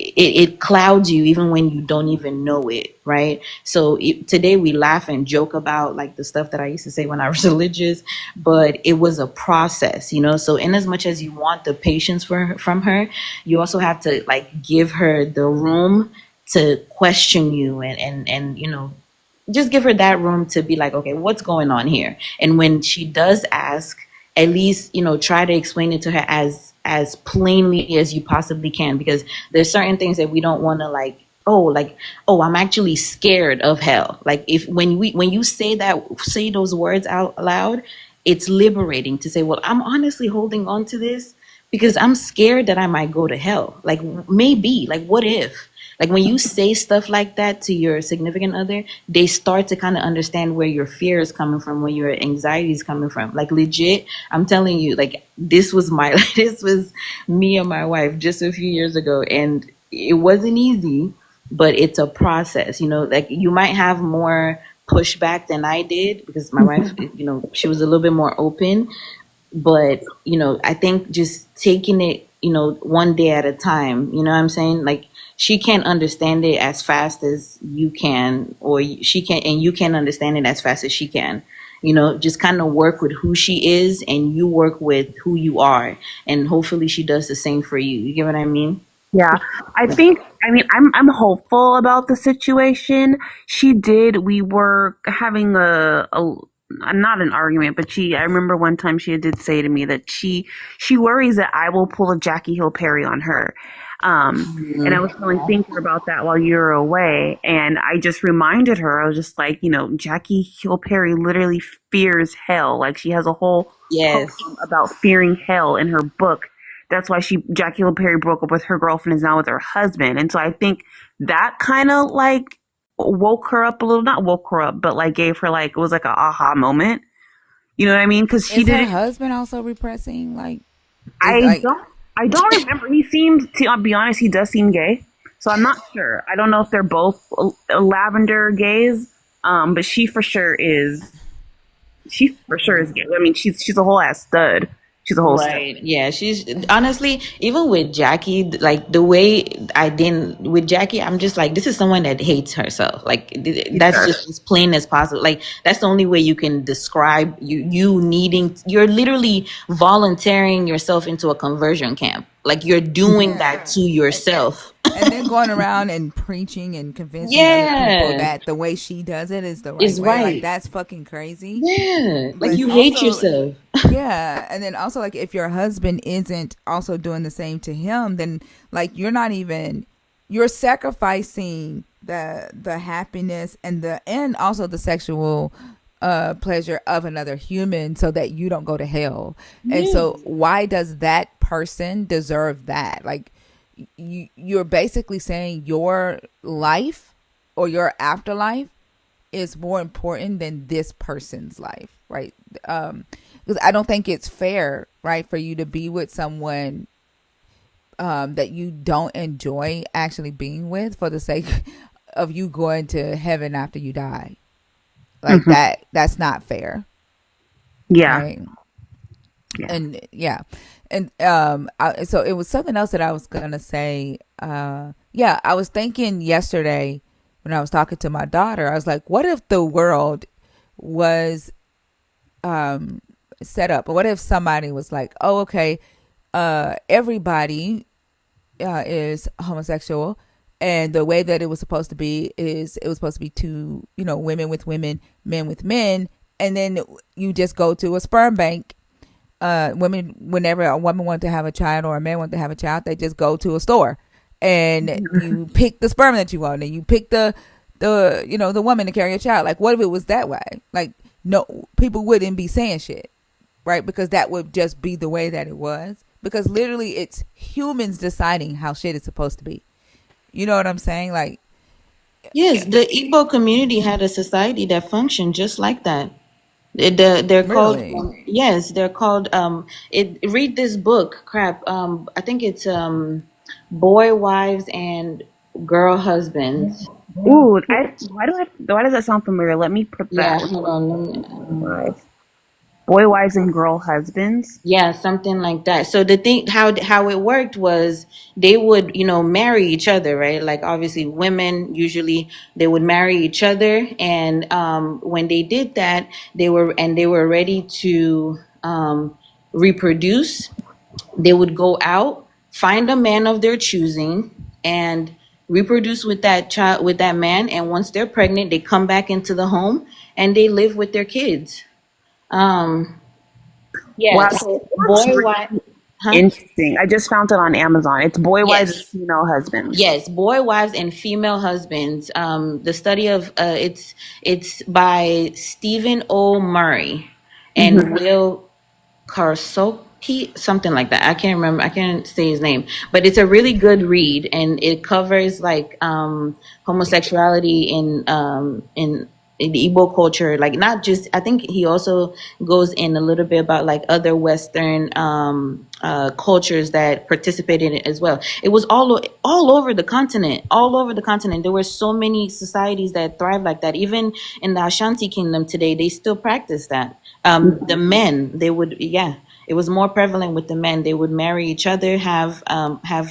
it clouds you even when you don't even know it, right? So today we laugh and joke about like the stuff that I used to say when I was religious, but it was a process, so in as much as you want the patience from her, you also have to like give her the room to question you and just give her that room to be like, okay, what's going on here? And when she does ask, at least try to explain it to her as plainly as you possibly can, because there's certain things that we don't want to like, I'm actually scared of hell. Like if when you say those words out loud, it's liberating to say, well, I'm honestly holding on to this because I'm scared that I might go to hell. Like maybe, like what if? Like when you say stuff like that to your significant other, they start to kind of understand where your fear is coming from, where your anxiety is coming from. Like legit, I'm telling you, like this was this was me and my wife just a few years ago, and it wasn't easy, but it's a process. Like you might have more pushback than I did because my wife, she was a little bit more open, but I think just taking it one day at a time, you know what I'm saying? Like she can't understand it as fast as you can, or she can, and you can't understand it as fast as she can. Just kind of work with who she is and you work with who you are, and hopefully she does the same for you. You get what I mean? Yeah, I'm hopeful about the situation. She did. We were having a not an argument, but I remember one time she did say to me that she worries that I will pull a Jackie Hill Perry on her. And I was telling thinking about that while you were away, and I just reminded her. I was just like, Jackie Hill Perry literally fears hell. Like she has a whole Yes. poem about fearing hell in her book. That's why Jackie Hill Perry broke up with her girlfriend, is now with her husband. And so I think that kind of like woke her up a little, not woke her up, but like gave her like, it was like a aha moment. You know what I mean? Cause she Is her didn't, husband also repressing? Like, is I like don't, I don't remember. He seemed, to I'll be honest, he does seem gay. So I'm not sure. I don't know if they're both lavender gays. But she for sure is gay. I mean, she's a whole ass stud. She's a whole stud. Right. Yeah. She's honestly, even with Jackie, like the way I didn't with Jackie, I'm just like, this is someone that hates herself. Like She that's does. just as plain as possible. Like that's the only way you can describe you needing, you're literally volunteering yourself into a conversion camp. Like you're doing that yeah, to yourself. and then going around and preaching and convincing other people Yeah. that the way she does it is the right Is way. Like right. that's fucking crazy. Yeah. Like But you hate also, yourself. yeah, and then also like if your husband isn't also doing the same to him, then like you're sacrificing the happiness and also the sexual pleasure of another human so that you don't go to hell. And Yeah. so why does that person deserve that? Like you're basically saying your life or your afterlife is more important than this person's life, right? Because I don't think it's fair, right, for you to be with someone that you don't enjoy actually being with for the sake of you going to heaven after you die. Like Hmm. that's not fair, Yeah. right? Yeah. And yeah, and so it was something else that I was gonna say. Yeah, I was thinking yesterday when I was talking to my daughter, I was like, what if the world was um set up, or what if somebody was like, oh, okay, everybody is homosexual, and the way that it was supposed to be is it was supposed to be two, women with women, men with men, and then you just go to a sperm bank. Women, whenever a woman wants to have a child or a man wants to have a child, they just go to a store and you pick the sperm that you want, and you pick the woman to carry a child. Like, what if it was that way? Like, no, people wouldn't be saying shit, right? Because that would just be the way that it was. Because literally, it's humans deciding how shit is supposed to be. You know what I'm saying? Like, Yes, the Igbo community had a society that functioned just like that. They're called really. yes, they're called read this book, crap. I think it's Boy Wives and Girl Husbands. Ooh, why does that sound familiar? Let me put Yeah, that. hold on. Wives, boy, wives, and girl husbands. Yeah, something like that. So the thing, how it worked was they would, marry each other, right? Like obviously, women usually they would marry each other, and when they did that, they were ready to reproduce. They would go out, find a man of their choosing, and reproduce with that child, with that man. And once they're pregnant, they come back into the home and they live with their kids. Um, Wow, yeah. so So that's boy, wife, really huh? interesting. I just found it on Amazon. It's boy, wives, and Yes. female husbands. Yes, boy wives and female husbands. The study of it's by Stephen O. Murray and Hmm. Will Karsoki, something like that. I can't remember. I can't say his name, but it's a really good read, and it covers like homosexuality in the Igbo culture. Like not just. I think he also goes in a little bit about like other Western cultures that participate in it as well. It was all over the continent, all over the continent. There were so many societies that thrive like that. Even in the Ashanti Kingdom today, they still practice that. The men, they would, yeah, it was more prevalent with the men. They would marry each other, have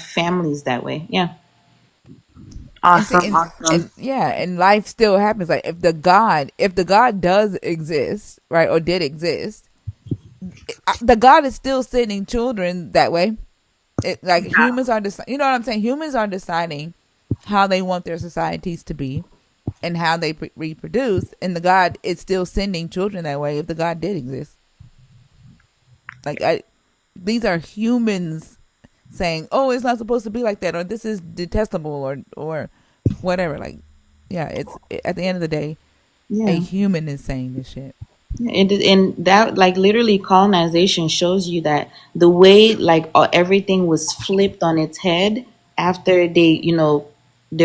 families that way. Yeah. And see, Awesome, and awesome. yeah, and life still happens. Like, if the God does exist, right, or did exist, the God is still sending children that way. Like, humans are you know what I'm saying? Humans are deciding how they want their societies to be and how they reproduce, and the God is still sending children that way. If the God did exist, like, these are humans saying, "Oh, it's not supposed to be like that," or "This is detestable," or whatever. Like, yeah, at the end of the day, a Yeah. human is saying this shit. And that like literally colonization shows you that the way like everything was flipped on its head after they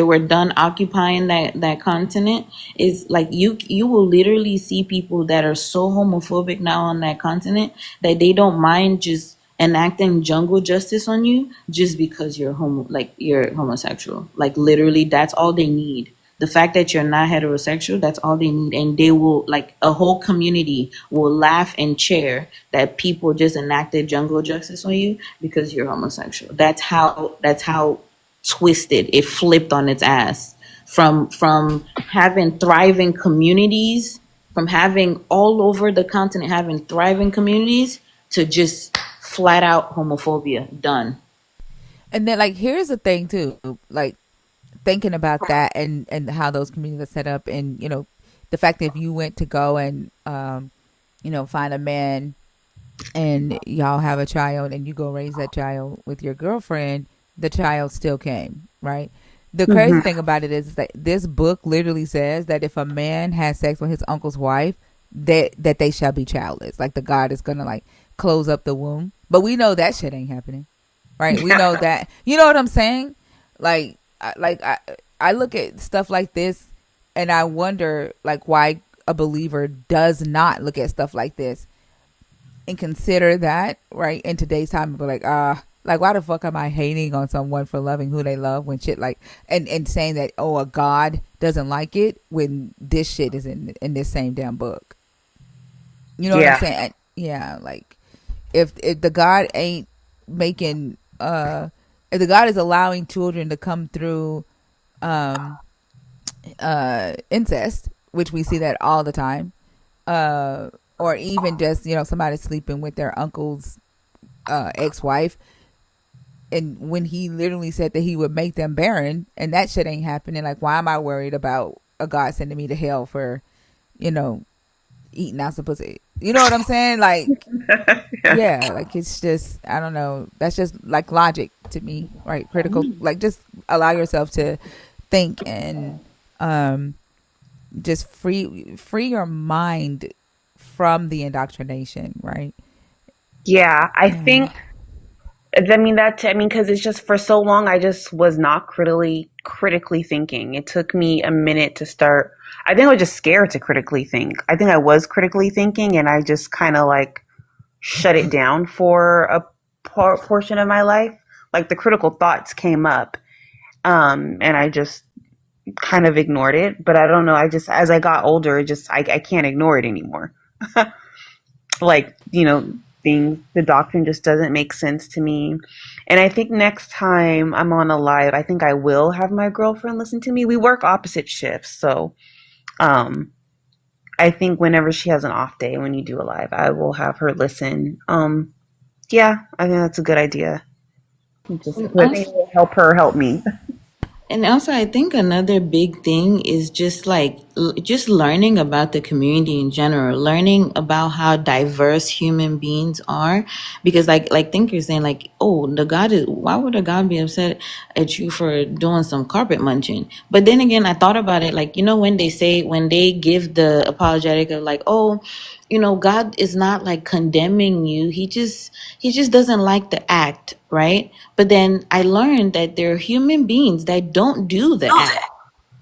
were done occupying that continent is like you will literally see people that are so homophobic now on that continent that they don't mind just enacting jungle justice on you just because you're homosexual. Like literally that's all they need. The fact that you're not heterosexual, that's all they need. And they will, like, a whole community will laugh and cheer that people just enacted jungle justice on you because you're homosexual. That's how twisted it flipped on its ass. From having thriving communities, from having all over the continent having thriving communities to just flat out homophobia. Done. And then, like, here's the thing too, like, thinking about that and how those communities are set up, and the fact that if you went to go and find a man and y'all have a child and you go raise that child with your girlfriend, the child still came, right? The crazy Hmm. thing about it is that this book literally says that if a man has sex with his uncle's wife, that they shall be childless. Like the God is gonna like close up the womb. But we know that shit ain't happening, right? We know that. You know what I'm saying? Like, I look at stuff like this, and I wonder like why a believer does not look at stuff like this and consider that, right, in today's time. But like why the fuck am I hating on someone for loving who they love when shit like and saying that, oh, a God doesn't like it when this shit is in this same damn book. You know what I'm Yeah. saying? Yeah, like if the God ain't making if the God is allowing children to come through um incest, which we see that all the time, or even just, you know, somebody sleeping with their uncle's ex-wife, and when he literally said that he would make them barren, and that shit ain't happening, like why am I worried about a God sending me to hell for, you know, eating out some pussy? You know what I'm saying? Like, yeah, like it's just, I don't know, that's just like logic to me, right? Critical, like just allow yourself to think and just free your mind from the indoctrination, right? Yeah, I Yeah. think, I mean, because it's just for so long, I just was not critically thinking. It took me a minute to start. I think I was just scared to critically think. I think I was critically thinking, and I just kind of like shut it down for a portion of my life. Like the critical thoughts came up, and I just kind of ignored it. But I don't know. I just, as I got older, it just I can't ignore it anymore. Like, things, the doctrine just doesn't make sense to me. And I think next time I'm on a live, I think I will have my girlfriend listen to me. We work opposite shifts, so um I think whenever she has an off day when you do a live, I will have her listen. Yeah, I think that's a good idea. Just And I think it also, will help her help me. I think another big thing is just like just learning about the community in general, learning about how diverse human beings are. Because think you're saying like, oh, the God is, why would a God be upset at you for doing some carpet munching? But then again, I thought about it, like, when they say, when they give the apologetic of like, oh, God is not like condemning you. He just doesn't like the act, right? But then I learned that there are human beings that don't do the act.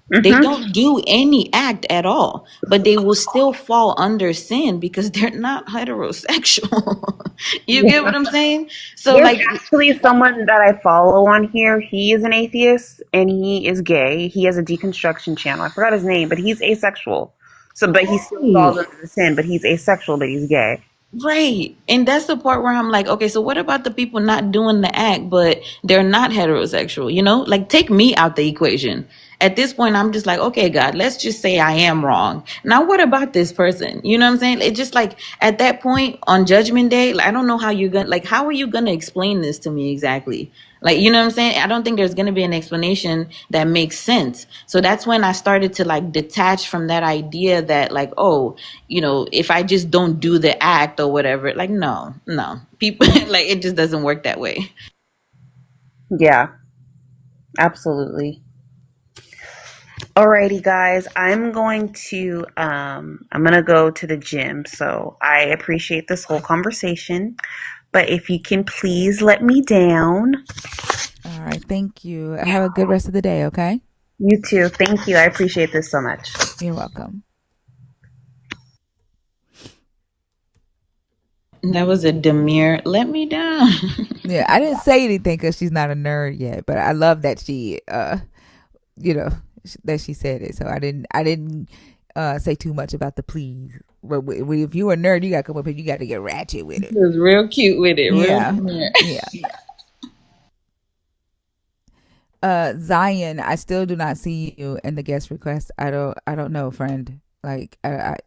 They Hmm. don't do any act at all, but they will still fall under sin because they're not heterosexual. You get what I'm saying? So There's like, actually someone that I follow on here. He is an atheist and he is gay. He has a deconstruction channel. I forgot his name, but he's asexual. So, but he still falls right. under the sin. But he's asexual, but he's gay. Right. And that's the part where I'm like, okay, so what about the people not doing the act, but they're not heterosexual? Like take me out the equation. At this point, I'm just like, okay, God, let's just say I am wrong. Now, what about this person? You know what I'm saying? It just like at that point on Judgment Day, like, I don't know how you're gonna, like, how are you gonna explain this to me exactly? Like, you know what I'm saying? I don't think there's going to be an explanation that makes sense. So that's when I started to like detach from that idea that like, oh, if I just don't do the act or whatever, like, no, people like it just doesn't work that way. Yeah, absolutely. Alrighty, guys. I'm gonna go to the gym. So I appreciate this whole conversation. But if you can please let me down. All right, thank you. Have a good rest of the day, okay? You too. Thank you. I appreciate this so much. You're welcome. That was a demure let me down. Yeah, I didn't say anything because she's not a nerd yet, but I love that she, you know, that she said it. So I didn't say too much about the please. But if you a nerd, you got to come up here. You got to get ratchet with It it. was real cute with it, real Yeah, demure. yeah. Zion, I still do not see you in the guest request. I don't know, friend. Like,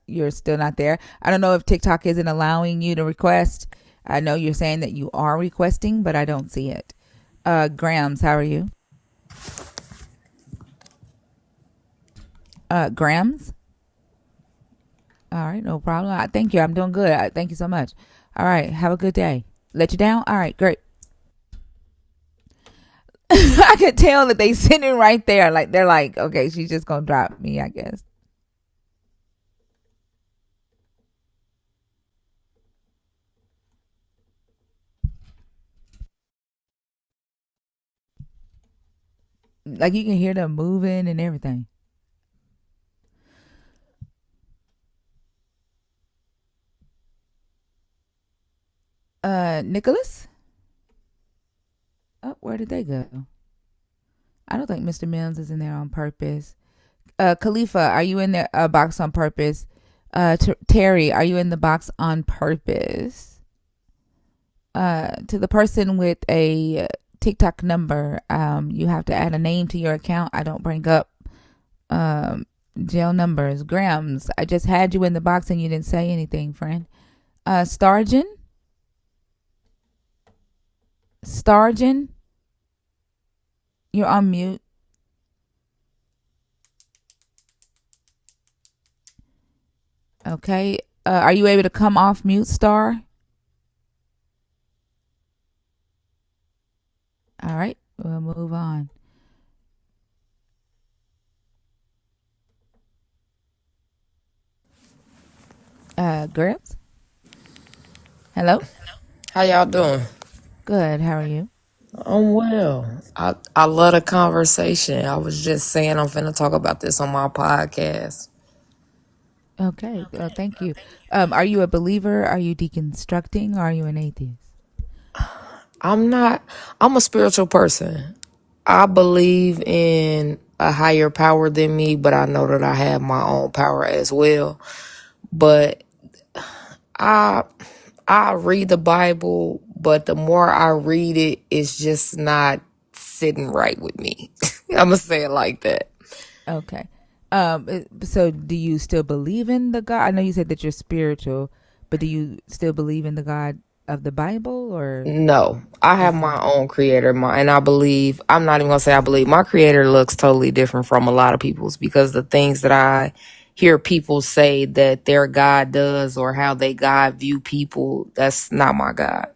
you're still not there. I don't know if TikTok isn't allowing you to request. I know you're saying that you are requesting, but I don't see it. Grams, how are you? Grams. All right, no problem. Thank you. I'm doing good. Thank you so much. All right, have a good day. Let you down. All right, great. I could tell that they sitting right there. Like they're like, okay, she's just gonna drop me, I guess. Like you can hear them moving and everything. Nicholas? Oh, where did they go? I don't think Mr. Mills is in there on purpose. Khalifa, are you in the box on purpose? Terry, are you in the box on purpose? To the person with a TikTok number, you have to add a name to your account. I don't bring up jail numbers. Grams, I just had you in the box and you didn't say anything, friend. Starjan? Starjan? You're on mute. Okay. Are you able to come off mute, Star? All right. We'll move on. Grips? Hello? How y'all doing? Good. How are you? I'm well. I love the conversation. I was just saying I'm finna talk about this on my podcast. Okay. Well, thank you. Are you a believer? Are you deconstructing? Or are you an atheist? I'm a spiritual person. I believe in a higher power than me, but I know that I have my own power as well. But I I read the Bible, but the more I read it, it's just not sitting right with me. I'm gonna say it like that. Okay. So do you still believe in the God? I know you said that you're spiritual, but do you still believe in the God of the Bible or No, I have okay. my own creator, and I believe, I'm not even gonna say I believe, my creator looks totally different from a lot of people's, because the things that I hear people say that their God does, or how they God view people, that's not my God.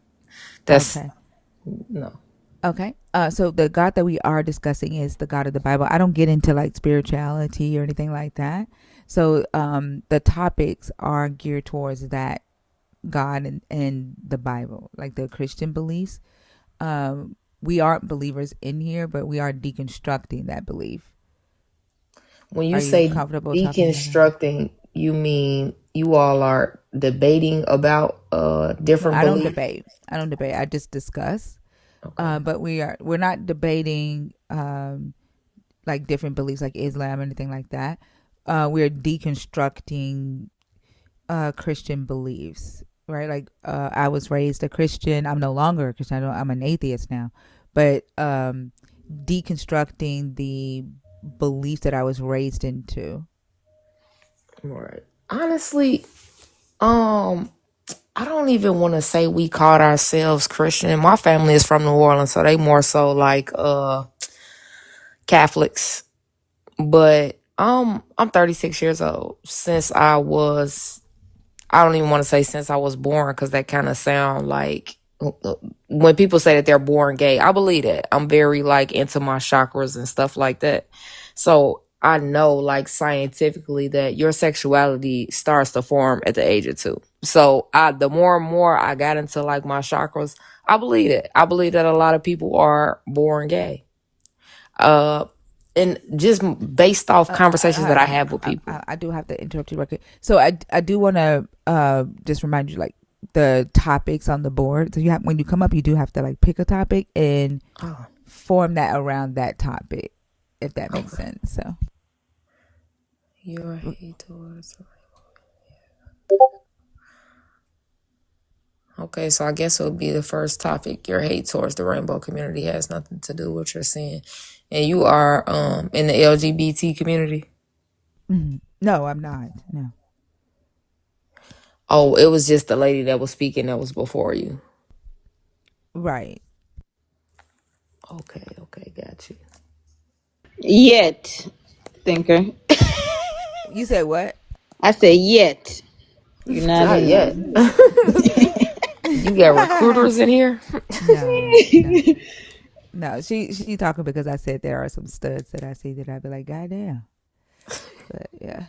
That's Okay. no. Okay. So the God that we are discussing is the God of the Bible. I don't get into like spirituality or anything like that. So the topics are geared towards that God and the Bible, like the Christian beliefs. We aren't believers in here, but we are deconstructing that belief. When you Are you say comfortable talking about that? deconstructing, you mean you all are debating about No, different I don't beliefs? debate. I don't debate. I just discuss. Okay. But we're not debating like different beliefs like Islam or anything like that. We're deconstructing Christian beliefs, right? Like I was raised a Christian. I'm no longer a Christian. I'm an atheist now. But deconstructing the beliefs that I was raised into. Right. Honestly, I don't even want to say we called ourselves Christian. My family is from New Orleans, so they more so like Catholics. But I'm 36 years old. I don't even want to say since I was born, because that kind of sound like when people say that they're born gay. I believe that. I'm very like into my chakras and stuff like that. So I know like scientifically that your sexuality starts to form at the age of 2. So the more and more I got into like my chakras, I believe it. I believe that a lot of people are born gay. Uh, and just based off conversations that I have with people. I do have to interrupt you real quick. So I do want to just remind you like the topics on the board. So you have when you come up, you do have to like pick a topic and Oh, form that around that topic, if that makes okay. sense. So Your hate towards. Okay, so I guess it would be the first topic. Your hate towards the rainbow community has nothing to do with what you're saying. And you are in the LGBT community. no, I'm not. No, Oh, it was just the lady that was speaking that was before you. right. Okay, got you. Yet, thinker. You said what? I said yet. You're not Not yet. in. You got recruiters in here? No, no, no. She talking because I said there are some studs that I see that I'd be like, God damn. But yeah.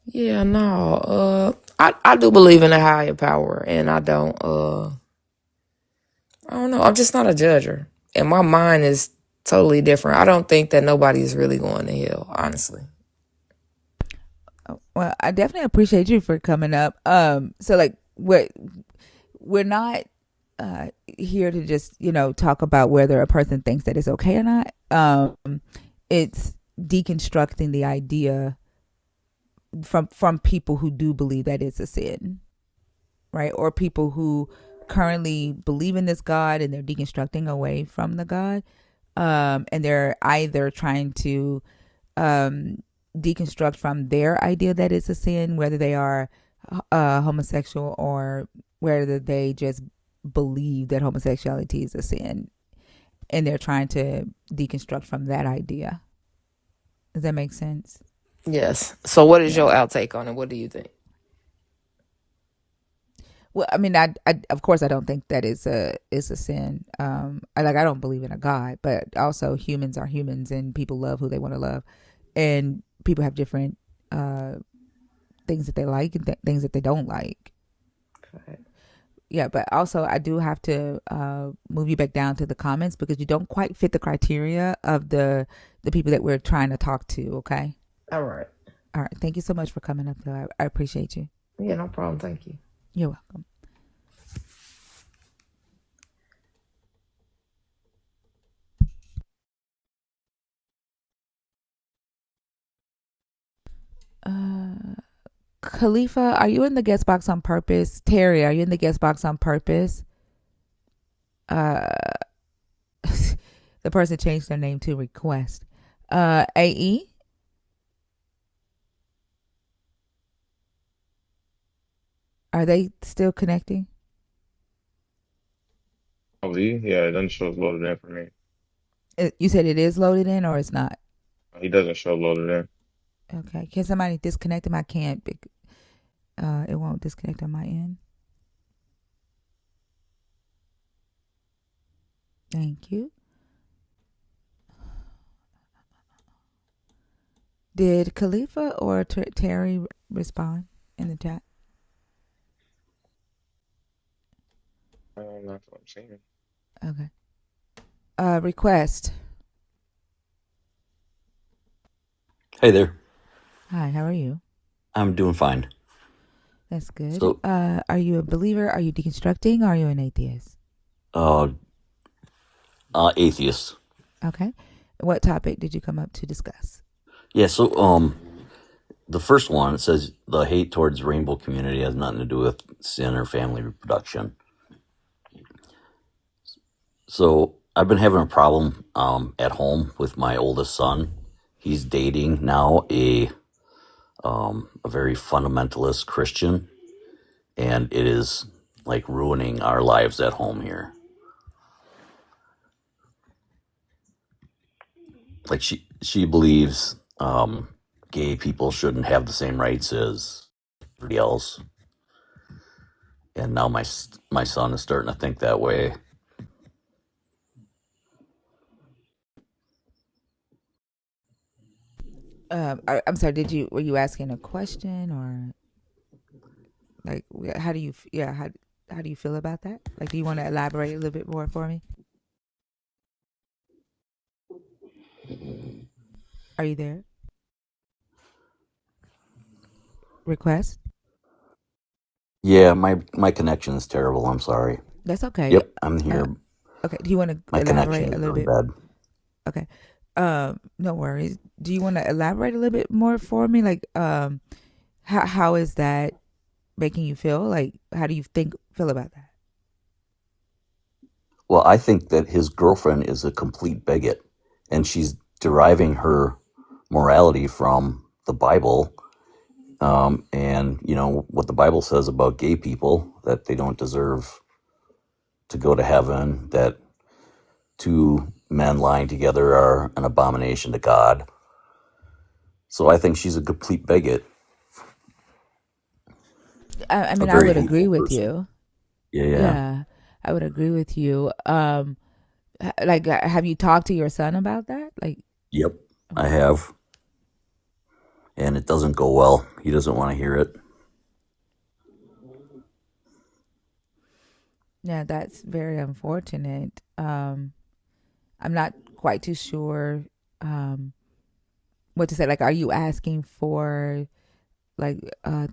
Yeah, no. I do believe in a higher power, and I don't know. I'm just not a judger. And my mind is Totally different. I don't think that nobody's really going to hell, honestly. Well, I definitely appreciate you for coming up. So like we're not here to just talk about whether a person thinks that it's okay or not. It's deconstructing the idea from people who do believe that it's a sin, right? Or people who currently believe in this God and they're deconstructing away from the God, and they're either trying to deconstruct from their idea that it's a sin, whether they are homosexual or whether they just believe that homosexuality is a sin, and they're trying to deconstruct from that idea. Does that make sense? Yes. So what is Yeah. your outtake on it? What do you think? Well, I mean, I of course I don't think that it's a sin. I don't believe in a God, but also humans are humans, and people love who they want to love, and people have different things that they like and things that they don't like. Okay. Yeah, but also I do have to move you back down to the comments because you don't quite fit the criteria of the people that we're trying to talk to. Okay. All right. All right. Thank you so much for coming up, though. I appreciate you. Yeah, no problem. Thank you. You're welcome. Khalifa, are you in the guest box on purpose? Terry, are you in the guest box on purpose? Uh, the person changed their name to request. AE, are they still connecting? Ali, yeah, it doesn't show it's loaded in for me. You said it is loaded in or it's not? He doesn't show loaded in. Okay. Can somebody disconnect him? I can't. It won't disconnect on my end. Thank you. Did Khalifa or Terry respond in the chat? That's what I'm saying. Okay. Request. Hey there. Hi, how are you? I'm doing fine. That's good. So, Are you a believer? Are you deconstructing? Or are you an atheist? Atheist. Okay. What topic did you come up to discuss? Yeah, so, the first one, it says the hate towards rainbow community has nothing to do with sin or family reproduction. So, I've been having a problem, at home with my oldest son. He's dating now a very fundamentalist Christian, and it is like ruining our lives at home here. Like she believes gay people shouldn't have the same rights as everybody else, and now my son is starting to think that way. I'm sorry. Were you asking a question or like how do you how do you feel about that? Like, do you want to elaborate a little bit more for me? Are you there? Request. Yeah, my connection is terrible. I'm sorry. That's okay. Yep, I'm here. Okay. Do you want to My connection elaborate a is little really bit? bad. Okay. No worries. Do you want to elaborate a little bit more for me? Like, how is that making you feel? Like, how do you feel about that? Well, I think that his girlfriend is a complete bigot, and she's deriving her morality from the Bible, and you know what the Bible says about gay people, that they don't deserve to go to heaven, that two men lying together are an abomination to God. So I think she's a complete bigot, I a mean, I very would agree hateful with person. you. Yeah. Yeah, I would agree with you. Like, have you talked to your son about that? Like, Yep, I okay. have. And it doesn't go well. He doesn't want to hear it. Yeah, that's very unfortunate. I'm not quite too sure um, what to say. Like, are you asking for like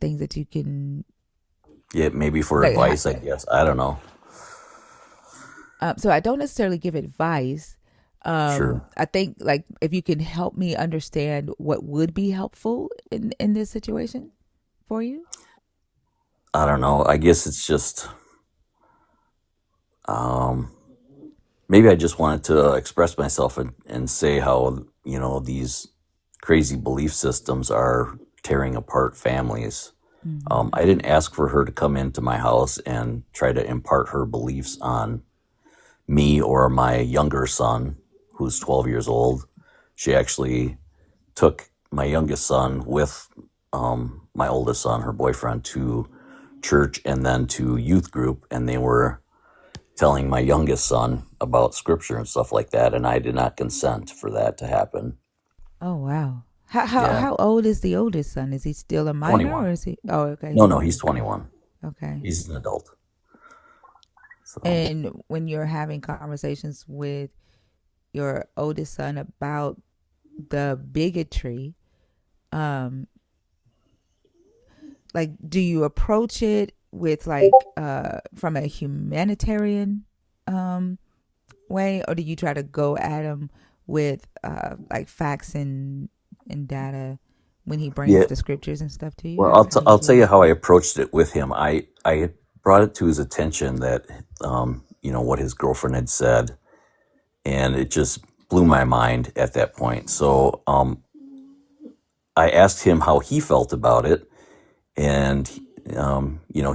things that you can Yeah, maybe for like? advice, I guess. I don't know. So I don't necessarily give advice. Sure. I think like if you can help me understand what would be helpful in this situation for you. I don't know. I guess it's just um, maybe I just wanted to express myself and say how, these crazy belief systems are tearing apart families. Mm-hmm. I didn't ask for her to come into my house and try to impart her beliefs on me or my younger son, who's 12 years old. She actually took my youngest son with my oldest son, her boyfriend, to church and then to youth group, and they were telling my youngest son about scripture and stuff like that, and I did not consent for that to happen. Oh wow. How Yeah, how old is the oldest son? Is he still a minor 21. or is he? Oh, okay, No, he's no, he's 21. okay. He's an adult. So, And when you're having conversations with your oldest son about the bigotry, um, like, do you approach it with like from a humanitarian um way, or do you try to go at him with like facts and data when he brings yeah, the scriptures and stuff to you? well, How do you I'll do tell you that? how I approached it with him. I brought it to his attention that, what his girlfriend had said, and it just blew my mind at that point. So, I asked him how he felt about it, and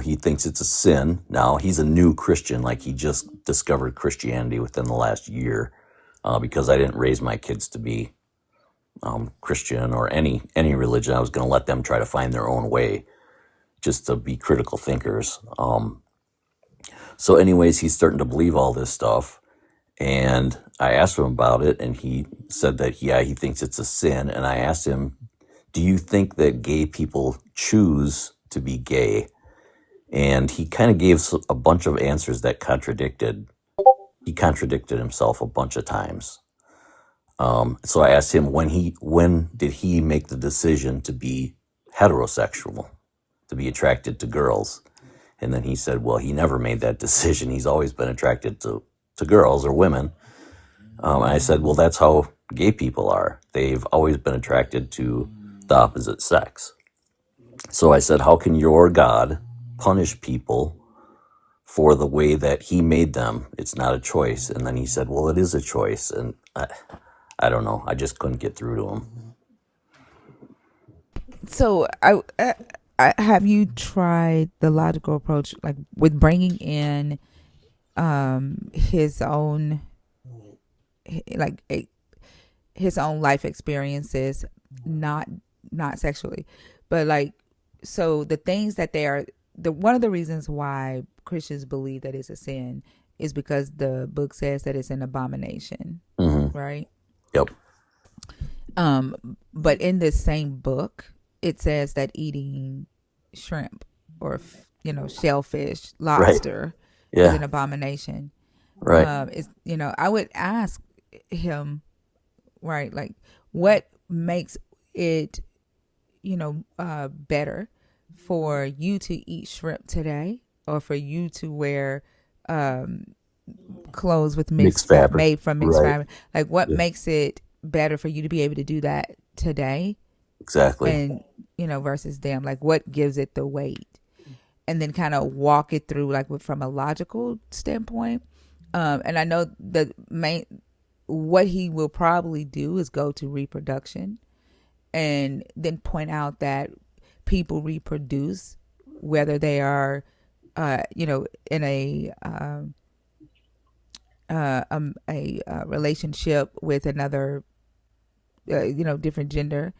he thinks it's a sin. Now he's a new Christian, like he just discovered Christianity within the last year, because I didn't raise my kids to be Christian or any religion. I was going to let them try to find their own way, just to be critical thinkers. So, anyways, he's starting to believe all this stuff, and I asked him about it, and he said that yeah, he thinks it's a sin. And I asked him, "Do you think that gay people choose to be gay?" And he kind of gave a bunch of answers that contradicted. He contradicted himself a bunch of times. So I asked him when did he make the decision to be heterosexual, to be attracted to girls, and then he said, well, he never made that decision. He's always been attracted to girls or women. And I said, well, that's how gay people are. They've always been attracted to the opposite sex. So I said, how can your God punish people for the way that he made them? It's not a choice. And then he said, well, it is a choice. And I don't know. I just couldn't get through to him. So I have you tried the logical approach, like with bringing in his own like his own life experiences, not not sexually, but like, so the things that they are, the one of the reasons why Christians believe that it's a sin is because the book says that it's an abomination, Hmm. right? Yep. But in this same book, it says that eating shrimp or shellfish, Right. lobster is Yeah. an abomination. Right. Is I would ask him, right, like what makes it better for you to eat shrimp today, or for you to wear clothes with Mixed mixed fabric. made from mixed Right. fabric. Like, what Yeah. makes it better for you to be able to do that today, Exactly. and versus them, like what gives it the weight, and then kind of walk it through like from a logical standpoint. And I know the main what he will probably do is go to reproduction, and then point out that people reproduce whether they are in a relationship with another different gender,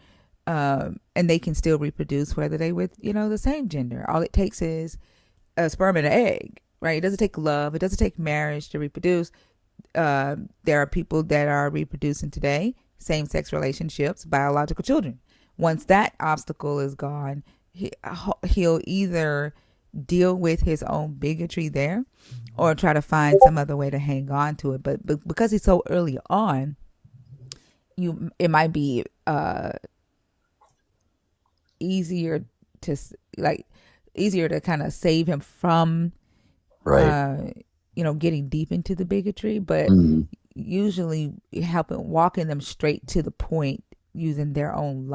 and they can still reproduce whether they with the same gender. All it takes is a sperm and an egg, right? It doesn't take love, it doesn't take marriage to reproduce. There are people that are reproducing today, same-sex relationships, biological children. Once that obstacle is gone, he'll either deal with his own bigotry there, or try to find some other way to hang on to it. But because he's so early on, it might be easier to like easier to kind of save him from Right. uh getting deep into the bigotry, but Mhm. usually helping walking them straight to the point using their own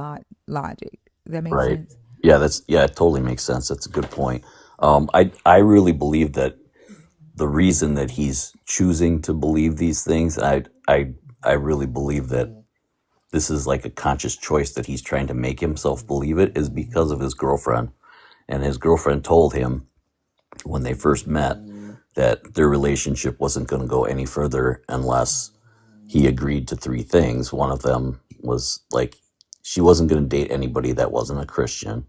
logic. Does that make Right. sense? Yeah, it totally makes sense. That's a good point. I really believe that the reason that he's choosing to believe these things, I really believe that this is like a conscious choice that he's trying to make himself believe it, is because of his girlfriend. And his girlfriend told him when they first met that their relationship wasn't going to go any further unless he agreed to three things. One of them was like she wasn't going to date anybody that wasn't a Christian.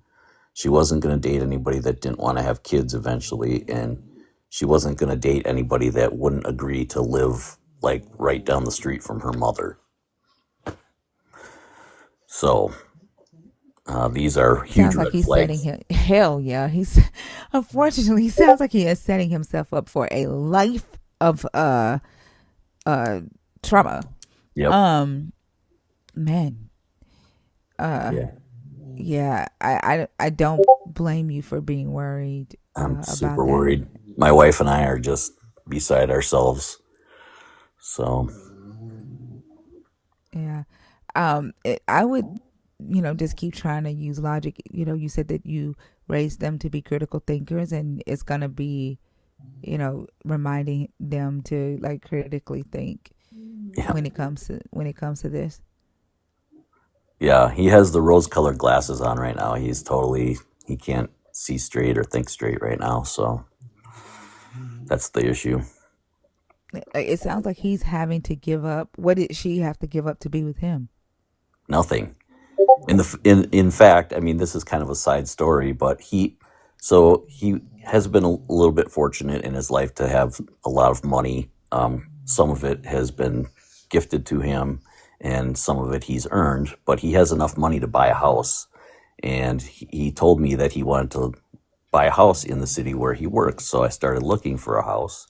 She wasn't going to date anybody that didn't want to have kids eventually, and she wasn't going to date anybody that wouldn't agree to live like right down the street from her mother. So these are huge Sounds like red he's setting flags. him. Hell yeah, he's unfortunately he sounds like he is setting himself up for a life of uh trauma. Yep. Um, man, uh, Yeah. yeah, I don't blame you for being worried I'm super about that. worried. My wife and I are just beside ourselves. So, Yeah. I would, just keep trying to use logic. You said that you raised them to be critical thinkers, and it's gonna be, reminding them to like critically think yeah. when it comes to this. Yeah, he has the rose-colored glasses on right now. He can't see straight or think straight right now, so that's the issue. It sounds like he's having to give up. What did she have to give up to be with him? Nothing. In fact, I mean, this is kind of a side story, but he has been a little bit fortunate in his life to have a lot of money. Some of it has been gifted to him, and some of it he's earned. But he has enough money to buy a house, and he told me that he wanted to buy a house in the city where he works. So I started looking for a house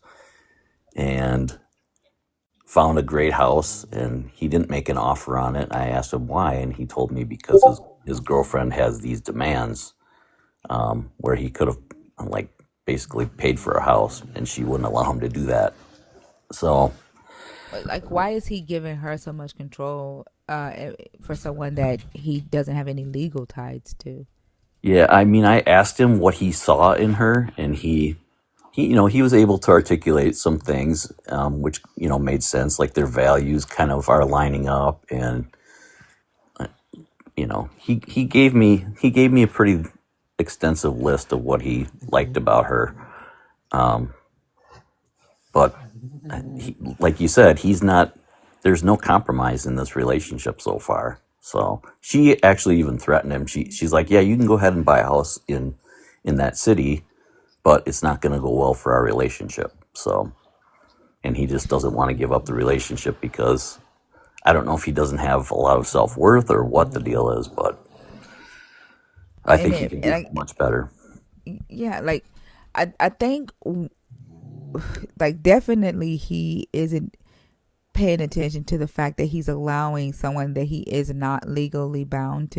and found a great house, and he didn't make an offer on it. I asked him why, and he told me because his girlfriend has these demands, where he could have like basically paid for a house, and she wouldn't allow him to do that. So Like, why is he giving her so much control for someone that he doesn't have any legal ties to? yeah, I mean, I asked him what he saw in her, and he was able to articulate some things, which made sense, like their values kind of are lining up, and he gave me a pretty extensive list of what he liked about her. Um, but like you said, he's not. There's no compromise in this relationship so far. So she actually even threatened him. She's like, "Yeah, you can go ahead and buy a house in that city, but it's not going to go well for our relationship." So, and he just doesn't want to give up the relationship because I don't know if he doesn't have a lot of self worth or what the deal is, but I And think he it, can and do much better. yeah, like I think like definitely he isn't paying attention to the fact that he's allowing someone that he is not legally bound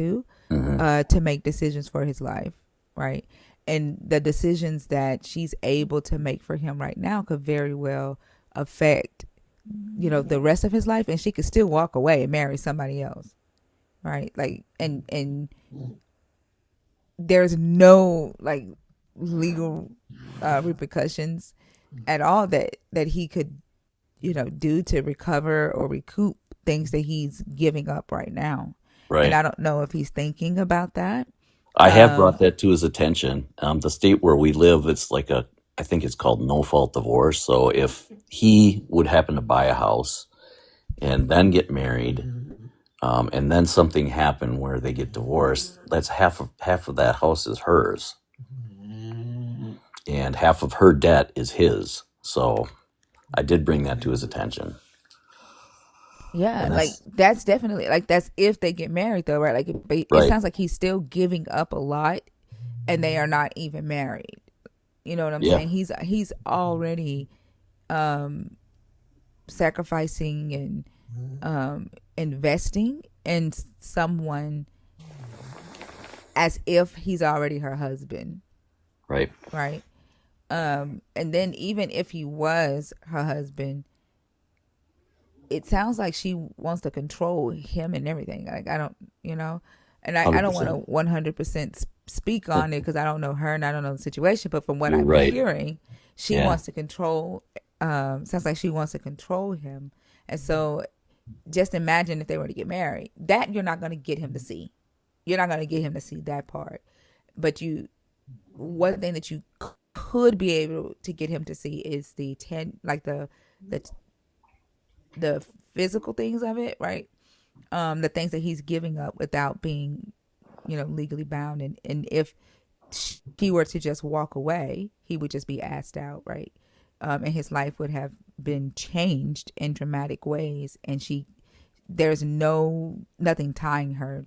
Hmm. to make decisions for his life, right? And the decisions that she's able to make for him right now could very well affect, the rest of his life, and she could still walk away and marry somebody else, right? Like, and there's no like legal repercussions at all that he could do to recover or recoup things that he's giving up right now. And Right. I don't know if he's thinking about that. I have brought um that to his attention. The state where we live, I think it's called no fault divorce. So if he would happen to buy a house and then get married, and then something happened where they get divorced, that's half of that house is hers, and half of her debt is his. So I did bring that to his attention, yeah, and like that's that's definitely like that's if they get married though, right? Like it right. sounds like he's still giving up a lot and they are not even married. You know what I'm Yeah. saying? He's already sacrificing and investing in someone as if he's already her husband, Right. right? And then even if he was her husband, it sounds like she wants to control him and everything. Like I don't, and I don't want to 100%. 100% speak on it because I don't know her and I don't know the situation. But from what You're I'm right. hearing, she Yeah. wants to control. Sounds like she wants to control him, and so just imagine if they were to get married. That you're not going to get him to see. You're not going to get him to see that part. But one thing that you could be able to get him to see is the the physical things of it, right? The things that he's giving up without being, legally bound, and if she were to just walk away, he would just be asked out, right? And his life would have been changed in dramatic ways, and there's nothing tying her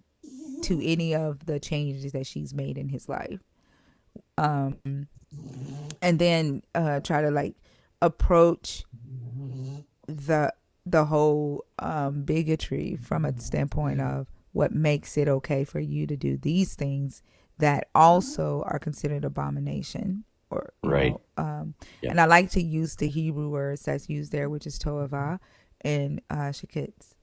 to any of the changes that she's made in his life. And then try to like approach the the whole bigotry from a standpoint of what makes it okay for you to do these things that also are considered abomination, or Right. and Yep. I like to use the Hebrew words that's used there, which is toava and shakitz.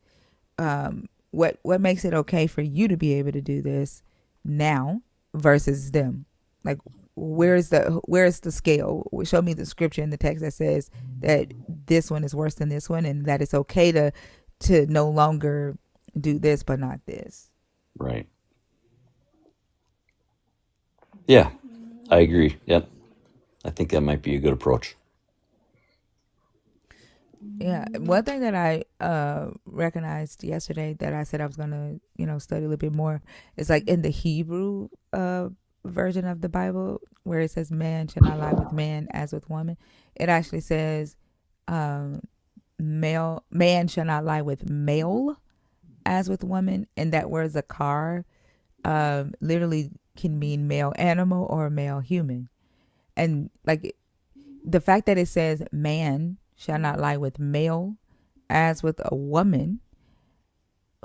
What makes it okay for you to be able to do this now versus them? Like, where's the scale? Show me the scripture in the text that says that this one is worse than this one, and that it's okay to no longer do this but not this. Right. Yeah. I agree. Yep. I think that might be a good approach. Yeah, one thing that I recognized yesterday that I said I was gonna study a little bit more is like in the Hebrew version of the Bible where it says man shall not lie with man as with woman. It actually says male man shall not lie with male as with woman, and that word zakar literally can mean male animal or male human. And like the fact that it says man shall not lie with male as with a woman,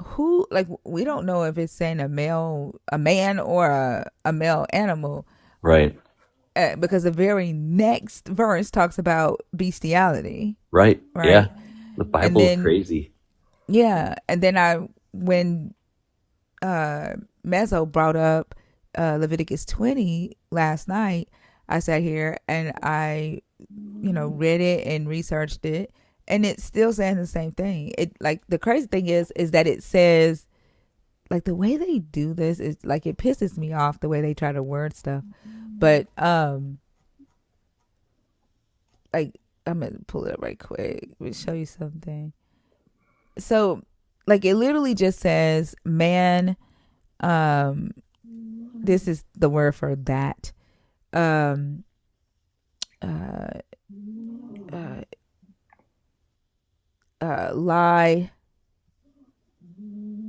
who, like, we don't know if it's saying a man or a male animal, Right. because the very next verse talks about bestiality, Right. Yeah. right? The And Bible is then crazy. yeah, and then when Mezzo brought up Leviticus 20 last night, I sat here and I read it and researched it, and it's still saying the same thing. It, like, the crazy thing is that it says, like, the way they do this is like, it pisses me off the way they try to word stuff. But like, I'm gonna pull it up right quick. Let me show you something. So, like, it literally just says man. This is the word for that. Um, uh, uh, lie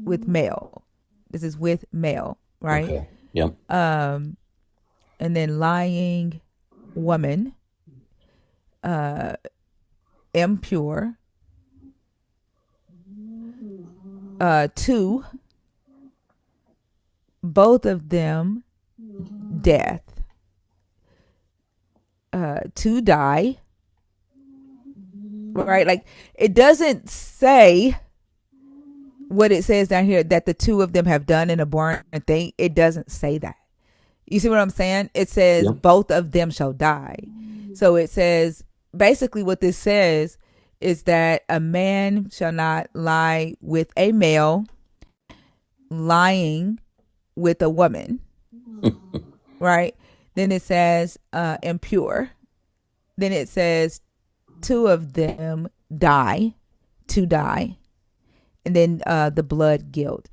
with male. This is with male, right? Okay. Yep. And then lying woman, impure, two, both of them death, to die, right? Like, it doesn't say what it says down here that the two of them have done an abhorrent thing. It doesn't say that. You see what I'm saying? It says Yep. both of them shall die. So it says, basically what this says is that a man shall not lie with a male lying with a woman, right? Then it says impure. Then it says two of them die, to die. And then the blood guilt.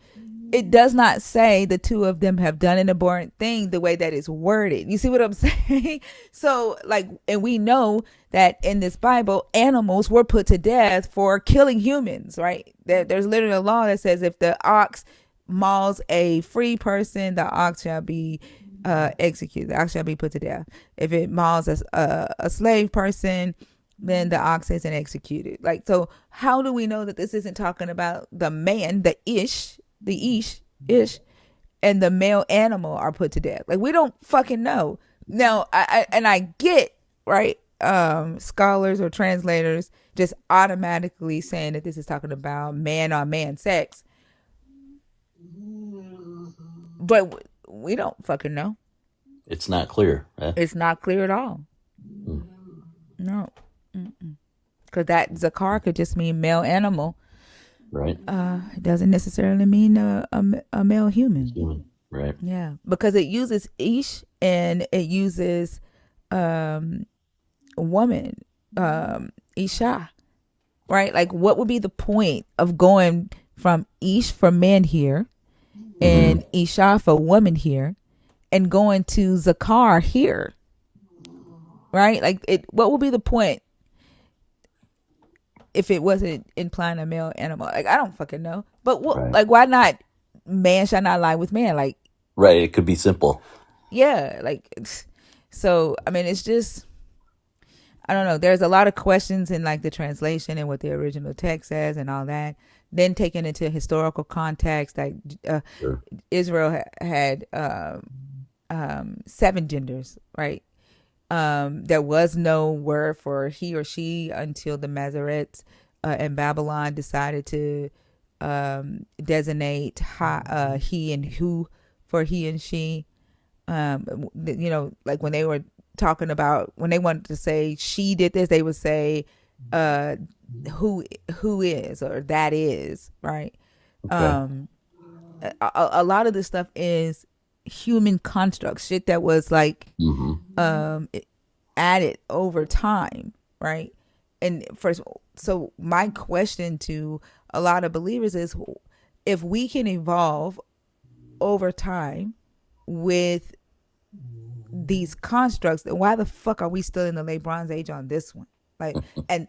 It does not say the two of them have done an abhorrent thing the way that it's worded. You see what I'm saying? So, like, and we know that in this Bible, animals were put to death for killing humans, right? There's literally a law that says if the ox mauls a free person, the ox shall be executed. The ox shall be put to death. If it mauls a slave person, then the ox isn't executed. Like, so how do we know that this isn't talking about the man, ish, and the male animal are put to death? Like, we don't fucking know. Now, I get, right, scholars or translators just automatically saying that this is talking about man on man sex, but we don't fucking know. It's not clear. Eh? It's not clear at all. Hmm. No, because that zakar could just mean male animal. Right. It doesn't necessarily mean a male human. Human. Right. Yeah, because it uses ish and it uses woman, isha, right? Like, what would be the point of going from ish for men here Mm-hmm. and isha for woman here and going to zakar here, right? Like, what would be the point if it wasn't implying a male animal? Like, I don't fucking know. But what, Right. like, why not man shall not lie with man? Like, Right. It could be simple. yeah, like, so I mean, it's just, I don't know. There's a lot of questions in like the translation and what the original text says and all that. Then taken into historical context, like Sure. Israel had 7 genders, right? There was no word for he or she until the Masoretes in Babylon decided to designate he and who for he and she. Like when they were talking about, when they wanted to say she did this, they would say uh, who is, or that is, right? Okay. Um, a lot of this stuff is human constructs, shit that was like Mm-hmm. um added over time, right? And first, so my question to a lot of believers is, if we can evolve over time with these constructs, then why the fuck are we still in the late bronze age on this one? Like, and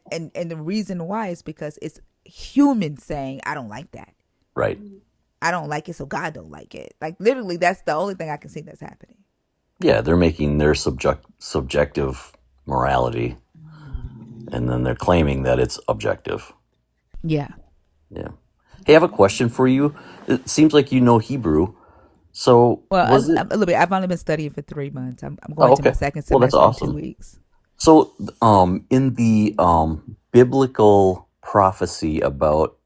the reason why is because it's humans saying, I don't like that, Right. I don't like it, so God don't like it. Like, literally, that's the only thing I can see that's happening. Yeah, they're making their subjective morality, and then they're claiming that it's objective. Yeah. Yeah. Hey, I have a question for you. It seems like you know Hebrew. So Well, was it? a little bit. I've only been studying for 3 months. I'm Oh, going to my okay. second Well, that's semester in two awesome. weeks. So, in the biblical prophecy about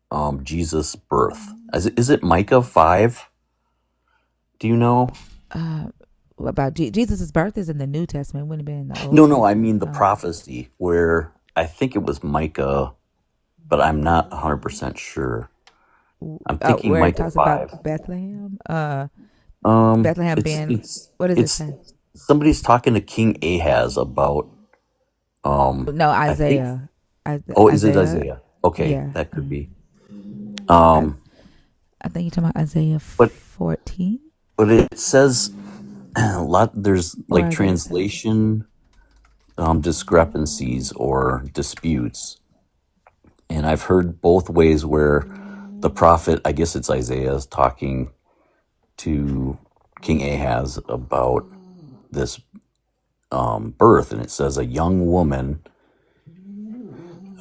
Jesus' birth, is it Micah 5? Do you know? Uh, about Jesus' birth is in the New Testament. It wouldn't have been in the Old No, no. I Testament. mean the prophecy where I think it was Micah, but I'm not 100% sure. I'm thinking Where it Micah talks about 5. Bethlehem. Um, Bethlehem it's being, it's what does it it's say? somebody's talking to King Ahaz about No, I think. Isaiah. Oh, is it Isaiah. Isaiah? Okay, Yeah. that could be. I, Um, I think you're talking about Isaiah but 14 but it says a lot. There's or like Isaiah 7. translation discrepancies or disputes, and I've heard both ways where the prophet, I guess it's Isaiah, is talking to King Ahaz about this birth, and it says a young woman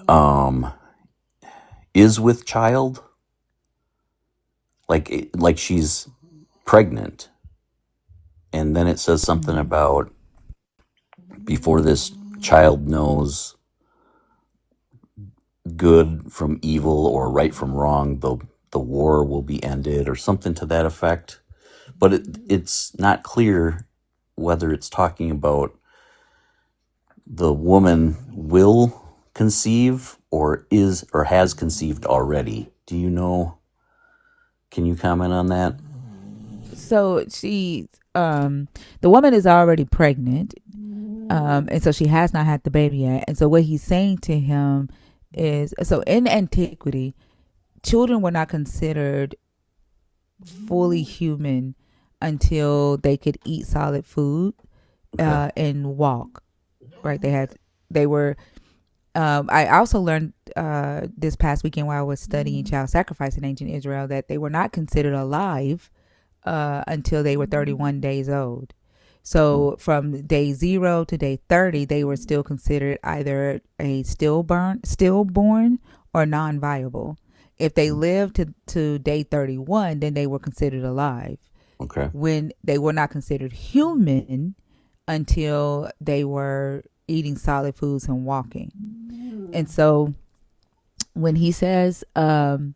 um, is with child, like she's pregnant, and then it says something about before this child knows good from evil or right from wrong, the war will be ended or something to that effect. But it's not clear whether it's talking about the woman will conceive or is or has conceived already. Do you know? Can you comment on that? So the woman is already pregnant. And so she has not had the baby yet. And so what he's saying to him is, so in antiquity, children were not considered fully human until they could eat solid food Okay. and walk. Right? They were. I also learned this past weekend while I was studying child sacrifice in ancient Israel that they were not considered alive until they were 31 days old. So from day 0 to day 30, they were still considered either a stillborn or non-viable. If they lived to day 31, then they were considered alive. Okay. When they were not considered human until they were eating solid foods and walking. And so when he says, look,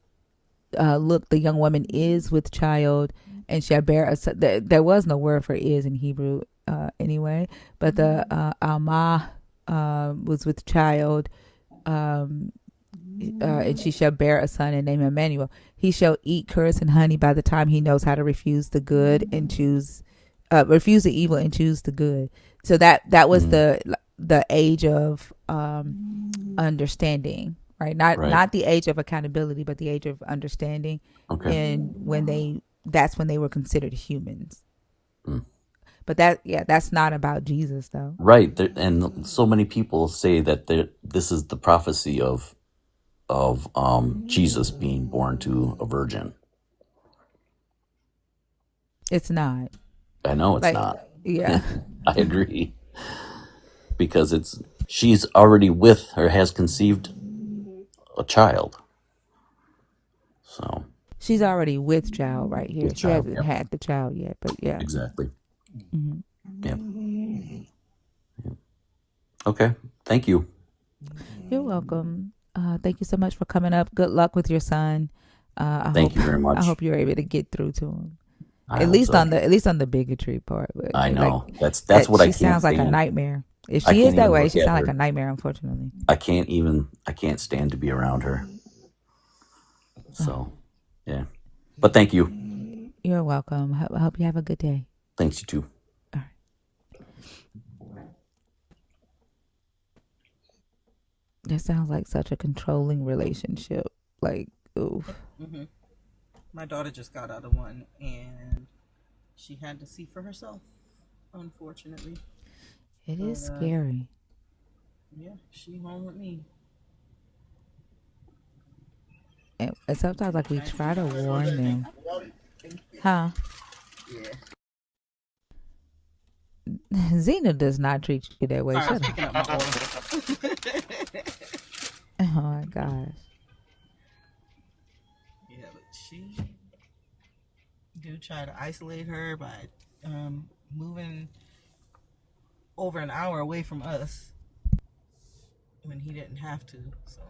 the young woman is with child and shall bear a son. There was no word for is in Hebrew anyway, but the Alma was with child, and she shall bear a son and name him Emmanuel. He shall eat curds and honey by the time he knows how to refuse the good and refuse the evil and choose the good. So that was the age of understanding, right? Right. Not the age of accountability, but the age of understanding. Okay. And that's when they were considered humans. Mm. But that's not about Jesus though. Right. And so many people say that this is the prophecy of Jesus being born to a virgin. It's not. I know it's Like, not. yeah. I agree. Because she's already with or has conceived a child. So She's already with child right here. with She child, hasn't yep. had the child yet, but yeah. Exactly. Mm-hmm. Yep. Okay. Thank you. You're welcome. Thank you so much for coming up. Good luck with your son. Thank you very much. I hope you're able to get through to him. I At hope least so. on the bigotry part. But I know. like, That's what I she can't sounds like a stand. nightmare. If I she is can't that even way, look she at sounds like her. a nightmare, unfortunately. I can't stand to be around her. So, yeah. But thank you. You're welcome. I hope you have a good day. Thanks, you too. All right. That sounds like such a controlling relationship. Like, ooh. Mm-hmm. My daughter just got out of one, and she had to see for herself, unfortunately. It is scary. Yeah, she home with me. And sometimes, like, we try to warn them. Huh? Yeah. Zena does not treat you that way. Sorry, I was Shut picking up. up my order. Oh my gosh. Yeah, but she do try to isolate her by moving over an hour away from us when he didn't have to. So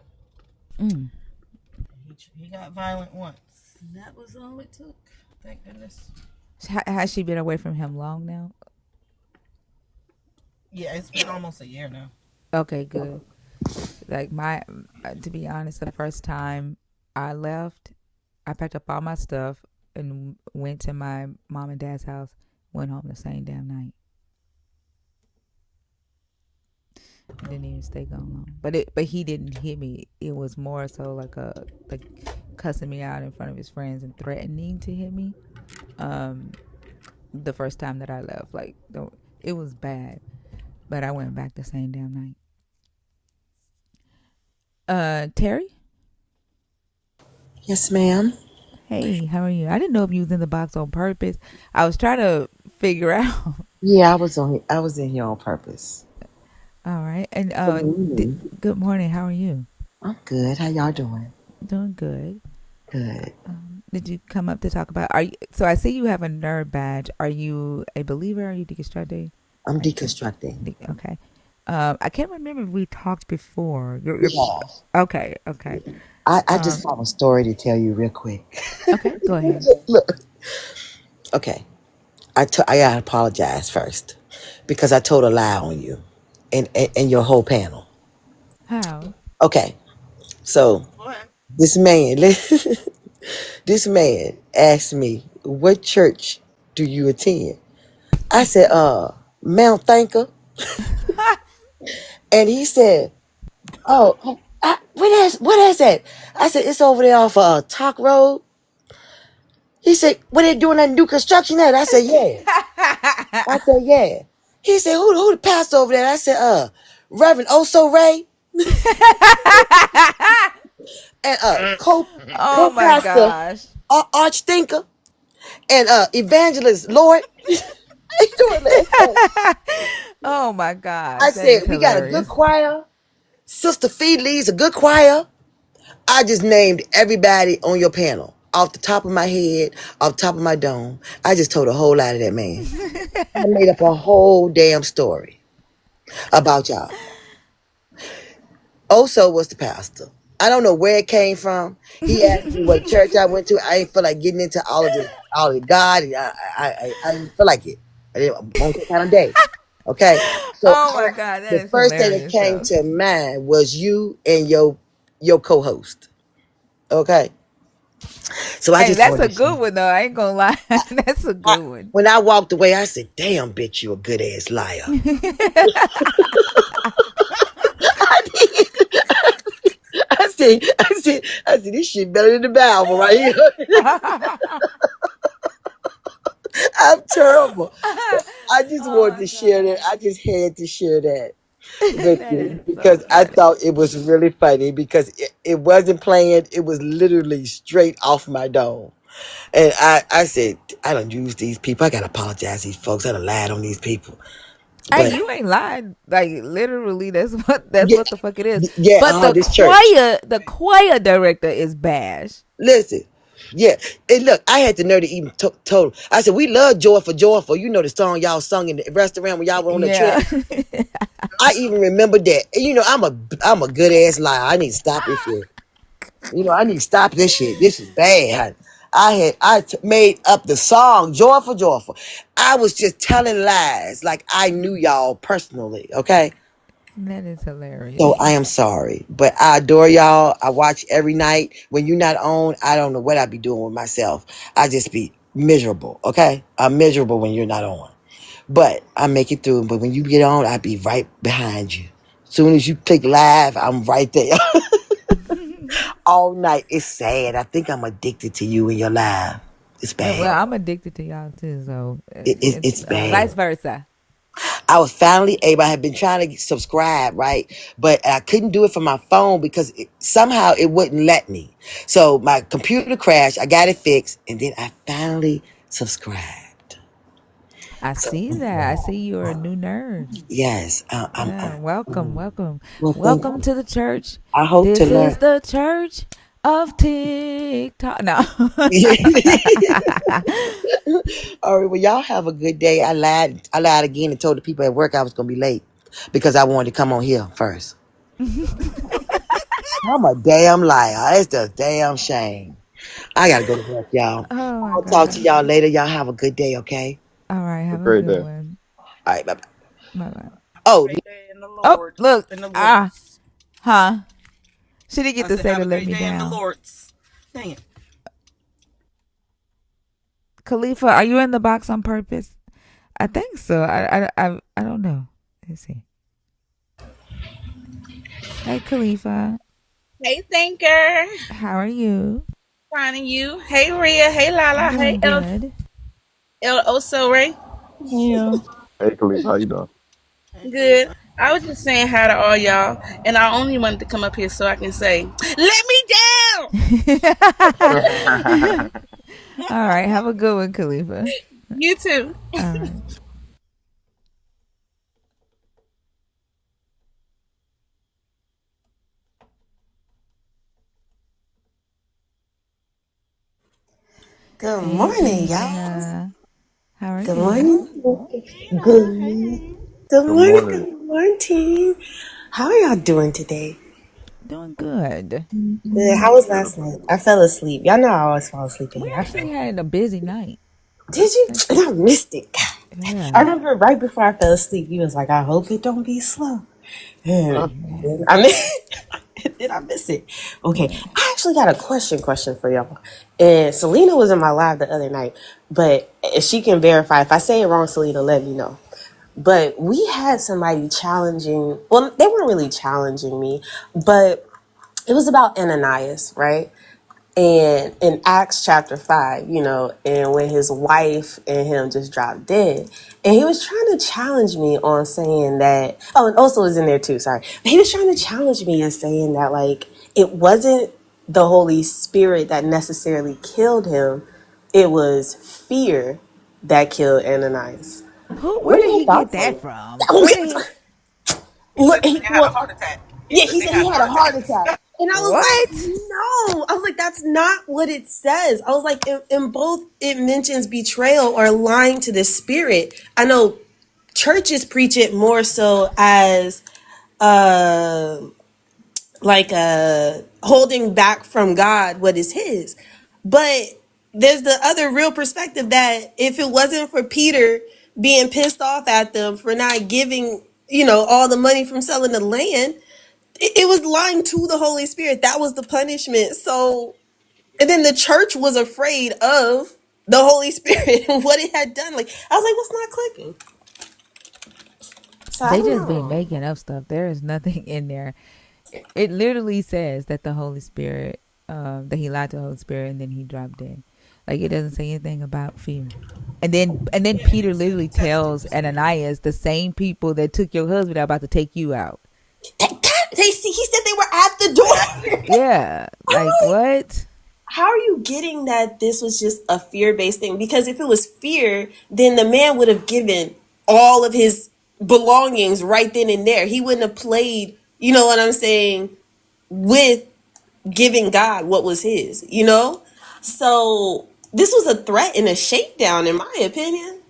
he got violent once. And that was all it took. Thank goodness. Has she been away from him long now? Yeah, it's been almost a year now. Okay, good. Like to be honest, the first time I left, I packed up all my stuff and went to my mom and dad's house. Went home the same damn night. I didn't even stay gone long. But he didn't hit me. It was more so like cussing me out in front of his friends and threatening to hit me. The first time that I left, like, it was bad. But I went back the same damn night. Terry? Yes, ma'am. Hey, how are you? I didn't know if you was in the box on purpose. I was trying to figure out. Yeah, I was in here on purpose. All right. And Good morning. good morning. How are you? I'm good. How y'all doing? Doing good. Good. Did you come up to talk about? So I see you have a nerd badge. Are you a believer? Are you deconstructing? I'm deconstructing. Okay. I can't remember if we talked before. We have. Okay. Okay. I just have a story to tell you real quick. Okay. Go ahead. Look. Okay. I gotta apologize first because I told a lie on you and your whole panel. How? Okay. So this man, this man asked me, "What church do you attend?" I said, Mount Thinker. And he said, "Oh, what is that?" I said, "It's over there off Talk Road." He said, "What they doing that new construction at?" I said, "Yeah." I said, "Yeah." He said, "Who the pastor over there?" I said, Reverend Oso Ray and Oh my co-pastor gosh. Archthinker and Evangelist Lord." How you doing last night? Oh my gosh, I that is said, we got a good hilarious. choir. Sister Fee leads a good choir. I just named everybody on your panel off the top of my head, off the top of my dome. I just told a whole lot of that man. I made up a whole damn story about y'all. Also was the pastor. I don't know where it came from. He asked me what church I went to. I ain't feel like getting into all of God. I didn't feel like it. I didn't want that kind of day. Okay. So Oh my god, that the is first thing that hilarious came though. to mind was you and your co-host. Okay. So I Hey, just that's wanted a to share. good one though. I ain't gonna lie. That's a I, good one. when I walked away, I said, "Damn, bitch, you a good ass liar." I did. I said, this shit better than the Bible right here. I'm terrible. I just Oh wanted my to share that. god. I just had to share that with That you is so because I funny. thought it was really funny because it wasn't planned. It was literally straight off my dome. And I said, I don't use these people. I got to apologize to these folks. I done lied on these people. Hey, But you ain't lied. Like literally, that's yeah, what the fuck it is. yeah, But the this church. choir director is Bash. Listen. Yeah, and look, I had the nerve to even told. I said, we love Joyful, Joyful. You know the song y'all sung in the restaurant when y'all were on the trip. Yeah. I even remember that. And you know, I'm a good ass liar. I need to stop this shit. You know, I need to stop this shit. This is bad. Made up the song Joyful, Joyful. I was just telling lies like I knew y'all personally. Okay. That is So hilarious. I am sorry, but I adore y'all. I watch every night. When you're not on, I don't know what I'd be doing with myself. I just be miserable. Okay, I'm miserable when you're not on, but I make it through. But when you get on, I be right behind you. Soon as you click live, I'm right there all night. It's sad. I think I'm addicted to you and your live. It's And bad. well, I'm addicted to y'all too, so it's It's bad. vice versa. I was finally able. I had been trying to subscribe, right? But I couldn't do it from my phone because somehow it wouldn't let me. So my computer crashed. I got it fixed, and then I finally subscribed. I So see that. I see you're a new nerd. yes, Yeah, welcome, welcome, well, thank welcome you. to the church. I hope to This is learn. the church of TikTok. No. All right. Well, y'all have a good day. I lied. I lied again and told the people at work I was gonna be late because I wanted to come on here first. I'm a damn liar. It's a damn shame. I gotta go to work, y'all. Oh my I'll talk to god. y'all later. Y'all have a good day, okay? All right, Have a have a great good day. one. All right, bye bye. Bye bye. Oh, Great day in the Oh, Lord. look. In the Ah, Lord's. huh. She didn't get I to said, say have to a let great me day in the down. Lord's. Dang it. Khalifa, are you in the box on purpose? I think so. I don't know. Let's see. Hey, Khalifa. Hey, Thinker. How are you? Finding you. Hey, Rhea. Hey, I'm Lala. Hey, doing good. El Oso Ray. Yeah. Hey, Khalif, how you doing? Hey, Good. Khalifa. I was just saying hi to all y'all, and I only wanted to come up here so I can say, "Let me down." All right. Have a good one, Khalifa. You too. All right. Good Hey, morning, y'all. Gina. How are Good you? morning. Good. Good Good morning. morning. Good morning. How are y'all doing today? Doing good. Good. How was last Beautiful. night? I fell asleep. Y'all know I always fall asleep in We here. actually had a busy night. Did you? That's And I missed it. I yeah. remember right before I fell asleep, you was like, "I hope it don't be slow." Huh? And I miss. Did I miss it? Okay. Yeah. I actually got a question for y'all. And Selena was in my live the other night, but if she can verify, if I say it wrong, Selena, let me know. But we had somebody challenging, well, they weren't really challenging me, but it was about Ananias, right? And in Acts chapter 5, and when his wife and him just dropped dead. And he was trying to challenge me on saying that, oh, and also was in there too, sorry. But he was trying to challenge me and saying that, like, it wasn't the Holy Spirit that necessarily killed him, it was fear that killed Ananias. Who? Where Where are did your he get thoughts on that it? from? Oh, Where did he? He said look, that they had a well, heart attack. He yeah, said he they said had he had heart a heart attacks. attack. And I was like, What? no. I was like, that's not what it says. I was like, in both, it mentions betrayal or lying to the spirit. I know churches preach it more so as uh holding back from God what is his. But there's the other real perspective that if it wasn't for Peter being pissed off at them for not giving, all the money from selling the land, it was lying to the Holy Spirit. That was the punishment. So, and then the church was afraid of the Holy Spirit and what it had done. Like, I was like, what's not clicking? So I They don't just be know. making up stuff. There is nothing in there. It literally says that the Holy Spirit, that he lied to the Holy Spirit, and then he dropped dead. Like it doesn't say anything about fear. And then Yeah, and Peter he said literally he tested tells the spirit. Ananias, the same people that took your husband are about to take you out. They see, he said they were at the Exactly. door. Yeah, like I'm like, what? how are you getting that this was just a fear based thing? Because if it was fear, then the man would have given all of his belongings right then and there. He wouldn't have played, you know what I'm saying, with giving God what was his. So this was a threat and a shakedown, in my opinion.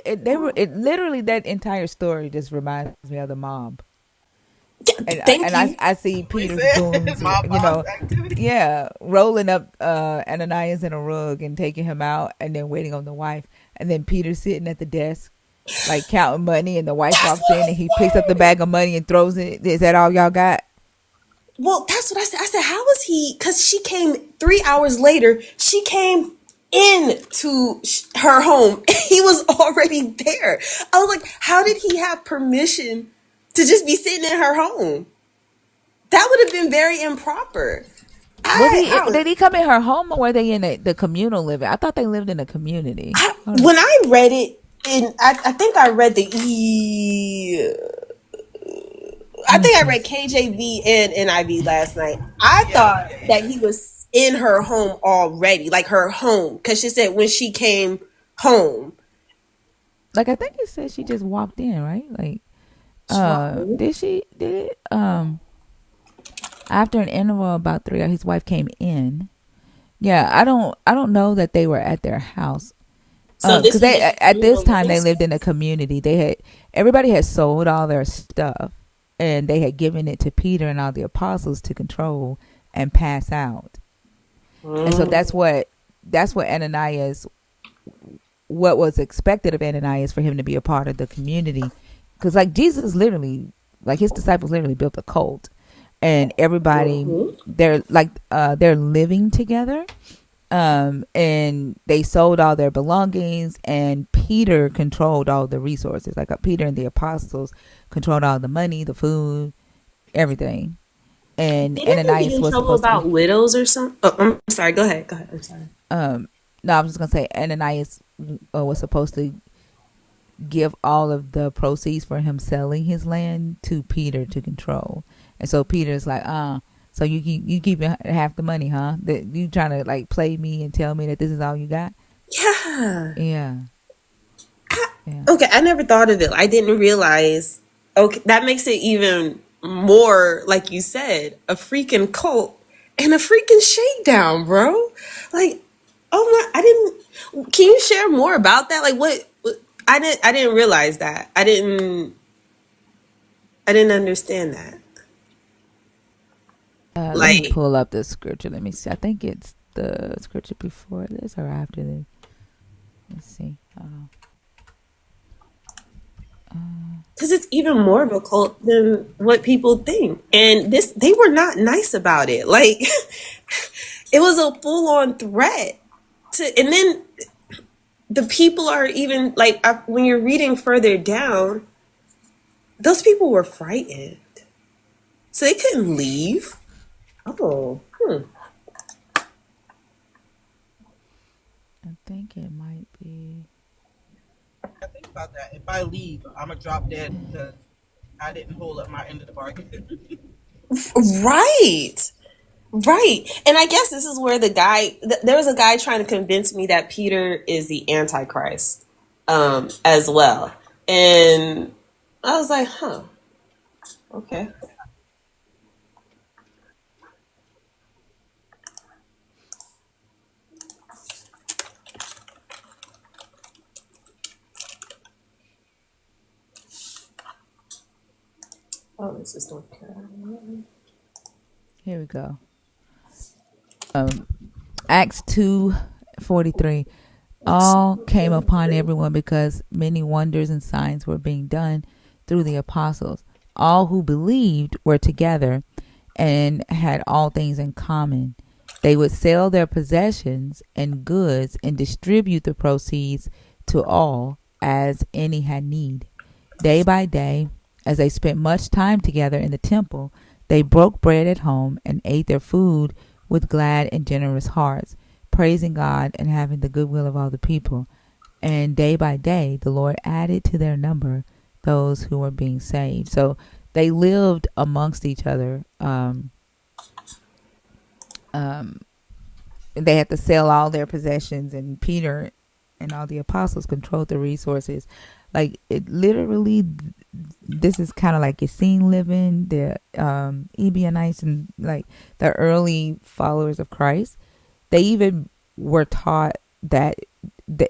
It literally, that entire story just reminds me of the mob. Yeah, and I, thank and I you. I see What he Peter's said? goons, Mob boss activity. yeah, rolling up Ananias in a rug and taking him out, and then waiting on the wife, and then Peter sitting at the desk, like counting money, and the wife That's walks what in I and he picks up the said. bag of money and throws it. Is that all y'all got? Well, that's what I said. I said, how was he? Because she came 3 hours later. She came into her home. He was already there. I was like, how did he have permission to just be sitting in her home? That would have been very improper. Was he? I was Did he come in her home, or were they in the communal living? I thought they lived in a community. Hold on. when I read it, I think I read Let me I see. read KJV and NIV last night. I Yeah, thought yeah, that yeah. he was in her home already, like her home, because she said when she came home. Like I think it said she just walked in, right? Like, She walked in. did she? Did it? After an interval of about 3 hours, his wife came in. Yeah, I don't know that they were at their house. So Because this was they just a at this communal time living they lived in a space. community. Everybody had sold all their stuff, and they had given it to Peter and all the apostles to control and pass out. And so Mm. that's what Ananias, what was expected of Ananias, for him to be a part of the community, because like Jesus literally, like his disciples literally built a cult, and everybody, Mm-hmm. they're living together, and they sold all their belongings, and Peter controlled all the resources. Like Peter and the apostles controlled all the money, the food, everything. And Didn't they get Ananias in was trouble supposed to about be, widows or something? Oh, I'm sorry. Go ahead. Go ahead. I'm sorry. no, I'm just gonna say Ananias was supposed to give all of the proceeds for him selling his land to Peter to control. And so Peter's like, so you keep half the money, huh? That you trying to like play me and tell me that this is all you got? Yeah. Yeah, yeah. Okay, I never thought of it. I didn't realize. Okay, that makes it even more, like you said, a freaking cult and a freaking shakedown, bro. Like, oh my, I didn't. Can you share more about that? Like, what I didn't realize that. I didn't understand that. Let me Like, pull up the scripture. Let me see. I think it's the scripture before this or after this. Let's see. because it's even more of a cult than what people think. And they were not nice about it. Like, it was a full on threat and then the people are even like when you're reading further down, those people were frightened, so they couldn't leave. Oh, I think it might be. I think about that. If I leave, I'm gonna drop dead because I didn't hold up my end of the bargain. right, right. And I guess this is where there was a guy trying to convince me that Peter is the Antichrist. as well. And I was like, huh, okay. Oh, this is North Carolina. Here we go. Acts 2:43. All came upon everyone because many wonders and signs were being done through the apostles. All who believed were together and had all things in common. They would sell their possessions and goods and distribute the proceeds to all as any had need. Day by day, as they spent much time together in the temple, they broke bread at home and ate their food with glad and generous hearts, praising God and having the goodwill of all the people. And day by day, the Lord added to their number those who were being saved. So they lived amongst each other. They had to sell all their possessions, and Peter and all the apostles controlled the resources. Like it literally, this is kind of like Essene living, the Ebionites, and like the early followers of Christ. They even were taught that they,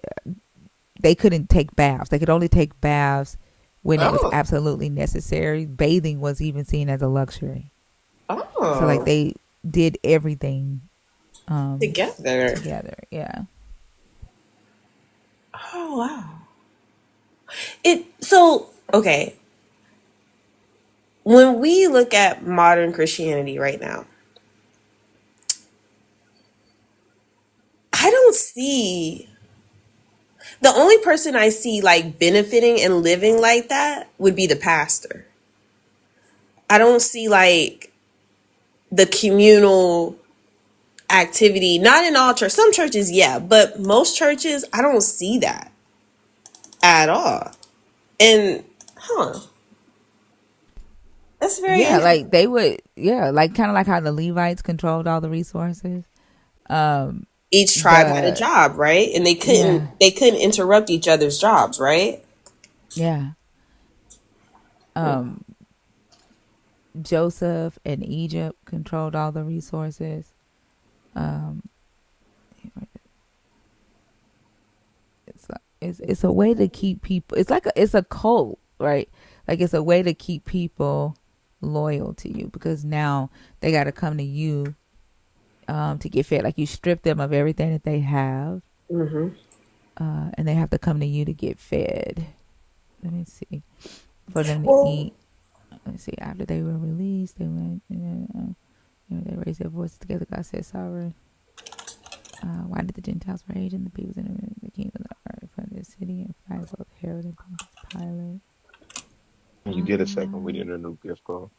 they couldn't take baths. They could only take baths when it was Oh, absolutely necessary. Bathing was even seen as a luxury. So like oh, they did everything together. together. Yeah. Oh wow. It so okay. When we look at modern Christianity right now, I don't see the only person I see like benefiting and living like that would be the pastor. I don't see like the communal activity, not in all churches. Some churches, yeah, but most churches, I don't see that at all. And, huh, that's very Yeah, interesting. like they would, yeah, like kind of like how the Levites controlled all the resources. Um, Each tribe had a the job, right? And yeah, they couldn't interrupt each other's jobs, right? yeah. Um, Joseph and Egypt controlled all the resources. Um, it's a way to keep people. It's like it's a cult, right? Like it's a way to keep people loyal to you because now they got to come to you to get fed. Like you strip them of everything that they have, Mm-hmm. and they have to come to you to get fed. Let me see. For them to Well, eat. Let's see. After they were released, they went. They raised their voices together. God said, "Sovereign, why did the Gentiles rage and the peoples in the kingdom of the earth from this city and fight both Herod and Pontius Pilate?" When you get a second, we need a new gift card.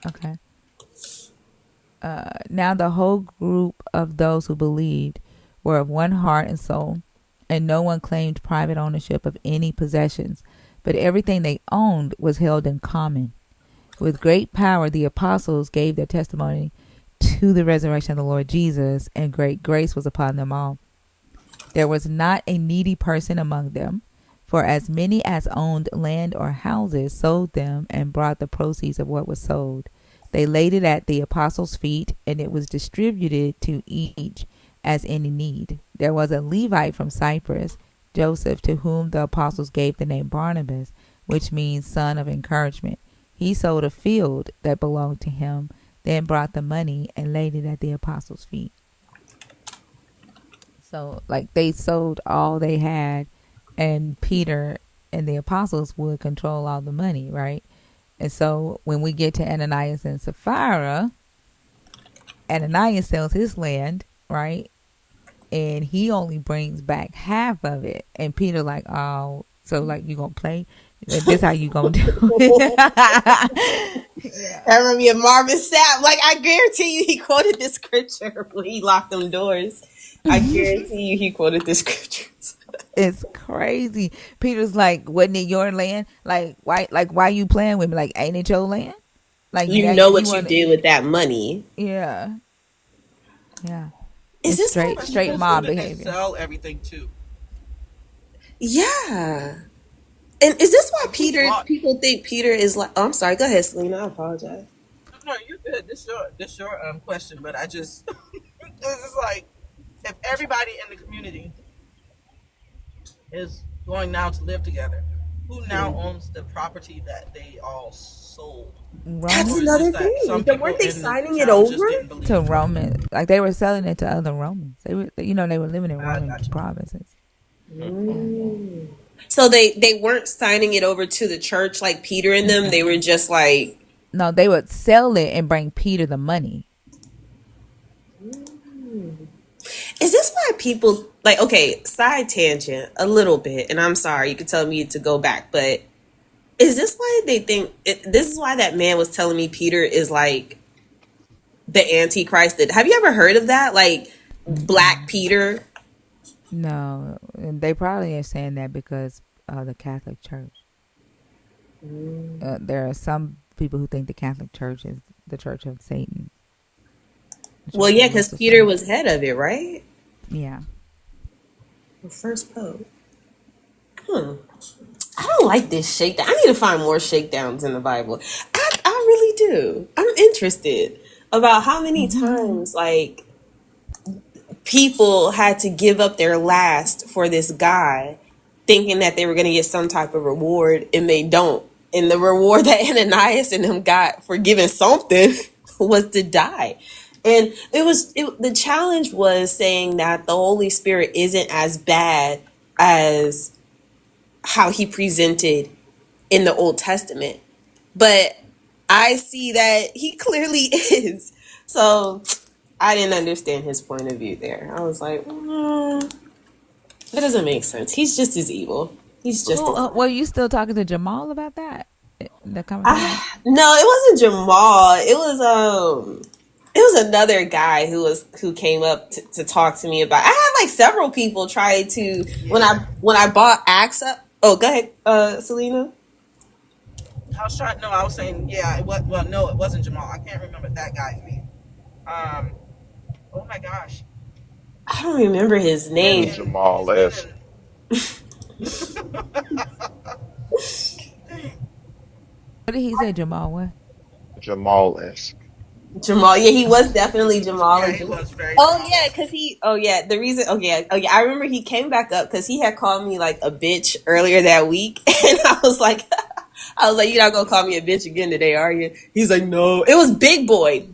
Okay. Now the whole group of those who believed were of one heart and soul, and no one claimed private ownership of any possessions, but everything they owned was held in common. With great power, the apostles gave their testimony to the resurrection of the Lord Jesus, and great grace was upon them all. There was not a needy person among them, for as many as owned land or houses sold them and brought the proceeds of what was sold. They laid it at the apostles' feet, and it was distributed to each as any need. There was a Levite from Cyprus, Joseph, to whom the apostles gave the name Barnabas, which means son of encouragement. He sold a field that belonged to him, then brought the money and laid it at the apostles' feet. So, like, they sold all they had, and Peter and the apostles would control all the money, right? And so, when we get to Ananias and Sapphira, Ananias sells his land, right? And he only brings back half of it. And Peter, like, oh, so like you gonna play? This how you gonna do it? Yeah. that reminded me of Marvin Sapp. Like, I guarantee you he quoted this scripture when he locked them doors. I guarantee you he quoted this scripture. It's crazy. Peter's like, wasn't it your land? Like why you playing with me? Like, ain't it your land? Like You now know you what you want to? did with that money. Yeah, yeah. Is It's this straight like Especially straight because who mob did they behavior. sell everything to? Yeah. And is this why And who Peter? brought? People think Peter is like. Oh, I'm sorry. Go ahead, Selena. I apologize. No, you good. This your question, but I just it's like if everybody in the community is going now to live together, who now owns the property that they all sold? That's Or Roman is this another that thing. some Then weren't people they in the signing it town over? just didn't to believe? Roman, like they were selling it to other Romans. They were, they were living in I Roman got you. provinces. Yeah. Mm. So they weren't signing it over to the church like Peter and them. They Mm-mm. were just like. No, they would sell it and bring Peter the money. Is this why people like? Okay, side tangent a little bit, and I'm sorry. You could tell me to go back, but is this why they think? This is why that man was telling me Peter is like the Antichrist. Have you ever heard of that? Like Black Mm-mm. Peter. No, and they probably are saying that because the Catholic Church. There are some people who think the Catholic Church is the Church of Satan, the Well, Church of yeah, because Peter Lucifer. was head of it, right? Yeah. The first pope. Hmm. I don't like this shakedown. I need to find more shakedowns in the Bible. I really do. I'm interested about how many times like people had to give up their last for this guy, thinking that they were going to get some type of reward, and they don't. And the reward that Ananias and them got for giving something was to die. And the challenge was saying that the Holy Spirit isn't as bad as how he presented in the Old Testament. But I see that he clearly is. So I didn't understand his point of view there. I was like, that doesn't make sense. He's just as evil. He's just Who? as. Were you still talking to Jamal about that? The conversation. No, it wasn't Jamal. It was another guy who came up to talk to me about. I had like several people try to Yeah. when I bought Axe up. Oh, go ahead, Selena. I was trying. No, I was saying, yeah. It was, well, no, it wasn't Jamal. I can't remember that guy's name. Um. Oh my gosh. I don't remember his It name. was Jamal He's been esque. in. Dang. What did he say, Jamal? What? Jamal esque. Jamal, yeah, he was definitely Yeah, he Jamalogist. was very Oh yeah, Jamal-esque. because the reason, oh yeah, I remember he came back up because he had called me like a bitch earlier that week, and I was like, you're not gonna call me a bitch again today, are you? He's like, no, it was Big Boy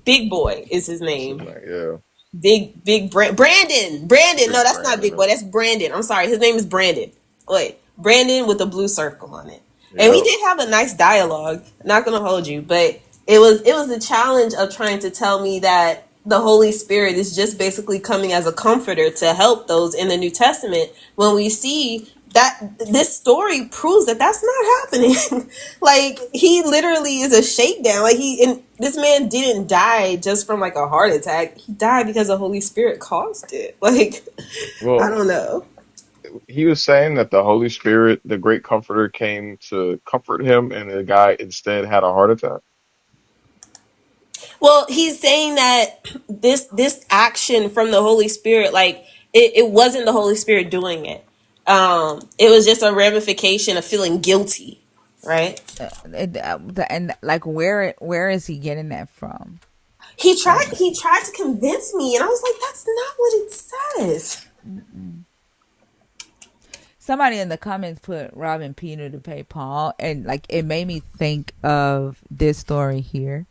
is his That's his name. name. Yeah. Brandon. No, Big that's not Brandon. Big Boy. That's Brandon. I'm sorry. His name is Brandon. Wait, Brandon with a blue circle on it. And we Yep. did have a nice dialogue. Not gonna hold you, but it was the challenge of trying to tell me that the Holy Spirit is just basically coming as a comforter to help those in the New Testament when we see that this story proves that that's not happening. Like he literally is a shakedown. Like and this man didn't die just from like a heart attack. He died because the Holy Spirit caused it. Like I Well, don't know. he was saying that the Holy Spirit, the great comforter, came to comfort him, and the guy instead had a heart attack. Well, he's saying that this action from the Holy Spirit, like it wasn't the Holy Spirit doing it. It was just a ramification of feeling guilty, right? And like, where is he getting that from? Like, He tried to convince me, and I was like, that's not what it says. somebody in the comments put robbing Peter to pay Paul, and like it made me think of this story here.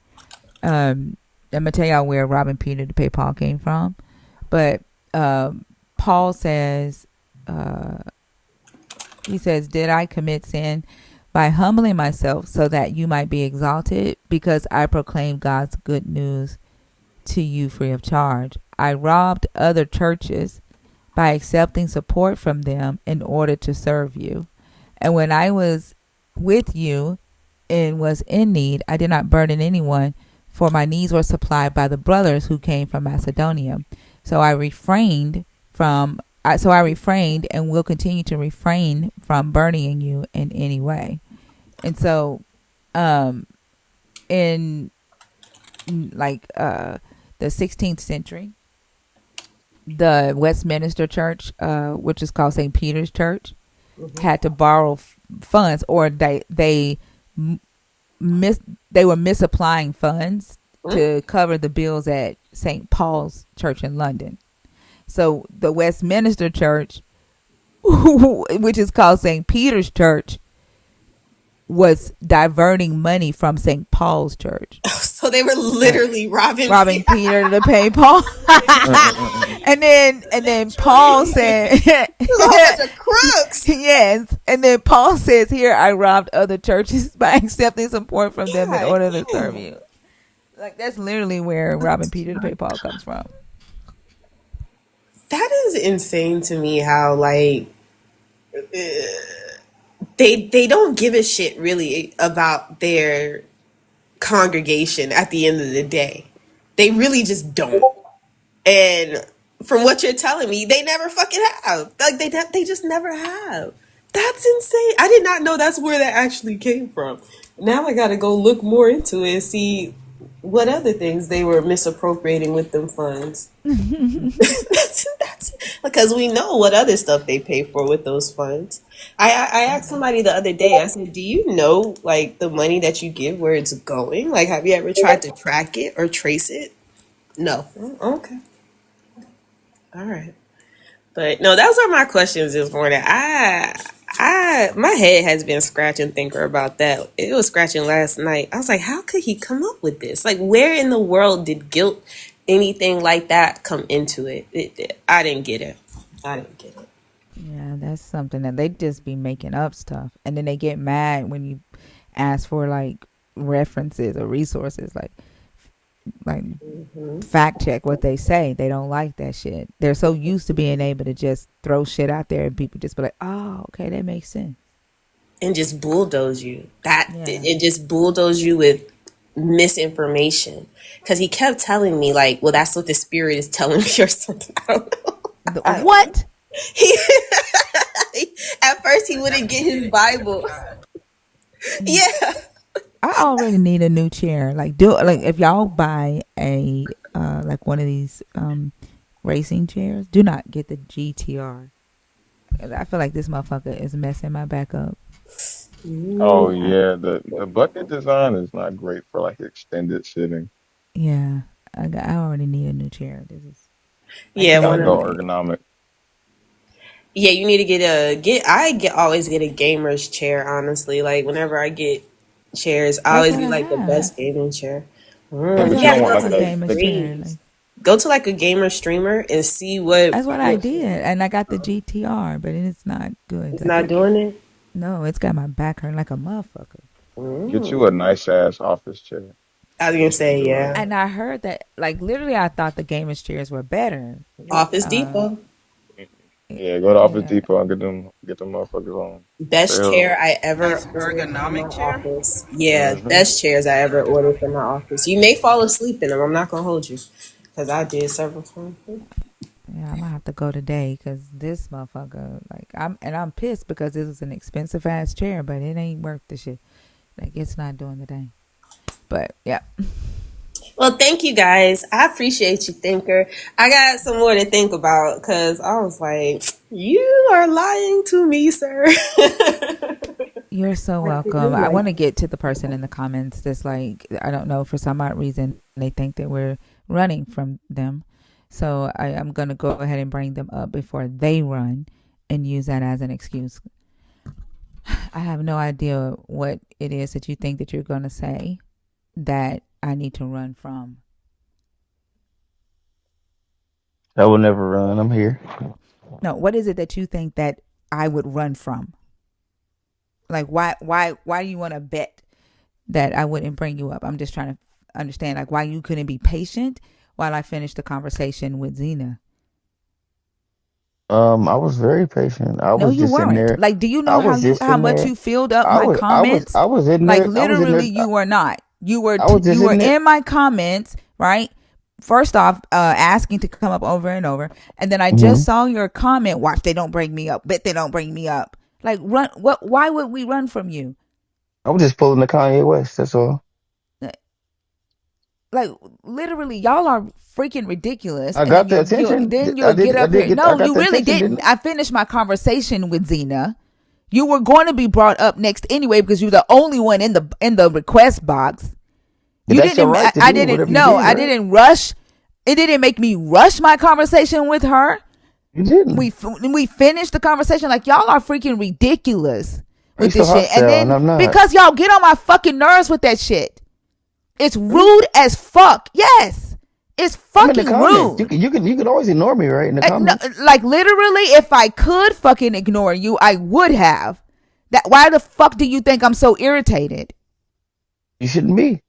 I'm gonna tell y'all where robbing Peter to pay Paul came from, but Paul says, he says, "Did I commit sin by humbling myself so that you might be exalted? Because I proclaim God's good news to you free of charge. I robbed other churches by accepting support from them in order to serve you. And when I was with you and was in need, I did not burden anyone, for my needs were supplied by the brothers who came from Macedonia. So I refrained and will continue to refrain from burdening you in any way." And so, in like the 16th century, the Westminster Church, which is called St. Peter's Church, had to borrow funds, or mis they were misapplying funds to cover the bills at St. Paul's Church in London. So the Westminster Church, which is called St. Peter's Church, was diverting money from St. Paul's Church, So they were like literally robbing robbing Peter. Peter to pay Paul. And then Paul said, There's a whole bunch of crooks. yes. And then Paul says, here I robbed other churches by accepting support from them in God order to serve damn. you. Like, that's literally where robbing Peter to pay Paul comes from. That is insane to me how like they don't give a shit really about their congregation at the end of the day. They really just don't. And from what you're telling me, they never fucking have. Like they just never have. That's insane. I did not know that's where that actually came from. Now I got to go look more into it and see what other things they were misappropriating with them funds. That's because we know what other stuff they pay for with those funds. I asked somebody the other day. I said, "Do you know like the money that you give where it's going? Like, have you ever tried to track it or trace it?" No. Okay. All right. But no, those are my questions this morning. My head has been scratching thinker about that. It was scratching last night. I was like, how could he come up with this? Like, where in the world did guilt, anything like that, come into it? I didn't get it. I didn't get it. Yeah, that's something that they just be making up stuff. And then they get mad when you ask for like references or resources, like fact check what they say. They don't like that shit. They're so used to being able to just throw shit out there and people just be like, oh, okay, that makes sense. And just bulldoze you. That Yeah. it just bulldoze you with misinformation. Because he kept telling me like, well, that's what the spirit is telling me or something. I don't know. I don't know. What? He, at first, he wouldn't get his Bible. Yeah. I already need a new chair. Like if y'all buy a like one of these racing chairs, do not get the GTR. I feel like this motherfucker is messing my back up. Oh yeah, the bucket design is not great for like extended sitting. Yeah, I already need a new chair. This is like Yeah, You this gotta one is of go like ergonomic. yeah, you need to always get a gamer's chair, honestly. Like whenever I get chairs, I that's always what get I like the have. best gaming chair. Yeah, That's You but what you I don't gotta want go have, to like a the gamer the chair. streams. Go to like a gamer streamer and see what That's what I did, and I got the GTR, but it's not good. it's Like not doing it. no, it's got my back hurting like a motherfucker. get you a nice ass office chair. I was gonna It'll say, do it. yeah. And I heard that, like, literally, I thought the gamers chairs were better. Office Uh, Depot. Yeah, go to Office yeah, Depot and get them motherfuckers on Best sale. chair I ever Nice ordered for my ergonomic chair. office. Yeah, Hmm. best chairs I ever ordered for my office. You may fall asleep in them. I'm not gonna hold you, because I did several times. yeah, I'm gonna have to go today because this motherfucker, like, I'm pissed because this was an expensive ass chair, but it ain't worth the shit. Like, it's not doing the thing. But yeah, Well, thank you guys. I appreciate you, Thinker. I got some more to think about because I was like, you are lying to me, sir. you're so I welcome. feel I like want to get to the person in the comments that's like, I don't know, for some odd reason they think that we're running from them. So I'm gonna go ahead and bring them up before they run and use that as an excuse. I have no idea what it is that you think that you're gonna say that I need to run from. I will never run. I'm here. No, what is it that you think that I would run from? Like why do you want to bet that I wouldn't bring you up? I'm just trying to understand like why you couldn't be patient while I finish the conversation with Zena. I was very patient. I No, was you just in weren't. there. Like, do you I know was just how in much there. you filled up I my was I was comments? I was in Like, there. I was in literally, there. you were not. I was You just were in there. in my comments, right? First off, asking to come up over and over, and then I just Mhm. saw your comment. Watch, they don't bring me up. Bet they don't bring me up. Like, run. What? Why would we run from you? I was just pulling the Kanye West. That's all. Like, literally, y'all are freaking ridiculous. I And then got the attention. then I you'll get did. I up did here. get. I No, got you the really attention, didn't. didn't I finished my conversation with Zena. You were going to be brought up next anyway because you're the only one in the request box. You That's your didn't. right to I do didn't. whatever you No, did, I right? didn't rush. It didn't make me rush my conversation with her. You didn't. We finished the conversation. Like, y'all are freaking ridiculous I with used to this shit. And hostile, and then I'm not. because y'all get on my fucking nerves with that shit. It's Really? rude as fuck. Yes, it's I'm in the fucking comments. rude. You can always ignore me, right? In the No, comments. like literally, if I could fucking ignore you, I would have. That why the fuck do you think I'm so irritated? You shouldn't be.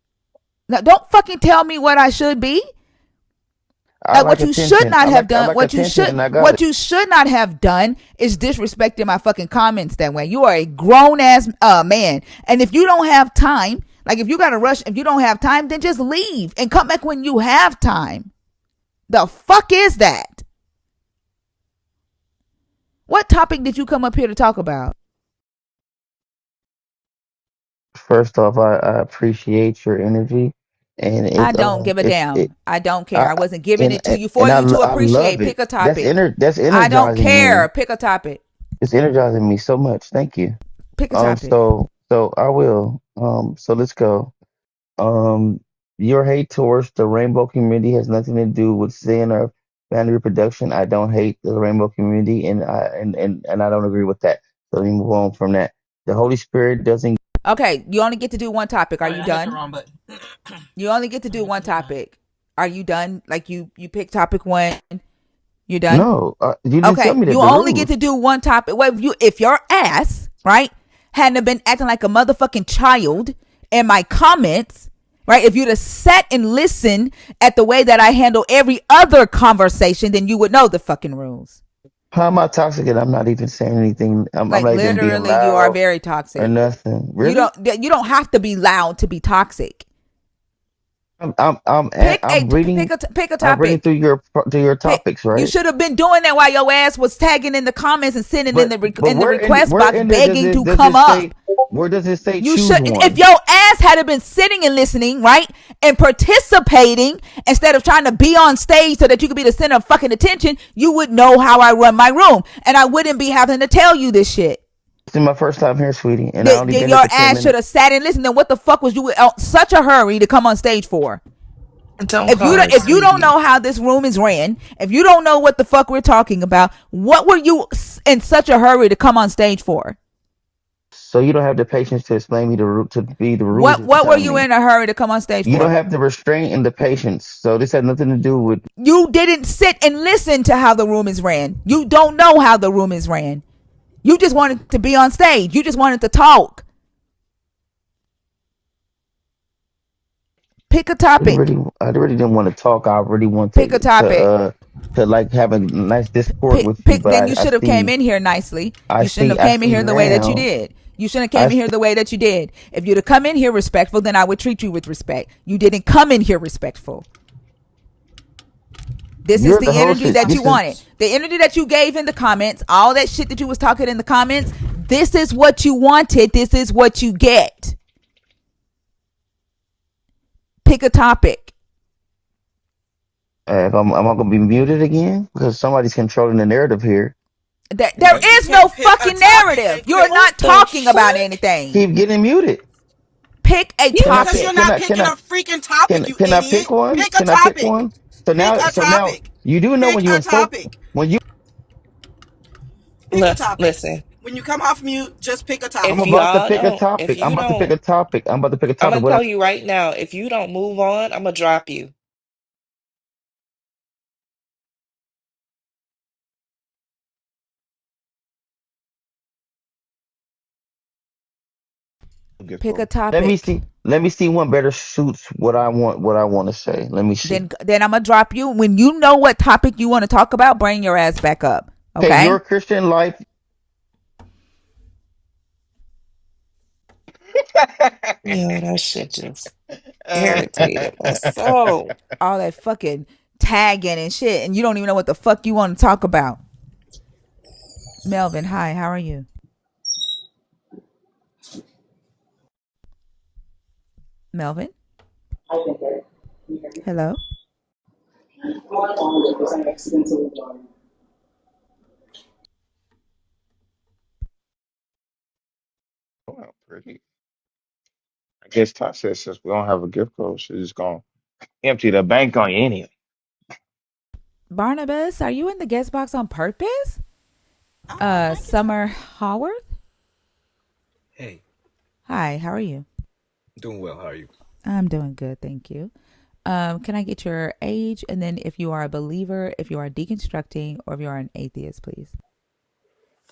Now, don't fucking tell me what I should be. I Like like what you should attention. not have I done. like attention, and I got it. What you should not have done is disrespecting my fucking comments that way. You are a grown ass man, and if you don't have time, like if you gotta rush, if you don't have time, then just leave and come back when you have time. The fuck is that? What topic did you come up here to talk about? First off, I appreciate your energy, and I don't give a it damn. I don't care. I I wasn't giving it to you for and you to I love appreciate. it. Pick a topic. That's I don't energizing me. care. Pick a topic. It's energizing me so much. Thank you. Pick a topic. So I will. So let's go. Um, your hate towards the rainbow community has nothing to do with sin or family reproduction. I don't hate the rainbow community, and I don't agree with that. So let me move on from that. The Holy Spirit doesn't. Okay, you only get to do one topic. Are All right, you I hit the done? wrong button. You only get to Let do me one put it on. topic. Are you done? Like you pick topic one. You done? No, you didn't tell Okay, me that you the only get rules. to do one topic. Well, if your ass right hadn't have been acting like a motherfucking child in my comments, right? If you'd have sat and listened at the way that I handle every other conversation, then you would know the fucking rules. How am I toxic and I'm not even saying anything? I'm Like not even being literally, you are loud very or toxic. nothing. You Really? don't have to be loud to be toxic. I'm reading. Pick a I'm reading topic. through your Pick. topics, You right? should have been doing that while your ass was tagging in the comments and sending in But in the request where box in there begging to does come it say up. where does it say You choose should, if one? your ass had been sitting and listening, right, and participating instead of trying to be on stage so that you could be the center of fucking attention, you would know how I run my room, and I wouldn't be having to tell you this shit. It's my first time here, sweetie, and I only Then been here your for 10 ass should have minutes. sat and listened. Then what the fuck was you in such a hurry to come on stage for? Don't call her If you don't sweetie. know how this room is ran, if you don't know what the fuck we're talking about, what were you in such a hurry to come on stage for? So you don't have the patience to explain me to be the rules that you're What were telling you me. in a hurry to come on stage You don't for? have the restraint and the patience. So this had nothing to do with. You didn't sit and listen to how the room is ran. You don't know how the room is ran. You just wanted to be on stage. You just wanted to talk. Pick a topic. I really didn't want to talk. I really Pick a wanted topic. to like have a nice discord with you, but Then you should have came in here nicely. You shouldn't have I came in see here the way that you now. did. You shouldn't have I came in here see, the way that you did. If you'd have come in here respectful, then I would treat you with respect. You didn't come in here respectful. This is you're the the host. energy that you This is wanted. The energy that you gave in the comments, all that shit that you was talking in the comments, this is what you wanted. This is what you get. Pick a topic. am I going to be muted again because somebody's controlling the narrative here. There You is no can pick a fucking topic narrative. and You're quit. not The talking about fuck? anything. Keep getting muted. Pick a Because you're topic. not picking a freaking topic, you Can I pick idiot. one? Pick a Can I pick topic. one? Pick a So now topic. you do know Pick when you a insult topic. when you. Pick a topic. Listen, When you come off mute, just pick a I'm if topic. about to y'all pick a don't, if topic. I'm you about to pick don't, a topic. I'm about to pick a I'm topic. gonna tell you right now, if you don't move on, I'm gonna drop you. Pick a Let me topic. see. Let me see one better suits what I want. What I want to say. Let me see. Then I'm gonna drop you. When you know what topic you want to talk about, bring your ass back up. Okay, Okay? your Christian life. Yeah, that shit just irritated my soul. All that fucking tagging and shit, and you don't even know what the fuck you want to talk about. Melvin, hi, how are you? Melvin? Hello? Pretty. I guess Todd said since we don't have a gift card, she's just gonna empty the bank on you anyway. Barnabas, are you in the guest box on purpose? Oh no, thank you, Summer Tyler. Howard? Hey, Hi, how are you? doing well. How are you? I'm doing good, thank you. Can I get your age and then if you are a believer, if you are deconstructing, or if you are an atheist, please?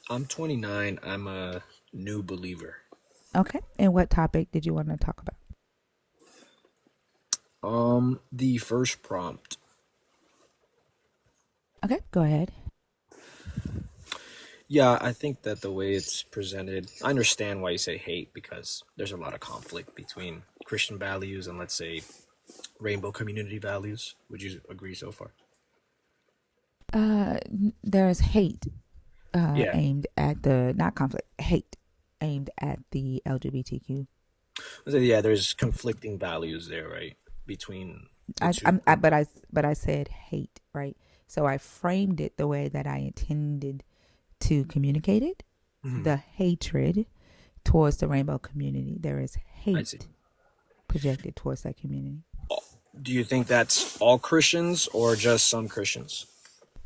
I'm 29. I'm a new believer. Okay. And what topic did you want to talk about? The first prompt. Okay, go ahead. Yeah, I think that the way it's presented, I understand why you say hate because there's a lot of conflict between Christian values and, let's say, rainbow community values. Would you agree so far? There's hate Yeah. aimed at the, not conflict, hate aimed at the LGBTQ. So, yeah, there's conflicting values there, right? Between the two. But I said hate, right? So I framed it the way that I intended to communicate it. Mhm. The hatred towards the rainbow community. There is I see. hate projected towards that community. Do you think that's all Christians or just some Christians?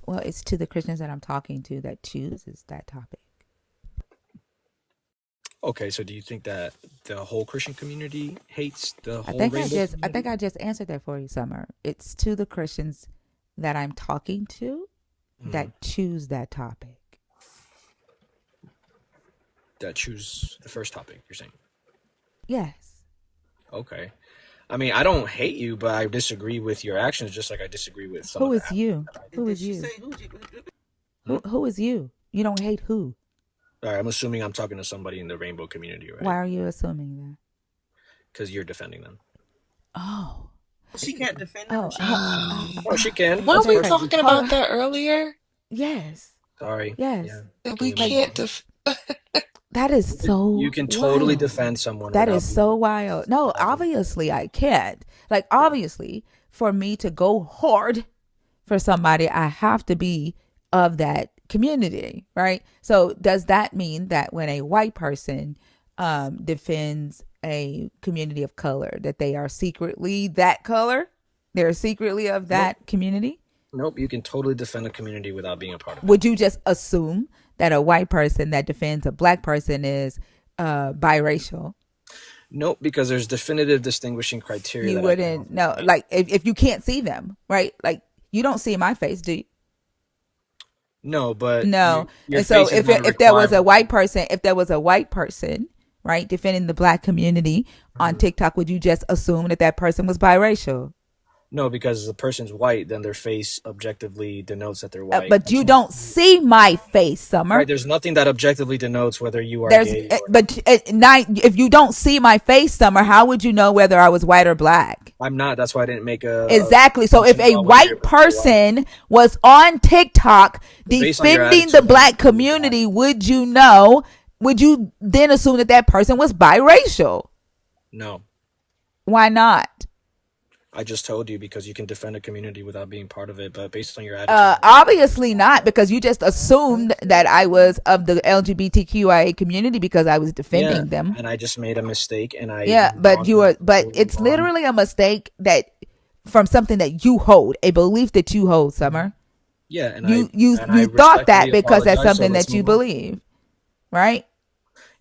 Well, it's to the Christians that I'm talking to that chooses that topic. Okay, so do you think that the whole Christian community hates the I whole think rainbow I community? think I just answered that for you, Summer. It's to the Christians that I'm talking to that choose that topic. That choose the first topic, you're saying? Yes. Okay. I mean, I don't hate you, but I disagree with your actions just like I disagree with some Who of is that. you? Who Did is she you? say who? Who is you? You don't hate who? All right, I'm assuming I'm talking to somebody in the rainbow community, right? Why are you assuming that? Because you're defending them. Oh. She can't defend them. Oh, she can. Weren't That's we Okay. perfectly. talking Hold about on. that earlier? Yes. Sorry. Yes. Yeah. That Can we you move Like, can't on? that is You so can totally wild. defend someone That without is so being. wild. No, obviously I can't. Like, obviously, for me to go hard for somebody, I have to be of that community, right? So does that mean that when a white person defends a community of color, that they are secretly that color? They're secretly of Nope. that community? Nope. You can totally defend a community without being a part of it. Would you just assume that a white person that defends a black person is biracial? Nope, because there's definitive distinguishing criteria You that I can wouldn't offer know, for that. like if you can't see them, right? Like you don't see my face, do you? No, but No. your And so face is not a if there was a requirement. white person, right, defending the black community on TikTok, would you just assume that that person was biracial? No, because the person's white, then their face objectively denotes that they're white. But you don't see my face, Summer. Right, there's nothing that objectively denotes whether you are There's, gay or not. but if you don't see my face, Summer, how would you know whether I was white or black? I'm not. That's why I didn't make a Exactly. So if assumption a about whether you're white black or white. person was on TikTok Based on your defending the attitude, black I'm totally community, would you know? Would you then assume that that person was biracial? No, Why not? I just told you because you can defend a community without being part of it, but based on your attitude. Obviously not, because you just assumed that I was of the LGBTQIA community because I was defending them. And I just made a mistake, and I Yeah, moved but on you and are, but moved it's on. literally a mistake that from something that you hold, a belief that you hold, Summer. Yeah, and You I thought that respectfully because that's apologize, so something let's that you move on. believe, right?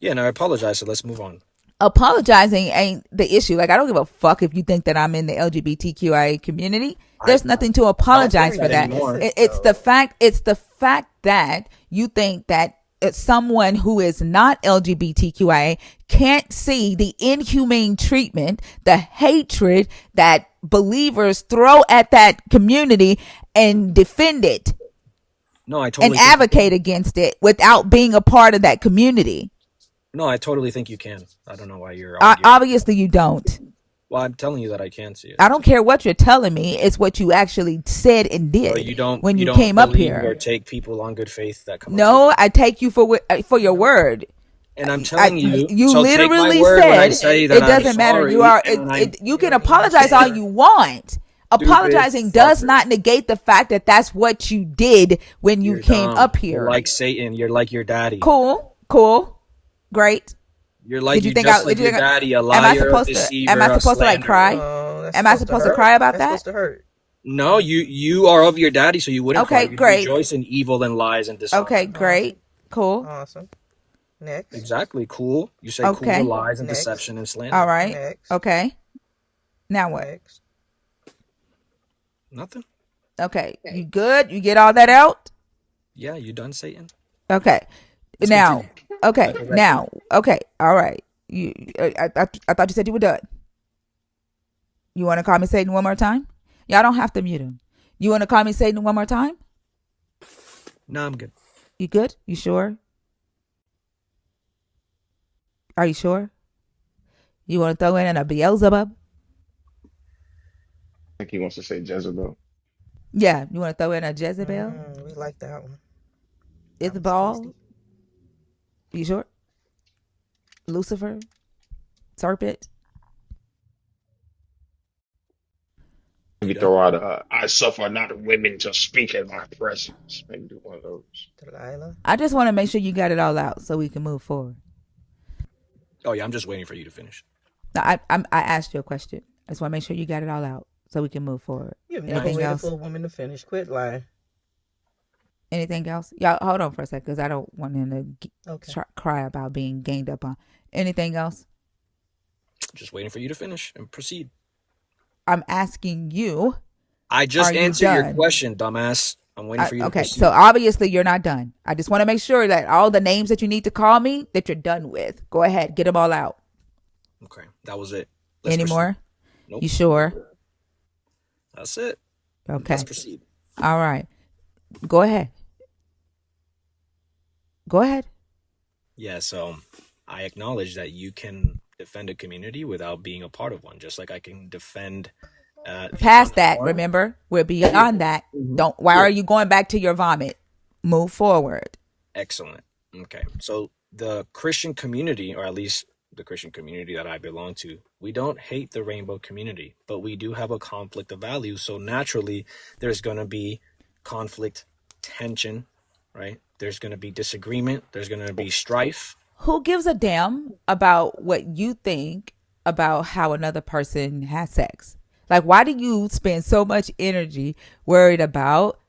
Yeah, and I apologize, so let's move on. Apologizing ain't the issue. Like, I don't give a fuck if you think that I'm in the LGBTQIA community. There's nothing to apologize for that. Anymore. It's the fact. It's the fact that you think that someone who is not LGBTQIA can't see the inhumane treatment, the hatred that believers throw at that community and defend it No, I totally and think you advocate against it without being a part of that community. No, I totally think you can. I don't know why you're arguing. Obviously, you don't. Well, I'm telling you that I can see it. I don't care what you're telling me. It's what you actually said and did So you don't when you don't came up believe or here. take people on good faith that come up No, I take you for your word. and I'm telling you, You so take my literally word when I said say it that I'm doesn't matter. sorry, You are. and You can apologize all you want. Apologizing does fucker. not negate the fact that that's what you did when you You're came dumb. up here. You're like Satan. You're like your daddy. Cool, great. You're like Did you you think just I? like Did you your think? daddy, a Am I liar, a supposed to? Am deceiver, I a supposed to like slanderer. cry? Oh, that's Am I supposed to supposed to hurt. cry about That's that? supposed to hurt. No, you are of your daddy, so you wouldn't cry. Okay, You'd great. rejoice in evil and lies and Okay, dishonor. Awesome. great. Cool. Awesome. Next. Exactly. Cool. You say cool to Okay. lies and Next. deception and All slander. right. Next. Okay. Now what? Next. Nothing. Okay. You good? You get all that out? Yeah, you done, Satan? Okay. Let's Now. continue. I Okay. correct you. Now. Okay. All right. You. I thought you said you were done. You want to call me Satan one more time? Y'all don't have to mute him. You want to call me Satan one more time? No, I'm good. You good? You sure? Are you sure? You want to throw in a Beelzebub? I think he wants to say Jezebel. Yeah. You want to throw in a Jezebel? We like that one. It's That was ball. tasty. You sure? Lucifer? Serpent? Maybe You done? throw out I suffer not women to speak in my presence. Maybe do one of those. Delilah. I just want to make sure you got it all out so we can move forward. Oh yeah, I'm just waiting for you to finish. No, I asked you a question. I just want to make sure you got it all out so we can move forward. You've never Anything waited else? for a woman to finish. Quit lying. Anything else? Y'all, hold on for a second because I don't want him to Okay. cry about being ganged up on. Anything else? Just waiting for you to finish and proceed. I'm asking you. I just Are you answered your done? question, dumbass. I'm waiting for you to Okay, proceed. so obviously you're not done. I just want to make sure that all the names that you need to call me, that you're done with. Go ahead, get them all out. Okay, that was it. Let's Any proceed. more? Nope. You sure? That's it. Okay. Let's proceed. All right. Go ahead. Go ahead. Yeah, so I acknowledge that you can defend a community without being a part of one, just like I can defend Past that, unborn. remember? We're beyond that. Don't. Why are you going back to your vomit? Move forward. Excellent. Okay. So the Christian community, or at least the Christian community that I belong to, we don't hate the rainbow community, but we do have a conflict of values. So naturally, there's going to be conflict, tension, right? There's going to be disagreement. There's going to be strife. Who gives a damn about what you think about how another person has sex? Like, why do you spend so much energy worried about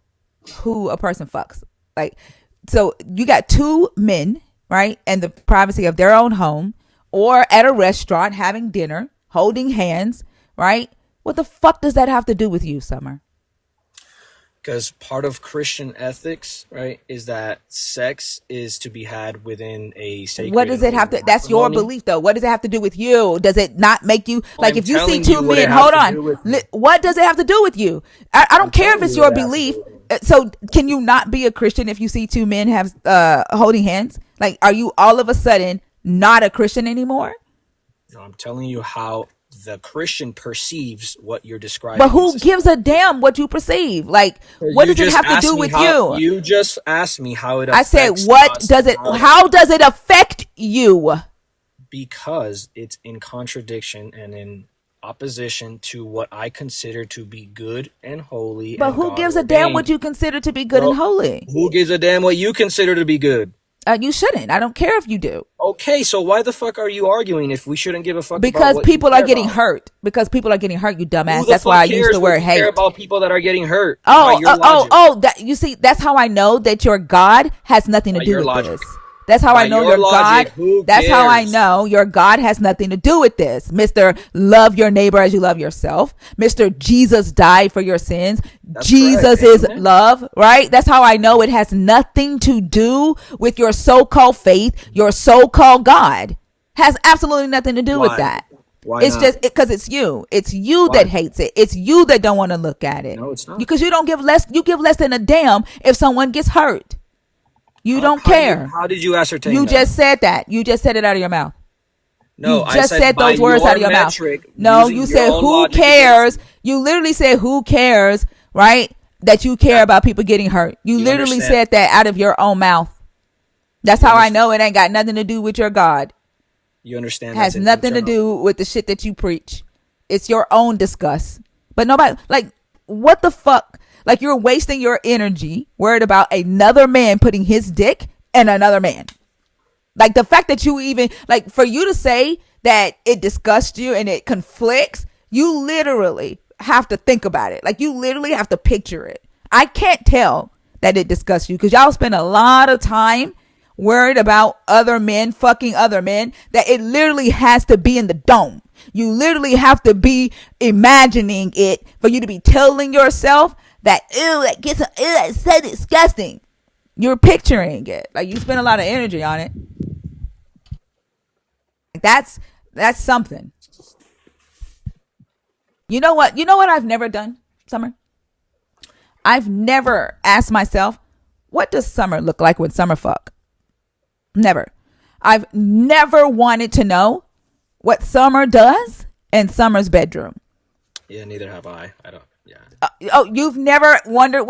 who a person fucks? Like, so you got two men, right, in the privacy of their own home or at a restaurant having dinner, holding hands, right? What the fuck does that have to do with you, Summer? Because part of Christian ethics, right, is that sex is to be had within a sacred. What does it have to? That's your belief, though. What does it have to do with you? Does it not make you like I'm if you see telling two you what men? it has Hold to on. do with me. What does it have to do with you? I don't care if telling it's you your what it has to belief. do with me. So can you not be a Christian if you see two men have holding hands? Like, are you all of a sudden not a Christian anymore? No, I'm telling you how the Christian perceives what you're describing. But who gives a damn what you perceive? Like, what does it have to do with you? You just asked me how it I affects said, what us does it? and How does it affect you? because it's in contradiction and in opposition to what I consider to be good and holy. But and who God gives a damn ordained. what you consider to be good and holy? Who gives a damn what you consider to be good? You shouldn't. I don't care if you do. Okay, so why the fuck are you arguing if we shouldn't give a fuck? Because about what people you are care getting about? hurt. Because people are getting hurt, you dumbass. Who the That's fuck why I cares use the what word you care hate. about people that are getting hurt? By your logic. That you see, that's how I know that your God has nothing to By do your with logic. this. That's how By I know your your logic, God. who That's how I cares? know your God has nothing to do with this, Mister. Love your neighbor as you love yourself, Mister. Jesus died for your sins. That's Jesus correct. is Amen. love, right? That's how I know it has nothing to do with your so-called faith, your so-called God. Has absolutely nothing to do with Why? that. Why It's not? just because it's you. It's you Why? that hates it. It's you that don't want to look at it. No, it's not. Because you don't give less. You give less than a damn if someone gets hurt. You don't care. How did you ascertain You that? just said that. You just said it out of your mouth. No, You just I said by those words out of your metric, mouth. No, using you your said own who logic cares. against You literally said who cares, right? That you care about people getting hurt. You literally understand? said that out of your own mouth. That's how I know it ain't got nothing to do with your God. You understand? Has That's an nothing to internal- do with the shit that you preach. It's your own disgust. But nobody, like, what the fuck? Like, you're wasting your energy worried about another man putting his dick in another man. Like the fact that you even like for you to say that it disgusts you and it conflicts, you literally have to think about it. Like you literally have to picture it. I can't tell that it disgusts you because y'all spend a lot of time worried about other men fucking other men that it literally has to be in the dome. You literally have to be imagining it for you to be telling yourself that ew, that gets ew, that's so disgusting. You're picturing it. Like you spend a lot of energy on it. That's something. You know what? You know what I've never done, Summer? I've never asked myself, what does Summer look like with Summer fuck? Never. I've never wanted to know what Summer does in Summer's bedroom. Yeah, neither have I. I don't. Yeah. Oh, you've never wondered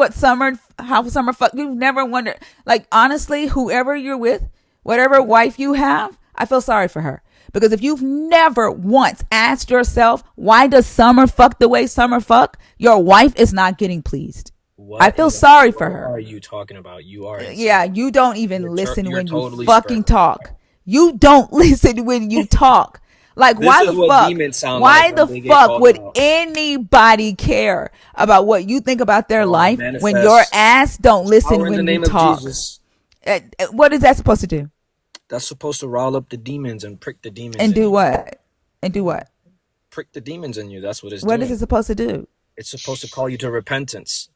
how Summer fuck? You've never wondered. Like honestly, whoever you're with, whatever wife you have, I feel sorry for her. Because if you've never once asked yourself, why does Summer fuck the way Summer fuck? Your wife is not getting pleased. I What feel in the sorry for world her. are you talking about? You are Yeah, insane. you don't even listen You're when you totally fucking spread. talk. You don't listen when you talk. Like This why is the what fuck? demons sound like Why when the they get fuck called would out. anybody care about what you think about their Well, life when your manifest ass don't power listen in the when you name of talk? Jesus. What is that supposed to do? That's supposed to rile up the demons and prick the demons And in do you. what? And do what? Prick the demons in you. That's what it's What is doing. it supposed to do? It's supposed to call you to repentance.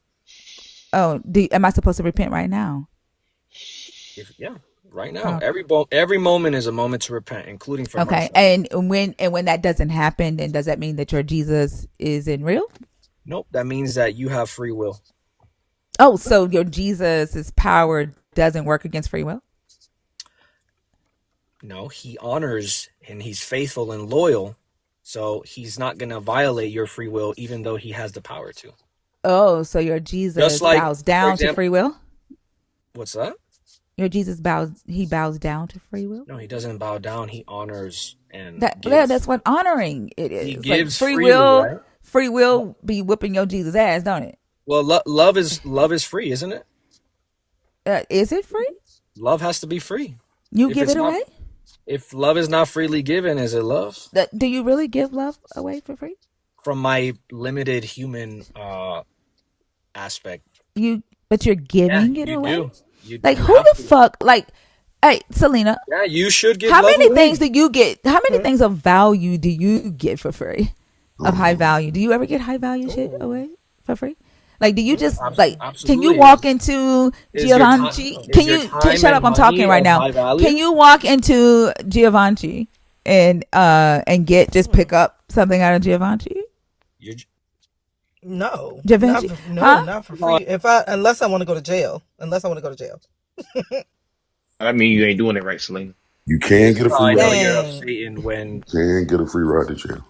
Oh, am I supposed to repent right now? If yeah, right now, Oh, every moment is a moment to repent, including for okay. myself. And when that doesn't happen, then does that mean that your Jesus isn't real? Nope, that means that you have free will. Oh, so your Jesus's power doesn't work against free will? No, he honors and he's faithful and loyal, so he's not gonna violate your free will, even though he has the power to. Oh, so your Just Jesus like, bows for down to example, free will? what's that? Your Jesus bows down to free will? No, he doesn't bow down. He honors and That's gives. what honoring it He is. Like gives freely, right? free will be whooping your Jesus ass, don't it? Well, love is free, isn't it? Is it free? Love has to be free. You If give it's it not, away? if love is not freely given, is it love? Do you really give love away for free? From my limited human aspect, But you're yeah, giving it you away? do. You Like you who have the to. fuck like hey, Selena, Yeah, you should give how love many things away. do you get? How many things of value do you get for free? Of high value. Do you ever get high value shit away for free? Like, do you just like? Can you Absolutely. walk into Is your time Giovanni? is your time Shut and up? I'm talking money right of now. high Can value? you walk into Giovanni and get just pick up something out of Giovanni? You're No, Givenchy? Huh? not for free. If I unless I want to go to jail. Unless I want to go to jail. I mean, you ain't doing it right, Selena. You can this get is a how free I know ride. you're of Dang. Satan when Can get a free ride to jail.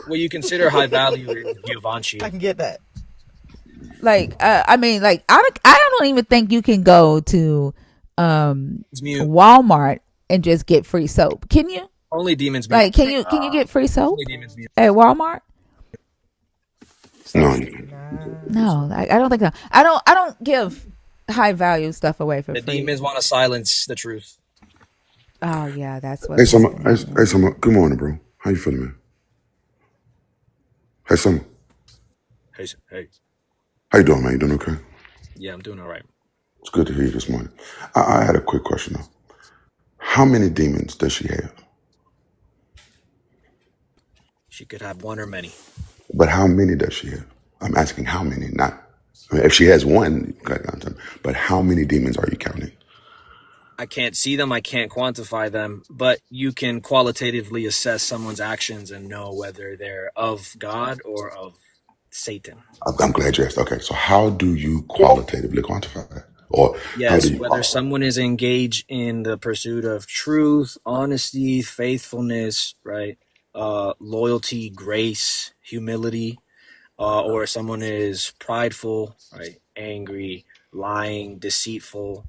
what you consider high value is I Giovanni. can get that. Like, I mean, like, I don't even think you can go to It's mute. Walmart and just get free soap. Can you? Only demons mute. Like, can you get free Only soap demons mute. at Walmart? No, Stop, you can't. Selena. No, I don't think so. I don't give high value stuff away for The free. demons want to silence the truth. Oh yeah, that's Hey, what's Summer. happening Hey, right hey, now. Summer. Good morning, bro. How you feeling, man? Hey, Summer. Hey. How you doing, man? You doing okay? Yeah, I'm doing all right. It's good to hear you this morning. I had a quick question, though. How many demons does she have? She could have one or many. But how many does she have? I'm asking how many, not... I mean, if she has one, but how many demons are you counting? I can't see them, I can't quantify them, but you can qualitatively assess someone's actions and know whether they're of God or of Satan. I'm glad you asked. Okay, so how do you qualitatively quantify that? Or how do Yes, you whether qualify? someone is engaged in the pursuit of truth, honesty, faithfulness, right? Loyalty, grace, humility, or someone is prideful, right? Angry, lying, deceitful,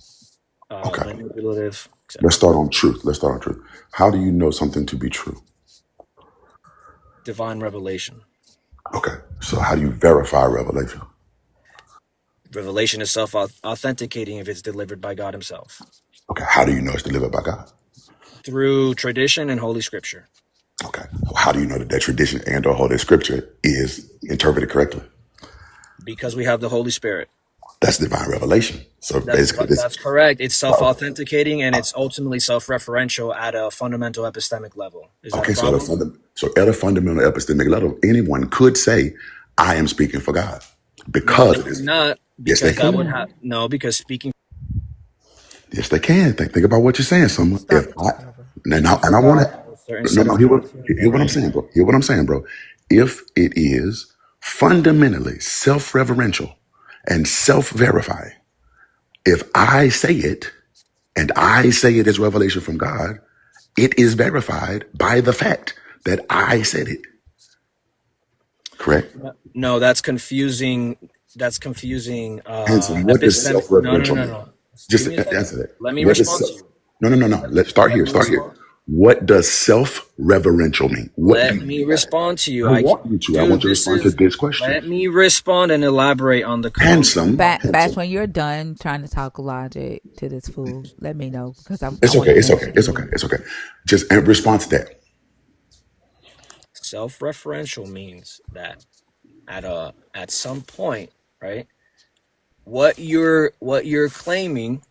Okay, manipulative, let's etc. start on truth. Let's start on truth. How do you know something to be true? Divine revelation. Okay, so how do you verify revelation? Revelation is self-authenticating if it's delivered by God himself Okay, how do you know it's delivered by God? through tradition and Holy Scripture. Okay, how do you know that that tradition and or Holy Scripture is interpreted correctly? Because we have the Holy Spirit. That's divine revelation. So That's basically, this. that's correct. It's Oh, self-authenticating and it's ultimately self-referential at a fundamental epistemic level. Is that a okay, problem? so at a fundamental epistemic level, anyone could say, "I am speaking for God," No, because they it is. cannot, Yes, they because that would can. have no, because Yes, they can. Think about what you're saying, someone. If Stop I talking over. speaking and for I want God to, has a certain no, set no, of hear what I'm criteria. saying, bro. Hear what I'm saying, bro. If it is fundamentally self-referential and self-verifying, if I say it and I say it as revelation from God, it is verified by the fact that I said it. Correct? No, that's confusing. That's confusing. Hanson, what does Epistemic. No, no, self-referential no, mean? no. Give Just me a second. answer that. Let me What does respond self? to you. No, no, no, no. Let's start Let here. me Start here. respond. What does self-referential mean? What do Let you me mean by that? respond to you. I want you to. I want Dude, you to this respond to is. this question. Let me respond and elaborate on the Handsome, Bash, handsome. when you're done trying to talk logic to this fool, let me know because I It's want okay. to It's finish okay. it It's okay. anyway. It's okay. Just in response to that. self-referential means that at some point, right? What you're claiming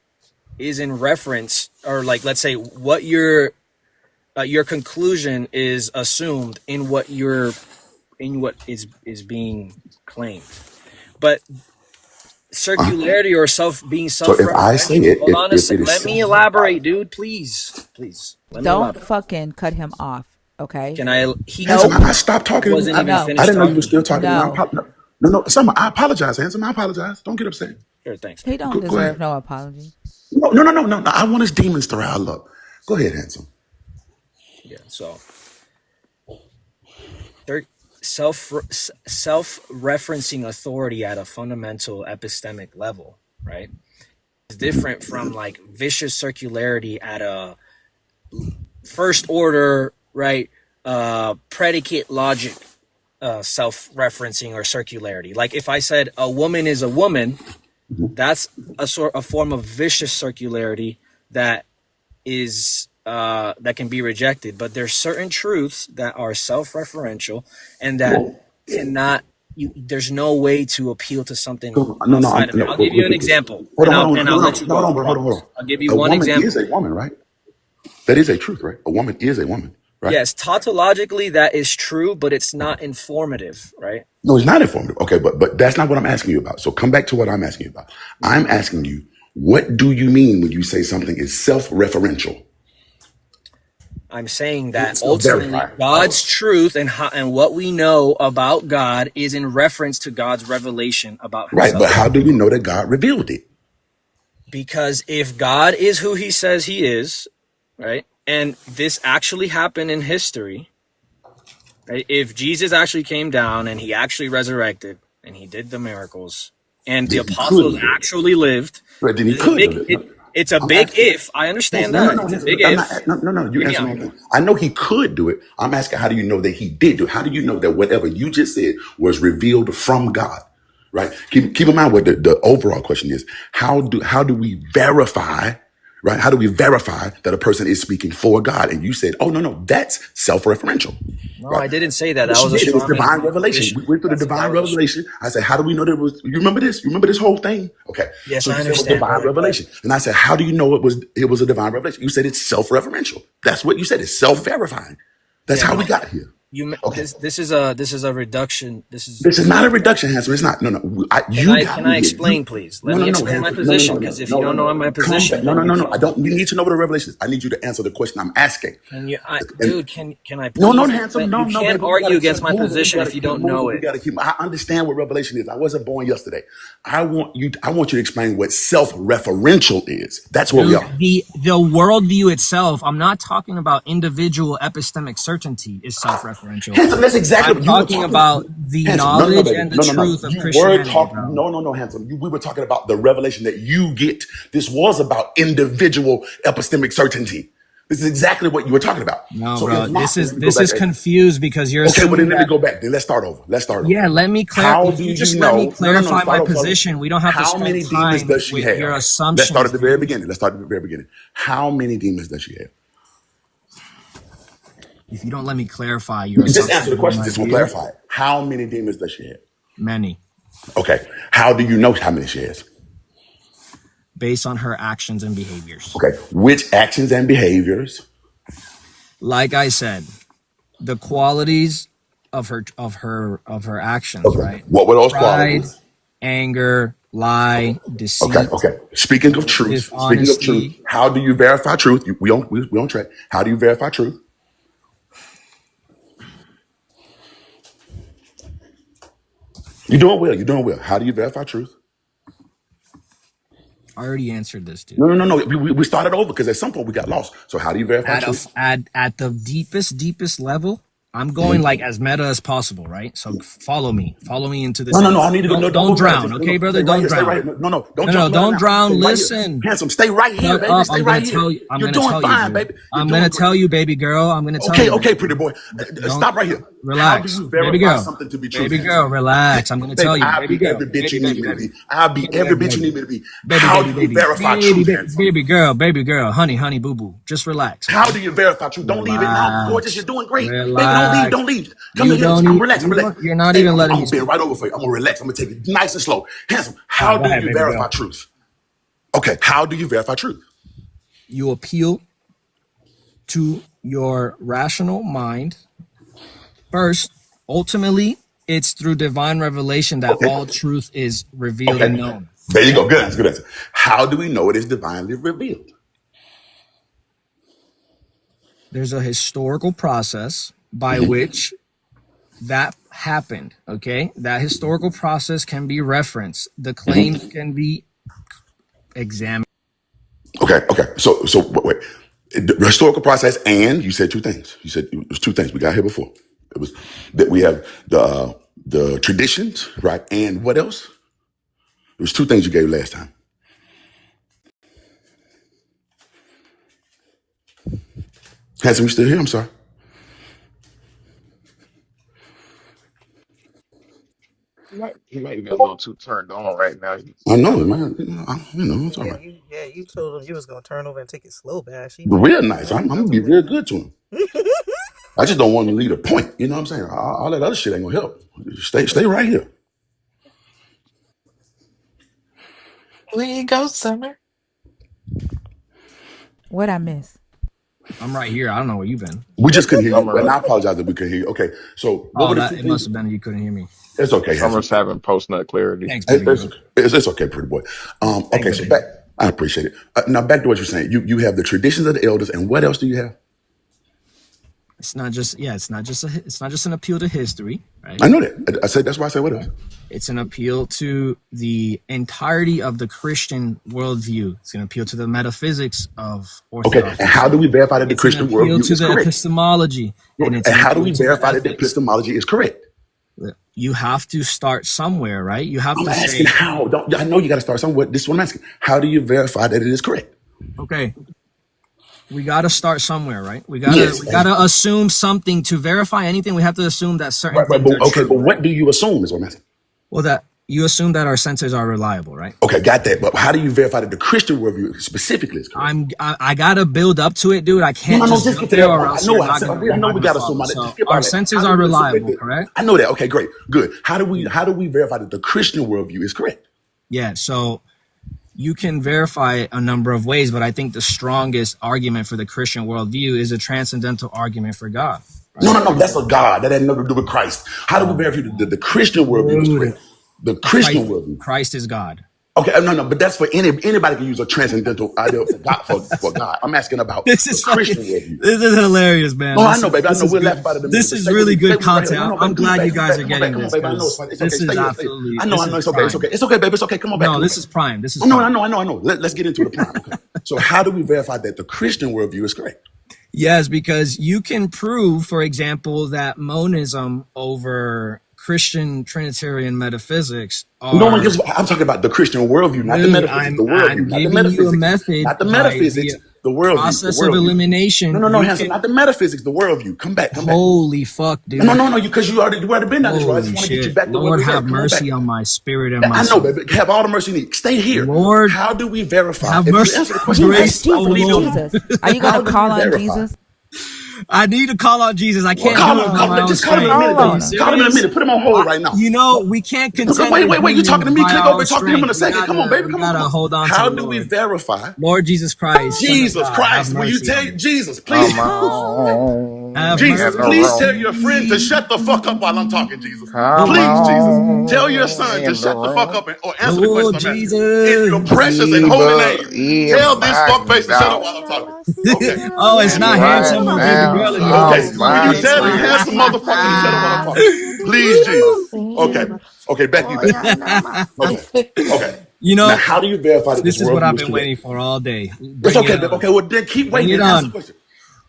is in reference, or like let's say what your conclusion is assumed in what is being claimed. But Uh, circularity or being so if I say self-referential. it, Hold on a if sec. it is Let me self-verified, elaborate, dude. Please. Let me Don't elaborate. fucking cut him off, okay? Can I? He handsome, Nope. I stopped he talking. wasn't even No. I finished didn't know you were talking. still talking, and No. no, no, no. Some, I apologize, handsome. I apologize. Don't get upset. Sure, thanks, man. He don't Go deserve ahead. no apology. No, no, no, no, no, no. I want his demons to rile up. Go ahead, handsome. Yeah. So there, self self-referencing authority at a fundamental epistemic level, right, is different from like vicious circularity at a first order, right, predicate logic, self-referencing or circularity. Like if I said a woman is a woman, that's a form of vicious circularity that that can be rejected. But there's certain truths that are self-referential and that cannot. There's no way to appeal to something So, no, no, outside of it. no. I'll give you an example, Hold on, and hold I'll on, and I'll hold let on, you no, hold go. on, I bro, hold on, hold promise. on. I'll give you A one woman is example. a woman, right? That is a truth, right? A woman is a woman, right? Yes, tautologically that is true, but it's not informative, right? No, it's not informative. Okay, but that's not what I'm asking you about. So come back to what I'm asking you about. I'm asking you, what do you mean when you say something is self-referential? I'm saying Is that it ultimately self-verified? God's truth and what we know about God is in reference to God's revelation about Right, but himself. how do we know that God revealed it? Because if God is who he says he is, right? And this actually happened in history, right? If Jesus actually came down and he actually resurrected and he did the miracles and the Then he could apostles have did it. actually lived, Right, then he it's a could big have did it, it. it's a I'm big asking. if. I understand No, no, that. no, It's a big I'm not. if. No, no, no. You Hear me answer out. my Hear me out. thing. I know he could do it. I'm asking, how do you know that he did do it? How do you know that whatever you just said was revealed from God? Right. Keep in mind what the overall question is. How do we verify? Right. How do we verify that a person is speaking for God? And you said, oh no, that's self-referential. No, Right. I didn't say that. That Yes, you was a did. It was straw man from divine my revelation. We position. went through the That divine was a. revelation. I said, how do we know that it was? You remember this? You remember this whole thing? Okay. Yes, So I you said it was understand, divine brother. But revelation. And I said, how do you know it was a divine revelation? You said it's self-referential. That's what you said. It's self-verifying. That's yeah, how we no. got here. Okay. This is a reduction. This is This is not a a reduction, reduction. Hanson. It's not. No, no. Can You I got can me I here. explain, please? Let No, no, me no, explain my Hanson. No, no, position, no, because no, if you no, no, don't know no. my Come back. position, No, then no, you no, no. I can't. don't. You need to know what a revelation is. I need you to answer the question I'm asking. Can you, And dude? Can I no, no, please handsome. explain? No, You no, can't baby. We argue gotta against keep my moving. We position gotta if you keep don't know moving. We it. gotta keep. I understand what revelation is. I wasn't born yesterday. I want you to explain what self-referential is. That's where we Dude, are. the worldview itself, I'm not talking about individual epistemic certainty is self-referential. Handsome, that's exactly I'm what you were talking talking. about the Handsome, no, no, no, knowledge baby. and the No, no, no. truth of You were Christianity, talking. bro. No, no, no, handsome. We were talking about the revelation that you get. This was about individual epistemic certainty. This is exactly what you were talking about. No, So if bro. not, then let me go This back. is confused because you're Okay, well then assuming let me that. go back. Then let's start over. Let's start over. Yeah, let me clarify. How If do you you just let me know? No, no, no. clarify my Start over. Start over. position, we don't have to How spend many demons time does she with your have? Let's start at assumptions, the very dude. beginning. Let's start at the very beginning. How many demons does she have? If you don't let me clarify your Just answer assumptions the on question. my This will view, clarify it. How many demons does she have? many, Okay. How do you know how many she has? based on her actions and behaviors. Okay. Which actions and behaviors? Like I said, the qualities of her actions, Okay. right? What were those Pride, qualities? anger, lie, Okay. deceit, Okay. Speaking of truth, dishonesty. how do you verify truth? We on track. How do you verify truth? You're doing well. You're doing well. How do you verify truth? I already answered this, dude. No, no, no, no. We started over because at some point we got lost. So how do you verify truth? At the deepest level, I'm going like as meta as possible, right? So follow me into the No, no, no. I dance. need to go. No, don't Don't move nowhere. drown, Just no, okay, no. brother? Stay right Don't here. Stay right drown. here. No, no. Don't No, jump no, none of don't now. Stay drown. right here. Listen, Handsome, stay right here, shut baby. up. Stay right here. I'm You're gonna doing tell you, fine, dude. baby. You're I'm doing gonna great. tell you, baby girl. I'm gonna tell Okay, you, okay, baby pretty girl. boy. Don't Stop right here. How do relax, you baby verify girl. something to be true, Baby handsome? girl, relax. I'm gonna Baby, tell you, I'll baby be girl, every bitch you baby, need baby, me to baby, be. I'll be baby, every baby, bitch you baby, need me to be. baby, How baby, do you baby, verify baby, truth, baby, handsome? baby girl, honey, boo boo. Just relax, How okay? do you verify truth? Don't leave it now, gorgeous. You're Relax. doing great, baby. Don't leave. Relax. Don't leave. Come You here. don't I'm need relaxed. I'm relaxed. you're not Hey, even I'm letting me gonna bend speak. right over for you. I'm gonna relax. I'm gonna take it nice and slow. Handsome. All right, How go do ahead, you baby verify girl. truth? Okay. How do you verify truth? You appeal to your rational mind first. Ultimately, it's through divine revelation that Okay. all truth is revealed and Okay. known. There you Okay. go. Good answer. Good answer. How do we know it is divinely revealed? There's a historical process by which that happened. Okay. That historical process can be referenced. The claims can be examined. Okay. Okay. So wait. The historical process, and you said two things. You said it was two things we got here before. It was that we have the traditions, right? And what else? There was two things you gave last time. Handsome, you still here? I'm sorry. He might be a little too turned on right now. I He's know, kind of man. It's all Yeah, right. you told him you was gonna turn over and take it slow, Bash. He But did. real nice. I'm I gonna be told him. real good to him. I just don't want to lead a point. You know what I'm saying? All that other shit ain't gonna help. Stay right here. There you go, Summer. What I miss? I'm right here. I don't know where you've been. We just couldn't hear you, and Summer. I apologize that we couldn't hear you. Okay, so what Oh, were the that two it things? must have been you couldn't hear me. It's okay, handsome. Summer's having post nut clarity. Thanks, baby girl. It's okay, pretty boy. Thanks, Okay, so baby back. girl. I appreciate it. Now back to what you're saying. You have the traditions of the elders, and what else do you have? It's not just an appeal to history, right? I know that. I said that's why I said what else. It's an appeal to the entirety of the Christian worldview. It's an appeal to the metaphysics of Okay, and how orthodoxy. do we verify that the It's an Christian appeal worldview to is the correct? epistemology, and it's And an how do appeal we to the verify that the ethics. epistemology is correct? You have to start somewhere, right? You have I'm to asking say, how. I know you got to start somewhere. This is what I'm asking. How do you verify that it is correct? okay, we got to start somewhere, right? Yes. We gotta assume something to verify anything. We have to assume that certain Right, things are okay, true, but right? what do you assume is what I'm asking? Well, that you assume that our senses are reliable, right? Okay, got that. But how do you verify that the Christian worldview specifically is correct? I gotta build up to it, dude. I No, can't no, no. just Just jump get to there, that or point. else you're not gonna I know we got to assume follow. all that. Just So skip our all that. senses How do are we assume that? reliable, correct? I know that. Okay, great, good. How do we verify that the Christian worldview is correct? Yeah. So you can verify it a number of ways, but I think the strongest argument for the Christian worldview is a transcendental argument for God, No, right? no, no. That's a God. That had nothing to do with Christ. How do we Oh, verify that the Christian worldview is dude, correct? The Christian worldview. Christ is God. Okay, no, no, but that's for anybody can use a transcendental idea for God. For God, I'm asking about This the is fucking. Christian worldview. This is hilarious, man. No, I know, baby. I know. We'll Good. laugh about it in a minute, This but is stay with really me. Stay good with me right here. content. No, no, I'm baby. Come on, glad back. you Come on, guys back. are Come on, back. getting Come on, this baby. I know it's because fine. It's okay. this is Stay here. Stay. absolutely. I know. This I know. is It's okay. It's prime. okay. It's okay, baby. It's okay. Come on back. No, Come on this back. is prime. This is Oh, no, I prime. know. I know. I know. Let's get into the prime. Okay. So, how do we verify that the Christian worldview is correct? Yes, because you can prove, for example, that monism over Christian Trinitarian metaphysics No one are. gives. I'm talking about the Christian worldview, not the Dude, metaphysics. The I'm worldview, not the giving you a metaphysics. method Not the by via. metaphysics. The worldview. The Process of worldview. No, elimination. no, no, We Hanson, can. not the metaphysics, the worldview. Come back, come back. Holy fuck, No, dude. no, no, because you already been down this road. I just Holy want to get you shit. back to where Lord we were. have Come on back. mercy on my spirit and my I know, soul. baby. Have all the mercy you need. Stay here. Lord How do we verify? have If you mercy. answer the question Jesus, correctly, Grace, I oh Jesus, believe you'll Lord. know. Jesus. Are you How gonna do we call on verify? Jesus? I need to call out Jesus. I Well, can't call do it him. by my own Just call him in a strength. minute, Call Are though. you on him. Call him in a serious? minute. Put him on hold right now. We can't contend with Wait. You talking to demons me? by Click our over own and talk to him in strength. a second. Come on, baby. We Come on, come gotta on. hold on to How the do we Lord. verify? Lord Jesus Christ, Son of Jesus God, have Christ. Will you mercy tell on me. Jesus, please? Come Have on Jesus, in the please room. tell your friend to mercy. shut the fuck up while I'm talking, Jesus. Come Please, Jesus. Tell your on son to in the shut the fuck room. up or answer the question Lord I'm asking. In your precious and Jesus. holy Eba, name, tell this Eba, fuck face to shut up while I'm talking. dog. Okay. Oh, it's And not right handsome or baby girl now, anymore. Okay. It's Will Lord you Almighty Jesus tell this God. Christ. handsome motherfucker to shut up while I'm talking? Please, Jesus. Okay. Okay, back to you, baby. Okay. Okay. You Now, know, how do you verify that this this is what worldview I've is been correct? waiting for all day. It's Bring it okay, babe. on. Okay, well, then keep Bring waiting it and answer the on. question.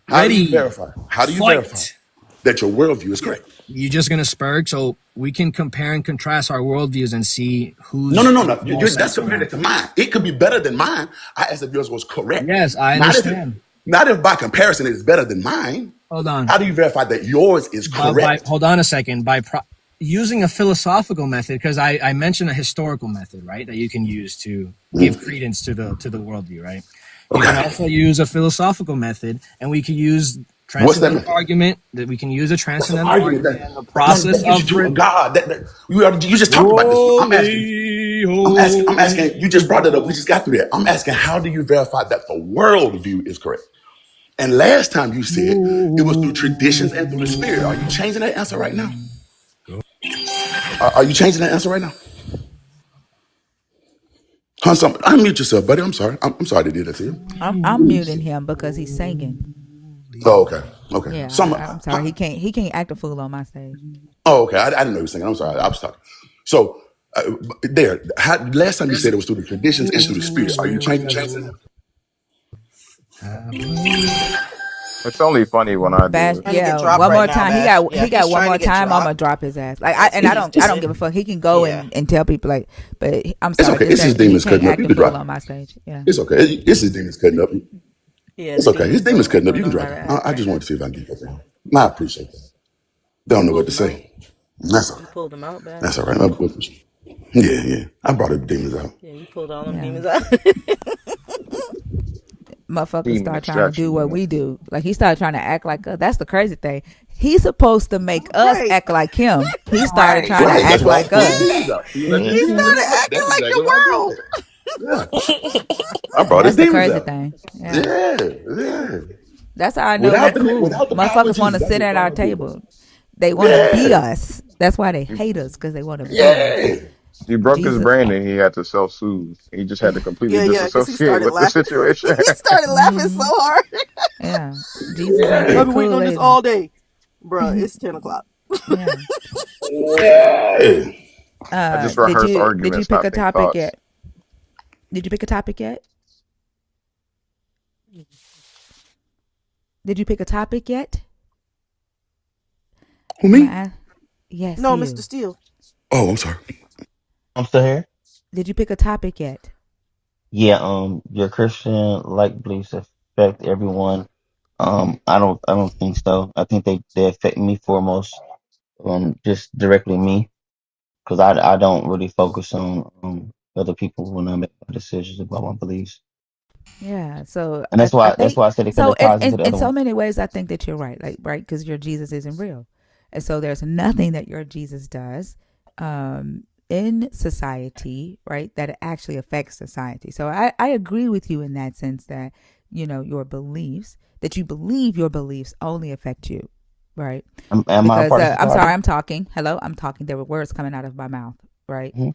How do you Ready. verify? How do you verify Fight. that your worldview is correct? You're just gonna spurge, so we can compare and contrast our worldviews and see No, no, who's no, no. more That's sensible. compared to mine. It could be better than mine. I asked if yours was correct. Yes, I Not if understand. not if by comparison it is better than mine. Hold on. How do you verify that yours is By correct? hold on a second. Using a philosophical method, because I mentioned a historical method, right? That you can use to give credence to the worldview, right? You can Okay. also use a philosophical method, and we can use What's that transcendental method? argument. That we can use a That's an transcendental argument argument that and the that process gets you of to a God. You just talked about this. holy, I'm asking. You just brought it up. We holy. just got through that. I'm asking, how do you verify that the worldview is correct? And last time you said it was through traditions and through the spirit. Are you changing that answer right now? Are you changing that answer right now? Unmute yourself, buddy. I'm sorry. I'm sorry to do that to you. I'm muting him because he's singing. Oh, okay. Okay. Yeah, I'm sorry. He can't act a fool on my stage. Oh, okay. I didn't know you were singing. I'm sorry. I was talking. So, last time you said it was through the traditions and through the spirits. Are you changing that? It's only funny when I do Bash, it. Trying to get yeah. dropped One right more now, time. He Bash. got Yeah, he he's got one trying to more get time. I'm gonna dropped. drop his ass. That's what And he's I don't doing. give a fuck. He can go Yeah. and tell people like, but I'm It's sorry. okay. Just It's his that he demons can't cutting up. act You a can fool drop it. on my stage. Yeah. It's okay. It's his demons cutting up. Yeah, It's the okay. His demons demons cutting up. You don't can know how drop to it. act I right just now. wanted to see if I can get that down. I appreciate that. Don't know what Pulled to him out. say. That's all You right. pulled him out, Bash. That's all right. Yeah, yeah. I brought the demons out. Yeah, you pulled all them Yeah. demons out. Motherfuckers Demon start trying to do what extraction. we do. Like he started trying to act like us. That's the crazy thing. He's supposed to make us Right. act like him. He started Right. trying to Right. That's act why I like pulled the us. demons out. He let his He demons started out. acting That's like exactly what I the did. world. Yeah. I brought his That's the demons crazy out. thing. Yeah. Yeah. Yeah. That's how I know we Without cool. the power of Motherfuckers want to Jesus, I sit did at all our I did was. table. They want to be Yeah. us. That's why they hate us because they want to be us. Yeah. He broke his Jesus. brain and he had to self-soothe. He just had to completely Yeah, yeah, because he disassociate started with the laughing. situation. He started laughing so Hmm. hard. Yeah. Jesus ain't I've that been waiting cool on this either. all day. Bruh, it's 10 o'clock. Yeah. Yeah. I just Did rehearse you arguments, pick not a think topic thoughts. yet? Did you pick a topic yet? Did you pick a topic yet? Who, I'm me? gonna ask. Yes, No, Mr. you. Steele. Oh, I'm sorry. I'm still here. Did you pick a topic yet? Yeah, your Christian like beliefs affect everyone. I don't think so. I think they affect me foremost. Just directly me, because I don't really focus on other people when I make my decisions about my beliefs, Yeah. So and I that's think why I said it, because so. it ties into the In other so one. many ways, I think that you're right. Like right, because your Jesus isn't real, and so there's nothing that your Jesus does in society, right, that it actually affects society. So I agree with you in that sense that your beliefs that you believe your beliefs only affect you, right? Am I a Because part of I'm sorry, society? I'm talking. Hello, I'm talking. There were words coming out of my mouth, right? Hmm.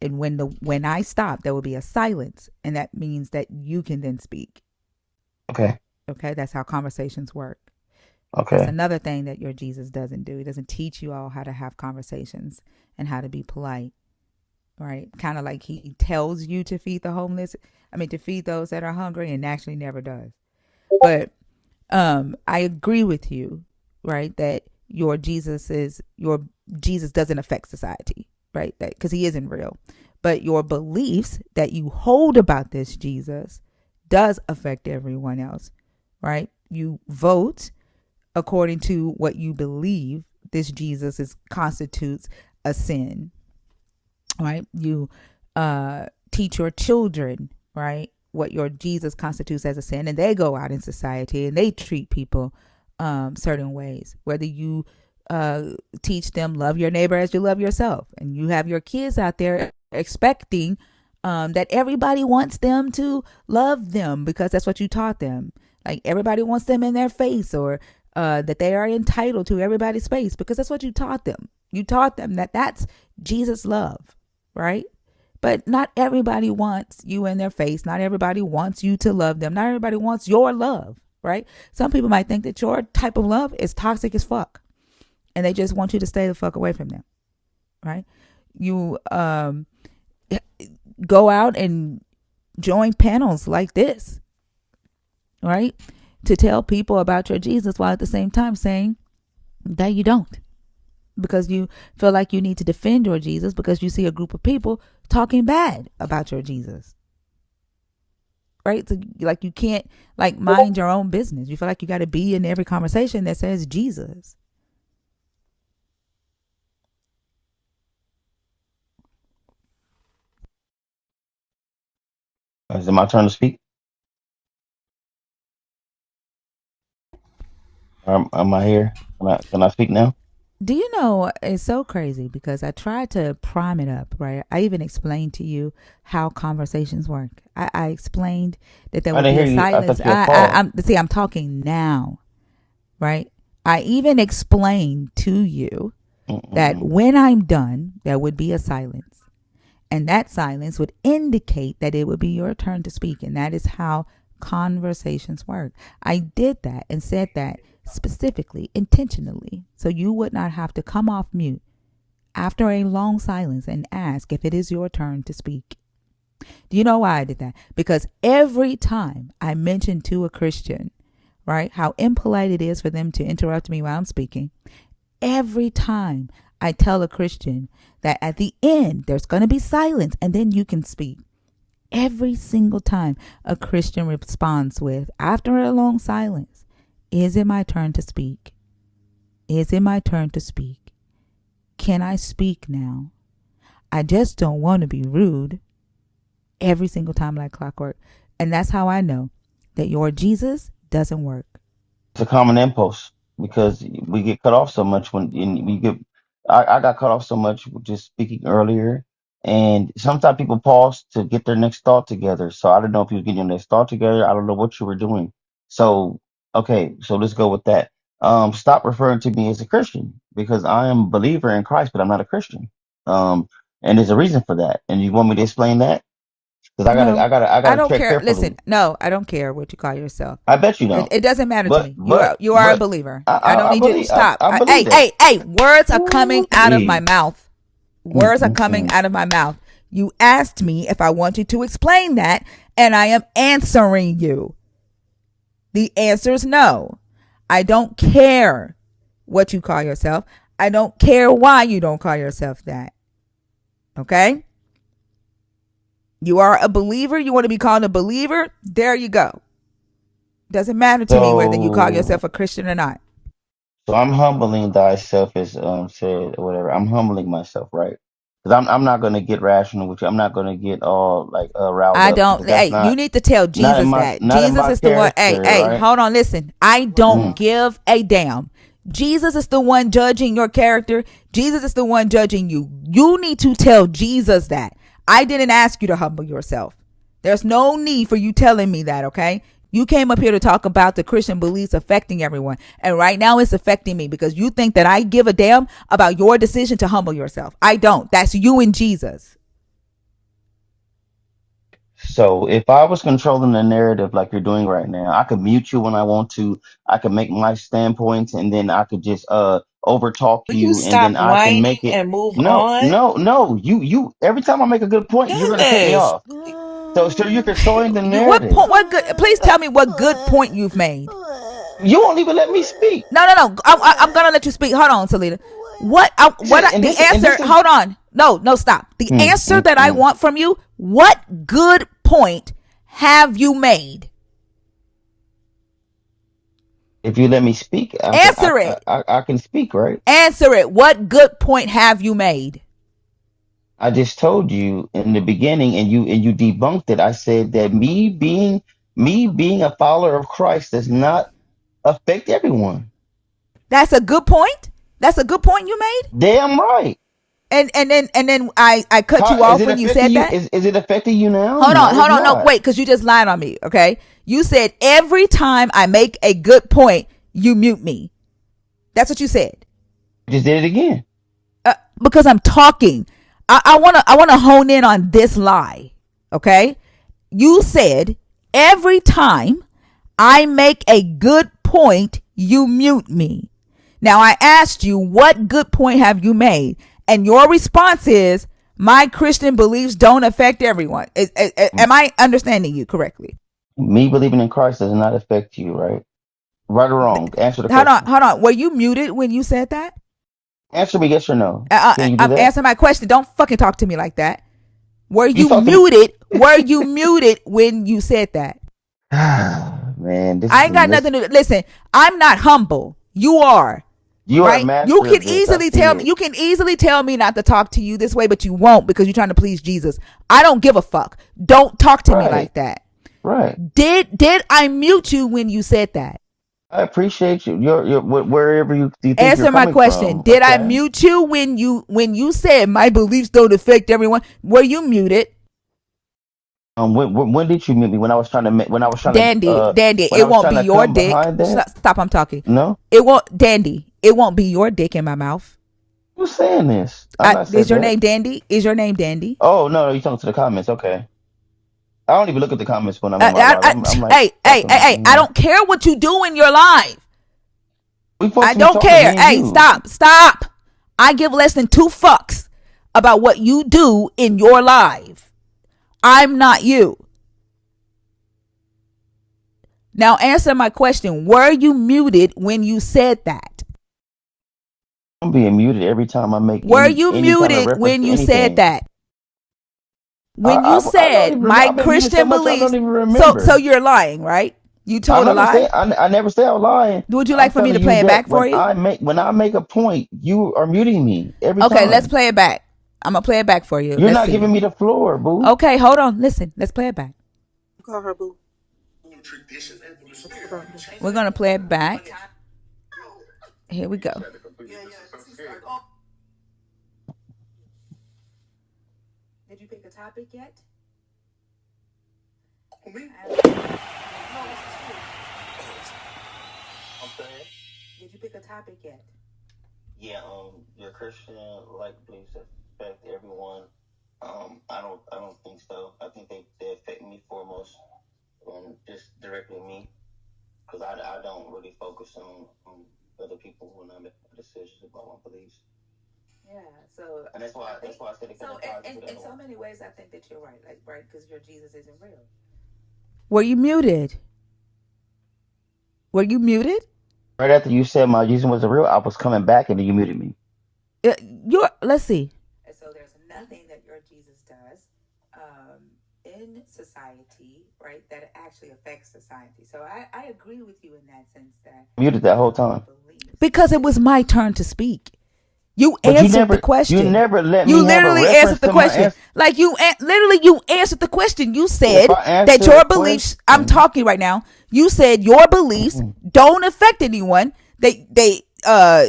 And when I stop, there will be a silence, and that means that you can then speak. Okay. Okay, that's how conversations work. That's Okay. another thing that your Jesus doesn't do. He doesn't teach you all how to have conversations and how to be polite, right? Kind of like he tells you to feed the homeless. I mean, to feed those that are hungry, and actually never does. But I agree with you, right? That your Jesus doesn't affect society, right? That because he isn't real, but your beliefs that you hold about this Jesus does affect everyone else, right? You vote according to what you believe this Jesus is constitutes a sin, right? You teach your children, right, what your Jesus constitutes as a sin, and they go out in society and they treat people certain ways. Whether you teach them love your neighbor as you love yourself, and you have your kids out there expecting that everybody wants them to love them because that's what you taught them. Like everybody wants them in their face, or that they are entitled to everybody's space because that's what you taught them. You taught them that that's Jesus' love, right? But not everybody wants you in their face. Not everybody wants you to love them. Not everybody wants your love, right? Some people might think that your type of love is toxic as fuck, and they just want you to stay the fuck away from them, right? You go out and join panels like this, right? To tell people about your Jesus while at the same time saying that you don't, because you feel like you need to defend your Jesus because you see a group of people talking bad about your Jesus, right? So like you can't like mind your own business. You feel like you got to be in every conversation that says Jesus. Is it my turn to speak? Am I here? Can I speak now? Do you know, it's so crazy because I tried to prime it up, right? I even explained to you how conversations work. I explained that there I would didn't be hear a you. I silence. thought you had paused. I'm talking now, right? I even explained to you that Mm-mm-mm. when I'm done, there would be a silence. And that silence would indicate that it would be your turn to speak. And that is how conversations work. I did that and said that specifically, intentionally, so you would not have to come off mute after a long silence and ask if it is your turn to speak. Do you know why I did that? Because every time I mention to a Christian, right, how impolite it is for them to interrupt me while I'm speaking, every time I tell a Christian that at the end there's going to be silence and then you can speak. Every single time a Christian responds with, after a long silence, is it my turn to speak? Is it my turn to speak? Can I speak now? I just don't want to be rude. Every single time like clockwork. And that's how I know that your Jesus doesn't work. It's a common impulse because we get cut off so much when we get. I got cut off so much just speaking earlier, and sometimes people pause to get their next thought together. So I don't know if you were getting your next thought together. I don't know what you were doing. So okay, so let's go with that. Stop referring to me as a Christian because I am a believer in Christ, but I'm not a Christian. And there's a reason for that. And you want me to explain that? Because No, I I gotta don't tread care. Listen, carefully. no, I don't care what you call yourself. I bet you don't. It doesn't matter to But me. but You are a but believer. I don't I need you to believe stop. I believe Hey, that. hey, hey, words are coming out of my Ooh-wee. mouth. Words are coming Mm-mm-mm. out of my mouth. You asked me if I wanted to explain that, and I am answering you. The answer is no. I don't care what you call yourself. I don't care why you don't call yourself that. Okay? You are a believer. You want to be called a believer? There you go. Doesn't matter to me whether you call So yourself a Christian or not. so I'm humbling thyself as said or whatever. I'm humbling myself, right? Because I'm not gonna get rational with you. I'm not gonna get all like riled I up don't. because that's Hey, you need to tell Jesus that. not in Jesus my is the one. Hey, character, hey, right? hold on. Listen, I Mm. don't give a damn. Jesus is the one judging your character. Jesus is the one judging you. You need to tell Jesus that. I didn't ask you to humble yourself. There's no need for you telling me that, okay? You came up here to talk about the Christian beliefs affecting everyone. And right now it's affecting me because you think that I give a damn about your decision to humble yourself. I don't. That's you and Jesus. So if I was controlling the narrative like you're doing right now, I could mute you when I want to. I could make my standpoints and then I could just overtalk Will you you and then stop I can make whining it. and move No, on? no, no. You every time I make a good point, you're gonna cut me Goodness. off. So you're controlling the You what narrative. point? What good? Please tell me what good point you've made. You won't even let me speak. No, no, no. I'm gonna let you speak. Hold on, Talita. The And answer? this is Hold on. No, no, stop. The mm, answer mm, that I mm. want from you. What good point have you made? If you let me speak, Answer it. I can speak, right? Answer it. What good point have you made? I just told you in the beginning, and you debunked it. I said that me being a follower of Christ does not affect everyone. That's a good point. That's a good point you made. Damn right. And then I cut How you is off it when you affecting said you? that. Is it affecting you now? Hold on, No, it's hold on, no, not. wait, because you just lied on me. Okay, you said every time I make a good point, you mute me. That's what you said. I just did it again. Because I'm talking. I wanna hone in on this lie. Okay, you said every time I make a good point, you mute me. Now I asked you, what good point have you made? And your response is, my Christian beliefs don't affect everyone. Am I understanding you correctly? Me believing in Christ does not affect you, right? Right or wrong? Answer the Hold on, question. hold on. Were you muted when you said that? Answer me yes or no. Can you do I'm that? answering my question. Don't fucking talk to me like that. Were You you talk to me. muted? Were you muted when you said that? Man, I ain't got nothing to listen. I'm not humble. You are. you are a Right? You master can of this. I easily see tell me it. you can easily tell me not to talk to you this way, but you won't because you're trying to please Jesus. I don't give a fuck. Don't talk to me Right, like that. right. Did I mute you when you said that? I appreciate you. You're wherever you think you're Answer my coming question. from. Did I Okay. mute you when you said my beliefs don't affect everyone? Were you muted? When did you meet me? When I was trying to Dandy, when I it was won't trying be to your come dick. behind that? Stop, I'm talking. No. It won't, Dandy. It won't be your dick in my mouth. Who's saying this? I'm not Is said your that. name Dandy? Is your name Dandy? Oh no, you're talking to the comments. Okay. I don't even look at the comments when I'm in my live. I'm like Hey, I don't care what you do in your life. We supposed I to be don't talking, care. me and Hey, you. stop. I give less than two fucks about what you do in your life. I'm not you. Now answer my question. Were you muted when you said that? I'm being muted every time I make Were you any kind of muted reference when to you said anything. that? When you I don't said even. my I've been muted so Christian much I don't beliefs, even so remember. you're lying, right? You I'm told a not gonna say. lie. I never say I'm lying. Would you I'm like for me to telling you play it that back for you? when I make a point, you are muting me every Okay, let's time. play it back. I'm gonna play it back for you. You're Let's not see. giving me the floor, boo. Okay, hold on. Listen, let's play it back. Call her boo. What's the problem? We're gonna play it back. Here we go. Did you pick a topic yet? Did you pick a topic yet? Yeah, your Christian like beliefs affect everyone. I don't think so. I think they affect me foremost, just directly me, because I don't really focus on other people when I make decisions about my beliefs. Yeah, so and that's why I said it. So in so many ways, I think that you're right. Like right, because your Jesus isn't real. Were you muted? Were you muted? Right after you said my Jesus wasn't real, I was coming back and then you muted me. You're. Let's see. So there's nothing that your Jesus does in society, right, that actually affects society. So I agree with you in that sense that Muted that whole your time. beliefs. Because it was my turn to speak. You But answered the you question. never let You me have a literally reference answered the to my question. answer. Like literally you answered the question. You If said I that answer the your beliefs. I'm question, talking right now. You said your beliefs don't affect anyone. They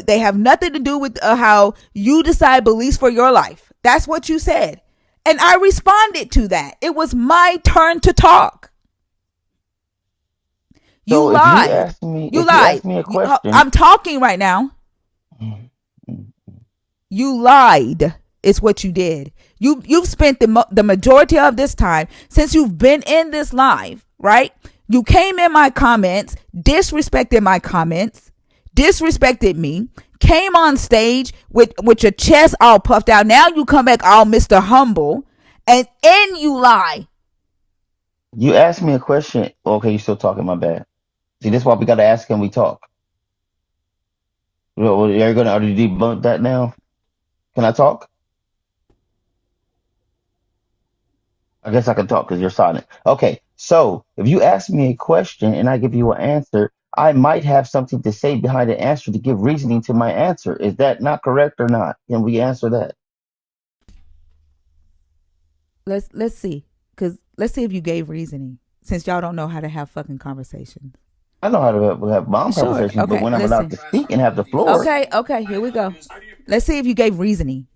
have nothing to do with how you decide beliefs for your life. That's what you said, and I responded to that. It was my turn to talk. You so lied. You if you lied. ask me a question, I'm talking right now. You lied. Is what you did. You've spent the majority of this time since you've been in this live, right? You came in my comments, disrespected my comments, disrespected me, came on stage with your chest all puffed out. Now you come back all Mr. Humble, and you lie. you ask me a question. Okay, you still talking? My bad. See, this is why we gotta ask and we talk. You're gonna already debunk that now? Can I talk? I guess I can talk because you're silent. Okay, so if you ask me a question and I give you an answer, I might have something to say behind the answer to give reasoning to my answer. Is that not correct or not? Can we answer that? Let's see, cause let's see if you gave reasoning. Since y'all don't know how to have fucking conversations. I know how to have bomb Sure. conversations, but Okay. when I'm allowed Listen. to speak and have the floor, Okay. Okay. Here we go. Let's see if you gave reasoning.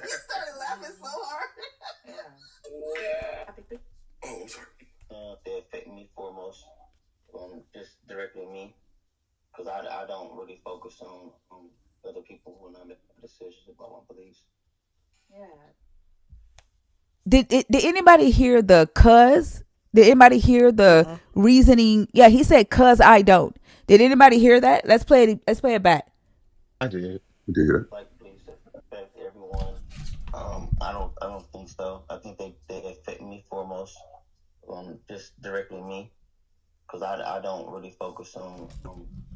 You started laughing so hard. oh, I'm sorry. They affect me foremost, just directly me, because I don't really focus on other people when I make decisions about my beliefs. Did anybody hear the cuz? Did anybody hear the reasoning? Yeah, he said cuz I don't. Did anybody hear that? Let's play it. Let's play it back. I did. You did hear that? Like beliefs affect everyone. I don't think so. I think they affect me foremost, just directly me, because I don't really focus on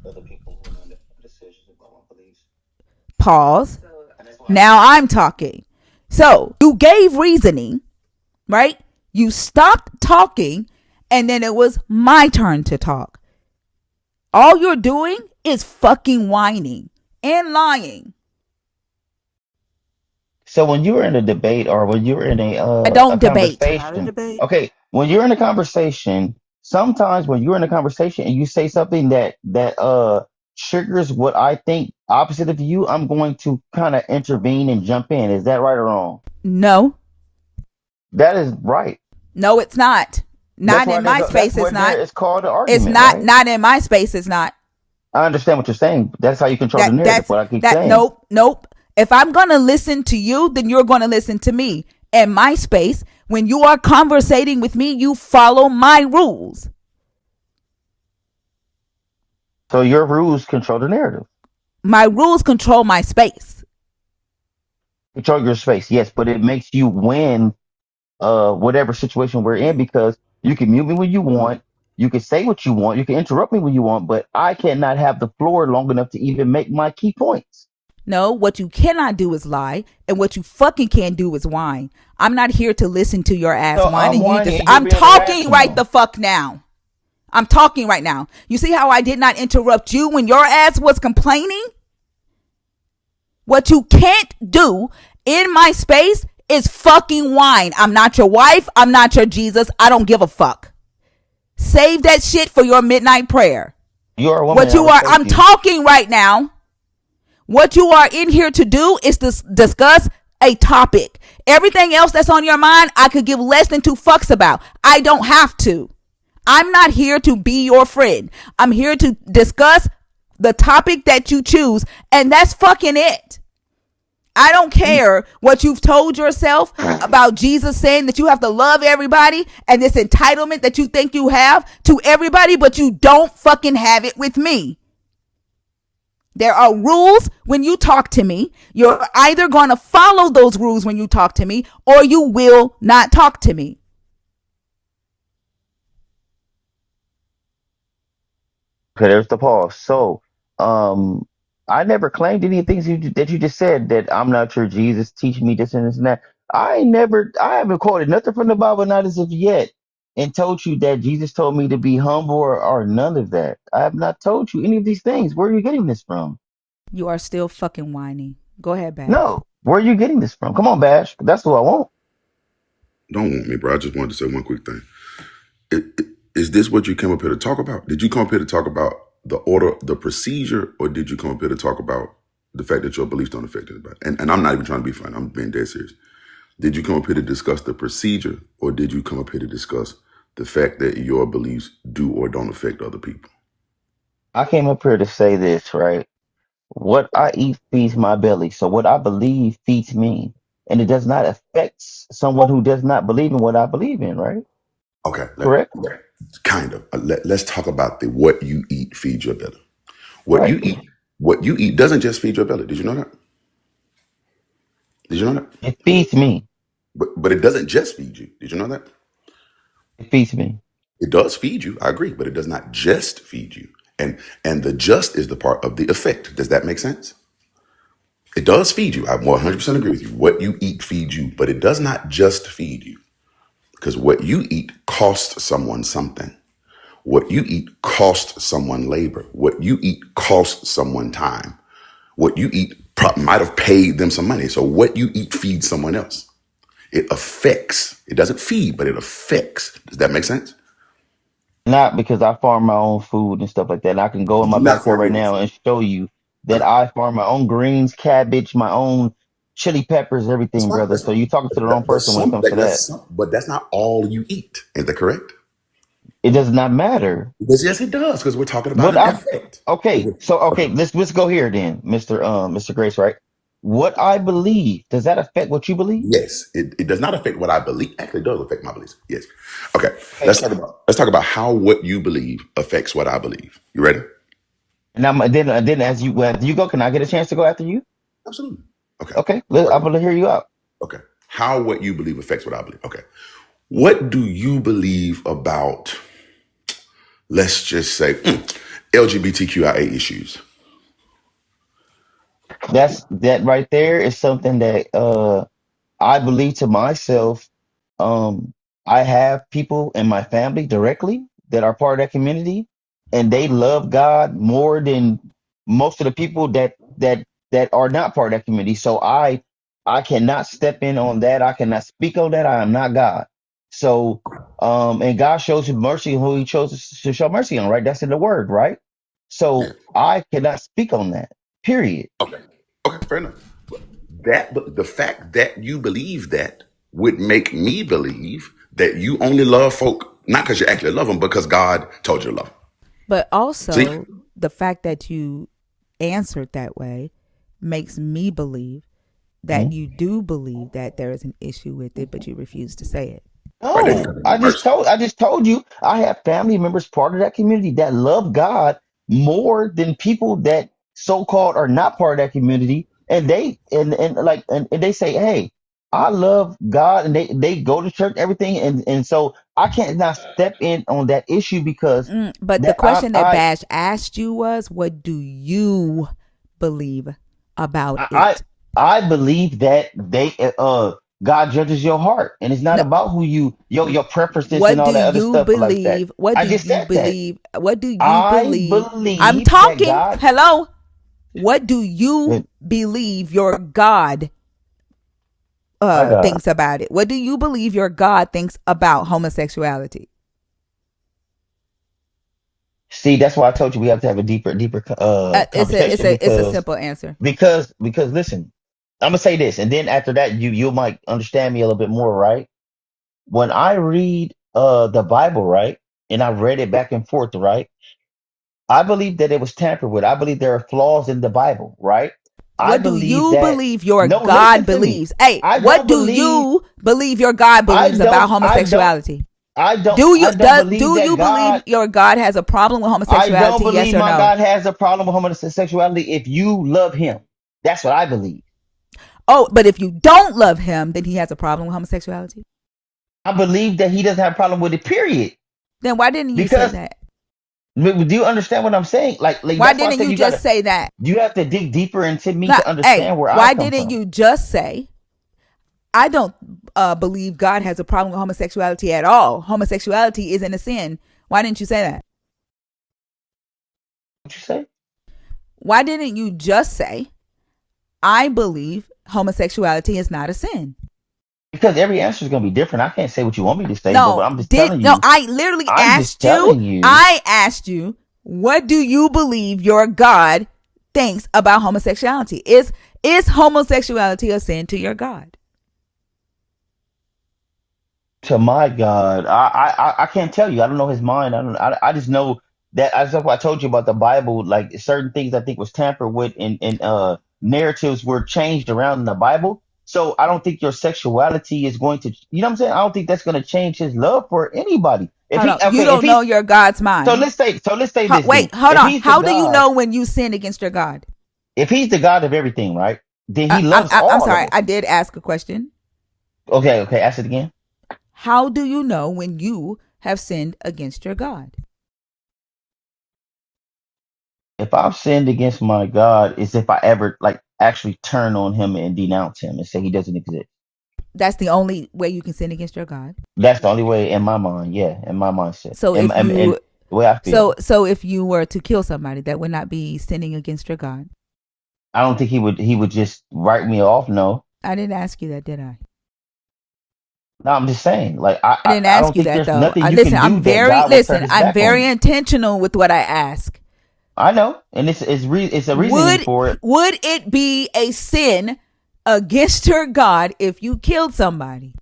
other people when I make decisions about my beliefs. Pause. Now I'm talking. So you gave reasoning, right? You stopped talking, and then it was my turn to talk. All you're doing is fucking whining and lying. So when you're in a debate or when you're in I a don't debate. Not a conversation, debate. okay, when you're in a conversation, sometimes when you're in a conversation and you say something that triggers what I think opposite of you, I'm going to kind of intervene and jump in. Is that right or wrong? No, That is right. no, it's not. That's Not why in my that's space. It's what there not. is called an It's argument, not. right? Not in my space. It's not. I understand what you're saying. But that's how you control the narrative. That's What I keep that. saying. Nope. Nope. If I'm gonna listen to you, then you're gonna listen to me. In my space, when you are conversating with me, you follow my rules. So your rules control the narrative. My rules control my space. Control your space, yes, but it makes you win whatever situation we're in because you can mute me when you want, you can say what you want, you can interrupt me when you want, but I cannot have the floor long enough to even make my key points. No, what you cannot do is lie, and what you fucking can do is whine. I'm not here to listen to your ass So whine, I'm and you whining just. and you're I'm being talking right the irrational. fuck now. I'm talking right now. You see how I did not interrupt you when your ass was complaining? What you can't do in my space is fucking whine. I'm not your wife. I'm not your Jesus. I don't give a fuck. Save that shit for your midnight prayer. You're a woman What and I you are, respect I'm you. talking right now. What you are in here to do is to discuss a topic. Everything else that's on your mind, I could give less than two fucks about. I don't have to. I'm not here to be your friend. I'm here to discuss the topic that you choose, and that's fucking it. I don't care what you've told yourself about Jesus saying that you have to love everybody and this entitlement that you think you have to everybody, but you don't fucking have it with me. There are rules when you talk to me. You're either going to follow those rules when you talk to me, or you will not talk to me. Okay, there's the pause. So, um, I never claimed any of the things that you just said that I'm not your Jesus, teach me this and this and that. I haven't quoted nothing from the Bible, not as of yet, and told you that Jesus told me to be humble or none of that. I have not told you any of these things. Where are you getting this from? You are still fucking whining. Go ahead, Bash. No, where are you getting this from? Come on, Bash. That's what I want. Don't want me, bro. I just wanted to say one quick thing. Is this what you came up here to talk about? Did you come up here to talk about the order, the procedure, or did you come up here to talk about the fact that your beliefs don't affect anybody? And I'm not even trying to be funny. I'm being dead serious. Did you come up here to discuss the procedure, or did you come up here to discuss the fact that your beliefs do or don't affect other people? I came up here to say this, right? What I eat feeds my belly. So what I believe feeds me. And it does not affect someone who does not believe in what I believe in, right? Okay, Correct? kind of. Let's talk about the what you eat feeds your belly. What Right. you eat, what you eat doesn't just feed your belly. Did you know that? Did you know that? It feeds me. But it doesn't just feed you. Did you know that? It feeds me. It does feed you, I agree, but it does not just feed you. And the just is the part of the effect. Does that make sense? It does feed you. I 100% agree with you. What you eat feeds you, but it does not just feed you because what you eat costs someone something. What you eat costs someone labor. What you eat costs someone time. What you eat might have paid them some money. So what you eat feeds someone else. It affects. It doesn't feed, but it affects. Does that make sense? Not because I farm my own food and stuff like that. And I can go in You my do not backyard farm right your own now food. and show you I that know. I farm my own greens, cabbage, my own chili peppers, That's everything, fine. brother. That's So fine. you're talking to the wrong But person when it comes to that. but that's not all you eat. Is that correct? It does not matter. Because yes, it does. Because we're talking about What an I effect. okay, so okay, Okay. let's go here then, Mr. Grace, right? What I believe, does that affect what you believe? Yes, it does not affect what I believe. Actually, it does affect my beliefs. Yes. Okay. Okay. Let's talk about how what you believe affects what I believe. You ready? And then as you go, can I get a chance to go after you? Absolutely. Okay. Okay, Let's talk I'm about gonna hear you out. okay. How what you believe affects what I believe. Okay. What do you believe about, let's just say, LGBTQIA issues? That right there is something that I believe to myself. Um, I have people in my family directly that are part of that community, and they love God more than most of the people that are not part of that community. So I cannot step in on that. I cannot speak on that. I am not God. So and God shows his mercy on who he chose to show mercy on, right? That's in the word, right? Yeah. So I cannot speak on that. Period. Okay. Okay. Fair enough. But the fact that you believe that would make me believe that you only love folk not because you actually love them, because God told you to love them. But See? also, the fact that you answered that way makes me believe that Mhm. you do believe that there is an issue with it, but you refuse to say it. Right there, you No, got the verse. I just told you I have family members part of that community that love God more than people that so-called are not part of that community. And and they say, hey, I love God, and they go to church, everything, and so I can't not step in on that issue because But the that question that Bash asked you was, what do you believe about I it? I believe that they God judges your heart, and it's not No, about who your preferences and what all do that other you stuff like that. believe? What I do just you said that. believe? What do you I believe? I'm believe that talking. God. Hello? What do you believe your God My God. thinks about it? What do you believe your God thinks about homosexuality? See, that's why I told you we have to have a deeper It's a conversation simple answer. because listen, I'm gonna say this, and then after that, you might understand me a little bit more, right? When I read the Bible, right, and I read it back and forth, right, I believe that it was tampered with. I believe there are flaws in the Bible, right? I What do believe you that. believe your No, listen God to me. believes? Hey, I what don't do believe. you believe your God I believes about don't. I don't. homosexuality? I don't. Do you I don't believe do that you believe God. your God has a problem with I don't homosexuality? Yes believe or my no? God has a problem with homosexuality if you love him. That's what I believe. Oh, but if you don't love him, then he has a problem with homosexuality. I believe that he doesn't have a problem with it, period. Then why didn't you say Because that? do you understand what I'm saying? Like Why that's why I didn't said you just say that? you have to dig deeper into me Not, to hey, understand where I why come didn't from. you just say, I don't believe God has a problem with homosexuality at all. Homosexuality isn't a sin. Why didn't you say that? What you say? Why didn't you just say, I believe homosexuality is not a sin? Because every answer is gonna be different. I can't say what you want me to say, but No, I'm just telling no, you. I literally I'm just asked you, telling you. what do you believe your God thinks about homosexuality? Is homosexuality a sin to your God? To my God, I can't tell you. I don't know his mind. I don't. I just know that. That's what I told you about the Bible. Like certain things, I think was tampered with, and narratives were changed around in the Bible. So I don't think your sexuality is going to. You know what I'm saying? I don't think that's going to change his love for anybody. If Hold he on. You okay, if don't know he's your God's mind. so let's say this then. Wait, hold If on. he's the How do you God, know when you sin against your God? if he's the God of everything, right? Then he loves I'm all of sorry. us. I did ask a question. Okay, ask it again. How do you know when you have sinned against your God? If I've sinned against my God, is if I ever like actually turn on him and denounce him and say he doesn't exist. That's the only way you can sin against your God. That's the only way in my mind, yeah, in my mindset. So if And you the way I feel. so if you were to kill somebody, that would not be sinning against your God. I don't think he would just write me off, no. I didn't ask you that, did I? No, I'm just saying, like I didn't I ask don't you think that there's though. nothing I you listen. can do that God would turn his I'm back on very you. intentional with what I ask. I know, and it's a reasoning Would for it. would it be a sin against your God if you killed somebody?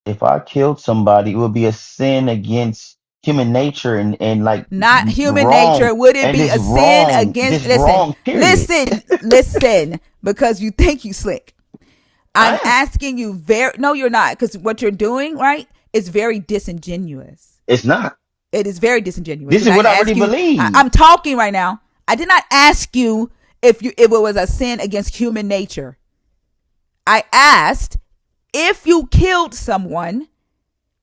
If I killed somebody, it would be a sin against human nature and like Not human wrong nature. Would it and be just a sin wrong, against? just Listen, wrong. Period. listen, because you think you slick. I I'm am. asking you very. No, you're not, because what you're doing, right, is very disingenuous. It's not. It is very disingenuous This because is I what didn't I really ask you. believe. I'm talking right now. I did not ask you if it was a sin against human nature. I asked if you killed someone,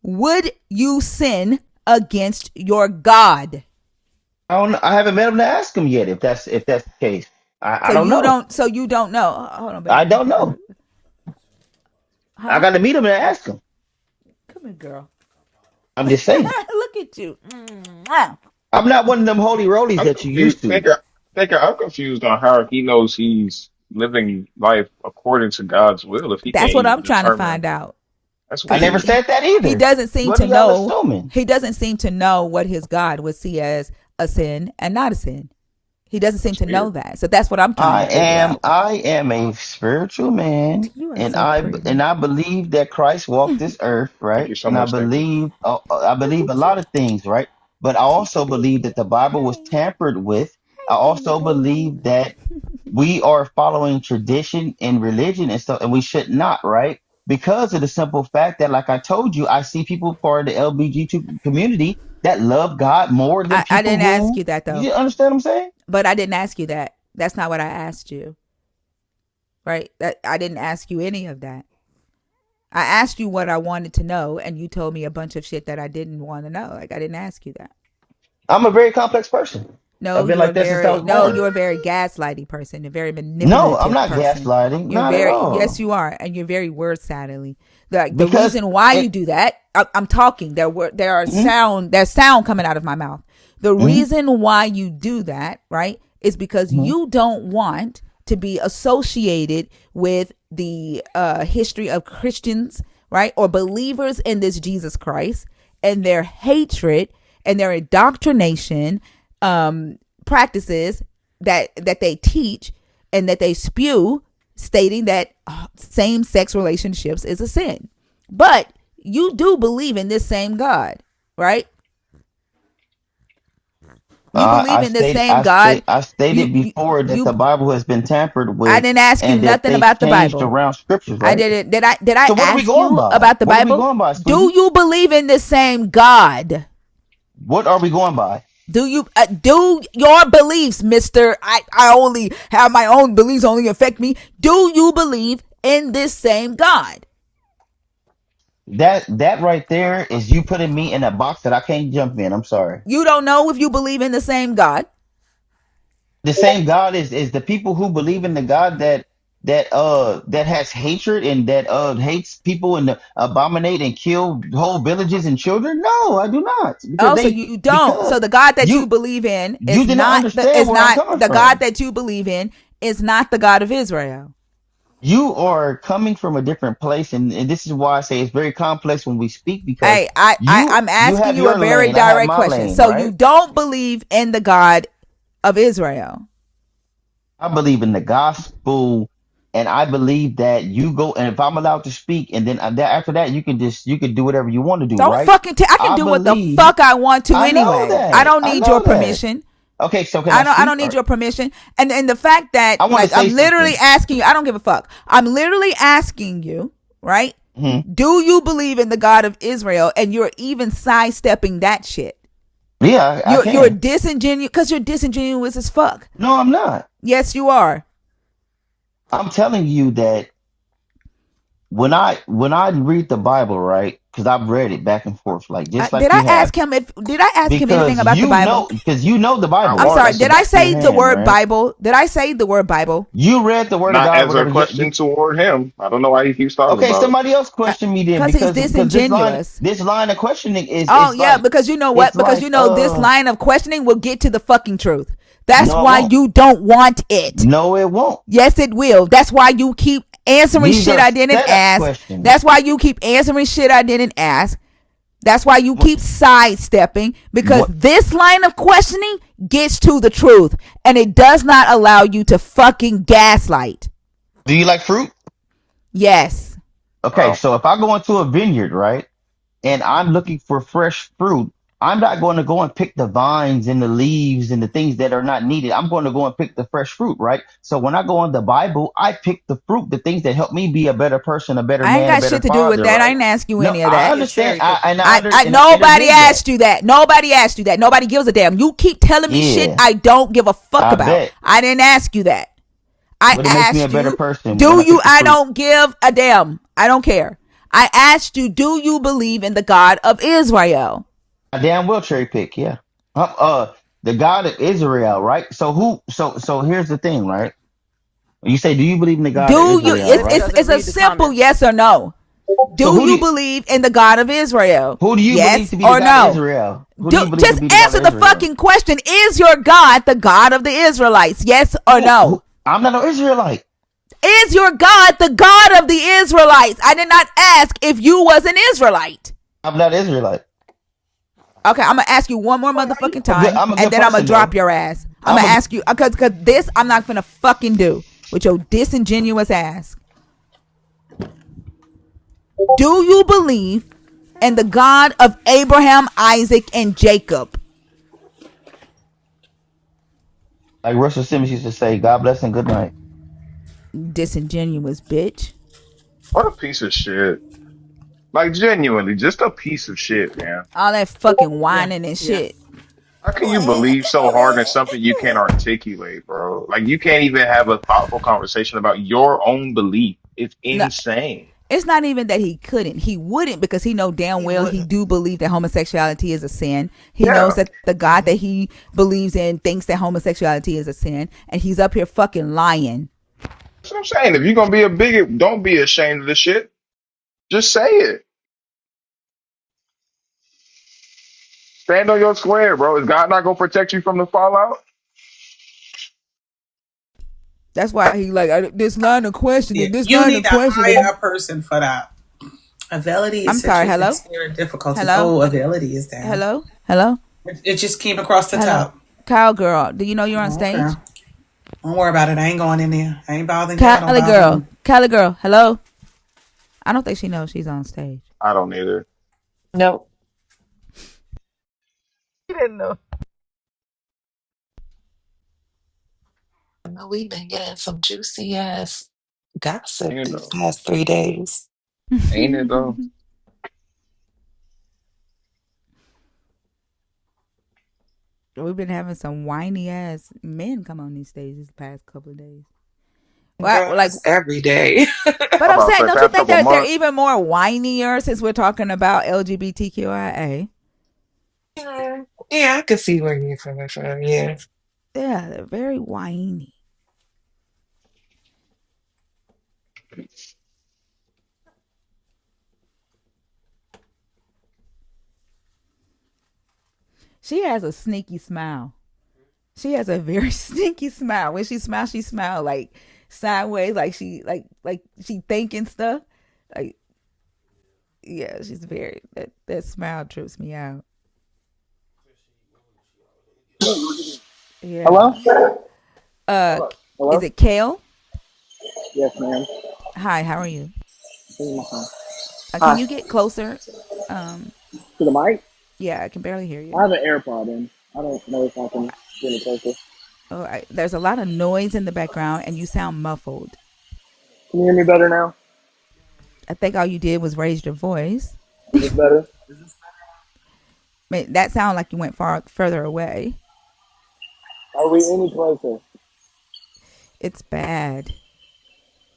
would you sin against your God? I don't. I haven't met him to ask him yet. If that's the case, I So don't you know. don't. So you don't know. Hold on, I baby. don't know. I Huh? got to meet him and ask him. Come here, girl. I'm just saying. Look at you. Mwah. I'm not one of them holy rolies I'm that you confused. used to. Thinker, I'm confused on how he knows he's living life according to God's will if he That's can't what I'm even trying to determine. find out. That's I Because never weird. said that he either. doesn't seem What to are y'all know. assuming? He doesn't seem to know what his God would see as a sin and not a sin. He doesn't seem That's to know weird. that. So that's what I'm trying I to figure am out. I am a spiritual man, You are and so I pretty. believe that Christ walked this earth, Thank right? you so And I much, Thinker. believe I believe a lot of things, right? But I also believe that the Bible was Hey, tampered with. I hey, also baby. believe that we are following tradition and religion and stuff, and we should not, right? Because of the simple fact that, like I told you, I see people part of the LBGT community that love God more than I people didn't ask who. you that though. You understand what I'm saying? But I didn't ask you that. That's not what I asked you. Right? That I didn't ask you any of that. I asked you what I wanted to know, and you told me a bunch of shit that I didn't want to know. Like, I didn't ask you that. I'm a very complex person. No, I've been you're a like that since I very was born. gaslighty person, a very No, I'm manipulative not person. gaslighting, You're not at very yes, all. you are, and you're very word saddily. The Because reason why you it, do that, I'm talking. mhm, There's sound coming out of my mouth. The mhm, reason why you do that, right, is because mhm. you don't want to be associated with the history of Christians, right, or believers in this Jesus Christ, and their hatred and their indoctrination practices that they teach and that they spew, stating that same-sex relationships is a sin. But you do believe in this same God, right? You believe in this same God. I You stated you before that the you. Bible has been tampered I with didn't ask you and that nothing they've about the changed Bible. around scriptures, I right? didn't. Did I So what are we ask going you by? about the What are we Bible? going by, Do sweetie? you believe in the same God? What are we going by? Do your beliefs, Mister? I only have my own beliefs. Only affect me. Do you believe in this same God? That right there is you putting me in a box that I can't jump in. I'm sorry. You don't know if you believe in the same God. The same God is the people who believe in the God that has hatred and that hates people and abominate and kill whole villages and children. No, I do not, Oh, so you don't. So because the God that you you believe in you didn't understand where I'm coming the God from. that you believe in is not the God of Israel. You are coming from a different place, and this is why I say it's very complex when we speak because Hey, I'm you asking have you a your very lane, I have direct my question. lane, So you right? don't believe in the God of Israel? I believe in the gospel, and I believe that you go, and if I'm allowed to speak, and then after that, you can do whatever you want to do, Don't right? fucking. I can I do what the believe. fuck I want to I know anyway. I that. don't I need your know that. permission. Okay, so can I I speak? don't need Or your permission. And the fact that, I want to like, say I'm literally something. asking you. I don't give a fuck. I'm literally asking you, right? Hmm. Do you believe in the God of Israel? And you're even sidestepping that shit. Yeah, I You're can. disingenuous because you're disingenuous as fuck. No, I'm not. Yes, you are. I'm telling you that when I read the Bible, right? Because I've read it back and forth, like just Did like I you have. ask him if did I ask him anything about the Bible? Because you know the Not Bible. I'm sorry. That's the once. Did I back of your say the hand, word right? Bible? Did I say the word Bible? You read the Word of Not God, as a whatever. question toward him. I don't know why he keeps talking Okay, about it. somebody else question me then, Because he's because this line disingenuous. this line of questioning is Oh it's yeah, like because you know it's what? Because like you know this line of questioning will get to the fucking truth. That's no, it why won't. you don't want it. No, it won't. Yes, it will. That's why you keep answering These shit are I didn't setup ask. questions. That's why you keep answering shit I didn't ask. That's why you keep sidestepping because What this line of questioning gets to the truth and it does not allow you to fucking gaslight. do you like fruit? Yes. Okay, Well, so if I go into a vineyard, right? And I'm looking for fresh fruit, I'm not going to go and pick the vines and the leaves and the things that are not needed. I'm going to go and pick the fresh fruit, right? So when I go in the Bible, I pick the fruit, the things that help me be a better person, a better I ain't man, a got better shit to do with father, that. I right? didn't ask you No, any of I that. You're understand. cherry picking. I And I nobody dig that. asked you that. Nobody asked you that. Nobody gives a damn. You keep telling me shit Yeah, I don't give a fuck I about. bet. I didn't ask you that. I But it makes me a asked better you, person when do I you pick the I fruit. don't give a damn. I don't care. I asked you, do you believe in the God of Israel? I damn well cherry pick, yeah. The God of Israel, right? So who? So here's the thing, right? You say, do you believe in the God of Do you Israel, it's Lips right? it's doesn't it's a read the simple comments. yes or no. So Do you believe in the God of Israel? who do you believe Yes to be the or God of no? Israel? Who do Do you believe to just be the God answer of the Israel? fucking question. Is your God the God of the Israelites? Yes or no? Who? I'm not an Israelite. Is your God the God of the Israelites? I did not ask if you was an Israelite. I'm not Israelite. Okay, I'm gonna ask you one more motherfucking I'm a good. time, I'm a and good then I'm gonna person drop though. your ass. I'm I'm gonna a good. ask you because this I'm not gonna fucking do with your disingenuous ass. Do you believe in the God of Abraham, Isaac, and Jacob? Like Russell Simmons used to say, "God bless and good night." Disingenuous bitch. what a piece of shit. Like genuinely, just a piece of shit, man. All that fucking Yeah, whining and yeah. shit. How can you believe so hard in something you can't articulate, bro? Like you can't even have a thoughtful conversation about your own belief. It's No, insane. it's not even that he couldn't. He wouldn't because he know damn He well he wouldn't. do believe that homosexuality is a sin. He knows Yeah. that the God that he believes in thinks that homosexuality is a sin, and he's up here fucking lying. That's what I'm saying. If you're gonna be a bigot, don't be ashamed of the shit. Just say it. Stand on your square, bro. Is God not gonna protect you from the fallout? That's why he like this line of questioning. This You line need of to hire questioning. a person for that. Availity I'm is said sorry. to Hello, experience difficulty. hello, Oh, availity is down. hello, hello, It just came across the hello. top. Cowgirl, do you know you're on Okay. stage? Don't worry about it. I ain't going in there. I ain't bothering y'all. Don't Cali bother girl, me. Cali girl. Hello. I don't think she knows she's on stage. I don't either. Nope. She didn't know. I know we've been getting some juicy ass gossip Ain't it these though? past 3 days. Ain't it though? We've been having some whiny ass men come on these stages the past couple of days. Well, Girl, like, it's every day. but I'm I'm about to saying, say don't you past think couple that they're months. even more whinier since we're talking about LGBTQIA? Yeah, yeah, I can see where you're coming from. Yeah. Yeah, they're very whiny. She has a sneaky smile. She has a very sneaky smile. When she smile like sideways, like like she thinking stuff. Like yeah, she's very that smile trips me out. Hello? Yeah. Is Hello? it Kale? Yes, ma'am. Hi, how are you? This is my phone. Can Hi. you get closer? Um, To the mic? yeah, I can barely hear I you. have an AirPod in. I don't know if I can get it closer. Oh, there's a lot of noise in the background, and you sound muffled. Can you hear me better now? I think all you did was raise your voice. Is this better? That sounded like you went far further away. Are we any closer? It's bad.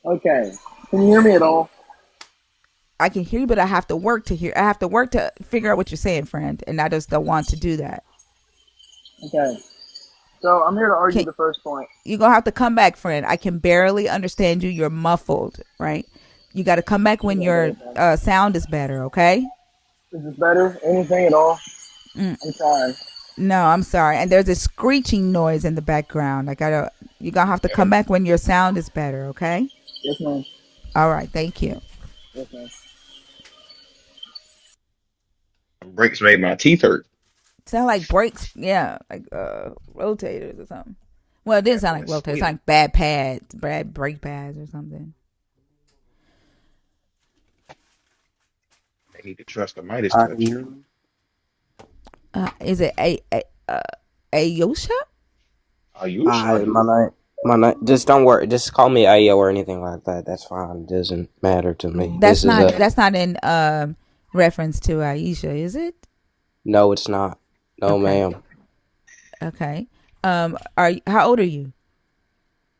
Okay. Can you hear me at all? I can hear you, but I have to work to hear. I have to work to figure out what you're saying, friend, and I just don't want to do that. Okay. So I'm here to argue Can the first point. You're gonna have to come back, friend. I can barely understand you. You're muffled, right? You got to come back Is when that better, your Patty? sound is better, okay? Is this better? Anything at all? Mm, I'm trying. no, I'm sorry. And there's a screeching noise in the background. Like I don't. You're gonna have to come back when your sound is better, okay? Yes, ma'am. All right, thank you. Yes, ma'am. Brakes made my teeth hurt. Sound like brakes, yeah, like rotators or something. Well, it didn't Got sound like that rotators. It sounded squealing. like bad pads, bad brake pads or something. They need to trust the Midas Are touch. you? Is it a Yosha? Are you sure? My night. Just don't worry. Just call me Ayo or anything like that. That's fine. It doesn't matter to me. This is a That's not in reference to Aisha, is it? no. It's not. No, Okay, ma'am. okay. How old are you?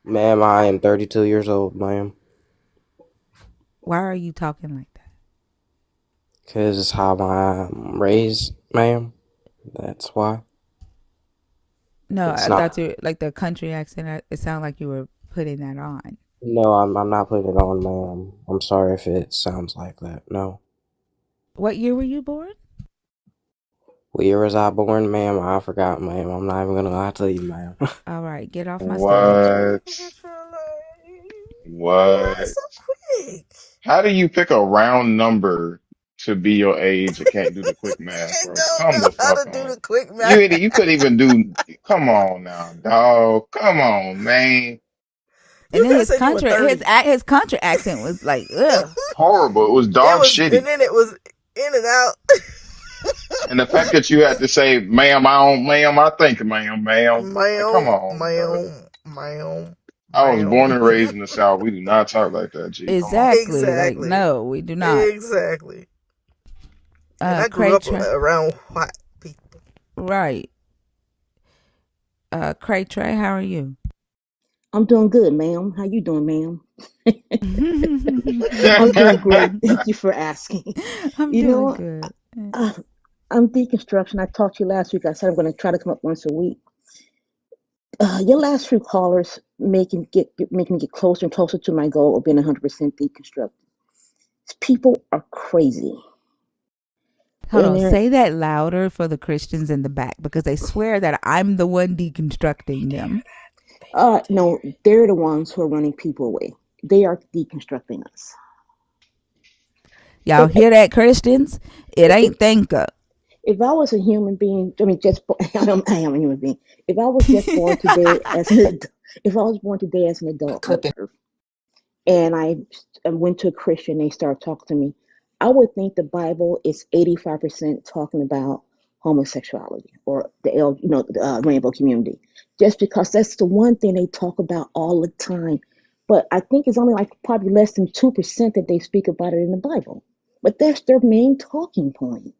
Ma'am, I am 32 years old, ma'am. Why are you talking like that? Cause it's how I'm raised, ma'am. That's why. No, It's I not. thought you like the country accent. It sounded like you were putting that on. No, I'm not putting it on, ma'am. I'm sorry if it sounds like that. No. What year were you born? What year was I born, ma'am? I forgot, ma'am. I'm not even gonna lie to you, ma'am. All right, get off my stage. What? Why What? so quick? How do you pick a round number to be your age and can't do the quick math, I bro? don't Come know the how fuck to do on. the quick You math. ain't, you couldn't even do. Come on now, dog. Come on, man. And You then could have said you were 30. his country accent was like, ugh. Horrible. It was It dog was, and shitty. then it was in and out. And the fact that you had to say, ma'am, I don't, ma'am, I think, ma'am. Like, come Ma'am, on, bro. ma'am, ma'am, I was born ma'am. and raised in the South. We do not talk like that, G. Come on. Exactly. Like, Exactly. no, we do not. Exactly. And I grew Craig up Trey. around white people. Right. Craig Trey, how are you? I'm doing good, ma'am. How you doing, ma'am? I'm doing great. Thank you for asking. I'm You doing know, good. uh, I'm deconstruction. I talked to you last week. I said I'm going to try to come up once a week. Your last few callers making me get closer and closer to my goal of being 100% deconstructed. People are crazy, Hold and on, they're say that louder for the Christians in the back because they swear that I'm the one deconstructing them. no, they're the ones who are running people away. They are deconstructing us. Y'all If hear that, Christians? It if ain't thinker. if I was a human being, I mean, I am a human being. If I was just born today as an adult, if I was born today as an adult on Clipping. Earth, and I went to a Christian, they started talking to me, I would think the Bible is 85% talking about homosexuality or the rainbow community, just because that's the one thing they talk about all the time. But I think it's only like probably less than 2% that they speak about it in the Bible. But that's their main talking point.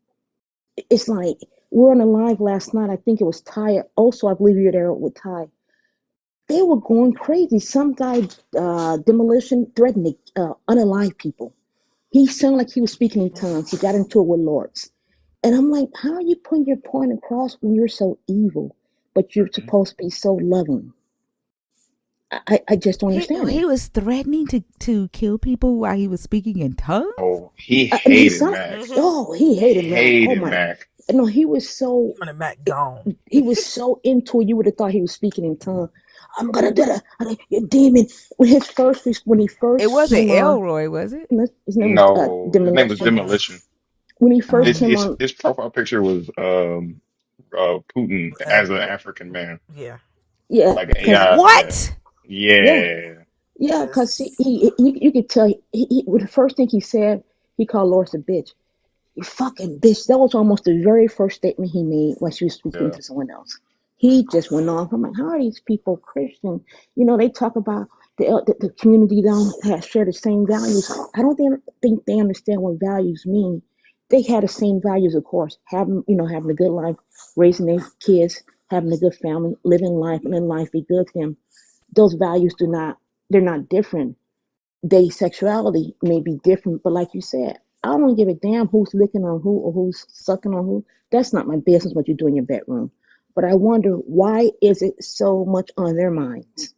It's like we were on a live last night. I think it was Ty. Also, I believe you were there with Ty. They were going crazy. Some guy, demolition, threatened to unalive people. He sounded like he was speaking in tongues. He got into it with lords. And I'm like, how are you putting your point across when you're so evil, but you're Mhm. supposed to be so loving? I just don't understand He it. was threatening to kill people while he was speaking in tongues. Oh, he I mean, he hated sound. Mac. Mm-hmm. Oh, he hated Mac. Oh Hated my. Mac. No, he was so. Him and Mac gone. He was so into it. You would have thought he was speaking in tongues. I'm gonna do that. You demon. When he It first wasn't came on, Elroy, was it? his name was No, his name was Demolition. Mm-mm. Demolition. When he first His Oh, came his on, his profile picture was Putin as an African man. Yeah. yeah, Like cause yeah, yeah. what? yeah, Yeah. yeah, cause Yes. you could tell the first thing he said, he called Loris a bitch. You fucking bitch. That was almost the very first statement he made when she was speaking Yeah. to someone else. He just went on. I'm like, how are these people Christian? You know, they talk about the community don't have share the same values. I don't think they understand what values mean. They had the same values, of course, having a good life, raising their kids, having a good family, living life, and then life be good to them. Those values they're not different. Their sexuality may be different, but like you said. I don't give a damn who's licking on who or who's sucking on who. That's not my business what you do in your bedroom. But I wonder, why is it so much on their minds?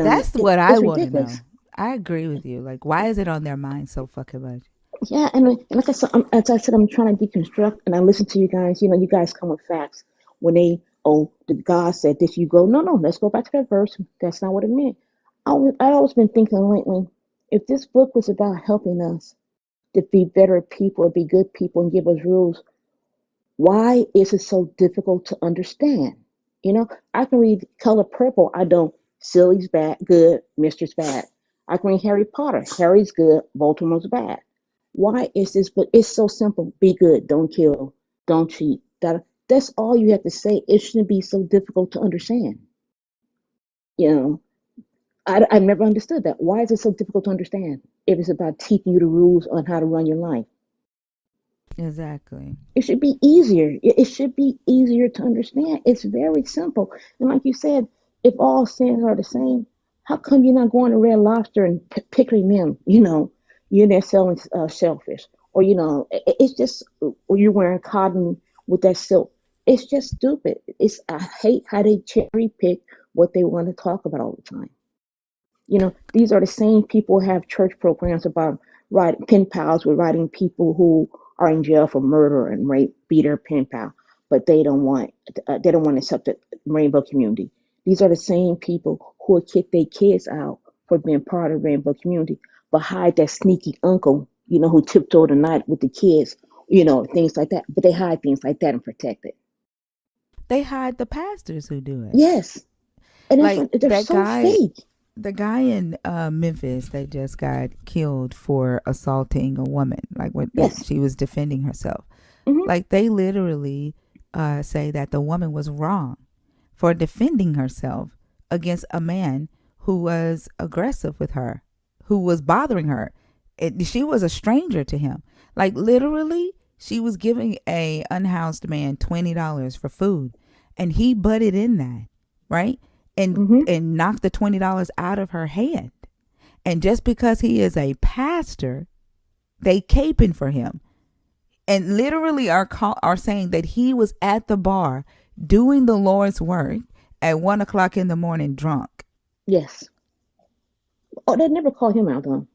That's what I It's want to ridiculous. know. I agree with you. Like, why is it on their mind so fucking much? Yeah, and like I said, as I said, I'm trying to deconstruct, and I listen to you guys. You guys come with facts. When the God said this, you go, no, no, let's go back to that verse. That's not what it meant. I always been thinking lately, if this book was about helping us to be better people, be good people, and give us rules, why is it so difficult to understand? I can read Color Purple. I don't. Silly's bad, good. Mister's bad. I can read Harry Potter. Harry's good. Baltimore's bad. Why is this? But it's so simple. Be good. Don't kill. Don't cheat. That's all you have to say. It shouldn't be so difficult to understand. You know, I've never understood that. Why is it so difficult to understand if it's about teaching you the rules on how to run your life? Exactly. It should be easier. It should be easier to understand. It's very simple. And like you said, if all sins are the same, how come you're not going to Red Lobster and picking them? You're there selling shellfish, or it's just, or you're wearing cotton with that silk. It's just stupid. I hate how they cherry pick what they want to talk about all the time. These are the same people who have church programs about writing pen pals with writing people who are in jail for murder and rape, be their pen pal, but they don't want to accept the rainbow community. These are the same people who will kick their kids out for being part of the rainbow community, but hide that sneaky uncle, who tiptoed the night with the kids, things like that. But they hide things like that and protect it. They hide the pastors who do it. Yes, and that's Like what they're that so guy, fake. the guy in Memphis that just got killed for assaulting a woman, like when Yes. she was defending herself. Hmm. Like they literally say that the woman was wrong for defending herself against a man who was aggressive with her, who was bothering her. She was a stranger to him. Like literally, she was giving a unhoused man $20 for food, and he butted in that, right? And Hmm. and knocked the $20 out of her hand. And just because he is a pastor, they caping for him and literally are saying that he was at the bar doing the Lord's work at 1 o'clock in the morning drunk. Yes. Oh, they never call him out though.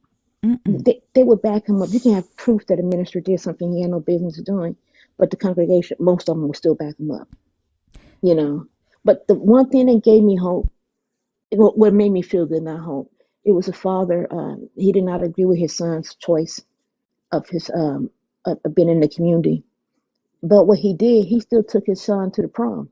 Mm-mm. They would back him up. You can have proof that a minister did something he had no business doing, but the congregation, most of them will still back him up. You know. But the one thing that gave me hope, what made me feel good, not hope, it was a father. He did not agree with his son's choice of his of being in the community. But what he did, he still took his son to the prom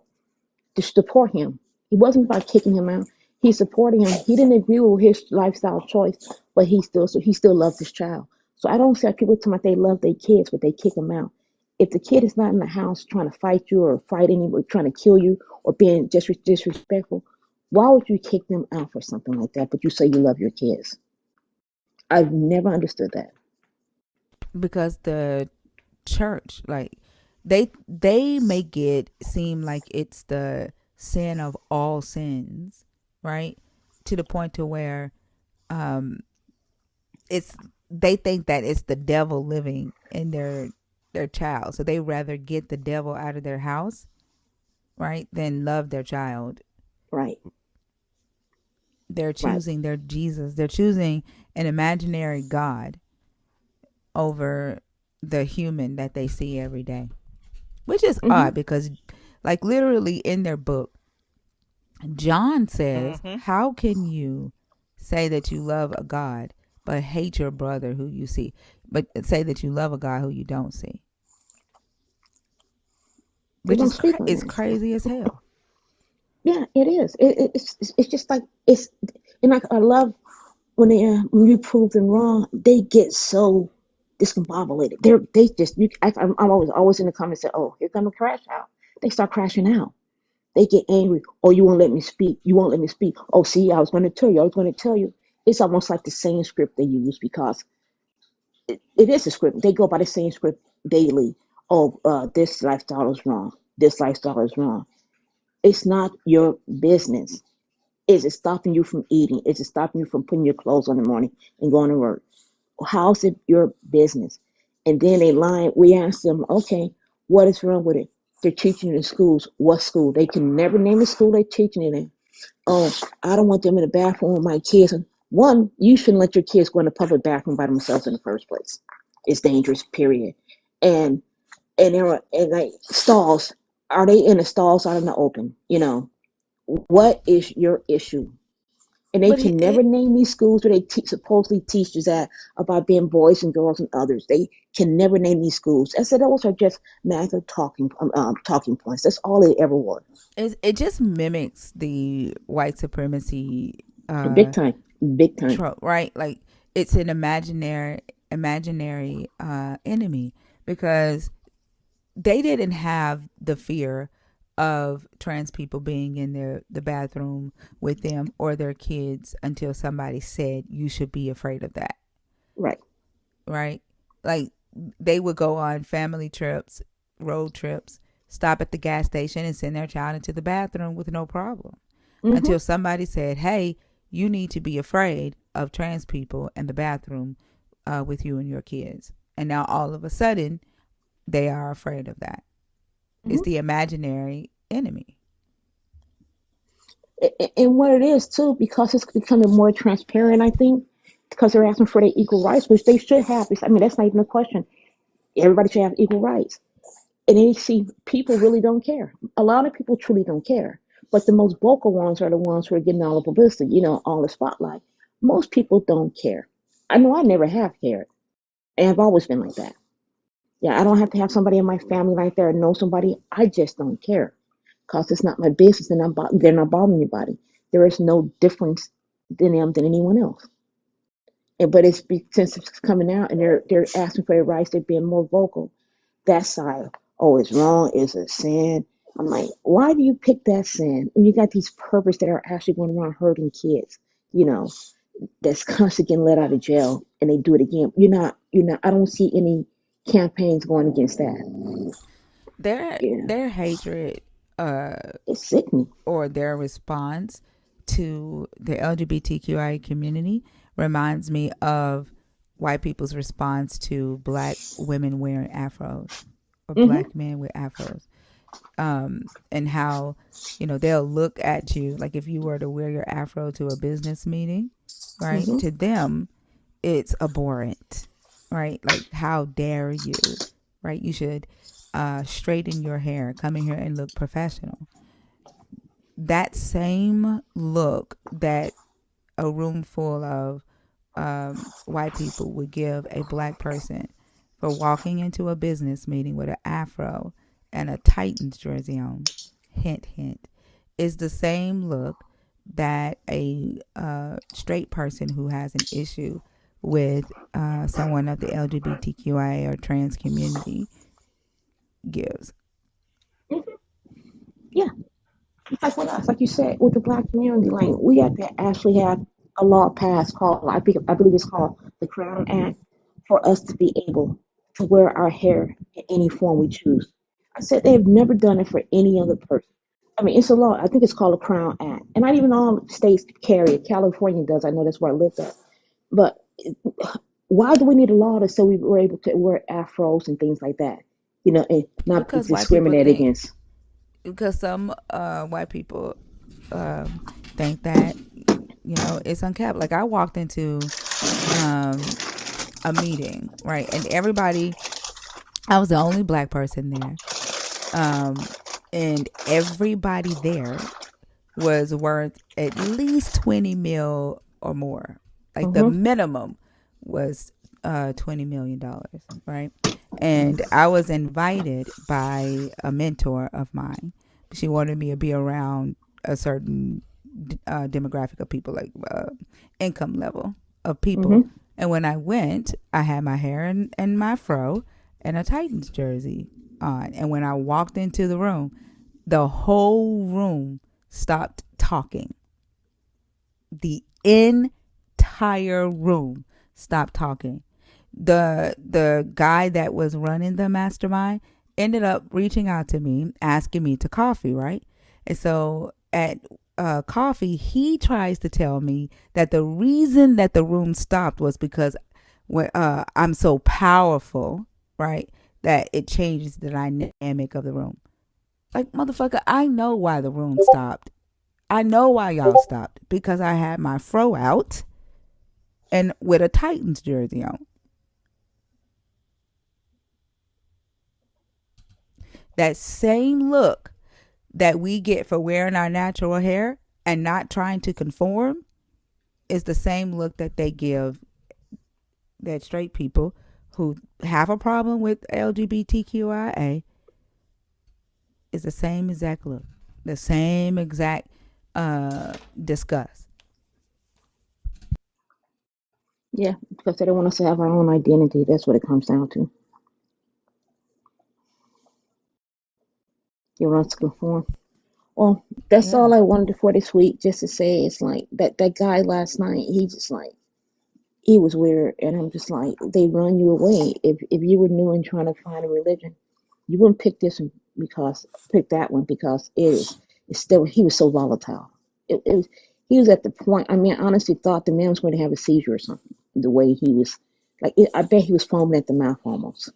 to support him. It wasn't about kicking him out. He supported him. He didn't agree with his lifestyle choice, but he still loved his child. So I don't say people tell me they love their kids, but they kick them out. If the kid is not in the house trying to fight you or fight anyone, trying to kill you or being disrespectful, why would you kick them out for something like that? But you say you love your kids. I've never understood that. Because the church, like they make it seem like it's the sin of all sins, right? To the point to where um it's they think that it's the devil living in their child. So they rather get the devil out of their house, right, than love their child. Right, They're right. choosing their Jesus. They're choosing an imaginary God over the human that they see every day, which is Hmm. odd because, like, literally in their book, John says, Mm-hmm. how can you say that you love a God but hate your brother who you see, but say that you love a God who you don't see? They Which don't is speak on it's that. crazy as hell. Yeah, it is. It's just like it's, and I love when you prove them wrong, they get so discombobulated. They just I'm always in the comments say, oh, here come the crash out. They start crashing out. They get angry. Oh, you won't let me speak. You won't let me speak. Oh, see, I was going to tell you. I was going to tell you. It's almost like the same script they use because it is a script. They go by the same script daily. Oh, this lifestyle is wrong. This lifestyle is wrong. It's not your business. Is it stopping you from eating? Is it stopping you from putting your clothes on in the morning and going to work? How's it your business? And then they lie. We ask them, okay, what is wrong with it? They're teaching in schools. What school? They can never name the school they're teaching it in. Oh, I don't want them in the bathroom with my kids. One, you shouldn't let your kids go in the public bathroom by themselves in the first place. It's dangerous, period. And and like stalls, are they in the stalls out in the open? What is your issue? And they But can never name these schools where they supposedly teach us that about being boys and girls and others. They can never name these schools. I said those are just matter talking points. That's all they ever were. it just mimics the white supremacy Big time, big time. trope, right? Like it's an imaginary enemy because they didn't have the fear of trans people being in the bathroom with them or their kids until somebody said you should be afraid of that, Right. right? Like they would go on family trips, road trips, stop at the gas station and send their child into the bathroom with no problem Mm-hmm. until somebody said, hey, you need to be afraid of trans people in the bathroom with you and your kids. And now all of a sudden, they are afraid of that. It's Mm-hmm. the imaginary enemy. And what it is too, because it's becoming more transparent. I think because they're asking for their equal rights, which they should have. I mean, that's not even a question. Everybody should have equal rights. And then you see people really don't care. A lot of people truly don't care. But the most vocal ones are the ones who are getting all the publicity, all the spotlight. Most people don't care. I know I never have cared. And I've always been like that. Yeah, I don't have to have somebody in my family like that or know somebody. I just don't care. Because it's not my business and they're not bothering anybody. There is no difference in them than anyone else. But since it's coming out and they're asking for their rights, they're being more vocal. That side, oh, it's wrong, it's a sin. I'm like, why do you pick that sin when you got these perverts that are actually going around hurting kids? You know, that's constantly getting let out of jail, and they do it again. You're not. I don't see any campaigns going against that. Yeah, Their hatred it's sickening. or their response to the LGBTQI community reminds me of white people's response to black women wearing afros or Mhm. black men with afros. And how they'll look at you like if you were to wear your afro to a business meeting, right? Mhm. To them, it's abhorrent, right? Like how dare you, right? You should straighten your hair, come in here and look professional. That same look that a room full of white people would give a black person for walking into a business meeting with an afro and a Titans jersey on, hint, hint, is the same look that a straight person who has an issue with someone of the LGBTQIA or trans community gives. Mhm. Yeah, it's like with us, like you said, with the black community, like we have to actually have a law passed called, I believe it's called the Crown Act, for us to be able to wear our hair in any form we choose. I said they've never done it for any other person. I mean, it's a law. I think it's called the Crown Act, and not even all states carry it. California does. I know that's where I lived at. But why do we need a law to say we were able to wear afros and things like that? And not be Because white people discriminated think, against. because some white people think that it's uncapped. Like I walked into um, a meeting, right, and everybody. I was the only black person there, um, and everybody there was worth at least 20 mil or more. Like the Mm-hmm. minimum was $20 million, right? And I was invited by a mentor of mine. She wanted me to be around a certain demographic of people, like income level of people. Mm-hmm. And when I went, I had my hair and my fro and a Titans jersey on. And when I walked into the room, the whole room stopped talking. The entire room stopped talking. The guy that was running the mastermind ended up reaching out to me, asking me to coffee, right? And so at coffee, he tries to tell me that the reason that the room stopped was because I'm so powerful, right? That it changes the dynamic of the room. Like, motherfucker, I know why the room stopped. I know why y'all stopped. Because I had my fro out and with a Titans jersey on. That same look that we get for wearing our natural hair and not trying to conform is the same look that they give that straight people who have a problem with LGBTQIA is the same exact look, the same exact disgust. Yeah, because they don't want us to have our own identity. That's what it comes down to. They want us to conform. Well, that's Yeah. all I wanted for this week. Just to say, it's like that guy last night. He just like he was weird, and I'm just like they run you away. If you were new and trying to find a religion, you wouldn't pick that one because it's still he was so volatile. It was he was at the point. I mean, I honestly thought the man was going to have a seizure or something. The way he was, I bet he was foaming at the mouth almost.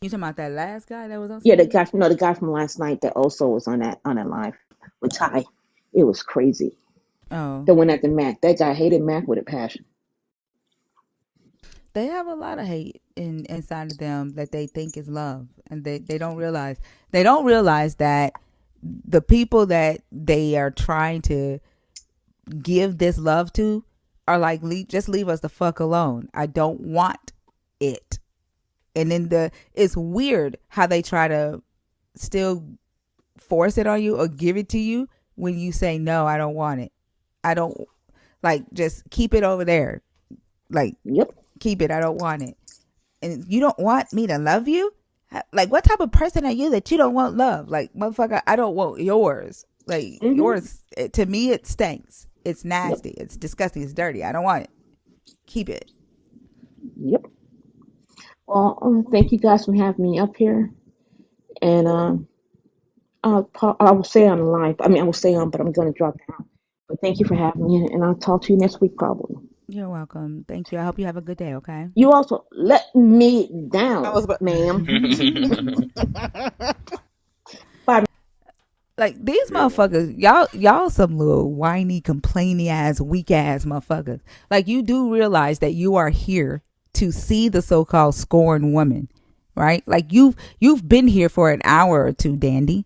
You talking about that last guy that was on Yeah, stage? the guy from last night that also was on that live with Ty. It was crazy. Oh, The one at the Mac. That guy hated Mac with a passion. they have a lot of hate inside of them that they think is love, and they don't realize that the people that they are trying to give this love to are like, just leave us the fuck alone. I don't want it. And then it's weird how they try to still force it on you or give it to you when you say no, I don't want it. I don't, like, just keep it over there. Like, Yep. keep it. I don't want it. And you don't want me to love you? Like, what type of person are you that you don't want love? Like, motherfucker, I don't want yours. Like, Mhm. yours, to me, it stinks. It's Yep. nasty. It's disgusting. It's dirty. I don't want it. Keep it. Yep. Well, thank you guys for having me up here, and I will stay on the line. I mean, I will stay on, but I'm going to drop down. But thank you for having me, and I'll talk to you next week probably. You're welcome. Thank you. I hope you have a good day, okay? You also let me I down, was about. ma'am. Bye. Like, these Yeah. motherfuckers, y'all some little whiny, complainy ass, weak ass motherfuckers. Like, you do realize that you are here to see the so-called scorned woman, right? Like, you've been here for an hour or two, Dandy,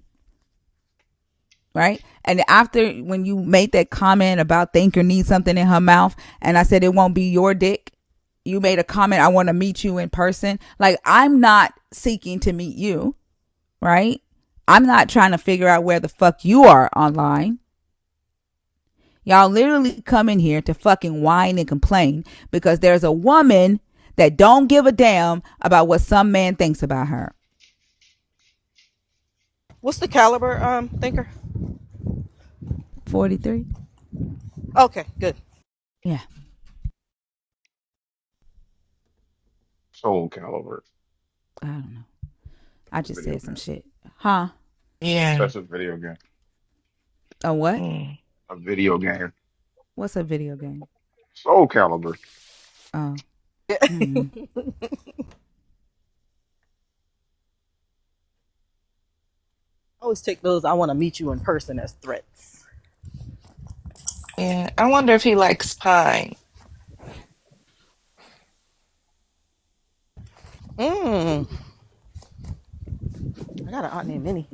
right? And after, when you made that comment about Thinker needs something in her mouth, and I said it won't be your dick, you made a comment, I want to meet you in person. Like, I'm not seeking to meet you, right? I'm not trying to figure out where the fuck you are online. Y'all literally come in here to fucking whine and complain because there's a woman that don't give a damn about what some man thinks about her. What's the caliber, thinker? 43? Okay, good. Yeah, Soul Calibur. I don't know. I It's a just video said some game. shit. Huh? Yeah. That's a video game. A what? Mm. A video game. What's a video game? Soul Calibur. Oh. Hmm. I always take those "I want to meet you in person" as threats. Yeah. I wonder if he likes pine. Mm. I got an aunt named Minnie.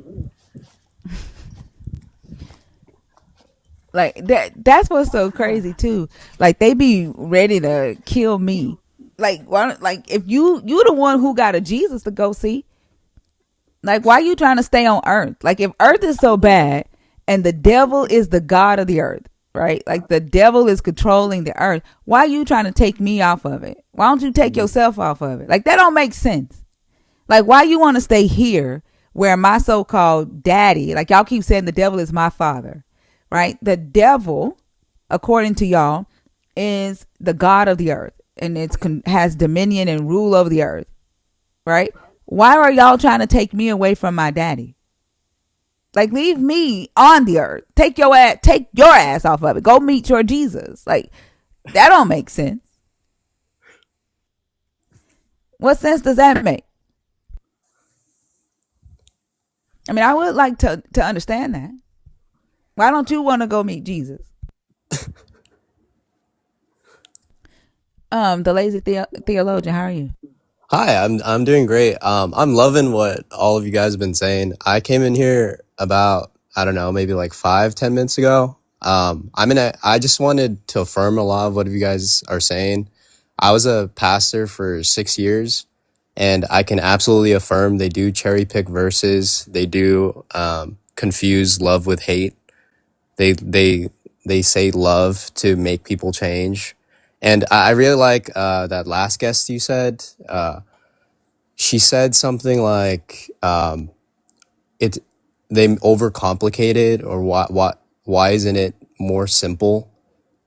Like, that's what's so crazy too. Like, they be ready to kill me. Like, why, like, if you the one who got a Jesus to go see, like, why you trying to stay on earth? Like, if earth is so bad and the devil is the god of the earth, right? Like, the devil is controlling the earth. Why you trying to take me off of it? Why don't you take yourself off of it? Like, that don't make sense. Like, why you want to stay here where my so-called daddy, like, y'all keep saying the devil is my father, right? The devil, according to y'all, is the god of the earth and has dominion and rule over the earth, right? Why are y'all trying to take me away from my daddy? Like, leave me on the earth. Take your ass off of it. Go meet your Jesus. Like, that don't make sense. What sense does that make? I mean, I would like to understand that. Why don't you want to go meet Jesus? The lazy theologian. How are you? Hi, I'm doing great. I'm loving what all of you guys have been saying. I came in here about, I don't know, maybe like 5, 10 minutes ago. I just wanted to affirm a lot of what you guys are saying. I was a pastor for 6 years, and I can absolutely affirm they do cherry pick verses. They do confuse love with hate. They they they say love to make people change, and I really like that last guest you said. She said something like it they overcomplicate it, or why isn't it more simple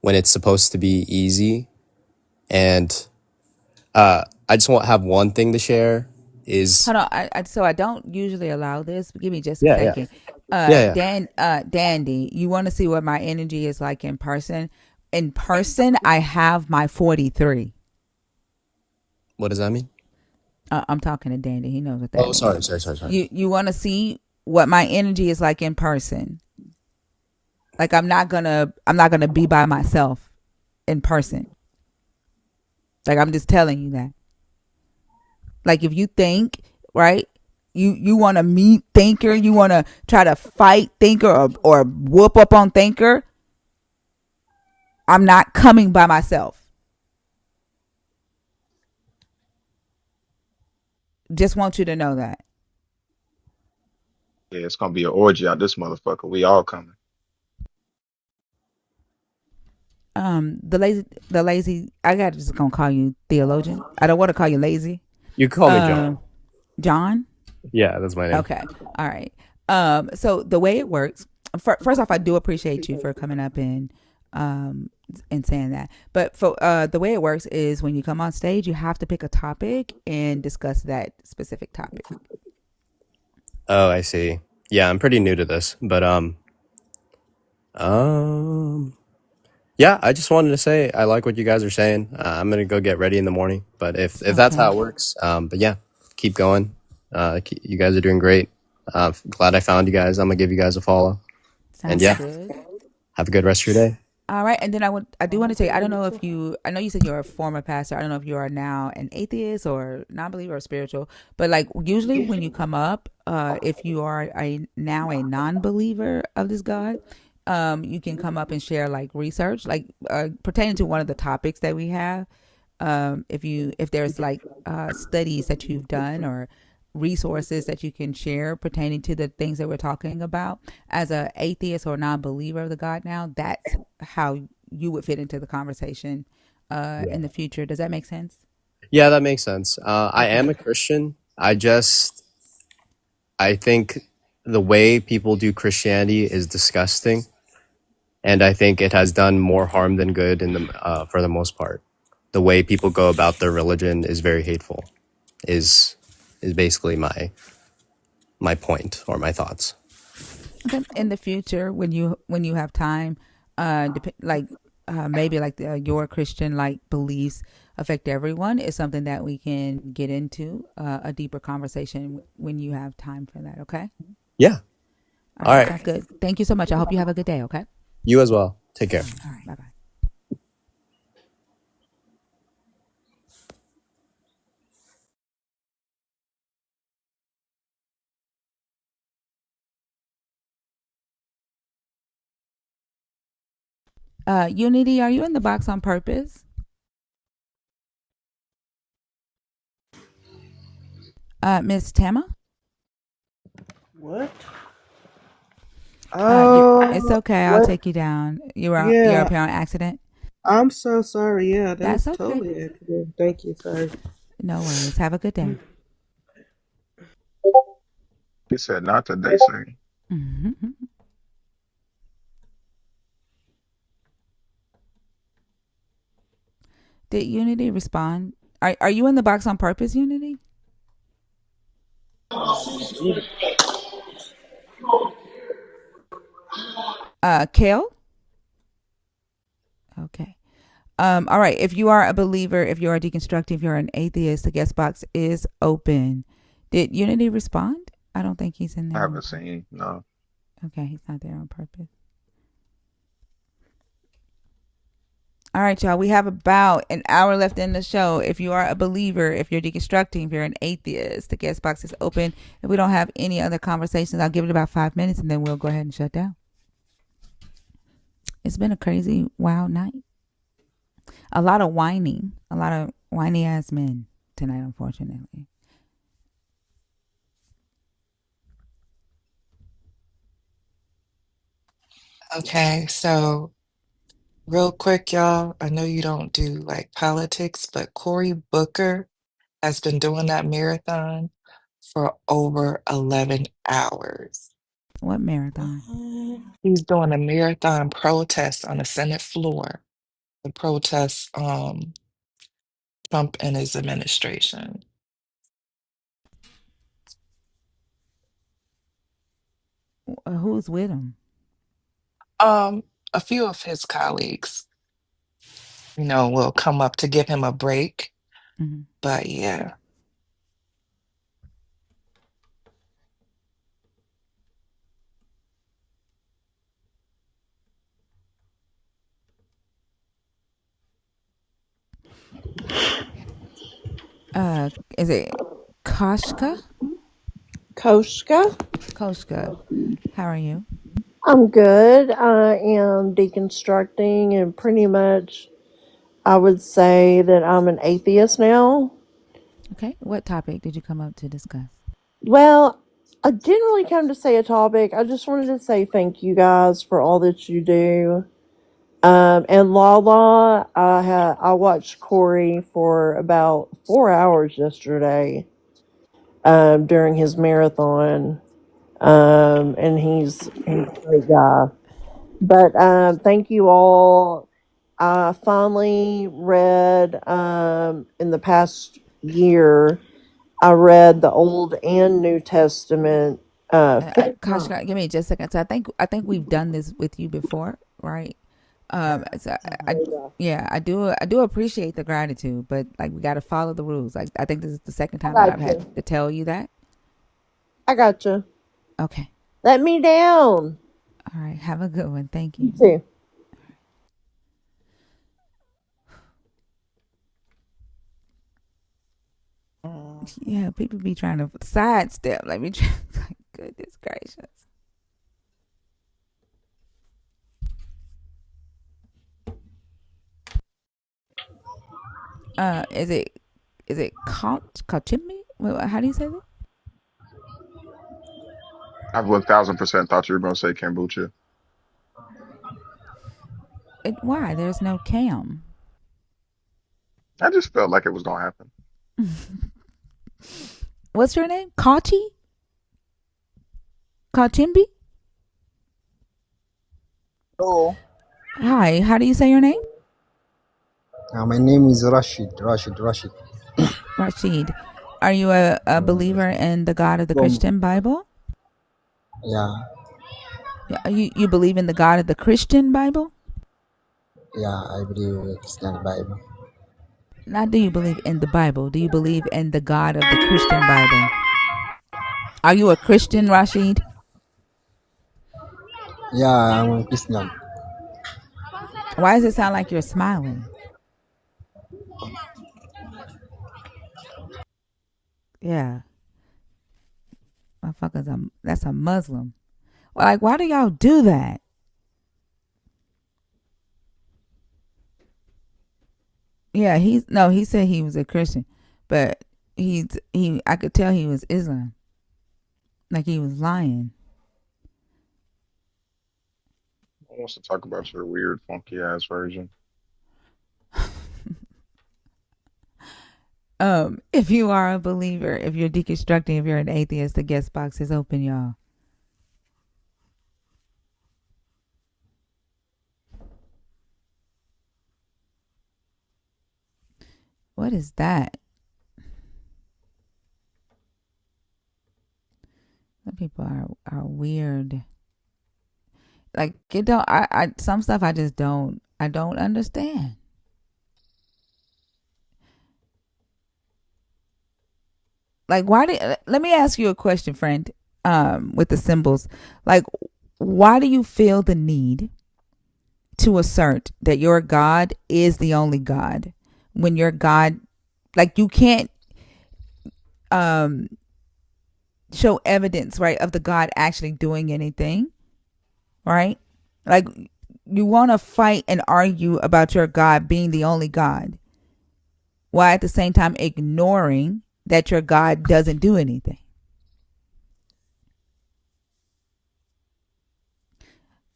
when it's supposed to be easy? And I just want have one thing to share is Hold on. So I don't usually allow this. But give me just a yeah, yeah, second. yeah, yeah. Dandy, you want to see what my energy is like in person? In person, I have my 43. What does that mean? I'm talking to Dandy. He knows what that Oh, means. sorry. You want to see what my energy is like in person? Like I'm not gonna be by myself in person. Like I'm just telling you that. Like if you think, right, you want to meet thinker, you want to try to fight thinker or whoop up on thinker, I'm not coming by myself. Just want you to know that. Yeah, it's gonna be an orgy out this motherfucker. We all coming. The lazy I got just gonna call you theologian. I don't want to call you lazy. You can call me John. John. Yeah, that's my name. Okay. All right. So the way it works, first off, I do appreciate you for coming up and saying that. But for the way it works is when you come on stage, you have to pick a topic and discuss that specific topic. Oh, I see. Yeah, I'm pretty new to this, but um, yeah, I just wanted to say I like what you guys are saying. I'm gonna go get ready in the morning, but if that's how Okay. it works, but yeah, keep going. You guys are doing great. Glad I found you guys. I'm gonna give you guys a follow, and Sounds yeah, good. have a good rest of your day. All right, and then I do want to tell you, I don't know if I know you said you're a former pastor. I don't know if you are now an atheist or non-believer or spiritual, but like usually when you come up, if you are now a non-believer of this God, you can come up and share like research, like pertaining to one of the topics that we have. If there's like studies that you've done or resources that you can share pertaining to the things that we're talking about as a atheist or non-believer of the God now, that's how you would fit into the conversation Yeah, in the future. Does that make sense? yeah, that makes sense. I am Okay. a Christian. I think the way people do Christianity is disgusting, and I think it has done more harm than good in the for the most part. The way people go about their religion is very hateful. Is basically my point or my thoughts. Okay. In the future, when you have time, like maybe like your Christian like beliefs affect everyone is something that we can get into a deeper conversation when you have time for that. Okay. Yeah. All All right. right. Sounds good. Thank you so much. I hope you have a good day. Okay. You as well. Take care. All right. Bye bye. Unity, are you in the box on purpose? Miss Tama? What? It's okay. I'll What? take you down. You're a Yeah, apparent accident. I'm so sorry. Yeah, that That's was okay. totally accident. Thank you. Sorry. No worries. Have a good day. He said not today, sir. Mm-hmm. Did Unity respond? Are you in the box on purpose, Unity? Kale? Okay. All right. If you are a believer, if you are deconstructing, if you're an atheist, the guest box is open. Did Unity respond? I don't think he's in I there on haven't purpose. seen, no. Okay, he's not there on purpose. All right, y'all. We have about an hour left in the show. If you are a believer, if you're deconstructing, if you're an atheist, the guest box is open. If we don't have any other conversations, I'll give it about 5 minutes and then we'll go ahead and shut down. It's been a crazy, wild night. A lot of whiny ass men tonight, unfortunately. Okay, so real quick, y'all. I know you don't do like politics, but Cory Booker has been doing that marathon for over 11 hours. What marathon? He's doing a marathon protest on the Senate floor to protest Trump and his administration. Who's with him? Um, a few of his colleagues, will come up to give him a break. Mm-hmm. But yeah. Is it Koshka? Koshka. Koshka. How are you? I'm good. I am deconstructing, and pretty much I would say that I'm an atheist now. Okay. What topic did you come up to discuss? Well, I didn't really come to say a topic. I just wanted to say thank you guys for all that you do. And Lala, I watched Corey for about 4 hours yesterday during his marathon. And he's a great guy. But thank you all. I finally read in the past year. I read the Old and New Testament 4 times. Koshka, give me just a second. So I think we've done this with you before, right? So I yeah, I do appreciate the gratitude, but like we got to follow the rules. Like I think this is the second I time that I've got had you. to tell you that. I got you. Okay. Let me down. All right. Have a good one. Thank You you. too. Yeah, people be trying to sidestep. Like me, try, like goodness gracious. Is it Kachimbi? How do you say that? I've 1000% thought you were going to say kombucha. Why? There's no Cam. I just felt like it was going to happen. What's your name? Kachi? Kachimbi? Hello, Hi. How do you say your name? my name is Rashid. Rashid. Are you a believer in the God of the From Christian Bible? yeah, Yeah. You believe in the God of the Christian Bible? yeah, I believe in Christian Bible. Not do you believe in the Bible? Do you believe in the God of the Christian Bible? Are you a Christian, Rashid? Yeah, I'm a Christian. Why does it sound like you're smiling? Yeah, motherfuckers. That's a Muslim. Well, like, why do y'all do that? Yeah, he's no. He said he was a Christian, but he. I could tell he was Islam. Like he was lying. I wants to talk about your weird, funky ass version. If you are a believer, if you're deconstructing, if you're an atheist, the guest box is open, y'all. What is that? Some people are weird. Like it don't. I some stuff I just don't. I don't understand. Like, why did? Let me ask you a question, friend. With the symbols, like, why do you feel the need to assert that your God is the only God when your God, like, you can't um show evidence, right, of the God actually doing anything, right? Like, you want to fight and argue about your God being the only God, while at the same time ignoring that your God doesn't do anything.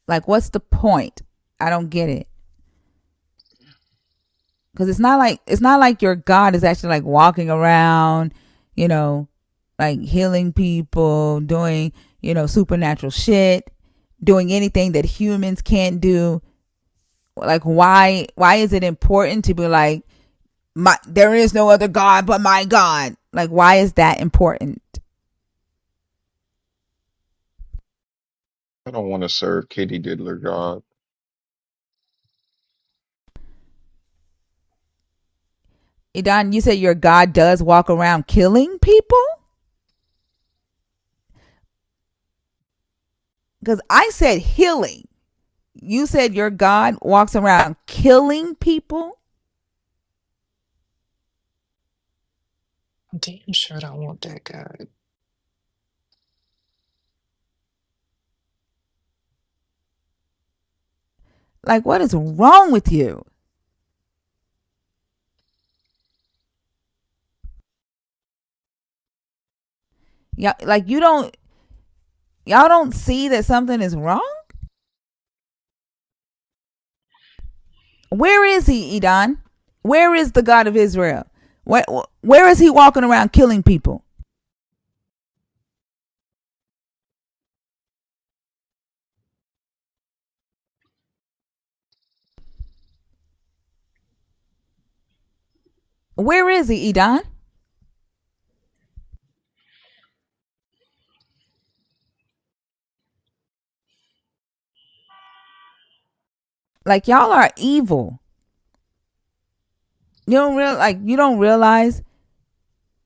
Like, what's the point? I don't get it. Because it's not like your God is actually like walking around, you know, like healing people, doing, supernatural shit, doing anything that humans can't do. Like, why is it important to be like, there is no other God but my God? Like, why is that important? I don't want to serve Katie Diddler God. Idan, you said your God does walk around killing people? Because I said healing. You said your God walks around killing people? Damn sure don't want that guy. Like, what is wrong with you? Yeah, like, y'all don't see that something is wrong? Where is he, Edon? Where is the God of Israel? Where is he walking around killing people? Where is he, Edon? Like, y'all are evil. You don't realize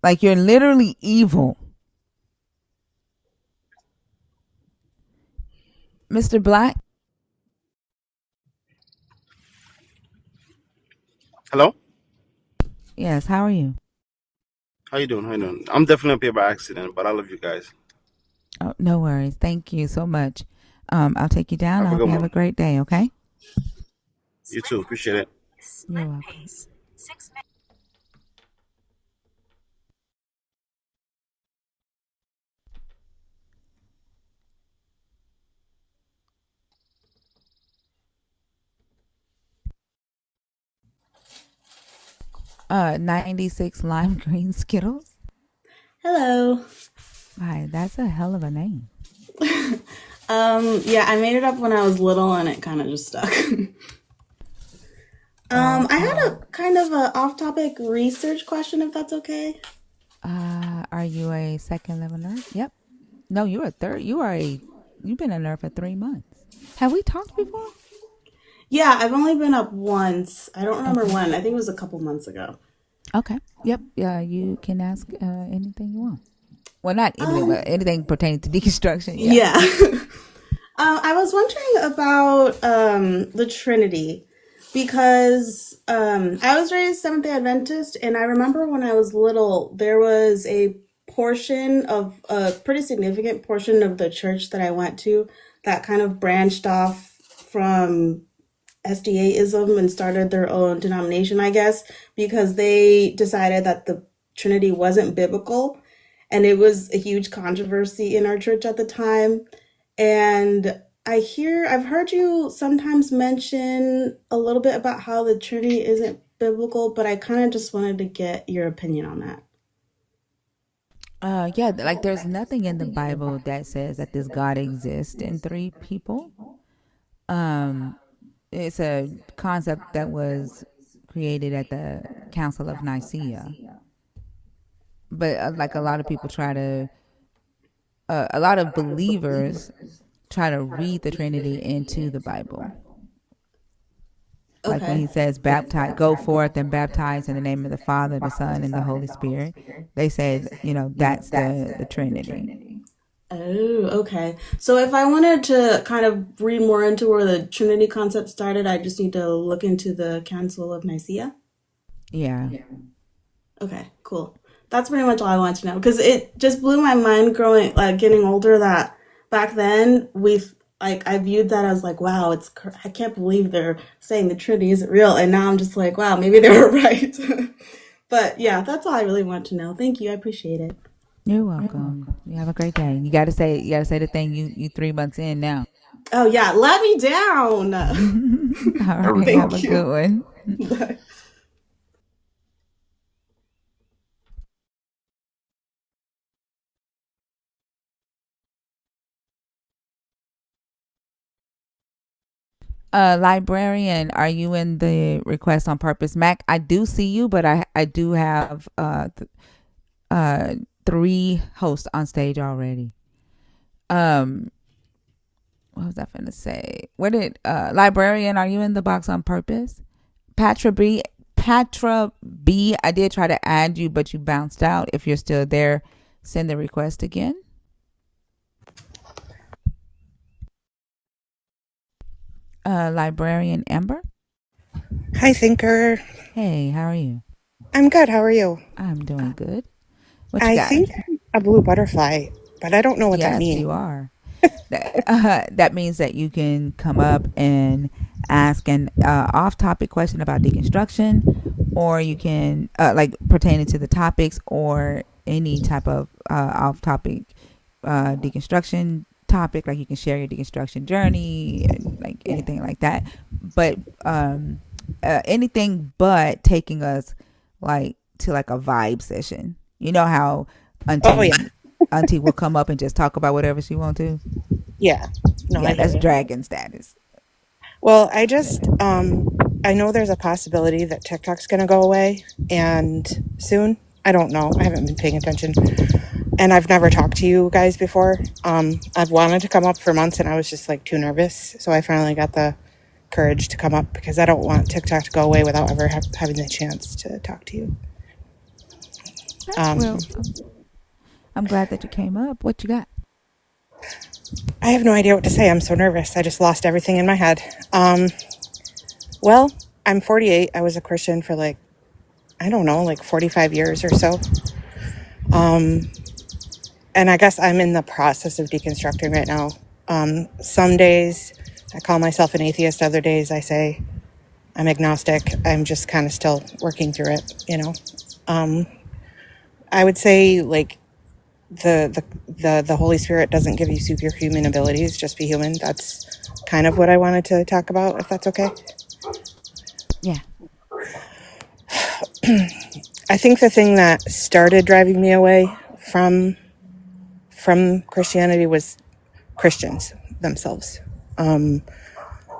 like you're literally evil. Mr. Black? Hello? Yes, how are you? How you doing? How you doing? I'm definitely up here by accident, but I love you guys. Oh, no worries. Thank you so much. I'll take you down. I Have a hope good you have a one. great day, okay? You too. Appreciate it. You're welcome. 96 lime green Skittles. Hello. Hi, that's a hell of a name. Yeah, I made it up when I was little and it kind of just stuck. I had Okay. a kind of a off-topic research question, if that's okay. Are you a second level nurse? Yep. No, you're a third. You've been a nurse for 3 months. Have we talked before? Yeah, I've only been up once. I don't remember Okay. when. I think it was a couple months ago. Okay. Yep. Yeah, you can ask anything you want. Well, not anything, Um, but anything pertaining to deconstruction. Yeah. yeah. I was wondering about the Trinity because I was raised Seventh day Adventist, and I remember when I was little, there was a pretty significant portion of the church that I went to that kind of branched off from SDAism and started their own denomination, I guess, because they decided that the Trinity wasn't biblical. And it was a huge controversy in our church at the time. And I've heard you sometimes mention a little bit about how the Trinity isn't biblical, but I kind of just wanted to get your opinion on that. Yeah, like there's nothing in the Bible that says that this God exists in three people. Um, it's a concept that was created at the Council of Nicaea. But like a lot of people a lot of believers try to read the Trinity into the Bible. Like when Okay. he says, baptize, go forth and baptize in the name of the Father, the Son, and the Holy Spirit. They say, that's the Trinity. Oh, okay. So if I wanted to kind of read more into where the Trinity concept started, I just need to look into the Council of Nicaea. Yeah. Okay, cool. That's pretty much all I wanted to know because it just blew my mind growing, like getting older. That back then I viewed that as like, wow, I can't believe they're saying the Trinity isn't real, and now I'm just like, wow, maybe they were right. But yeah, that's all I really want to know. Thank you, I appreciate it. You're welcome. You have a great day. You gotta say the thing you 3 months in now. Oh yeah, let me down. All There we right. Have go. a Thank you. good one. Bye. Librarian, are you in the request on purpose? Mac, I do see you, but I do have 3 hosts on stage already. What was I finna say? Where did Librarian, are you in the box on purpose? Patra B, I did try to add you, but you bounced out. If you're still there, send the request again. Librarian Amber. Hi, Thinker. Hey, how are you? I'm good. How are you? I'm doing good. What you I got? think a blue butterfly, but I don't know what that Yes, means. you are. That means that you can come up and ask an off-topic question about deconstruction, or you can like pertaining to the topics or any type of off-topic deconstruction topic. Like you can share your deconstruction journey and like anything like that. But anything but taking us like to like a vibe session. You know how Oh, yeah. Auntie will come up and just talk about whatever she want to. Yeah. No, Yeah, I get that's it. dragon status. Well, I know there's a possibility that TikTok's going to go away and soon. I don't know. I haven't been paying attention. And I've never talked to you guys before. I've wanted to come up for months and I was just like too nervous. So I finally got the courage to come up because I don't want TikTok to go away without ever having the chance to talk to you. Well, I'm glad that you came up. What you got? I have no idea what to say. I'm so nervous. I just lost everything in my head. Well, I'm 48. I was a Christian for like, I don't know, like 45 years or so. And I guess I'm in the process of deconstructing right now. Some days I call myself an atheist. Other days I say I'm agnostic. I'm just kind of still working through it, you know. I would say like the Holy Spirit doesn't give you superhuman abilities. Just be human. That's kind of what I wanted to talk about, if that's okay. Yeah. I think the thing that started driving me away from Christianity was Christians themselves. And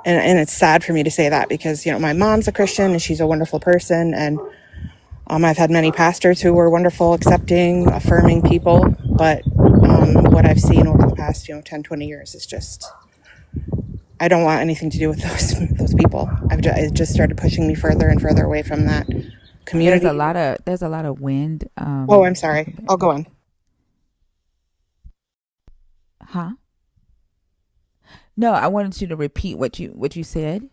it's sad for me to say that because, you know, my mom's a Christian and she's a wonderful person. And I've had many pastors who were wonderful, accepting, affirming people. But what I've seen over the past, 10, 20 years is just, I don't want anything to do with those people. It just started pushing me further and further away from that community. There's a lot of wind. Oh, I'm sorry. I'll go on. Huh? No, I wanted you to repeat what you said.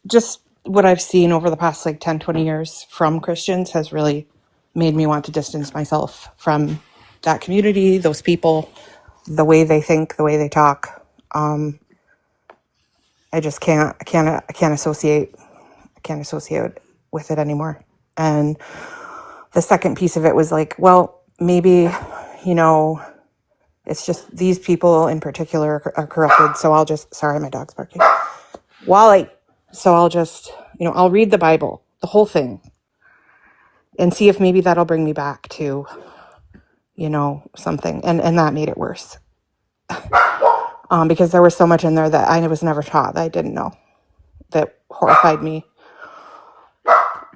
Just what I've seen over the past like 10, 20 years from Christians has really made me want to distance myself from that community, those people, the way they think, the way they talk. I just can't associate with it anymore. And the second piece of it was like, well, maybe, it's just these people in particular are corrupted. So sorry, my dog's barking. So I'll just, I'll read the Bible, the whole thing, and see if maybe that'll bring me back to, something. And that made it worse. Because there was so much in there that I was never taught, that I didn't know, that horrified me.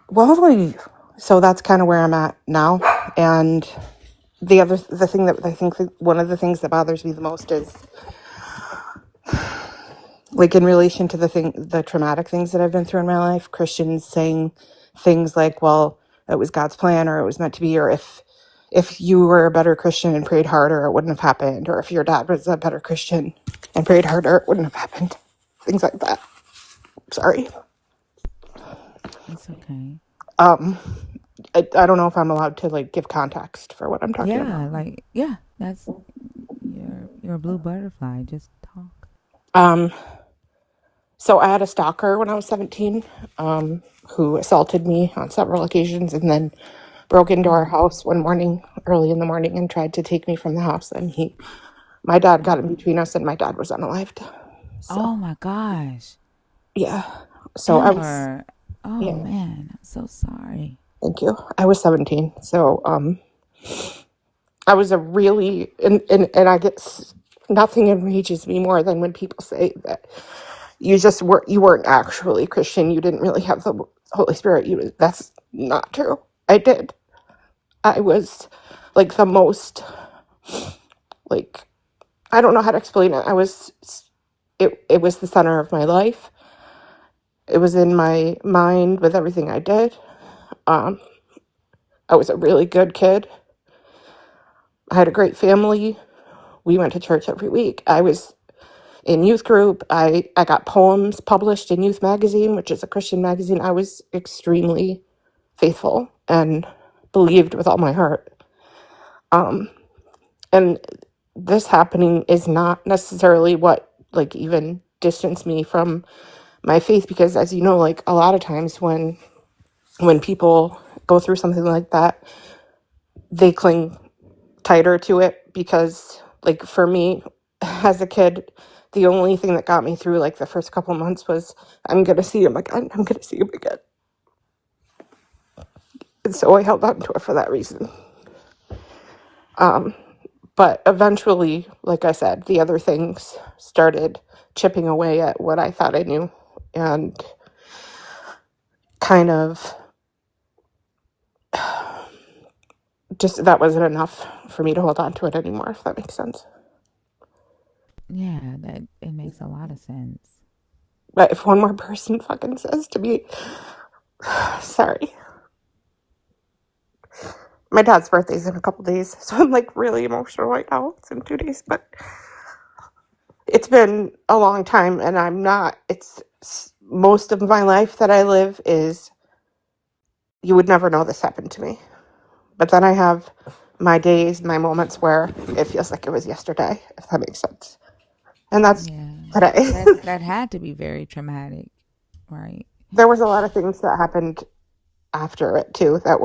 Well, so that's kind of where I'm at now. And the thing that I think one of the things that bothers me the most is like in relation to the traumatic things that I've been through in my life, Christians saying things like, well, it was God's plan, or it was meant to be, or if you were a better Christian and prayed harder, it wouldn't have happened, or if your dad was a better Christian and prayed harder, it wouldn't have happened. Things like that. Sorry. It's okay. I don't know if I'm allowed to like give context for what I'm talking about. Yeah, like yeah, that's you're a blue butterfly. Just talk. Um, so I had a stalker when I was 17, who assaulted me on several occasions and then broke into our house one morning, early in the morning, and tried to take me from the house. And my dad got in between us, and my dad was unalived. So Oh my gosh, yeah, so I was Amber. Oh yeah. man, I'm so sorry. Thank you. I was 17, so I was a really and I get nothing enrages me more than when people say that you weren't actually Christian. You didn't really have the Holy Spirit. That's not true. I did. I was like the most like I don't know how to explain it. It was the center of my life. It was in my mind with everything I did. Um, I was a really good kid. I had a great family. We went to church every week. I was in youth group. I got poems published in Youth Magazine, which is a Christian magazine. I was extremely faithful and believed with all my heart. And this happening is not necessarily what like even distanced me from my faith, because as you know, like a lot of times when people go through something like that, they cling tighter to it, because like for me as a kid, the only thing that got me through like the first couple months was I'm gonna see him again, I'm gonna see him again. And so I held on to it for that reason. But eventually, like I said, the other things started chipping away at what I thought I knew, and kind of just that wasn't enough for me to hold on to it anymore, if that makes sense. Yeah, that it makes a lot of sense. But if one more person fucking says to me, sorry, my dad's birthday's in a couple days, so I'm like really emotional right now. It's in 2 days, but it's been a long time, and I'm not. Most of my life that I live is you would never know this happened to me. But then I have my days, my moments where it feels like it was yesterday, if that makes sense. And that's Yeah, today. that had to be very traumatic, right? There was a lot of things that happened after it too that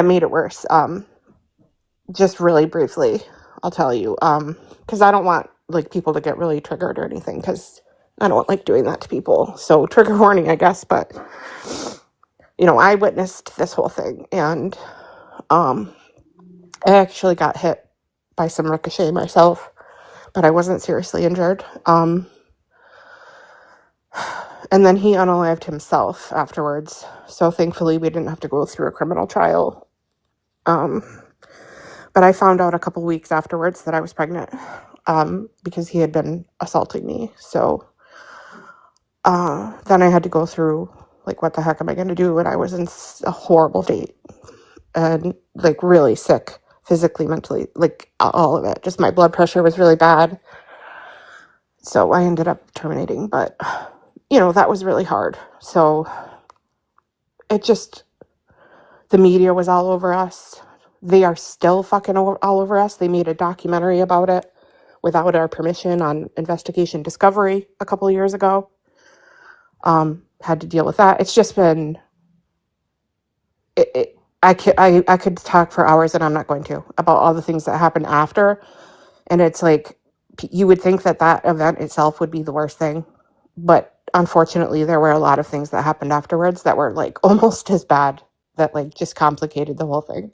made it worse. Just really briefly, I'll tell you, because I don't want like people to get really triggered or anything, because I don't like doing that to people. So trigger warning, I guess. But I witnessed this whole thing, and I actually got hit by some ricochet myself, but I wasn't seriously injured. And then he unalived himself afterwards. So thankfully, we didn't have to go through a criminal trial. But I found out a couple weeks afterwards that I was pregnant, because he had been assaulting me. So then I had to go through, like, what the heck am I going to do? And I was in a horrible state and, like, really sick physically, mentally, like, all of it. Just my blood pressure was really bad. So I ended up terminating. But, that was really hard. So the media was all over us. They are still fucking all over us. They made a documentary about it without our permission on Investigation Discovery a couple of years ago. Had to deal with that. It's just been, I could talk for hours, and I'm not going to, about all the things that happened after. And it's like, you would think that event itself would be the worst thing. But unfortunately, there were a lot of things that happened afterwards that were like almost as bad, that like just complicated the whole thing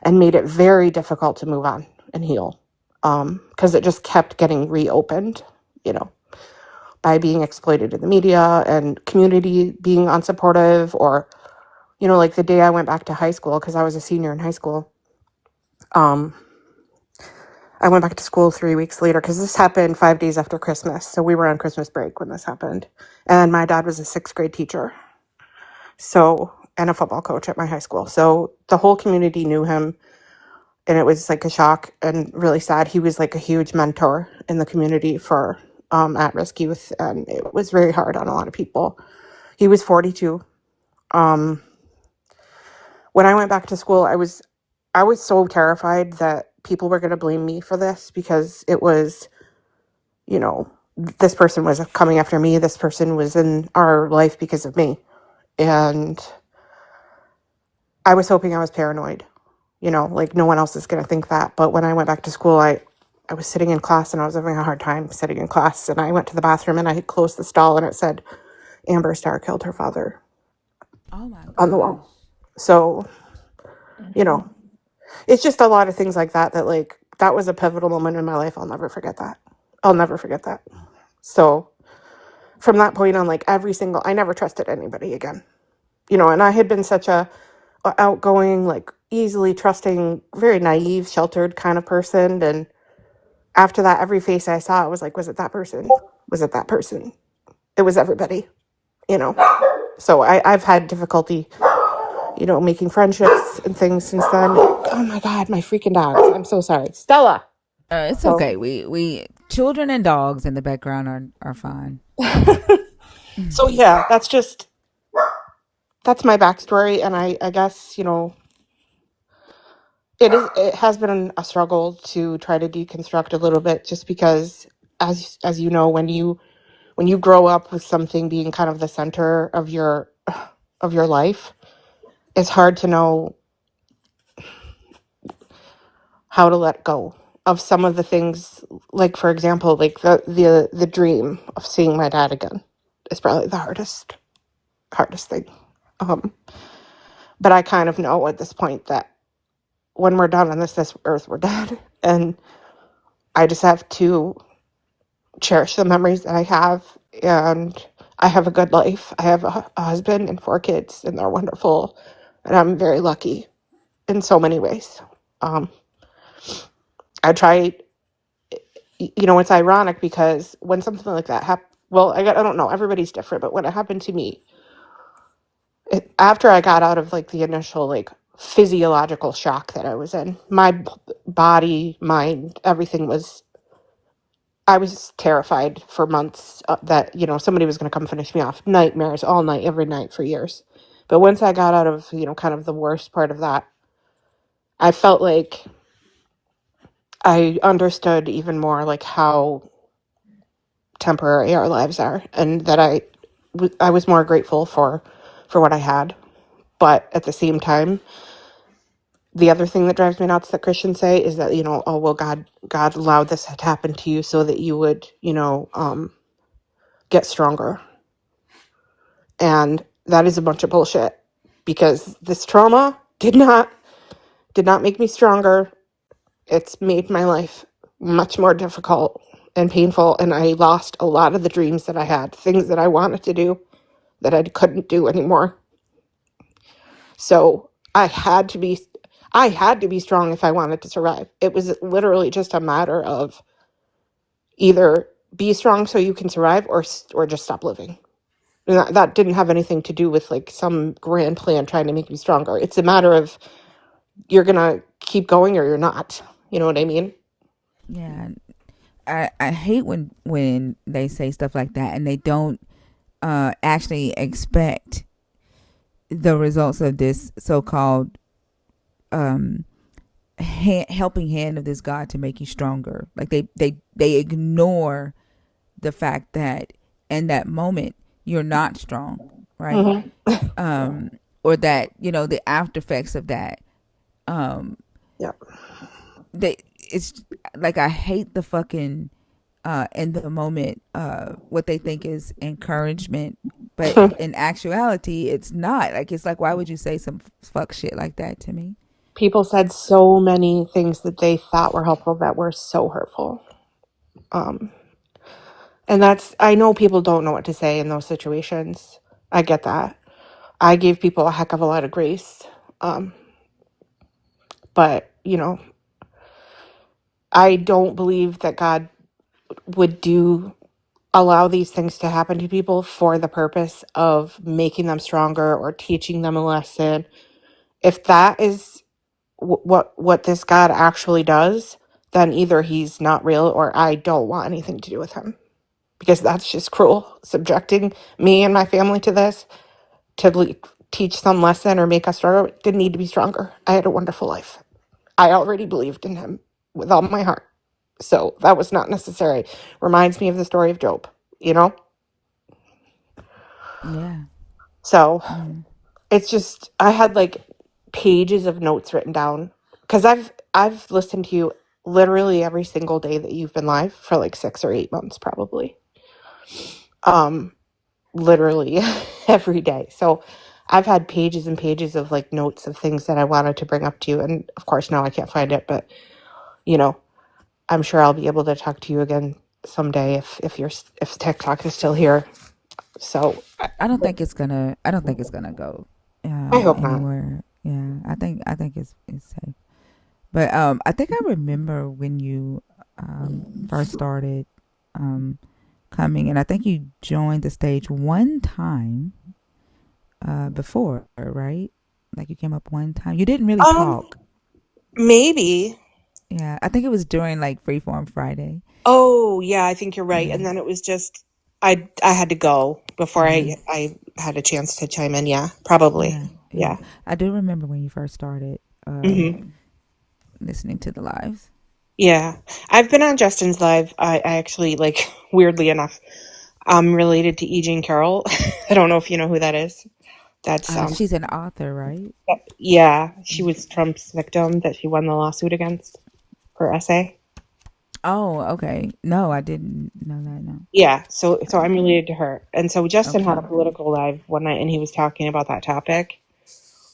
and made it very difficult to move on and heal. Because it just kept getting reopened, by being exploited in the media and community being unsupportive, or, like the day I went back to high school, because I was a senior in high school, I went back to school 3 weeks later because this happened 5 days after Christmas. So we were on Christmas break when this happened. And my dad was a sixth grade teacher. So, and a football coach at my high school. So the whole community knew him, and it was like a shock and really sad. He was like a huge mentor in the community for at-risk youth, and it was very hard on a lot of people. He was 42. Um, when I went back to school, I was so terrified that people were going to blame me for this because it was, you know, this person was coming after me. This person was in our life because of me. And I was hoping I was paranoid, you know, like no one else is going to think that. But when I went back to school, I was sitting in class and I was having a hard time sitting in class. And I went to the bathroom and I had closed the stall and it said, Amber Starr killed her father Oh my on the gosh. wall. So, you know, it's just a lot of things like that, that like, that was a pivotal moment in my life. I'll never forget that. I'll never forget that. So from that point on, like I never trusted anybody again, you know, and I had been such a outgoing, like easily trusting, very naive, sheltered kind of person. And after that, every face I saw, I was like, was it that person? Was it that person? It was everybody, you know? So I've had difficulty, you know, making friendships and things since then. Oh my God, my freaking dogs. I'm so sorry. Stella. It's So, okay. We children and dogs in the background are fine. so yeah, that's my backstory. And I guess, you know, it has been a struggle to try to deconstruct a little bit, just because as you know, when you grow up with something being kind of the center of your life, it's hard to know how to let go of some of the things. Like, for example, like the dream of seeing my dad again is probably the hardest thing. um but I kind of know at this point that when we're done on this earth, we're done. And I just have to cherish the memories that I have. And I have a good life. I have a husband and 4 kids, and they're wonderful. And I'm very lucky in so many ways. Um, I try, you know, it's ironic because when something like that happened, well, I don't know, everybody's different, but when it happened to me, after I got out of like the initial like physiological shock that I was in, my body, mind, everything was, I was terrified for months that, you know, somebody was going to come finish me off. Nightmares all night, every night for years. But once I got out of, you know, kind of the worst part of that, I felt like I understood even more like how temporary our lives are, and that I was more grateful for what I had. But at the same time, the other thing that drives me nuts that Christians say is that, you know, oh well, God allowed this to happen to you so that you would, you know, get stronger. And that is a bunch of bullshit, because this trauma did not make me stronger. It's made my life much more difficult and painful, and I lost a lot of the dreams that I had, things that I wanted to do that I couldn't do anymore. So I had to be strong if I wanted to survive. It was literally just a matter of either be strong so you can survive, or just stop living. And that didn't have anything to do with like some grand plan trying to make me stronger. It's a matter of you're gonna keep going or you're not. You know what I mean? Yeah, I hate when they say stuff like that and they don't actually expect the results of this so-called helping hand of this God to make you stronger. Like they ignore the fact that in that moment you're not strong, right? Mm-hmm. Or that, you know, the after effects of that. Um, Yeah. they it's like I hate the fucking in the moment what they think is encouragement, but in actuality it's not. Like it's like, why would you say some fuck shit like that to me? People said so many things that they thought were helpful that were so hurtful. Um, and I know people don't know what to say in those situations. I get that. I gave people a heck of a lot of grace. But, you know, I don't believe that God would allow these things to happen to people for the purpose of making them stronger or teaching them a lesson. If that is what this God actually does, then either he's not real or I don't want anything to do with him, because that's just cruel, subjecting me and my family to this to teach some lesson or make us stronger. Didn't need to be stronger. I had a wonderful life. I already believed in him with all my heart. So that was not necessary. Reminds me of the story of Job, you know? Yeah. So Yeah. it's just, I had like pages of notes written down because I've listened to you literally every single day that you've been live for like 6 or 8 months probably. Literally every day. So I've had pages and pages of like notes of things that I wanted to bring up to you, and of course now I can't find it, but you know, I'm sure I'll be able to talk to you again someday if TikTok is still here. So I don't think it's gonna. I don't think it's gonna go I hope not. anywhere. Yeah, I think it's safe. But I think I remember when you first started um, coming, and I think you joined the stage one time before, right? Like you came up one time. You didn't really Um, talk. maybe. Yeah, I think it was during like Freeform Friday. Oh, yeah, I think you're right. Yeah, And then it was just I had to go before yeah, I had a chance to chime in. Yeah, probably. yeah, yeah. Yeah. I do remember when you first started Hmm. listening to the lives. Yeah. I've been on Justin's live. I actually like weirdly enough, I'm related to E. Jean Carroll. I don't know if you know who that is. That's She's an author, right? yeah, she was Trump's victim that she won the lawsuit against for essay. Oh, okay. No, I didn't know that. No. Yeah, so I'm related to her. And so Justin had Okay. a political live one night and he was talking about that topic.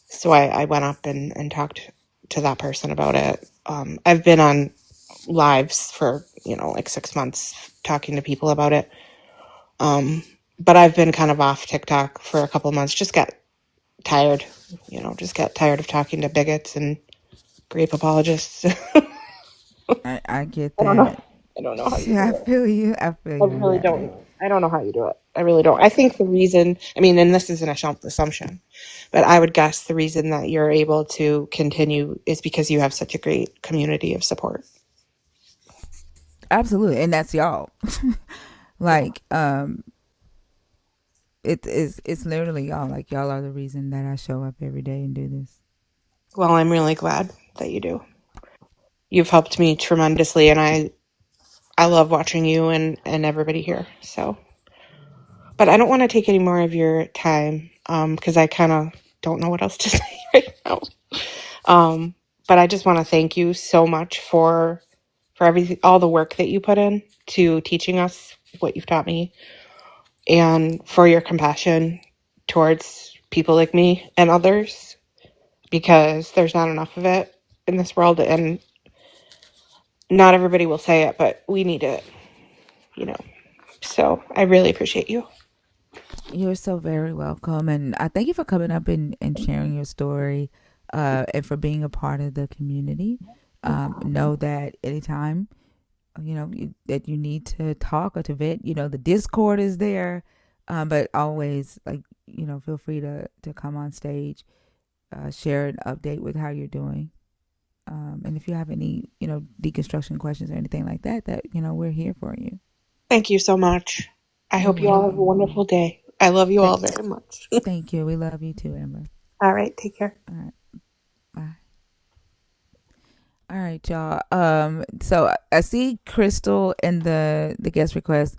So I went up and talked to that person about it. I've been on lives for, like 6 months talking to people about it. But I've been kind of off TikTok for a couple of months. Just got tired, just got tired of talking to bigots and grape apologists. I get I don't know. that. I don't know how you Yeah, I do it. feel you. I feel I you on really that don't one. know. I don't know how you do it. I really don't. I think the reason, I mean, and this is an assumption, but I would guess the reason that you're able to continue is because you have such a great community of support. Absolutely, and that's y'all. Yeah. Like, it's literally y'all. Like y'all are the reason that I show up every day and do this. Well, I'm really glad that you do. You've helped me tremendously, and I love watching you and everybody here. So, but I don't want to take any more of your time because I kind of don't know what else to say right now. Um, but I just want to thank you so much for everything, all the work that you put in to teaching us what you've taught me, and for your compassion towards people like me and others, because there's not enough of it in this world, and not everybody will say it, but we need it, you know. So I really appreciate you. You're so very welcome, and I thank you for coming up and sharing your story, and for being a part of the community. Know that anytime that you need to talk or to vent, the Discord is there, but always like feel free to come on stage, share an update with how you're doing, and if you have any deconstruction questions or anything like that, we're here for you. Thank you so much. I You're hope you all have a welcome. wonderful day. I love you all Th- very much. Thank you. We love you too, Amber. All right, take care. All right, bye. All right, y'all. So I see Crystal in the guest request.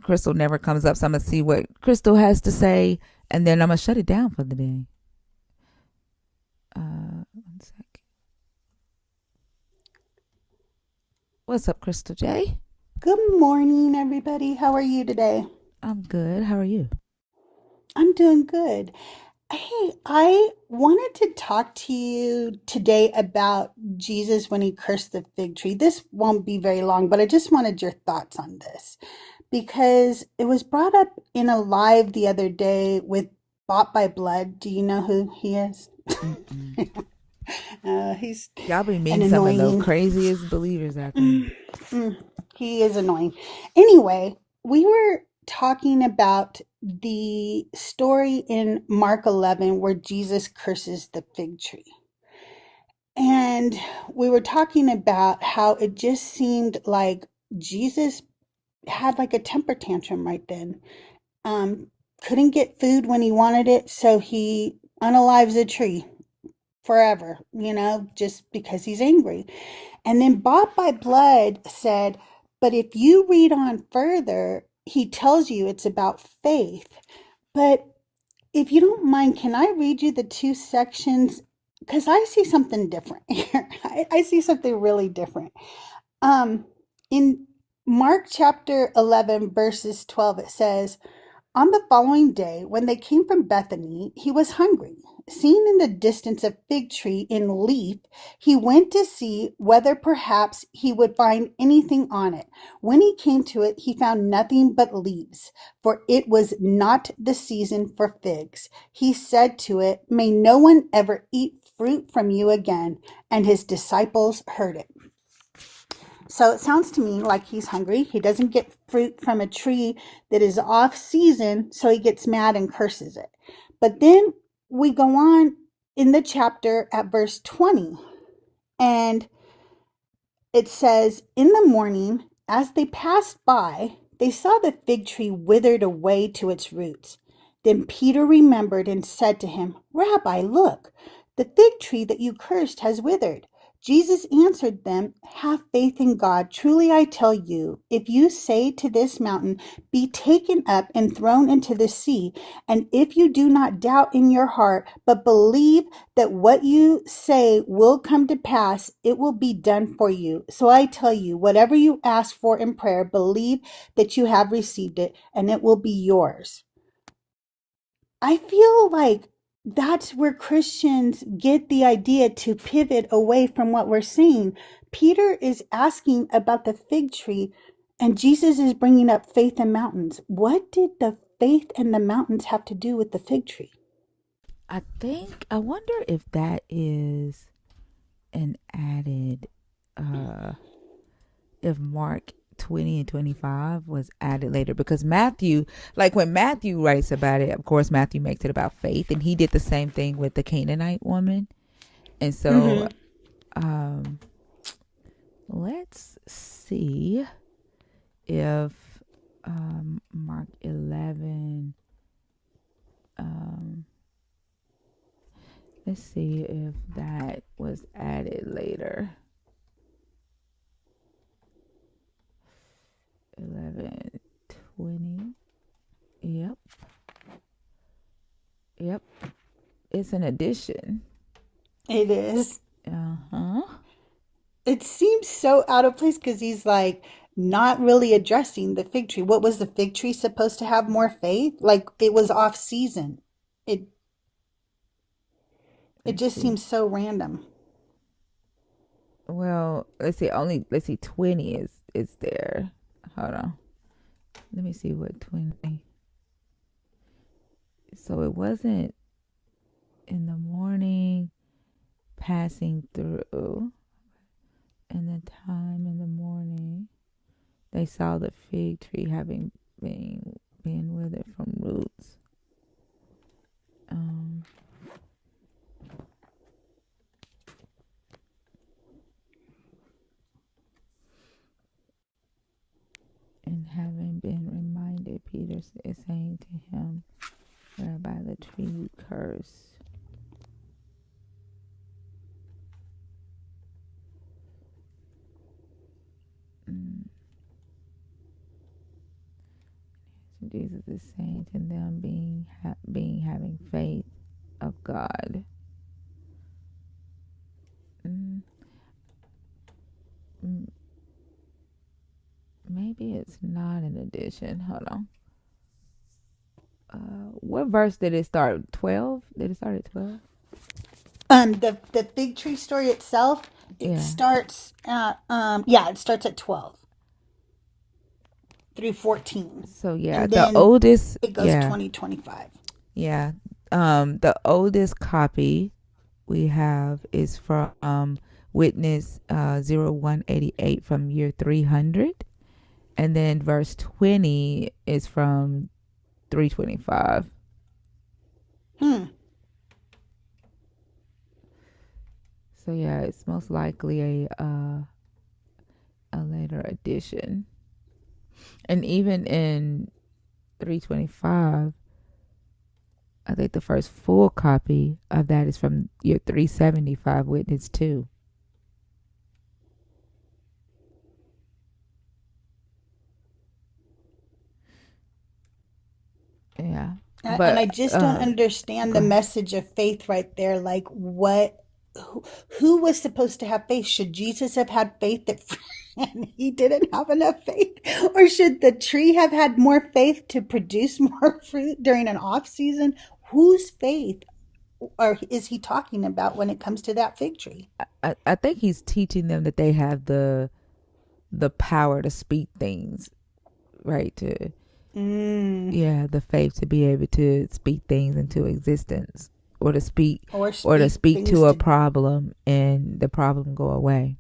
Crystal never comes up, so I'm gonna see what Crystal has to say, and then I'm gonna shut it down for the day. 1 second. What's up, Crystal J? Good morning, everybody. How are you today? I'm good. How are you? I'm doing good. Hey, I wanted to talk to you today about Jesus when he cursed the fig tree. This won't be very long, but I just wanted your thoughts on this because it was brought up in a live the other day with Bought by Blood. Do you know who he is? Mm-mm. He's Y'all be an meeting some of the annoying. craziest believers out there. Mm, he is annoying. Anyway, we were talking about the story in Mark 11 where Jesus curses the fig tree. And we were talking about how it just seemed like Jesus had like a temper tantrum right then. Um, couldn't get food when he wanted it, so he unalives a tree forever, just because he's angry. And then Bought by Blood said, but if you read on further, he tells you it's about faith. But if you don't mind, can I read you the two sections? Because I see something different here. I see something really different. In Mark chapter 11, verses 12, it says, on the following day, when they came from Bethany, he was hungry. Seeing in the distance a fig tree in leaf, he went to see whether perhaps he would find anything on it. When he came to it, he found nothing but leaves, for it was not the season for figs. He said to it, may no one ever eat fruit from you again. And his disciples heard it. So it sounds to me like he's hungry. He doesn't get fruit from a tree that is off season, so he gets mad and curses it. But then we go on in the chapter at verse 20, and it says, in the morning, as they passed by, they saw the fig tree withered away to its roots. Then Peter remembered and said to him, Rabbi, look, the fig tree that you cursed has withered. Jesus answered them, have faith in God. Truly I tell you, if you say to this mountain, be taken up and thrown into the sea, and if you do not doubt in your heart, but believe that what you say will come to pass, it will be done for you. So I tell you, whatever you ask for in prayer, believe that you have received it, and it will be yours. I feel like that's where Christians get the idea to pivot away from what we're saying. Peter is asking about the fig tree, and Jesus is bringing up faith and mountains. What did the faith and the mountains have to do with the fig tree? I wonder if that is an added, if Mark 20 and 25 was added later, because Matthew, like when Matthew writes about it, of course Matthew makes it about faith, and he did the same thing with the Canaanite woman. And so let's see if Mark 11, let's see if that was added later. 11:20. Yep. It's an addition. It is. Uh-huh. It seems so out of place because he's like not really addressing the fig tree. What was the fig tree supposed to have more faith? Like it was off season. It Let's just see. seems so random. Well, let's see 20 is there. Hold on. Let me see what 20. So it wasn't in the morning, passing through, and the time in the morning they saw the fig tree having been withered from roots. And having been reminded, Peter is saying to him, whereby the tree you curse. Jesus is saying to them, being having faith of God. Maybe it's not an addition. Hold on. What verse did it start? 12? Did it start at 12? The fig tree story itself, it Yeah. starts at it starts at 12 through 14. So yeah, And the then oldest. it goes Yeah. 2025. Yeah. The oldest copy we have is from Witness 0188 from year 300. And then verse 20 is from 325. So yeah, it's most likely a later edition. And even in 325, I think the first full copy of that is from year 375, Witness 2. Yeah. And I But just don't understand go the ahead. message of faith right there. Like, who was supposed to have faith? Should Jesus have had faith that and he didn't have enough faith? Or should the tree have had more faith to produce more fruit during an off season? Whose faith or is he talking about when it comes to that fig tree? I think he's teaching them that they have the power to speak things, right? To yeah, the faith to be able to speak things into existence, or to speak Or speak things to a to, problem and the problem go away.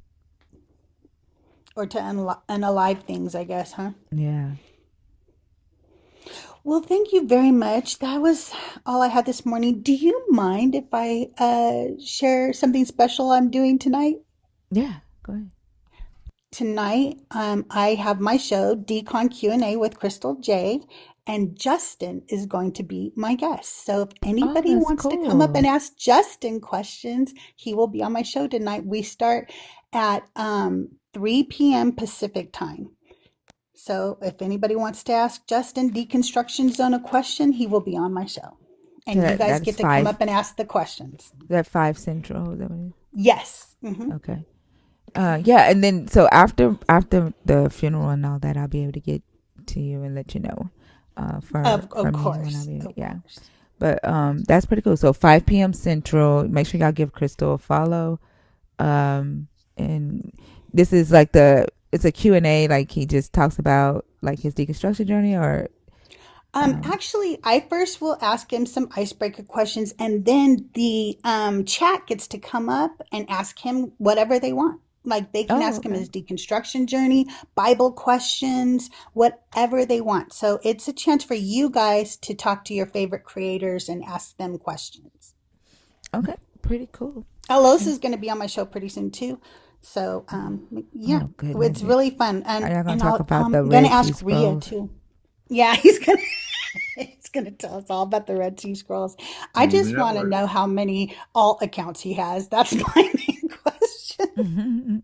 or to unalive things, I guess, huh? Yeah. Well, thank you very much. That was all I had this morning. Do you mind if I share something special I'm doing tonight? Yeah, go ahead. Tonight, I have my show, Decon Q&A with Crystal J, and Justin is going to be my guest. So if Oh, anybody that's wants to come up and cool. ask Justin questions, he will be on my show tonight. We start at 3 p.m. Pacific time. So if anybody wants to ask Justin Deconstruction Zone a question, he will be on my show. So And you guys that is get to come 5. up and ask the questions. Is that 5 Central? Is that what it is? Yes. Okay. Yeah, and then so after the funeral and all that, I'll be able to get to you and let you know. For Of me when I'll course. be, Of yeah. course. But that's pretty cool. So 5 p.m. Central. Make sure y'all give Crystal a follow. And this is like it's a Q&A. Like he just talks about like his deconstruction journey, or Actually, I first will ask him some icebreaker questions, and then the chat gets to come up and ask him whatever they want. Like they can oh, ask him okay. his deconstruction journey, Bible questions, whatever they want. So it's a chance for you guys to talk to your favorite creators and ask them questions. Okay, pretty cool. Alos is going to be on my show pretty soon too. So yeah, Oh goodness. it's really fun, Are y'all gonna and talk about I'm the gonna Red Sea ask Ria Scrolls? too. Yeah, he's gonna he's gonna tell us all about the Red Sea Scrolls. I just want to Network. know how many alt accounts he has. That's my main question.